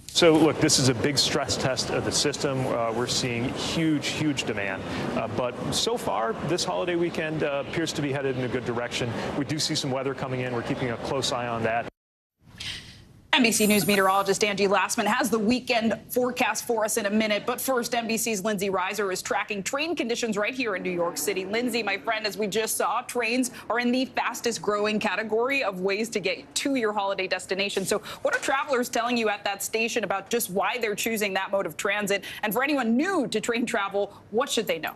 So, look, this is a big stress test of the system. We're seeing huge demand. But so far, this holiday weekend appears to be headed in a good direction. We do see some weather coming in. We're keeping a close eye on that. NBC News meteorologist Angie Lassman has the weekend forecast for us in a minute. But first, NBC's Lindsay Reiser is tracking train conditions right here in New York City. Lindsay, my friend, as we just saw, trains are in the fastest growing category of ways to get to your holiday destination. So what are travelers telling you at that station about just why they're choosing that mode of transit? And for anyone new to train travel, what should they know?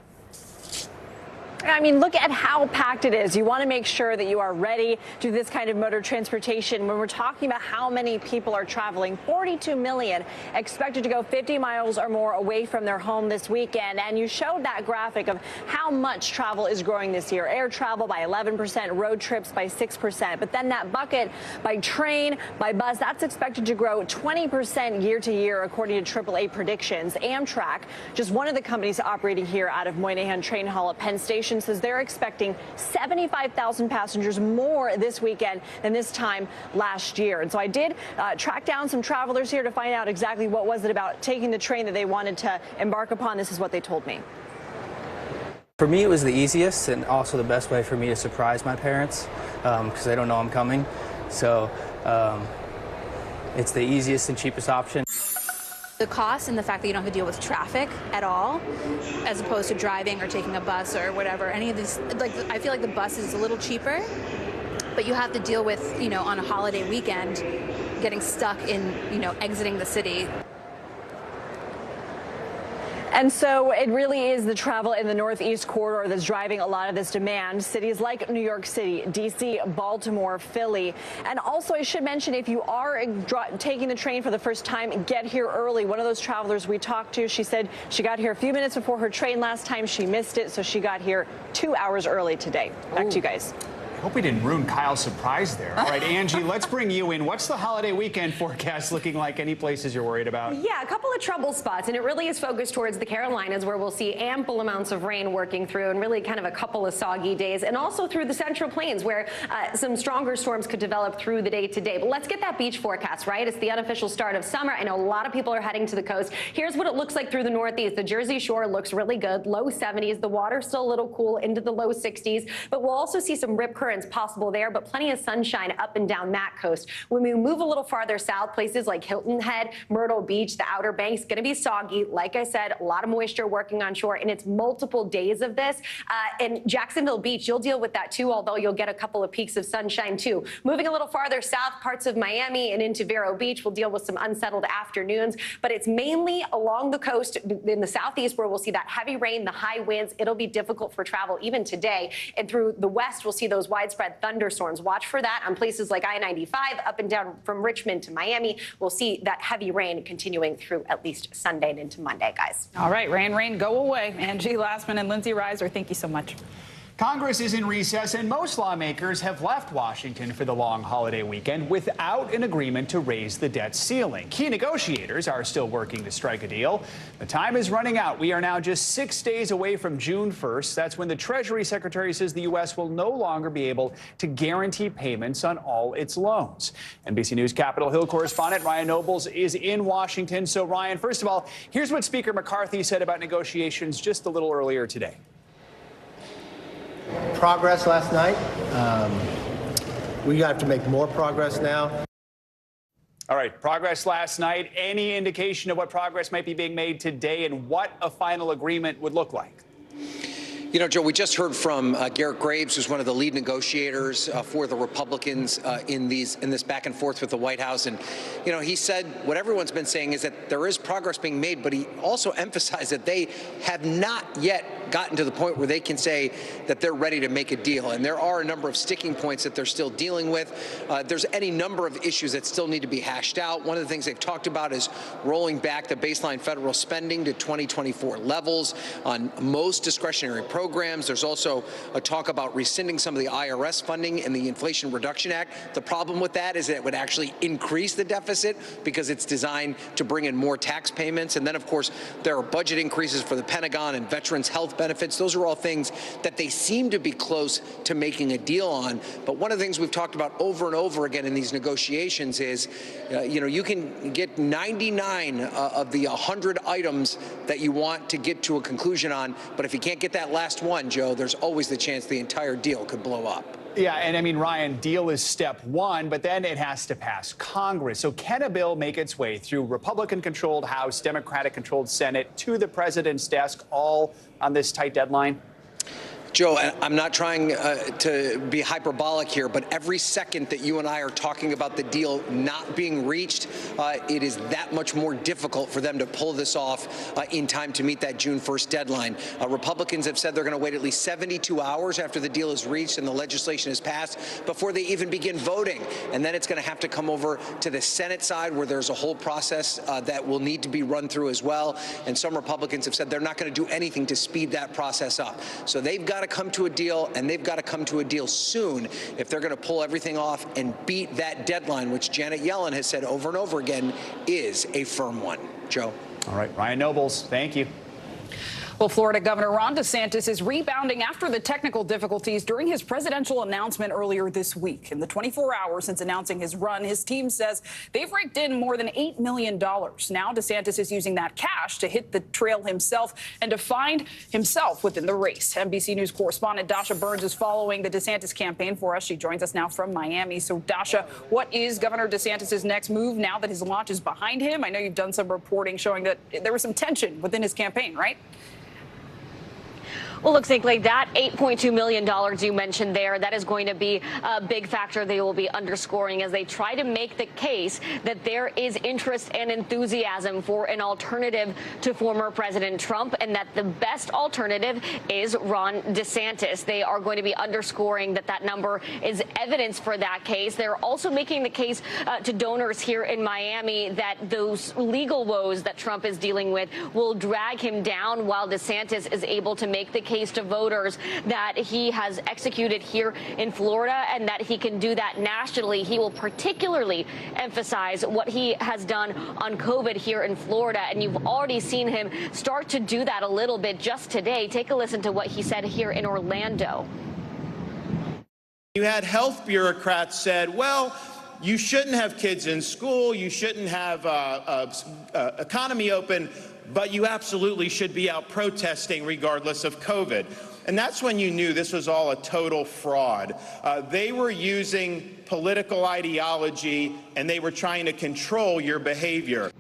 I mean, look at how packed it is. You want to make sure that you are ready to do this kind of mode of transportation. When we're talking about how many people are traveling, 42 million expected to go 50 miles or more away from their home this weekend. And you showed that graphic of how much travel is growing this year. Air travel by 11%, road trips by 6%. But then that bucket by train, by bus, that's expected to grow 20% year to year, according to AAA predictions. Amtrak, just one of the companies operating here out of Moynihan Train Hall at Penn Station, says they're expecting 75,000 passengers more this weekend than this time last year. And so I did track down some travelers here to find out exactly what was it about taking the train that they wanted to embark upon. This is what they told me. For me, it was the easiest and also the best way for me to surprise my parents because they don't know I'm coming. So it's the easiest and cheapest option. The cost and the fact that you don't have to deal with traffic at all, as opposed to driving or taking a bus or whatever. Any of these, like, I feel like the bus is a little cheaper, but you have to deal with, you know, on a holiday weekend, getting stuck in, you know, exiting the city. And so it really is the travel in the Northeast corridor that's driving a lot of this demand. Cities like New York City, D.C., Baltimore, Philly. And also, I should mention, if you are taking the train for the first time, get here early. One of those travelers we talked to, she said she got here a few minutes before her train last time. She missed it, so she got here 2 hours early today. Back to you guys. I hope we didn't ruin Kyle's surprise there. All right, Angie, let's bring you in. What's the holiday weekend forecast looking like? Any places you're worried about? Yeah, a couple of trouble spots, and it really is focused towards the Carolinas, where we'll see ample amounts of rain working through and really kind of a couple of soggy days, and also through the Central Plains, where some stronger storms could develop through the day today. But let's get that beach forecast, right? It's the unofficial start of summer. I know a lot of people are heading to the coast. Here's what it looks like through the Northeast. The Jersey Shore looks really good, low 70s. The water's still a little cool, into the low 60s, but we'll also see some rip currents possible there, but plenty of sunshine up and down that coast. When we move a little farther south, places like Hilton Head, Myrtle Beach, the Outer Banks, going to be soggy. Like I said, a lot of moisture working on shore, and it's multiple days of this. In Jacksonville Beach, you'll deal with that too, although you'll get a couple of peaks of sunshine too. Moving a little farther south, parts of Miami and into Vero Beach, we'll deal with some unsettled afternoons, but it's mainly along the coast in the southeast where we'll see that heavy rain, the high winds. It'll be difficult for travel even today. And through the west, we'll see those widespread thunderstorms. Watch for that on places like I-95 up and down from Richmond to Miami. We'll see that heavy rain continuing through at least Sunday and into Monday, guys. All right, rain, go away. Angie Lassman and Lindsay Reiser, thank you so much. Congress is in recess, and most lawmakers have left Washington for the long holiday weekend without an agreement to raise the debt ceiling. Key negotiators are still working to strike a deal. The time is running out. We are now just 6 days away from June 1st. That's when the Treasury Secretary says the U.S. will no longer be able to guarantee payments on all its loans. NBC News Capitol Hill correspondent Ryan Nobles is in Washington. So, Ryan, first of all, here's what Speaker McCarthy said about negotiations just a little earlier today. Progress last night. We have to make more progress now. All right, progress last night. Any indication of what progress might be being made today and what a final agreement would look like? You know, Joe, we just heard from Garrett Graves, who's one of the lead negotiators for the Republicans in this back and forth with the White House. And, you know, he said what everyone's been saying is that there is progress being made, but he also emphasized that they have not yet gotten to the point where they can say that they're ready to make a deal. And there are a number of sticking points that they're still dealing with. There's any number of issues that still need to be hashed out. One of the things they've talked about is rolling back the baseline federal spending to 2024 levels on most discretionary programs. There's also a talk about rescinding some of the IRS funding in the Inflation Reduction Act. The problem with that is that it would actually increase the deficit because it's designed to bring in more tax payments. And then, of course, there are budget increases for the Pentagon and veterans' health benefits. Those are all things that they seem to be close to making a deal on. But one of the things we've talked about over and over again in these negotiations is, you know, you can get 99 of the 100 items that you want to get to a conclusion on, but if you can't get that last one, Joe, there's always the chance the entire deal could blow up. Yeah, and I mean, Ryan, deal is step one, but then it has to pass Congress. So can a bill make its way through Republican-controlled House, Democratic-controlled Senate to the president's desk, all on this tight deadline? Joe, I'm not trying to be hyperbolic here, but every second that you and I are talking about the deal not being reached, it is that much more difficult for them to pull this off in time to meet that June 1st deadline. Republicans have said they're going to wait at least 72 hours after the deal is reached and the legislation is passed before they even begin voting. And then it's going to have to come over to the Senate side, where there's a whole process that will need to be run through as well. And some Republicans have said they're not going to do anything to speed that process up. So they've got to come to a deal, and they've got to come to a deal soon if they're going to pull everything off and beat that deadline, which Janet Yellen has said over and over again is a firm one. Joe. All right, Ryan Nobles, thank you. Well, Florida Governor Ron DeSantis is rebounding after the technical difficulties during his presidential announcement earlier this week. In the 24 hours since announcing his run, his team says they've raked in more than $8 million. Now DeSantis is using that cash to hit the trail himself and to find himself within the race. NBC News correspondent Dasha Burns is following the DeSantis campaign for us. She joins us now from Miami. So, Dasha, what is Governor DeSantis' next move now that his launch is behind him? I know you've done some reporting showing that there was some tension within his campaign, right? Well, looks like that $8.2 million you mentioned there, that is going to be a big factor they will be underscoring as they try to make the case that there is interest and enthusiasm for an alternative to former President Trump, and that the best alternative is Ron DeSantis. They are going to be underscoring that that number is evidence for that case. They're also making the case to donors here in Miami that those legal woes that Trump is dealing with will drag him down, while DeSantis is able to make the case to voters that he has executed here in Florida and that he can do that nationally. He will particularly emphasize what he has done on COVID here in Florida, and you've already seen him start to do that a little bit just today. Take a listen to what he said here in Orlando. You had health bureaucrats said, well, you shouldn't have kids in school, you shouldn't have economy open, but you absolutely should be out protesting regardless of COVID. And that's when you knew this was all a total fraud. They were using political ideology, and they were trying to control your behavior.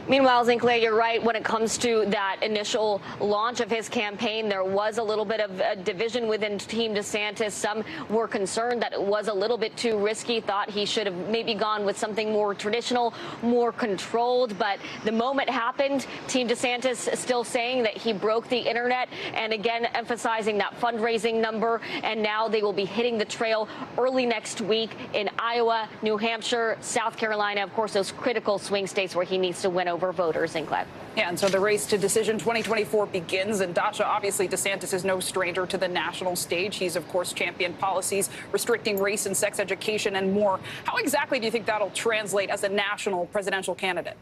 Meanwhile, Zinclair, you're right. When it comes to that initial launch of his campaign, there was a little bit of a division within Team DeSantis. Some were concerned that it was a little bit too risky, thought he should have maybe gone with something more traditional, more controlled. But the moment happened, Team DeSantis still saying that he broke the internet, and again emphasizing that fundraising number. And now they will be hitting the trail early next week in Iowa, New Hampshire, South Carolina, of course, those critical swing states where he needs to win over voters, Inclad. Yeah, and so the race to decision 2024 begins. And Dasha, obviously, DeSantis is no stranger to the national stage. He's, of course, championed policies restricting race and sex education and more. How exactly do you think that'll translate as a national presidential candidate?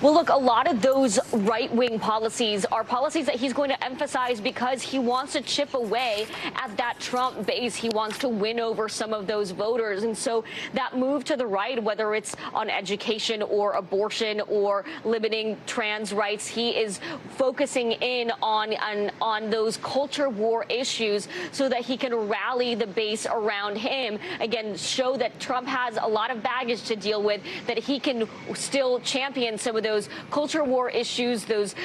Well, look, a lot of those right-wing policies are policies that he's going to emphasize because he wants to chip away at that Trump base. He wants to win over some of those voters. And so that move to the right, whether it's on education or abortion or limiting trans rights, he is focusing in on those culture war issues so that he can rally the base around him. Again, show that Trump has a lot of baggage to deal with, that he can still champion some of those culture war issues, those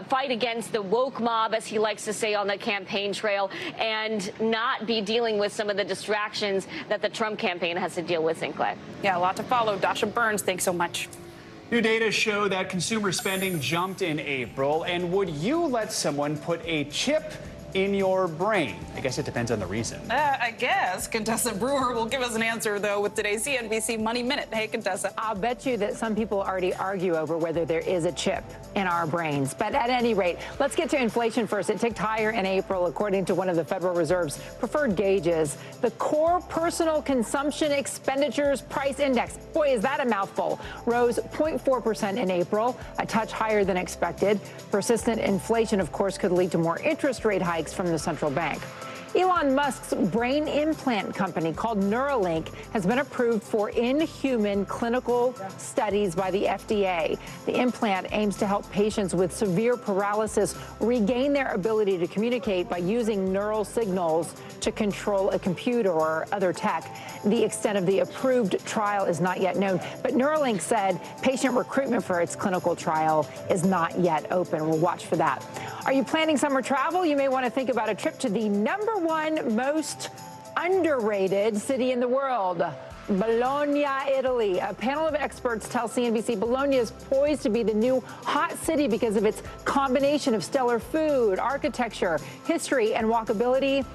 fight against the woke mob, as he likes to say on the campaign trail, and not be dealing with some of the distractions that the Trump campaign has to deal with, Sinclair. Yeah, a lot to follow. Dasha Burns, thanks so much. New data show that consumer spending jumped in April. And would you let someone put a chip in your brain? I guess it depends on the reason. I guess. Contessa Brewer will give us an answer, though, with today's CNBC Money Minute. Hey, Contessa. I'll bet you that some people already argue over whether there is a chip in our brains. But at any rate, let's get to inflation first. It ticked higher in April, according to one of the Federal Reserve's preferred gauges. The Core Personal Consumption Expenditures Price Index, boy, is that a mouthful, rose 0.4% in April, a touch higher than expected. Persistent inflation, of course, could lead to more interest rate hikes from the central bank. Elon Musk's brain implant company called Neuralink has been approved for in-human clinical studies by the FDA. The implant aims to help patients with severe paralysis regain their ability to communicate by using neural signals to control a computer or other tech. The extent of the approved trial is not yet known, but Neuralink said patient recruitment for its clinical trial is not yet open. We'll watch for that. Are you planning summer travel? You may want to think about a trip to the #1 most underrated city in the world, Bologna, Italy. A panel of experts tell CNBC Bologna is poised to be the new hot city because of its combination of stellar food, architecture, history, and walkability.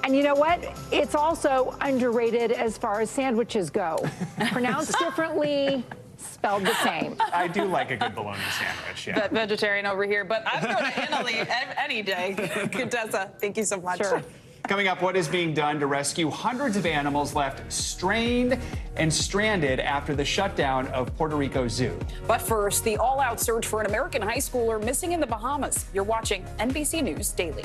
And you know what? It's also underrated as far as sandwiches go. Pronounced differently, spelled the same. I do like a good bologna sandwich, yeah. Vegetarian over here, but I'd go to Italy any day. Contessa, thank you so much. Sure. Coming up, what is being done to rescue hundreds of animals left strained and stranded after the shutdown of Puerto Rico Zoo? But first, the all-out search for an American high schooler missing in the Bahamas. You're watching NBC News Daily.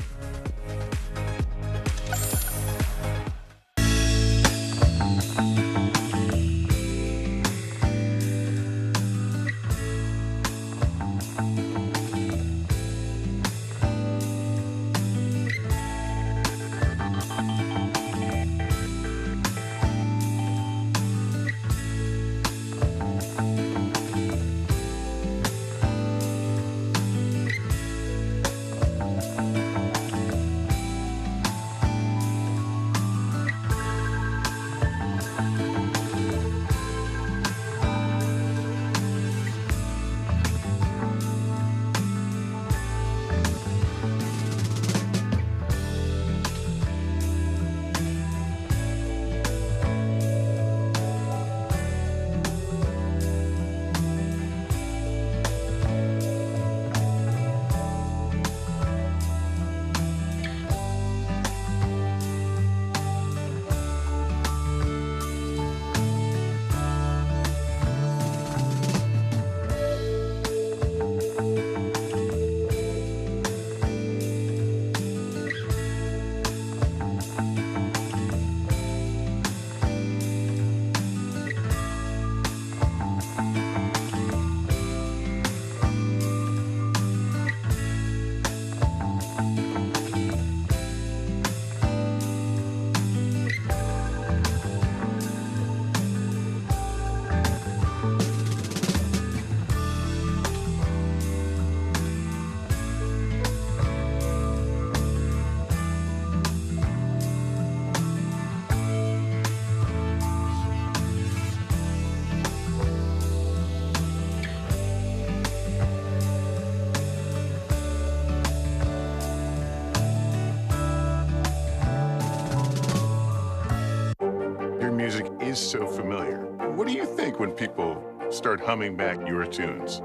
Is so familiar. What do you think when people start humming back your tunes?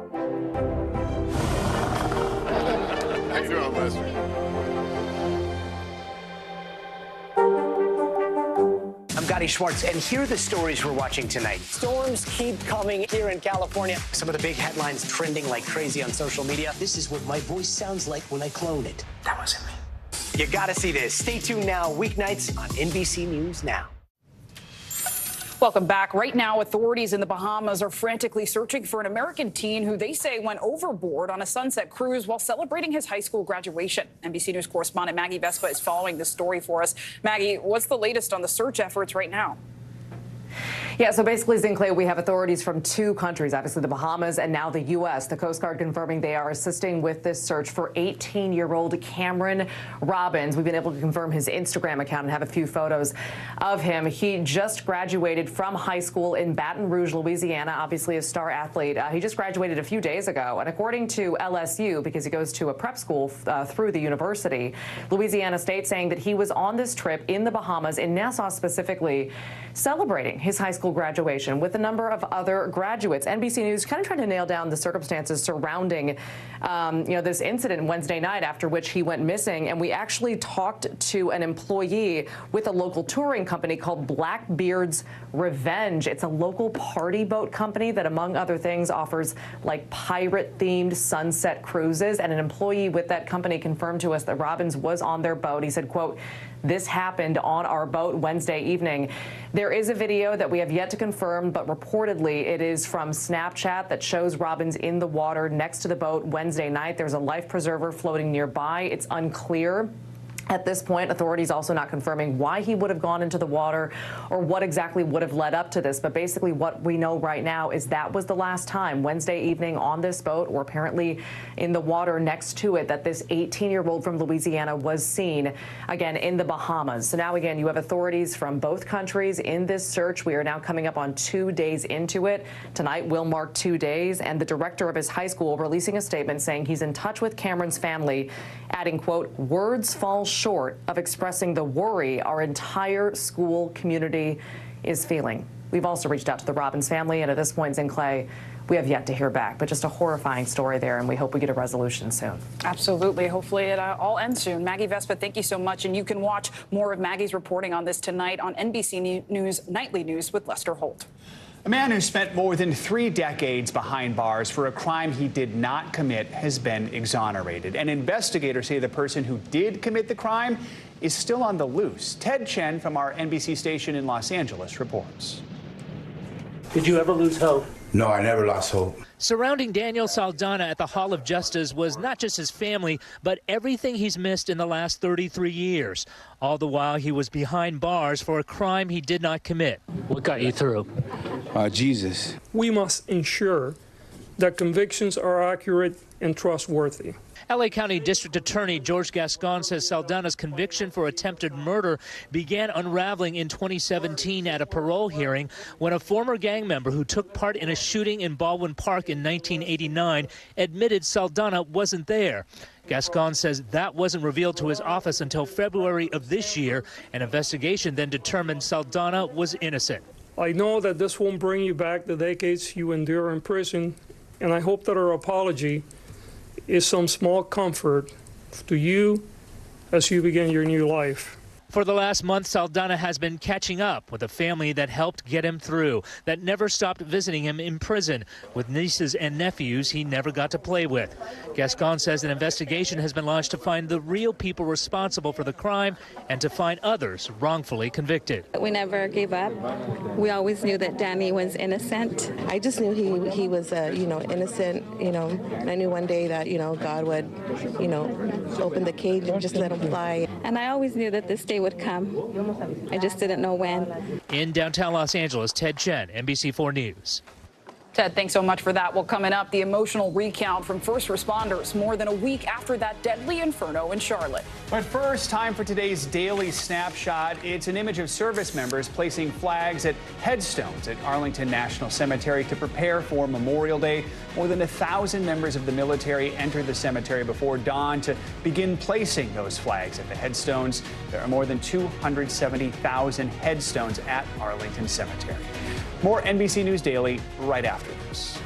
How you doing, Leslie? I'm Gotti Schwartz, and here are the stories we're watching tonight. Storms keep coming here in California. Some of the big headlines trending like crazy on social media. This is what my voice sounds like when I clone it. That wasn't me. You gotta see this. Stay tuned now, weeknights on NBC News Now. Welcome back. Right now, authorities in the Bahamas are frantically searching for an American teen who they say went overboard on a sunset cruise while celebrating his high school graduation. NBC News correspondent Maggie Vespa is following this story for us. Maggie, what's the latest on the search efforts right now? Yeah, so basically, Zinclair, we have authorities from 2 countries, obviously the Bahamas and now the U.S. The Coast Guard confirming they are assisting with this search for 18-year-old Cameron Robbins. We've been able to confirm his Instagram account and have a few photos of him. He just graduated from high school in Baton Rouge, Louisiana, obviously a star athlete. He just graduated a few days ago. And according to LSU, because he goes to a prep school through the university, Louisiana State saying that he was on this trip in the Bahamas, in Nassau specifically, celebrating his high school school graduation with a number of other graduates. NBC News kind of trying to nail down the circumstances surrounding this incident Wednesday night, after which he went missing. And we actually talked to an employee with a local touring company called Blackbeard's Revenge. It's a local party boat company that, among other things, offers like pirate-themed sunset cruises. And an employee with that company confirmed to us that Robbins was on their boat. He said, quote, "This happened on our boat Wednesday evening." There is a video that we have yet to confirm, but reportedly it is from Snapchat that shows Robbins in the water next to the boat Wednesday night. There's a life preserver floating nearby. It's unclear at this point. Authorities also not confirming why he would have gone into the water or what exactly would have led up to this. But basically what we know right now is that was the last time, Wednesday evening on this boat, or apparently in the water next to it, that this 18-year-old from Louisiana was seen, again, in the Bahamas. So now, again, you have authorities from both countries in this search. We are now coming up on 2 days into it. Tonight will mark 2 days, and the director of his high school releasing a statement saying he's in touch with Cameron's family, adding, quote, "Words fall short of expressing the worry our entire school community is feeling." We've also reached out to the Robbins family, and at this point, in Clay, we have yet to hear back. But just a horrifying story there, and we hope we get a resolution soon. Absolutely. Hopefully it all ends soon. Maggie Vespa, thank you so much. And you can watch more of Maggie's reporting on this tonight on NBC News Nightly News with Lester Holt. A man who spent more than 3 decades behind bars for a crime he did not commit has been exonerated. And investigators say the person who did commit the crime is still on the loose. Ted Chen from our NBC station in Los Angeles reports. Did you ever lose hope? No, I never lost hope. Surrounding Daniel Saldana at the Hall of Justice was not just his family, but everything he's missed in the last 33 years. All the while, he was behind bars for a crime he did not commit. What got you through? Jesus. We must ensure that convictions are accurate and trustworthy. LA County District Attorney George Gascon says Saldana's conviction for attempted murder began unraveling in 2017 at a parole hearing when a former gang member who took part in a shooting in Baldwin Park in 1989 admitted Saldana wasn't there. Gascon says that wasn't revealed to his office until February of this year. An investigation then determined Saldana was innocent. I know that this won't bring you back the decades you endure in prison, and I hope that our apology is some small comfort to you as you begin your new life. For the last month, Saldana has been catching up with a family that helped get him through, that never stopped visiting him in prison, with nieces and nephews he never got to play with. Gascon says an investigation has been launched to find the real people responsible for the crime and to find others wrongfully convicted. We never gave up. We always knew that Danny was innocent. I just knew he was, innocent, and I knew one day that, God would, open the cage and just let him fly. And I always knew that this day would come. I just didn't know when. In downtown Los Angeles, Ted Chen, NBC4 News. Ted, thanks so much for that. Well, coming up, the emotional recount from first responders more than a week after that deadly inferno in Charlotte. But first, time for today's daily snapshot. It's an image of service members placing flags at headstones at Arlington National Cemetery to prepare for Memorial Day. More than 1,000 members of the military entered the cemetery before dawn to begin placing those flags at the headstones. There are more than 270,000 headstones at Arlington Cemetery. More NBC News Daily right after this.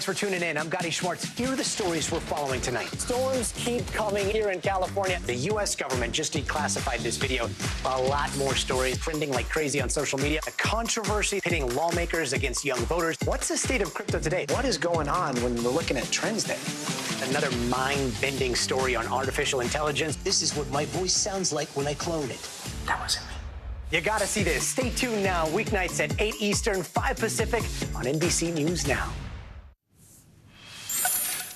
Thanks for tuning in. I'm Gotti Schwartz. Here are the stories we're following tonight. Storms keep coming here in California. The U.S. government just declassified this video. A lot more stories trending like crazy on social media. A controversy pitting lawmakers against young voters. What's the state of crypto today? What is going on when we're looking at trends there? Another mind-bending story on artificial intelligence. This is what my voice sounds like when I clone it. That wasn't me. You gotta see this. Stay tuned now, weeknights at 8 Eastern, 5 Pacific on NBC News Now.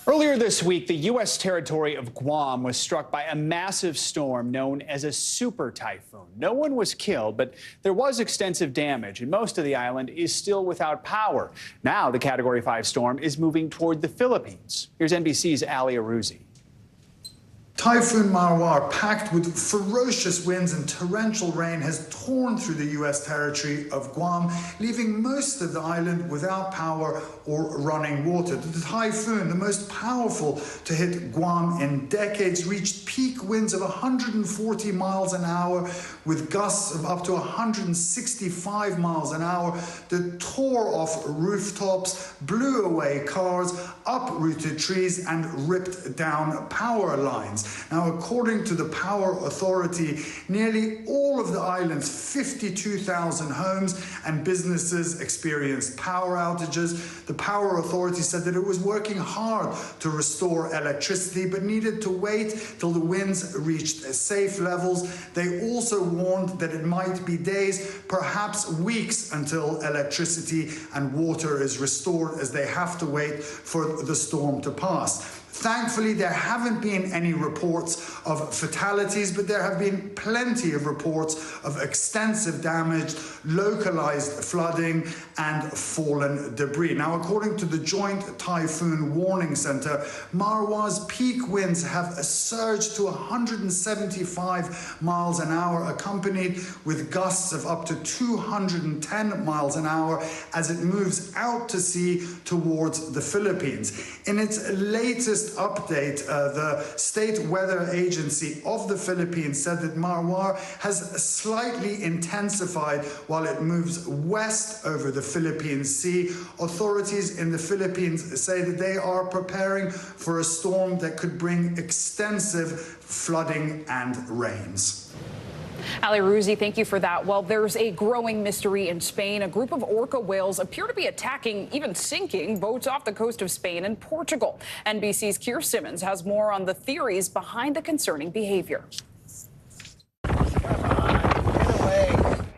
Earlier this week, the U.S. territory of Guam was struck by a massive storm known as a super typhoon. No one was killed, but there was extensive damage, and most of the island is still without power. Now the Category 5 storm is moving toward the Philippines. Here's NBC's Ali Aruzzi. Typhoon Marwar, packed with ferocious winds and torrential rain, has torn through the U.S. territory of Guam, leaving most of the island without power or running water. The typhoon, the most powerful to hit Guam in decades, reached peak winds of 140 miles an hour with gusts of up to 165 miles an hour that tore off rooftops, blew away cars, uprooted trees, and ripped down power lines. Now, according to the Power Authority, nearly all of the island's 52,000 homes and businesses experienced power outages. The Power Authority said that it was working hard to restore electricity, but needed to wait till the winds reached safe levels. They also warned that it might be days, perhaps weeks, until electricity and water is restored, as they have to wait for the storm to pass. Thankfully, there haven't been any reports of fatalities, but there have been plenty of reports of extensive damage, localized flooding, and fallen debris. Now, according to the Joint Typhoon Warning Center, Marwar's peak winds have surged to 175 miles an hour, accompanied with gusts of up to 210 miles an hour as it moves out to sea towards the Philippines. In its latest update, the State Weather Agency of the Philippines said that Marwar has slightly intensified while it moves west over the Philippine Sea. Authorities in the Philippines say that they are preparing for a storm that could bring extensive flooding and rains. Ali Aruzzi, thank you for that. Well, there's a growing mystery in Spain. A group of orca whales appear to be attacking, even sinking, boats off the coast of Spain and Portugal. NBC's Keir Simmons has more on the theories behind the concerning behavior.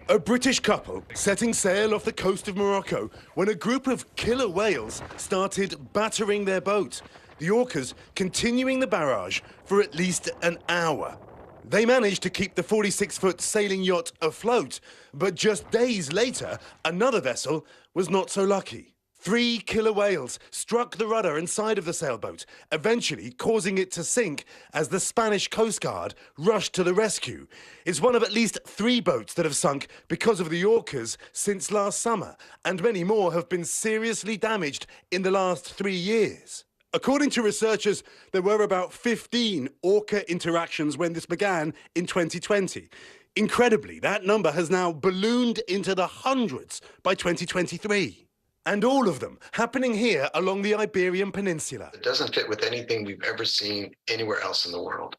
A British couple setting sail off the coast of Morocco when a group of killer whales started battering their boat. The orcas continuing the barrage for at least an hour. They managed to keep the 46-foot sailing yacht afloat, but just days later, another vessel was not so lucky. 3 killer whales struck the rudder and side of the sailboat, eventually causing it to sink as the Spanish Coast Guard rushed to the rescue. It's one of at least 3 boats that have sunk because of the orcas since last summer, and many more have been seriously damaged in the last 3 years. According to researchers, there were about 15 orca interactions when this began in 2020. Incredibly, that number has now ballooned into the hundreds by 2023. And all of them happening here along the Iberian Peninsula. It doesn't fit with anything we've ever seen anywhere else in the world.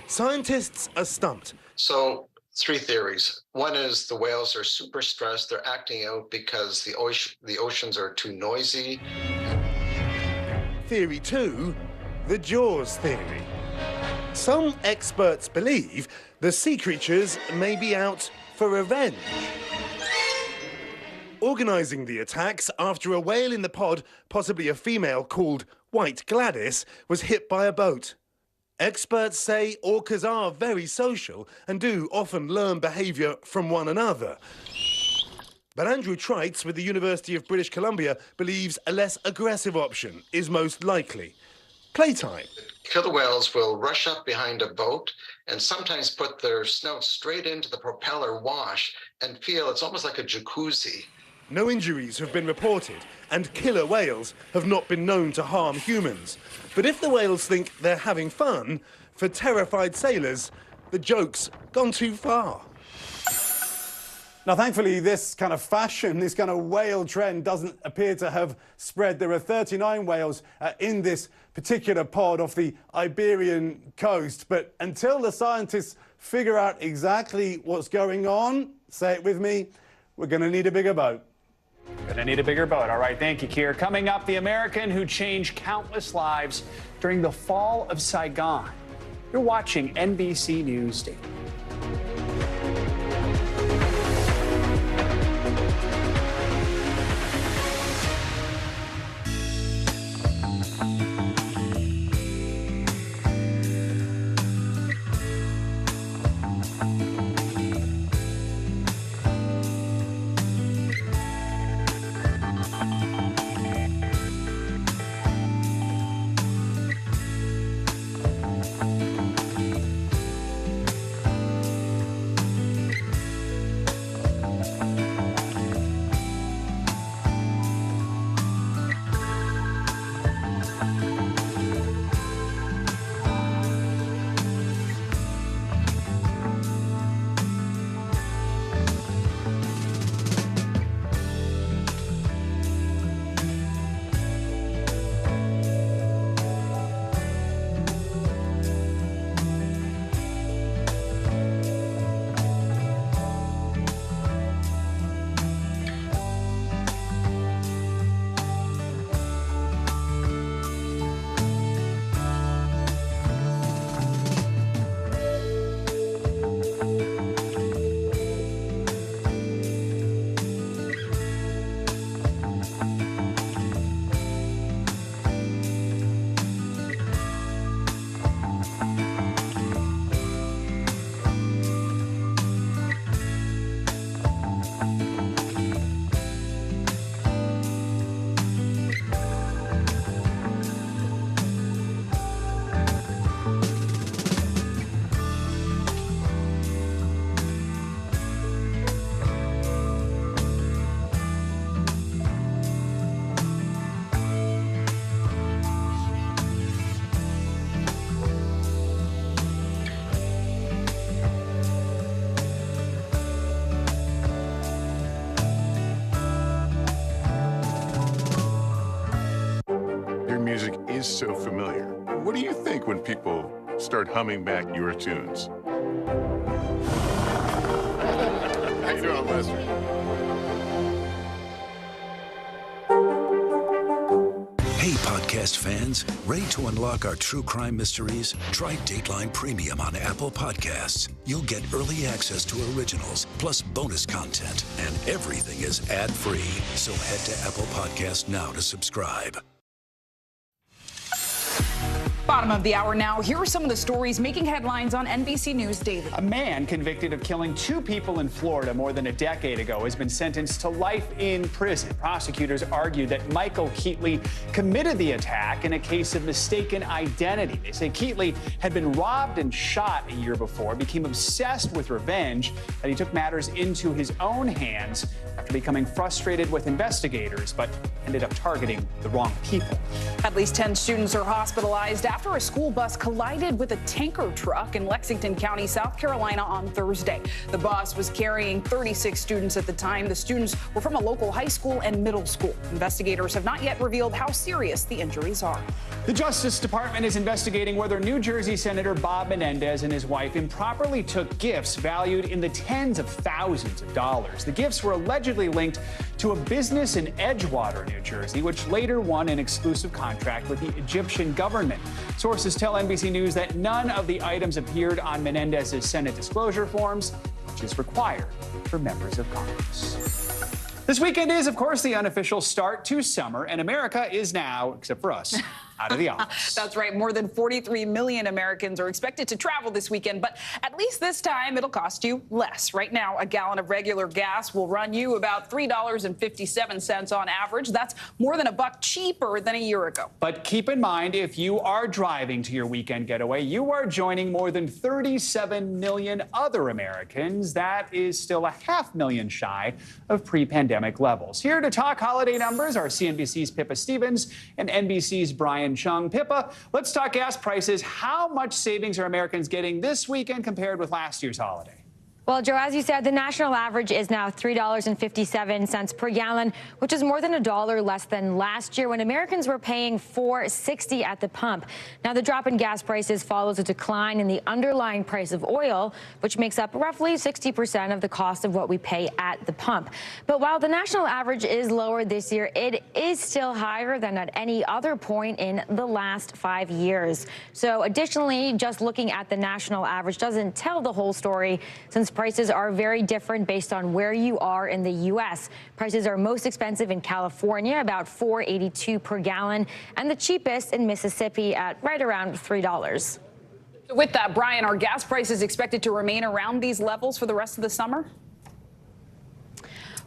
Scientists are stumped. So, 3 theories. One is the whales are super stressed. They're acting out because the oceans are too noisy. Theory 2, the Jaws theory. Some experts believe the sea creatures may be out for revenge. Organising the attacks after a whale in the pod, possibly a female called White Gladys, was hit by a boat. Experts say orcas are very social and do often learn behaviour from one another. But Andrew Trites with the University of British Columbia believes a less aggressive option is most likely. Playtime. Killer whales will rush up behind a boat and sometimes put their snout straight into the propeller wash and feel it's almost like a jacuzzi. No injuries have been reported, and killer whales have not been known to harm humans. But if the whales think they're having fun, for terrified sailors, the joke's gone too far. Now, thankfully, this kind of fashion, this kind of whale trend doesn't appear to have spread. There are 39 whales in this particular pod off the Iberian coast. But until the scientists figure out exactly what's going on, say it with me, we're going to need a bigger boat. Gonna need a bigger boat. All right, thank you, Keir. Coming up, the American who changed countless lives during the fall of Saigon. You're watching NBC News Digital. Music is so familiar. What do you think when people start humming back your tunes? How you doing, Lester? Hey, podcast fans, ready to unlock our true crime mysteries? Try Dateline Premium on Apple Podcasts. You'll get early access to originals, plus bonus content, and everything is ad-free. So head to Apple Podcasts now to subscribe. Bottom of the hour now. Here are some of the stories making headlines on NBC News Daily. A man convicted of killing 2 people in Florida more than a decade ago has been sentenced to life in prison. Prosecutors argued that Michael Keatley committed the attack in a case of mistaken identity. They say Keatley had been robbed and shot a year before, became obsessed with revenge, and he took matters into his own hands after becoming frustrated with investigators, but ended up targeting the wrong people. At least 10 students are hospitalized after a school bus collided with a tanker truck in Lexington County, South Carolina on Thursday. The bus was carrying 36 students at the time. The students were from a local high school and middle school. Investigators have not yet revealed how serious the injuries are. The Justice Department is investigating whether New Jersey Senator Bob Menendez and his wife improperly took gifts valued in the tens of thousands of dollars. The gifts were allegedly linked to a business in Edgewater, New Jersey, which later won an exclusive contract with the Egyptian government. Sources tell NBC News that none of the items appeared on Menendez's Senate disclosure forms, which is required for members of Congress. This weekend is, of course, the unofficial start to summer, and America is now, except for us, out of the office. That's right. More than 43 million Americans are expected to travel this weekend, but at least this time it'll cost you less. Right now, a gallon of regular gas will run you about $3.57 on average. That's more than $1 cheaper than a year ago. But keep in mind, if you are driving to your weekend getaway, you are joining more than 37 million other Americans. That is still 500,000 shy of pre-pandemic levels. Here to talk holiday numbers are CNBC's Pippa Stevens and NBC's Brian Chung. Pippa, let's talk gas prices. How much savings are Americans getting this weekend compared with last year's holiday? Well, Joe, as you said, the national average is now $3.57 per gallon, which is more than $1 less than last year when Americans were paying $4.60 at the pump. Now, the drop in gas prices follows a decline in the underlying price of oil, which makes up roughly 60% of the cost of what we pay at the pump. But while the national average is lower this year, it is still higher than at any other point in the last 5 years. So additionally, just looking at the national average doesn't tell the whole story, since prices are very different based on where you are in the U.S. Prices are most expensive in California, about $4.82 per gallon, and the cheapest in Mississippi at right around $3. With that, Brian, are gas prices expected to remain around these levels for the rest of the summer?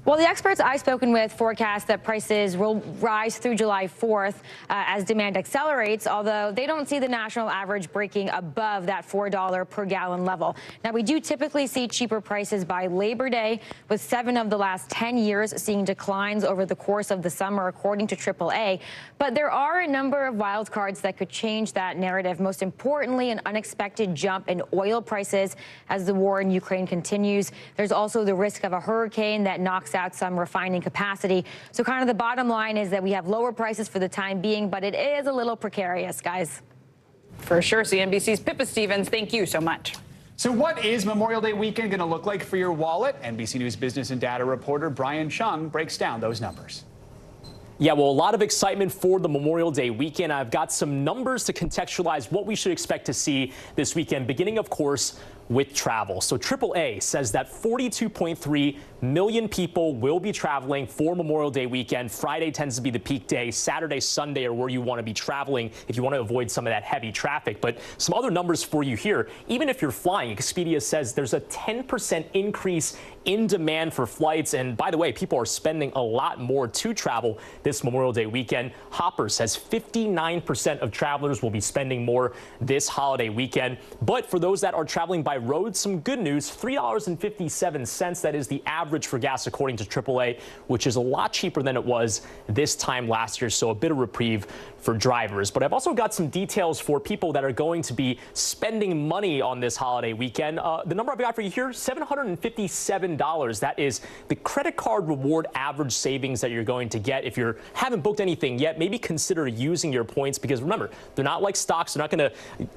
Well, the experts I've spoken with forecast that prices will rise through July 4th as demand accelerates, although they don't see the national average breaking above that $4 per gallon level. Now, we do typically see cheaper prices by Labor Day, with 7 of the last 10 years seeing declines over the course of the summer, according to AAA. But there are a number of wild cards that could change that narrative. Most importantly, an unexpected jump in oil prices as the war in Ukraine continues. There's also the risk of a hurricane that knocks out some refining capacity. So kind of the bottom line is that we have lower prices for the time being, but it is a little precarious, guys. For sure. CNBC's Pippa Stevens, thank you so much. So what is Memorial Day weekend going to look like for your wallet? NBC News business and data reporter Brian Chung breaks down those numbers. Yeah, well, a lot of excitement for the Memorial Day weekend. I've got some numbers to contextualize what we should expect to see this weekend, beginning, of course, with travel. So AAA says that 42.3 million people will be traveling for Memorial Day weekend. Friday tends to be the peak day. Saturday, Sunday are where you want to be traveling if you want to avoid some of that heavy traffic. But some other numbers for you here. Even if you're flying, Expedia says there's a 10% increase in demand for flights. And by the way, people are spending a lot more to travel this Memorial Day weekend. Hopper says 59% of travelers will be spending more this holiday weekend. But for those that are traveling by road, some good news, $3.57. That is the average for gas, according to AAA, which is a lot cheaper than it was this time last year. So a bit of reprieve for drivers. But I've also got some details for people that are going to be spending money on this holiday weekend. The number I've got for you here, $757. That is the credit card reward average savings that you're going to get. If you haven't booked anything yet, maybe consider using your points, because remember, they're not like stocks. They're not going to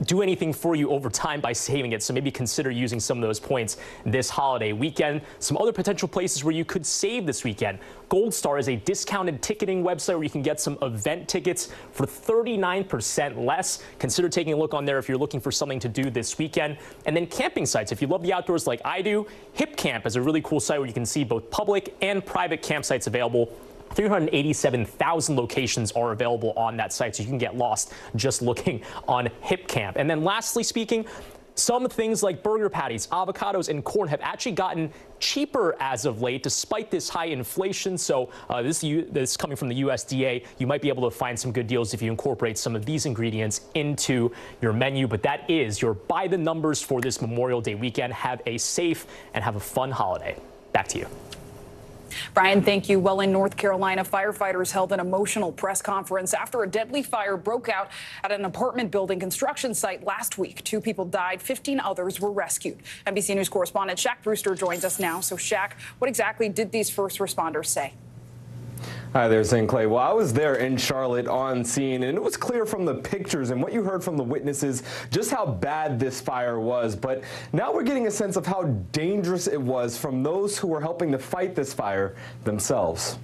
do anything for you over time by saving it. So maybe consider using some of those points this holiday weekend. Some other potential places where you could save this weekend. Gold Star is a discounted ticketing website where you can get some event tickets for 39% less. Consider taking a look on there if you're looking for something to do this weekend. And then camping sites. If you love the outdoors like I do, Hip Camp is a really cool site where you can see both public and private campsites available. 387,000 locations are available on that site, so you can get lost just looking on Hip Camp. And then lastly speaking, some things like burger patties, avocados, and corn have actually gotten cheaper as of late, despite this high inflation. So this is coming from the USDA. You might be able to find some good deals if you incorporate some of these ingredients into your menu. But that is your by the numbers for this Memorial Day weekend. Have a safe and have a fun holiday. Back to you. Brian, thank you. Well, in North Carolina, firefighters held an emotional press conference after a deadly fire broke out at an apartment building construction site last week. 2 people died, 15 others were rescued. NBC News correspondent Shaq Brewster joins us now. So, Shaq, what exactly did these first responders say? Hi there, St. Clay. Well, I was there in Charlotte on scene, and it was clear from the pictures and what you heard from the witnesses just how bad this fire was. But now we're getting a sense of how dangerous it was from those who were helping to fight this fire themselves.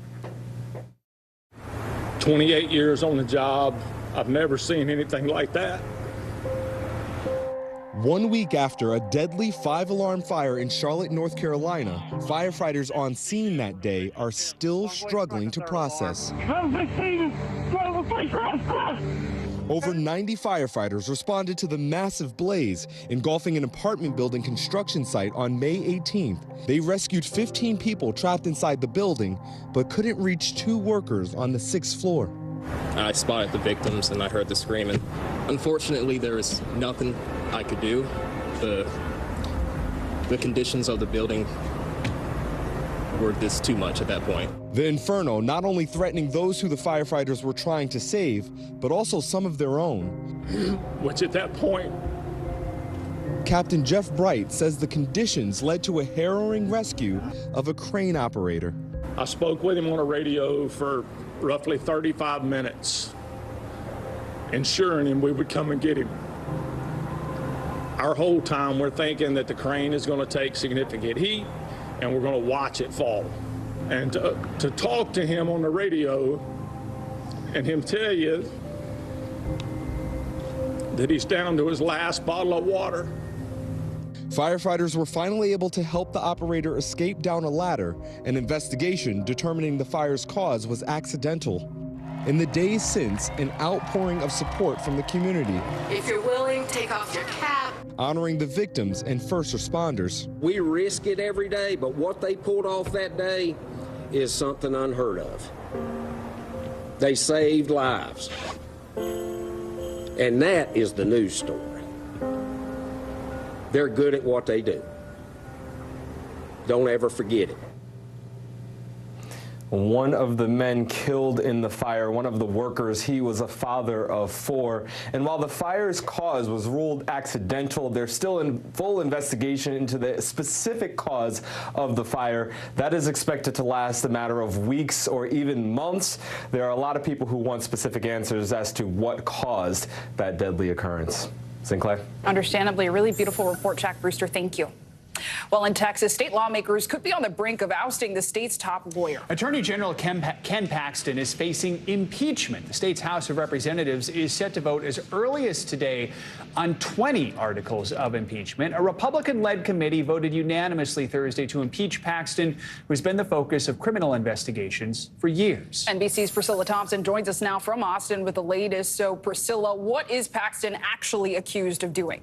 28 years on the job. I've never seen anything like that. 1 week after a deadly 5-alarm fire in Charlotte, North Carolina, firefighters on scene that day are still struggling to process. Over 90 firefighters responded to the massive blaze engulfing an apartment building construction site on May 18th. They rescued 15 people trapped inside the building, but couldn't reach 2 workers on the 6th floor. I spotted the victims and I heard the screaming. Unfortunately, there was nothing I could do. The conditions of the building were just too much at that point. The inferno not only threatening those who the firefighters were trying to save, but also some of their own. Which at that point, Captain Jeff Bright says the conditions led to a harrowing rescue of a crane operator. I spoke with him on the radio for roughly 35 minutes, ensuring him we would come and get him. Our whole time we're thinking that the crane is going to take significant heat and we're going to watch it fall. And to talk to him on the radio and him tell you that he's down to his last bottle of water. Firefighters were finally able to help the operator escape down a ladder. An investigation determining the fire's cause was accidental. In the days since, an outpouring of support from the community. If you're willing, take off your cap. Honoring the victims and first responders. We risk it every day, but what they pulled off that day is something unheard of. They saved lives. And that is the news story. They're good at what they do. Don't ever forget it. One of the men killed in the fire, one of the workers, he was a father of 4. And while the fire's cause was ruled accidental, there's still a full investigation into the specific cause of the fire. That is expected to last a matter of weeks or even months. There are a lot of people who want specific answers as to what caused that deadly occurrence. Sinclair? Understandably, a really beautiful report, Jack Brewster. Thank you. Well, in Texas, state lawmakers could be on the brink of ousting the state's top lawyer. Attorney General Ken Paxton is facing impeachment. The state's House of Representatives is set to vote as early as today on 20 articles of impeachment. A Republican-led committee voted unanimously Thursday to impeach Paxton, who has been the focus of criminal investigations for years. NBC's Priscilla Thompson joins us now from Austin with the latest. So, Priscilla, what is Paxton actually accused of doing?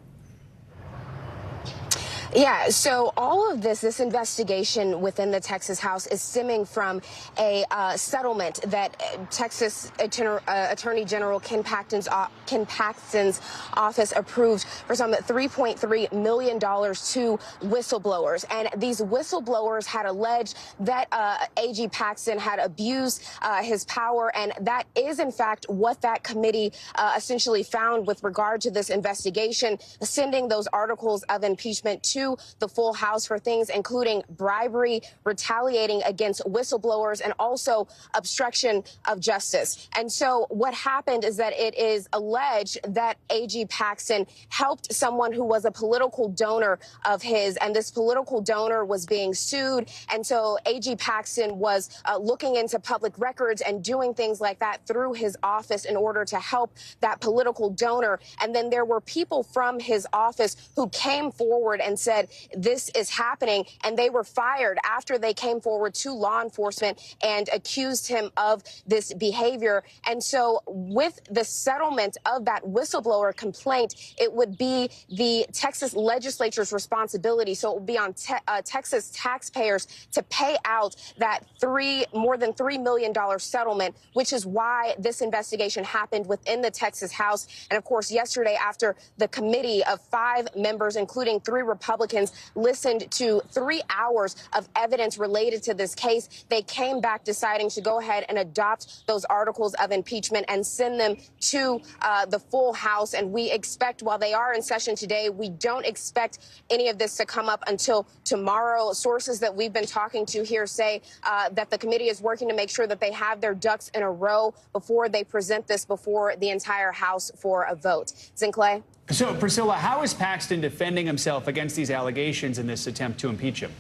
Yeah, so all of this investigation within the Texas House is stemming from a settlement that Texas Attorney General Ken Paxton's office approved for some $3.3 million to whistleblowers. And these whistleblowers had alleged that AG Paxton had abused his power, and that is, in fact, what that committee essentially found with regard to this investigation, sending those articles of impeachment to the full House for things including bribery, retaliating against whistleblowers, and also obstruction of justice. And so what happened is that it is alleged that AG Paxton helped someone who was a political donor of his, and this political donor was being sued. And so AG Paxton was looking into public records and doing things like that through his office in order to help that political donor. And then there were people from his office who came forward and said, this is happening, and they were fired after they came forward to law enforcement and accused him of this behavior. And so with the settlement of that whistleblower complaint, it would be the Texas legislature's responsibility. So it would be on Texas taxpayers to pay out that more than $3 million settlement, which is why this investigation happened within the Texas House. And of course, yesterday, after the committee of 5 members, including 3 Republicans, listened to 3 hours of evidence related to this case, they came back deciding to go ahead and adopt those articles of impeachment and send them to the full House. And we expect, while they are in session today, we don't expect any of this to come up until tomorrow. Sources that we've been talking to here say that the committee is working to make sure that they have their ducks in a row before they present this before the entire House for a vote. Zinclay? So, Priscilla, how is Paxton defending himself against these allegations in this attempt to impeach him?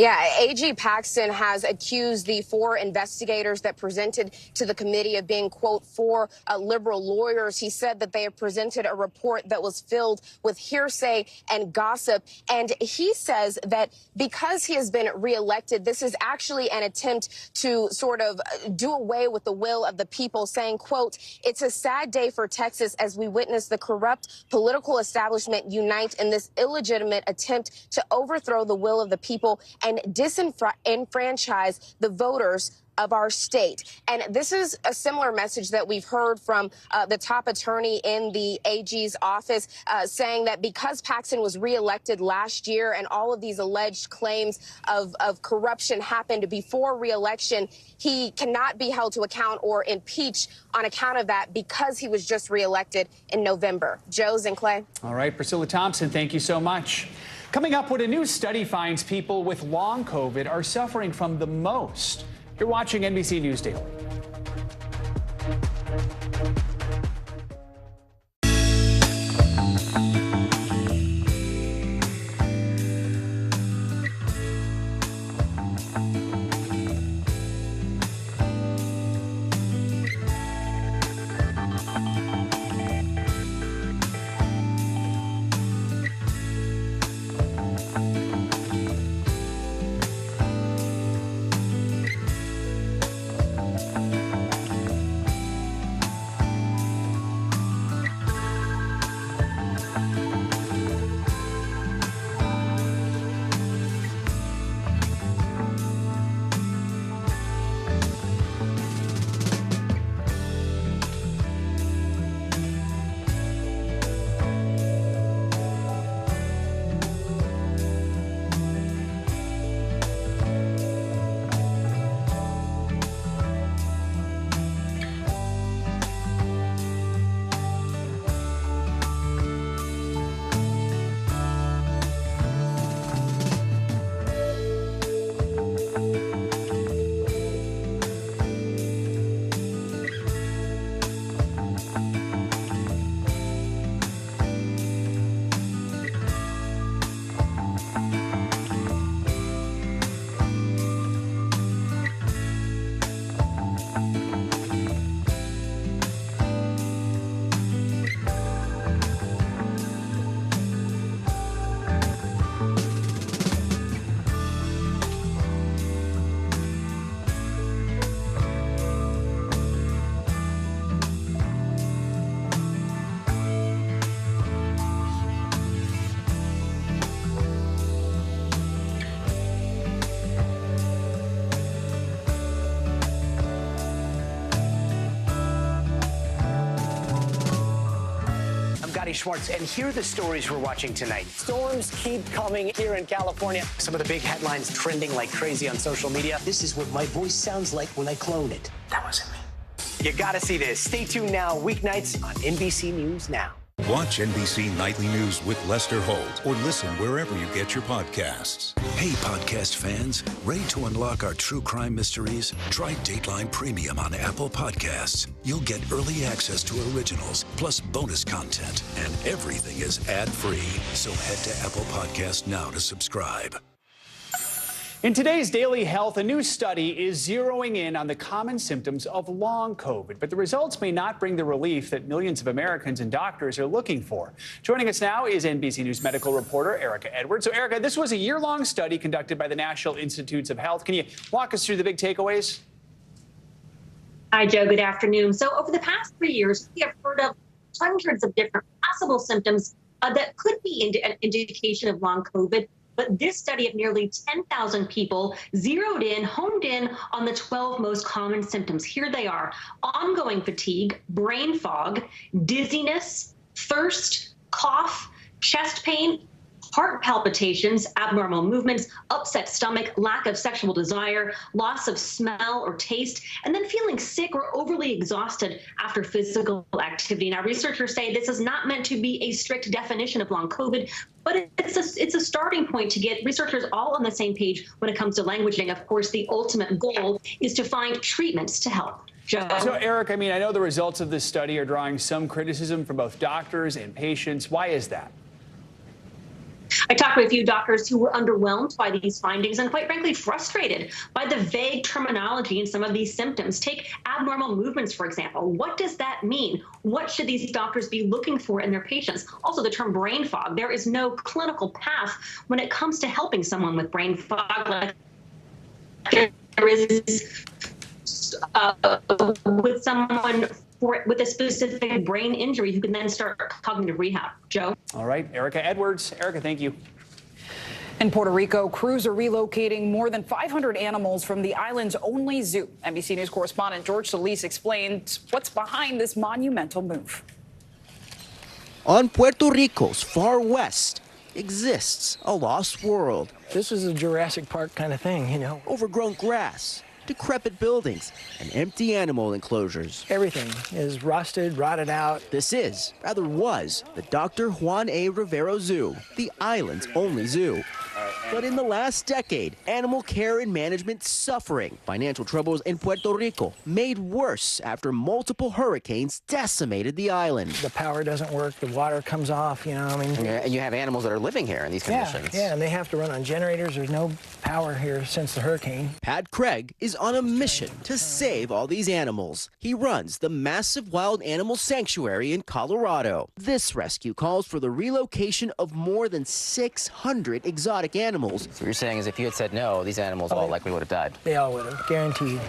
Yeah, AG Paxton has accused the 4 investigators that presented to the committee of being, quote, 4 liberal lawyers. He said that they have presented a report that was filled with hearsay and gossip. And he says that because he has been reelected, this is actually an attempt to sort of do away with the will of the people, saying, quote, it's a sad day for Texas as we witness the corrupt political establishment unite in this illegitimate attempt to overthrow the will of the people and disenfranchise the voters of our state. And this is a similar message that we've heard from the top attorney in the AG's office, saying that because Paxton was reelected last year and all of these alleged claims of corruption happened before reelection, he cannot be held to account or impeached on account of that because he was just reelected in November. Joe's and Clay. All right, Priscilla Thompson, thank you so much. Coming up, what a new study finds people with long COVID are suffering from the most. You're watching NBC News Daily. Schwartz, and here are the stories we're watching tonight. Storms keep coming here in California. Some of the big headlines trending like crazy on social media. This is what my voice sounds like when I clone it. That wasn't me. You gotta see this. Stay tuned now, weeknights on NBC News Now. Watch NBC Nightly News with Lester Holt or listen wherever you get your podcasts. Hey, podcast fans, ready to unlock our true crime mysteries? Try Dateline Premium on Apple Podcasts. You'll get early access to originals, plus bonus content, and everything is ad-free. So head to Apple Podcasts now to subscribe. In today's Daily Health, a new study is zeroing in on the common symptoms of long COVID, but the results may not bring the relief that millions of Americans and doctors are looking for. Joining us now is NBC News medical reporter Erica Edwards. So, Erica, this was a year-long study conducted by the National Institutes of Health. Can you walk us through the big takeaways? Hi, Joe. Good afternoon. So over the past 3 years, we have heard of hundreds of different possible symptoms that could be an indication of long COVID. But this study of nearly 10,000 people homed in on the 12 most common symptoms. Here they are: ongoing fatigue, brain fog, dizziness, thirst, cough, chest pain, heart palpitations, abnormal movements, upset stomach, lack of sexual desire, loss of smell or taste, and then feeling sick or overly exhausted after physical activity. Now, researchers say this is not meant to be a strict definition of long COVID, but it's a starting point to get researchers all on the same page when it comes to languaging. Of course, the ultimate goal is to find treatments to help. Joe. So, Eric, I know the results of this study are drawing some criticism from both doctors and patients. Why is that? I talked with a few doctors who were underwhelmed by these findings and, quite frankly, frustrated by the vague terminology in some of these symptoms. Take abnormal movements, for example. What does that mean? What should these doctors be looking for in their patients? Also, the term brain fog. There is no clinical path when it comes to helping someone with brain fog. Like there is with someone with a specific brain injury who can then start cognitive rehab. Joe? All right, Erica Edwards. Erica, thank you. In Puerto Rico, crews are relocating more than 500 animals from the island's only zoo. NBC News correspondent George Solis explained what's behind this monumental move. On Puerto Rico's far west exists a lost world. This is a Jurassic Park kind of thing, you know. Overgrown grass, decrepit buildings, and empty animal enclosures. Everything is rusted, rotted out. This was, the Dr. Juan A. Rivero Zoo, the island's only zoo. But in the last decade, animal care and management suffering. Financial troubles in Puerto Rico made worse after multiple hurricanes decimated the island. The power doesn't work, the water comes off, you know, I mean. And you have animals that are living here in these conditions. Yeah, and they have to run on generators. There's no power here since the hurricane. Pat Craig is on a mission to save all these animals. He runs the massive wild animal sanctuary in Colorado. This rescue calls for the relocation of more than 600 exotic animals. So what you're saying is if you had said no, these animals all likely would have died. They all would have, guaranteed.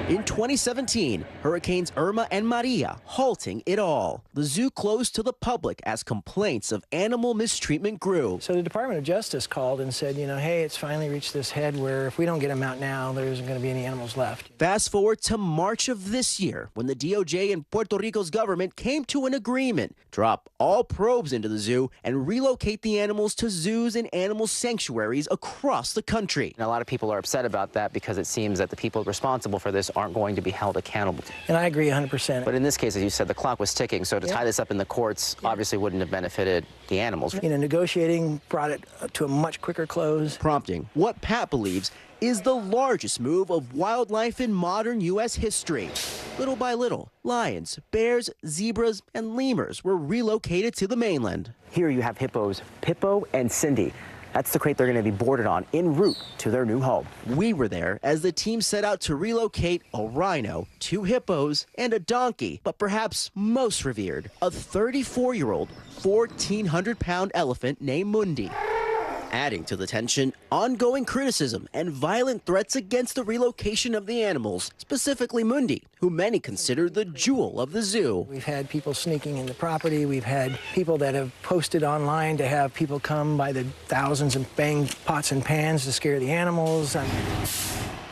In 2017, Hurricanes Irma and Maria halting it all. The zoo closed to the public as complaints of animal mistreatment grew. So the Department of Justice called and said, you know, hey, it's finally reached this head where if we don't get them out now, there isn't going to be any animals left. Fast forward to March of this year, when the DOJ and Puerto Rico's government came to an agreement. Drop all probes into the zoo and relocate the animals to zoos and animal sanctuaries across the country. And a lot of people are upset about that because it seems that the people responsible for this aren't going to be held accountable. And I agree 100%. But in this case, as you said, the clock was ticking, so to tie this up in the courts obviously wouldn't have benefited the animals. You know, negotiating brought it to a much quicker close. Prompting what Pat believes is the largest move of wildlife in modern U.S. history. Little by little, lions, bears, zebras, and lemurs were relocated to the mainland. Here you have hippos, Pippo and Cindy. That's the crate they're going to be boarded on en route to their new home. We were there as the team set out to relocate a rhino, 2 hippos, and a donkey, but perhaps most revered, a 34-year-old, 1,400-pound elephant named Mundi. Adding to the tension, ongoing criticism and violent threats against the relocation of the animals, specifically Mundi, who many consider the jewel of the zoo. We've had people sneaking in the property. We've had people that have posted online to have people come by the thousands and bang pots and pans to scare the animals.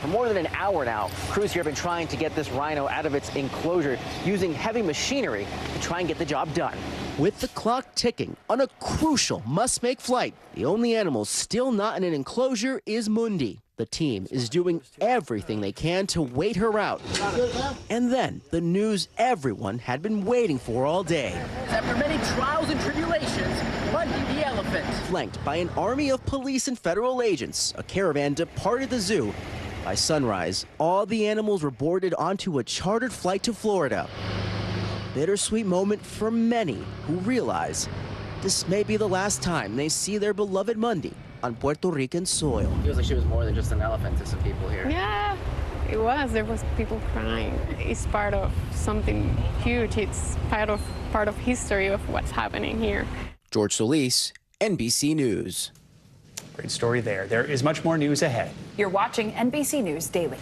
For more than an hour now, crews here have been trying to get this rhino out of its enclosure using heavy machinery to try and get the job done. With the clock ticking on a crucial must-make flight, the only animal still not in an enclosure is Mundi. The team is doing everything they can to wait her out. And then, the news everyone had been waiting for all day. After many trials and tribulations, Mundi the elephant. Flanked by an army of police and federal agents, a caravan departed the zoo. By sunrise, all the animals were boarded onto a chartered flight to Florida. Bittersweet moment for many who realize this may be the last time they see their beloved Mundi on Puerto Rican soil. It feels like she was more than just an elephant to some people here. Yeah, it was. There was people crying. It's part of something huge. It's part of history of what's happening here. George Solis, NBC News. Great story there. There is much more news ahead. You're watching NBC News Daily.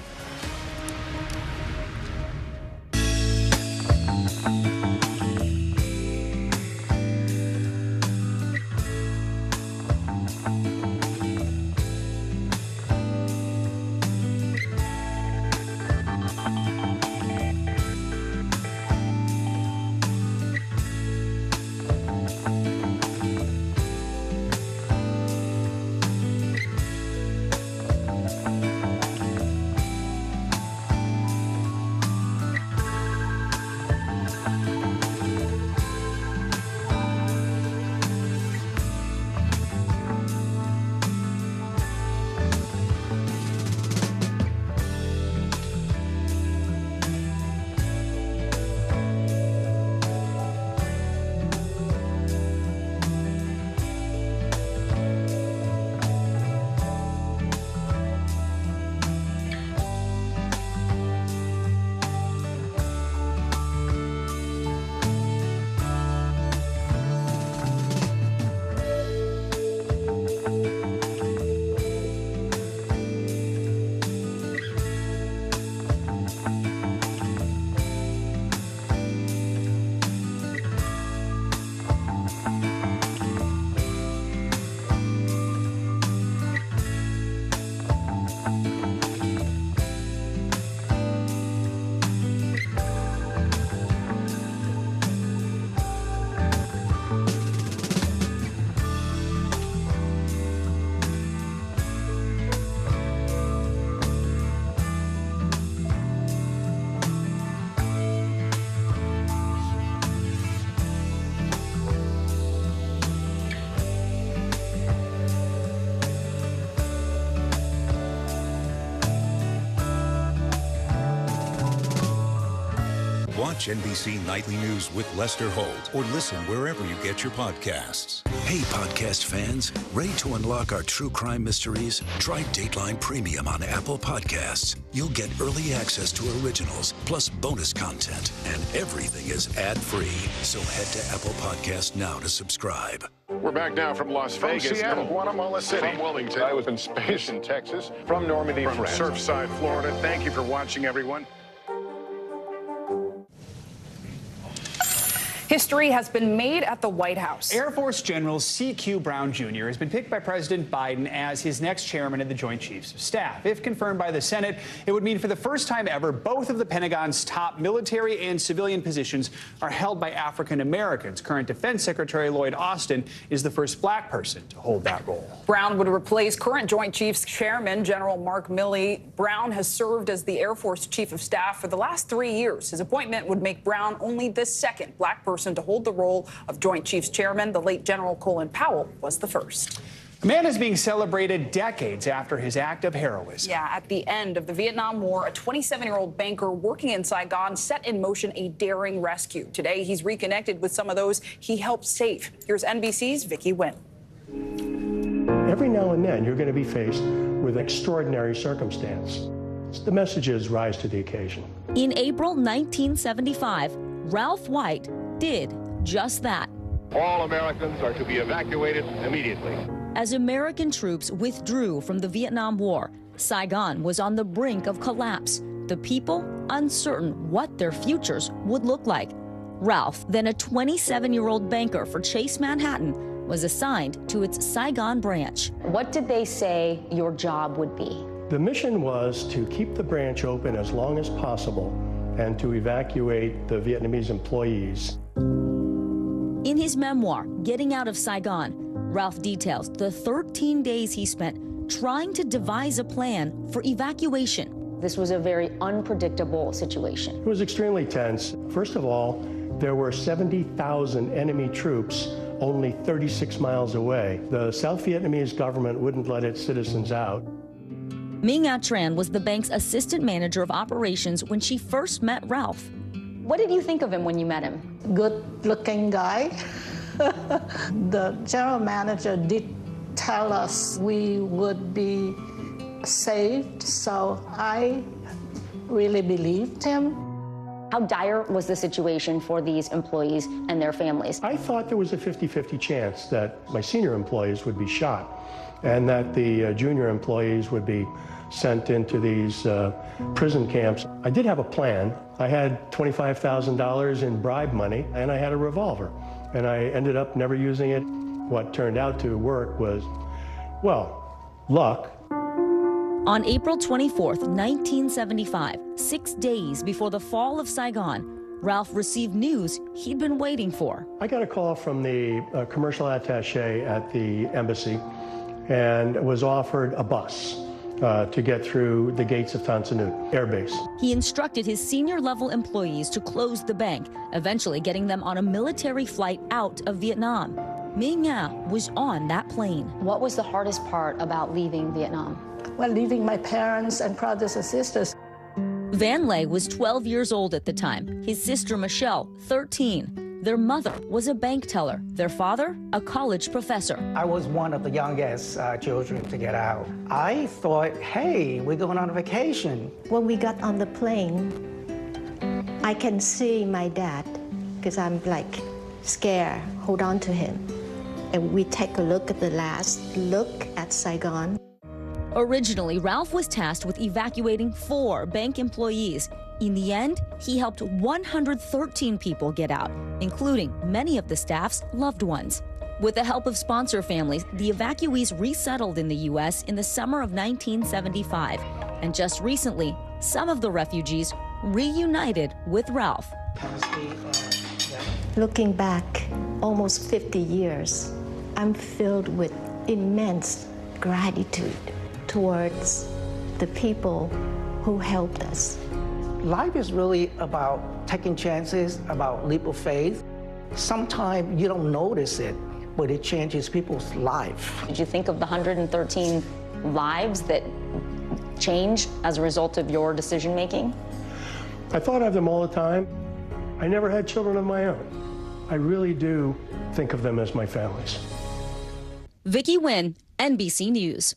Watch NBC Nightly News with Lester Holt or listen wherever you get your podcasts. Hey, podcast fans, ready to unlock our true crime mysteries? Try Dateline Premium on Apple Podcasts. You'll get early access to originals, plus bonus content, and everything is ad-free. So head to Apple Podcasts now to subscribe. We're back now from Las Vegas, Seattle, from Guatemala City, from Wellington. I was in space in Texas, From Normandy, from France. Surfside, Florida. Thank you for watching, everyone. History has been made at the White House. Air Force General C.Q. Brown Jr. has been picked by President Biden as his next chairman of the Joint Chiefs of Staff. If confirmed by the Senate, it would mean for the first time ever, both of the Pentagon's top military and civilian positions are held by African Americans. Current Defense Secretary Lloyd Austin is the first black person to hold that role. Brown would replace current Joint Chiefs Chairman General Mark Milley. Brown has served as the Air Force Chief of Staff for the last 3 years. His appointment would make Brown only the second black person to hold the role of Joint Chiefs Chairman. The late General Colin Powell was the first. A man is being celebrated decades after his act of heroism. Yeah, at the end of the Vietnam War, a 27-year-old banker working in Saigon set in motion a daring rescue. Today, he's reconnected with some of those he helped save. Here's NBC's Vicki Nguyen. Every now and then, you're going to be faced with extraordinary circumstance. The messages rise to the occasion. In April 1975, Ralph White did just that. All Americans are to be evacuated immediately. As American troops withdrew from the Vietnam War, Saigon was on the brink of collapse. The people uncertain what their futures would look like. Ralph, then a 27-year-old banker for Chase Manhattan, was assigned to its Saigon branch. What did they say your job would be? The mission was to keep the branch open as long as possible and to evacuate the Vietnamese employees. In his memoir, Getting Out of Saigon, Ralph details the 13 days he spent trying to devise a plan for evacuation. This was a very unpredictable situation. It was extremely tense. First of all, there were 70,000 enemy troops only 36 miles away. The South Vietnamese government wouldn't let its citizens out. Ming A Tran was the bank's assistant manager of operations when she first met Ralph. What did you think of him when you met him? Good-looking guy. The general manager did tell us we would be saved, so I really believed him. How dire was the situation for these employees and their families? I thought there was a 50-50 chance that my senior employees would be shot and that the junior employees would be sent into these prison camps. I did have a plan. I had $25,000 in bribe money, and I had a revolver, and I ended up never using it. What turned out to work was, well, luck. On April 24th, 1975, 6 days before the fall of Saigon, Ralph received news he'd been waiting for. I got a call from the commercial attaché at the embassy and was offered a bus to get through the gates of Tan Son Nhut Air Base. He instructed his senior-level employees to close the bank, eventually getting them on a military flight out of Vietnam. Ming A was on that plane. What was the hardest part about leaving Vietnam? Well, leaving my parents and brothers and sisters. Van Lay was 12 years old at the time, his sister Michelle, 13. Their mother was a bank teller, their father, a college professor. I was one of the youngest children to get out. I thought, hey, we're going on a vacation. When we got on the plane, I can see my dad, because I'm like scared, hold on to him. And we take a look at the last look at Saigon. Originally, Ralph was tasked with evacuating 4 bank employees. In the end, he helped 113 people get out, including many of the staff's loved ones. With the help of sponsor families, the evacuees resettled in the U.S. in the summer of 1975. And just recently, some of the refugees reunited with Ralph. Looking back almost 50 years, I'm filled with immense gratitude towards the people who helped us. Life is really about taking chances, about leap of faith. Sometimes you don't notice it, but it changes people's life. Did you think of the 113 lives that changed as a result of your decision-making? I thought of them all the time. I never had children of my own. I really do think of them as my families. Vicky Nguyen, NBC News.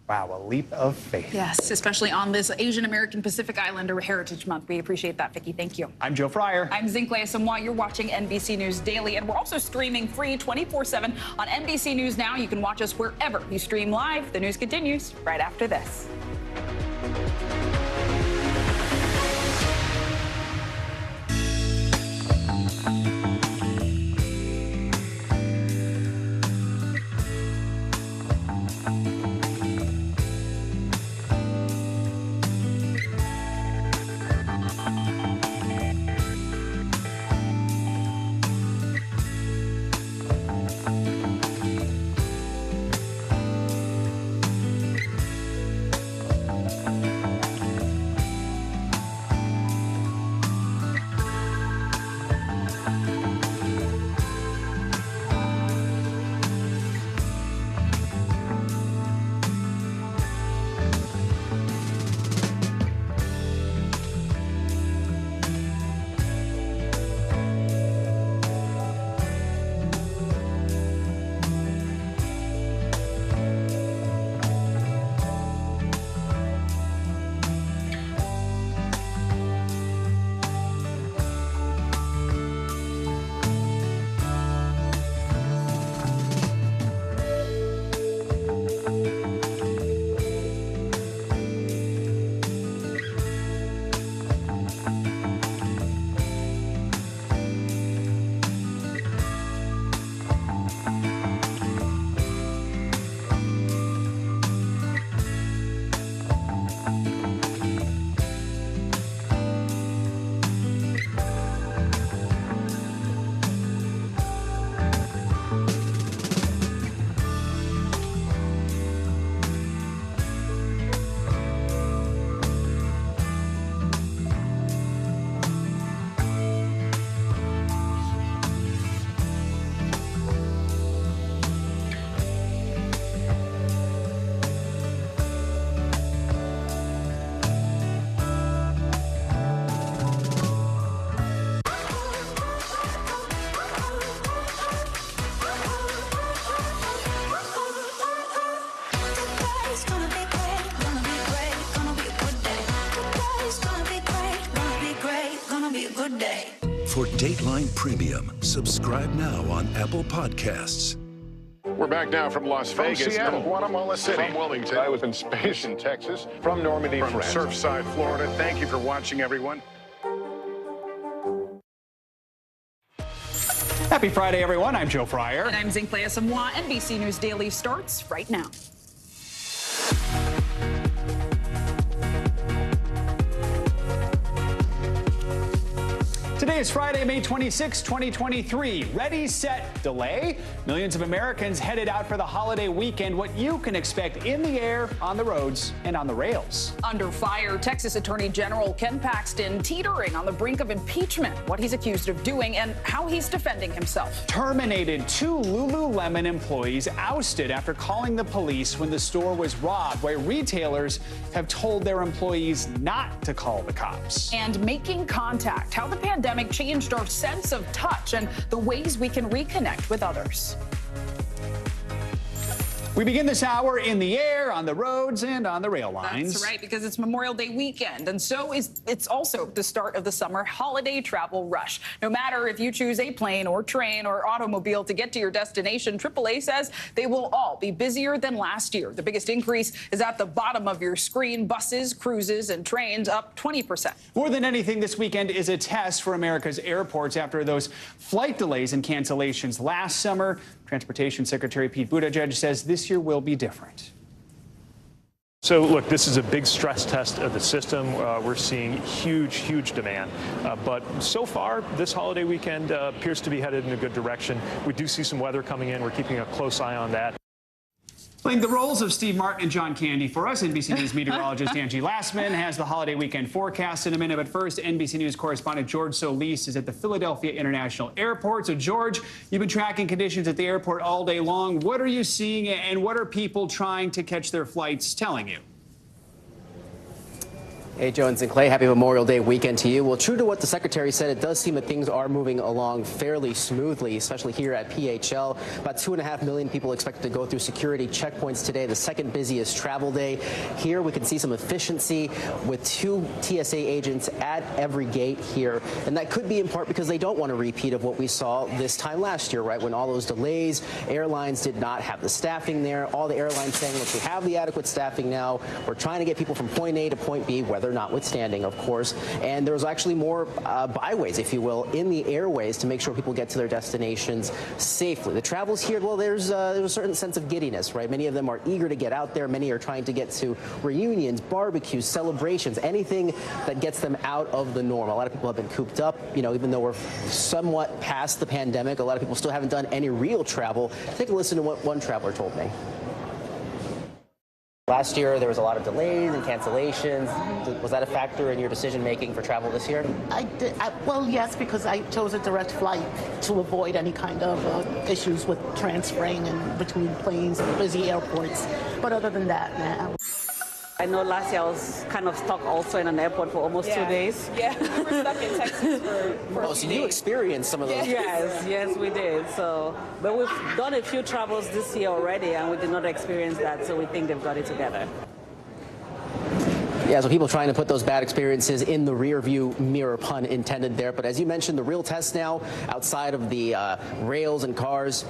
Wow, a leap of faith. Yes, especially on this Asian American Pacific Islander Heritage Month. We appreciate that, Vicky. Thank you. I'm Joe Fryer. I'm Zinklea Samwa. You're watching NBC News Daily, and we're also streaming free 24/7 on NBC News Now. You can watch us wherever you stream live. The news continues right after this. For Dateline Premium, subscribe now on Apple Podcasts. We're back now from Las Vegas. From Seattle, Guatemala City. From Wilmington. I was in space in Texas. From Normandy, From France. Surfside, Florida. Thank you for watching, everyone. Happy Friday, everyone. I'm Joe Fryer. And I'm Zinklea Samwa. NBC News Daily starts right now. Today is Friday, May 26, 2023. Ready, set, delay. Millions of Americans headed out for the holiday weekend. What you can expect in the air, on the roads, and on the rails. Under fire, Texas Attorney General Ken Paxton teetering on the brink of impeachment. What he's accused of doing and how he's defending himself. Terminated 2 Lululemon employees ousted after calling the police when the store was robbed, where retailers have told their employees not to call the cops. And making contact, how the pandemic changed our sense of touch and the ways we can reconnect with others. We begin this hour in the air, on the roads, and on the rail lines. That's right, because it's Memorial Day weekend, and so it's also the start of the summer holiday travel rush. No matter if you choose a plane or train or automobile to get to your destination, AAA says they will all be busier than last year. The biggest increase is at the bottom of your screen. Buses, cruises, and trains up 20%. More than anything, this weekend is a test for America's airports after those flight delays and cancellations last summer. Transportation Secretary Pete Buttigieg says this year will be different. So, look, this is a big stress test of the system. We're seeing huge demand. But so far, this holiday weekend appears to be headed in a good direction. We do see some weather coming in. We're keeping a close eye on that. Playing the roles of Steve Martin and John Candy for us, NBC News meteorologist Angie Lastman has the holiday weekend forecast in a minute. But first, NBC News correspondent George Solis is at the Philadelphia International Airport. So, George, you've been tracking conditions at the airport all day long. What are you seeing, and what are people trying to catch their flights telling you? Hey, Jones and Clay, happy Memorial Day weekend to you. Well, true to what the secretary said, it does seem that things are moving along fairly smoothly, especially here at PHL. About 2.5 million people expected to go through security checkpoints today, the second busiest travel day. Here we can see some efficiency with 2 TSA agents at every gate here. And that could be in part because they don't want a repeat of what we saw this time last year, right? When all those delays, airlines did not have the staffing there. All the airlines saying, look, we have the adequate staffing now. We're trying to get people from point A to point B, whether notwithstanding, of course. And there was actually more byways, if you will, in the airways to make sure people get to their destinations safely. The travels here, well, there's a certain sense of giddiness, right? Many of them are eager to get out there. Many are trying to get to reunions, barbecues, celebrations, anything that gets them out of the norm. A lot of people have been cooped up, you know, even though we're somewhat past the pandemic. A lot of people still haven't done any real travel. Take a listen to what one traveler told me. Last year, there was a lot of delays and cancellations. Was that a factor in your decision-making for travel this year? I did. Well, yes, because I chose a direct flight to avoid any kind of issues with transferring and between planes and busy airports. But other than that, nah. I know last year I was kind of stuck also in an airport for almost 2 days. Yeah, we were stuck in Texas for Oh, so you experienced some of those? Yes, we did. So, but we've done a few travels this year already, and we did not experience that, so we think they've got it together. Yeah, so people trying to put those bad experiences in the rear view mirror, pun intended there. But as you mentioned, the real test now, outside of the rails and cars,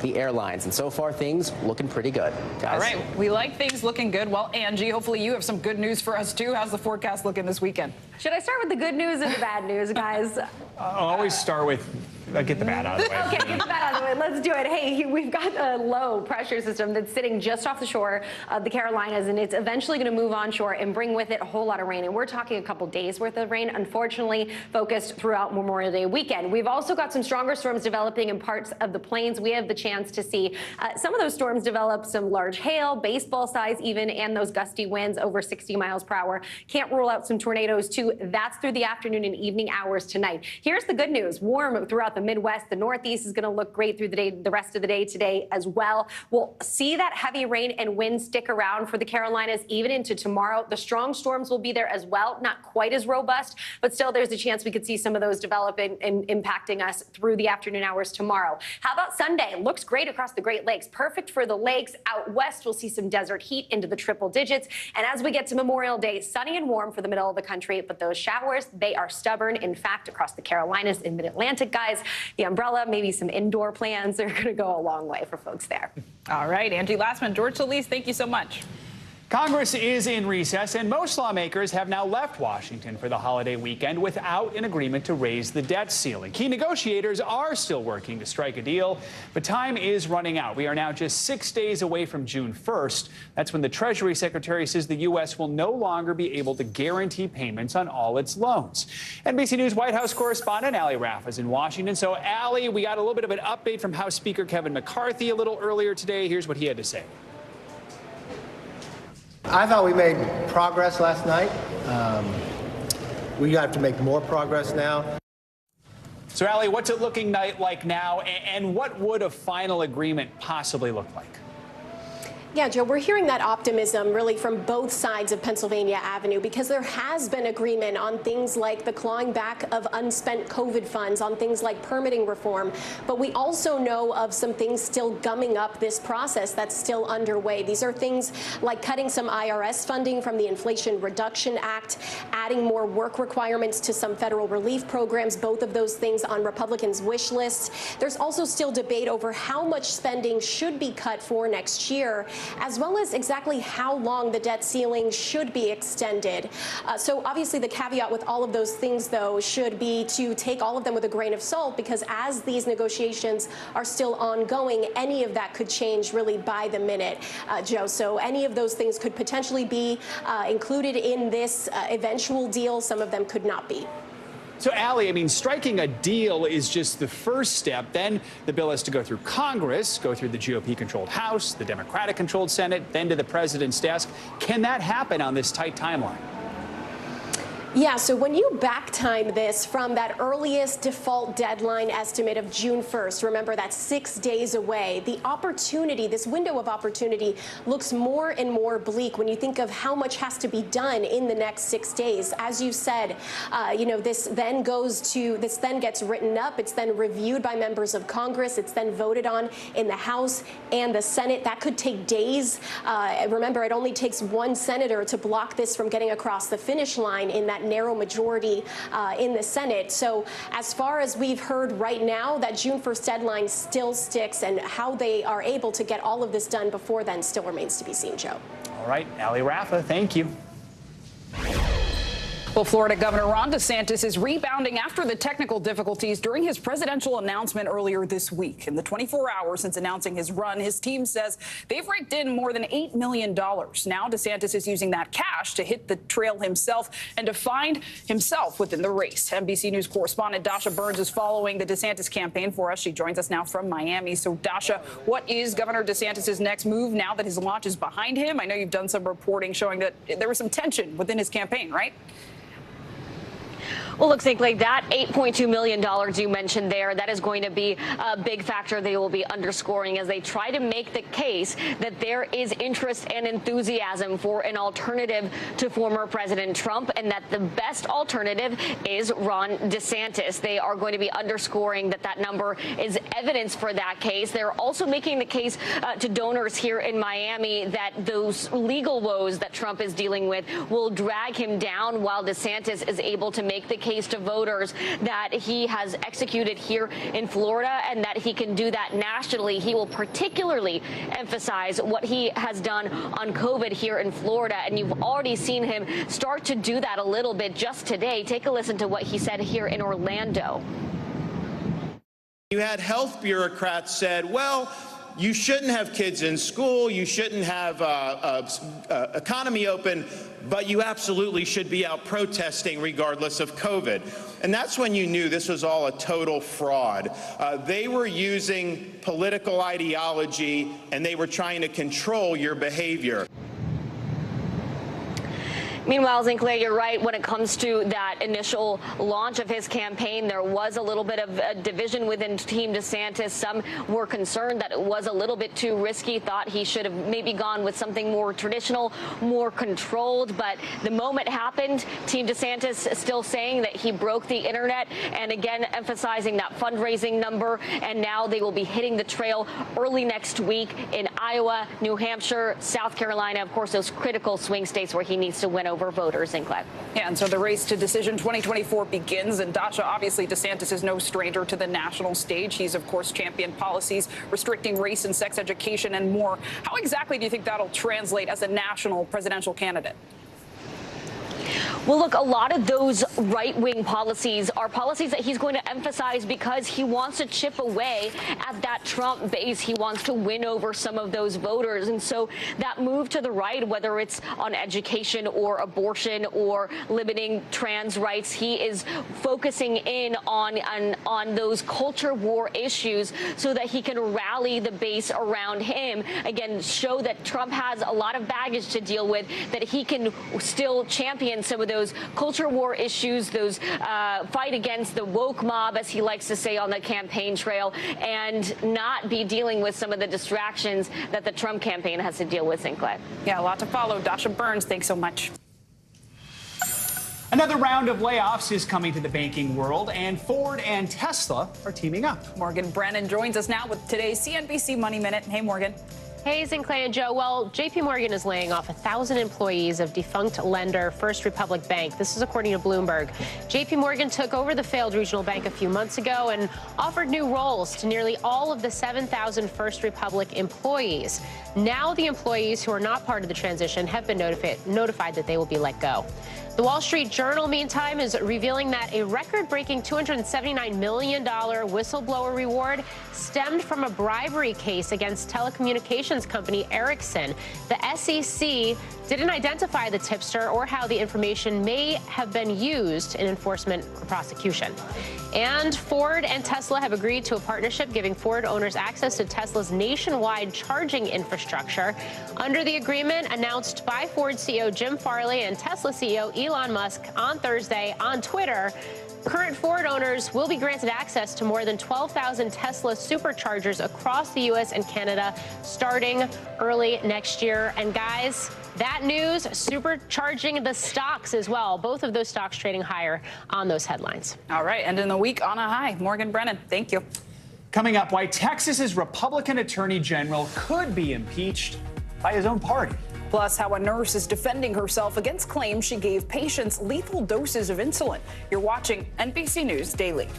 the airlines. And so far, things looking pretty good, guys. All right, we like things looking good. Well, Angie, hopefully you have some good news for us, too. How's the forecast looking this weekend? Should I start with the good news or the bad news, guys? I'll always start with get the bad out of the way. Okay, get the bad out of the way. Let's do it. Hey, we've got a low pressure system that's sitting just off the shore of the Carolinas, and it's eventually going to move onshore and bring with it a whole lot of rain. And we're talking a couple days worth of rain, unfortunately, focused throughout Memorial Day weekend. We've also got some stronger storms developing in parts of the plains. We have the chance to see some of those storms develop some large hail, baseball size even, and those gusty winds over 60 miles per hour. Can't rule out some tornadoes, too. That's through the afternoon and evening hours tonight. Here's the good news. Warm throughout the Midwest. The Northeast is going to look great through the day, the rest of the day today as well. We'll see that heavy rain and wind stick around for the Carolinas even into tomorrow. The strong storms will be there as well. Not quite as robust, but still there's a chance we could see some of those developing and impacting us through the afternoon hours tomorrow. How about Sunday? Looks great across the Great Lakes. Perfect for the lakes. Out west, we'll see some desert heat into the triple digits. And as we get to Memorial Day, sunny and warm for the middle of the country, but those showers, they are stubborn. In fact, across the Carolinas and Mid-Atlantic, guys, the umbrella, maybe some indoor plans are going to go a long way for folks there. All right, Angie Lastman, George Solis, thank you so much. Congress is in recess, and most lawmakers have now left Washington for the holiday weekend without an agreement to raise the debt ceiling. Key negotiators are still working to strike a deal, but time is running out. We are now just 6 days away from June 1st. That's when the Treasury Secretary says the U.S. will no longer be able to guarantee payments on all its loans. NBC News White House correspondent Ali Raff is in Washington. So, Ali, we got a little bit of an update from House Speaker Kevin McCarthy a little earlier today. Here's what he had to say. I thought we made progress last night. We have to make more progress now. So, Ali, what's it looking like now, and what would a final agreement possibly look like? Yeah, Joe, we're hearing that optimism really from both sides of Pennsylvania Avenue because there has been agreement on things like the clawing back of unspent COVID funds, on things like permitting reform. But we also know of some things still gumming up this process that's still underway. These are things like cutting some IRS funding from the Inflation Reduction Act, adding more work requirements to some federal relief programs, both of those things on Republicans' wish list. There's also still debate over how much spending should be cut for next year, as well as exactly how long the debt ceiling should be extended. So obviously the caveat with all of those things, though, should be to take all of them with a grain of salt, because as these negotiations are still ongoing, any of that could change really by the minute, Joe. So any of those things could potentially be included in this eventual deal. Some of them could not be. So, Ali, I mean, striking a deal is just the first step. Then the bill has to go through Congress, go through the GOP-controlled House, the Democratic-controlled Senate, then to the president's desk. Can that happen on this tight timeline? Yeah, so when you back time this from that earliest default deadline estimate of June 1st, remember that's 6 days away, the opportunity, this window of opportunity looks more and more bleak when you think of how much has to be done in the next 6 days. As you said, this then gets written up, it's then reviewed by members of Congress, it's then voted on in the House and the Senate. That could take days. Remember, it only takes one senator to block this from getting across the finish line in that narrow majority in the Senate. So as far as we've heard right now, that June 1st deadline still sticks, and how they are able to get all of this done before then still remains to be seen, Joe. All right, Ali Rafa, thank you. Well, Florida Governor Ron DeSantis is rebounding after the technical difficulties during his presidential announcement earlier this week. In the 24 hours since announcing his run, his team says they've raked in more than $8 million. Now DeSantis is using that cash to hit the trail himself and to find himself within the race. NBC News correspondent Dasha Burns is following the DeSantis campaign for us. She joins us now from Miami. So, Dasha, what is Governor DeSantis' next move now that his launch is behind him? I know you've done some reporting showing that there was some tension within his campaign, right? Well, looks like that $8.2 million you mentioned there, that is going to be a big factor they will be underscoring as they try to make the case that there is interest and enthusiasm for an alternative to former President Trump, and that the best alternative is Ron DeSantis. They are going to be underscoring that that number is evidence for that case. They're also making the case to donors here in Miami that those legal woes that Trump is dealing with will drag him down, while DeSantis is able to make the case to voters that he has executed here in Florida and that he can do that nationally. He will particularly emphasize what he has done on COVID here in Florida, and you've already seen him start to do that a little bit just today. Take a listen to what he said here in Orlando. You had health bureaucrats said, well, you shouldn't have kids in school, you shouldn't have economy open, but you absolutely should be out protesting regardless of COVID. And that's when you knew this was all a total fraud. They were using political ideology, and they were trying to control your behavior. Meanwhile, Zinclair, you're right. When it comes to that initial launch of his campaign, there was a little bit of a division within Team DeSantis. Some were concerned that it was a little bit too risky, thought he should have maybe gone with something more traditional, more controlled. But the moment happened, Team DeSantis still saying that he broke the internet, and again emphasizing that fundraising number. And now they will be hitting the trail early next week in Iowa, New Hampshire, South Carolina, of course, those critical swing states where he needs to win over voters in Clay. Yeah, and so the race to decision 2024 begins. And Dasha, obviously DeSantis is no stranger to the national stage. He's, of course, championed policies restricting race and sex education and more. How exactly do you think that'll translate as a national presidential candidate? Well, look, a lot of those right-wing policies are policies that he's going to emphasize because he wants to chip away at that Trump base. He wants to win over some of those voters. And so that move to the right, whether it's on education or abortion or limiting trans rights, he is focusing in on those culture war issues so that he can rally the base around him. Again, show that Trump has a lot of baggage to deal with, that he can still champion some of those culture war issues, those fight against the woke mob, as he likes to say on the campaign trail, and not be dealing with some of the distractions that the Trump campaign has to deal with, Sinclair. Yeah, a lot to follow. Dasha Burns, thanks so much. Another round of layoffs is coming to the banking world, and Ford and Tesla are teaming up. Morgan Brennan joins us now with today's CNBC Money Minute. Hey, Morgan. Hey, Sinclair and Joe. Well, J.P. Morgan is laying off 1,000 employees of defunct lender First Republic Bank. This is according to Bloomberg. J.P. Morgan took over the failed regional bank a few months ago and offered new roles to nearly all of the 7,000 First Republic employees. Now the employees who are not part of the transition have been notified that they will be let go. The Wall Street Journal, meantime, is revealing that a record-breaking $279 million whistleblower reward stemmed from a bribery case against telecommunications communications company Ericsson. The SEC didn't identify the tipster or how the information may have been used in enforcement or prosecution. And Ford and Tesla have agreed to a partnership giving Ford owners access to Tesla's nationwide charging infrastructure. Under the agreement announced by Ford CEO Jim Farley and Tesla CEO Elon Musk on Thursday on Twitter, current Ford owners will be granted access to more than 12,000 Tesla superchargers across the U.S. and Canada starting early next year. And guys, that news supercharging the stocks as well. Both of those stocks trading higher on those headlines. All right, ending the week on a high. Morgan Brennan, thank you. Coming up, why Texas's Republican Attorney General could be impeached by his own party. Plus, how a nurse is defending herself against claims she gave patients lethal doses of insulin. You're watching NBC News Daily.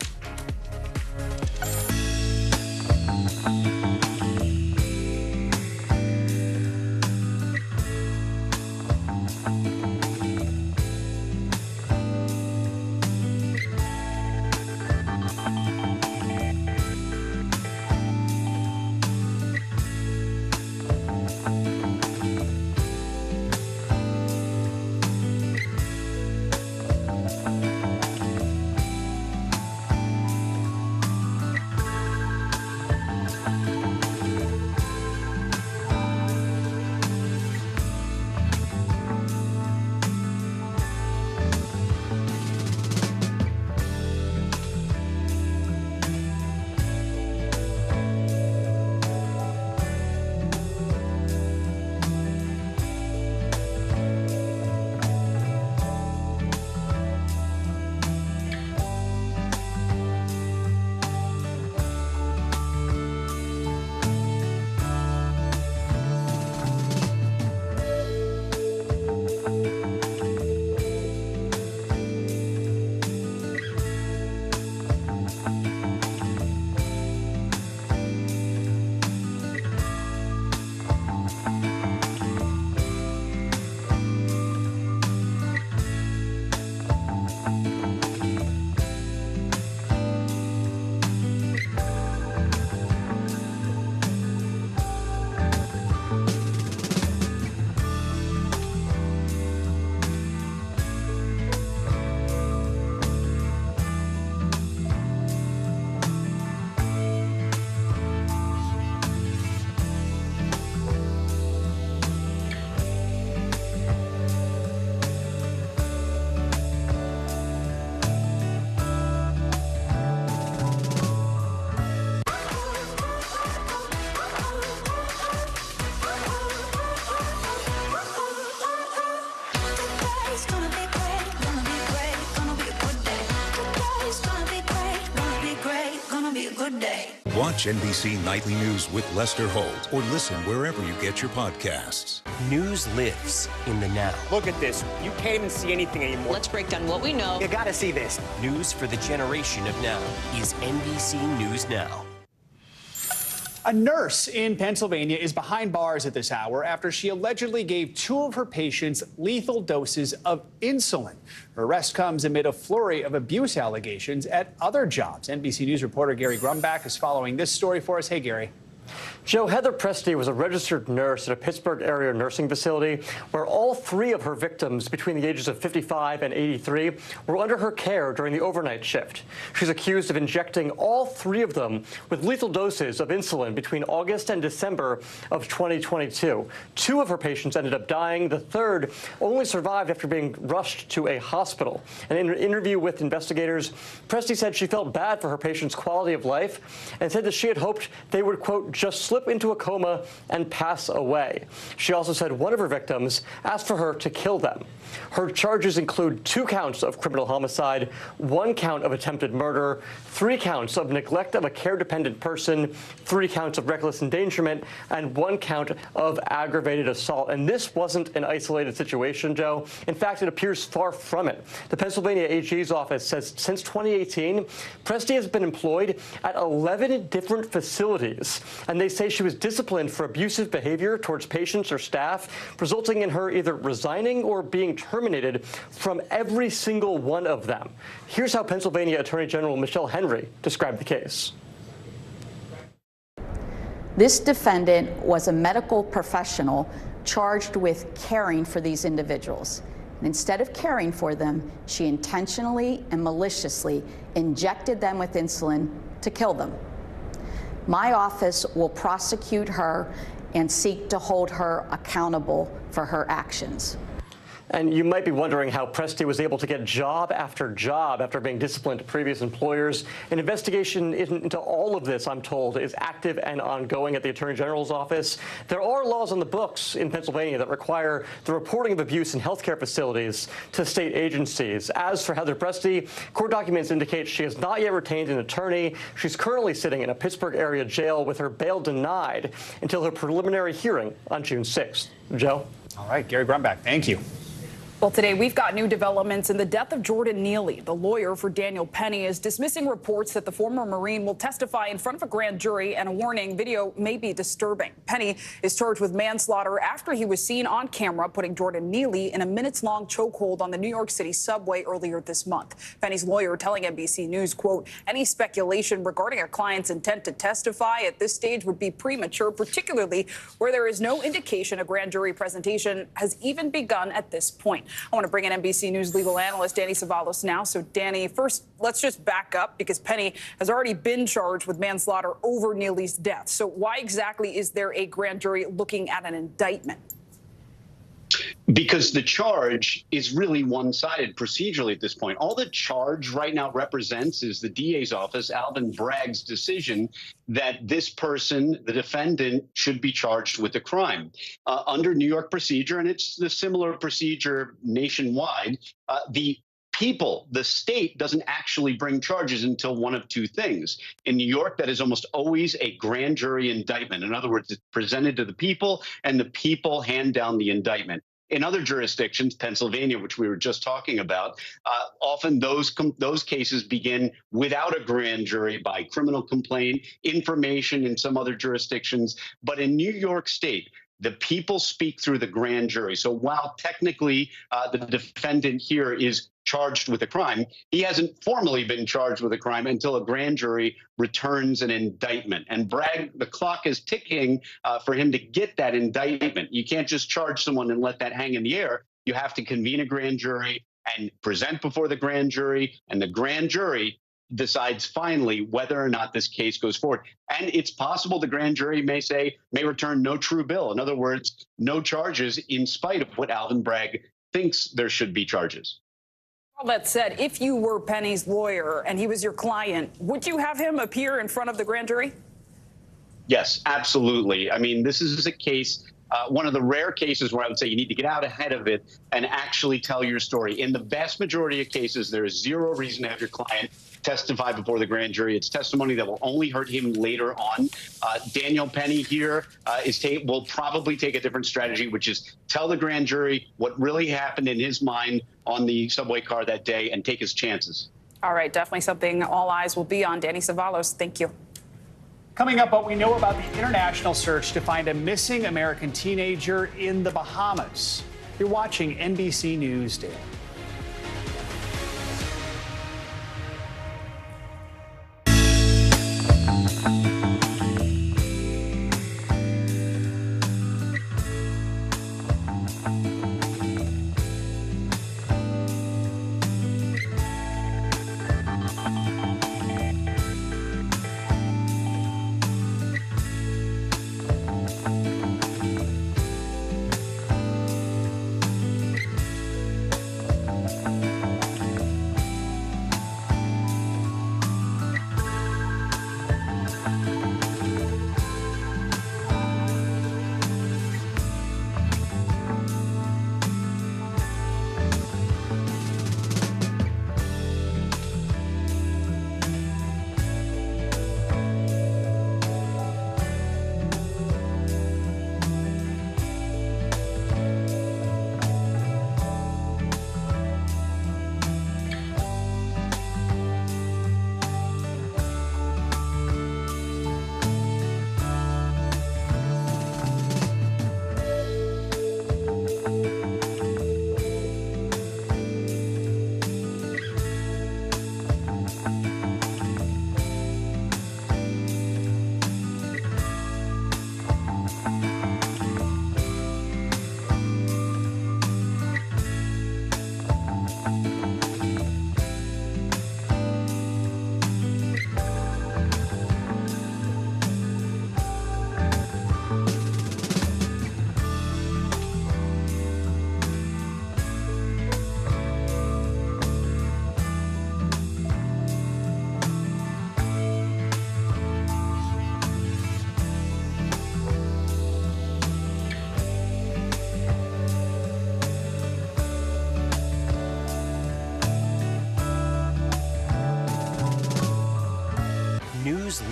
Watch NBC Nightly News with Lester Holt or listen wherever you get your podcasts. News lives in the now. Look at this. You can't even see anything anymore. Let's break down what we know. You gotta see this. News for the generation of now is NBC News Now. A nurse in Pennsylvania is behind bars at this hour after she allegedly gave 2 of her patients lethal doses of insulin. Her arrest comes amid a flurry of abuse allegations at other jobs. NBC News reporter Gary Grumbach is following this story for us. Hey, Gary. Joe, Heather Presti was a registered nurse at a Pittsburgh area nursing facility where all 3 of her victims between the ages of 55 and 83 were under her care during the overnight shift. She's accused of injecting all 3 of them with lethal doses of insulin between August and December of 2022. 2 of her patients ended up dying. The 3rd only survived after being rushed to a hospital. And in an interview with investigators, Presti said she felt bad for her patients' quality of life and said that she had hoped they would, quote, just slip into a coma and pass away. She also said one of her victims asked for her to kill them. Her charges include 2 counts of criminal homicide, 1 count of attempted murder, 3 counts of neglect of a care-dependent person, 3 counts of reckless endangerment, and 1 count of aggravated assault. And this wasn't an isolated situation, Joe. In fact, it appears far from it. The Pennsylvania AG's office says since 2018, Presti has been employed at 11 different facilities. And they say she was disciplined for abusive behavior towards patients or staff, resulting in her either resigning or being terminated from every single one of them. Here's how Pennsylvania Attorney General Michelle Henry described the case. This defendant was a medical professional charged with caring for these individuals. And instead of caring for them, she intentionally and maliciously injected them with insulin to kill them. My office will prosecute her and seek to hold her accountable for her actions. And you might be wondering how Presti was able to get job after job after being disciplined to previous employers. An investigation into all of this, I'm told, is active and ongoing at the Attorney General's office. There are laws on the books in Pennsylvania that require the reporting of abuse in healthcare facilities to state agencies. As for Heather Presti, court documents indicate she has not yet retained an attorney. She's currently sitting in a Pittsburgh area jail with her bail denied until her preliminary hearing on June 6th. Joe? All right, Gary Grunback, thank you. Well, today we've got new developments in the death of Jordan Neely. The lawyer for Daniel Penny is dismissing reports that the former Marine will testify in front of a grand jury, and a warning: video may be disturbing. Penny is charged with manslaughter after he was seen on camera putting Jordan Neely in a minutes-long chokehold on the New York City subway earlier this month. Penny's lawyer telling NBC News, quote, "Any speculation regarding a client's intent to testify at this stage would be premature, particularly where there is no indication a grand jury presentation has even begun at this point." I want to bring in NBC News legal analyst Danny Savalos now. So, Danny, first, let's just back up, because Penny has already been charged with manslaughter over Neely's death. So why exactly is there a grand jury looking at an indictment? Because the charge is really one-sided procedurally at this point. All the charge right now represents is the DA's office, Alvin Bragg's decision that this person, the defendant, should be charged with a crime. Under New York procedure, and it's the similar procedure nationwide, the people, the state, doesn't actually bring charges until one of two things. In New York, that is almost always a grand jury indictment. In other words, it's presented to the people, and the people hand down the indictment. In other jurisdictions, Pennsylvania, which we were just talking about, often those cases begin without a grand jury by criminal complaint, information in some other jurisdictions. But in New York State, the people speak through the grand jury. So while technically the defendant here is charged with a crime, he hasn't formally been charged with a crime until a grand jury returns an indictment. And Bragg, the clock is ticking for him to get that indictment. You can't just charge someone and let that hang in the air. You have to convene a grand jury and present before the grand jury, and the grand jury decides finally whether or not this case goes forward. And it's possible the grand jury may return no true bill. In other words, no charges, in spite of what Alvin Bragg thinks there should be charges. All that said, if you were Penny's lawyer and he was your client, would you have him appear in front of the grand jury? Yes, absolutely. I mean, this is a case, one of the rare cases where I would say you need to get out ahead of it and actually tell your story. In the vast majority of cases, there is zero reason to have your client testify before the grand jury. It's testimony that will only hurt him later on. Daniel Penny here will probably take a different strategy, which is tell the grand jury what really happened in his mind on the subway car that day and take his chances. All right, definitely something all eyes will be on. Danny Savalos, thank you. Coming up, what we know about the international search to find a missing American teenager in the Bahamas. You're watching NBC News Daily.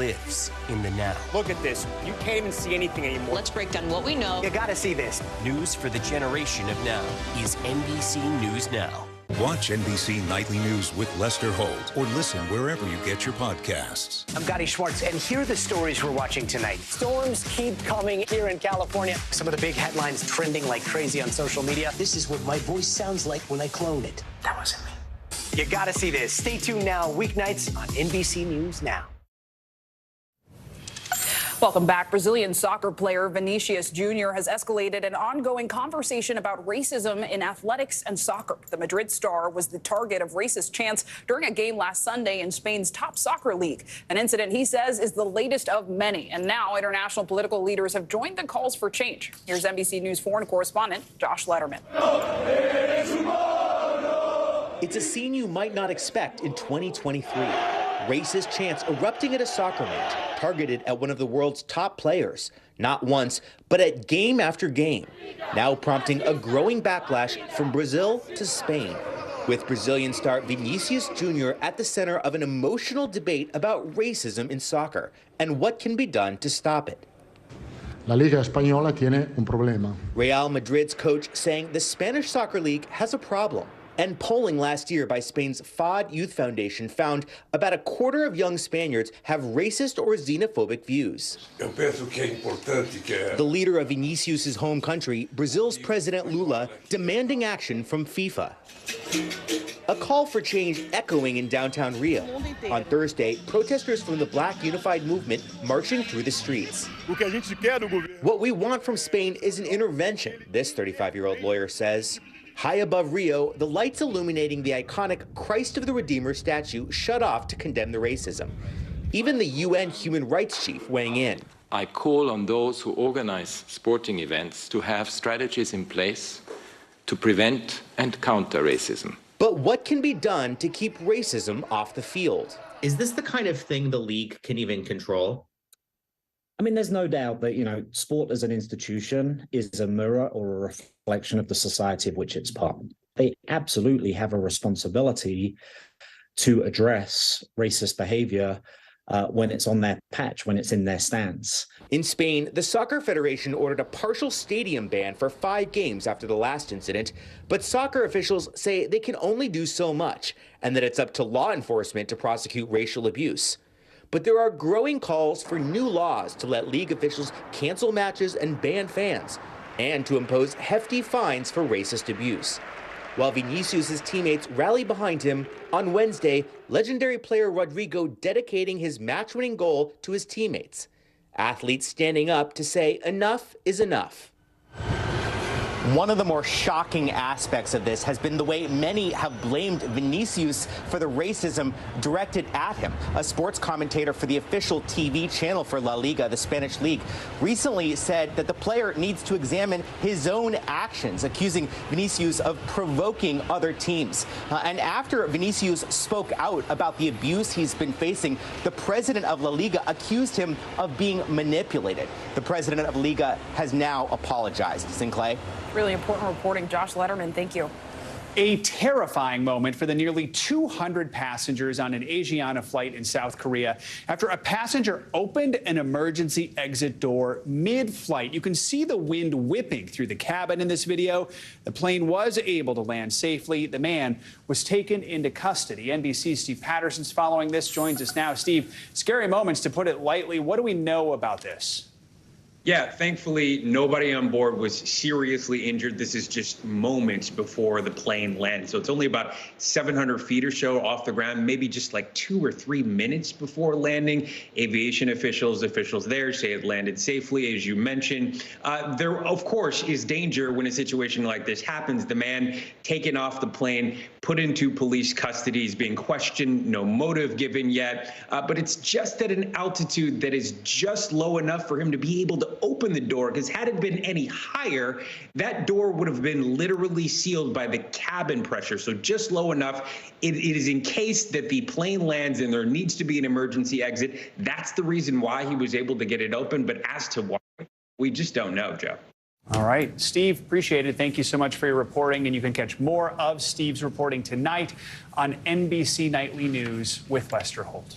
lives in the now. Look at this. You can't even see anything anymore. Let's break down what we know. You gotta see this. News for the generation of now is NBC News Now. Watch NBC Nightly News with Lester Holt or listen wherever you get your podcasts. I'm Gotti Schwartz, and here are the stories we're watching tonight. Storms keep coming here in California. Some of the big headlines trending like crazy on social media. This is what my voice sounds like when I clone it. That wasn't me. You gotta see this. Stay tuned now, weeknights on NBC News Now. Welcome back. Brazilian soccer player Vinicius Jr. has escalated an ongoing conversation about racism in athletics and soccer. The Madrid star was the target of racist chants during a game last Sunday in Spain's top soccer league, an incident he says is the latest of many. And now international political leaders have joined the calls for change. Here's NBC News foreign correspondent Josh Letterman. It's a scene you might not expect in 2023. Racist chants erupting at a soccer match targeted at one of the world's top players, not once, but at game after game, now prompting a growing backlash from Brazil to Spain, with Brazilian star Vinicius Jr. at the center of an emotional debate about racism in soccer and what can be done to stop it. La Liga Española tiene un problema. Real Madrid's coach saying the Spanish Soccer League has a problem. And polling last year by Spain's FAD Youth Foundation found about a quarter of young Spaniards have racist or xenophobic views. The leader of Vinicius' home country, Brazil's President Lula, demanding action from FIFA. A call for change echoing in downtown Rio. On Thursday, protesters from the Black Unified Movement marching through the streets. What we want from Spain is an intervention, this 35-year-old lawyer says. High above Rio, the lights illuminating the iconic Christ of the Redeemer statue shut off to condemn the racism. Even the UN human rights chief weighing in. I call on those who organize sporting events to have strategies in place to prevent and counter racism. But what can be done to keep racism off the field? Is this the kind of thing the league can even control? I mean, there's no doubt that, sport as an institution is a mirror or a reflection of the society of which it's part. They absolutely have a responsibility to address racist behavior when it's on their patch, when it's in their stands. In Spain, the Soccer Federation ordered a partial stadium ban for 5 games after the last incident, but soccer officials say they can only do so much and that it's up to law enforcement to prosecute racial abuse. But there are growing calls for new laws to let league officials cancel matches and ban fans, and to impose hefty fines for racist abuse. While Vinicius' teammates rally behind him, on Wednesday, legendary player Rodrigo dedicating his match-winning goal to his teammates. Athletes standing up to say enough is enough. One of the more shocking aspects of this has been the way many have blamed Vinicius for the racism directed at him. A sports commentator for the official TV channel for La Liga, the Spanish league, recently said that the player needs to examine his own actions, accusing Vinicius of provoking other teams. And after Vinicius spoke out about the abuse he's been facing, the president of La Liga accused him of being manipulated. The president of Liga has now apologized. Sinclair? Really important reporting. Josh Letterman, thank you. A terrifying moment for the nearly 200 passengers on an Asiana flight in South Korea after a passenger opened an emergency exit door mid-flight. You can see the wind whipping through the cabin in this video. The plane was able to land safely. The man was taken into custody. NBC's Steve Patterson's following this, joins us now. Steve, scary moments to put it lightly. What do we know about this? Yeah, thankfully, nobody on board was seriously injured. This is just moments before the plane landed. So it's only about 700 feet or so off the ground, maybe just like 2 or 3 minutes before landing. Aviation officials there say it landed safely, as you mentioned. There, of course, is danger when a situation like this happens. The man taken off the plane, put into police custody, is being questioned, no motive given yet. But it's just at an altitude that is just low enough for him to be able to open the door, because had it been any higher, that door would have been literally sealed by the cabin pressure. So just low enough. It is in case that the plane lands and there needs to be an emergency exit. That's the reason why he was able to get it open. But as to why, we just don't know, Joe. All right, Steve, appreciate it. Thank you so much for your reporting. And you can catch more of Steve's reporting tonight on NBC Nightly News with Lester Holt.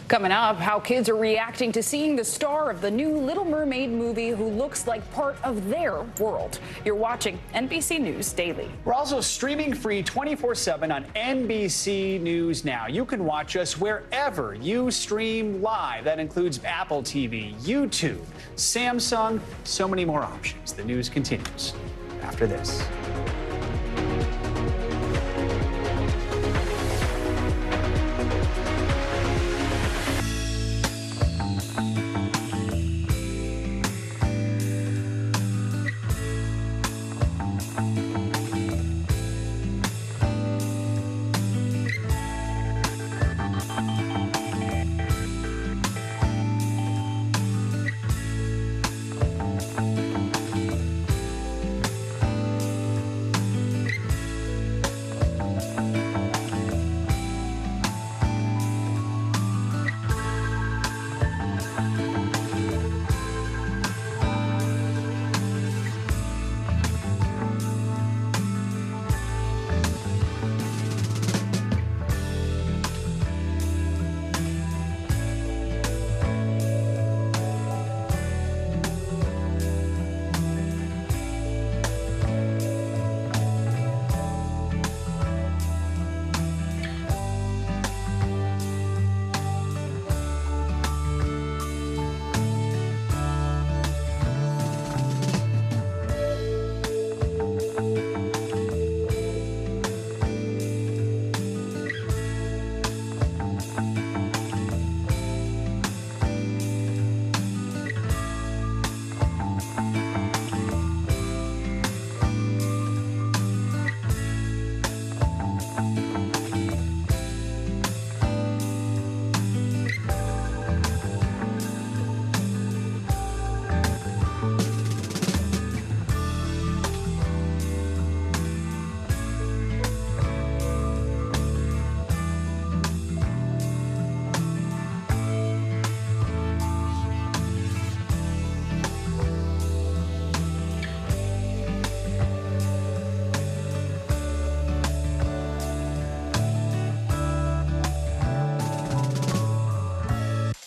Coming up, how kids are reacting to seeing the star of the new Little Mermaid movie who looks like part of their world. You're watching NBC News Daily. We're also streaming free 24/7 on NBC News Now. You can watch us wherever you stream live. That includes Apple TV, YouTube, Samsung, so many more options. The news continues after this.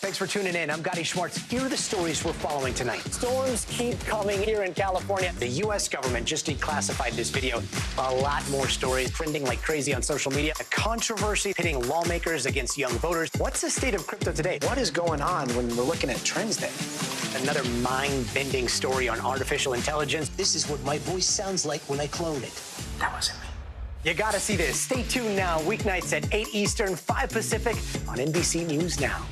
Thanks for tuning in. I'm Gotti Schwartz. Here are the stories we're following tonight. Storms keep coming here in California. The U.S. government just declassified this video. A lot more stories trending like crazy on social media. A controversy pitting lawmakers against young voters. What's the state of crypto today? What is going on when we're looking at trends there? Another mind-bending story on artificial intelligence. This is what my voice sounds like when I clone it. That wasn't me. You gotta see this. Stay tuned now. Weeknights at 8 Eastern, 5 Pacific on NBC News Now.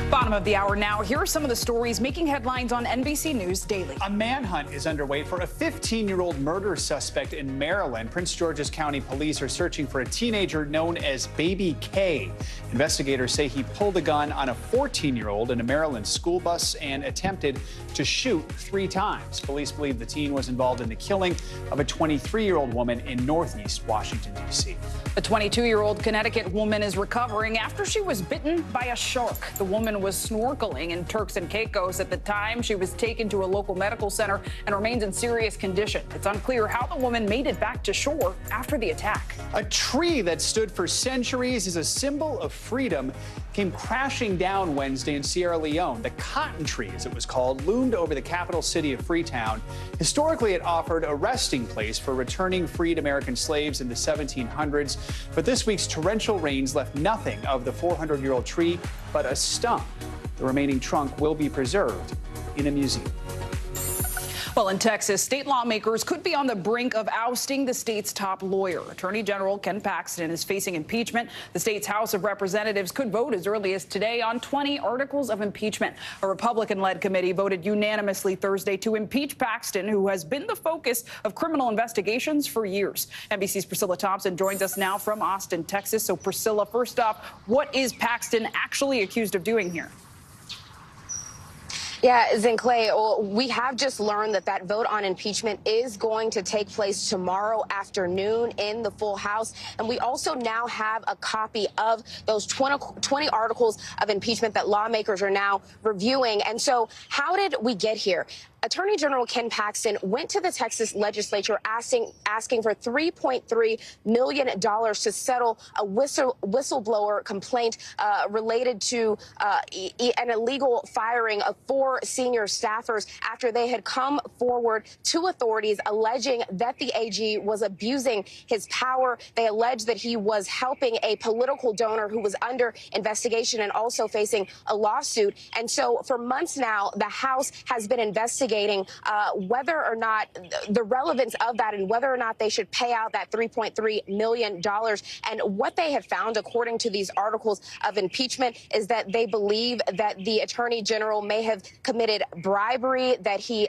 Bottom of the hour now. Here are some of the stories making headlines on NBC News Daily. A manhunt is underway for a 15-year-old murder suspect in Maryland. Prince George's County police are searching for a teenager known as Baby K. Investigators say he pulled a gun on a 14-year-old in a Maryland school bus and attempted to shoot 3 times. Police believe the teen was involved in the killing of a 23-year-old woman in Northeast Washington, D.C. A 22-year-old Connecticut woman is recovering after she was bitten by a shark. The woman was snorkeling in Turks and Caicos at the time. She was taken to a local medical center and remains in serious condition. It's unclear how the woman made it back to shore after the attack. A tree that stood for centuries as a symbol of freedom came crashing down Wednesday in Sierra Leone. The cotton tree, as it was called, loomed over the capital city of Freetown. Historically, it offered a resting place for returning freed American slaves in the 1700s. But this week's torrential rains left nothing of the 400-year-old tree but a stump. The remaining trunk will be preserved in a museum. Well, in Texas, state lawmakers could be on the brink of ousting the state's top lawyer. Attorney General Ken Paxton is facing impeachment. The state's House of Representatives could vote as early as today on 20 articles of impeachment. A Republican-led committee voted unanimously Thursday to impeach Paxton, who has been the focus of criminal investigations for years. NBC's Priscilla Thompson joins us now from Austin, Texas. So, Priscilla, first off, what is Paxton actually accused of doing here? Yeah, Zinclay, well, we have just learned that vote on impeachment is going to take place tomorrow afternoon in the full House. And we also now have a copy of those 20 articles of impeachment that lawmakers are now reviewing. And so how did we get here? Attorney General Ken Paxton went to the Texas legislature asking for $3.3 million to settle a whistleblower complaint related to an illegal firing of 4 senior staffers after they had come forward to authorities alleging that the AG was abusing his power. They alleged that he was helping a political donor who was under investigation and also facing a lawsuit. And so for months now, the House has been investigating whether or not the relevance of that and whether or not they should pay out that $3.3 million. And what they have found, according to these articles of impeachment, is that they believe that the Attorney General may have committed bribery, that he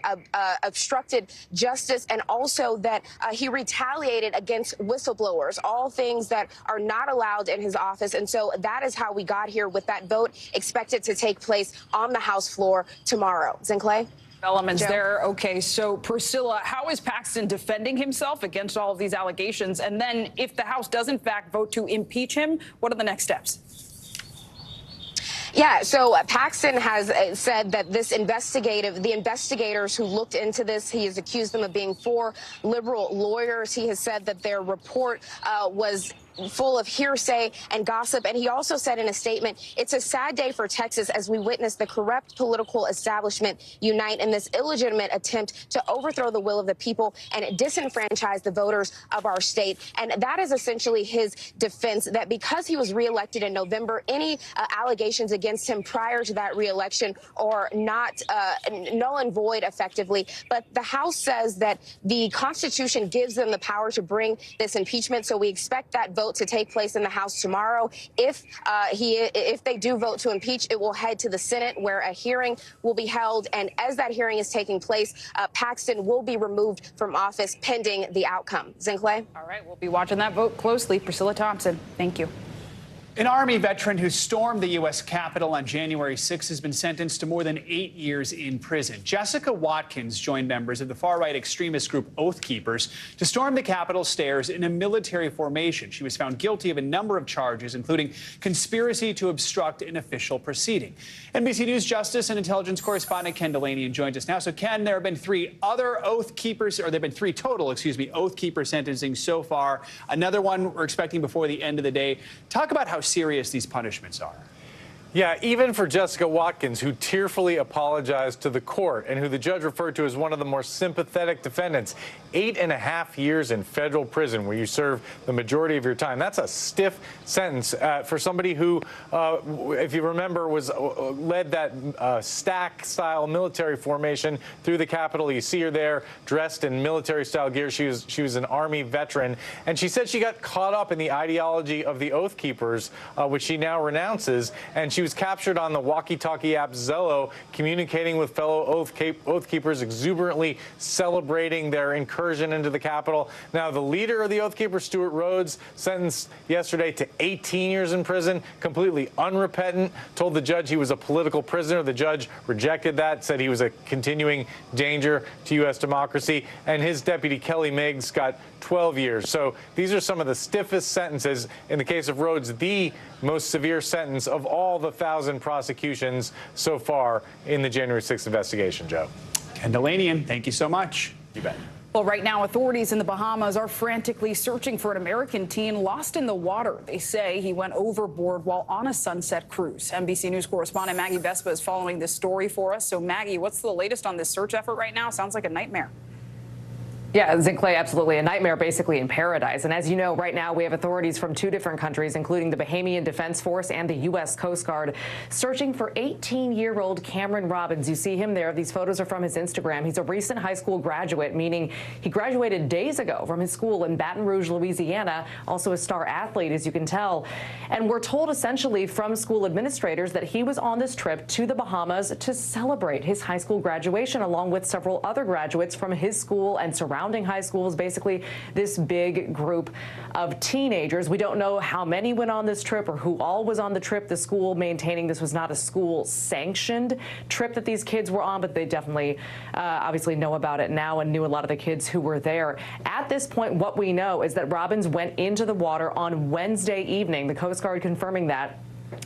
obstructed justice, and also that he retaliated against whistleblowers, all things that are not allowed in his office. And so that is how we got here, with that vote expected to take place on the House floor tomorrow. Zinclay? Elements there. Okay, so Priscilla, how is Paxton defending himself against all of these allegations? And then if the House does in fact vote to impeach him, what are the next steps? Yeah, so Paxton has said that the investigators who looked into this, he has accused them of being 4 liberal lawyers. He has said that their report was full of hearsay and gossip. And he also said in a statement, it's a sad day for Texas as we witness the corrupt political establishment unite in this illegitimate attempt to overthrow the will of the people and disenfranchise the voters of our state. And that is essentially his defense, that because he was reelected in November, any allegations against him prior to that reelection are not null and void effectively. But the House says that the Constitution gives them the power to bring this impeachment. So we expect that vote to take place in the House tomorrow. If they do vote to impeach, it will head to the Senate, where a hearing will be held. And as that hearing is taking place, Paxton will be removed from office pending the outcome. Zinclay? All right, we'll be watching that vote closely. Priscilla Thompson, thank you. An Army veteran who stormed the U.S. Capitol on January 6 has been sentenced to more than 8 years in prison. Jessica Watkins joined members of the far-right extremist group Oath Keepers to storm the Capitol stairs in a military formation. She was found guilty of a number of charges, including conspiracy to obstruct an official proceeding. NBC News Justice and Intelligence correspondent Ken Delaney joins us now. So, Ken, there have been 3 other Oath Keepers, or there have been 3 total, Oath Keeper sentencing so far. Another one we're expecting before the end of the day. Talk about how serious these punishments are. Yeah, even for Jessica Watkins, who tearfully apologized to the court and who the judge referred to as one of the more sympathetic defendants. 8.5 years in federal prison, where you serve the majority of your time. That's a stiff sentence for somebody who, if you remember, led that stack-style military formation through the Capitol. You see her there dressed in military-style gear. She was an Army veteran, and she said she got caught up in the ideology of the Oath Keepers, which she now renounces, and she was captured on the walkie-talkie app Zello, communicating with fellow Oath Keepers, exuberantly celebrating their incursion into the Capitol. Now, the leader of the Oath Keepers, Stuart Rhodes, sentenced yesterday to 18 years in prison, completely unrepentant, told the judge he was a political prisoner. The judge rejected that, said he was a continuing danger to U.S. democracy. And his deputy, Kelly Meigs, got 12 years. So these are some of the stiffest sentences. In the case of Rhodes, the most severe sentence of all the 1,000 prosecutions so far in the January 6th investigation, Joe. Ken Delaney, thank you so much. You bet. Well, right now, authorities in the Bahamas are frantically searching for an American teen lost in the water. They say he went overboard while on a sunset cruise. NBC News correspondent Maggie Vespa is following this story for us. So, Maggie, what's the latest on this search effort right now? Sounds like a nightmare. Yeah, Zinclay, absolutely. A nightmare basically in paradise. And as you know, right now we have authorities from 2 different countries, including the Bahamian Defense Force and the U.S. Coast Guard, searching for 18-year-old Cameron Robbins. You see him there. These photos are from his Instagram. He's a recent high school graduate, meaning he graduated days ago from his school in Baton Rouge, Louisiana, also a star athlete, as you can tell. And we're told essentially from school administrators that he was on this trip to the Bahamas to celebrate his high school graduation, along with several other graduates from his school and surrounding high schools, basically this big group of teenagers. We don't know how many went on this trip or who all was on the trip. The school maintaining this was not a school-sanctioned trip that these kids were on, but they definitely obviously know about it now and knew a lot of the kids who were there. At this point, what we know is that Robbins went into the water on Wednesday evening, the Coast Guard confirming that.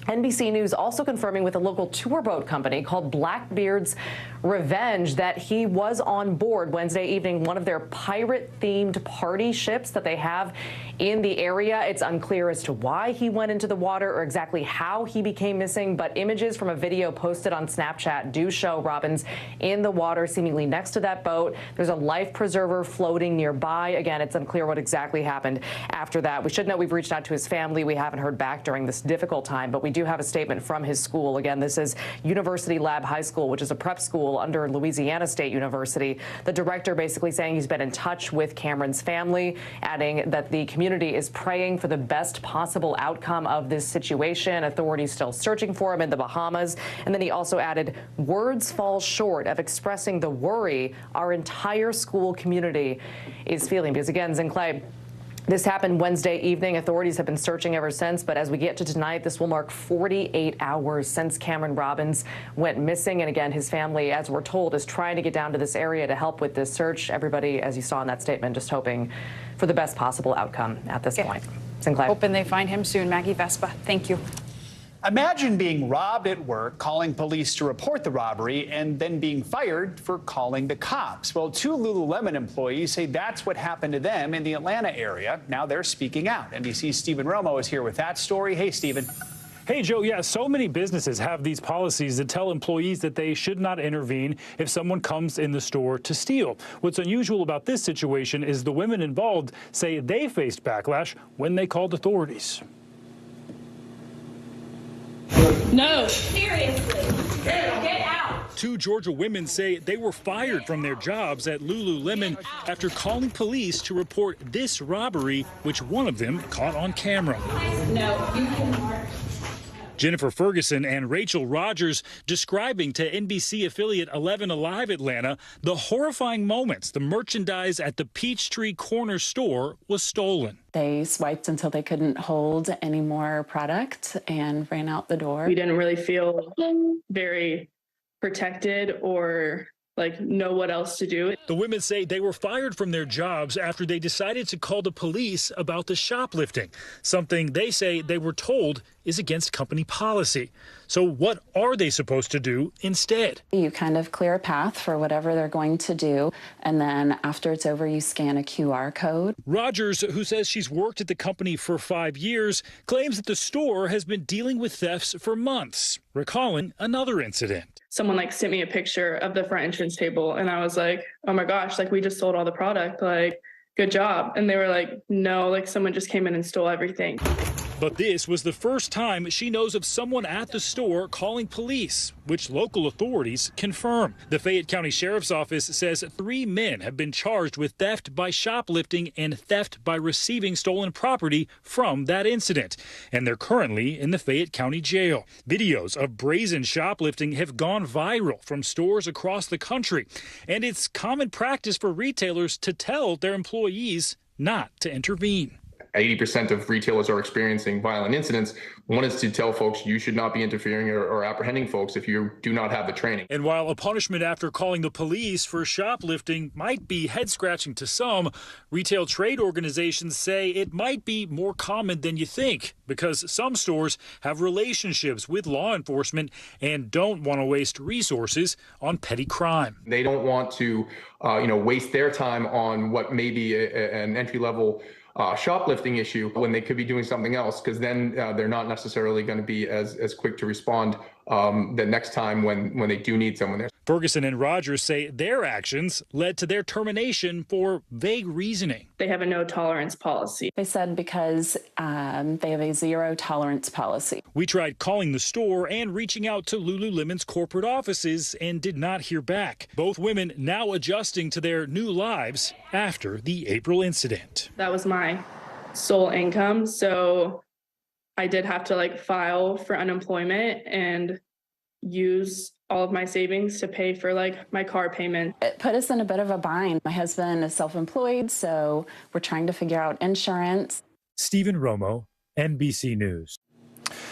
NBC News also confirming with a local tour boat company called Blackbeard's Revenge that he was on board Wednesday evening, one of their pirate-themed party ships that they have in the area. It's unclear as to why he went into the water or exactly how he became missing, but images from a video posted on Snapchat do show Robbins in the water, seemingly next to that boat. There's a life preserver floating nearby. Again, it's unclear what exactly happened after that. We should note we've reached out to his family. We haven't heard back during this difficult time, but we do have a statement from his school. Again, this is University Lab High School, which is a prep school under Louisiana State University. The director basically saying he's been in touch with Cameron's family, adding that the community is praying for the best possible outcome of this situation. Authorities still searching for him in the Bahamas. And then he also added, words fall short of expressing the worry our entire school community is feeling. Because again, Zinclay, this happened Wednesday evening. Authorities have been searching ever since, but as we get to tonight, this will mark 48 hours since Cameron Robbins went missing. And again, his family, as we're told, is trying to get down to this area to help with this search. Everybody, as you saw in that statement, just hoping for the best possible outcome at this point. Sinclair. Hoping they find him soon. Maggie Vespa, thank you. Imagine being robbed at work, calling police to report the robbery, and then being fired for calling the cops. Well, 2 Lululemon employees say that's what happened to them in the Atlanta area. Now they're speaking out. NBC's Stephen Romo is here with that story. Hey, Stephen. Hey, Joe, yeah, so many businesses have these policies that tell employees that they should not intervene if someone comes in the store to steal. What's unusual about this situation is the women involved say they faced backlash when they called authorities. No, seriously, get out. 2 Georgia women say they were fired from their jobs at Lululemon after calling police to report this robbery, which one of them caught on camera. No, you cannot. Jennifer Ferguson and Rachel Rogers describing to NBC affiliate 11 Alive Atlanta the horrifying moments the merchandise at the Peachtree Corner store was stolen. They swiped until they couldn't hold any more product and ran out the door. We didn't really feel very protected or know what else to do. The women say they were fired from their jobs after they decided to call the police about the shoplifting, something they say they were told is against company policy. So what are they supposed to do instead? You kind of clear a path for whatever they're going to do, and then after it's over, you scan a QR code. Rogers, who says she's worked at the company for 5 years, claims that the store has been dealing with thefts for months, recalling another incident. Someone sent me a picture of the front entrance table, and I was like, oh my gosh, we just sold all the product, good job. And they were like, no, someone just came in and stole everything. But this was the first time she knows of someone at the store calling police, which local authorities confirm. The Fayette County Sheriff's Office says 3 men have been charged with theft by shoplifting and theft by receiving stolen property from that incident, and they're currently in the Fayette County Jail. Videos of brazen shoplifting have gone viral from stores across the country, and it's common practice for retailers to tell their employees not to intervene. 80% of retailers are experiencing violent incidents. One is to tell folks you should not be interfering or apprehending folks if you do not have the training. And while a punishment after calling the police for shoplifting might be head-scratching to some, retail trade organizations say it might be more common than you think because some stores have relationships with law enforcement and don't want to waste resources on petty crime. They don't want to, waste their time on what may be an entry-level shoplifting issue when they could be doing something else, because then they're not necessarily going to be as quick to respond the next time when they do need someone there. Ferguson and Rogers say their actions led to their termination for vague reasoning. They have a no tolerance policy. They said because they have a zero tolerance policy. We tried calling the store and reaching out to Lululemon's corporate offices and did not hear back. Both women now adjusting to their new lives after the April incident. That was my sole income, so I did have to file for unemployment and use all of my savings to pay for my car payment. It put us in a bit of a bind. My husband is self-employed, so we're trying to figure out insurance. Stephen Romo, NBC News.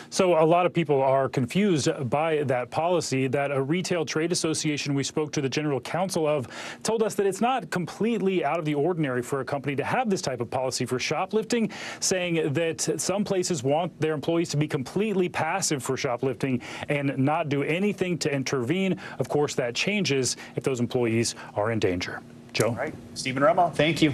So a lot of people are confused by that policy. That a retail trade association we spoke to the general counsel of told us that it's not completely out of the ordinary for a company to have this type of policy for shoplifting, saying that some places want their employees to be completely passive for shoplifting and not do anything to intervene. Of course, that changes if those employees are in danger. Joe? All right. Stephen Remo, thank you.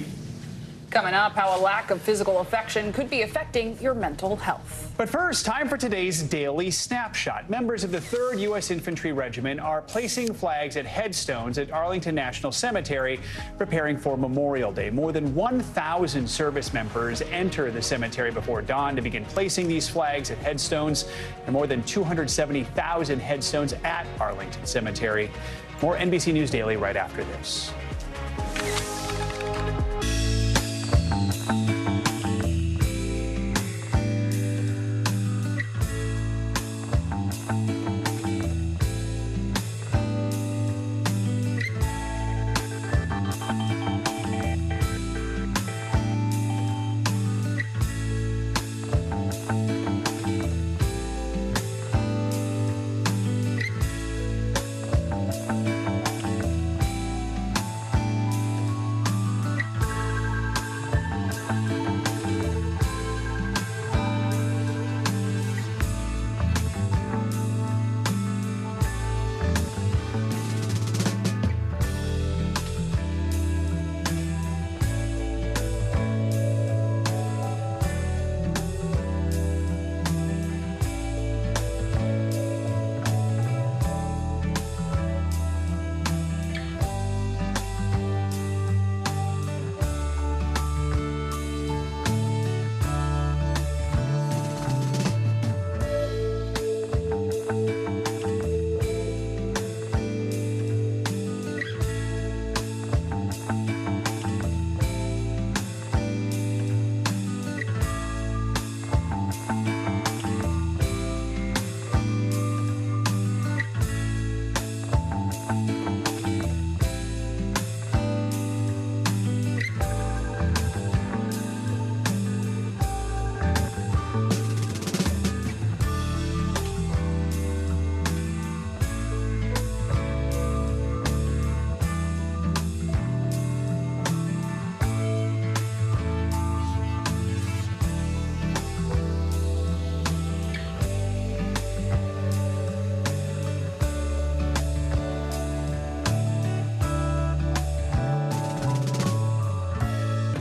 Coming up, how a lack of physical affection could be affecting your mental health. But first, time for today's Daily Snapshot. Members of the 3rd U.S. Infantry Regiment are placing flags at headstones at Arlington National Cemetery, preparing for Memorial Day. More than 1,000 service members enter the cemetery before dawn to begin placing these flags at headstones. There are more than 270,000 headstones at Arlington Cemetery. More NBC News Daily right after this.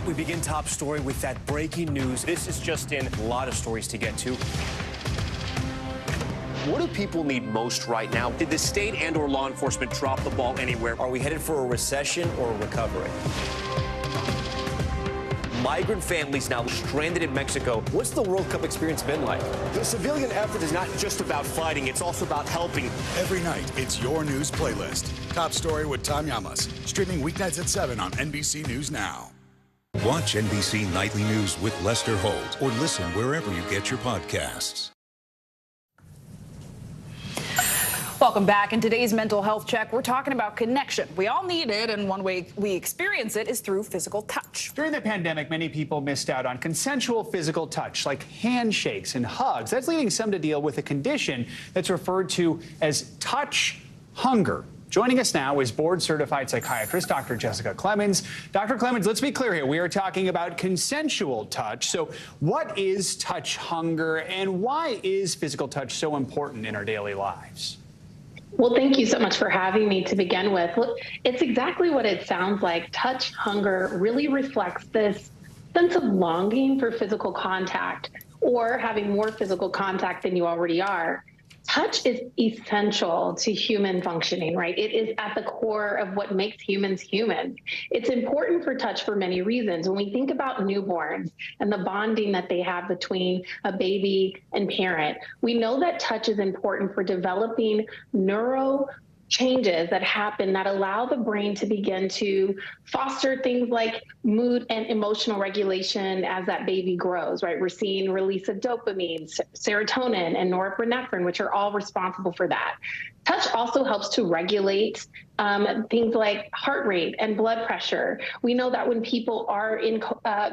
We begin top story with that breaking news. This is just in, a lot of stories to get to. What do people need most right now? Did the state and or law enforcement drop the ball anywhere? Are we headed for a recession or a recovery? Migrant families now stranded in Mexico. What's the World Cup experience been like? The civilian effort is not just about fighting, it's also about helping. Every night, it's your news playlist. Top Story with Tom Llamas. Streaming weeknights at 7 on NBC News Now. Watch NBC Nightly News with Lester Holt or listen wherever you get your podcasts. Welcome back. In today's mental health check, we're talking about connection. We all need it, and one way we experience it is through physical touch. During the pandemic, many people missed out on consensual physical touch, like handshakes and hugs. That's leading some to deal with a condition that's referred to as touch hunger. Joining us now is board-certified psychiatrist Dr. Jessica Clemens. Dr. Clemens, let's be clear here. We are talking about consensual touch. So what is touch hunger, and why is physical touch so important in our daily lives? Well, thank you so much for having me to begin with. Look, it's exactly what it sounds like. Touch hunger really reflects this sense of longing for physical contact or having more physical contact than you already are. Touch is essential to human functioning, right? It is at the core of what makes humans human. It's important for touch for many reasons. When we think about newborns and the bonding that they have between a baby and parent, we know that touch is important for developing neuro changes that happen that allow the brain to begin to foster things like mood and emotional regulation as that baby grows, right? We're seeing release of dopamine, serotonin, and norepinephrine, which are all responsible for that. Touch also helps to regulate things like heart rate and blood pressure. We know that when people are in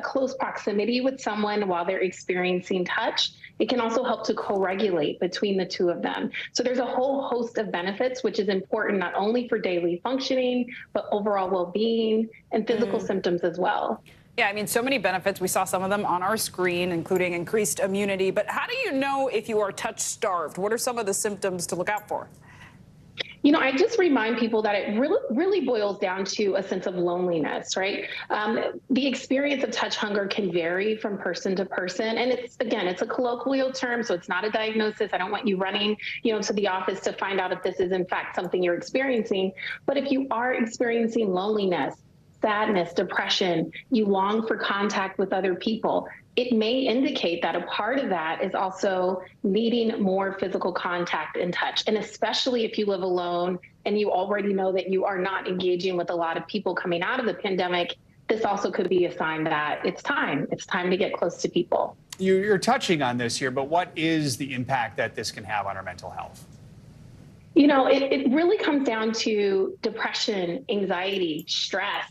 close proximity with someone while they're experiencing touch, It can also help to co-regulate between the two of them. So there's a whole host of benefits, which is important not only for daily functioning, but overall well-being and physical symptoms as well. Yeah, I mean, so many benefits. We saw some of them on our screen, including increased immunity. But how do you know if you are touch-starved? What are some of the symptoms to look out for? You know, I just remind people that it really boils down to a sense of loneliness, right? The experience of touch hunger can vary from person to person. And it's a colloquial term, so it's not a diagnosis. I don't want you running, to the office to find out if this is in fact something you're experiencing. But if you are experiencing loneliness, sadness, depression, you long for contact with other people, it may indicate that a part of that is also needing more physical contact and touch. And especially if you live alone and you already know that you are not engaging with a lot of people coming out of the pandemic, this also could be a sign that it's time to get close to people. You're touching on this here, but what is the impact that this can have on our mental health? It really comes down to depression, anxiety, stress.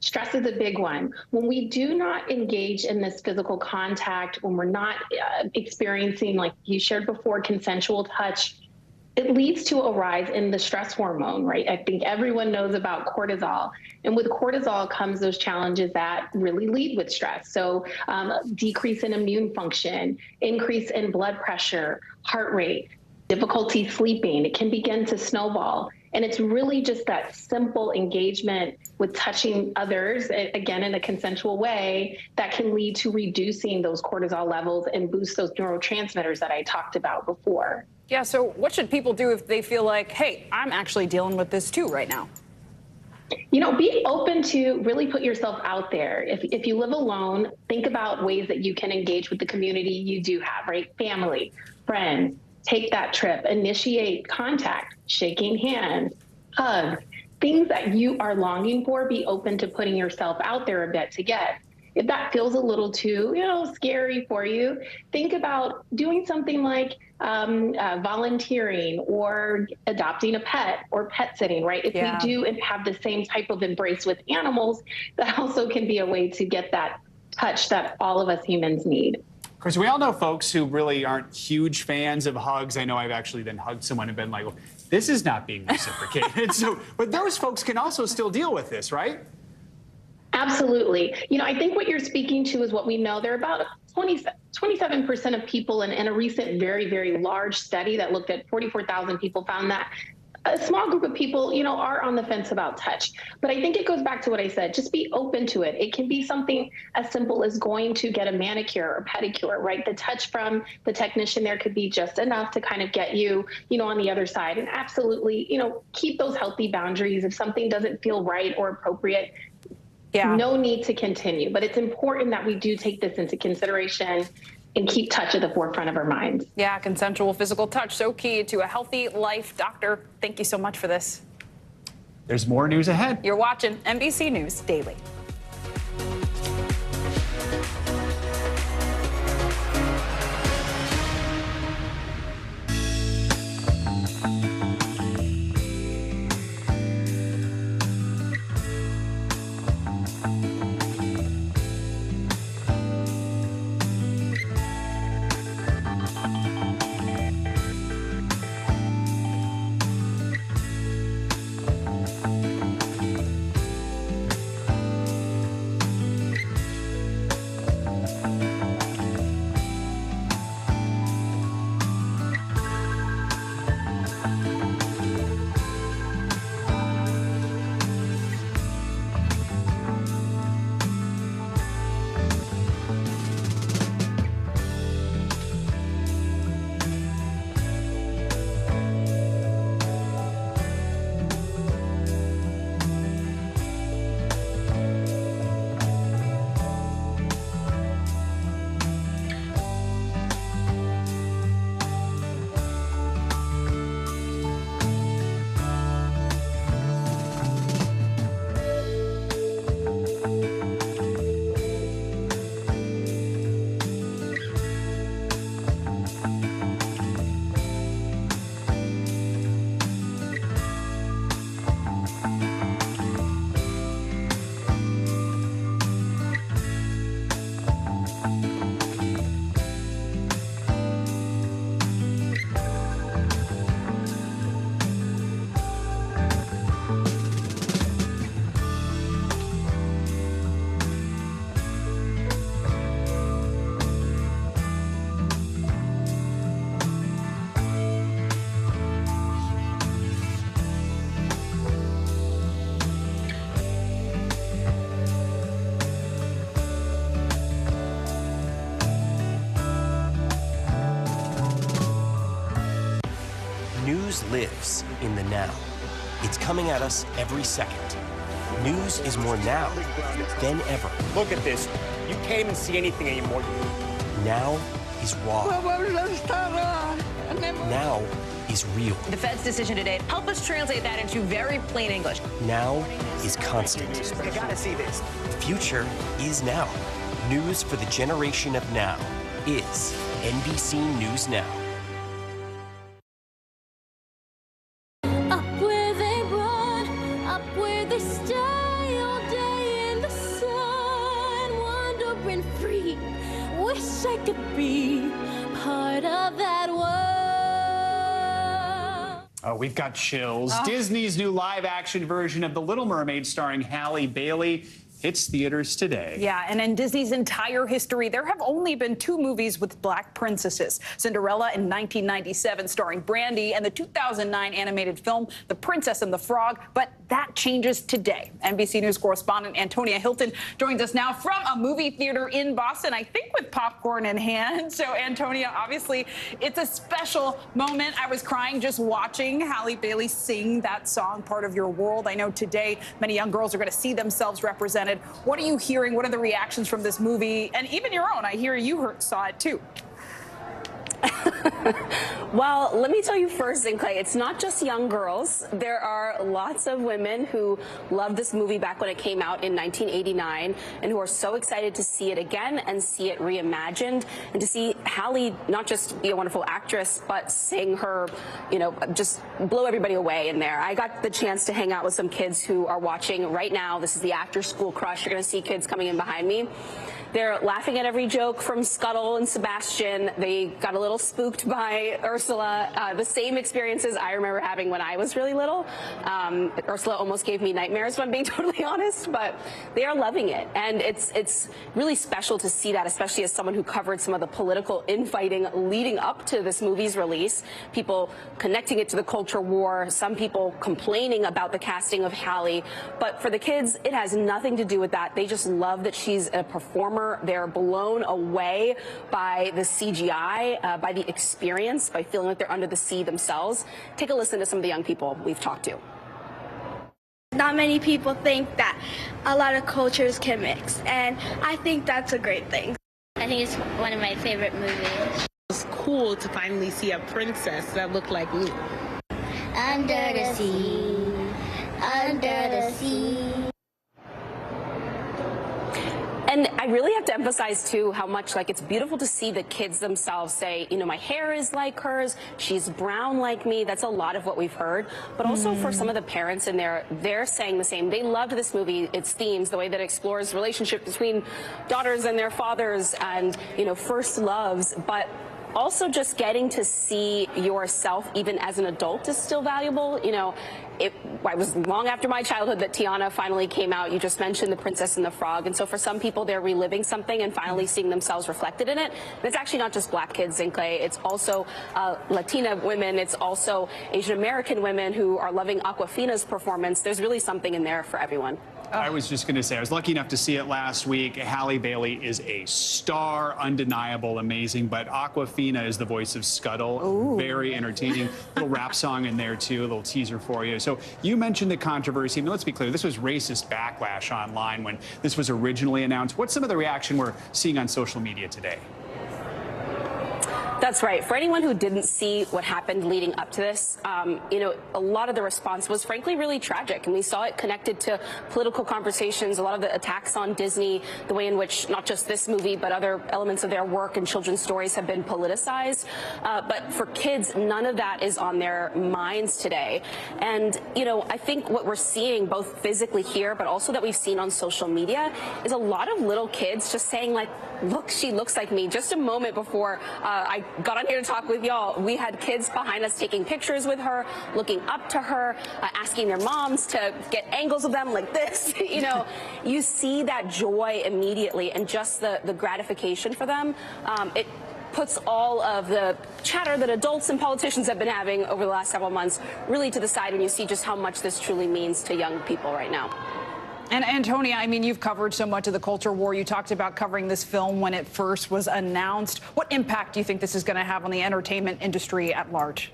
Stress is a big one. When we do not engage in this physical contact, when we're not experiencing, like you shared before, consensual touch, it leads to a rise in the stress hormone, right? I think everyone knows about cortisol. And with cortisol comes those challenges that really lead with stress. So decrease in immune function, increase in blood pressure, heart rate, difficulty sleeping. It can begin to snowball. And it's really just that simple engagement with touching others, again, in a consensual way, that can lead to reducing those cortisol levels and boost those neurotransmitters that I talked about before. Yeah, so what should people do if they feel like, hey, I'm actually dealing with this too right now? Be open to really put yourself out there. If you live alone, think about ways that you can engage with the community you do have, right? Family, friends. Take that trip, initiate contact, shaking hands, hugs, things that you are longing for. Be open to putting yourself out there a bit to get. If that feels a little too, scary for you, think about doing something like volunteering or adopting a pet or pet sitting, right? If we do have the same type of embrace with animals, that also can be a way to get that touch that all of us humans need. Of course, we all know folks who really aren't huge fans of hugs. I know I've actually then hugged someone and been like, well, this is not being reciprocated. But those folks can also still deal with this, right? Absolutely. I think what you're speaking to is what we know. There are about 27% of people in a recent, very, very large study that looked at 44,000 people found that a small group of people, are on the fence about touch. But I think it goes back to what I said. Just be open to it. It can be something as simple as going to get a manicure or pedicure, right? The touch from the technician there could be just enough to kind of get you, on the other side. And absolutely, keep those healthy boundaries. If something doesn't feel right or appropriate, no need to continue. But it's important that we do take this into consideration and keep touch at the forefront of our minds. Yeah, consensual physical touch, so key to a healthy life. Doctor, thank you so much for this. There's more news ahead. You're watching NBC News Daily. News lives in the now. It's coming at us every second. News is more now than ever. Look at this. You can't even see anything anymore. Now is raw. Now is real. The Fed's decision today, help us translate that into very plain English. Now is constant. You gotta see this. The future is now. News for the generation of now is NBC News Now. Up where they run, up where they stay all day in the sun, wandering free. Wish I could be part of that world. Oh, we've got chills. Disney's new live-action version of The Little Mermaid starring Halle Bailey hits theaters today. Yeah, and in Disney's entire history, there have only been 2 movies with black princesses. Cinderella in 1997 starring Brandy, and the 2009 animated film The Princess and the Frog. But that changes today. NBC News correspondent Antonia Hilton joins us now from a movie theater in Boston, I think with popcorn in hand. So, Antonia, obviously, it's a special moment. I was crying just watching Halle Bailey sing that song, Part of Your World. I know today many young girls are going to see themselves represented. What are you hearing? What are the reactions from this movie? And even your own. I hear you saw it, too. Well, let me tell you first, Clay, it's not just young girls. There are lots of women who loved this movie back when it came out in 1989 and who are so excited to see it again and see it reimagined and to see Halle not just be a wonderful actress, but sing her, just blow everybody away in there. I got the chance to hang out with some kids who are watching right now. This is the after school crush. You're going to see kids coming in behind me. They're laughing at every joke from Scuttle and Sebastian. They got a little spooked by Ursula. The same experiences I remember having when I was really little. Ursula almost gave me nightmares, if I'm being totally honest, but they are loving it. And it's really special to see that, especially as someone who covered some of the political infighting leading up to this movie's release. People connecting it to the culture war, some people complaining about the casting of Halle. But for the kids, it has nothing to do with that. They just love that she's a performer. They're blown away by the CGI, by the experience, by feeling like they're under the sea themselves. Take a listen to some of the young people we've talked to. Not many people think that a lot of cultures can mix, and I think that's a great thing. I think it's one of my favorite movies. It's cool to finally see a princess that looked like me. Under the sea, under the sea. And I really have to emphasize, too, how much, it's beautiful to see the kids themselves say, my hair is like hers, she's brown like me. That's a lot of what we've heard. But also for some of the parents in there, they're saying the same. They loved this movie, its themes, the way that it explores relationship between daughters and their fathers and, first loves. But also just getting to see yourself even as an adult is still valuable. It was long after my childhood that Tiana finally came out. You just mentioned The Princess and the Frog. And so for some people, they're reliving something and finally seeing themselves reflected in it. And it's actually not just black kids in Clay. It's also Latina women. It's also Asian American women who are loving Awkwafina's performance. There's really something in there for everyone. I was just going to say, I was lucky enough to see it last week. Halle Bailey is a star, undeniable, amazing. But Awkwafina is the voice of Scuttle. Ooh. Very entertaining. Little rap song in there, too, a little teaser for you. So you mentioned the controversy. I mean, let's be clear, this was racist backlash online when this was originally announced. What's some of the reaction we're seeing on social media today? That's right. For anyone who didn't see what happened leading up to this, a lot of the response was frankly really tragic. And we saw it connected to political conversations, a lot of the attacks on Disney, the way in which not just this movie, but other elements of their work and children's stories have been politicized. But for kids, none of that is on their minds today. And, I think what we're seeing both physically here, but also that we've seen on social media is a lot of little kids just saying look, she looks like me. Just a moment before I got on here to talk with y'all, we had kids behind us taking pictures with her, looking up to her, asking their moms to get angles of them like this. You see that joy immediately and just the gratification for them. It puts all of the chatter that adults and politicians have been having over the last several months really to the side when you see just how much this truly means to young people right now. And Antonia, I mean, you've covered so much of the culture war. You talked about covering this film when it first was announced. What impact do you think this is going to have on the entertainment industry at large?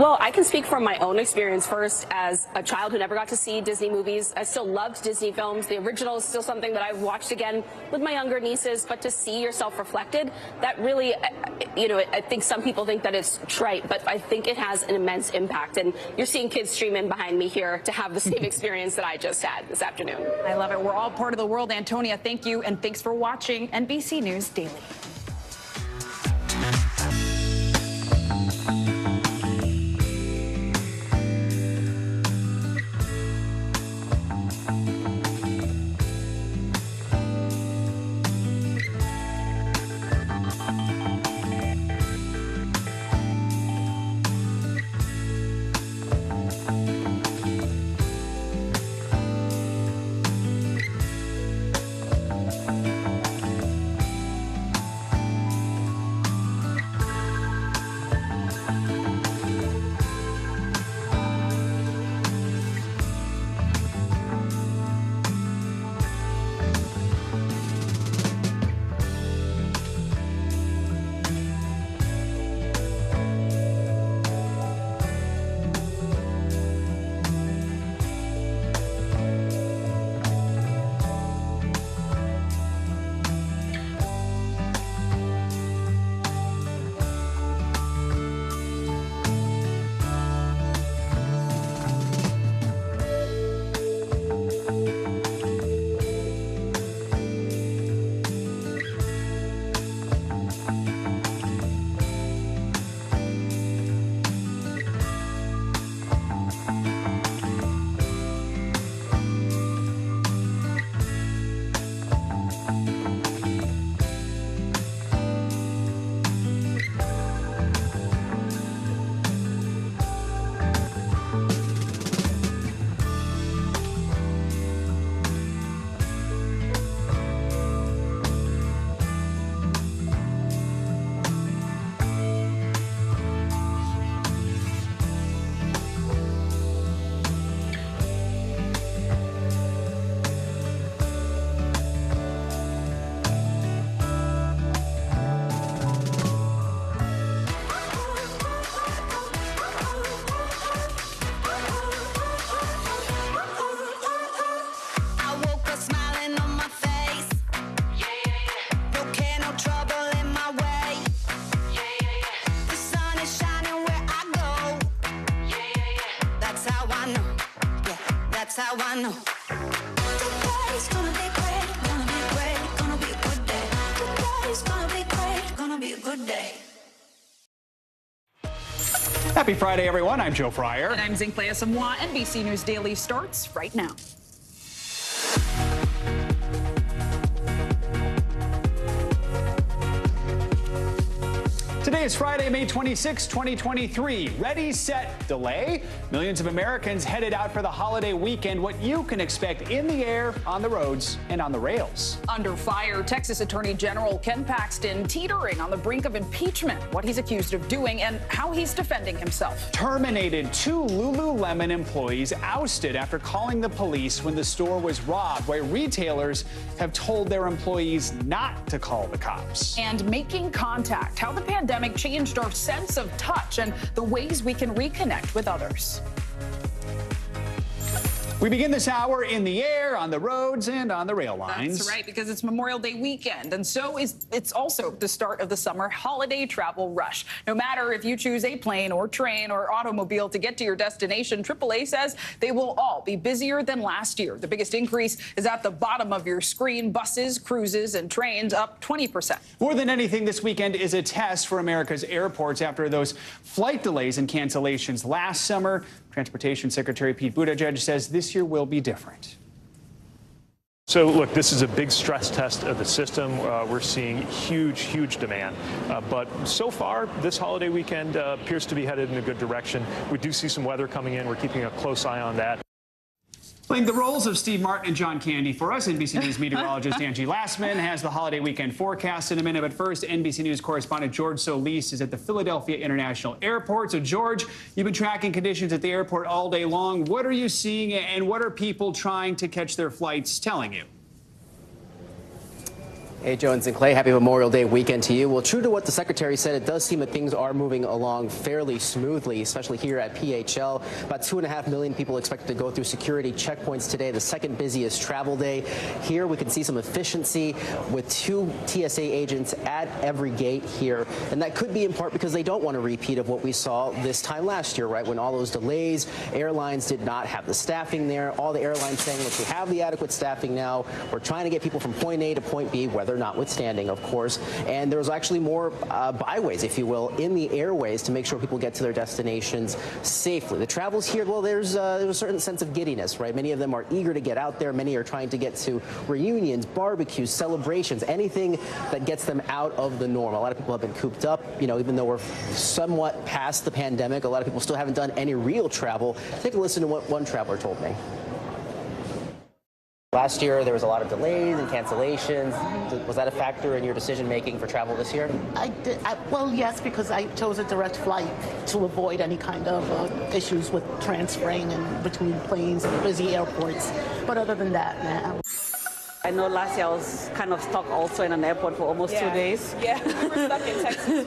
Well, I can speak from my own experience first. As a child who never got to see Disney movies, I still loved Disney films. The original is still something that I've watched again with my younger nieces, but to see yourself reflected, that really, I think some people think that it's trite, but I think it has an immense impact. And you're seeing kids stream in behind me here to have the same experience that I just had this afternoon. I love it. We're all part of the world. Antonia, thank you, and thanks for watching NBC News Daily. That's how I know. Today's gonna be great, gonna be great, gonna be a good day. Today's gonna be great, gonna be a good day. Happy Friday, everyone. I'm Joe Fryer. And I'm Zinklea Samoa. NBC News Daily starts right now. Today is Friday, May 26, 2023. Ready, set, delay. Millions of Americans headed out for the holiday weekend. What you can expect in the air, on the roads, and on the rails. Under fire, Texas Attorney General Ken Paxton teetering on the brink of impeachment. What he's accused of doing and how he's defending himself. Terminated 2 Lululemon employees ousted after calling the police when the store was robbed, while retailers have told their employees not to call the cops. And making contact, how the pandemic changed our sense of touch and the ways we can reconnect with others. We begin this hour in the air, on the roads, and on the rail lines. That's right, because it's Memorial Day weekend, and so it's also the start of the summer holiday travel rush. No matter if you choose a plane or train or automobile to get to your destination, AAA says they will all be busier than last year. The biggest increase is at the bottom of your screen. Buses, cruises, and trains up 20%. More than anything, this weekend is a test for America's airports after those flight delays and cancellations last summer. Transportation Secretary Pete Buttigieg says this year will be different. So, look, this is a big stress test of the system. We're seeing huge demand. But so far, this holiday weekend appears to be headed in a good direction. We do see some weather coming in. We're keeping a close eye on that. Playing the roles of Steve Martin and John Candy for us, NBC News meteorologist Angie Lastman has the holiday weekend forecast in a minute. But first, NBC News correspondent George Solis is at the Philadelphia International Airport. So, George, you've been tracking conditions at the airport all day long. What are you seeing, and what are people trying to catch their flights telling you? Hey, Jones and Clay, happy Memorial Day weekend to you. Well, true to what the secretary said, it does seem that things are moving along fairly smoothly, especially here at PHL. About 2.5 million people expected to go through security checkpoints today, the second busiest travel day. Here we can see some efficiency with 2 TSA agents at every gate here. And that could be in part because they don't want a repeat of what we saw this time last year, right? When all those delays, airlines did not have the staffing there. All the airlines saying, look, we have the adequate staffing now. We're trying to get people from point A to point B, whether notwithstanding, of course. And there's actually more byways, if you will, in the airways to make sure people get to their destinations safely. The travels here, well, there's a certain sense of giddiness, right? Many of them are eager to get out there. Many are trying to get to reunions, barbecues, celebrations, anything that gets them out of the norm. A lot of people have been cooped up, you know, even though we're somewhat past the pandemic. A lot of people still haven't done any real travel. Take a listen to what one traveler told me. Last year, there was a lot of delays and cancellations. Was that a factor in your decision-making for travel this year? Well, yes, because I chose a direct flight to avoid any kind of issues with transferring and between planes and busy airports. But other than that, yeah. I know last year I was kind of stuck also in an airport for almost 2 days. Yeah, we were stuck in Texas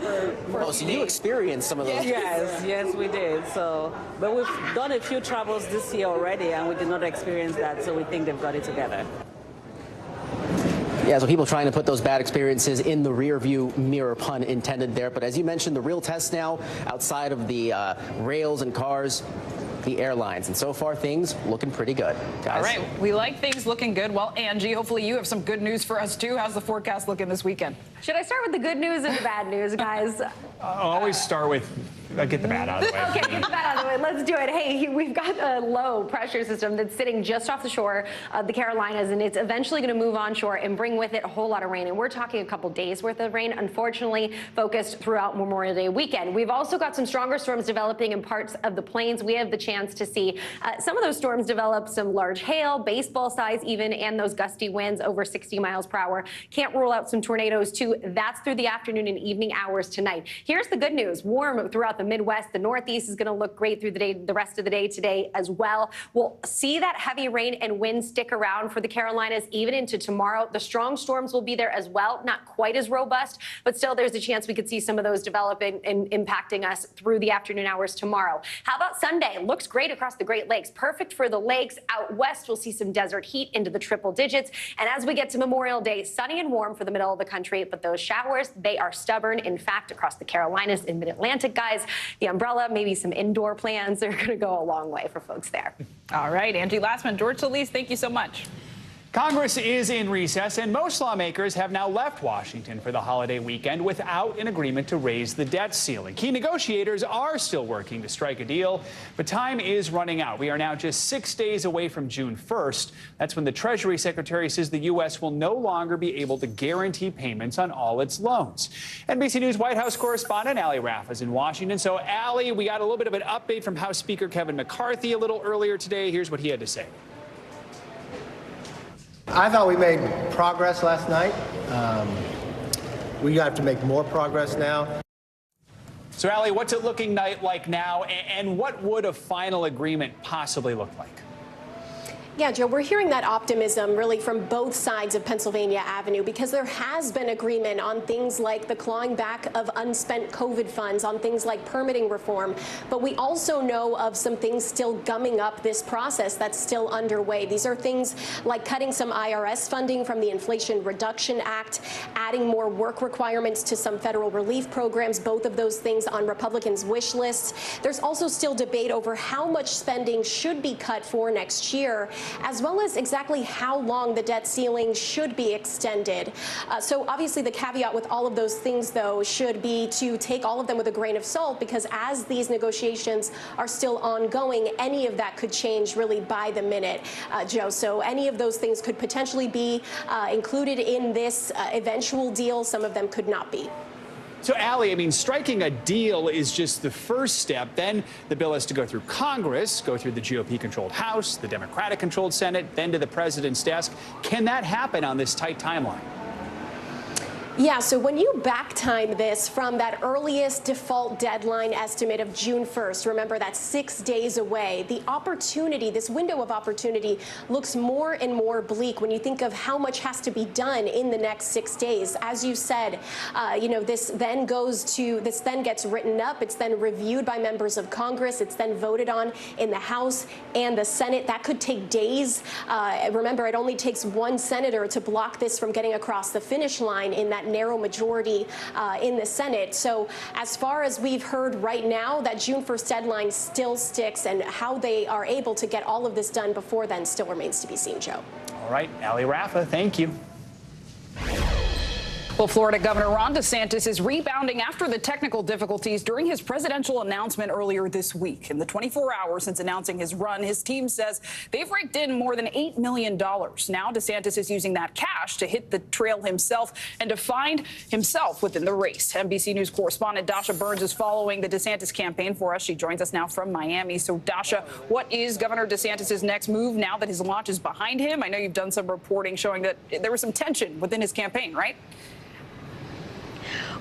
for so you experienced some of those. Yes, we did. So, but we've done a few travels this year already, and we did not experience that. So we think they've got it together. Yeah, so people trying to put those bad experiences in the rear view mirror, pun intended there. But as you mentioned, the real test now outside of the rails and cars, the airlines, and so far things looking pretty good, guys. All right, we like things looking good. Well, Angie, hopefully you have some good news for us too. How's the forecast looking this weekend? Should I start with the good news and the bad news, guys? I'll always start with get the bad out of the way. Okay, get the bad out of the way. Let's do it. Hey, we've got a low pressure system that's sitting just off the shore of the Carolinas, and it's eventually going to move onshore and bring with it a whole lot of rain. And we're talking a couple days worth of rain, unfortunately, focused throughout Memorial Day weekend. We've also got some stronger storms developing in parts of the plains. We have the chance to see some of those storms develop some large hail, baseball size even, and those gusty winds over 60 miles per hour. Can't rule out some tornadoes too. That's through the afternoon and evening hours tonight. Here's the good news. Warm throughout the Midwest. The Northeast is going to look great through the day, the rest of the day today as well. We'll see that heavy rain and wind stick around for the Carolinas even into tomorrow. The strong storms will be there as well. Not quite as robust, but still there's a chance we could see some of those developing and impacting us through the afternoon hours tomorrow. How about Sunday? Looks great across the Great Lakes. Perfect for the lakes. Out west, we'll see some desert heat into the triple digits. And as we get to Memorial Day, sunny and warm for the middle of the country, but those showers, they are stubborn. In fact, across the Carolinas and Mid-Atlantic, guys, the umbrella, maybe some indoor plans, they're going to go a long way for folks there. All right, Angie Lassman, George Solis, thank you so much. Congress is in recess, and most lawmakers have now left Washington for the holiday weekend without an agreement to raise the debt ceiling. Key negotiators are still working to strike a deal, but time is running out. We are now just 6 days away from June 1st. That's when the Treasury Secretary says the U.S. will no longer be able to guarantee payments on all its loans. NBC News White House correspondent Ali Raff is in Washington. So, Ali, we got a little bit of an update from House Speaker Kevin McCarthy a little earlier today. Here's what he had to say. I thought we made progress last night. We have to make more progress now. So, Ali, what's it looking like now, and what would a final agreement possibly look like? Yeah, Joe, we're hearing that optimism really from both sides of Pennsylvania Avenue because there has been agreement on things like the clawing back of unspent COVID funds, on things like permitting reform. But we also know of some things still gumming up this process that's still underway. These are things like cutting some IRS funding from the Inflation Reduction Act, adding more work requirements to some federal relief programs, both of those things on Republicans' wish lists. There's also still debate over how much spending should be cut for next year, as well as exactly how long the debt ceiling should be extended. So obviously the caveat with all of those things, though, should be to take all of them with a grain of salt, because as these negotiations are still ongoing, any of that could change really by the minute, Joe. So any of those things could potentially be included in this eventual deal. Some of them could not be. So, Ali, I mean, striking a deal is just the first step. Then the bill has to go through Congress, go through the GOP-controlled House, the Democratic-controlled Senate, then to the president's desk. Can that happen on this tight timeline? Yeah, so when you back time this from that earliest default deadline estimate of June 1st, remember that's 6 days away, the opportunity, this window of opportunity looks more and more bleak when you think of how much has to be done in the next 6 days. As you said, this then gets written up, it's then reviewed by members of Congress, it's then voted on in the House and the Senate. That could take days. Remember, it only takes one senator to block this from getting across the finish line in that narrow majority in the Senate. So as far as we've heard right now, that June 1st deadline still sticks, and how they are able to get all of this done before then still remains to be seen, Joe. All right, Ali Rafa, thank you. Well, Florida Governor Ron DeSantis is rebounding after the technical difficulties during his presidential announcement earlier this week. In the 24 hours since announcing his run, his team says they've raked in more than $8 million. Now DeSantis is using that cash to hit the trail himself and to find himself within the race. NBC News correspondent Dasha Burns is following the DeSantis campaign for us. She joins us now from Miami. So, Dasha, what is Governor DeSantis' next move now that his launch is behind him? I know you've done some reporting showing that there was some tension within his campaign, right?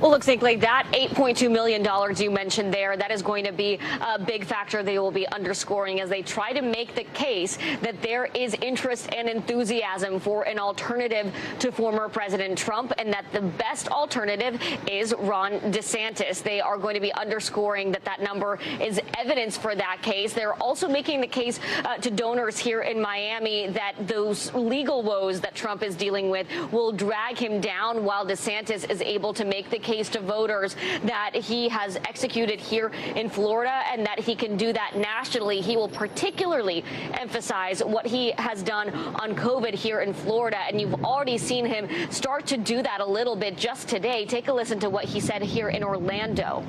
Well, looks like that $8.2 million you mentioned there, that is going to be a big factor they will be underscoring as they try to make the case that there is interest and enthusiasm for an alternative to former President Trump, and that the best alternative is Ron DeSantis. They are going to be underscoring that number is evidence for that case. They're also making the case to donors here in Miami that those legal woes that Trump is dealing with will drag him down, while DeSantis is able to make the case to voters that he has executed here in Florida and that he can do that nationally. He will particularly emphasize what he has done on COVID here in Florida, and you've already seen him start to do that a little bit just today. Take a listen to what he said here in Orlando.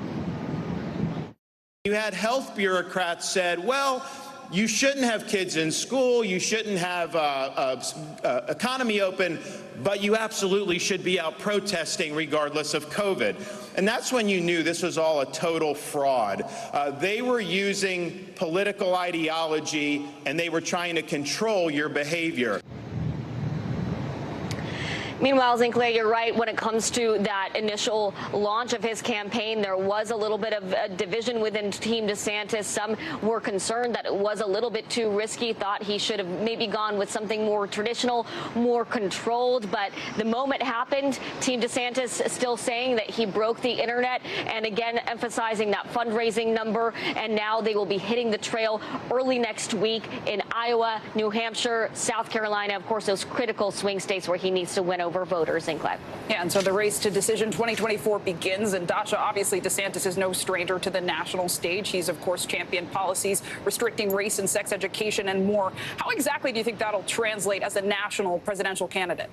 You had health bureaucrats said, well, you shouldn't have kids in school, you shouldn't have economy open, but you absolutely should be out protesting regardless of COVID. And that's when you knew this was all a total fraud. They were using political ideology, and they were trying to control your behavior. Meanwhile, Zinclair, you're right. When it comes to that initial launch of his campaign, there was a little bit of a division within Team DeSantis. Some were concerned that it was a little bit too risky, thought he should have maybe gone with something more traditional, more controlled. But the moment happened, Team DeSantis still saying that he broke the internet, and again emphasizing that fundraising number. And now they will be hitting the trail early next week in Iowa, New Hampshire, South Carolina, of course, those critical swing states where he needs to win over voters, Zinclair. Yeah, and so the race to decision 2024 begins. And Dasha, obviously DeSantis is no stranger to the national stage. He's, of course, championed policies restricting race and sex education and more. How exactly do you think that'll translate as a national presidential candidate?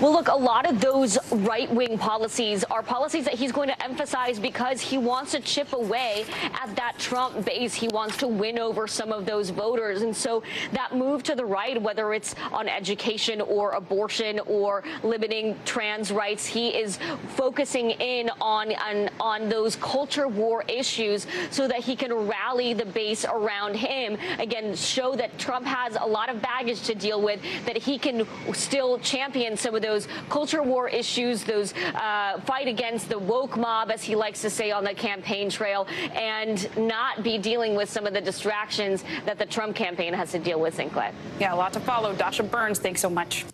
Well, look, a lot of those right-wing policies are policies that he's going to emphasize because he wants to chip away at that Trump base. He wants to win over some of those voters. And so that move to the right, whether it's on education or abortion or limiting trans rights, he is focusing in on those culture war issues so that he can rally the base around him. Again, show that Trump has a lot of baggage to deal with, that he can still champion some of those culture war issues, those fight against the woke mob, as he likes to say on the campaign trail, and not be dealing with some of the distractions that the Trump campaign has to deal with, Sinclair. Yeah, a lot to follow. Dasha Burns, thanks so much.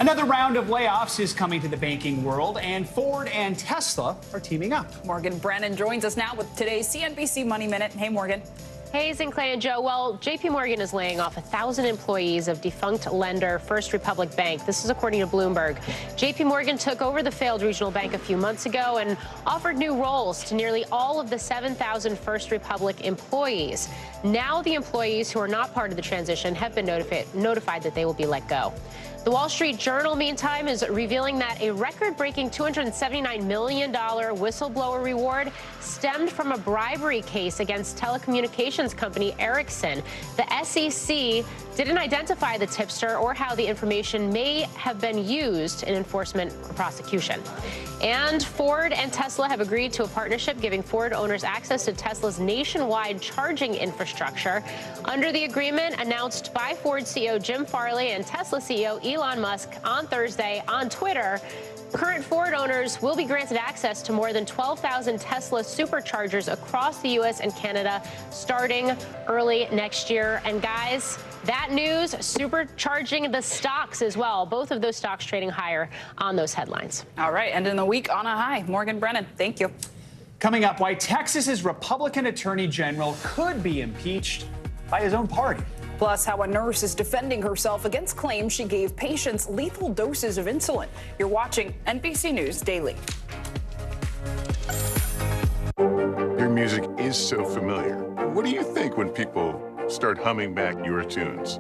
Another round of layoffs is coming to the banking world, and Ford and Tesla are teaming up. Morgan Brennan joins us now with today's CNBC Money Minute. Hey, Morgan. Hey, Sinclair and Joe. Well, J.P. Morgan is laying off 1,000 employees of defunct lender First Republic Bank. This is according to Bloomberg. J.P. Morgan took over the failed regional bank a few months ago and offered new roles to nearly all of the 7,000 First Republic employees. Now the employees who are not part of the transition have been notified that they will be let go. The Wall Street Journal, meantime, is revealing that a record-breaking $279 million whistleblower reward stemmed from a bribery case against telecommunications company Ericsson. The SEC didn't identify the tipster or how the information may have been used in enforcement or prosecution. And Ford and Tesla have agreed to a partnership giving Ford owners access to Tesla's nationwide charging infrastructure. Under the agreement announced by Ford CEO Jim Farley and Tesla CEO Elon Musk on Thursday on Twitter, current Ford owners will be granted access to more than 12,000 Tesla superchargers across the U.S. and Canada starting early next year. And guys, that news supercharging the stocks as well. Both of those stocks trading higher on those headlines. All right, and in the week on a high. Morgan Brennan, thank you. Coming up, why Texas's Republican Attorney General could be impeached by his own party. Plus, how a nurse is defending herself against claims she gave patients lethal doses of insulin. You're watching NBC News Daily. Your music is so familiar. What do you think when people start humming back your tunes?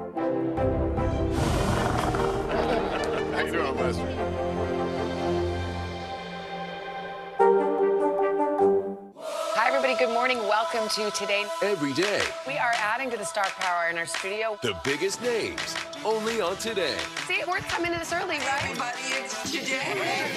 How you doing, Lester? Hi, everybody. Good morning. Welcome to Today. Every day, We are adding to the star power in our studio. the biggest names, only on Today. See, it worth coming to this early, right? Everybody, it's Today.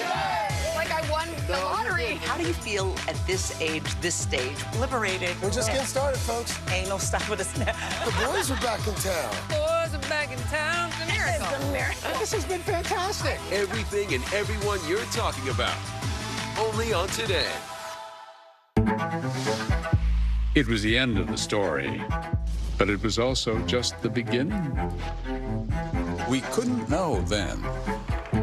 Like I won the lottery. How do you feel at this age, this stage? Liberated. We're just getting started, folks. Ain't no stopping us now. The boys are back in town. Boys are back in town. It's a miracle. It's a miracle. This has been fantastic. Everything and everyone you're talking about, only on Today. It was the end of the story, but it was also just the beginning. We couldn't know then,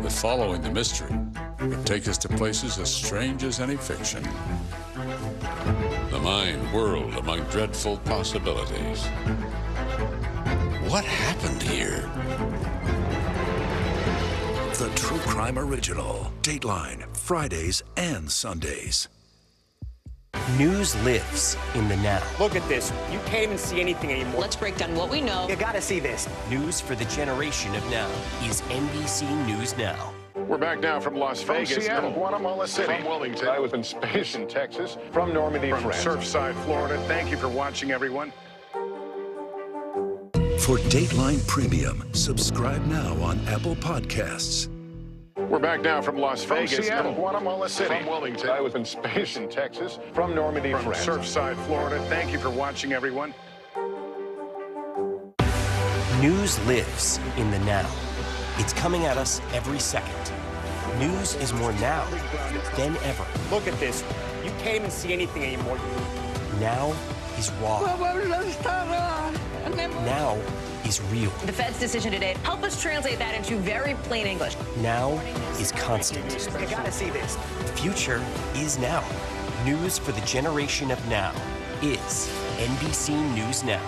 but following the mystery would take us to places as strange as any fiction. The mind whirled among dreadful possibilities. What happened here? The True Crime Original. Dateline, Fridays and Sundays. News lives in the now. Look at this. You can't even see anything anymore. Let's break down what we know. You gotta see this. News for the generation of now is NBC News Now. We're back now from Las Vegas. From Seattle, Guatemala City. From Wilmington. I was in space in Texas. From Normandy, From France. Surfside, Florida. Thank you for watching, everyone. For Dateline Premium, subscribe now on Apple Podcasts. We're back now from Las From Vegas. Seattle, Guatemala City. From Wilmington. I was in space in Texas. From Normandy, From France. Surfside, Florida. Thank you for watching, everyone. News lives in the now. It's coming at us every second. News is more now than ever. Look at this. You can't even see anything anymore. Now is raw. Now is real. The Fed's decision today, help us translate that into very plain English. Now is constant. You gotta see this. The future is now. News for the generation of now is NBC News Now.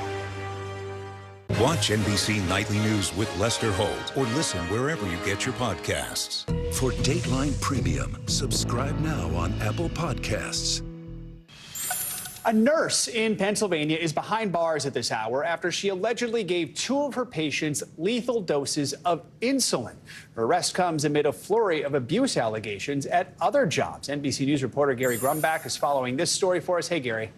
Watch NBC Nightly News with Lester Holt or listen wherever you get your podcasts. For Dateline Premium, subscribe now on Apple Podcasts. A nurse in Pennsylvania is behind bars at this hour after she allegedly gave two of her patients lethal doses of insulin. Her arrest comes amid a flurry of abuse allegations at other jobs. NBC News reporter Gary Grumbach is following this story for us. Hey, Gary.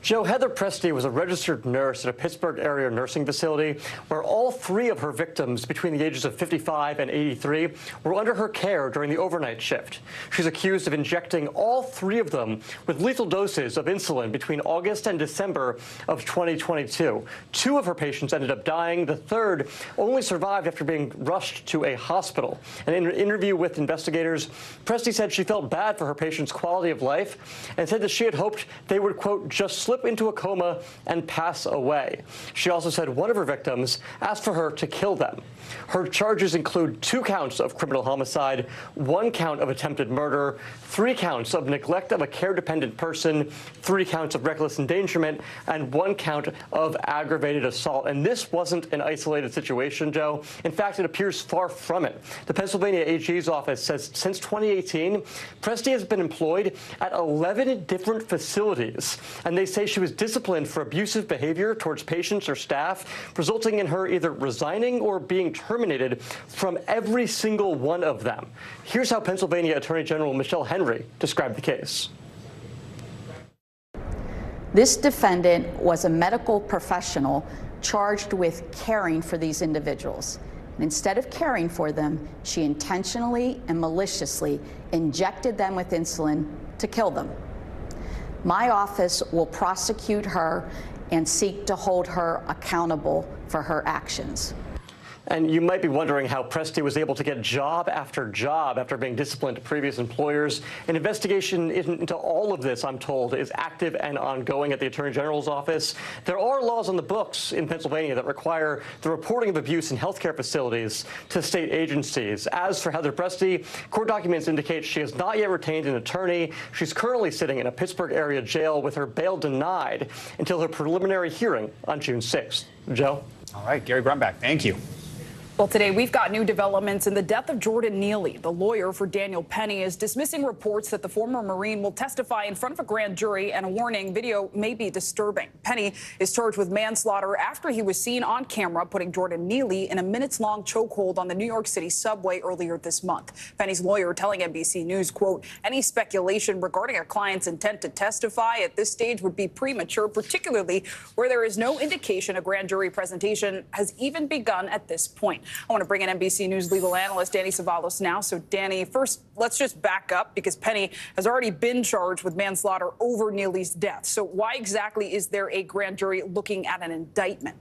Joe, Heather Presti was a registered nurse at a Pittsburgh area nursing facility where all three of her victims between the ages of 55 and 83 were under her care during the overnight shift. She's accused of injecting all three of them with lethal doses of insulin between August and December of 2022. Two of her patients ended up dying. The third only survived after being rushed to a hospital. And in an interview with investigators, Presti said she felt bad for her patients' quality of life and said that she had hoped they would, quote, just slip into a coma and pass away. She also said one of her victims asked for her to kill them. Her charges include 2 counts of criminal homicide, 1 count of attempted murder, 3 counts of neglect of a care-dependent person, 3 counts of reckless endangerment, and 1 count of aggravated assault. And this wasn't an isolated situation, Joe. In fact, it appears far from it. The Pennsylvania AG's office says since 2018, Presti has been employed at 11 different facilities, and they say she was disciplined for abusive behavior towards patients or staff, resulting in her either resigning or being terminated from every single one of them. Here's how Pennsylvania Attorney General Michelle Henry described the case. This defendant was a medical professional charged with caring for these individuals. And instead of caring for them, she intentionally and maliciously injected them with insulin to kill them. My office will prosecute her and seek to hold her accountable for her actions. And you might be wondering how Presti was able to get job after job after being disciplined to previous employers. An investigation into all of this, I'm told, is active and ongoing at the Attorney General's office. There are laws on the books in Pennsylvania that require the reporting of abuse in healthcare facilities to state agencies. As for Heather Presti, court documents indicate she has not yet retained an attorney. She's currently sitting in a Pittsburgh area jail with her bail denied until her preliminary hearing on June 6th. Joe? All right, Gary Brumback, thank you. Well, today we've got new developments in the death of Jordan Neely. The lawyer for Daniel Penny is dismissing reports that the former Marine will testify in front of a grand jury, and a warning: video may be disturbing. Penny is charged with manslaughter after he was seen on camera putting Jordan Neely in a minutes-long chokehold on the New York City subway earlier this month. Penny's lawyer telling NBC News, quote, "Any speculation regarding a client's intent to testify at this stage would be premature, particularly where there is no indication a grand jury presentation has even begun at this point." I want to bring in NBC News legal analyst Danny Savalos now. So, Danny, first, let's just back up because Penny has already been charged with manslaughter over Neely's death. So why exactly is there a grand jury looking at an indictment?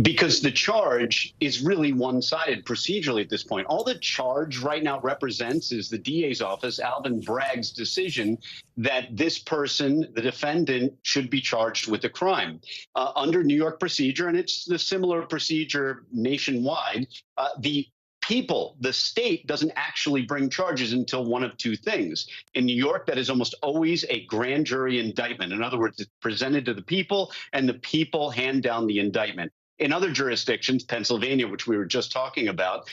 Because the charge is really one-sided procedurally at this point. All the charge right now represents is the DA's office, Alvin Bragg's decision that this person, the defendant, should be charged with a crime. Under New York procedure, and it's the similar procedure nationwide, the state doesn't actually bring charges until one of two things. In New York, that is almost always a grand jury indictment. In other words, it's presented to the people, and the people hand down the indictment. In other jurisdictions, Pennsylvania, which we were just talking about,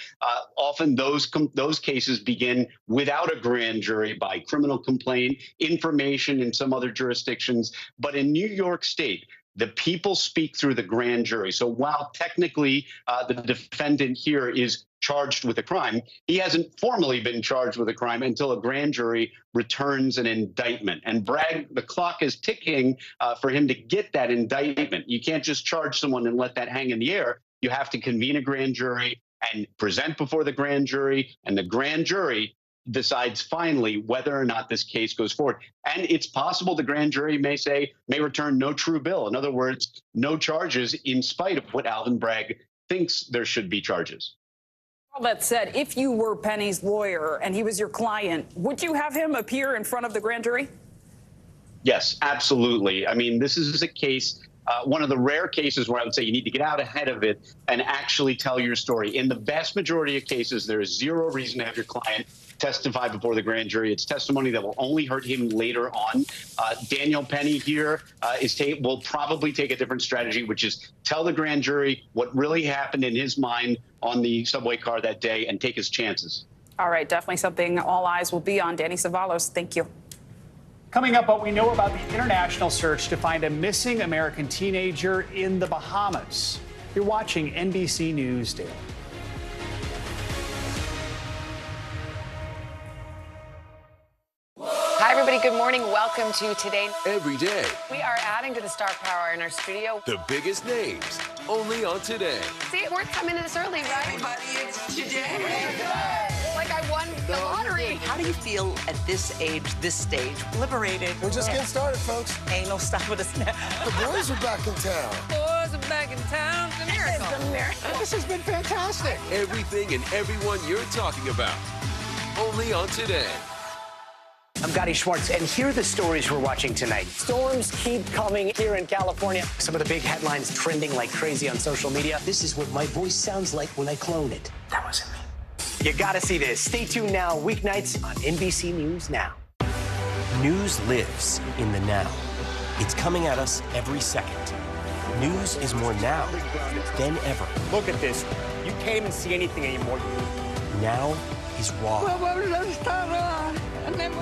often those cases begin without a grand jury by criminal complaint, information in some other jurisdictions. But in New York State, the people speak through the grand jury. So while technically the defendant here is charged with a crime, he hasn't formally been charged with a crime until a grand jury returns an indictment. And Bragg, the clock is ticking for him to get that indictment. You can't just charge someone and let that hang in the air. You have to convene a grand jury and present before the grand jury, and the grand jury decides finally whether or not this case goes forward. And it's possible the grand jury may return no true bill. In other words, no charges, in spite of what Alvin Bragg thinks there should be charges. All that said, if you were Penny's lawyer and he was your client, would you have him appear in front of the grand jury? Yes, absolutely. I mean, this is a case, one of the rare cases where I would say you need to get out ahead of it and actually tell your story. In the vast majority of cases, there is zero reason to have your client testify before the grand jury. It's testimony that will only hurt him later on. Daniel Penny here will probably take a different strategy, which is tell the grand jury what really happened in his mind on the subway car that day and take his chances. All right, definitely something all eyes will be on. Danny Savalos, thank you. Coming up, what we know about the international search to find a missing American teenager in the Bahamas. You're watching NBC News Daily. Hi, everybody. Good morning. Welcome to Today. Every day, We are adding to the star power in our studio. the biggest names, only on Today. See, it worked coming in this early, right? Everybody, it's today. Like I won the lottery. How do you feel at this age, this stage? Liberated. We're just getting started, folks. Ain't no stopping us now. The boys are back in town. Boys are back in town. It's a miracle. It's a miracle. This has been fantastic. Everything and everyone you're talking about, only on Today. I'm Gotti Schwartz, and here are the stories we're watching tonight. Storms keep coming here in California. Some of the big headlines trending like crazy on social media. This is what my voice sounds like when I clone it. That wasn't me. You gotta see this. Stay tuned now, weeknights on NBC News Now. News lives in the now. It's coming at us every second. News is more now than ever. Look at this. You can't even see anything anymore. Now is raw.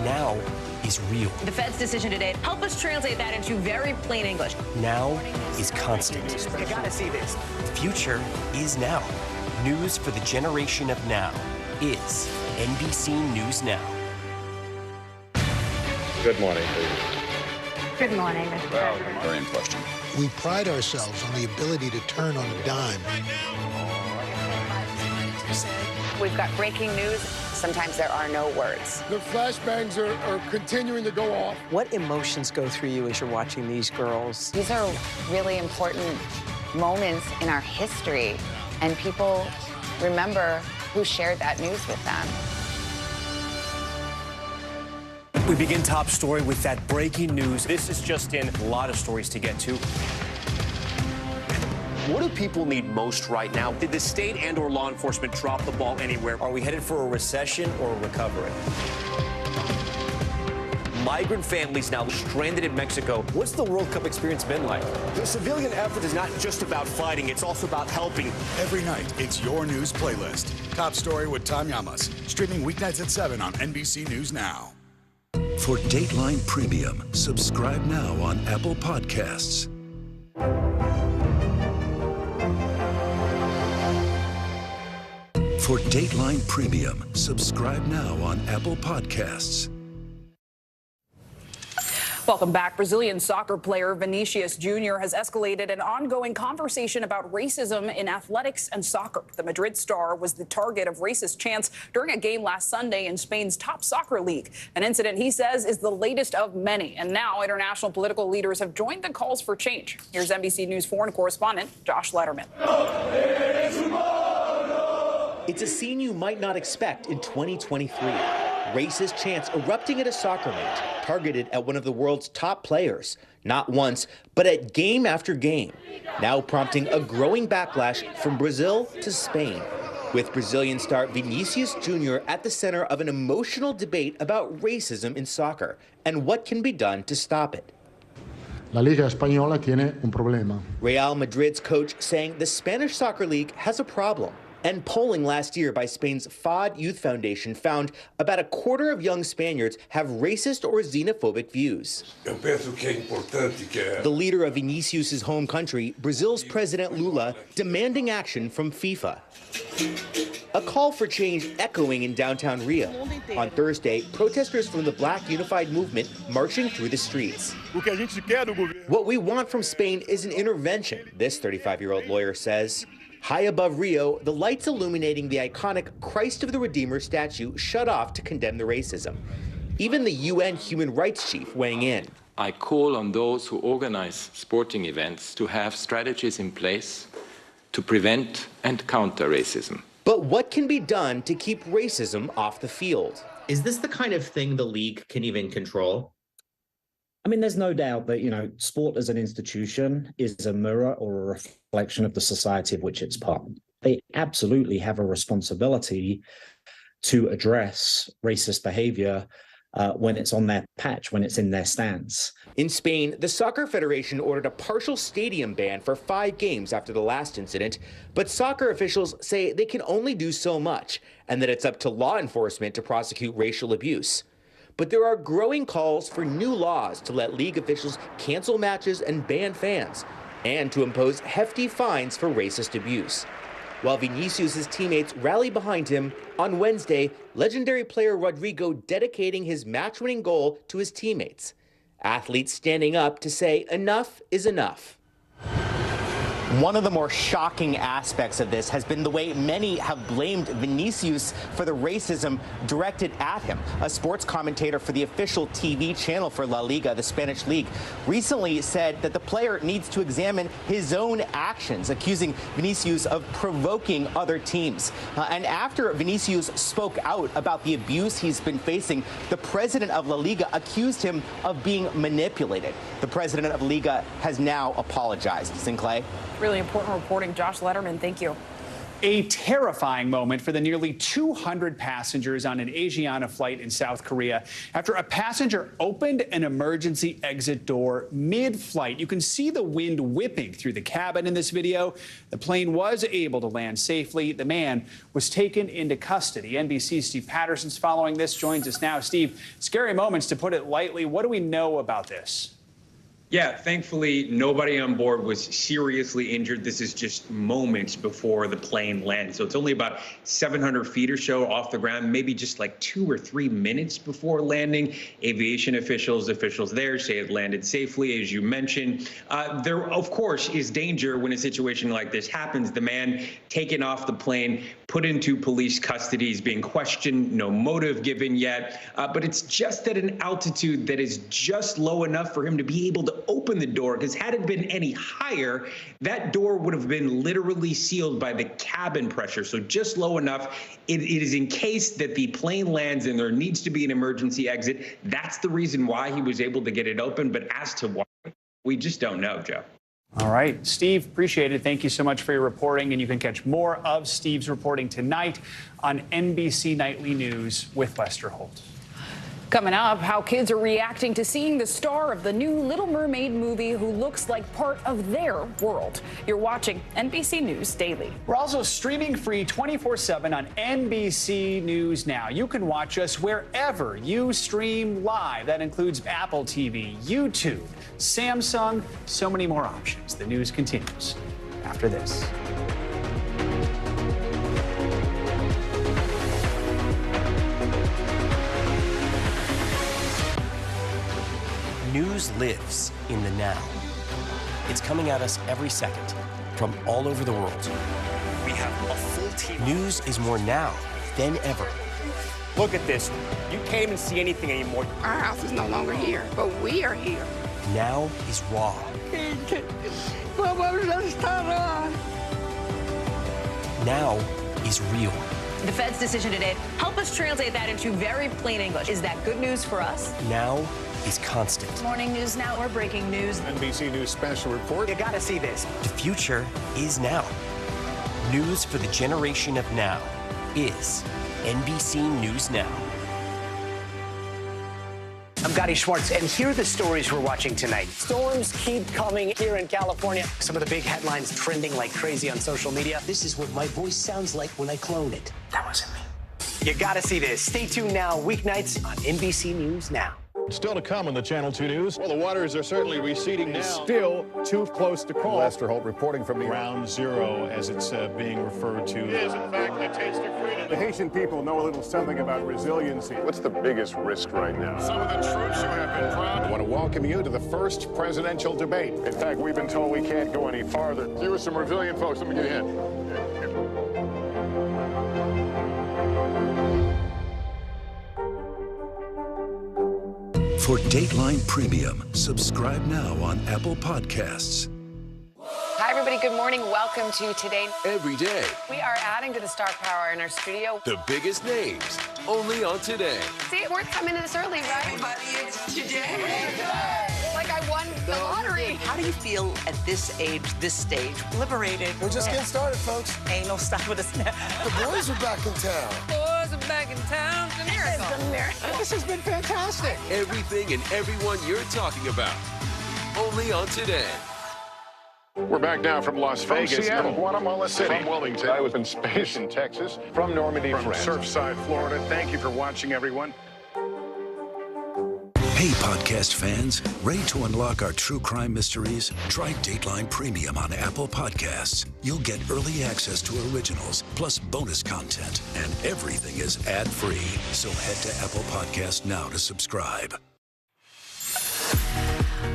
Now is real. The Fed's decision today, help us translate that into very plain English. Now is constant. You gotta see this. The future is now. News for the generation of now is NBC News Now. Good morning, ladies. Good morning, Well, very in question. We pride ourselves on the ability to turn on a dime. We've got breaking news. Sometimes there are no words. The flashbangs are continuing to go off. What emotions go through you as you're watching these girls? These are really important moments in our history, and people remember who shared that news with them. We begin top story with that breaking news. This is just in, a lot of stories to get to. What do people need most right now? Did the state and/or law enforcement drop the ball anywhere? Are we headed for a recession or a recovery? Migrant families now stranded in Mexico. What's the World Cup experience been like? The civilian effort is not just about fighting, it's also about helping. Every night, it's your news playlist. Top Story with Tom Llamas. Streaming weeknights at 7 on NBC News Now. For Dateline Premium, subscribe now on Apple Podcasts. For Dateline Premium, subscribe now on Apple Podcasts. Welcome back. Brazilian soccer player Vinicius Jr. has escalated an ongoing conversation about racism in athletics and soccer. The Madrid star was the target of racist chants during a game last Sunday in Spain's top soccer league, an incident he says is the latest of many. And now international political leaders have joined the calls for change. Here's NBC News foreign correspondent Josh Letterman. It's a scene you might not expect in 2023. Racist chants erupting at a soccer match targeted at one of the world's top players, not once, but at game after game, now prompting a growing backlash from Brazil to Spain, with Brazilian star Vinicius Jr. at the center of an emotional debate about racism in soccer and what can be done to stop it. La Liga Española tiene un problema. Real Madrid's coach saying the Spanish Soccer League has a problem. And polling last year by Spain's FAD Youth Foundation found about a quarter of young Spaniards have racist or xenophobic views. The leader of Vinicius' home country, Brazil's President Lula, demanding action from FIFA. A call for change echoing in downtown Rio. On Thursday, protesters from the Black Unified Movement marching through the streets. What we want from Spain is an intervention, this 35-year-old lawyer says. High above Rio, the lights illuminating the iconic Christ of the Redeemer statue shut off to condemn the racism. Even the UN human rights chief weighing in. I call on those who organize sporting events to have strategies in place to prevent and counter racism. But what can be done to keep racism off the field? Is this the kind of thing the league can even control? I mean, there's no doubt that, sport as an institution is a mirror or a reflection of the society of which it's part. They absolutely have a responsibility to address racist behavior when it's on their patch, when it's in their stands. In Spain, the Soccer Federation ordered a partial stadium ban for 5 games after the last incident, but soccer officials say they can only do so much and that it's up to law enforcement to prosecute racial abuse. But there are growing calls for new laws to let league officials cancel matches and ban fans, and to impose hefty fines for racist abuse. While Vinicius' teammates rally behind him, on Wednesday, legendary player Rodrigo dedicating his match-winning goal to his teammates. Athletes standing up to say enough is enough. One of the more shocking aspects of this has been the way many have blamed Vinicius for the racism directed at him. A sports commentator for the official TV channel for La Liga, the Spanish league, recently said that the player needs to examine his own actions, accusing Vinicius of provoking other teams. And after Vinicius spoke out about the abuse he's been facing, the president of La Liga accused him of being manipulated. The president of Liga has now apologized. Sinclair? Really important reporting. Josh Letterman, thank you. A terrifying moment for the nearly 200 passengers on an Asiana flight in South Korea after a passenger opened an emergency exit door mid-flight. You can see the wind whipping through the cabin in this video. The plane was able to land safely. The man was taken into custody. NBC's Steve Patterson's following this, joins us now. Steve, scary moments to put it lightly. What do we know about this? Yeah, thankfully, nobody on board was seriously injured. This is just moments before the plane lands. So it's only about 700 feet or so off the ground, maybe just like 2 or 3 minutes before landing. Aviation officials there say it landed safely, as you mentioned. There, of course, is danger when a situation like this happens. The man taken off the plane, put into police custody, is being questioned, no motive given yet. But it's just at an altitude that is just low enough for him to be able to open the door, because had it been any higher, that door would have been literally sealed by the cabin pressure. So just low enough. It is in case that the plane lands and there needs to be an emergency exit. That's the reason why he was able to get it open. But as to why, we just don't know, Joe. All right, Steve, appreciate it. Thank you so much for your reporting. And you can catch more of Steve's reporting tonight on NBC Nightly News with Lester Holt. Coming up, how kids are reacting to seeing the star of the new Little Mermaid movie who looks like part of their world. You're watching NBC News Daily. We're also streaming free 24/7 on NBC News Now. You can watch us wherever you stream live. That includes Apple TV, YouTube, Samsung, so many more options. The news continues after this. News lives in the now. It's coming at us every second from all over the world. We have a full team. News is more now than ever. Look at this. You can't even see anything anymore. Our house is no longer here, but we are here. Now is raw. Now is real. The Fed's decision today, help us translate that into very plain English. Is that good news for us? Now is constant. Morning News Now or breaking news. NBC News special report. You gotta see this. The future is now. News for the generation of now is NBC News Now. I'm Gotti Schwartz, and here are the stories we're watching tonight. Storms keep coming here in California. Some of the big headlines trending like crazy on social media. This is what my voice sounds like when I clone it. That wasn't me. You gotta see this. Stay tuned now, weeknights on NBC News Now. Still to come on the Channel 2 News. Well, the waters are certainly receding now. Still too close to call. Lester Holt reporting from the Ground Zero, as it's being referred to. It is, in fact, the taste of freedom. The Haitian people know a little something about resiliency. What's the biggest risk right now? Some of the troops who have been proud. I want to welcome you to the first presidential debate. In fact, we've been told we can't go any farther. You are some resilient folks. Let me get a hint. For Dateline Premium, subscribe now on Apple Podcasts. Hi, everybody. Good morning. Welcome to Today. Every day, We are adding to the star power in our studio. the biggest names, only on Today. See, it worth coming in this early, right? Everybody, it's today. Like I won the lottery. How do you feel at this age, this stage? Liberated. We're just getting started, folks. Ain't no stopping us now. The boys are back in town. Boys are back in town. It's a miracle. It's a miracle. This has been fantastic. Everything and everyone you're talking about, only on Today. We're back now from Las Vegas, Seattle, Guatemala City, from Wilmington. I was in space in Texas, from Normandy, from Surfside, Florida. Thank you for watching, everyone. Hey, podcast fans, ready to unlock our true crime mysteries? Try Dateline Premium on Apple Podcasts. You'll get early access to originals, plus bonus content, and everything is ad-free. So head to Apple Podcasts now to subscribe.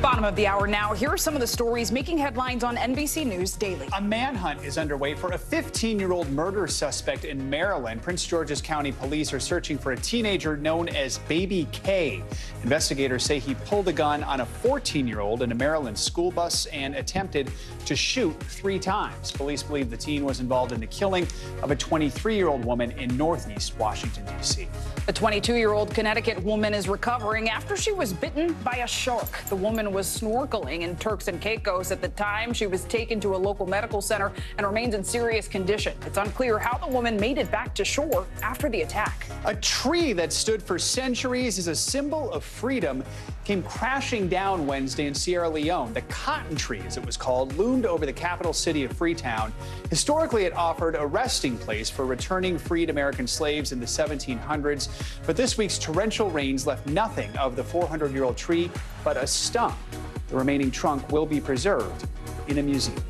Bottom of the hour now. Here are some of the stories making headlines on NBC News Daily. A manhunt is underway for a 15-year-old murder suspect in Maryland. Prince George's County police are searching for a teenager known as Baby K. Investigators say he pulled a gun on a 14-year-old in a Maryland school bus and attempted to shoot 3 times. Police believe the teen was involved in the killing of a 23-year-old woman in Northeast Washington, D.C. A 22-year-old Connecticut woman is recovering after she was bitten by a shark. The woman was snorkeling in Turks and Caicos at the time. She was taken to a local medical center and remains in serious condition. It's unclear how the woman made it back to shore after the attack. A tree that stood for centuries as a symbol of freedom came crashing down Wednesday in Sierra Leone. The cotton tree, as it was called, loomed over the capital city of Freetown. Historically, it offered a resting place for returning freed American slaves in the 1700s. But this week's torrential rains left nothing of the 400-year-old tree but a stump. The remaining trunk will be preserved in a museum.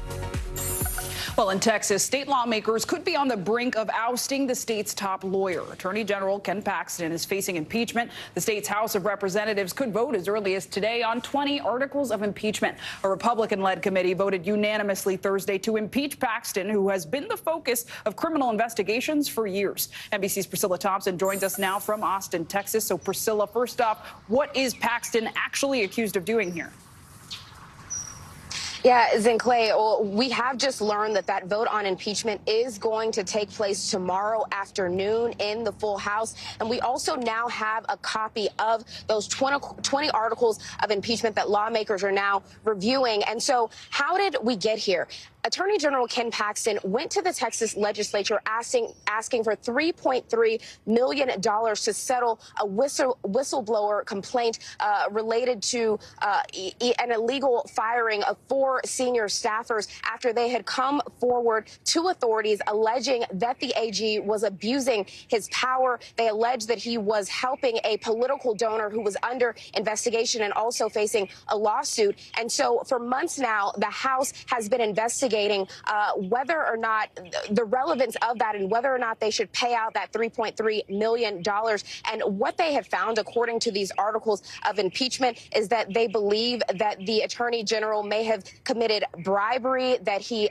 Well, in Texas, state lawmakers could be on the brink of ousting the state's top lawyer. Attorney General Ken Paxton is facing impeachment. The state's House of Representatives could vote as early as today on 20 articles of impeachment. A Republican-led committee voted unanimously Thursday to impeach Paxton, who has been the focus of criminal investigations for years. NBC's Priscilla Thompson joins us now from Austin, Texas. So, Priscilla, first off, what is Paxton actually accused of doing here? Yeah, Zinclay, we have just learned that that vote on impeachment is going to take place tomorrow afternoon in the full House. And we also now have a copy of those 20 articles of impeachment that lawmakers are now reviewing. And so how did we get here? Attorney General Ken Paxton went to the Texas legislature asking for $3.3 million to settle a whistleblower complaint related to an illegal firing of 4 senior staffers after they had come forward to authorities alleging that the AG was abusing his power. They alleged that he was helping a political donor who was under investigation and also facing a lawsuit. And so for months now, the House has been investigating whether or not the relevance of that and whether or not they should pay out that $3.3 million. And what they have found, according to these articles of impeachment, is that they believe that the attorney general may have committed bribery, that he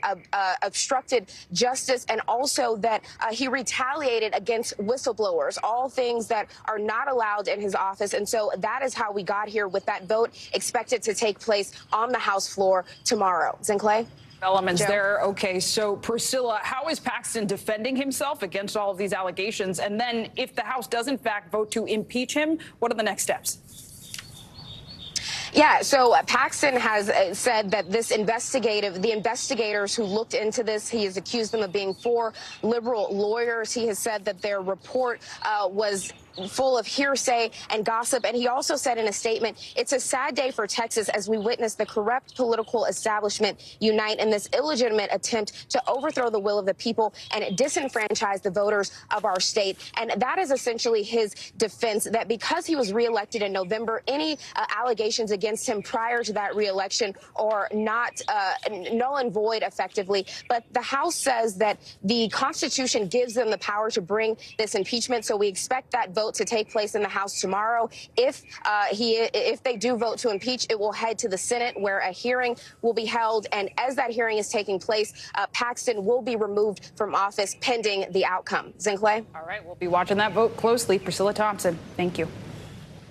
obstructed justice, and also that he retaliated against whistleblowers, all things that are not allowed in his office. And so that is how we got here, with that vote expected to take place on the House floor tomorrow. Zinclay? Elements there. OK, so Priscilla, how is Paxton defending himself against all of these allegations? And then if the House does in fact vote to impeach him, what are the next steps? Yeah, so Paxton has said that the investigators who looked into this, he has accused them of being 4 liberal lawyers. He has said that their report was full of hearsay and gossip. And he also said in a statement, it's a sad day for Texas as we witness the corrupt political establishment unite in this illegitimate attempt to overthrow the will of the people and disenfranchise the voters of our state. And that is essentially his defense, that because he was reelected in November, any allegations against him prior to that reelection are not null and void effectively. But the House says that the Constitution gives them the power to bring this impeachment. So we expect that vote to take place in the House tomorrow. If they do vote to impeach, it will head to the Senate, where a hearing will be held. And as that hearing is taking place, Paxton will be removed from office pending the outcome. Zinclay? All right, we'll be watching that vote closely. Priscilla Thompson, thank you.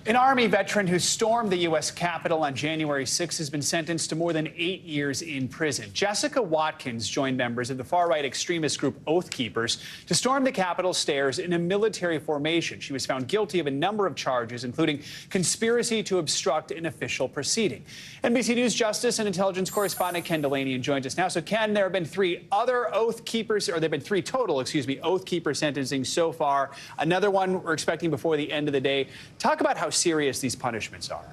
An Army veteran who stormed the U.S. Capitol on January 6 has been sentenced to more than 8 years in prison. Jessica Watkins joined members of the far-right extremist group Oath Keepers to storm the Capitol stairs in a military formation. She was found guilty of a number of charges, including conspiracy to obstruct an official proceeding. NBC News Justice and Intelligence correspondent Ken Dateline joins us now. So, Ken, there have been 3 other Oath Keepers, or there have been 3 total, Oath Keeper sentencing so far. Another one we're expecting before the end of the day. Talk about how serious these punishments are.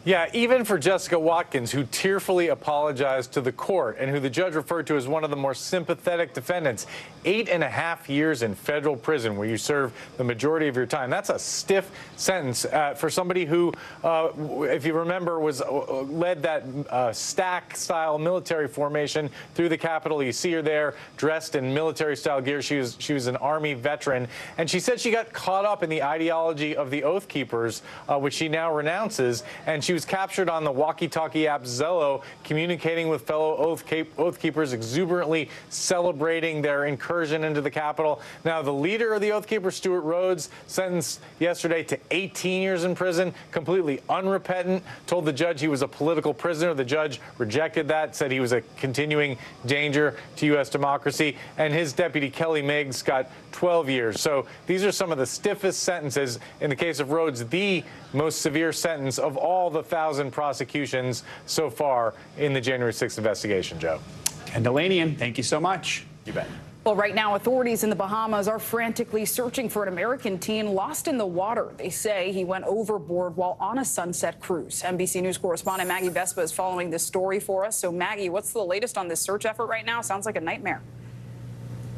Yeah, even for Jessica Watkins, who tearfully apologized to the court and who the judge referred to as one of the more sympathetic defendants. 8.5 years in federal prison, where you serve the majority of your time. That's a stiff sentence for somebody who, if you remember, led that stack-style military formation through the Capitol. You see her there dressed in military-style gear. She was an Army veteran, and she said she got caught up in the ideology of the Oath Keepers, which she now renounces, and she was captured on the walkie-talkie app Zello, communicating with fellow Oath Keepers, exuberantly celebrating their incursion into the Capitol. Now, the leader of the Oath Keepers, Stuart Rhodes, sentenced yesterday to 18 years in prison, completely unrepentant, told the judge he was a political prisoner. The judge rejected that, said he was a continuing danger to U.S. democracy. And his deputy, Kelly Meigs, got 12 years. So these are some of the stiffest sentences. In the case of Rhodes, the most severe sentence of all the 1,000 prosecutions so far in the January 6th investigation, Joe. Ken Dateline, thank you so much. You bet. Well, right now, authorities in the Bahamas are frantically searching for an American teen lost in the water. They say he went overboard while on a sunset cruise. NBC News correspondent Maggie Vespa is following this story for us. So, Maggie, what's the latest on this search effort right now? Sounds like a nightmare.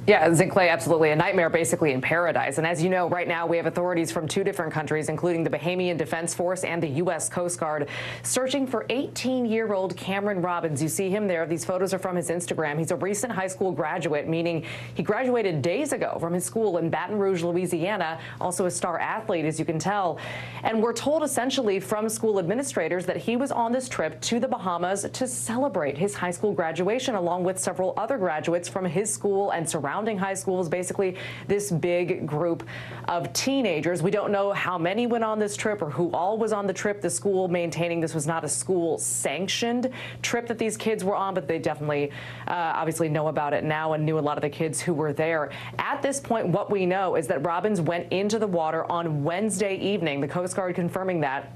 Yeah, Zinkley, absolutely. A nightmare basically in paradise. And as you know, right now we have authorities from 2 different countries, including the Bahamian Defense Force and the U.S. Coast Guard, searching for 18-year-old Cameron Robbins. You see him there. These photos are from his Instagram. He's a recent high school graduate, meaning he graduated days ago from his school in Baton Rouge, Louisiana, also a star athlete, as you can tell. And we're told essentially from school administrators that he was on this trip to the Bahamas to celebrate his high school graduation, along with several other graduates from his school and surrounding high schools, basically this big group of teenagers. We don't know how many went on this trip or who all was on the trip. The school maintaining this was not a school-sanctioned trip that these kids were on, but they definitely obviously know about it now and knew a lot of the kids who were there. At this point, what we know is that Robbins went into the water on Wednesday evening. The Coast Guard confirming that.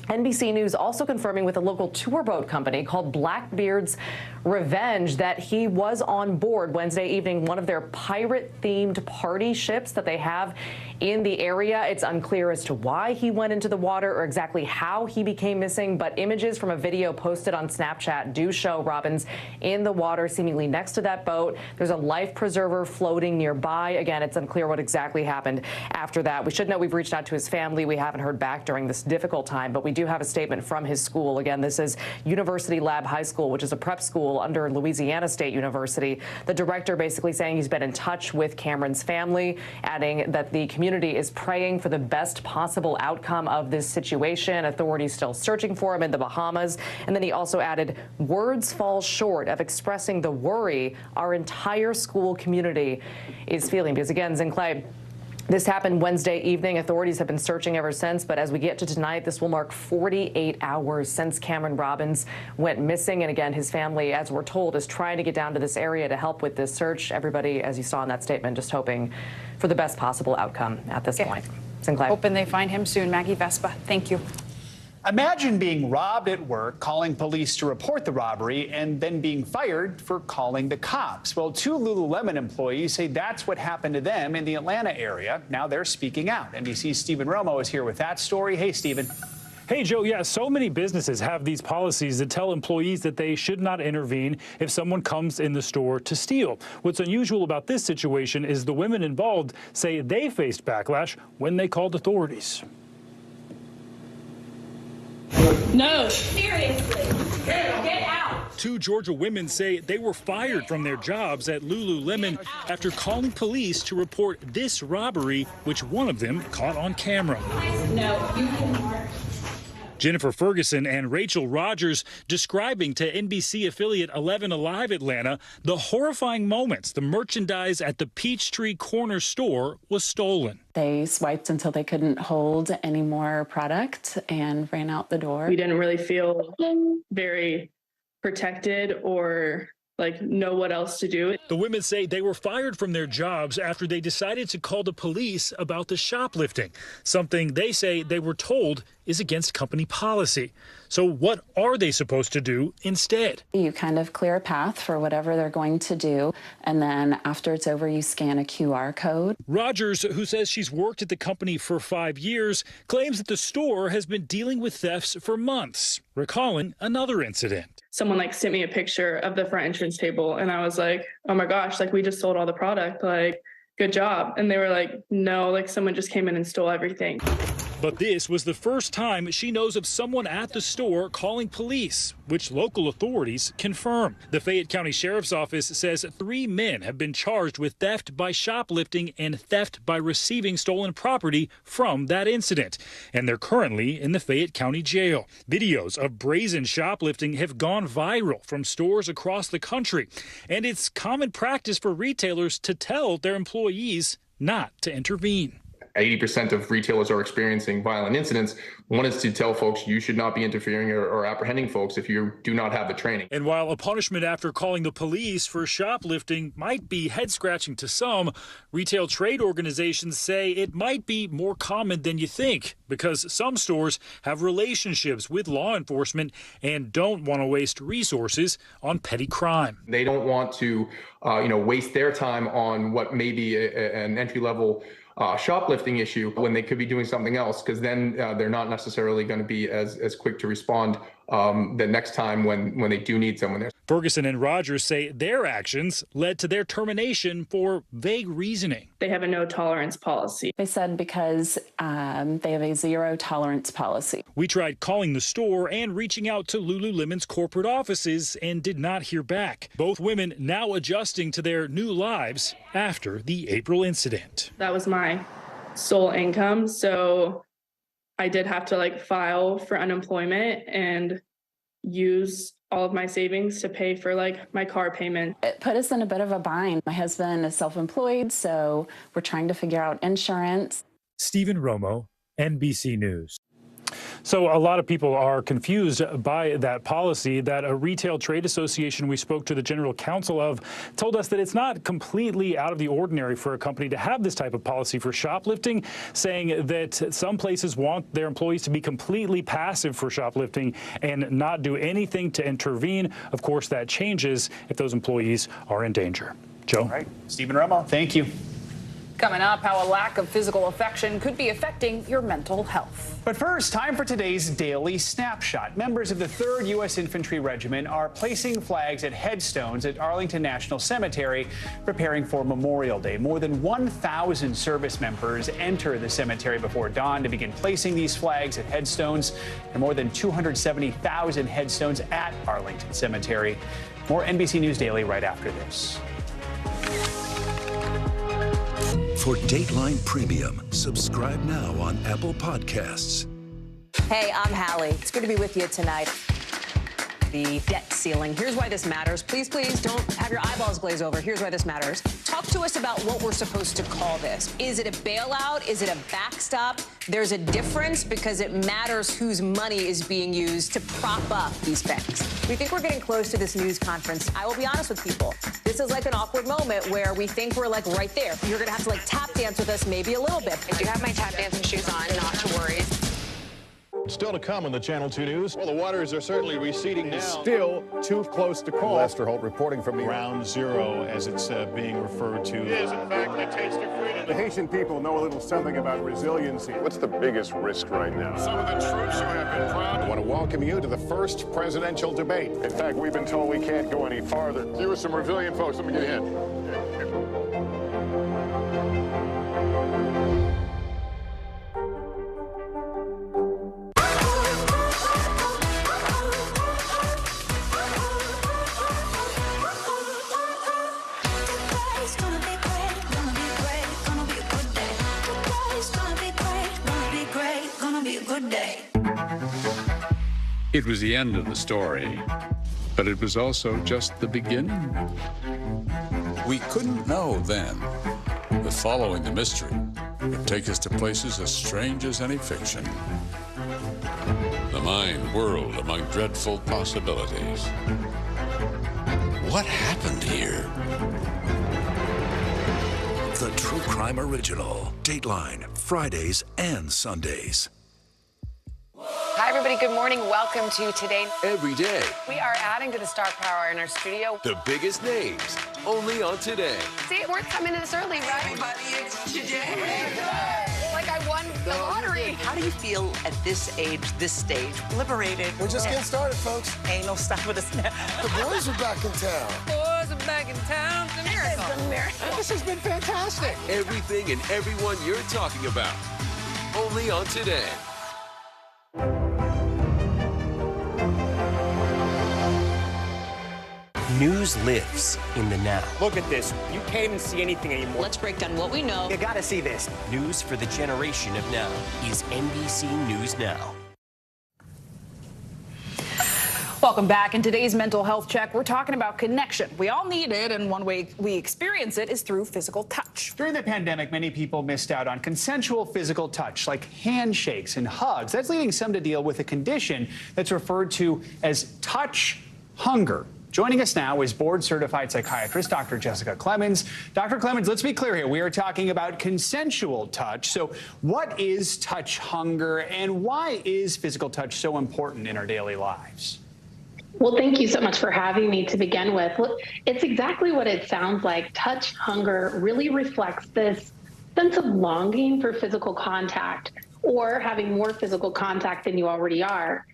NBC News also confirming with a local tour boat company called Blackbeard's Revenge that he was on board Wednesday evening, one of their pirate-themed party ships that they have in the area. It's unclear as to why he went into the water or exactly how he became missing, but images from a video posted on Snapchat do show Robbins in the water, seemingly next to that boat. There's a life preserver floating nearby. Again, it's unclear what exactly happened after that. We should know we've reached out to his family. We haven't heard back during this difficult time, but we do have a statement from his school. Again, this is University Lab High School, which is a prep school under Louisiana State University. The director basically saying he's been in touch with Cameron's family, adding that the community is praying for the best possible outcome of this situation. Authorities still searching for him in the Bahamas. And then he also added, words fall short of expressing the worry our entire school community is feeling. Because again, Zinkley, this happened Wednesday evening. Authorities have been searching ever since, but as we get to tonight, this will mark 48 hours since Cameron Robbins went missing. And again, his family, as we're told, is trying to get down to this area to help with this search. Everybody, as you saw in that statement, just hoping for the best possible outcome at this point. Sinclair. Hoping they find him soon. Maggie Vespa, thank you. Imagine being robbed at work, calling police to report the robbery, and then being fired for calling the cops. Well, 2 Lululemon employees say that's what happened to them in the Atlanta area. Now they're speaking out. NBC's Stephen Romo is here with that story. Hey, Stephen. Hey, Joe, yeah, so many businesses have these policies that tell employees that they should not intervene if someone comes in the store to steal. What's unusual about this situation is the women involved say they faced backlash when they called authorities. No, seriously, get out. 2 Georgia women say they were fired from their jobs at Lululemon after calling police to report this robbery, which one of them caught on camera. No, you can. Jennifer Ferguson and Rachel Rogers describing to NBC affiliate 11 Alive Atlanta the horrifying moments the merchandise at the Peachtree Corner store was stolen. They swiped until they couldn't hold any more product and ran out the door. We didn't really feel very protected or know what else to do. The women say they were fired from their jobs after they decided to call the police about the shoplifting, something they say they were told is against company policy. So what are they supposed to do instead? You kind of clear a path for whatever they're going to do, and then after it's over, you scan a QR code. Rogers, who says she's worked at the company for 5 years, claims that the store has been dealing with thefts for months, recalling another incident. Someone sent me a picture of the front entrance table, and I was like, oh my gosh, we just sold all the product, good job. And they were like, no, someone just came in and stole everything. But this was the first time she knows of someone at the store calling police, which local authorities confirm. The Fayette County Sheriff's Office says 3 men have been charged with theft by shoplifting and theft by receiving stolen property from that incident. And they're currently in the Fayette County Jail. Videos of brazen shoplifting have gone viral from stores across the country. And it's common practice for retailers to tell their employees not to intervene. 80% of retailers are experiencing violent incidents. One is to tell folks you should not be interfering or apprehending folks if you do not have the training. And while a punishment after calling the police for shoplifting might be head-scratching to some, retail trade organizations say it might be more common than you think because some stores have relationships with law enforcement and don't want to waste resources on petty crime. They don't want to waste their time on what may be an entry-level shoplifting issue when they could be doing something else, because then they're not necessarily going to be as quick to respond the next time when they do need someone there. Ferguson and Rogers say their actions led to their termination for vague reasoning. They have a no tolerance policy. They said because they have a zero tolerance policy. We tried calling the store and reaching out to Lululemon's corporate offices and did not hear back. Both women now adjusting to their new lives after the April incident. That was my sole income, so I did have to file for unemployment and use all of my savings to pay for my car payment. It put us in a bit of a bind. My husband is self-employed, so we're trying to figure out insurance. Stephen Romo, NBC News. So a lot of people are confused by that policy. That a retail trade association we spoke to the general counsel of told us that it's not completely out of the ordinary for a company to have this type of policy for shoplifting, saying that some places want their employees to be completely passive for shoplifting and not do anything to intervene. Of course, that changes if those employees are in danger. Joe? All right. Stephen Romo, thank you. Coming up, how a lack of physical affection could be affecting your mental health. But first, time for today's Daily Snapshot. Members of the 3rd U.S. Infantry Regiment are placing flags at headstones at Arlington National Cemetery, preparing for Memorial Day. More than 1,000 service members enter the cemetery before dawn to begin placing these flags at headstones, and more than 270,000 headstones at Arlington Cemetery. More NBC News Daily right after this. For Dateline Premium, subscribe now on Apple Podcasts. Hey, I'm Hallie. It's good to be with you tonight. The debt ceiling. Here's why this matters. Please, please don't have your eyeballs glaze over. Here's why this matters. Talk to us about what we're supposed to call this. Is it a bailout? Is it a backstop? There's a difference because it matters whose money is being used to prop up these banks. We think we're getting close to this news conference. I will be honest with people. This is like an awkward moment where we think we're right there. You're going to have to tap dance with us maybe a little bit. I do have my tap dancing shoes on, not to worry. Still to come on the Channel 2 News. Well, the waters are certainly receding now. Still too close to call. Lester Holt reporting from Ground Zero, as it's being referred to. It is, in fact, a taste of freedom. The Haitian people know a little something about resiliency. What's the biggest risk right now? Some of the troops who have been proud. I want to welcome you to the first presidential debate. In fact, we've been told we can't go any farther. You with some resilient folks. Let me get a hint. It was the end of the story, but it was also just the beginning. We couldn't know then that following the mystery would take us to places as strange as any fiction. The mind whirled among dreadful possibilities. What happened here? The True Crime Original. Dateline, Fridays and Sundays. Hi, everybody. Good morning. Welcome to Today. Every day. We are adding to the star power in our studio. The biggest names, only on Today. See, we're coming to this early, right? Everybody, it's today. Like I won the lottery. How do you feel at this age, this stage? Liberated. We're just getting started, folks. Ain't no stopping us now. The boys are back in town. Boys are back in town. It's a miracle. It's a miracle. This has been fantastic. Everything and everyone you're talking about, only on Today. News lives in the now. Look at this. You can't even see anything anymore. Let's break down what we know. You gotta see this. News for the generation of now is NBC News Now. Welcome back. In today's mental health check, we're talking about connection. We all need it, and one way we experience it is through physical touch. During the pandemic, many people missed out on consensual physical touch, like handshakes and hugs. That's leading some to deal with a condition that's referred to as touch hunger. Joining us now is board-certified psychiatrist Dr. Jessica Clemens. Dr. Clemens, let's be clear here. We are talking about consensual touch. So what is touch hunger, and why is physical touch so important in our daily lives? Well, thank you so much for having me to begin with. It's exactly what it sounds like. Touch hunger really reflects this sense of longing for physical contact or having more physical contact than you already are.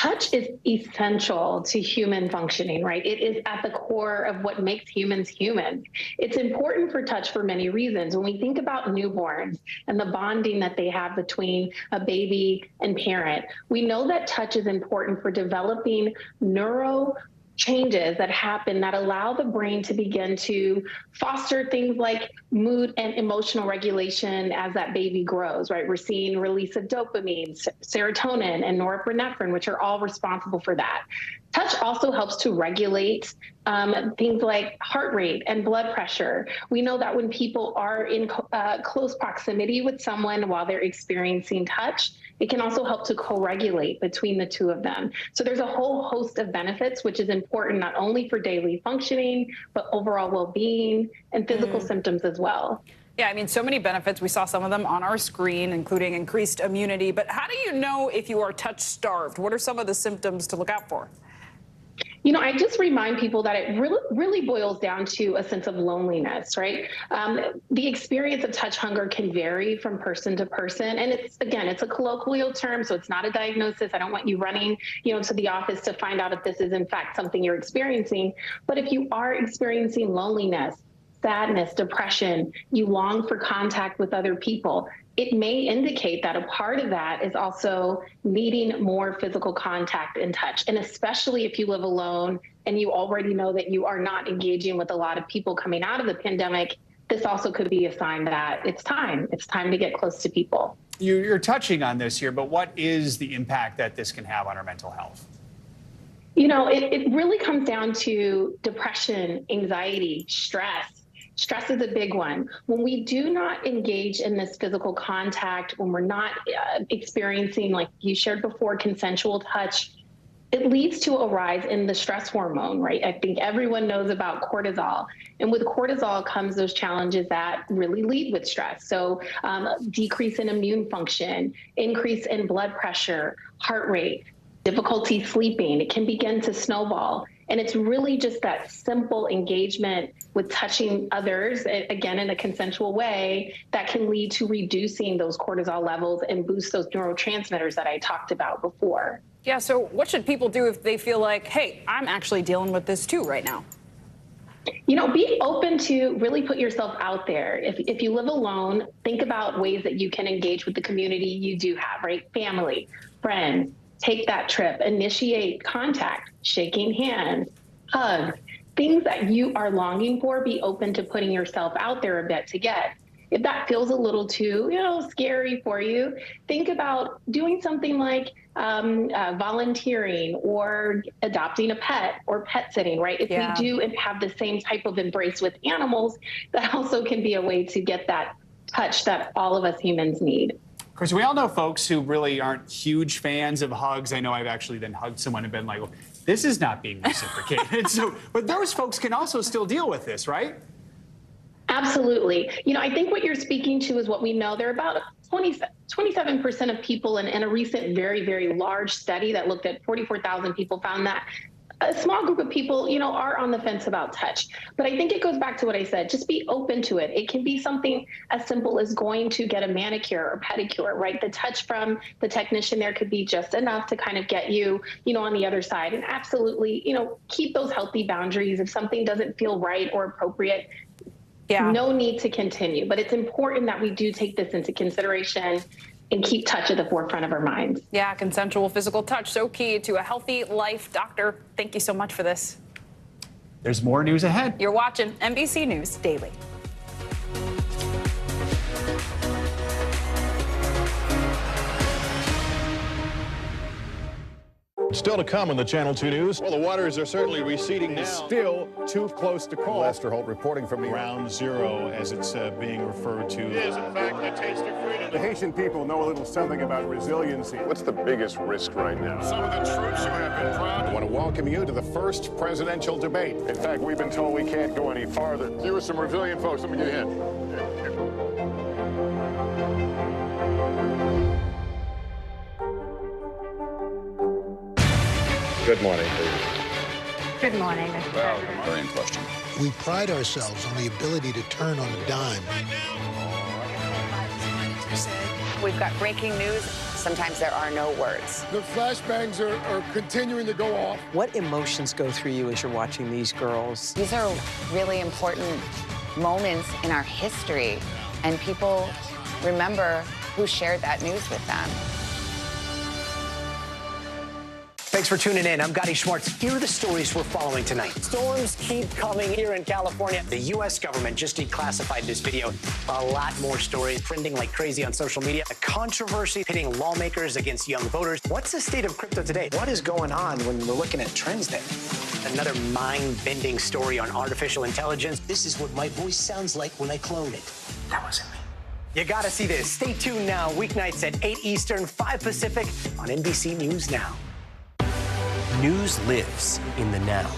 touch is essential to human functioning, right? It is at the core of what makes humans human. It's important for touch for many reasons. When we think about newborns and the bonding that they have between a baby and parent, we know that touch is important for developing neuro changes that happen that allow the brain to begin to foster things like mood and emotional regulation as that baby grows, right? We're seeing release of dopamine, serotonin, and norepinephrine, which are all responsible for that. Touch also helps to regulate things like heart rate and blood pressure. We know that when people are in close proximity with someone while they're experiencing touch, it can also help to co-regulate between the two of them. So there's a whole host of benefits, which is important not only for daily functioning, but overall well-being and physical symptoms as well. Yeah, I mean, so many benefits. We saw some of them on our screen, including increased immunity. But how do you know if you are touch starved? What are some of the symptoms to look out for? You know, I just remind people that it really boils down to a sense of loneliness, right? The experience of touch hunger can vary from person to person. And it's a colloquial term, so it's not a diagnosis. I don't want you running, to the office to find out if this is in fact something you're experiencing. But if you are experiencing loneliness, sadness, depression, you long for contact with other people, it may indicate that a part of that is also needing more physical contact and touch. And especially if you live alone and you already know that you are not engaging with a lot of people coming out of the pandemic, this also could be a sign that it's time to get close to people. You're touching on this here, but what is the impact that this can have on our mental health? It really comes down to depression, anxiety, stress. Stress is a big one. When we do not engage in this physical contact, when we're not experiencing, like you shared before, consensual touch, it leads to a rise in the stress hormone, right? I think everyone knows about cortisol. And with cortisol comes those challenges that really lead with stress. So decrease in immune function, increase in blood pressure, heart rate, difficulty sleeping. It can begin to snowball. And it's really just that simple engagement with touching others, again, in a consensual way, that can lead to reducing those cortisol levels and boost those neurotransmitters that I talked about before. Yeah, so what should people do if they feel like, hey, I'm actually dealing with this too right now? Be open to really put yourself out there. If you live alone, think about ways that you can engage with the community you do have, right? Family, friends. Take that trip, initiate contact, shaking hands, hugs, things that you are longing for. Be open to putting yourself out there a bit to get. If that feels a little too, scary for you, think about doing something like volunteering or adopting a pet or pet sitting, right? If we do have the same type of embrace with animals, that also can be a way to get that touch that all of us humans need. Of course, we all know folks who really aren't huge fans of hugs. I know I've actually then hugged someone and been like, well, this is not being reciprocated. But those folks can also still deal with this, right? Absolutely. I think what you're speaking to is what we know. There are about 27% of people in a recent, very, very large study that looked at 44,000 people found that a small group of people, are on the fence about touch. But I think it goes back to what I said. Just be open to it. It can be something as simple as going to get a manicure or pedicure, right? The touch from the technician there could be just enough to kind of get you, on the other side. And absolutely, keep those healthy boundaries. If something doesn't feel right or appropriate, no need to continue. But it's important that we do take this into consideration and keep touch at the forefront of our minds. Yeah, consensual physical touch, so key to a healthy life. Doctor, thank you so much for this. There's more news ahead. You're watching NBC News Daily. Still to come on the Channel 2 News. Well, the waters are certainly receding now. Still too close to call. Lester Holt reporting from Ground Zero, as it's being referred to. It is, in fact, a taste of freedom. The Haitian people know a little something about resiliency. What's the biggest risk right now? Some of the troops who have been proud. I want to welcome you to the first presidential debate. In fact, we've been told we can't go any farther. You are some resilient folks. Let me get a hint. Good morning. Good morning, Mr. President. Very in question. We pride ourselves on the ability to turn on a dime. We've got breaking news. sometimes there are no words. The flashbangs are continuing to go off. What emotions go through you as you're watching these girls? These are really important moments in our history, and people remember who shared that news with them. Thanks for tuning in. I'm Gotti Schwartz. Here are the stories we're following tonight. Storms keep coming here in California. The U.S. government just declassified this video. A lot more stories trending like crazy on social media. A controversy pitting lawmakers against young voters. What's the state of crypto today? What is going on when we're looking at trends there? Another mind-bending story on artificial intelligence. This is what my voice sounds like when I clone it. That wasn't me. You gotta see this. Stay tuned now, weeknights at 8 Eastern, 5 Pacific on NBC News Now. News lives in the now.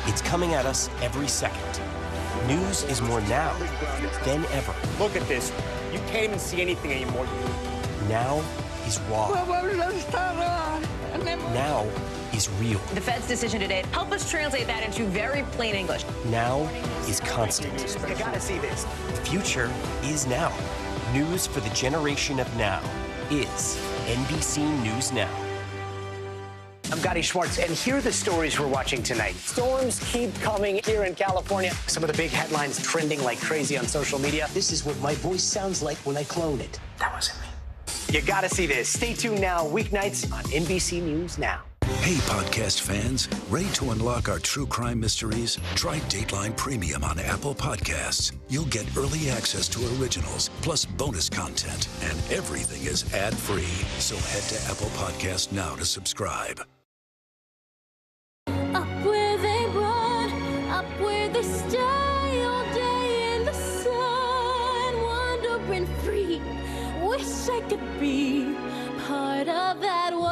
It's coming at us every second. News is more now than ever. Look at this. You can't even see anything anymore. Now is raw. Now is real. The Fed's decision today, help us translate that into very plain English. Now is constant. You gotta see this. The future is now. News for the generation of now is NBC News Now. I'm Gotti Schwartz, and here are the stories we're watching tonight. Storms keep coming here in California. Some of the big headlines trending like crazy on social media. This is what my voice sounds like when I clone it. That wasn't me. You gotta see this. Stay tuned now, weeknights on NBC News Now. Hey, podcast fans, ready to unlock our true crime mysteries? Try Dateline Premium on Apple Podcasts. You'll get early access to originals, plus bonus content, and everything is ad-free. So head to Apple Podcasts now to subscribe. Up where they run, up where they stay all day in the sun, wandering free. Wish I could be part of that world.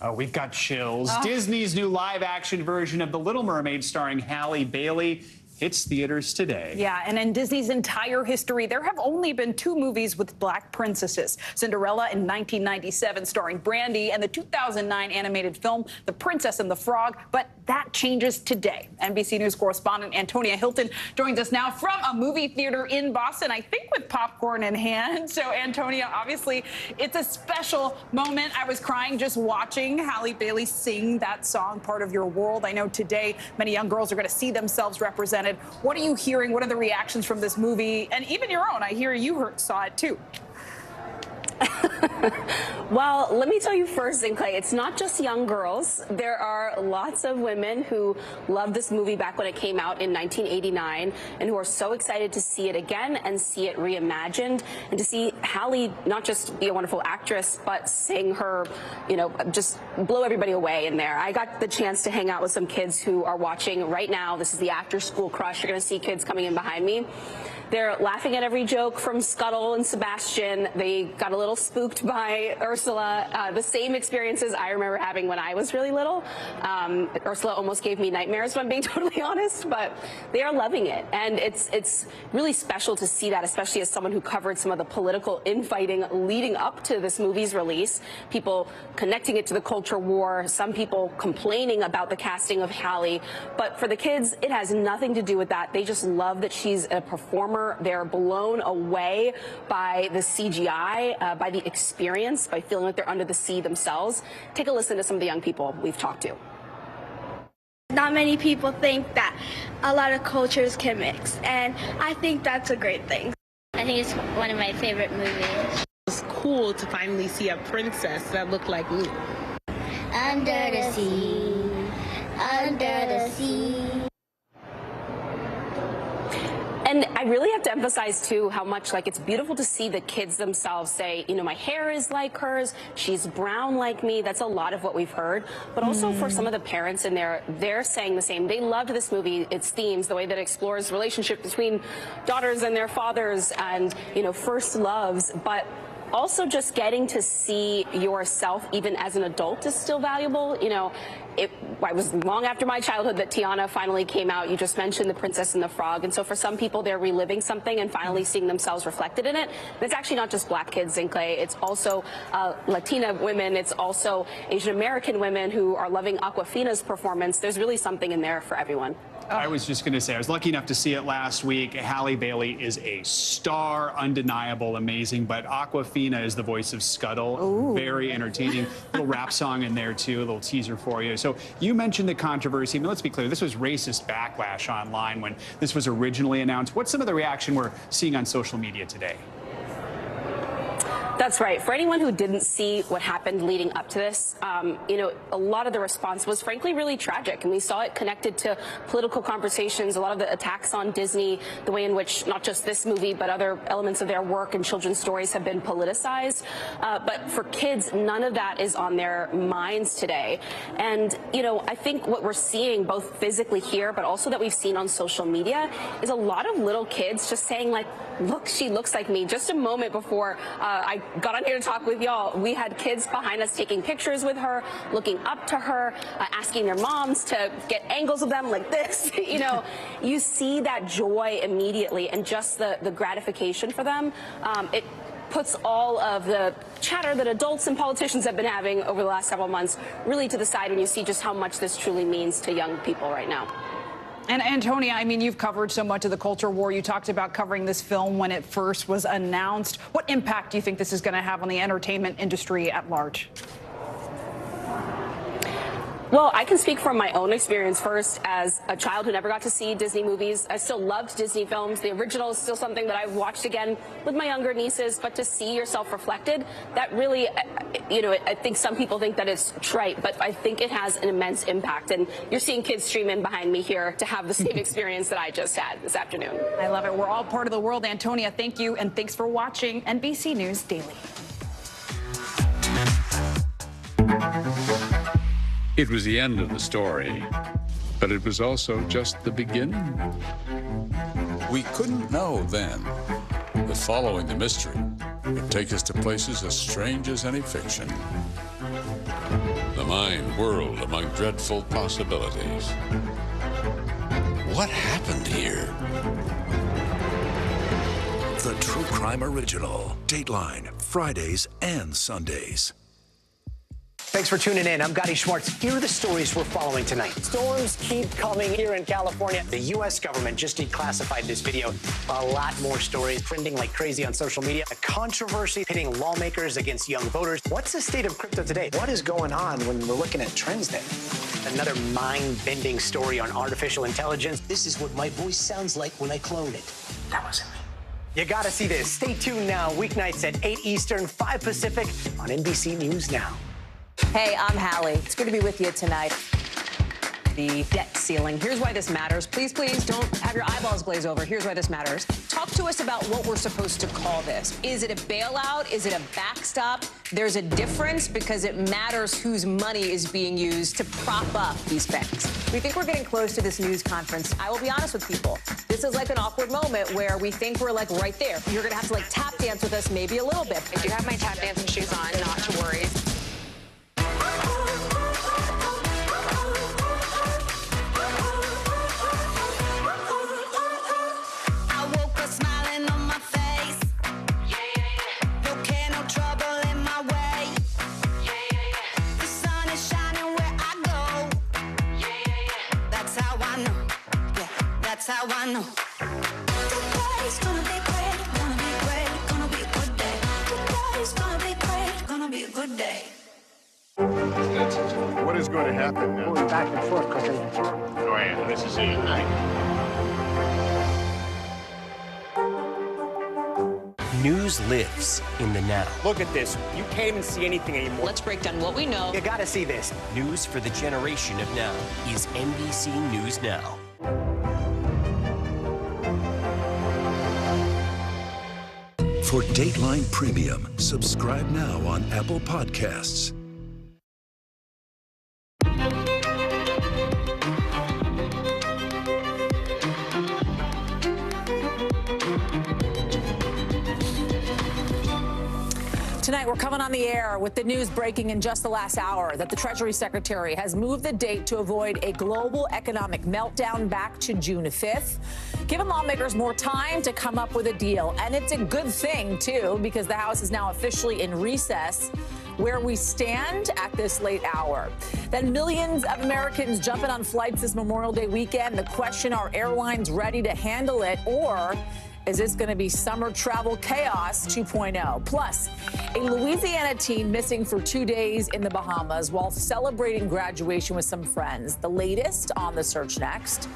Oh, we've got chills. Disney's new live-action version of The Little Mermaid starring Halle Bailey hits theaters today. Yeah, and in Disney's entire history, there have only been 2 movies with black princesses. Cinderella in 1997 starring Brandy, and the 2009 animated film The Princess and the Frog. But that changes today. NBC News correspondent Antonia Hilton joins us now from a movie theater in Boston, I think with popcorn in hand. So, Antonia, obviously, it's a special moment. I was crying just watching Halle Bailey sing that song, Part of Your World. I know today many young girls are going to see themselves represented. What are you hearing? What are the reactions from this movie? And even your own. I hear you saw it, too. Well, let me tell you first, Clay, it's not just young girls. There are lots of women who loved this movie back when it came out in 1989 and who are so excited to see it again and see it reimagined and to see Halle not just be a wonderful actress, but sing her, just blow everybody away in there. I got the chance to hang out with some kids who are watching right now. This is the after school crush. You're going to see kids coming in behind me. They're laughing at every joke from Scuttle and Sebastian. They got a little spooked by Ursula. The same experiences I remember having when I was really little. Ursula almost gave me nightmares, if I'm being totally honest, but they are loving it. And it's really special to see that, especially as someone who covered some of the political infighting leading up to this movie's release. People connecting it to the culture war, some people complaining about the casting of Halle. But for the kids, it has nothing to do with that. They just love that she's a performer. They're blown away by the CGI, by the experience, by feeling like they're under the sea themselves. Take a listen to some of the young people we've talked to. Not many people think that a lot of cultures can mix, and I think that's a great thing. I think it's one of my favorite movies. It's cool to finally see a princess that looked like me. Under the sea, under the sea. And I really have to emphasize, too, how much, it's beautiful to see the kids themselves say, my hair is like hers, she's brown like me. That's a lot of what we've heard. But also for some of the parents in there, they're saying the same. They loved this movie, its themes, the way that it explores relationship between daughters and their fathers and, first loves. But also just getting to see yourself even as an adult is still valuable. It was long after my childhood that Tiana finally came out. You just mentioned The Princess and the Frog. And so for some people, they're reliving something and finally seeing themselves reflected in it. And it's actually not just black kids in Clay. It's also Latina women. It's also Asian American women who are loving Awkwafina's performance. There's really something in there for everyone. I was just going to say, I was lucky enough to see it last week. Halle Bailey is a star, undeniable, amazing. But Awkwafina is the voice of Scuttle. Ooh. Very entertaining. Little rap song in there, too, a little teaser for you. So you mentioned the controversy. I mean, let's be clear, this was racist backlash online when this was originally announced. What's some of the reaction we're seeing on social media today? That's right. For anyone who didn't see what happened leading up to this, you know, a lot of the response was frankly really tragic. And we saw it connected to political conversations, a lot of the attacks on Disney, the way in which not just this movie, but other elements of their work and children's stories have been politicized. But for kids, none of that is on their minds today. And, you know, I think what we're seeing both physically here, but also that we've seen on social media is a lot of little kids just saying like, look, she looks like me. Just a moment before I got on here to talk with y'all, we had kids behind us taking pictures with her, looking up to her, asking their moms to get angles of them like this. You know, you see that joy immediately and just the gratification for them. It puts all of the chatter that adults and politicians have been having over the last several months really to the side when you see just how much this truly means to young people right now. And Antonia, I mean, you've covered so much of the culture war. You talked about covering this film when it first was announced. What impact do you think this is going to have on the entertainment industry at large? Well, I can speak from my own experience first as a child who never got to see Disney movies. I still loved Disney films. The original is still something that I've watched again with my younger nieces, but to see yourself reflected, that really, you know, I think some people think that it's trite, but I think it has an immense impact. And you're seeing kids stream in behind me here to have the same experience that I just had this afternoon. I love it. We're all part of the world. Antonia, thank you, and thanks for watching NBC News Daily. It was the end of the story, but it was also just the beginning. We couldn't know then that following the mystery would take us to places as strange as any fiction. The mind whirled among dreadful possibilities. What happened here? The True Crime Original. Dateline, Fridays and Sundays. Thanks for tuning in. I'm Gotti Schwartz. Here are the stories we're following tonight. Storms keep coming here in California. The U.S. government just declassified this video. A lot more stories trending like crazy on social media. A controversy pitting lawmakers against young voters. What's the state of crypto today? What is going on when we're looking at trends there? Another mind-bending story on artificial intelligence. This is what my voice sounds like when I clone it. That wasn't me. You gotta see this. Stay tuned now. Weeknights at 8 Eastern, 5 Pacific on NBC News Now. Hey, I'm Hallie. It's good to be with you tonight. The debt ceiling. Here's why this matters. Please, please don't have your eyeballs glaze over. Here's why this matters. Talk to us about what we're supposed to call this. Is it a bailout? Is it a backstop? There's a difference because it matters whose money is being used to prop up these banks. We think we're getting close to this news conference. I will be honest with people. This is like an awkward moment where we think we're like right there. You're going to have to like tap dance with us maybe a little bit. I do have my tap dancing shoes on, not to worry. That's how I know. Today's gonna be great, gonna be great, gonna be a good day. Today's gonna be great, gonna be a good day. What is going to happen now? Going back and forth cooking. Oh, yeah, this is it at night. News lives in the now. Look at this. You can't even see anything anymore. Let's break down what we know. You gotta see this. News for the generation of now is NBC News Now. For Dateline Premium, subscribe now on Apple Podcasts. Tonight, we're coming on the air with the news breaking in just the last hour that the Treasury Secretary has moved the date to avoid a global economic meltdown back to June 5th, giving lawmakers more time to come up with a deal. And it's a good thing, too, because the House is now officially in recess. where we stand at this late hour. Then millions of Americans jumping on flights this Memorial Day weekend. The question, are airlines ready to handle it, or is this going to be summer travel chaos 2.0? Plus, a Louisiana teen missing for 2 days in the Bahamas while celebrating graduation with some friends. The latest on the search next.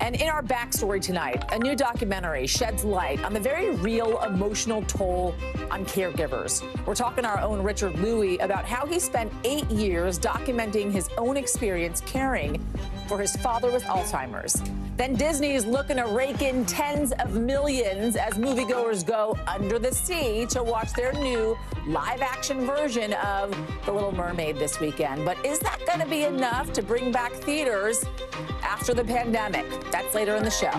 And in our backstory tonight, a new documentary sheds light on the very real emotional toll on caregivers. We're talking to our own Richard Louie about how he spent 8 years documenting his own experience caring for his father with Alzheimer's. Then Disney is looking to rake in tens of millions as moviegoers go under the sea to watch their new live-action version of The Little Mermaid this weekend. But is that going to be enough to bring back theaters after the pandemic? That's later in the show.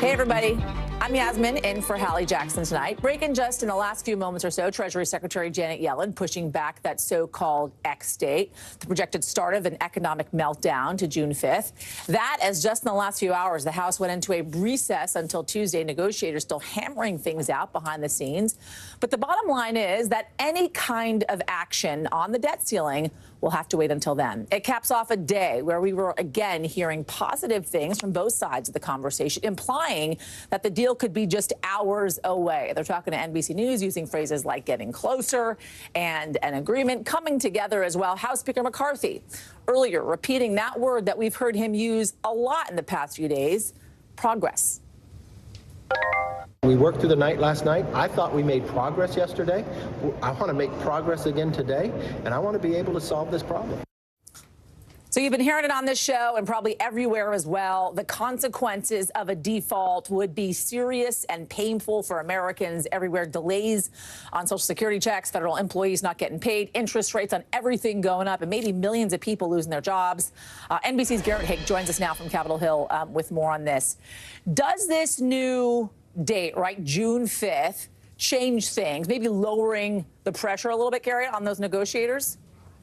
Hey, everybody. I'm Yasmin, in for Hallie Jackson tonight. Breaking just in the last few moments or so, Treasury Secretary Janet Yellen pushing back that so-called X date, the projected start of an economic meltdown to June 5th. That, as just in the last few hours, the House went into a recess until Tuesday, negotiators still hammering things out behind the scenes. But the bottom line is that any kind of action on the debt ceiling will have to wait until then. It caps off a day where we were again hearing positive things from both sides of the conversation, implying that the deal could be just hours away. They're talking to NBC News using phrases like getting closer and an agreement coming together as well. House Speaker McCarthy earlier repeating that word that we've heard him use a lot in the past few days, progress. We worked through the night last night. I thought we made progress yesterday. I want to make progress again today, and I want to be able to solve this problem. So you've been hearing it on this show and probably everywhere as well. The consequences of a default would be serious and painful for Americans everywhere. Delays on Social Security checks, federal employees not getting paid, interest rates on everything going up, and maybe millions of people losing their jobs. NBC's Garrett Haake joins us now from Capitol Hill with more on this. Does this new date, right, June 5th, change things, maybe lowering the pressure a little bit, Garrett, on those negotiators?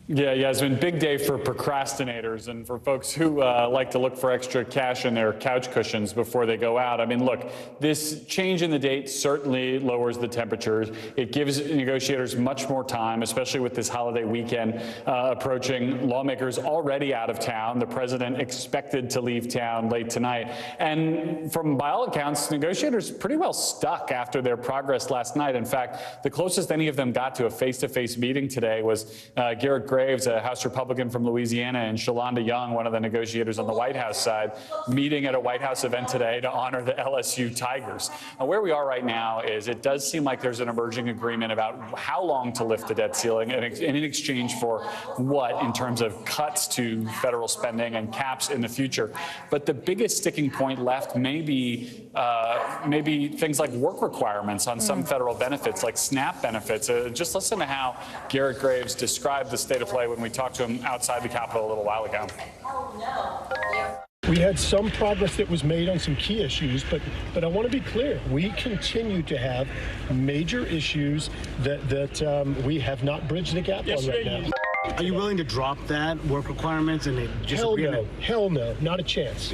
Yeah, it's been a big day for procrastinators and for folks who like to look for extra cash in their couch cushions before they go out. I mean, look, this change in the date certainly lowers the temperatures. It gives negotiators much more time, especially with this holiday weekend approaching. Lawmakers already out of town. The president expected to leave town late tonight. And from by all accounts, negotiators pretty well stuck after their progress last night. In fact, the closest any of them got to a face-to-face meeting today was Garrett Graves, a House Republican from Louisiana, and Shalonda Young, one of the negotiators on the White House side, meeting at a White House event today to honor the LSU Tigers. Where we are right now is it does seem like there's an emerging agreement about how long to lift the debt ceiling and in exchange for what in terms of cuts to federal spending and caps in the future. But the biggest sticking point left may be things like work requirements on some federal benefits, like SNAP benefits. Just listen to how Garrett Graves described the state of play when we talked to him outside the Capitol a little while ago. We had some progress that was made on some key issues, but I want to be clear. We continue to have major issues that we have not bridged the gap on right now. Are you willing to drop that work requirements and just Hell no, not a chance.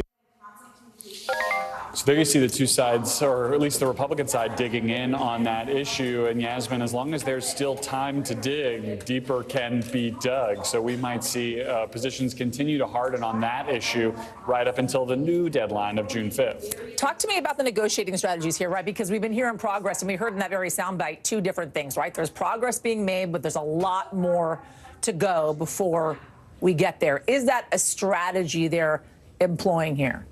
So there you see the two sides, or at least the Republican side, digging in on that issue. And Yasmin, as long as there's still time to dig, deeper can be dug. So we might see positions continue to harden on that issue right up until the new deadline of June 5th. Talk to me about the negotiating strategies here, right? Because we've been hearing progress, and we heard in that very soundbite two different things, right? There's progress being made, but there's a lot more to go before we get there. Is that a strategy they're employing here?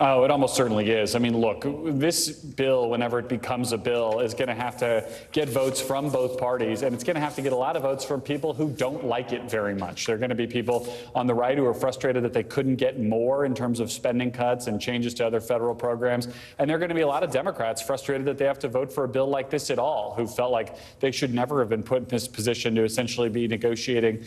Oh, it almost certainly is. I mean, look, this bill, whenever it becomes a bill, is going to have to get votes from both parties, and it's going to have to get a lot of votes from people who don't like it very much. There are going to be people on the right who are frustrated that they couldn't get more in terms of spending cuts and changes to other federal programs. And there are going to be a lot of Democrats frustrated that they have to vote for a bill like this at all, who felt like they should never have been put in this position to essentially be negotiating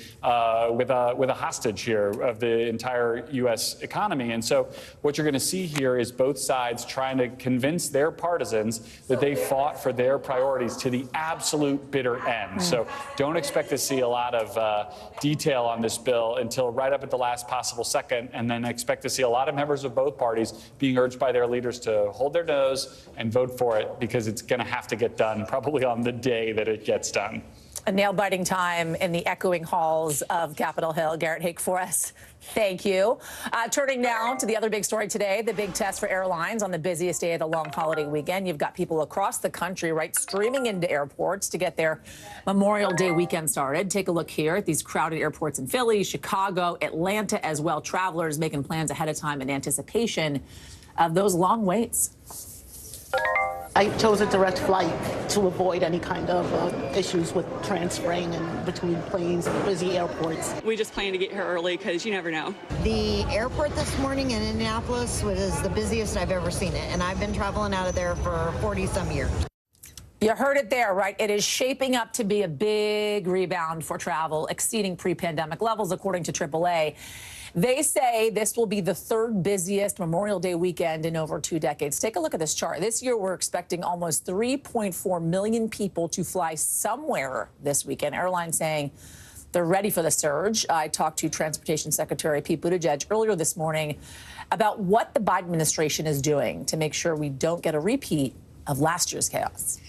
with a hostage here of the entire U.S. economy. And so what you're going to see see here is both sides trying to convince their partisans that they fought for their priorities to the absolute bitter end. So don't expect to see a lot of detail on this bill until right up at the last possible second, and then expect to see a lot of members of both parties being urged by their leaders to hold their nose and vote for it, because it's going to have to get done probably on the day that it gets done. A nail-biting time in the echoing halls of Capitol Hill. Garrett Haake for us. Thank you. Turning now to the other big story today, the big test for airlines on the busiest day of the long holiday weekend. You've got people across the country, right, streaming into airports to get their Memorial Day weekend started. Take a look here at these crowded airports in Philly, Chicago, Atlanta as well. Travelers making plans ahead of time in anticipation of those long waits. I chose a direct flight to avoid any kind of issues with transferring and between planes and busy airports. We just plan to get here early because you never know. The airport this morning in Indianapolis was the busiest I've ever seen it, and I've been traveling out of there for 40-some years. You heard it there, right? It is shaping up to be a big rebound for travel, exceeding pre-pandemic levels, according to AAA. They say this will be the third busiest Memorial Day weekend in over 2 decades. Take a look at this chart. This year, we're expecting almost 3.4 million people to fly somewhere this weekend. Airlines saying they're ready for the surge. I talked to Transportation Secretary Pete Buttigieg earlier this morning about what the Biden administration is doing to make sure we don't get a repeat of last year's chaos.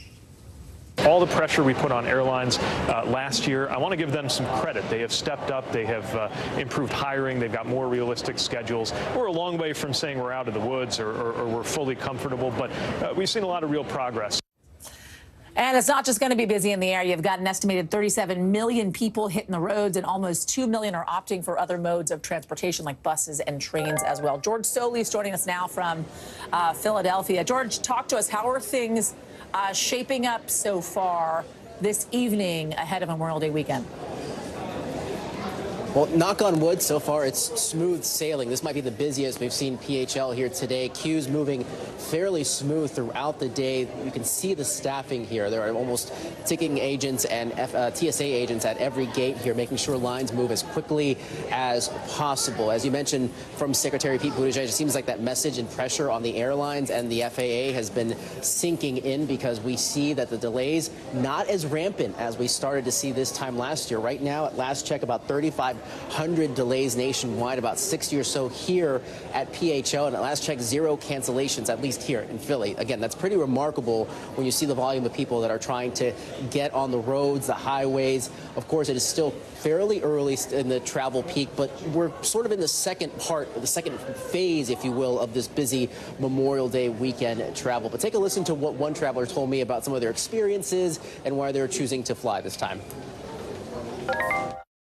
All the pressure we put on airlines last year, I want to give them some credit. They have stepped up. They have improved hiring. They've got more realistic schedules. We're a long way from saying we're out of the woods or we're fully comfortable, but we've seen a lot of real progress. And it's not just going to be busy in the air. You've got an estimated 37 million people hitting the roads, and almost 2 million are opting for other modes of transportation like buses and trains as well. George Soley is joining us now from Philadelphia. George, talk to us. How are things shaping up so far this evening ahead of Memorial Day weekend? Well, knock on wood, so far it's smooth sailing. This might be the busiest we've seen PHL here today. Queues moving fairly smooth throughout the day. You can see the staffing here. There are almost ticketing agents and TSA agents at every gate here, making sure lines move as quickly as possible. As you mentioned from Secretary Pete Buttigieg, it seems like that message and pressure on the airlines and the FAA has been sinking in, because we see that the delays not as rampant as we started to see this time last year. Right now, at last check, about 3,500 delays nationwide, about 60 or so here at PHL, and at last check, 0 cancellations, at least here in Philly. Again, that's pretty remarkable when you see the volume of people that are trying to get on the roads, the highways. Of course, it is still fairly early in the travel peak, but we're sort of in the second part, or the second phase, if you will, of this busy Memorial Day weekend travel. But take a listen to what one traveler told me about some of their experiences and why they're choosing to fly this time.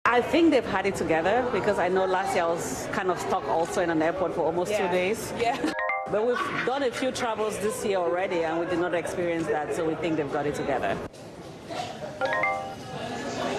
I think they've had it together, because I know last year I was kind of stuck also in an airport for almost 2 days. Yeah. But we've done a few travels this year already, and we did not experience that, so we think they've got it together.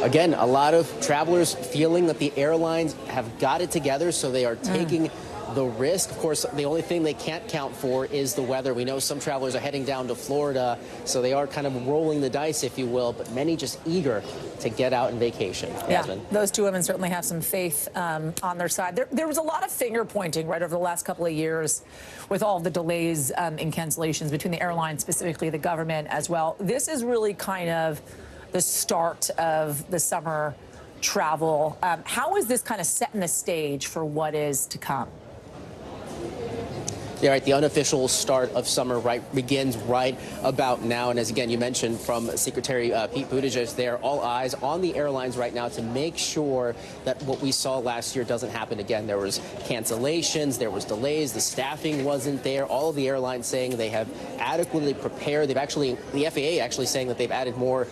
Again, a lot of travelers feeling that the airlines have got it together, so they are taking the risk. Of course, the only thing they can't count for is the weather. We know some travelers are heading down to Florida, so they are kind of rolling the dice, if you will, but many just eager to get out and vacation. Yeah, those two women certainly have some faith on their side. There was a lot of finger pointing right over the last couple of years with all the delays in cancellations between the airlines, specifically the government as well. This is really kind of the start of the summer travel. How is this kind of setting the stage for what is to come? Yeah, right. The unofficial start of summer begins right about now. And as, again, you mentioned from Secretary Pete Buttigieg there, all eyes on the airlines right now to make sure that what we saw last year doesn't happen again. There was cancellations, there was delays, the staffing wasn't there. All of the airlines saying they have adequately prepared. They've actually, the FAA actually saying that they've added more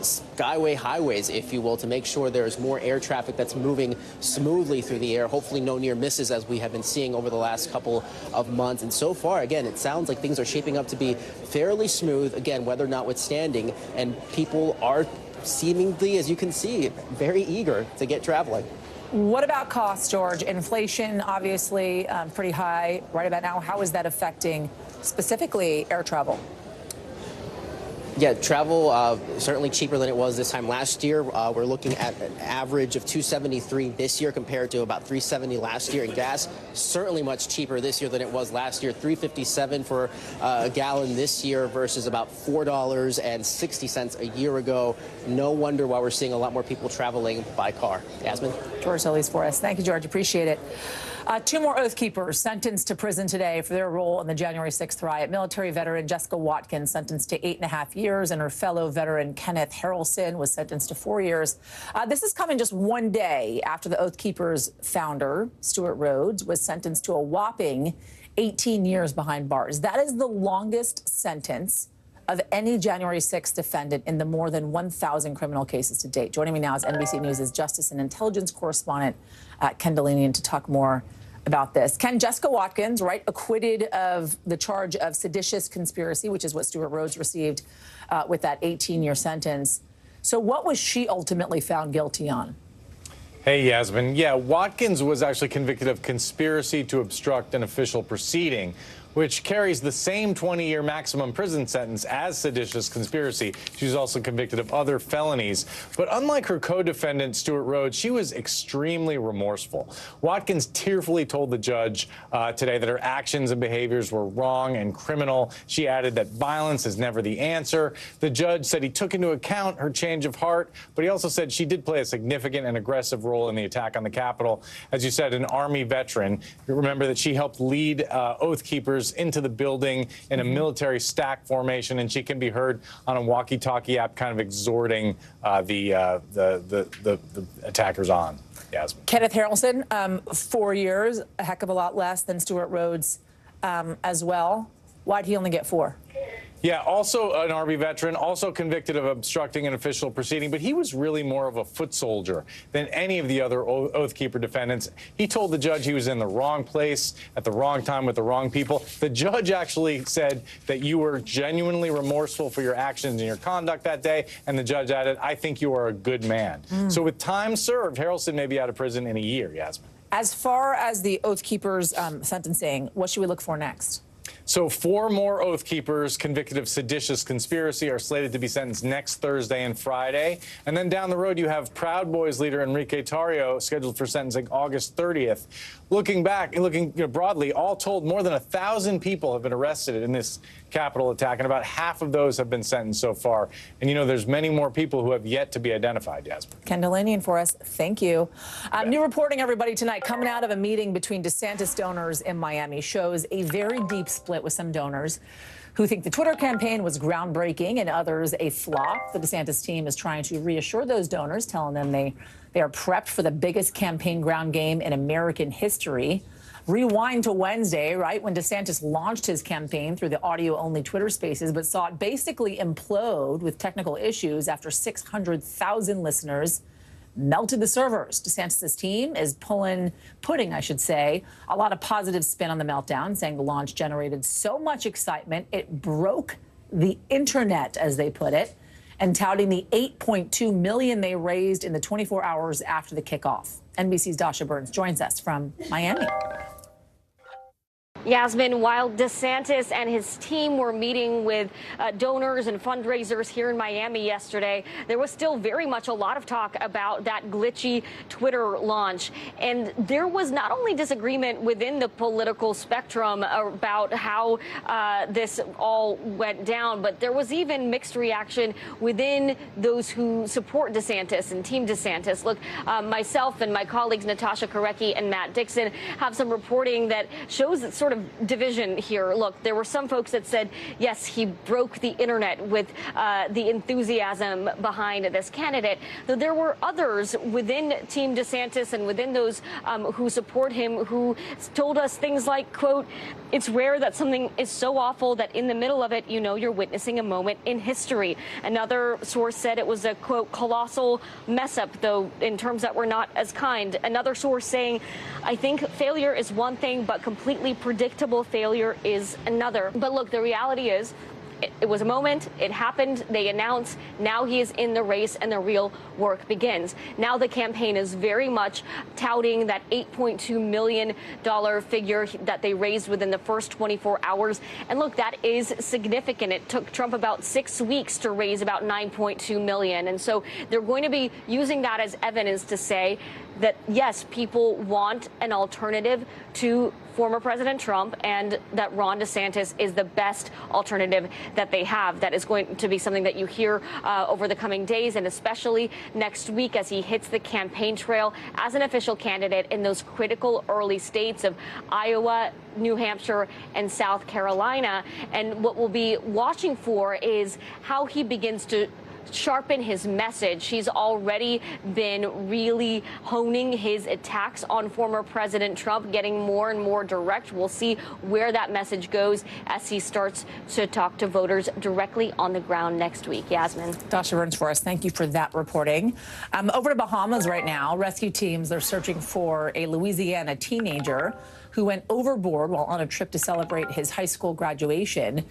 skyway highways, if you will, to make sure there's more air traffic that's moving smoothly through the air. Hopefully no near misses, as we have been seeing over the last couple of months. And so far, again, it sounds like things are shaping up to be fairly smooth, again, weather notwithstanding, and people are seemingly, as you can see, very eager to get traveling. What about costs, George? Inflation, obviously, pretty high right about now. How is that affecting specifically air travel? Yeah, travel certainly cheaper than it was this time last year. We're looking at an average of $2.73 this year compared to about $3.70 last year. And gas certainly much cheaper this year than it was last year. $3.57 for a gallon this year versus about $4.60 a year ago. No wonder why we're seeing a lot more people traveling by car. Yasmin? George Solis for us. Thank you, George. Appreciate it. 2 more Oath Keepers sentenced to prison today for their role in the January 6th riot. Military veteran Jessica Watkins sentenced to 8.5 years, and her fellow veteran Kenneth Harrelson was sentenced to 4 years. This is coming just one day after the Oath Keepers founder, Stuart Rhodes, was sentenced to a whopping 18 years behind bars. That is the longest sentence of any January 6th defendant in the more than 1,000 criminal cases to date. Joining me now is NBC News' Justice and Intelligence correspondent, Ken Dateline, to talk more about this. Ken, Jessica Watkins, right, acquitted of the charge of seditious conspiracy, which is what Stuart Rhodes received with that 18-year sentence. So what was she ultimately found guilty on? Hey, Yasmin. Yeah, Watkins was actually convicted of conspiracy to obstruct an official proceeding, which carries the same 20-year maximum prison sentence as seditious conspiracy. She was also convicted of other felonies. But unlike her co-defendant, Stuart Rhodes, she was extremely remorseful. Watkins tearfully told the judge today that her actions and behaviors were wrong and criminal. She added that violence is never the answer. The judge said he took into account her change of heart, but he also said she did play a significant and aggressive role in the attack on the Capitol. As you said, an Army veteran. You remember that she helped lead Oath Keepers into the building in a military stack formation, and she can be heard on a walkie-talkie app kind of exhorting the attackers on. Yasmin. Kenneth Harrelson, 4 years, a heck of a lot less than Stuart Rhodes as well. Why'd he only get 4? Yeah, also an Army veteran, also convicted of obstructing an official proceeding, but he was really more of a foot soldier than any of the other Oath Keeper defendants. He told the judge he was in the wrong place at the wrong time with the wrong people. The judge actually said that you were genuinely remorseful for your actions and your conduct that day, and the judge added, I think you are a good man. So with time served, Harrelson may be out of prison in a year, Yasmin. As far as the Oath Keepers sentencing, what should we look for next? So 4 more Oath Keepers convicted of seditious conspiracy are slated to be sentenced next Thursday and Friday. And then down the road, you have Proud Boys leader Enrique Tarrio scheduled for sentencing August 30th. Looking back, looking broadly, all told, more than 1,000 people have been arrested in this Capitol attack, and about half of those have been sentenced so far. And, you know, there's many more people who have yet to be identified, Jasmine. Ken Dateline for us. Thank you. New reporting, everybody, tonight, coming out of a meeting between DeSantis donors in Miami, shows a very deep split with some donors who think the Twitter campaign was groundbreaking and others a flop. The DeSantis team is trying to reassure those donors, telling them they are prepped for the biggest campaign ground game in American history. Rewind to Wednesday, right, when DeSantis launched his campaign through the audio-only Twitter Spaces, but saw it basically implode with technical issues after 600,000 listeners melted the servers. DeSantis' team is putting, I should say, a lot of positive spin on the meltdown, saying the launch generated so much excitement it broke the internet, as they put it, and touting the $8.2 million they raised in the 24 hours after the kickoff. NBC's Dasha Burns joins us from Miami. Yasmin, while DeSantis and his team were meeting with donors and fundraisers here in Miami yesterday, there was still very much a lot of talk about that glitchy Twitter launch. And there was not only disagreement within the political spectrum about how this all went down, but there was even mixed reaction within those who support DeSantis and Team DeSantis. Look, myself and my colleagues Natasha Korecki and Matt Dixon have some reporting that shows that sort of division here. Look, there were some folks that said, yes, he broke the internet with the enthusiasm behind this candidate. Though there were others within Team DeSantis and within those who support him who told us things like, quote, it's rare that something is so awful that in the middle of it, you know, you're witnessing a moment in history. Another source said it was a, quote, colossal mess up, though in terms that were not as kind. Another source saying, I think failure is one thing, but completely predictable failure is another. But look, the reality is it was a moment, it happened, they announced, now he is in the race and the real work begins. Now the campaign is very much touting that $8.2 million figure that they raised within the first 24 hours. And look, that is significant. It took Trump about 6 weeks to raise about $9.2 million. And so they're going to be using that as evidence to say that, yes, people want an alternative to former President Trump, and that Ron DeSantis is the best alternative that they have. That is going to be something that you hear over the coming days, and especially next week as he hits the campaign trail as an official candidate in those critical early states of Iowa, New Hampshire, and South Carolina. And what we'll be watching for is how he begins to sharpen his message. He's already been really honing his attacks on former President Trump, getting more and more direct. We'll see where that message goes as he starts to talk to voters directly on the ground next week. Yasmin. Dasha Burns for us. Thank you for that reporting. Over to Bahamas right now. Rescue teams are searching for a Louisiana teenager who went overboard while on a trip to celebrate his high school graduation.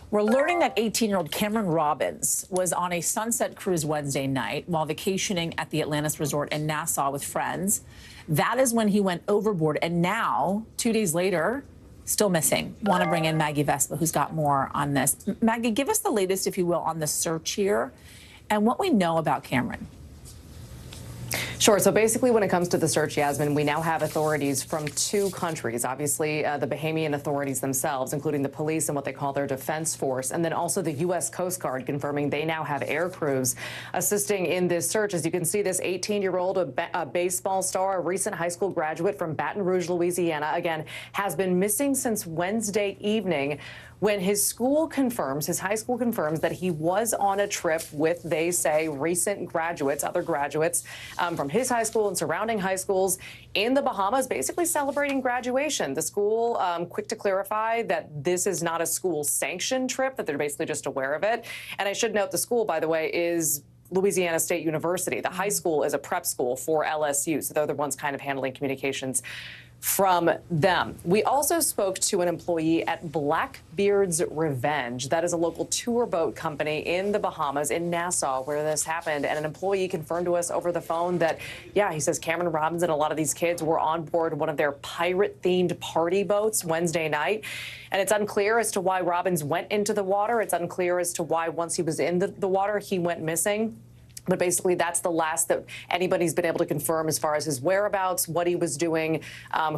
We're learning that 18-year-old Cameron Robbins was on a sunset cruise Wednesday night while vacationing at the Atlantis Resort in Nassau with friends. That is when he went overboard, and now, 2 days later, still missing. Want to bring in Maggie Vespa, who's got more on this. Maggie, give us the latest, if you will, on the search here and what we know about Cameron. Sure. So basically, when it comes to the search, Yasmin, we now have authorities from 2 countries, obviously the Bahamian authorities themselves, including the police and what they call their defense force, and then also the U.S. Coast Guard confirming they now have air crews assisting in this search. As you can see, this 18-year-old, a baseball star, a recent high school graduate from Baton Rouge, Louisiana, again, has been missing since Wednesday evening, when his high school confirms that he was on a trip with, they say, recent graduates, other graduates from his high school and surrounding high schools in the Bahamas, basically celebrating graduation. The school quick to clarify that this is not a school-sanctioned trip, that they're basically just aware of it. And I should note the school, by the way, is Louisiana State University. The high school is a prep school for LSU, so they're the ones kind of handling communications from them. We also spoke to an employee at Blackbeard's Revenge. That is a local tour boat company in the Bahamas, in Nassau, where this happened. And an employee confirmed to us over the phone that, yeah, he says Cameron Robbins and a lot of these kids were on board one of their pirate-themed party boats Wednesday night. And it's unclear as to why Robbins went into the water. It's unclear as to why, once he was in the water, he went missing. But basically, that's the last that anybody's been able to confirm as far as his whereabouts, what he was doing,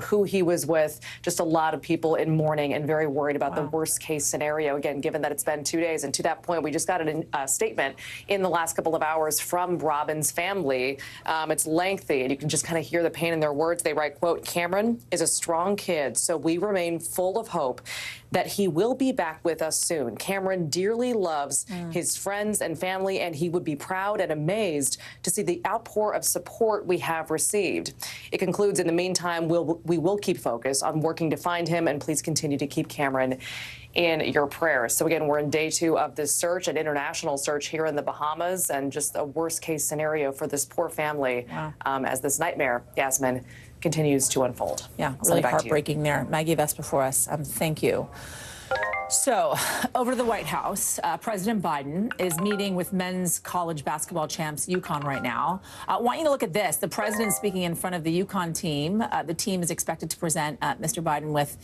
who he was with. Just a lot of people in mourning and very worried about the worst case scenario. Again, given that it's been 2 days. And to that point, we just got a statement in the last couple of hours from Robbins' family. It's lengthy, and you can just kind of hear the pain in their words. They write, quote, "Cameron is a strong kid, so we remain full of hope that he will be back with us soon. Cameron dearly loves his friends and family, and he would be proud and amazed to see the outpour of support we have received." It concludes, in the meantime, we will keep focus on working to find him, and please continue to keep Cameron in your prayers. So again, we're in day 2 of this search, an international search here in the Bahamas, and just a worst case scenario for this poor family as this nightmare, Yasmin, continues to unfold. Yeah, really heartbreaking there. Maggie Vespa for us. Thank you. So, over to the White House, President Biden is meeting with men's college basketball champs UConn right now. I want you to look at this. The president speaking in front of the UConn team. The team is expected to present Mr. Biden with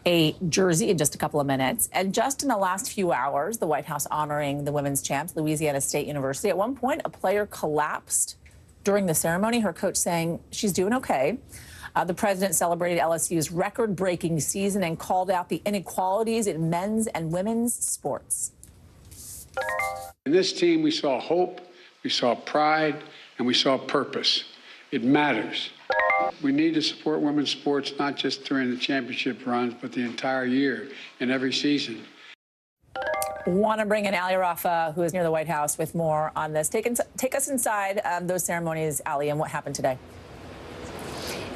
a jersey in just a couple of minutes. And just in the last few hours, the White House honoring the women's champs, Louisiana State University. At one point, a player collapsed during the ceremony, her coach saying she's doing okay. The president celebrated LSU's record-breaking season and called out the inequalities in men's and women's sports. In this team, we saw hope, we saw pride, and we saw purpose. It matters. We need to support women's sports, not just during the championship runs, but the entire year and every season. Want to bring in Ali Rafa, who is near the White House, with more on this. Take us inside those ceremonies, Ali, and what happened today.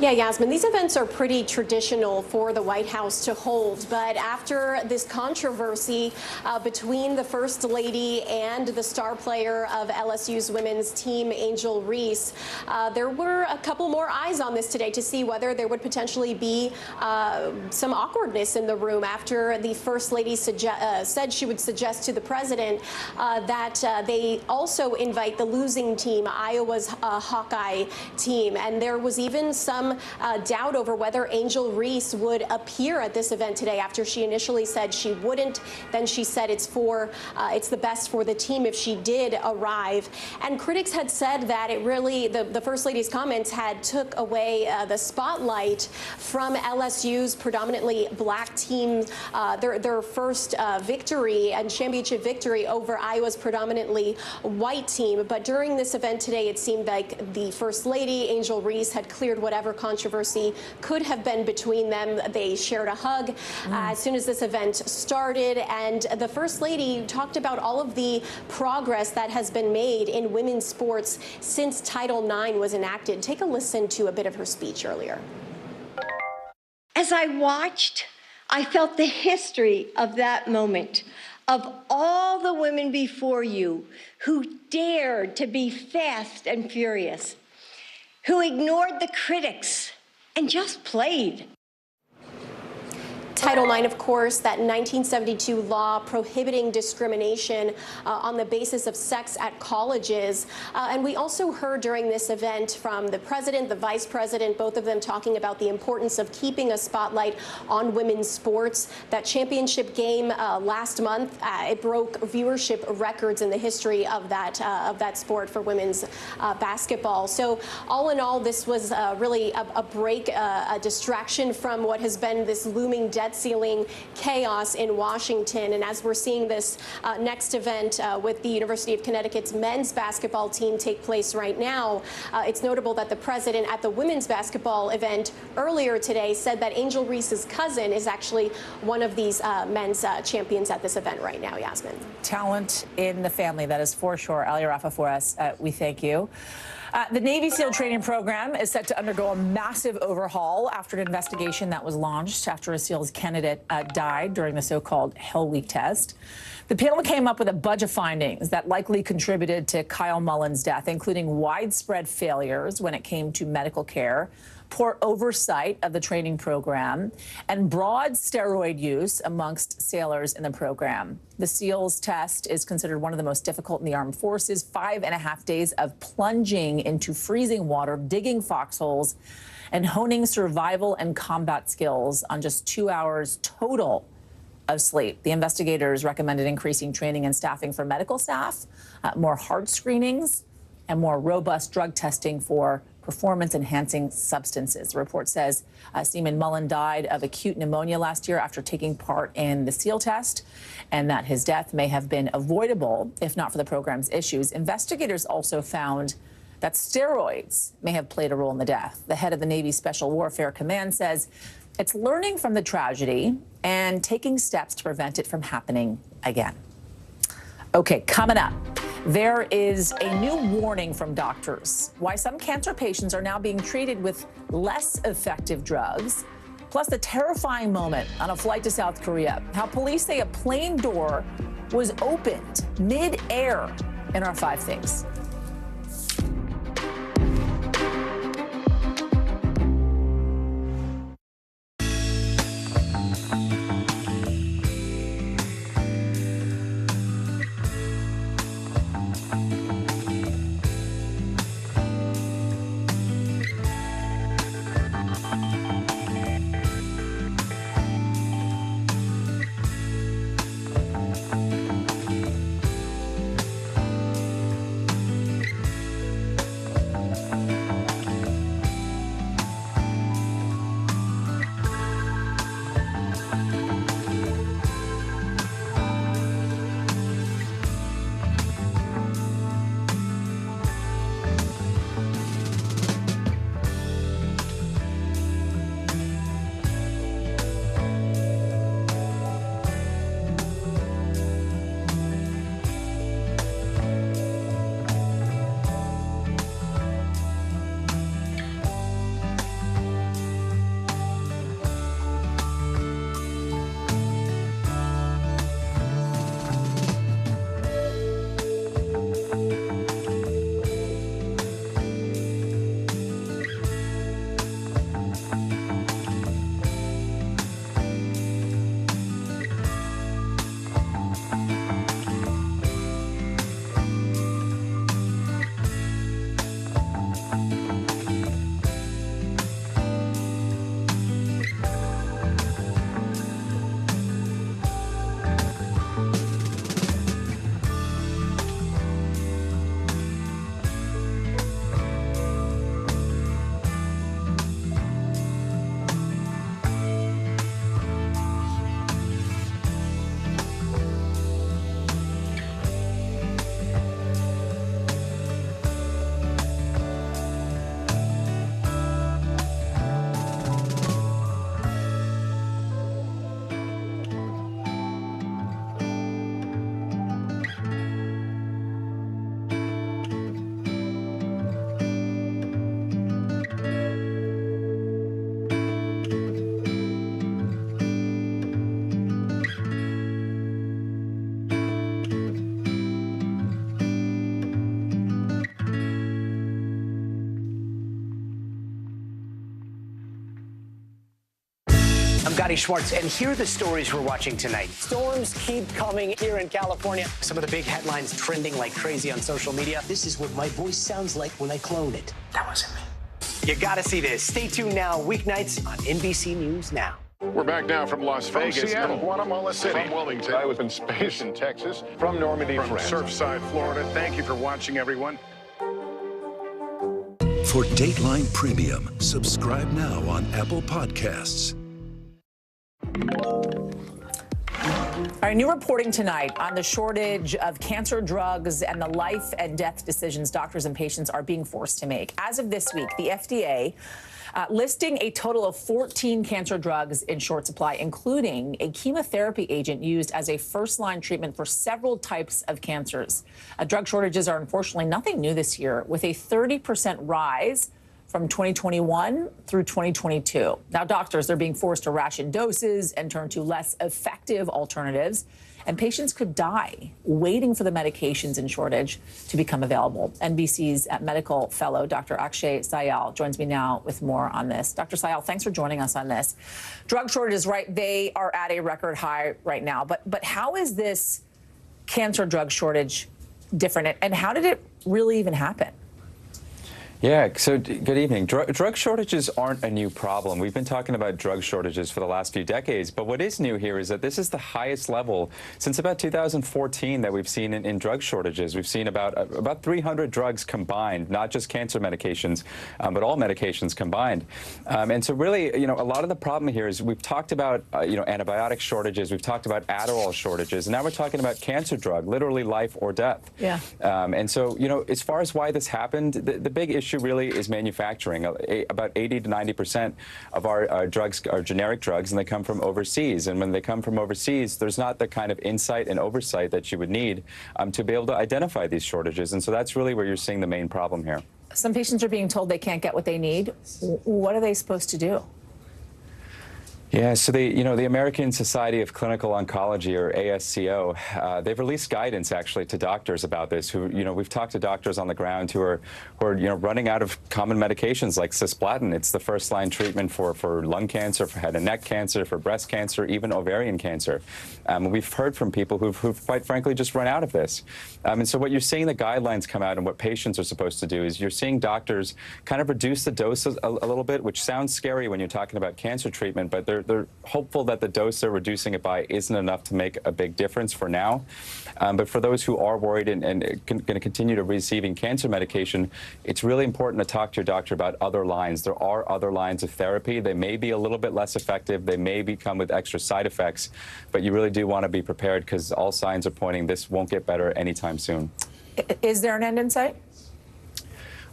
Yeah, Yasmin, these events are pretty traditional for the White House to hold, but after this controversy between the First Lady and the star player of LSU's women's team, Angel Reese, there were a couple more eyes on this today to see whether there would potentially be some awkwardness in the room after the First Lady said she would suggest to the president that they also invite the losing team, Iowa's Hawkeye team, and there was even some doubt over whether Angel Reese would appear at this event today after she initially said she wouldn't. Then she said it's the best for the team if she did arrive. And critics had said that it really, the First Lady's comments had took away the spotlight from LSU's predominantly black team, their first victory and championship victory over Iowa's predominantly white team. But during this event today, it seemed like the First Lady, Angel Reese, had cleared whatever controversy could have been between them. They shared a hug as soon as this event started, and the First Lady talked about all of the progress that has been made in women's sports since Title IX was enacted. Take a listen to a bit of her speech earlier. As I watched, I felt the history of that moment, of all the women before you who dared to be fast and furious, who ignored the critics and just played. Title IX, of course, that 1972 law prohibiting discrimination on the basis of sex at colleges. And we also heard during this event from the president, the vice president, both of them talking about the importance of keeping a spotlight on women's sports. That championship game last month, it broke viewership records in the history of that sport for women's basketball. So all in all, this was really a break, a distraction from what has been this looming debt ceiling chaos in Washington. And as we're seeing this next event with the University of Connecticut's men's basketball team take place right now, it's notable that the president at the women's basketball event earlier today said that Angel Reese's cousin is actually one of these men's champions at this event right now, Yasmin. Talent in the family, that is for sure. Ali Rafa for us, we thank you. The Navy SEAL training program is set to undergo a massive overhaul after an investigation that was launched after a SEALs candidate died during the so-called Hell Week test. The panel came up with a bunch of findings that likely contributed to Kyle Mullen's death, including widespread failures when it came to medical care, poor oversight of the training program, and broad steroid use amongst sailors in the program. The SEALs test is considered one of the most difficult in the armed forces. 5.5 days of plunging into freezing water, digging foxholes, and honing survival and combat skills on just 2 hours total of sleep. The investigators recommended increasing training and staffing for medical staff, more hard screenings, and more robust drug testing for performance-enhancing substances. The report says Seaman Mullen died of acute pneumonia last year after taking part in the SEAL test, and that his death may have been avoidable if not for the program's issues. Investigators also found that steroids may have played a role in the death. The head of the Navy Special Warfare Command says it's learning from the tragedy and taking steps to prevent it from happening again. Okay, coming up. There is a new warning from doctors why some cancer patients are now being treated with less effective drugs, plus the terrifying moment on a flight to South Korea, how police say a plane door was opened mid-air in our 5 Things. Gotti Schwartz, and here are the stories we're watching tonight. Storms keep coming here in California. Some of the big headlines trending like crazy on social media. This is what my voice sounds like when I clone it. That wasn't me. You gotta see this. Stay tuned now, weeknights on NBC News Now. We're back now from Las Vegas. From Seattle, Guatemala City. From Wilmington. I was in space in Texas. From Normandy, From France. Surfside, Florida. Thank you for watching, everyone. For Dateline Premium, subscribe now on Apple Podcasts. All right, new reporting tonight on the shortage of cancer drugs and the life and death decisions doctors and patients are being forced to make. As of this week, the FDA listing a total of 14 cancer drugs in short supply, including a chemotherapy agent used as a first-line treatment for several types of cancers. Drug shortages are unfortunately nothing new this year, with a 30% rise from 2021 through 2022. Now, doctors, they're being forced to ration doses and turn to less effective alternatives, and patients could die waiting for the medications in shortage to become available. NBC's medical fellow, Dr. Akshay Sayal, joins me now with more on this. Dr. Sayal, thanks for joining us on this. Drug shortages, right, they are at a record high right now, but how is this cancer drug shortage different, and how did it really even happen? Yeah, so good evening. Drug shortages aren't a new problem. We've been talking about drug shortages for the last few decades, but what is new here is that this is the highest level since about 2014 that we've seen in drug shortages. We've seen about 300 drugs combined, not just cancer medications, but all medications combined. And so really, a lot of the problem here is we've talked about, antibiotic shortages, we've talked about Adderall shortages, and now we're talking about cancer drug, literally life or death. Yeah. And so, as far as why this happened, the big issue really is manufacturing. About 80 to 90% of our drugs are generic drugs, and they come from overseas. And when they come from overseas, there's not the kind of insight and oversight that you would need to be able to identify these shortages. And so that's really where you're seeing the main problem here. Some patients are being told they can't get what they need. What are they supposed to do? Yeah, so the American Society of Clinical Oncology, or ASCO, they've released guidance actually to doctors about this. We've talked to doctors on the ground who are running out of common medications like cisplatin. It's the first-line treatment for lung cancer, for head and neck cancer, for breast cancer, even ovarian cancer. We've heard from people who've quite frankly just run out of this. And so what you're seeing the guidelines come out and what patients are supposed to do is you're seeing doctors kind of reduce the dose a little bit, which sounds scary when you're talking about cancer treatment, but they're hopeful that the dose they're reducing it by isn't enough to make a big difference for now. But for those who are worried and going to continue to receiving cancer medication, it's really important to talk to your doctor about other lines. There are other lines of therapy. They may be a little bit less effective. They may come with extra side effects, but you really do want to be prepared because all signs are pointing this won't get better anytime soon. Is there an end in sight?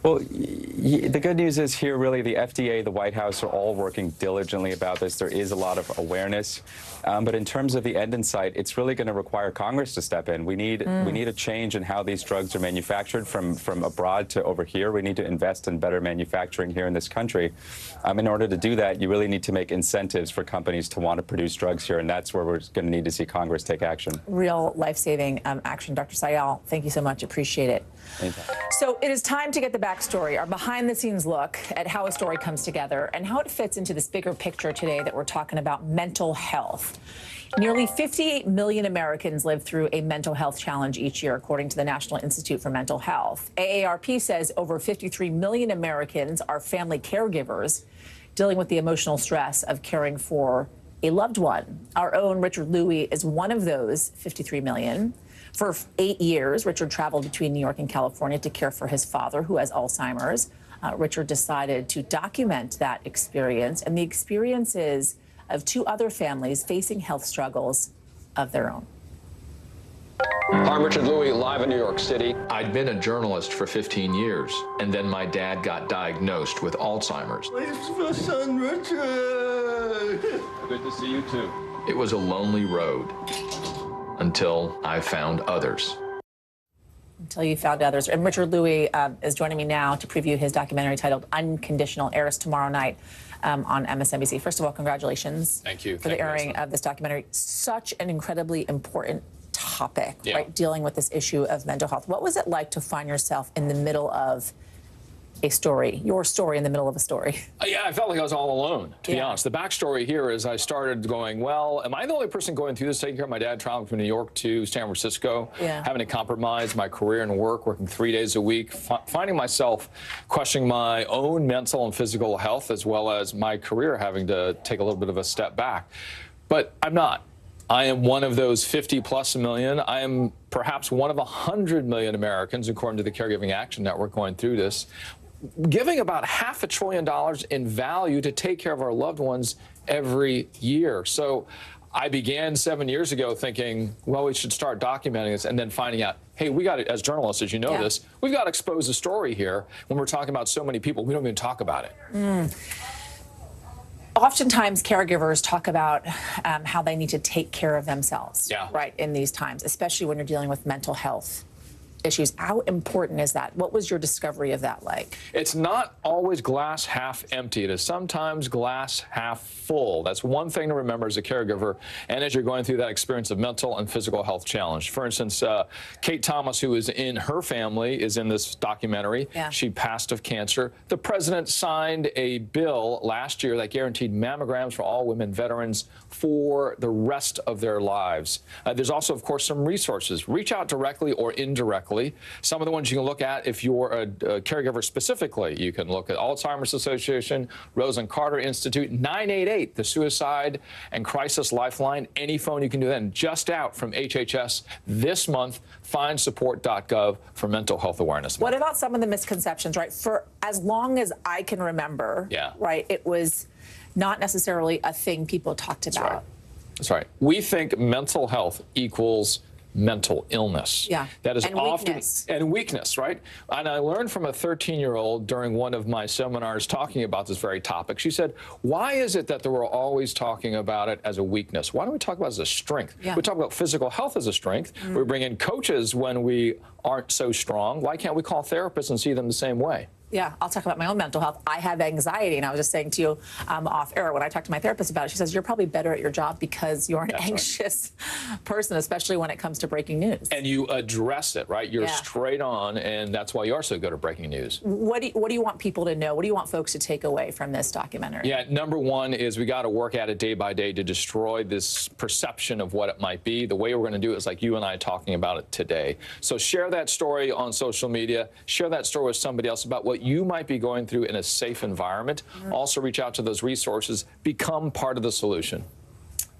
Well, the good news is here, really, the FDA, the White House are all working diligently about this. There is a lot of awareness. But in terms of the end in sight, it's really going to require Congress to step in. We need a change in how these drugs are manufactured from abroad to over here. We need to invest in better manufacturing here in this country. In order to do that, you really need to make incentives for companies to want to produce drugs here. And that's where we're going to need to see Congress take action. Real life-saving action. Dr. Sayal, thank you so much. Appreciate it. Anytime. So it is time to get the backstory, our behind-the-scenes look at how a story comes together and how it fits into this bigger picture today that we're talking about mental health. Nearly 58 million Americans live through a mental health challenge each year, according to the National Institute for Mental Health. AARP says over 53 million Americans are family caregivers dealing with the emotional stress of caring for a loved one. Our own Richard Louie is one of those 53 million. For 8 years, Richard traveled between New York and California to care for his father, who has Alzheimer's. Richard decided to document that experience and the experiences of two other families facing health struggles of their own. I'm Richard Louie, live in New York City. I'd been a journalist for 15 years, and then my dad got diagnosed with Alzheimer's. It's my son, Richard. Good to see you, too. It was a lonely road. Until I found others. Until you found others. And Richard Louie is joining me now to preview his documentary titled Unconditional, airs tomorrow night on MSNBC. First of all, congratulations. Thank you. For the airing of this documentary. Such an incredibly important topic, right? Dealing with this issue of mental health. What was it like to find yourself in the middle of a story, your story in the middle of a story? Yeah, I felt like I was all alone, to be honest. The backstory here is I started going, well, am I the only person going through this, taking care of my dad, traveling from New York to San Francisco, having to compromise my career and work, working 3 days a week, finding myself questioning my own mental and physical health, as well as my career having to take a little bit of a step back. But I'm not. I am one of those 50+ million. I am perhaps one of 100 million Americans, according to the Caregiving Action Network, going through this, giving about $500 billion in value to take care of our loved ones every year. So I began 7 years ago thinking, well, we should start documenting this, and then finding out, hey, we got it as journalists, as you know this, we've got to expose the story here. When we're talking about so many people, we don't even talk about it. Oftentimes, caregivers talk about how they need to take care of themselves, right, in these times, especially when you're dealing with mental health issues. How important is that? What was your discovery of that like? It's not always glass half empty. It is sometimes glass half full. That's one thing to remember as a caregiver and as you're going through that experience of mental and physical health challenge. For instance, Kate Thomas, who is in her family, is in this documentary. She passed of cancer. The president signed a bill last year that guaranteed mammograms for all women veterans for the rest of their lives. There's also, of course, some resources. Reach out directly or indirectly. Some of the ones you can look at if you're a caregiver specifically. You can look at Alzheimer's Association, Rose and Carter Institute, 988, the Suicide and Crisis Lifeline. Any phone you can do that. And just out from HHS this month, findsupport.gov for Mental Health Awareness Month. What about some of the misconceptions, right? For as long as I can remember, right, it was not necessarily a thing people talked about. That's right. We think mental health equals mental illness. That is often weakness, right? And I learned from a 13-year-old during one of my seminars talking about this very topic. She said, why is it that we're always talking about it as a weakness? Why don't we talk about it as a strength? We talk about physical health as a strength. We bring in coaches when we aren't so strong. Why can't we call therapists and see them the same way? Yeah, I'll talk about my own mental health. I have anxiety, and I was just saying to you off air when I talked to my therapist about it, she says, you're probably better at your job because you're an anxious person, especially when it comes to breaking news. And you address it, right? You're straight on, and that's why you are so good at breaking news. What do you want people to know? What do you want folks to take away from this documentary? Yeah, number one is we got to work at it day by day to destroy this perception of what it might be. The way we're going to do it is like you and I talking about it today. So share that story on social media. Share that story with somebody else about what you might be going through in a safe environment. Also reach out to those resources. Become part of the solution.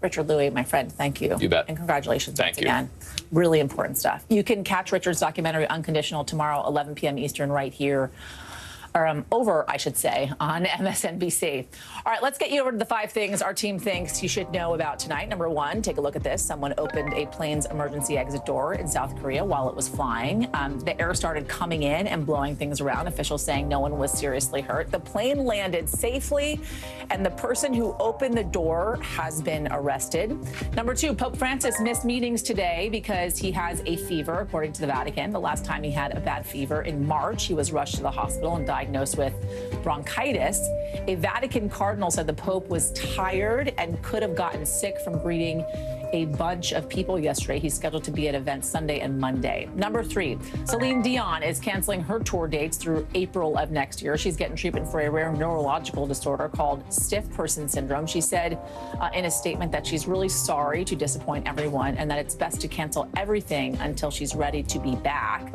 Richard Louie, my friend, thank you. You bet. And congratulations once again. Really important stuff. You can catch Richard's documentary Unconditional tomorrow, 11 p.m. Eastern, right here. Over, I should say, on MSNBC. All right, let's get you over to the 5 things our team thinks you should know about tonight. Number 1, take a look at this. Someone opened a plane's emergency exit door in South Korea while it was flying. The air started coming in and blowing things around, officials saying no one was seriously hurt. The plane landed safely, and the person who opened the door has been arrested. Number 2, Pope Francis missed meetings today because he has a fever, according to the Vatican. The last time he had a bad fever in March, he was rushed to the hospital and diagnosed with bronchitis. A Vatican cardinal said the Pope was tired and could have gotten sick from greeting a bunch of people yesterday. He's scheduled to be at events Sunday and Monday. Number 3, Celine Dion is canceling her tour dates through April of next year. She's getting treatment for a rare neurological disorder called stiff person syndrome. She said in a statement that she's really sorry to disappoint everyone and that it's best to cancel everything until she's ready to be back.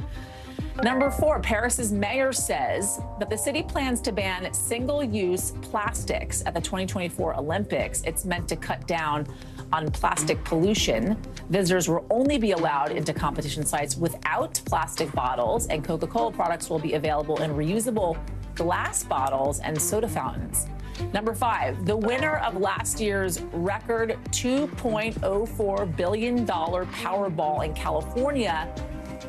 Number 4, Paris's mayor says that the city plans to ban single-use plastics at the 2024 Olympics. It's meant to cut down on plastic pollution. Visitors will only be allowed into competition sites without plastic bottles, and Coca-Cola products will be available in reusable glass bottles and soda fountains. Number 5, the winner of last year's record $2.04 billion Powerball in California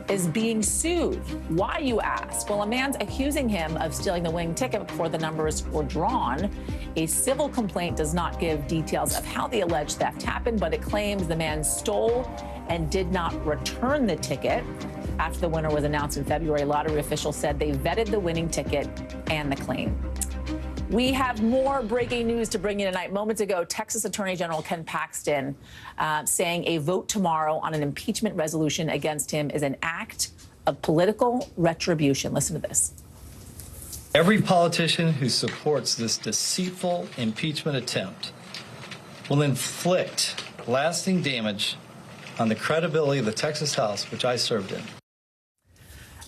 is being sued. Why, you ask? Well, a man's accusing him of stealing the winning ticket before the numbers were drawn. A civil complaint does not give details of how the alleged theft happened, but it claims the man stole and did not return the ticket. After the winner was announced in February, lottery officials said they vetted the winning ticket and the claim. We have more breaking news to bring you tonight. Moments ago, Texas Attorney General Ken Paxton saying a vote tomorrow on an impeachment resolution against him is an act of political retribution. Listen to this. Every politician who supports this deceitful impeachment attempt will inflict lasting damage on the credibility of the Texas House, which I served in.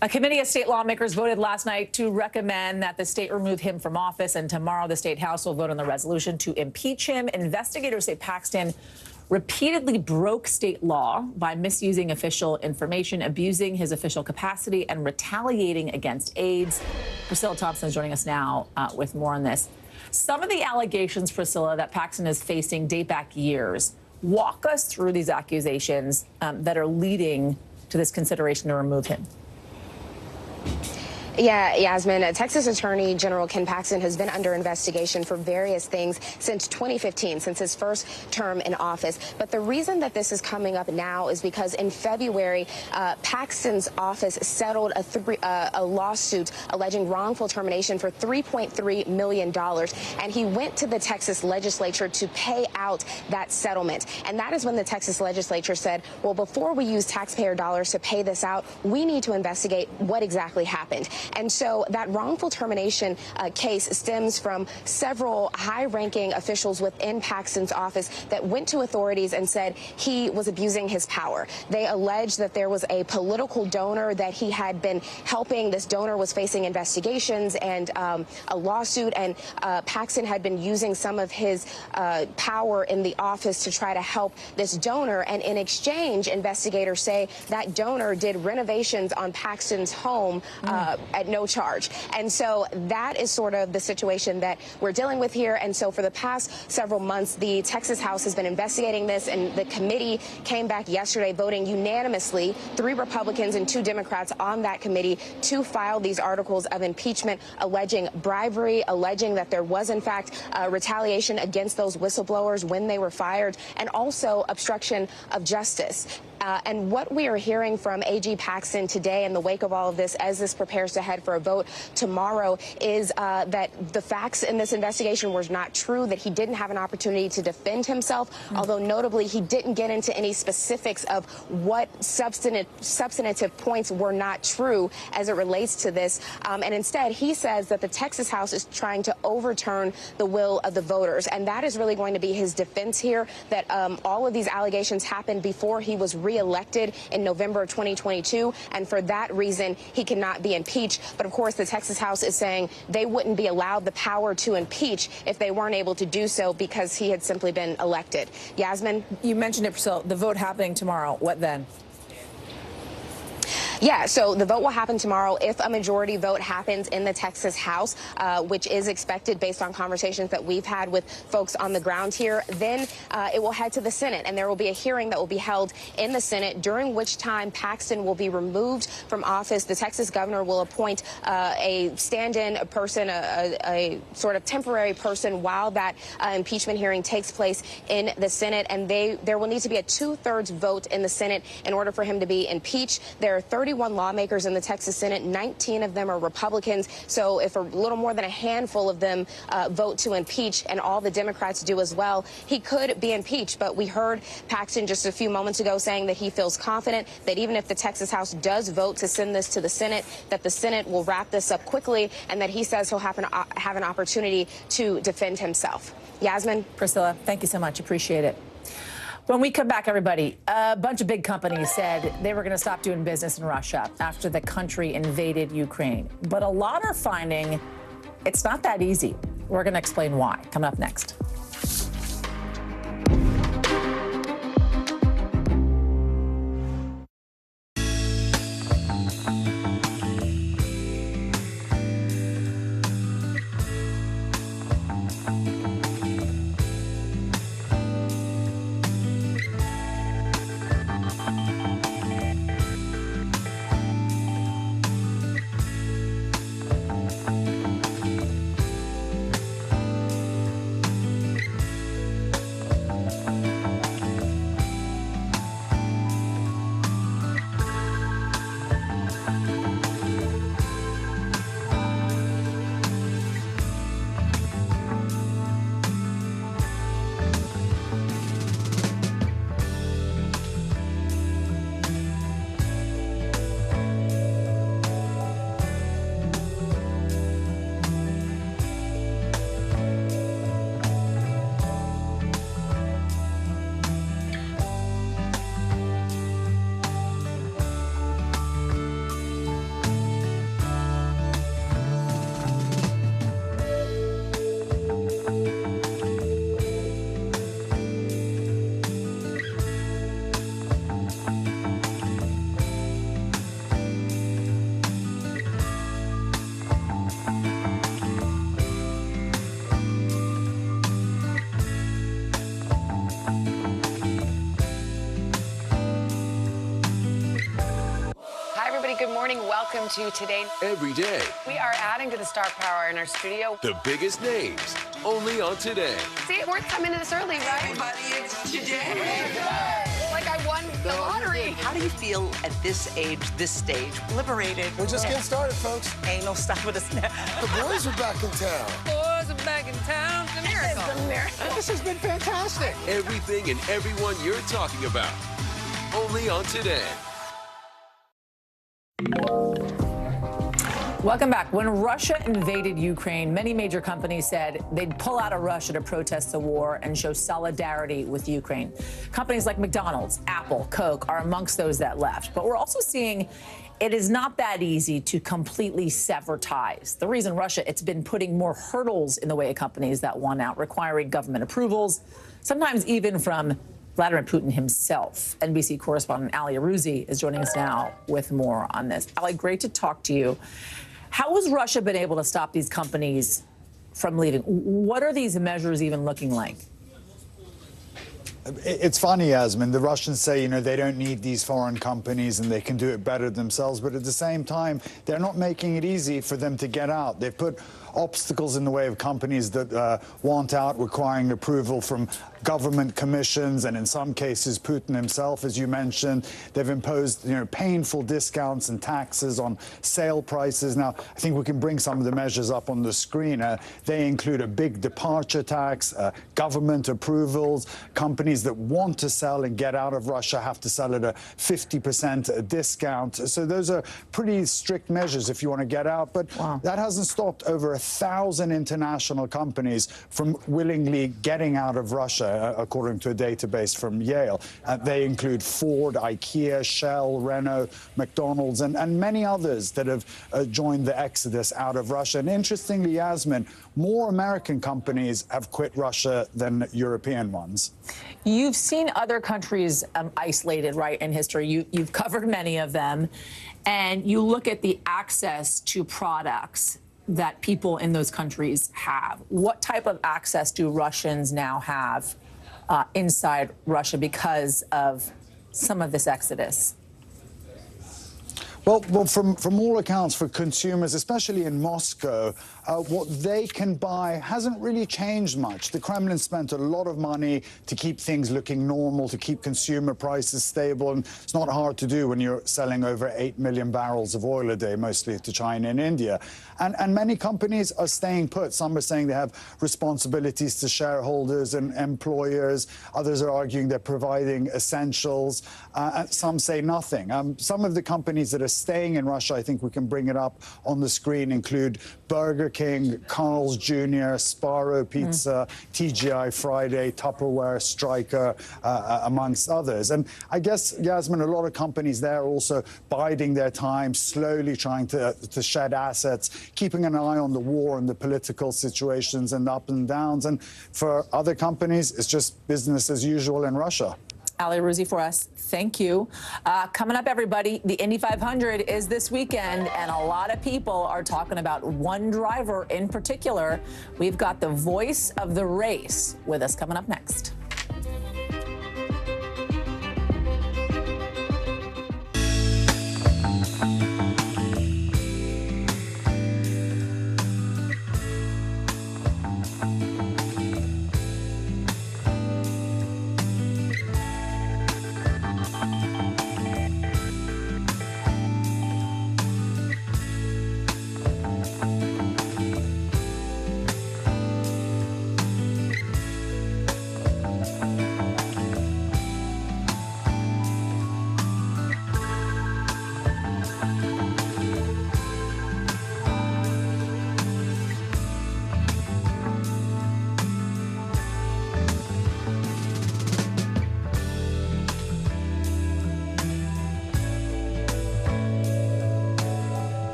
A committee of state lawmakers voted last night to recommend that the state remove him from office, and tomorrow the state House will vote on the resolution to impeach him. Investigators say Paxton repeatedly broke state law by misusing official information, abusing his official capacity, and retaliating against aides. Priscilla Thompson is joining us now with more on this. Some of the allegations, Priscilla, that Paxton is facing date back years. Walk us through these accusations that are leading to this consideration to remove him. Yeah, Yasmin, Texas Attorney General Ken Paxton has been under investigation for various things since 2015, since his first term in office. But the reason that this is coming up now is because in February, Paxton's office settled a lawsuit alleging wrongful termination for $3.3 million. And he went to the Texas legislature to pay out that settlement. And that is when the Texas legislature said, well, before we use taxpayer dollars to pay this out, we need to investigate what exactly happened. And so that wrongful termination case stems from several high-ranking officials within Paxton's office that went to authorities and said he was abusing his power. They alleged that there was a political donor that he had been helping. This donor was facing investigations and a lawsuit, and Paxton had been using some of his power in the office to try to help this donor. And in exchange, investigators say that donor did renovations on Paxton's home at no charge. And so that is sort of the situation that we're dealing with here. And so for the past several months, the Texas House has been investigating this, and the committee came back yesterday voting unanimously, 3 Republicans and 2 Democrats on that committee, to file these articles of impeachment alleging bribery, alleging that there was in fact retaliation against those whistleblowers when they were fired, and also obstruction of justice. And what we are hearing from AG Paxton today in the wake of all of this, as this prepares to head for a vote tomorrow, is that the facts in this investigation were not true, that he didn't have an opportunity to defend himself, although notably he didn't get into any specifics of what substantive points were not true as it relates to this. And instead, he says that the Texas House is trying to overturn the will of the voters. And that is really going to be his defense here, that all of these allegations happened before he was re-elected in November of 2022, and for that reason he cannot be impeached. But of course the Texas House is saying they wouldn't be allowed the power to impeach if they weren't able to do so because he had simply been elected. Yasmin? You mentioned it, Priscilla, the vote happening tomorrow. What then? Yeah, so the vote will happen tomorrow if a majority vote happens in the Texas House, which is expected based on conversations that we've had with folks on the ground here. Then it will head to the Senate, and there will be a hearing that will be held in the Senate, during which time Paxton will be removed from office. The Texas governor will appoint a stand-in person, a sort of temporary person, while that impeachment hearing takes place in the Senate. And there will need to be a 2/3 vote in the Senate in order for him to be impeached. There are 31 lawmakers in the Texas Senate. 19 of them are Republicans. So if a little more than a handful of them vote to impeach, and all the Democrats do as well, he could be impeached. But we heard Paxton just a few moments ago saying that he feels confident that even if the Texas House does vote to send this to the Senate, that the Senate will wrap this up quickly, and that he says he'll have an opportunity to defend himself. Yasmin? Priscilla, thank you so much. Appreciate it. When we come back, everybody, a bunch of big companies said they were going to stop doing business in Russia after the country invaded Ukraine. But a lot are finding it's not that easy. We're going to explain why. Coming up next. everybody. Good morning. Welcome to Today. Every day, We are adding to the star power in our studio. the biggest names, only on Today. See, it worth coming to this early, right? Everybody, it's Today. Like I won the lottery. How do you feel at this age, this stage? Liberated. We're just getting started, folks. Anal stuff with us now. The boys are back in town. Boys are back in town. It's a miracle. It's a miracle. This has been fantastic. Everything and everyone you're talking about, only on Today. Welcome back. When Russia invaded Ukraine, many major companies said they'd pull out of Russia to protest the war and show solidarity with Ukraine. Companies like McDonald's, Apple, Coke are amongst those that left. But we're also seeing it is not that easy to completely sever ties. The reason Russia, it's been putting more hurdles in the way of companies that want out, requiring government approvals, sometimes even from Vladimir Putin himself. NBC correspondent Ali Aruzzi is joining us now with more on this. Ali, great to talk to you. How has Russia been able to stop these companies from leaving? What are these measures even looking like? It's funny, Yasmin. The Russians say, they don't need these foreign companies and they can do it better themselves. But at the same time, they're not making it easy for them to get out. They've put obstacles in the way of companies that want out, requiring approval from government commissions, and in some cases, Putin himself, as you mentioned. They've imposed, painful discounts and taxes on sale prices. Now, I think we can bring some of the measures up on the screen. They include a big departure tax, government approvals. Companies that want to sell and get out of Russia have to sell at a 50% discount. So those are pretty strict measures if you want to get out. But that hasn't stopped over 1,000 international companies from willingly getting out of Russia, according to a database from Yale. They include Ford, IKEA, Shell, Renault, McDonald's, and many others that have joined the exodus out of Russia. And interestingly, Yasmin, more American companies have quit Russia than European ones. You've seen other countries isolated, right, in history. You've covered many of them, and you look at the access to products that people in those countries have. What type of access do Russians now have inside Russia because of some of this exodus? Well, from all accounts, for consumers, especially in Moscow, what they can buy hasn't really changed much. The Kremlin spent a lot of money to keep things looking normal, to keep consumer prices stable, and it's not hard to do when you're selling over 8 million barrels of oil a day, mostly to China and India. And many companies are staying put. Some are saying they have responsibilities to shareholders and employers. Others are arguing they're providing essentials. And some say nothing. Some of the companies that are staying in Russia, I think we can bring it up on the screen, include Burger King, Carl's Jr., Sparrow Pizza, TGI Friday, Tupperware, Stryker, amongst others. And I guess, Yasmin, a lot of companies there are also biding their time, slowly trying to shed assets, keeping an eye on the war and the political situations and up and downs. And for other companies, it's just business as usual in Russia. Ali Aruzzi for us. Thank you. Coming up, everybody, the Indy 500 is this weekend, and a lot of people are talking about one driver in particular. We've got the voice of the race with us coming up next.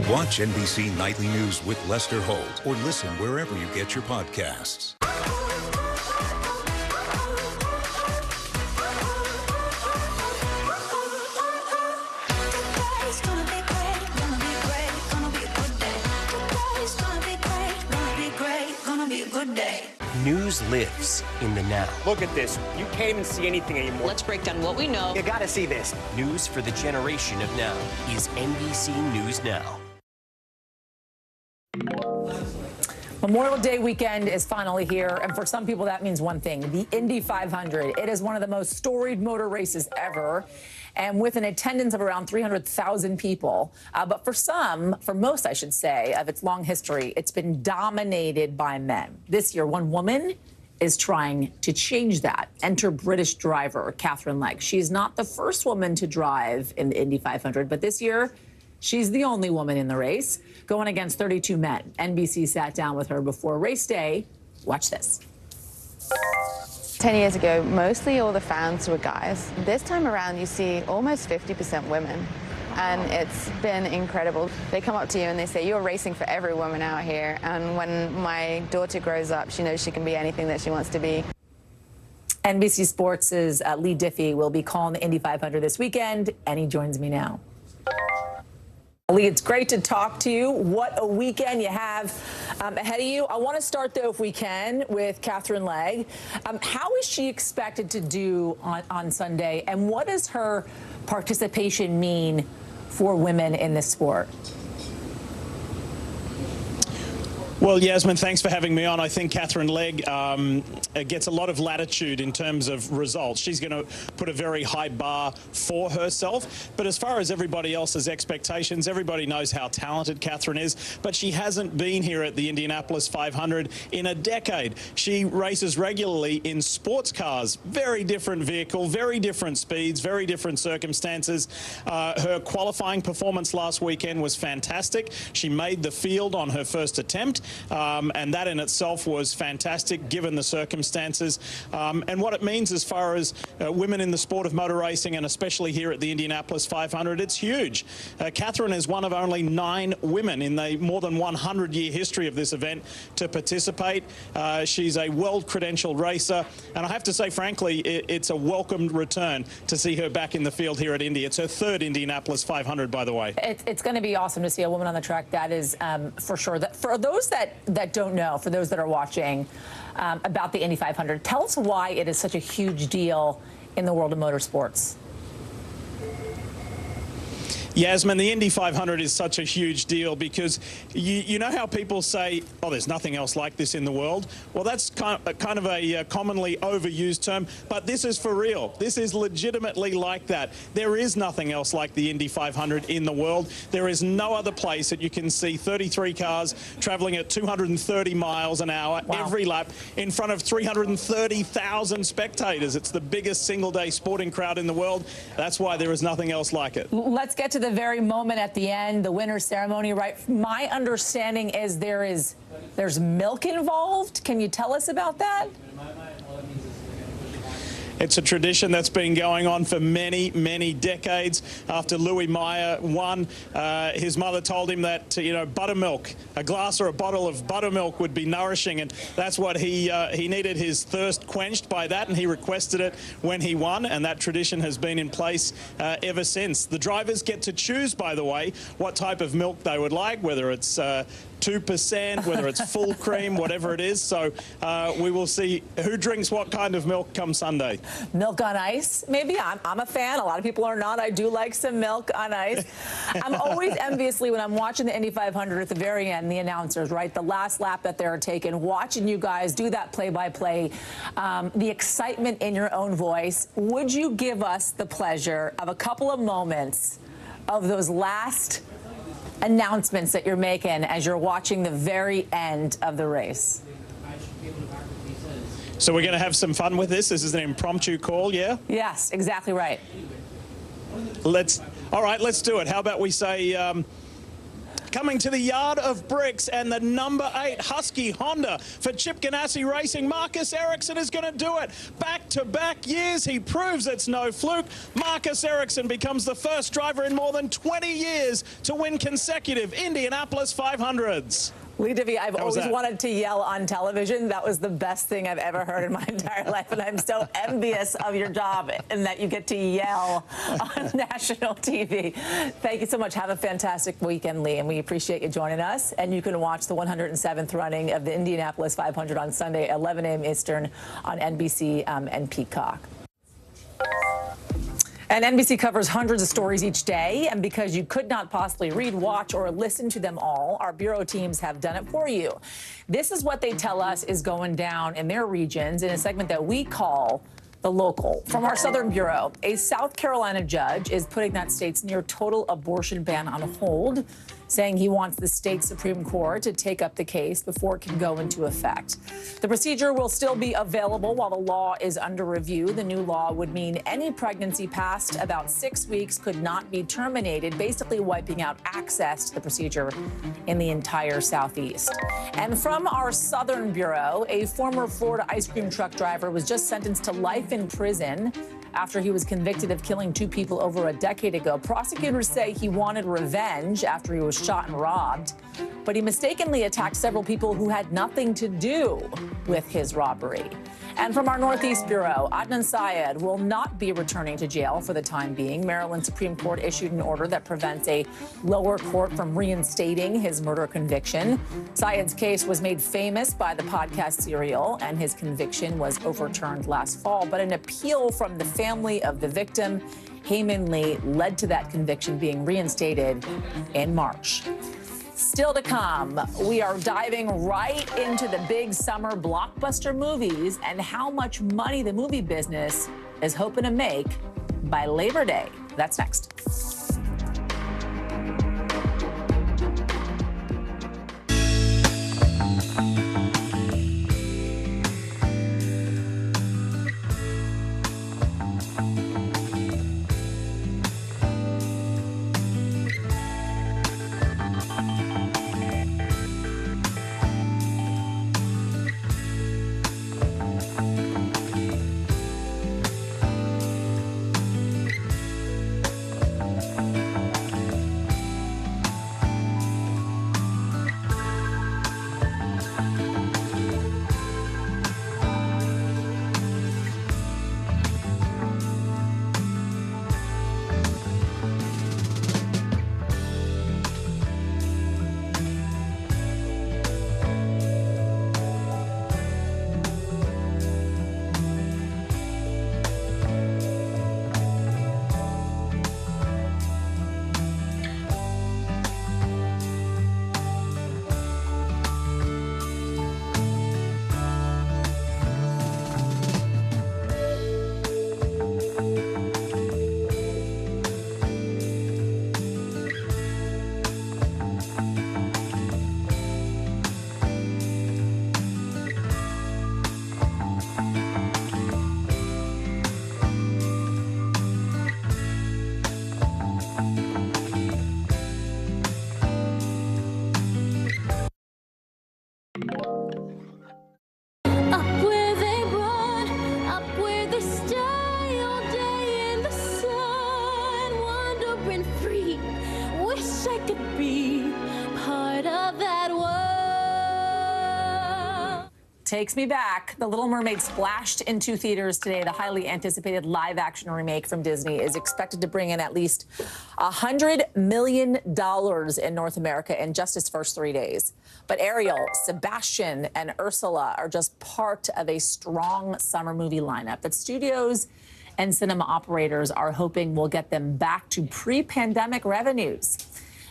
Watch NBC Nightly News with Lester Holt or listen wherever you get your podcasts. News lives in the now. Look at this. You can't even see anything anymore. Let's break down what we know. You gotta see this. News for the generation of now is NBC News Now. Memorial Day weekend is finally here, and for some people that means one thing, the Indy 500. It is one of the most storied motor races ever, and with an attendance of around 300,000 people. But for most, I should say, of its long history, it's been dominated by men. This year, one woman is trying to change that. Enter British driver Catherine Legg. She's not the first woman to drive in the Indy 500, but this year, she's the only woman in the race, going against 32 men. NBC sat down with her before race day. Watch this. 10 years ago, mostly all the fans were guys. This time around, you see almost 50% women, and it's been incredible. They come up to you and they say, you're racing for every woman out here, and when my daughter grows up, she knows she can be anything that she wants to be. NBC Sports' Lee Diffie will be calling the Indy 500 this weekend, and he joins me now. Lee, it's great to talk to you. What a weekend you have ahead of you. I want to start, though, if we can, with Catherine Legg. How is she expected to do on Sunday, and what does her participation mean for women in this sport? Well, Yasmin, thanks for having me on. I think Catherine Legg gets a lot of latitude in terms of results. She's going to put a very high bar for herself. But as far as everybody else's expectations, everybody knows how talented Catherine is. But she hasn't been here at the Indianapolis 500 in a decade. She races regularly in sports cars. Very different vehicle, very different speeds, very different circumstances. Her qualifying performance last weekend was fantastic. She made the field on her first attempt. And that in itself was fantastic given the circumstances. And what it means as far as women in the sport of motor racing, and especially here at the Indianapolis 500, it's huge. Catherine is one of only 9 women in the more than 100-year history of this event to participate. She's a world-credentialed racer. And I have to say, frankly, it's a welcomed return to see her back in the field here at Indy. It's her 3rd Indianapolis 500, by the way. It's going to be awesome to see a woman on the track. That is for sure. For those that don't know, for those that are watching about the Indy 500, tell us why it is such a huge deal in the world of motorsports. Yasmin, the Indy 500 is such a huge deal because you know how people say, oh, there's nothing else like this in the world? Well, that's kind of a commonly overused term, but this is for real. This is legitimately like that. There is nothing else like the Indy 500 in the world. There is no other place that you can see 33 cars traveling at 230 miles an hour every lap in front of 330,000 spectators. It's the biggest single-day sporting crowd in the world. That's why there is nothing else like it. Let's get to the very moment at the end, the winner's ceremony, right? My understanding is there's milk involved. Can you tell us about that? It's a tradition that's been going on for many, many decades. After Louis Meyer won, his mother told him that, you know, buttermilk, a glass or a bottle of buttermilk would be nourishing, and that's what he needed his thirst quenched by that, and he requested it when he won, and that tradition has been in place ever since. The drivers get to choose, by the way, what type of milk they would like, whether it's 2%, whether it's full cream, whatever it is. So we will see who drinks what kind of milk come Sunday. Milk on ice, maybe. I'm a fan. A lot of people are not. I do like some milk on ice. I'm always enviously, when I'm watching the Indy 500 at the very end, the announcers, right, the last lap that they're taking, watching you guys do that play-by-play, the excitement in your own voice. Would you give us the pleasure of a couple of moments of those last announcements that you're making as you're watching the very end of the race? So we're going to have some fun with this. This is an impromptu call, yeah? Yes, exactly right. All right, let's do it. How about we say, coming to the Yard of Bricks, and the number 8 Husky Honda for Chip Ganassi Racing. Marcus Ericsson is going to do it. Back-to-back years, he proves it's no fluke. Marcus Ericsson becomes the first driver in more than 20 years to win consecutive Indianapolis 500s. Lee Divvy, I've always wanted to yell on television. That was the best thing I've ever heard in my entire life, and I'm so envious of your job and that you get to yell on national TV. Thank you so much. Have a fantastic weekend, Lee, and we appreciate you joining us. And you can watch the 107th running of the Indianapolis 500 on Sunday, 11 a.m. Eastern on NBC and Peacock. And NBC covers hundreds of stories each day, and because you could not possibly read, watch, or listen to them all, our bureau teams have done it for you. This is what they tell us is going down in their regions in a segment that we call The Local. From our Southern Bureau, a South Carolina judge is putting that state's near total abortion ban on hold, saying he wants the state Supreme Court to take up the case before it can go into effect. The procedure will still be available while the law is under review. The new law would mean any pregnancy past about 6 weeks could not be terminated, basically wiping out access to the procedure in the entire Southeast. And from our Southern Bureau, a former Florida ice cream truck driver was just sentenced to life in prison after he was convicted of killing 2 people over a decade ago. Prosecutors say he wanted revenge after he was shot and robbed, but he mistakenly attacked several people who had nothing to do with his robbery. And from our Northeast Bureau, Adnan Syed will not be returning to jail for the time being. Maryland Supreme Court issued an order that prevents a lower court from reinstating his murder conviction. Syed's case was made famous by the podcast Serial, and his conviction was overturned last fall. But an appeal from the family of the victim, Heyman Lee, led to that conviction being reinstated in March. Still to come, we are diving right into the big summer blockbuster movies and how much money the movie business is hoping to make by Labor Day. That's next. Takes me back. The Little Mermaid splashed into theaters today. The highly anticipated live-action remake from Disney is expected to bring in at least $100 million in North America in just its first 3 days. But Ariel, Sebastian, and Ursula are just part of a strong summer movie lineup that studios and cinema operators are hoping will get them back to pre-pandemic revenues.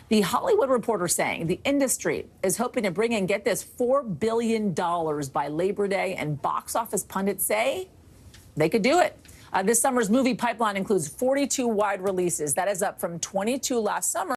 The Hollywood Reporter saying the industry is hoping to bring in, get this, $4 billion by Labor Day, and box office pundits say they could do it. This summer's movie pipeline includes 42 wide releases. That is up from 22 last summer.